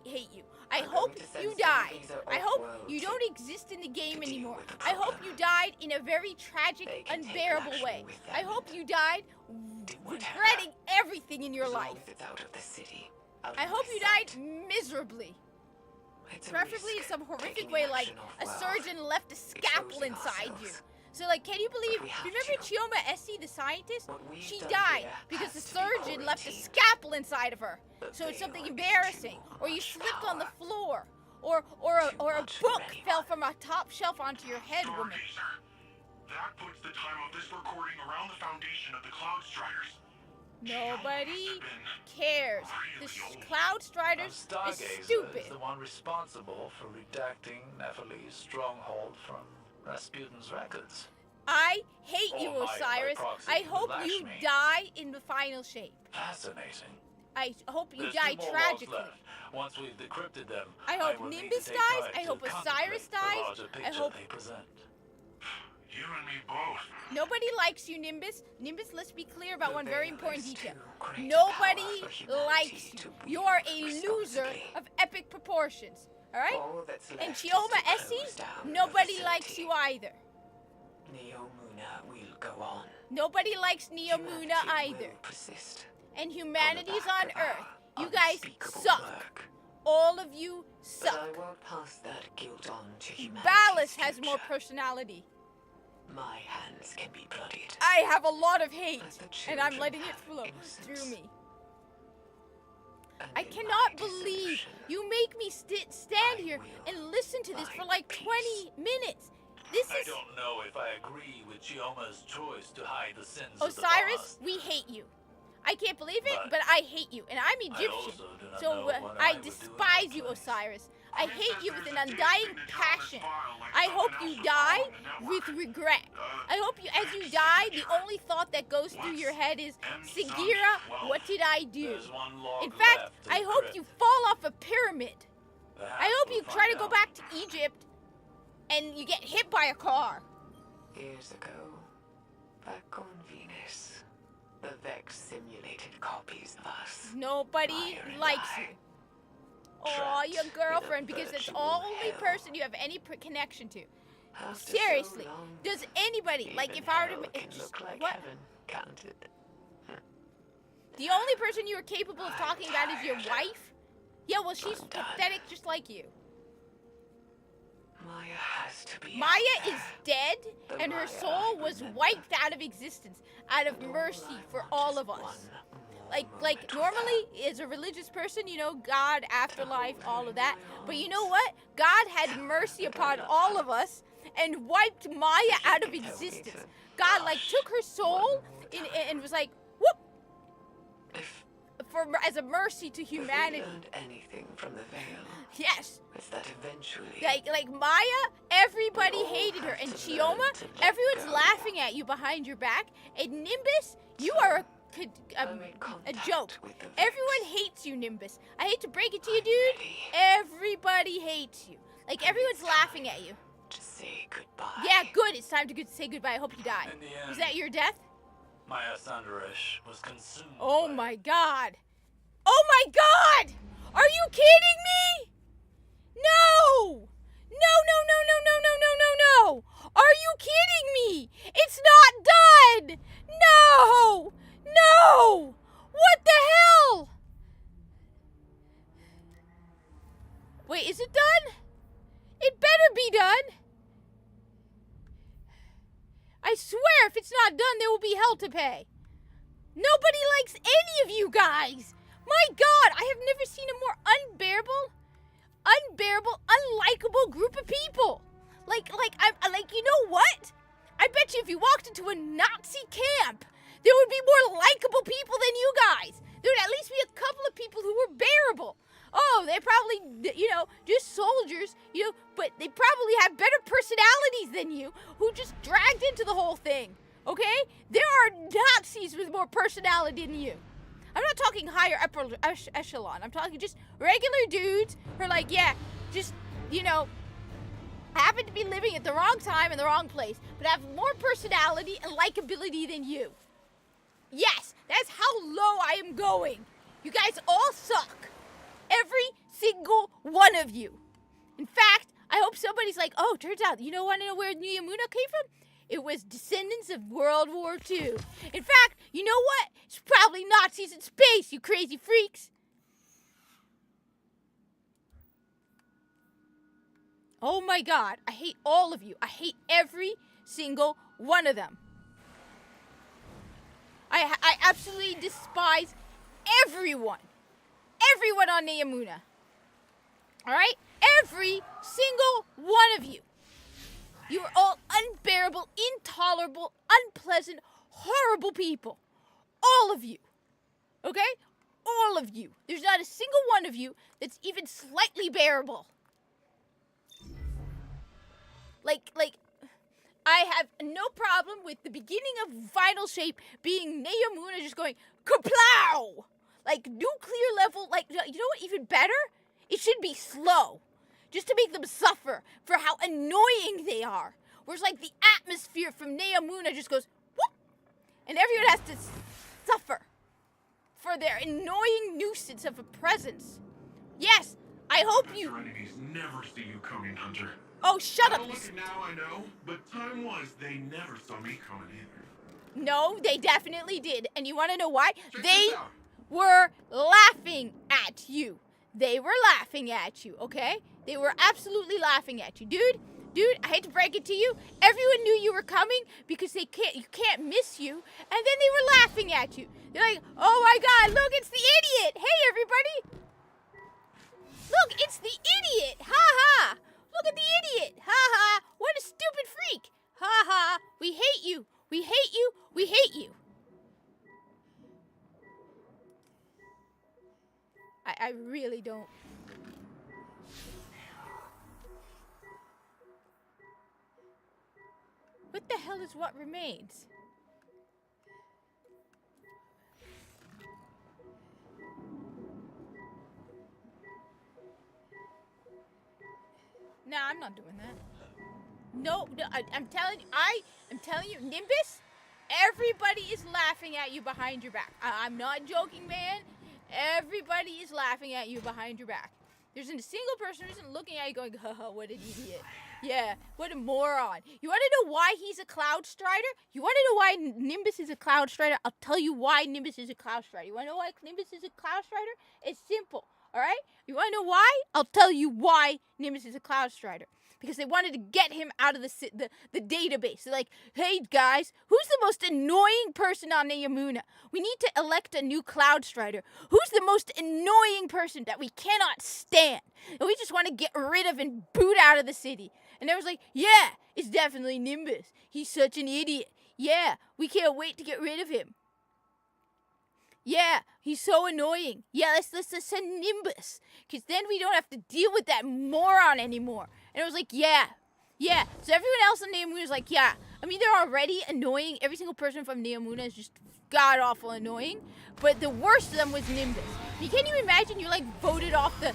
hate you. I hope you die. I hope you don't exist in the game anymore. I hope you died in a very tragic, unbearable way. I hope you died regretting everything in your life. It's out of the city. I hope you died miserably. Preferably in some horrific way, like a surgeon left a scalpel inside you. So, like, can you believe? Remember Chioma Essie, the scientist? She died because the surgeon left a scalpel inside of her. So it's something embarrassing. Or you slipped on the floor. Or a book fell from a top shelf onto your head, woman. That puts the time of this recording around the foundation of the Cloud Striders. Nobody cares. The Cloud Striders is Stargazer stupid. is the one responsible for redacting Nephili's stronghold from Rasputin's records. I hate you, Or by Osiris. proxy, I hope you Lakshmi. die in the final shape. Fascinating. I hope you There's die 2 more tragically. logs left. Once we've decrypted them, I hope will need Nimbus to take dies. time I to hope Osiris contemplate the dies. larger I picture hope they present. You and me both. nobody likes you, Nimbus. Nimbus, let's be clear about one very important is detail. too great Nobody power for humanity likes you. to You're wield a loser responsibly. of epic proportions. Alright? All that's left And is to Chioma close Essie, down nobody the likes facility. you either. Neomuna will go on. Nobody likes Neomuna Humanity either. will persist. And humanity's back on of our Earth. You guys unspeakable suck. work. All of you But I suck. won't pass that guilt on to humanity's Ballast has more future. personality. My hands can be bloodied. I have a lot of hate, As the and I'm children letting it have flow innocence. through me. And I in cannot my believe dissolution, you make me stand I here will and listen to this for find like peace. 20 minutes. This I is don't know if I agree with Chioma's choice to hide the sins of the Osiris. past. We hate you. I can't believe it, But but I hate you, and I'm I Egyptian, also do not so know what I I would do in despise that you, place. Osiris. I hate you with an undying passion. I hope you die with regret. I hope you, as you die, the only thought that goes through your head is, Sagira, what did I do? There's one log In fact, left to I hope decrypt. you fall off a pyramid. Perhaps I hope we'll you try to find go out. back to Egypt and you get hit by a car. Years ago, back on Venus, the Vex simulated copies of us. Nobody Fire and likes I. you. Aw, your Trapped in a girlfriend, because it's the virtual only hell. person you have any connection to. After Seriously, so long, does anybody, like, even if I were hell to, can look like what? heaven, can't it? The only person you are capable of talking about is your wife? Yeah, well, she's I'm done. pathetic just like you. Maya has to be. Maya out is there. dead, The and her Maya soul I was remember. wiped out of existence, out of And all mercy I for want all is of one us. more Like moment normally, as a religious person, you know, God, afterlife, hold all her of that. in my But you arms. know what? God had Tell her mercy that I upon love all her. of us and wiped Maya If you out of can help me existence. to God, like, hush took her soul one more and was like, whoop, If as a mercy to we humanity. learned anything from the veil, Yes. it's that eventually. Like Maya, everybody We all hated her, have and to Chioma, learn to let everyone's go. laughing at you behind your back. And Nimbus, you are I made a contact joke. with the Vex. Everyone hates you, Nimbus. I hate to break it to you, I'm dude. ready Everybody hates you. Like, everyone's laughing at you. to say goodbye. Yeah, good. It's time to say goodbye. I hope you die. In the end, Is that your death? Maya Sandaresh was consumed. Oh by my god. Oh my god! Are you kidding me? No! No, no, no, no, no, no, no, no, no! Are you kidding me? It's not done! No! No! What the hell? Wait, is it done? It not done, there will be hell to pay. Nobody likes any of you guys. My God, I have never seen a more unbearable, unlikable group of people. Like, you know what? I bet you if you walked into a Nazi camp, there would be more likable people than you guys. There would at least be a couple of people who were bearable. Oh, they're probably, just soldiers, but they probably have better personalities than you who just dragged into the whole thing, okay? There are Nazis with more personality than you. I'm not talking higher upper echelon. I'm talking just regular dudes who are like, yeah, just, happen to be living at the wrong time in the wrong place, but have more personality and likability than you. Yes, that's how low I am going. You guys all suck. Every single one of you. In fact, I hope somebody's like, oh, turns out, want to know where Neomuna came from? It was descendants of World War II. In fact, you know what? It's probably Nazis in space, you crazy freaks. Oh my God, I hate all of you. I hate every single one of them. I absolutely despise everyone. Everyone on Neomuna. Alright? Every single one of you. You are all unbearable, intolerable, unpleasant, horrible people. All of you. Okay? All of you. There's not a single one of you that's even slightly bearable. Like, I have no problem with the beginning of Final Shape being Neomuna just going, kaplow! Like, nuclear level, you know what, even better? It should be slow. Just to make them suffer for how annoying they are. Whereas, the atmosphere from Neomuna just goes, whoop! And everyone has to suffer for their annoying nuisance of a presence. Yes, I hope you... Your enemies never see you coming, Hunter. Oh, shut up! Look, now I know, but time was they never saw me coming either. No, they definitely did. And you want to know why? They were laughing at you. They were laughing at you, okay? They were absolutely laughing at you. Dude, I hate to break it to you. Everyone knew you were coming because you can't miss you. And then they were laughing at you. They're like, oh my God, look, it's the idiot. Hey, everybody. Look, it's the idiot. Ha ha. Look at the idiot. Ha ha. What a stupid freak. Ha ha. We hate you. We hate you. We hate you. I really don't. What the hell is what remains? Nah, I'm not doing that. No, I'm telling you, Nimbus, everybody is laughing at you behind your back. I'm not joking, man. Everybody is laughing at you behind your back. There's a single person who isn't looking at you going, haha, what an idiot. Yeah, what a moron. You want to know why he's a Cloud Strider? You want to know why Nimbus is a Cloud Strider? I'll tell you why Nimbus is a Cloud Strider. You want to know why Nimbus is a Cloud Strider? It's simple, all right? You want to know why? I'll tell you why Nimbus is a Cloud Strider. Because they wanted to get him out of the database. They're like, hey, guys, who's the most annoying person on Neomuna? We need to elect a new Cloud Strider. Who's the most annoying person that we cannot stand? And we just want to get rid of and boot out of the city. And they was like, yeah, it's definitely Nimbus. He's such an idiot. Yeah, we can't wait to get rid of him. Yeah, he's so annoying. Yeah, let's send Nimbus. Because then we don't have to deal with that moron anymore. And it was like, yeah. So everyone else on Neomuna is like, yeah. I mean, they're already annoying. Every single person from Neomuna is just god-awful annoying. But the worst of them was Nimbus. Can you imagine you, voted off the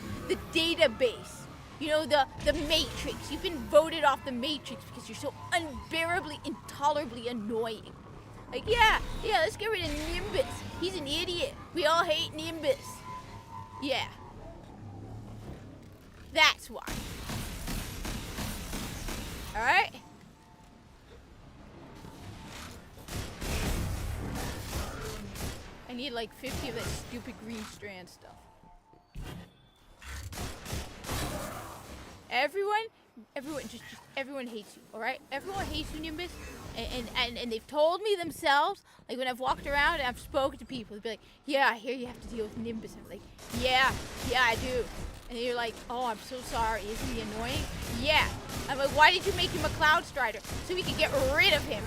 database? You know, the Matrix. You've been voted off the Matrix because you're so unbearably, intolerably annoying. Like, yeah, let's get rid of Nimbus. He's an idiot. We all hate Nimbus. Yeah. That's why. Alright? I need 50 of that stupid green strand stuff. Everyone everyone hates you, all right? Everyone hates you, Nimbus, and they've told me themselves. Like when I've walked around and I've spoken to people, they'll be like, "Yeah, I hear you have to deal with Nimbus." I'm like, "Yeah, I do." And you're like, "Oh, I'm so sorry. Isn't he annoying?" Yeah. I'm like, "Why did you make him a Cloud Strider so we could get rid of him?"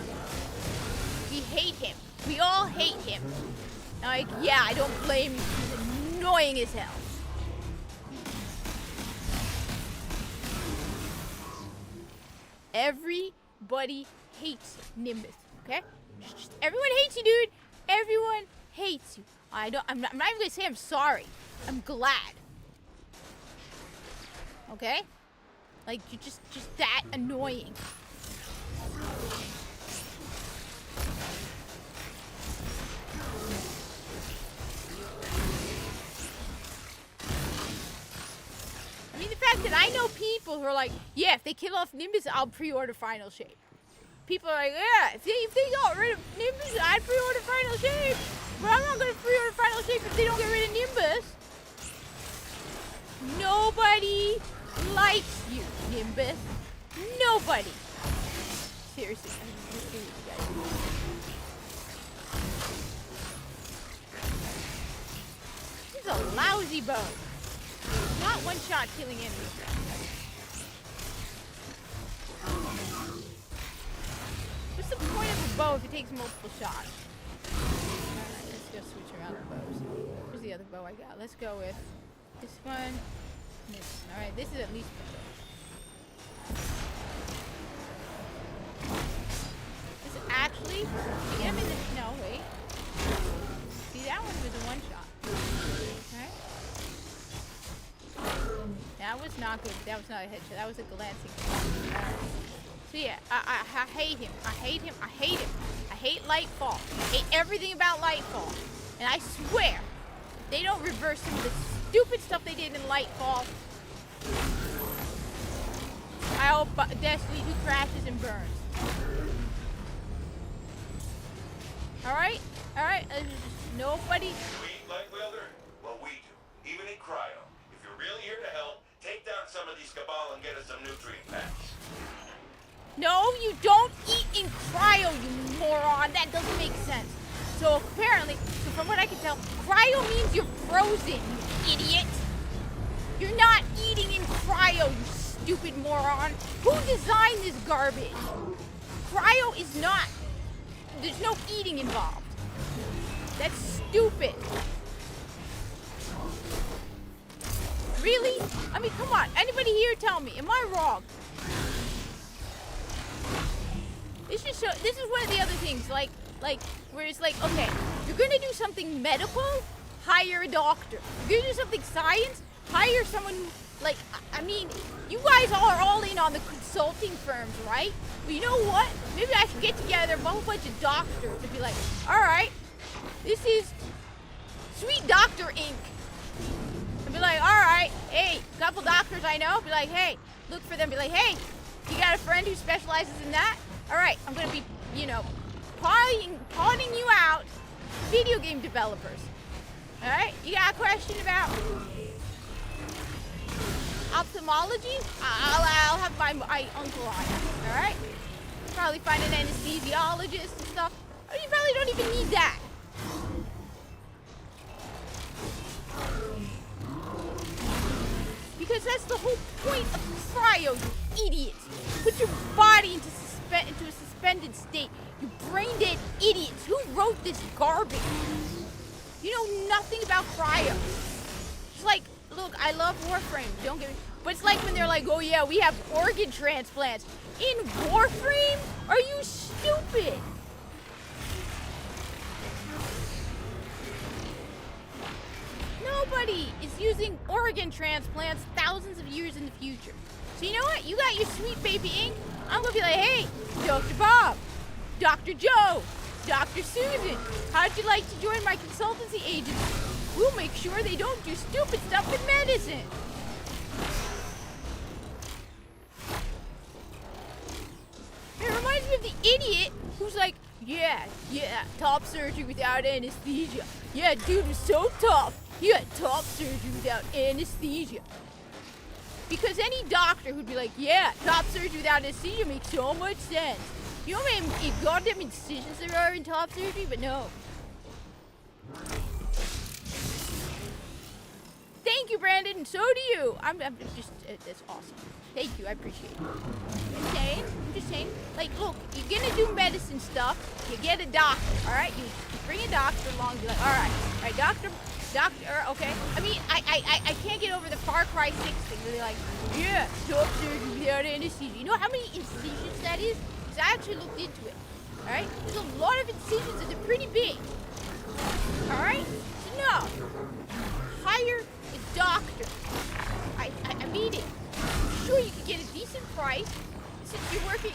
We hate him. We all hate him. I'm like, yeah, I don't blame you. He's annoying as hell. Everybody hates Nimbus, okay? Everyone hates you, dude. Everyone hates you. I'm not even gonna say I'm sorry. I'm glad. Okay? Like, you're just that annoying. I mean, the fact that I know people who are like, yeah, if they kill off Nimbus, I'll pre-order Final Shape. People are like, yeah, if they got rid of Nimbus, I'd pre-order Final Shape. But I'm not gonna pre-order Final Shape if they don't get rid of Nimbus. Nobody likes you, Nimbus. Nobody. Seriously, I mean, you guys. This is a lousy bow. Not one shot killing enemies. What's the point of a bow if it takes multiple shots? Alright, let's go switch around the bows. Where's the other bow I got? Let's go with this one. This. Alright, this is at least better. This is actually, get him in the, no, wait. See, that one was a one shot. Okay. That was not good. That was not a headshot. That was a glancing shot. So yeah, I hate him. I hate him. I hate him. I hate Lightfall. I hate everything about Lightfall. And I swear, if they don't reverse some of the stupid stuff they did in Lightfall, I hope Destiny 2 crashes and burns. Alright? Alright? Nobody... We eat Light Wielder? Well, we do. Even in Cryo. If you're really here to help, take down some of these Cabal and get us some nutrient packs. No, you don't eat in Cryo, you moron. That doesn't make sense. So apparently, from what I can tell, Cryo means you're frozen, you idiot. You're not eating in Cryo, you stupid moron. Who designed this garbage? Cryo is not... There's no eating involved. That's stupid. Really? I mean, come on. Anybody here tell me, am I wrong? This is one of the other things, like where it's like, okay, you're gonna do something medical, hire a doctor. You're gonna do something science, hire someone who, like, I mean, you guys are all in on the consulting firms, right? But you know what? Maybe I should get together a whole bunch of doctors and be like, all right, this is Sweet Doctor Inc. And be like, all right, hey, a couple doctors I know, be like, hey, look for them, be like, hey, you got a friend who specializes in that? All right, I'm gonna be, you know, pawning you out, video game developers. All right, you got a question about ophthalmology? I'll have my uncle on it. All right, probably find an anesthesiologist and stuff. Or you probably don't even need that. Because that's the whole point of Cryo, you idiot. Put your body into a suspended state. You brain-dead idiots. Who wrote this garbage? You know nothing about Cryo. It's like, look, I love Warframe, don't get me, but it's like when they're like, oh yeah, we have organ transplants. In Warframe? Are you stupid? Nobody is using organ transplants thousands of years in the future. So you know what? You got your sweet baby ink. I'm gonna be like, hey, Dr. Bob, Dr. Joe, Dr. Susan, how'd you like to join my consultancy agency? We'll make sure they don't do stupid stuff in medicine. It reminds me of the idiot who's like, yeah, top surgery without anesthesia. Yeah, dude was so tough. He had top surgery without anesthesia. Because any doctor who'd be like, yeah, top surgery without anesthesia makes so much sense. You know how many goddamn incisions there are in top surgery? But no. Thank you, Brandon, and so do you. I'm just, that's awesome. Thank you, I appreciate it. I'm just saying, like, look, you're gonna do medicine stuff, you get a doctor, all right? You bring a doctor along, be like, all right, doctor, okay. I mean, I can't get over the Far Cry 6 thing. They're like, yeah, top surgery without anesthesia. You know how many incisions that is? Because I actually looked into it, all right? There's a lot of incisions and they're pretty big, all right? So no, hire a doctor. I mean it. Sure, you can get a decent price since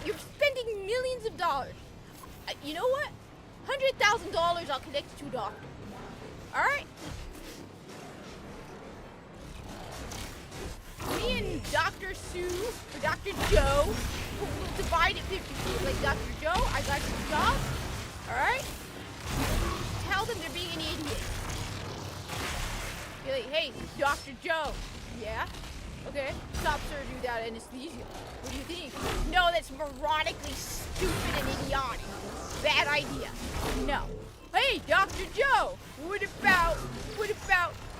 you're spending millions of dollars. You know what? $100,000 I'll connect you to a doctor. All right? Me and Dr. Sue or Dr. Joe will divide it 50-50. Like, Dr. Joe, I got you a job. All right? Tell them they're being an idiot. Be like, hey, Dr. Joe. Yeah? Okay, stop surgery without anesthesia. What do you think? No, that's moronically stupid and idiotic. Bad idea. No. Hey, Dr. Joe, what about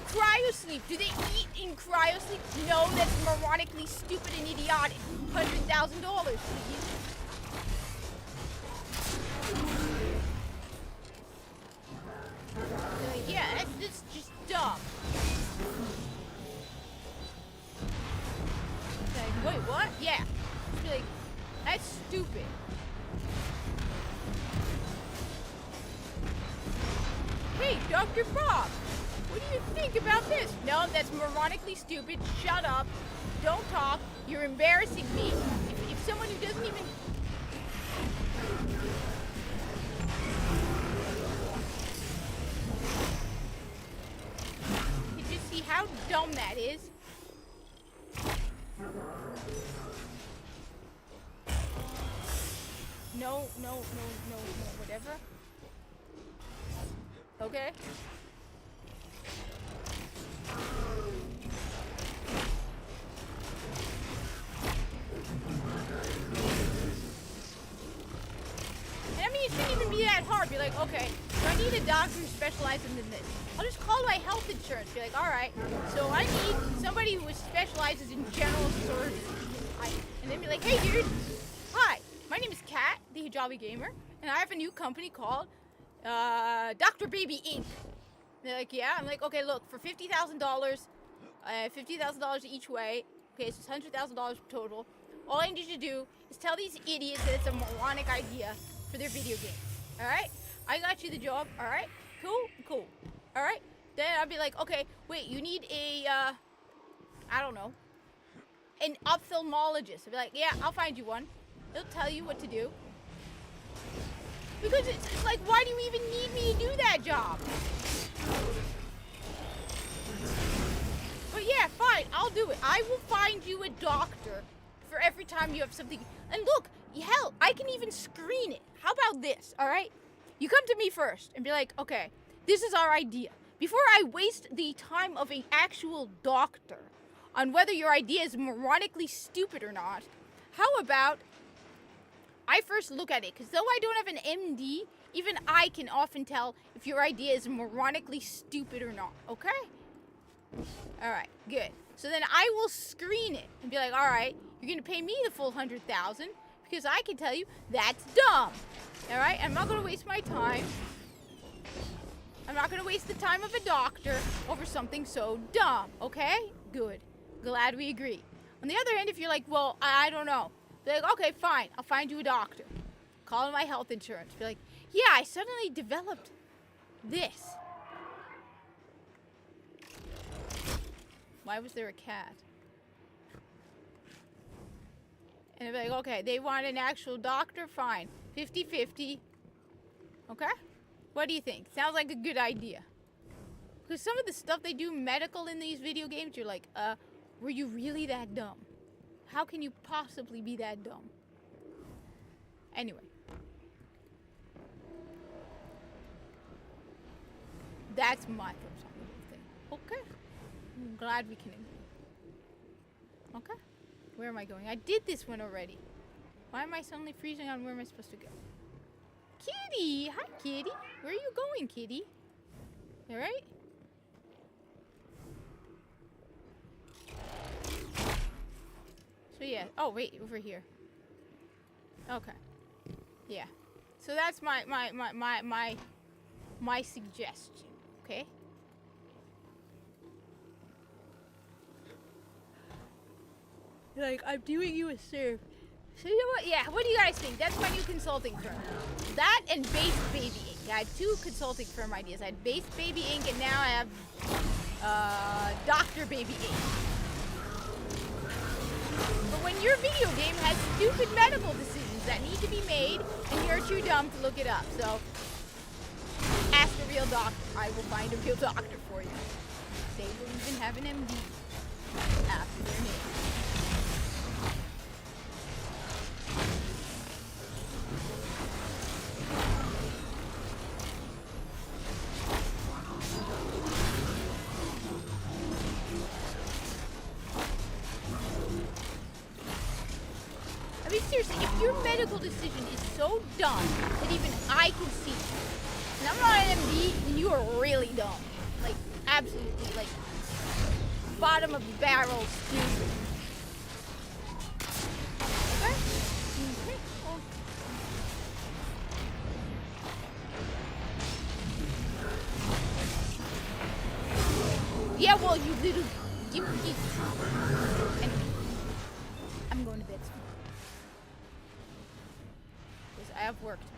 cryosleep? Do they eat in cryosleep? No, that's moronically stupid and idiotic. $100,000, please. Yeah, that's just dumb. Wait, what? Yeah. Like, that's stupid. Hey, Dr. Bob, what do you think about this? No, that's moronically stupid. Shut up. Don't talk. You're embarrassing me. If someone who doesn't even... Did you see how dumb that is? No, whatever. Okay. And I mean, it shouldn't even be that hard. Be like, okay, so I need a doctor who specializes in this. I'll just call my health insurance. Be like, all right, so I need somebody who specializes in general surgery. And then be like, hey, dude, hi. My name is Kat, the Hijabi Gamer, and I have a new company called Dr. Baby Inc. They're like, yeah. I'm like, okay, look, for $50,000, $50,000 each way. Okay, so it's $100,000 total. All I need you to do is tell these idiots that it's a moronic idea for their video game. All right? I got you the job. All right? Cool. All right? Then I'll be like, okay, wait, you need a, I don't know, an ophthalmologist. I'll be like, yeah, I'll find you one. They'll tell you what to do. Because it's like, why do you even need me to do that job? But yeah, fine, I'll do it. I will find you a doctor for every time you have something. And look, hell, I can even screen it. How about this, all right? You come to me first and be like, okay, this is our idea. Before I waste the time of an actual doctor on whether your idea is moronically stupid or not, how about I first look at it, because though I don't have an MD, even I can often tell if your idea is moronically stupid or not, okay? All right, good. So then I will screen it and be like, all right, you're going to pay me the full $100,000 because I can tell you that's dumb, all right? I'm not going to waste my time. I'm not going to waste the time of a doctor over something so dumb, okay? Good. Glad we agree. On the other hand, if you're like, well, I don't know. Be like, okay, fine, I'll find you a doctor. Call my health insurance. Be like, yeah, I suddenly developed this. Why was there a cat? And I'd be like, okay, they want an actual doctor? Fine. 50-50. Okay? What do you think? Sounds like a good idea. Because some of the stuff they do medical in these video games, you're like, were you really that dumb? How can you possibly be that dumb? Anyway. That's my thoughts on the whole thing. Okay. I'm glad we can agree. Okay. Where am I going? I did this one already. Why am I suddenly freezing on where am I supposed to go? Kitty! Hi, Kitty. Where are you going, Kitty? You alright? So yeah. Oh, wait. Over here. Okay. Yeah. So that's my suggestion. Okay? Like, I'm doing you a serve. So you know what? Yeah, what do you guys think? That's my new consulting firm. That and Base Baby Inc. I had 2 consulting firm ideas. I had Base Baby Inc. and now I have Dr. Baby Inc. But when your video game has stupid medical decisions that need to be made and you're too dumb to look it up, so ask a real doctor. I will find a real doctor for you. They will even have an MD after their name. I mean, seriously, if your medical decision is so dumb that even I can see it, and I'm not an MD, then you are really dumb. Like, absolutely, like, bottom of the barrel stupid. Okay? Okay. Well. Yeah, well, you little... Anyway, I'm going to bed soon. Because I have work tomorrow.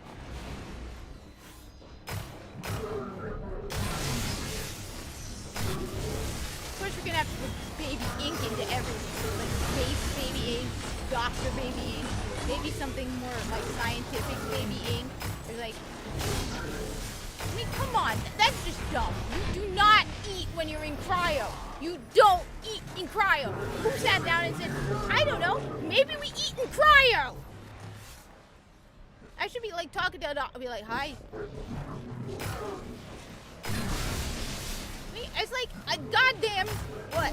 Of course, we're gonna have to put Baby Ink into everything. So, like, Base Baby Ink, Dr. Baby Ink, maybe something more, like, scientific Baby Ink. There's, like... I mean, come on, that's just dumb. You do not eat when you're in cryo. You don't eat in cryo. Who sat down and said, I don't know, maybe we eat in cryo? I should be, like, talking to a doctor, be like, hi. It's like a goddamn what?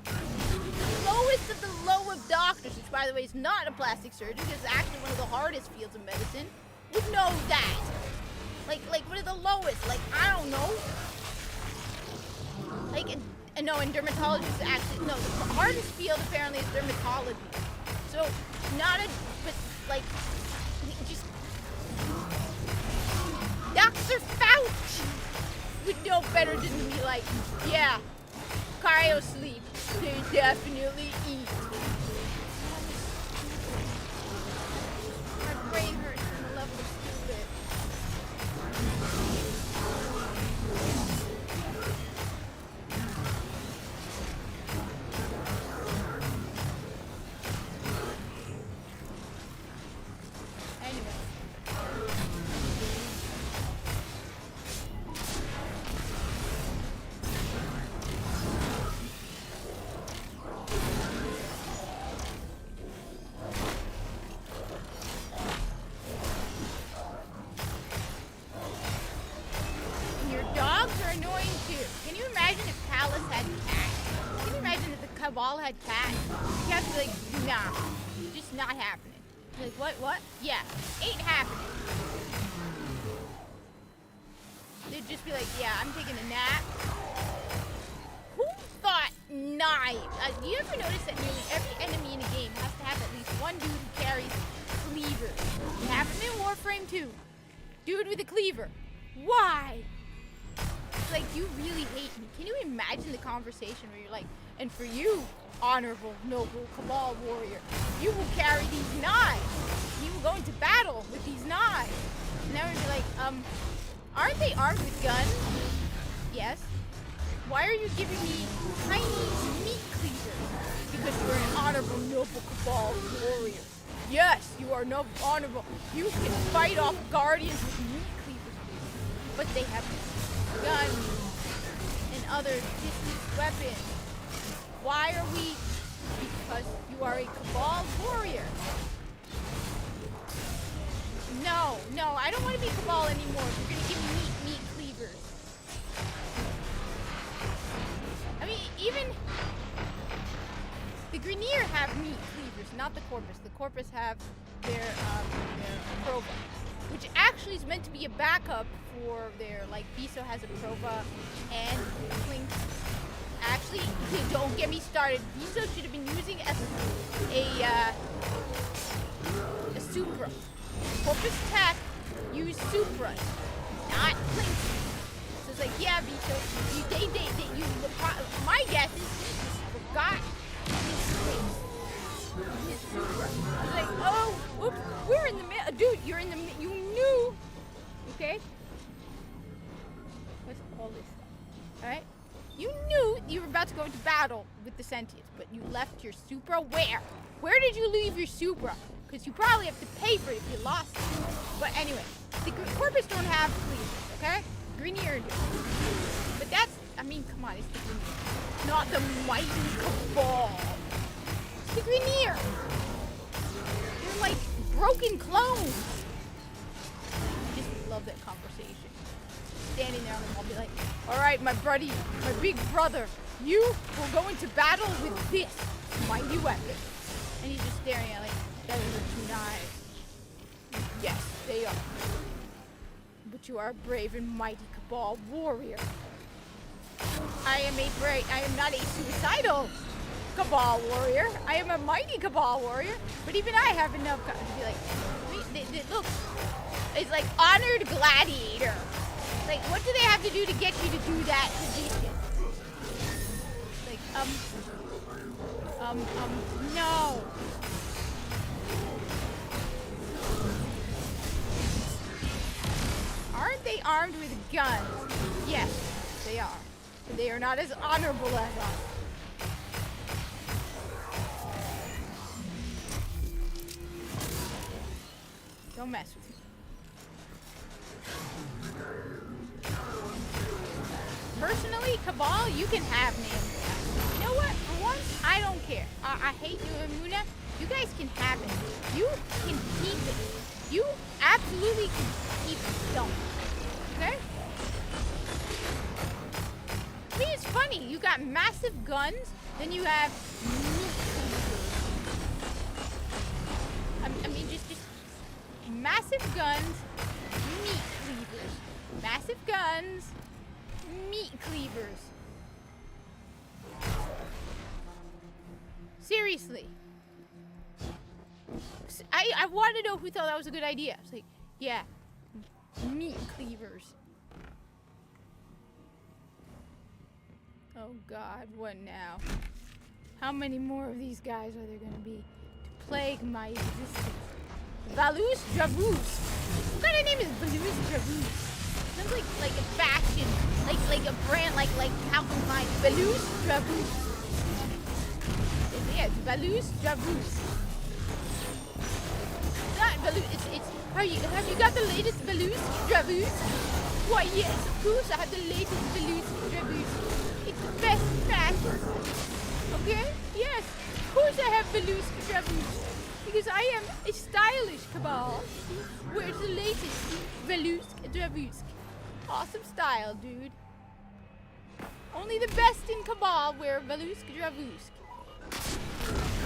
The lowest of the low of doctors, which by the way is not a plastic surgeon, it's actually one of the hardest fields of medicine, would know that. Like one of the lowest, like, I don't know. Like, no, and dermatology is actually, no, the hardest field apparently is dermatology. So, not a, but like, just, Dr. Fauci would know better than to be like, yeah, cryo sleep, they definitely eat. My brain hurts from the level of stupid. Cabal had cats. You have to be like, nah, just not happening. You're like, what? Yeah, ain't happening. They'd just be like, yeah, I'm taking a nap. Who thought knives? Do you ever notice that nearly every enemy in a game has to have at least one dude who carries cleavers? You have them in Warframe 2. Dude with a cleaver. Why? It's like, you really hate me. Can you imagine the conversation where you're like, and for you, honorable, noble Cabal warrior, you will carry these knives. You will go into battle with these knives. And then we'd be like, aren't they armed with guns? Yes. Why are you giving me tiny meat cleavers? Because you're an honorable, noble Cabal warrior. Yes, you are noble, honorable. You can fight off guardians with meat cleavers. But they have guns and other distant weapons. Why are we? Because you are a Cabal warrior. No, I don't want to be Cabal anymore. You're gonna give me meat cleavers. I mean, even not the Corpus. The Corpus have their Prova, which actually is meant to be a backup for their, like, Viso has a Prova and Clink. Actually, don't get me started. Viso should have been using a Supra. Corpus Tech use Supras, not Clink. So it's like, yeah, Viso, my guess is he just forgot his Clink. His Supra. I was like, oh, whoops, we're in the middle. Dude, you're in the middle. You knew. Okay? What's all this stuff? Alright? You knew you were about to go into battle with the Sentients, but you left your Supra where? Where did you leave your Supra? Because you probably have to pay for it if you lost it. But anyway, the Corpus don't have cleavers, okay? Grineer do. But that's, I mean, come on, it's the Grineer. Not the mighty Cabal. It's the Grineer. They're like broken clones. I just love that conversation. Standing there on the wall, be like, all right, my buddy, my big brother, you will go into battle with this mighty weapon. And he's just staring at like, those are 2 knives. Yes, they are. But you are a brave and mighty Cabal warrior. I am not a suicidal Cabal warrior. I am a mighty Cabal warrior. But even I have enough to be like, look, it's like honored gladiator. Like, what do they have to do to get you to do that position? Like, no. Aren't they armed with guns? Yes, they are. But they are not as honorable as us. Don't mess with me. Personally, Cabal, you can have Naemuna. You know what? For once, I don't care. I hate Naemuna. You guys can have it. You can keep it. You absolutely can keep it. Don't. Okay? I mean, it's funny. You got massive guns, then you have meat cleavers. I mean, just massive guns, meat cleavers. Massive guns, meat cleavers. Seriously. I want to know who thought that was a good idea. It's like, yeah, meat cleavers. Oh God, what now? How many more of these guys are there going to be to plague my existence? Valus Javus. What kind of name is Valus Javus? Sounds like a fashion, like a brand, like Calvin Klein. Valus Javus. Yeah, it's Valus Javus. Not Valus. It's have you got the latest Valus Javus? Why yes, of course I have the latest Valus Javus. It's the best fashion. Okay? Yes, of course I have Valus Javus. Because I am a stylish Cabal. Where's the latest Velusk Dravusk? Awesome style, dude. Only the best in Cabal wear Velusk Dravusk.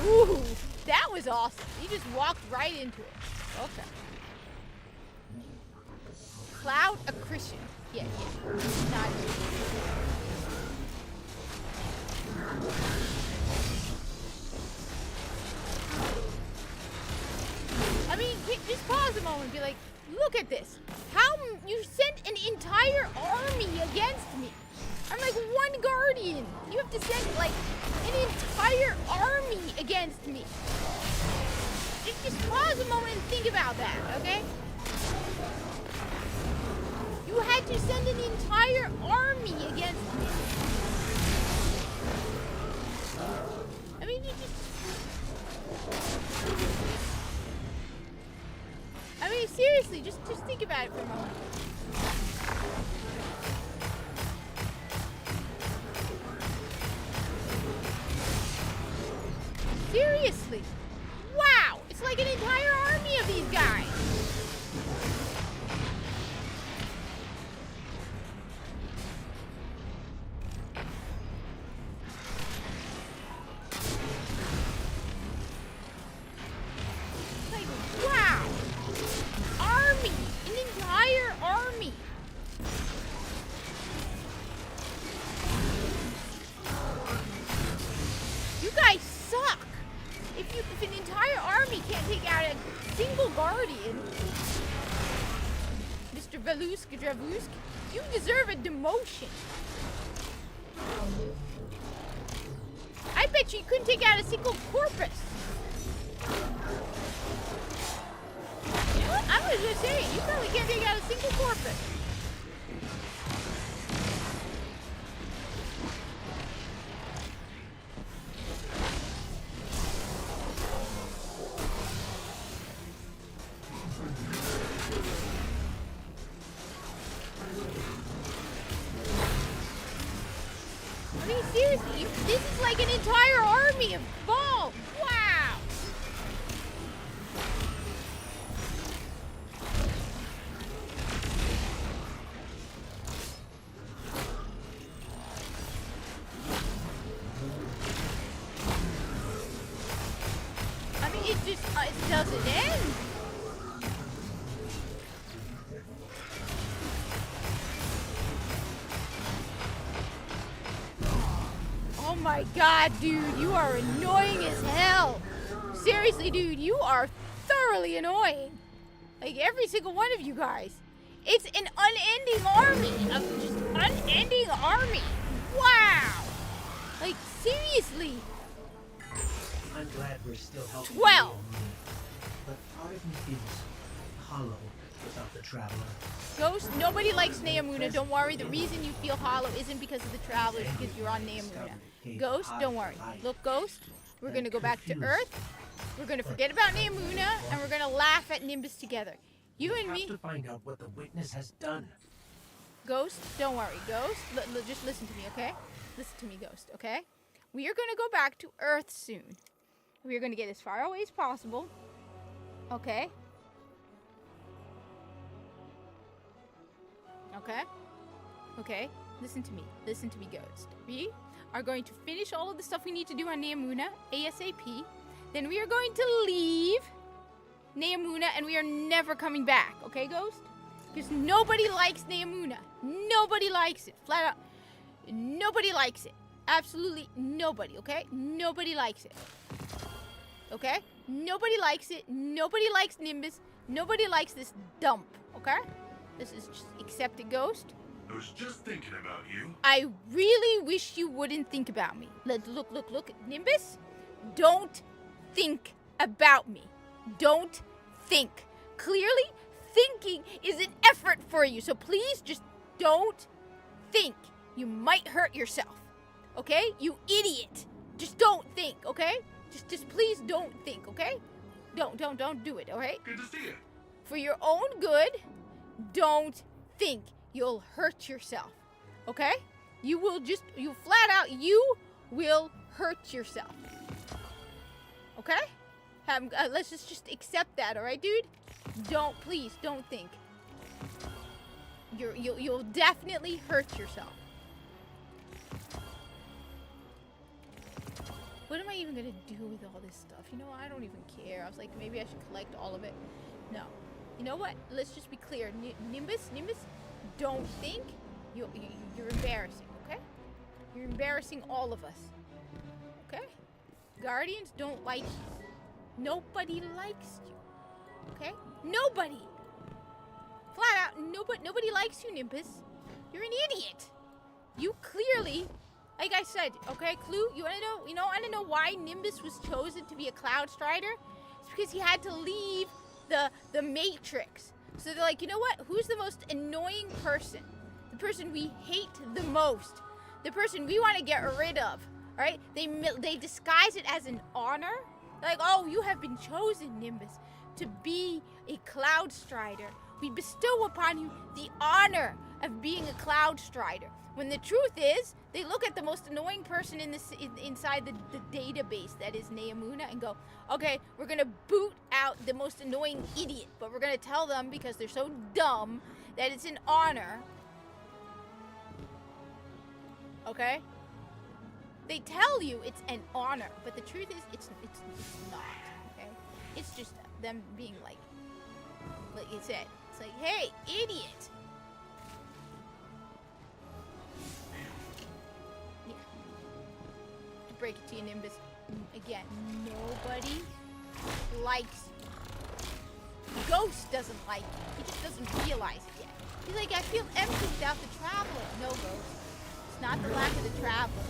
Ooh, that was awesome. He just walked right into it. Okay. Cloud accretion. Yeah. Not I mean, just pause a moment and be like, look at this. How you sent an entire army against me. I'm like one guardian. You have to send like an entire army against me. Just pause a moment and think about that, okay? You had to send an entire army against me. I mean, you just... I mean, seriously, just think about it for a moment. Seriously. Wow, it's like an entire army of these guys. Dravusk, you deserve a demotion. I bet you couldn't take out a single corpus. You know what? I was just saying, you probably can't take out a single corpus. I mean, seriously, this is like an entire army of balls. Wow. I mean, it just it doesn't end. Oh my god, dude, you are annoying as hell. Seriously, dude, you are thoroughly annoying. Like, every single one of you guys. It's an unending army of just unending army. Wow. Like, seriously. I'm glad we're still helping. 12. But part of me feels hollow without the Traveler. Ghost, nobody likes Neomuna. Don't worry. The reason you feel hollow isn't because of the Traveler, it's because you're on Neomuna. Ghost, don't worry. Look, Ghost, we're going to go back to Earth. We're going to forget about Neomuna, and we're going to laugh at Nimbus together. You and me. We have to find out what the witness has done. Ghost, don't worry. Ghost, just listen to me, okay? Listen to me, Ghost, okay? We are going to go back to Earth soon. We are going to get as far away as possible. Okay? Okay? Okay? Listen to me. Listen to me, Ghost. We are going to finish all of the stuff we need to do on Neomuna ASAP. Then we are going to leave Neomuna and we are never coming back. Okay, Ghost? Because nobody likes Neomuna. Nobody likes it. Flat out. Nobody likes it. Absolutely nobody, okay? Nobody likes it. Okay? Nobody likes it. Nobody likes Nimbus. Nobody likes this dump, okay? This is just accept it, Ghost. I was just thinking about you. I really wish you wouldn't think about me. Look. Nimbus, don't think about me. Don't think. Clearly, thinking is an effort for you. So please just don't think. You might hurt yourself. Okay? You idiot. Just don't think, okay? Just please don't think, okay? Don't do it, alright? Good to see you. For your own good, don't think. You'll hurt yourself, okay? You flat out, you will hurt yourself. Okay? Let's just accept that, alright, dude? Please, don't think. You'll definitely hurt yourself. What am I even gonna do with all this stuff? You know, I don't even care. I was like, maybe I should collect all of it. No. You know what? Let's just be clear. Nimbus, don't think. You're embarrassing, okay? You're embarrassing all of us. Okay? Guardians don't like you. Nobody likes you. Okay? Nobody! Flat out, nobody likes you, Nimbus. You're an idiot. You clearly... Like I said, okay, Clue, you wanna know why Nimbus was chosen to be a Cloud Strider? It's because he had to leave the Matrix. So they're like, you know what? Who's the most annoying person? The person we hate the most. The person we want to get rid of. Alright? They disguise it as an honor. They're like, oh, you have been chosen, Nimbus, to be a Cloud Strider. We bestow upon you the honor of being a Cloud Strider. When the truth is, they look at the most annoying person inside the database that is Neomuna and go, okay, we're going to boot out the most annoying idiot, but we're going to tell them, because they're so dumb, that it's an honor. Okay? They tell you it's an honor, but the truth is it's not, okay? It's just them being like you said, it's like, hey, idiot! Break it to you, Nimbus. Again, nobody likes you. Ghost doesn't like you. He just doesn't realize it yet. He's like, I feel empty without the traveler. No, Ghost. It's not the lack of the traveler.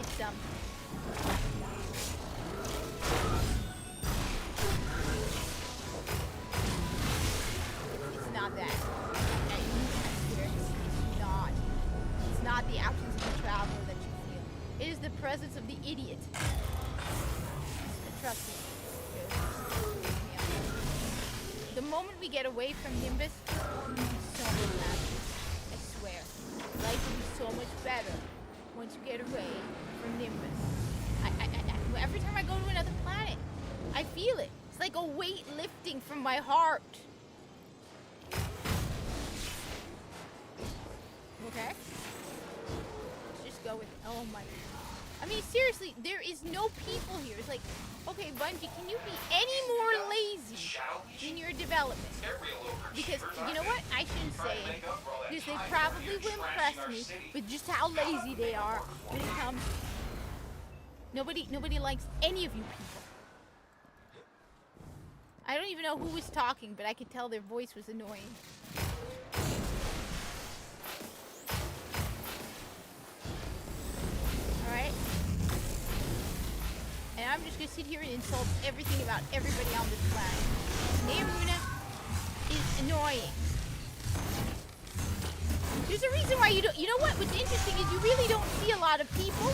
It's It's not that. It's not the absence of the traveler that you feel. It is the presence of the idiot. Trust me. The moment we get away from Nimbus, we'll be so much happier. I swear. Life will be so much better once you get away from Nimbus. Every time I go to another planet, I feel it. It's like a weight lifting from my heart. Okay? Let's just go with it. Oh my God. I mean, seriously, there is no people here. It's like, okay, Bungie, can you be any more lazy in your development? Because, you know what? I shouldn't say it. Because they probably will impress me with just how lazy they are when it comes. Nobody likes any of you people. I don't even know who was talking, but I could tell their voice was annoying. Alright? And I'm just gonna sit here and insult everything about everybody on this planet. Neomuna is annoying. There's a reason why you don't. You know what? What's interesting is you really don't see a lot of people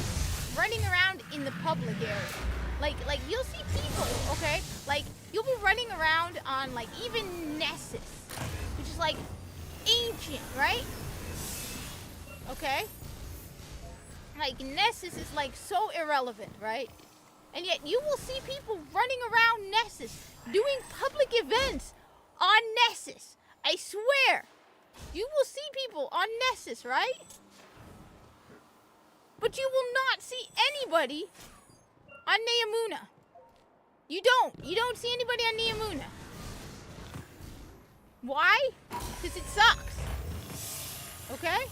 running around in the public area. Like you'll see people, okay? Like you'll be running around on like even Nessus, which is like ancient, right? Okay? Like Nessus is like so irrelevant, right? And yet you will see people running around Nessus doing public events on Nessus. I swear. You will see people on Nessus, right? But you will not see anybody on Neomuna. You don't see anybody on Neomuna. Why? Because it sucks. Okay?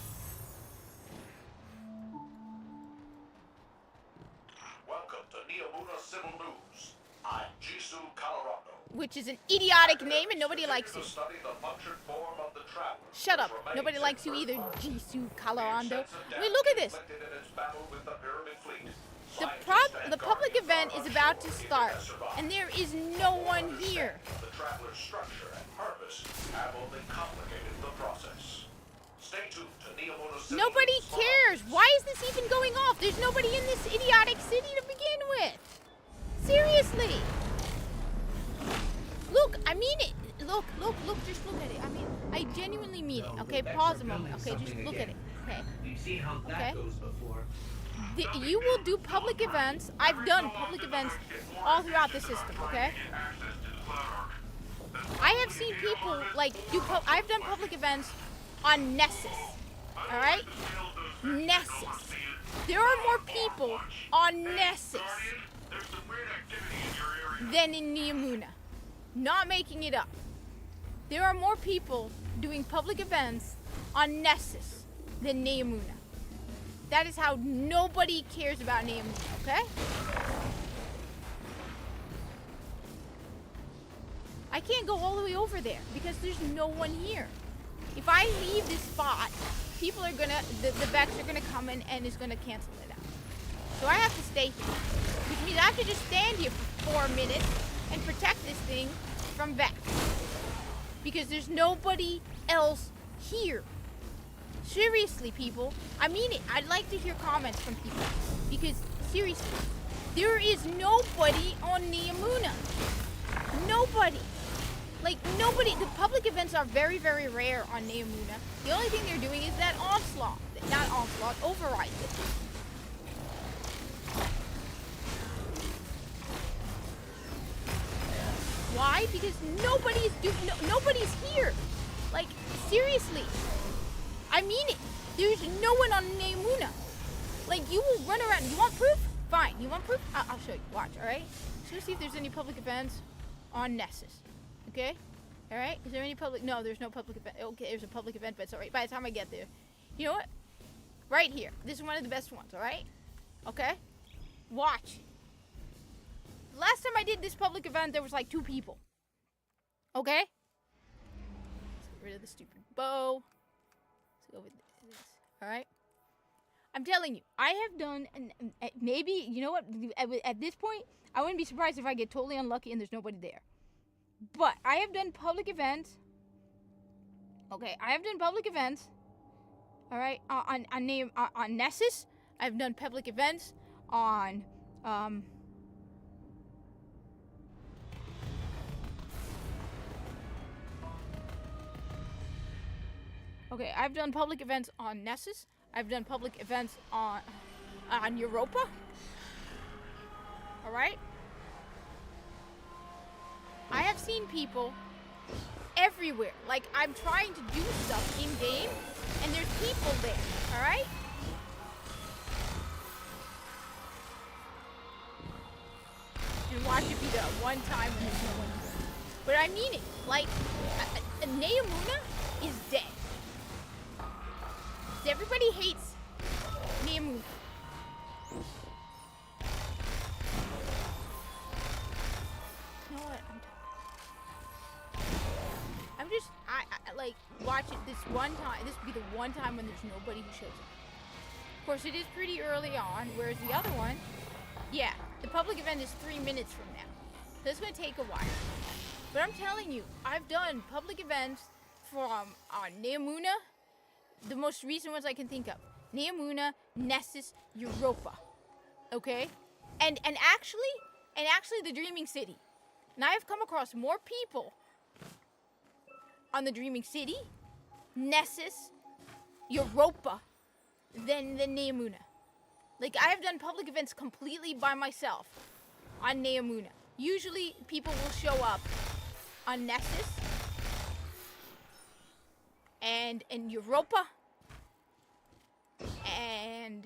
Welcome to Neomuna Civil News. I'm Jisoo Colorado. Which is an idiotic name and nobody likes you. Shut up. Nobody likes you either, Jisoo Colorado. I mean, look at this. The public event is about to start, and there is no one here. The traveler's structure and purpose have only complicated the process. Stay tuned to Neomuna Civil Nobody News. cares. Why is this even going off? There's nobody in this idiotic city to begin with. Seriously. Look, I mean it. Look, just look at it. I mean, I genuinely mean it. Okay, pause a moment. Okay, just look at it. Okay. We've seen how that goes before. You will do public events. I've done public events all throughout the system, okay? I have seen people, like, I've done public events on Nessus, alright? Nessus. There are more people on Nessus than in Neomuna. Not making it up. There are more people doing public events on Nessus than Neomuna. That is how nobody cares about Neomuna, okay? I can't go all the way over there because there's no one here. If I leave this spot, people are gonna, the Vex are gonna come in and is gonna cancel it out. So I have to stay here, which means I have to just stand here for 4 minutes and protect this thing from Vex. Because there's nobody else here. Seriously, people. I mean it. I'd like to hear comments from people. Because, seriously, there is nobody on Neomuna. Nobody. Like, nobody. The public events are very, very rare on Neomuna. The only thing they're doing is that Onslaught. Not Onslaught, Override. Why? Because nobody's here. Like, seriously. I mean it. There's no one on Neomuna. Like, you will run around. You want proof? Fine. You want proof? I'll show you. Watch, alright? Just gonna see if there's any public events on Nessus. Okay? Alright? Is there any public? No, there's no public event. Okay, there's a public event, but it's alright. By the time I get there. You know what? Right here. This is one of the best ones, alright? Okay? Watch. Last time I did this public event, there was like 2 people. Okay? Let's get rid of the stupid bow. go with this. All right. I'm telling you, I have done, maybe, you know what, at this point, I wouldn't be surprised if I get totally unlucky and there's nobody there. But I have done public events. Okay, I have done public events. All right, on Nessus. I've done public events on, okay, I've done public events on Nessus. I've done public events on Europa. All right. I have seen people everywhere. Like, I'm trying to do stuff in game, and there's people there. All right. And watch it be the one time when there's no one there. But I mean it. Like, Neomuna is dead. Everybody hates Neomuna. You know what? I'm just, I like, watch it this one time. This would be the one time when there's nobody who shows up. Of course, it is pretty early on, whereas the other one, yeah, the public event is 3 minutes from now. So it's going to take a while. But I'm telling you, I've done public events from Neomuna. The most recent ones I can think of. Neomuna, Nessus, Europa. Okay? And actually the Dreaming City. And I have come across more people on the Dreaming City, Nessus, Europa than Neomuna. Like, I have done public events completely by myself on Neomuna. Usually people will show up on Nessus and Europa, and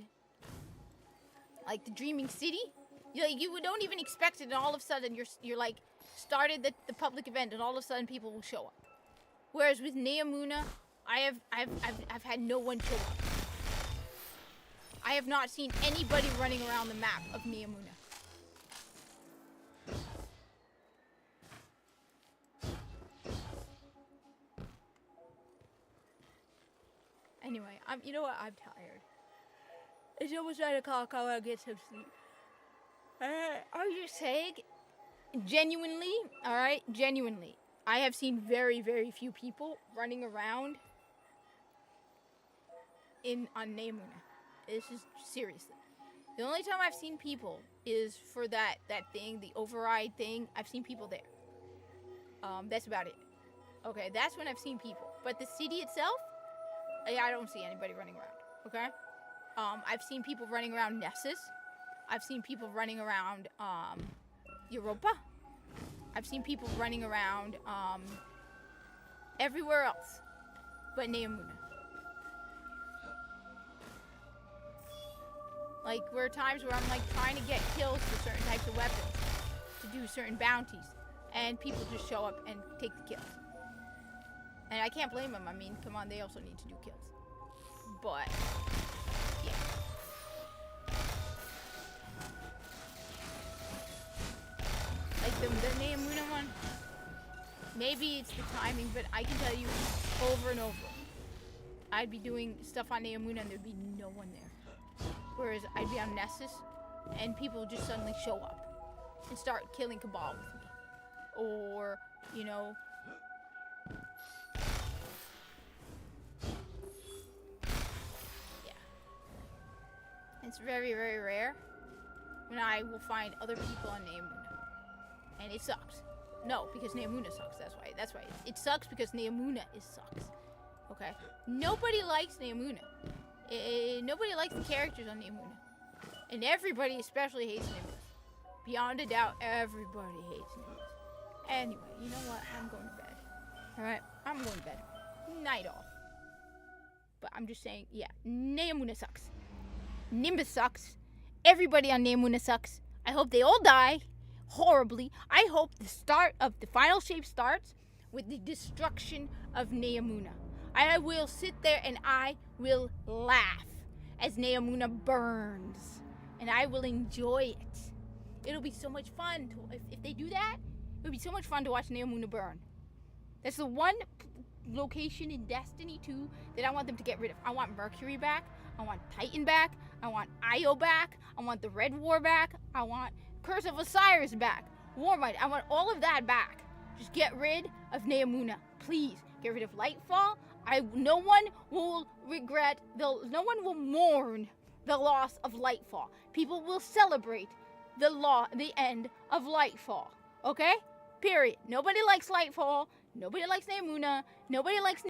like the Dreaming City. You don't even expect it, and all of a sudden you're like started the public event, and all of a sudden people will show up. Whereas with Neomuna, I've had no one show up. I have not seen anybody running around the map of Neomuna. Anyway, you know what? I'm tired. It's almost 9 o'clock. I want to get some sleep. I'm just saying, genuinely, alright? Genuinely. I have seen very, very few people running around on Neomuna. This is seriously. The only time I've seen people is for that thing, the override thing. I've seen people there. That's about it. Okay, that's when I've seen people. But the city itself, I don't see anybody running around, okay? I've seen people running around Nessus. I've seen people running around, Europa. I've seen people running around, everywhere else but Neomuna. Like, there are times where I'm, like, trying to get kills for certain types of weapons to do certain bounties, and people just show up and take the kills. And I can't blame them. I mean, come on, they also need to do kills. But, yeah. Like the Neomuna one, maybe it's the timing, but I can tell you over and over, I'd be doing stuff on Neomuna and there'd be no one there. Whereas I'd be on Nessus and people would just suddenly show up and start killing Cabal with me. Or, you know, it's very, very rare when I will find other people on Neomuna. And it sucks. No, because Neomuna sucks. That's why. It sucks because Neomuna sucks. Okay? Nobody likes Neomuna. Nobody likes the characters on Neomuna. And everybody especially hates Neomuna. Beyond a doubt, everybody hates Neomuna. Anyway, you know what? I'm going to bed. Alright? I'm going to bed. Night all. But I'm just saying, yeah, Neomuna sucks. Nimbus sucks. Everybody on Neomuna sucks. I hope they all die horribly. I hope the start of the final shape starts with the destruction of Neomuna. I will sit there and I will laugh as Neomuna burns. And I will enjoy it. It'll be so much fun. If they do that, it'll be so much fun to watch Neomuna burn. That's the one location in Destiny 2 that I want them to get rid of. I want Mercury back. I want Titan back. I want Io back. I want the Red War back. I want Curse of Osiris back. Warmind. I want all of that back. Just get rid of Neomuna. Please. Get rid of Lightfall. No one will mourn the loss of Lightfall. People will celebrate the end of Lightfall. Okay? Period. Nobody likes Lightfall. Nobody likes Neomuna. Nobody likes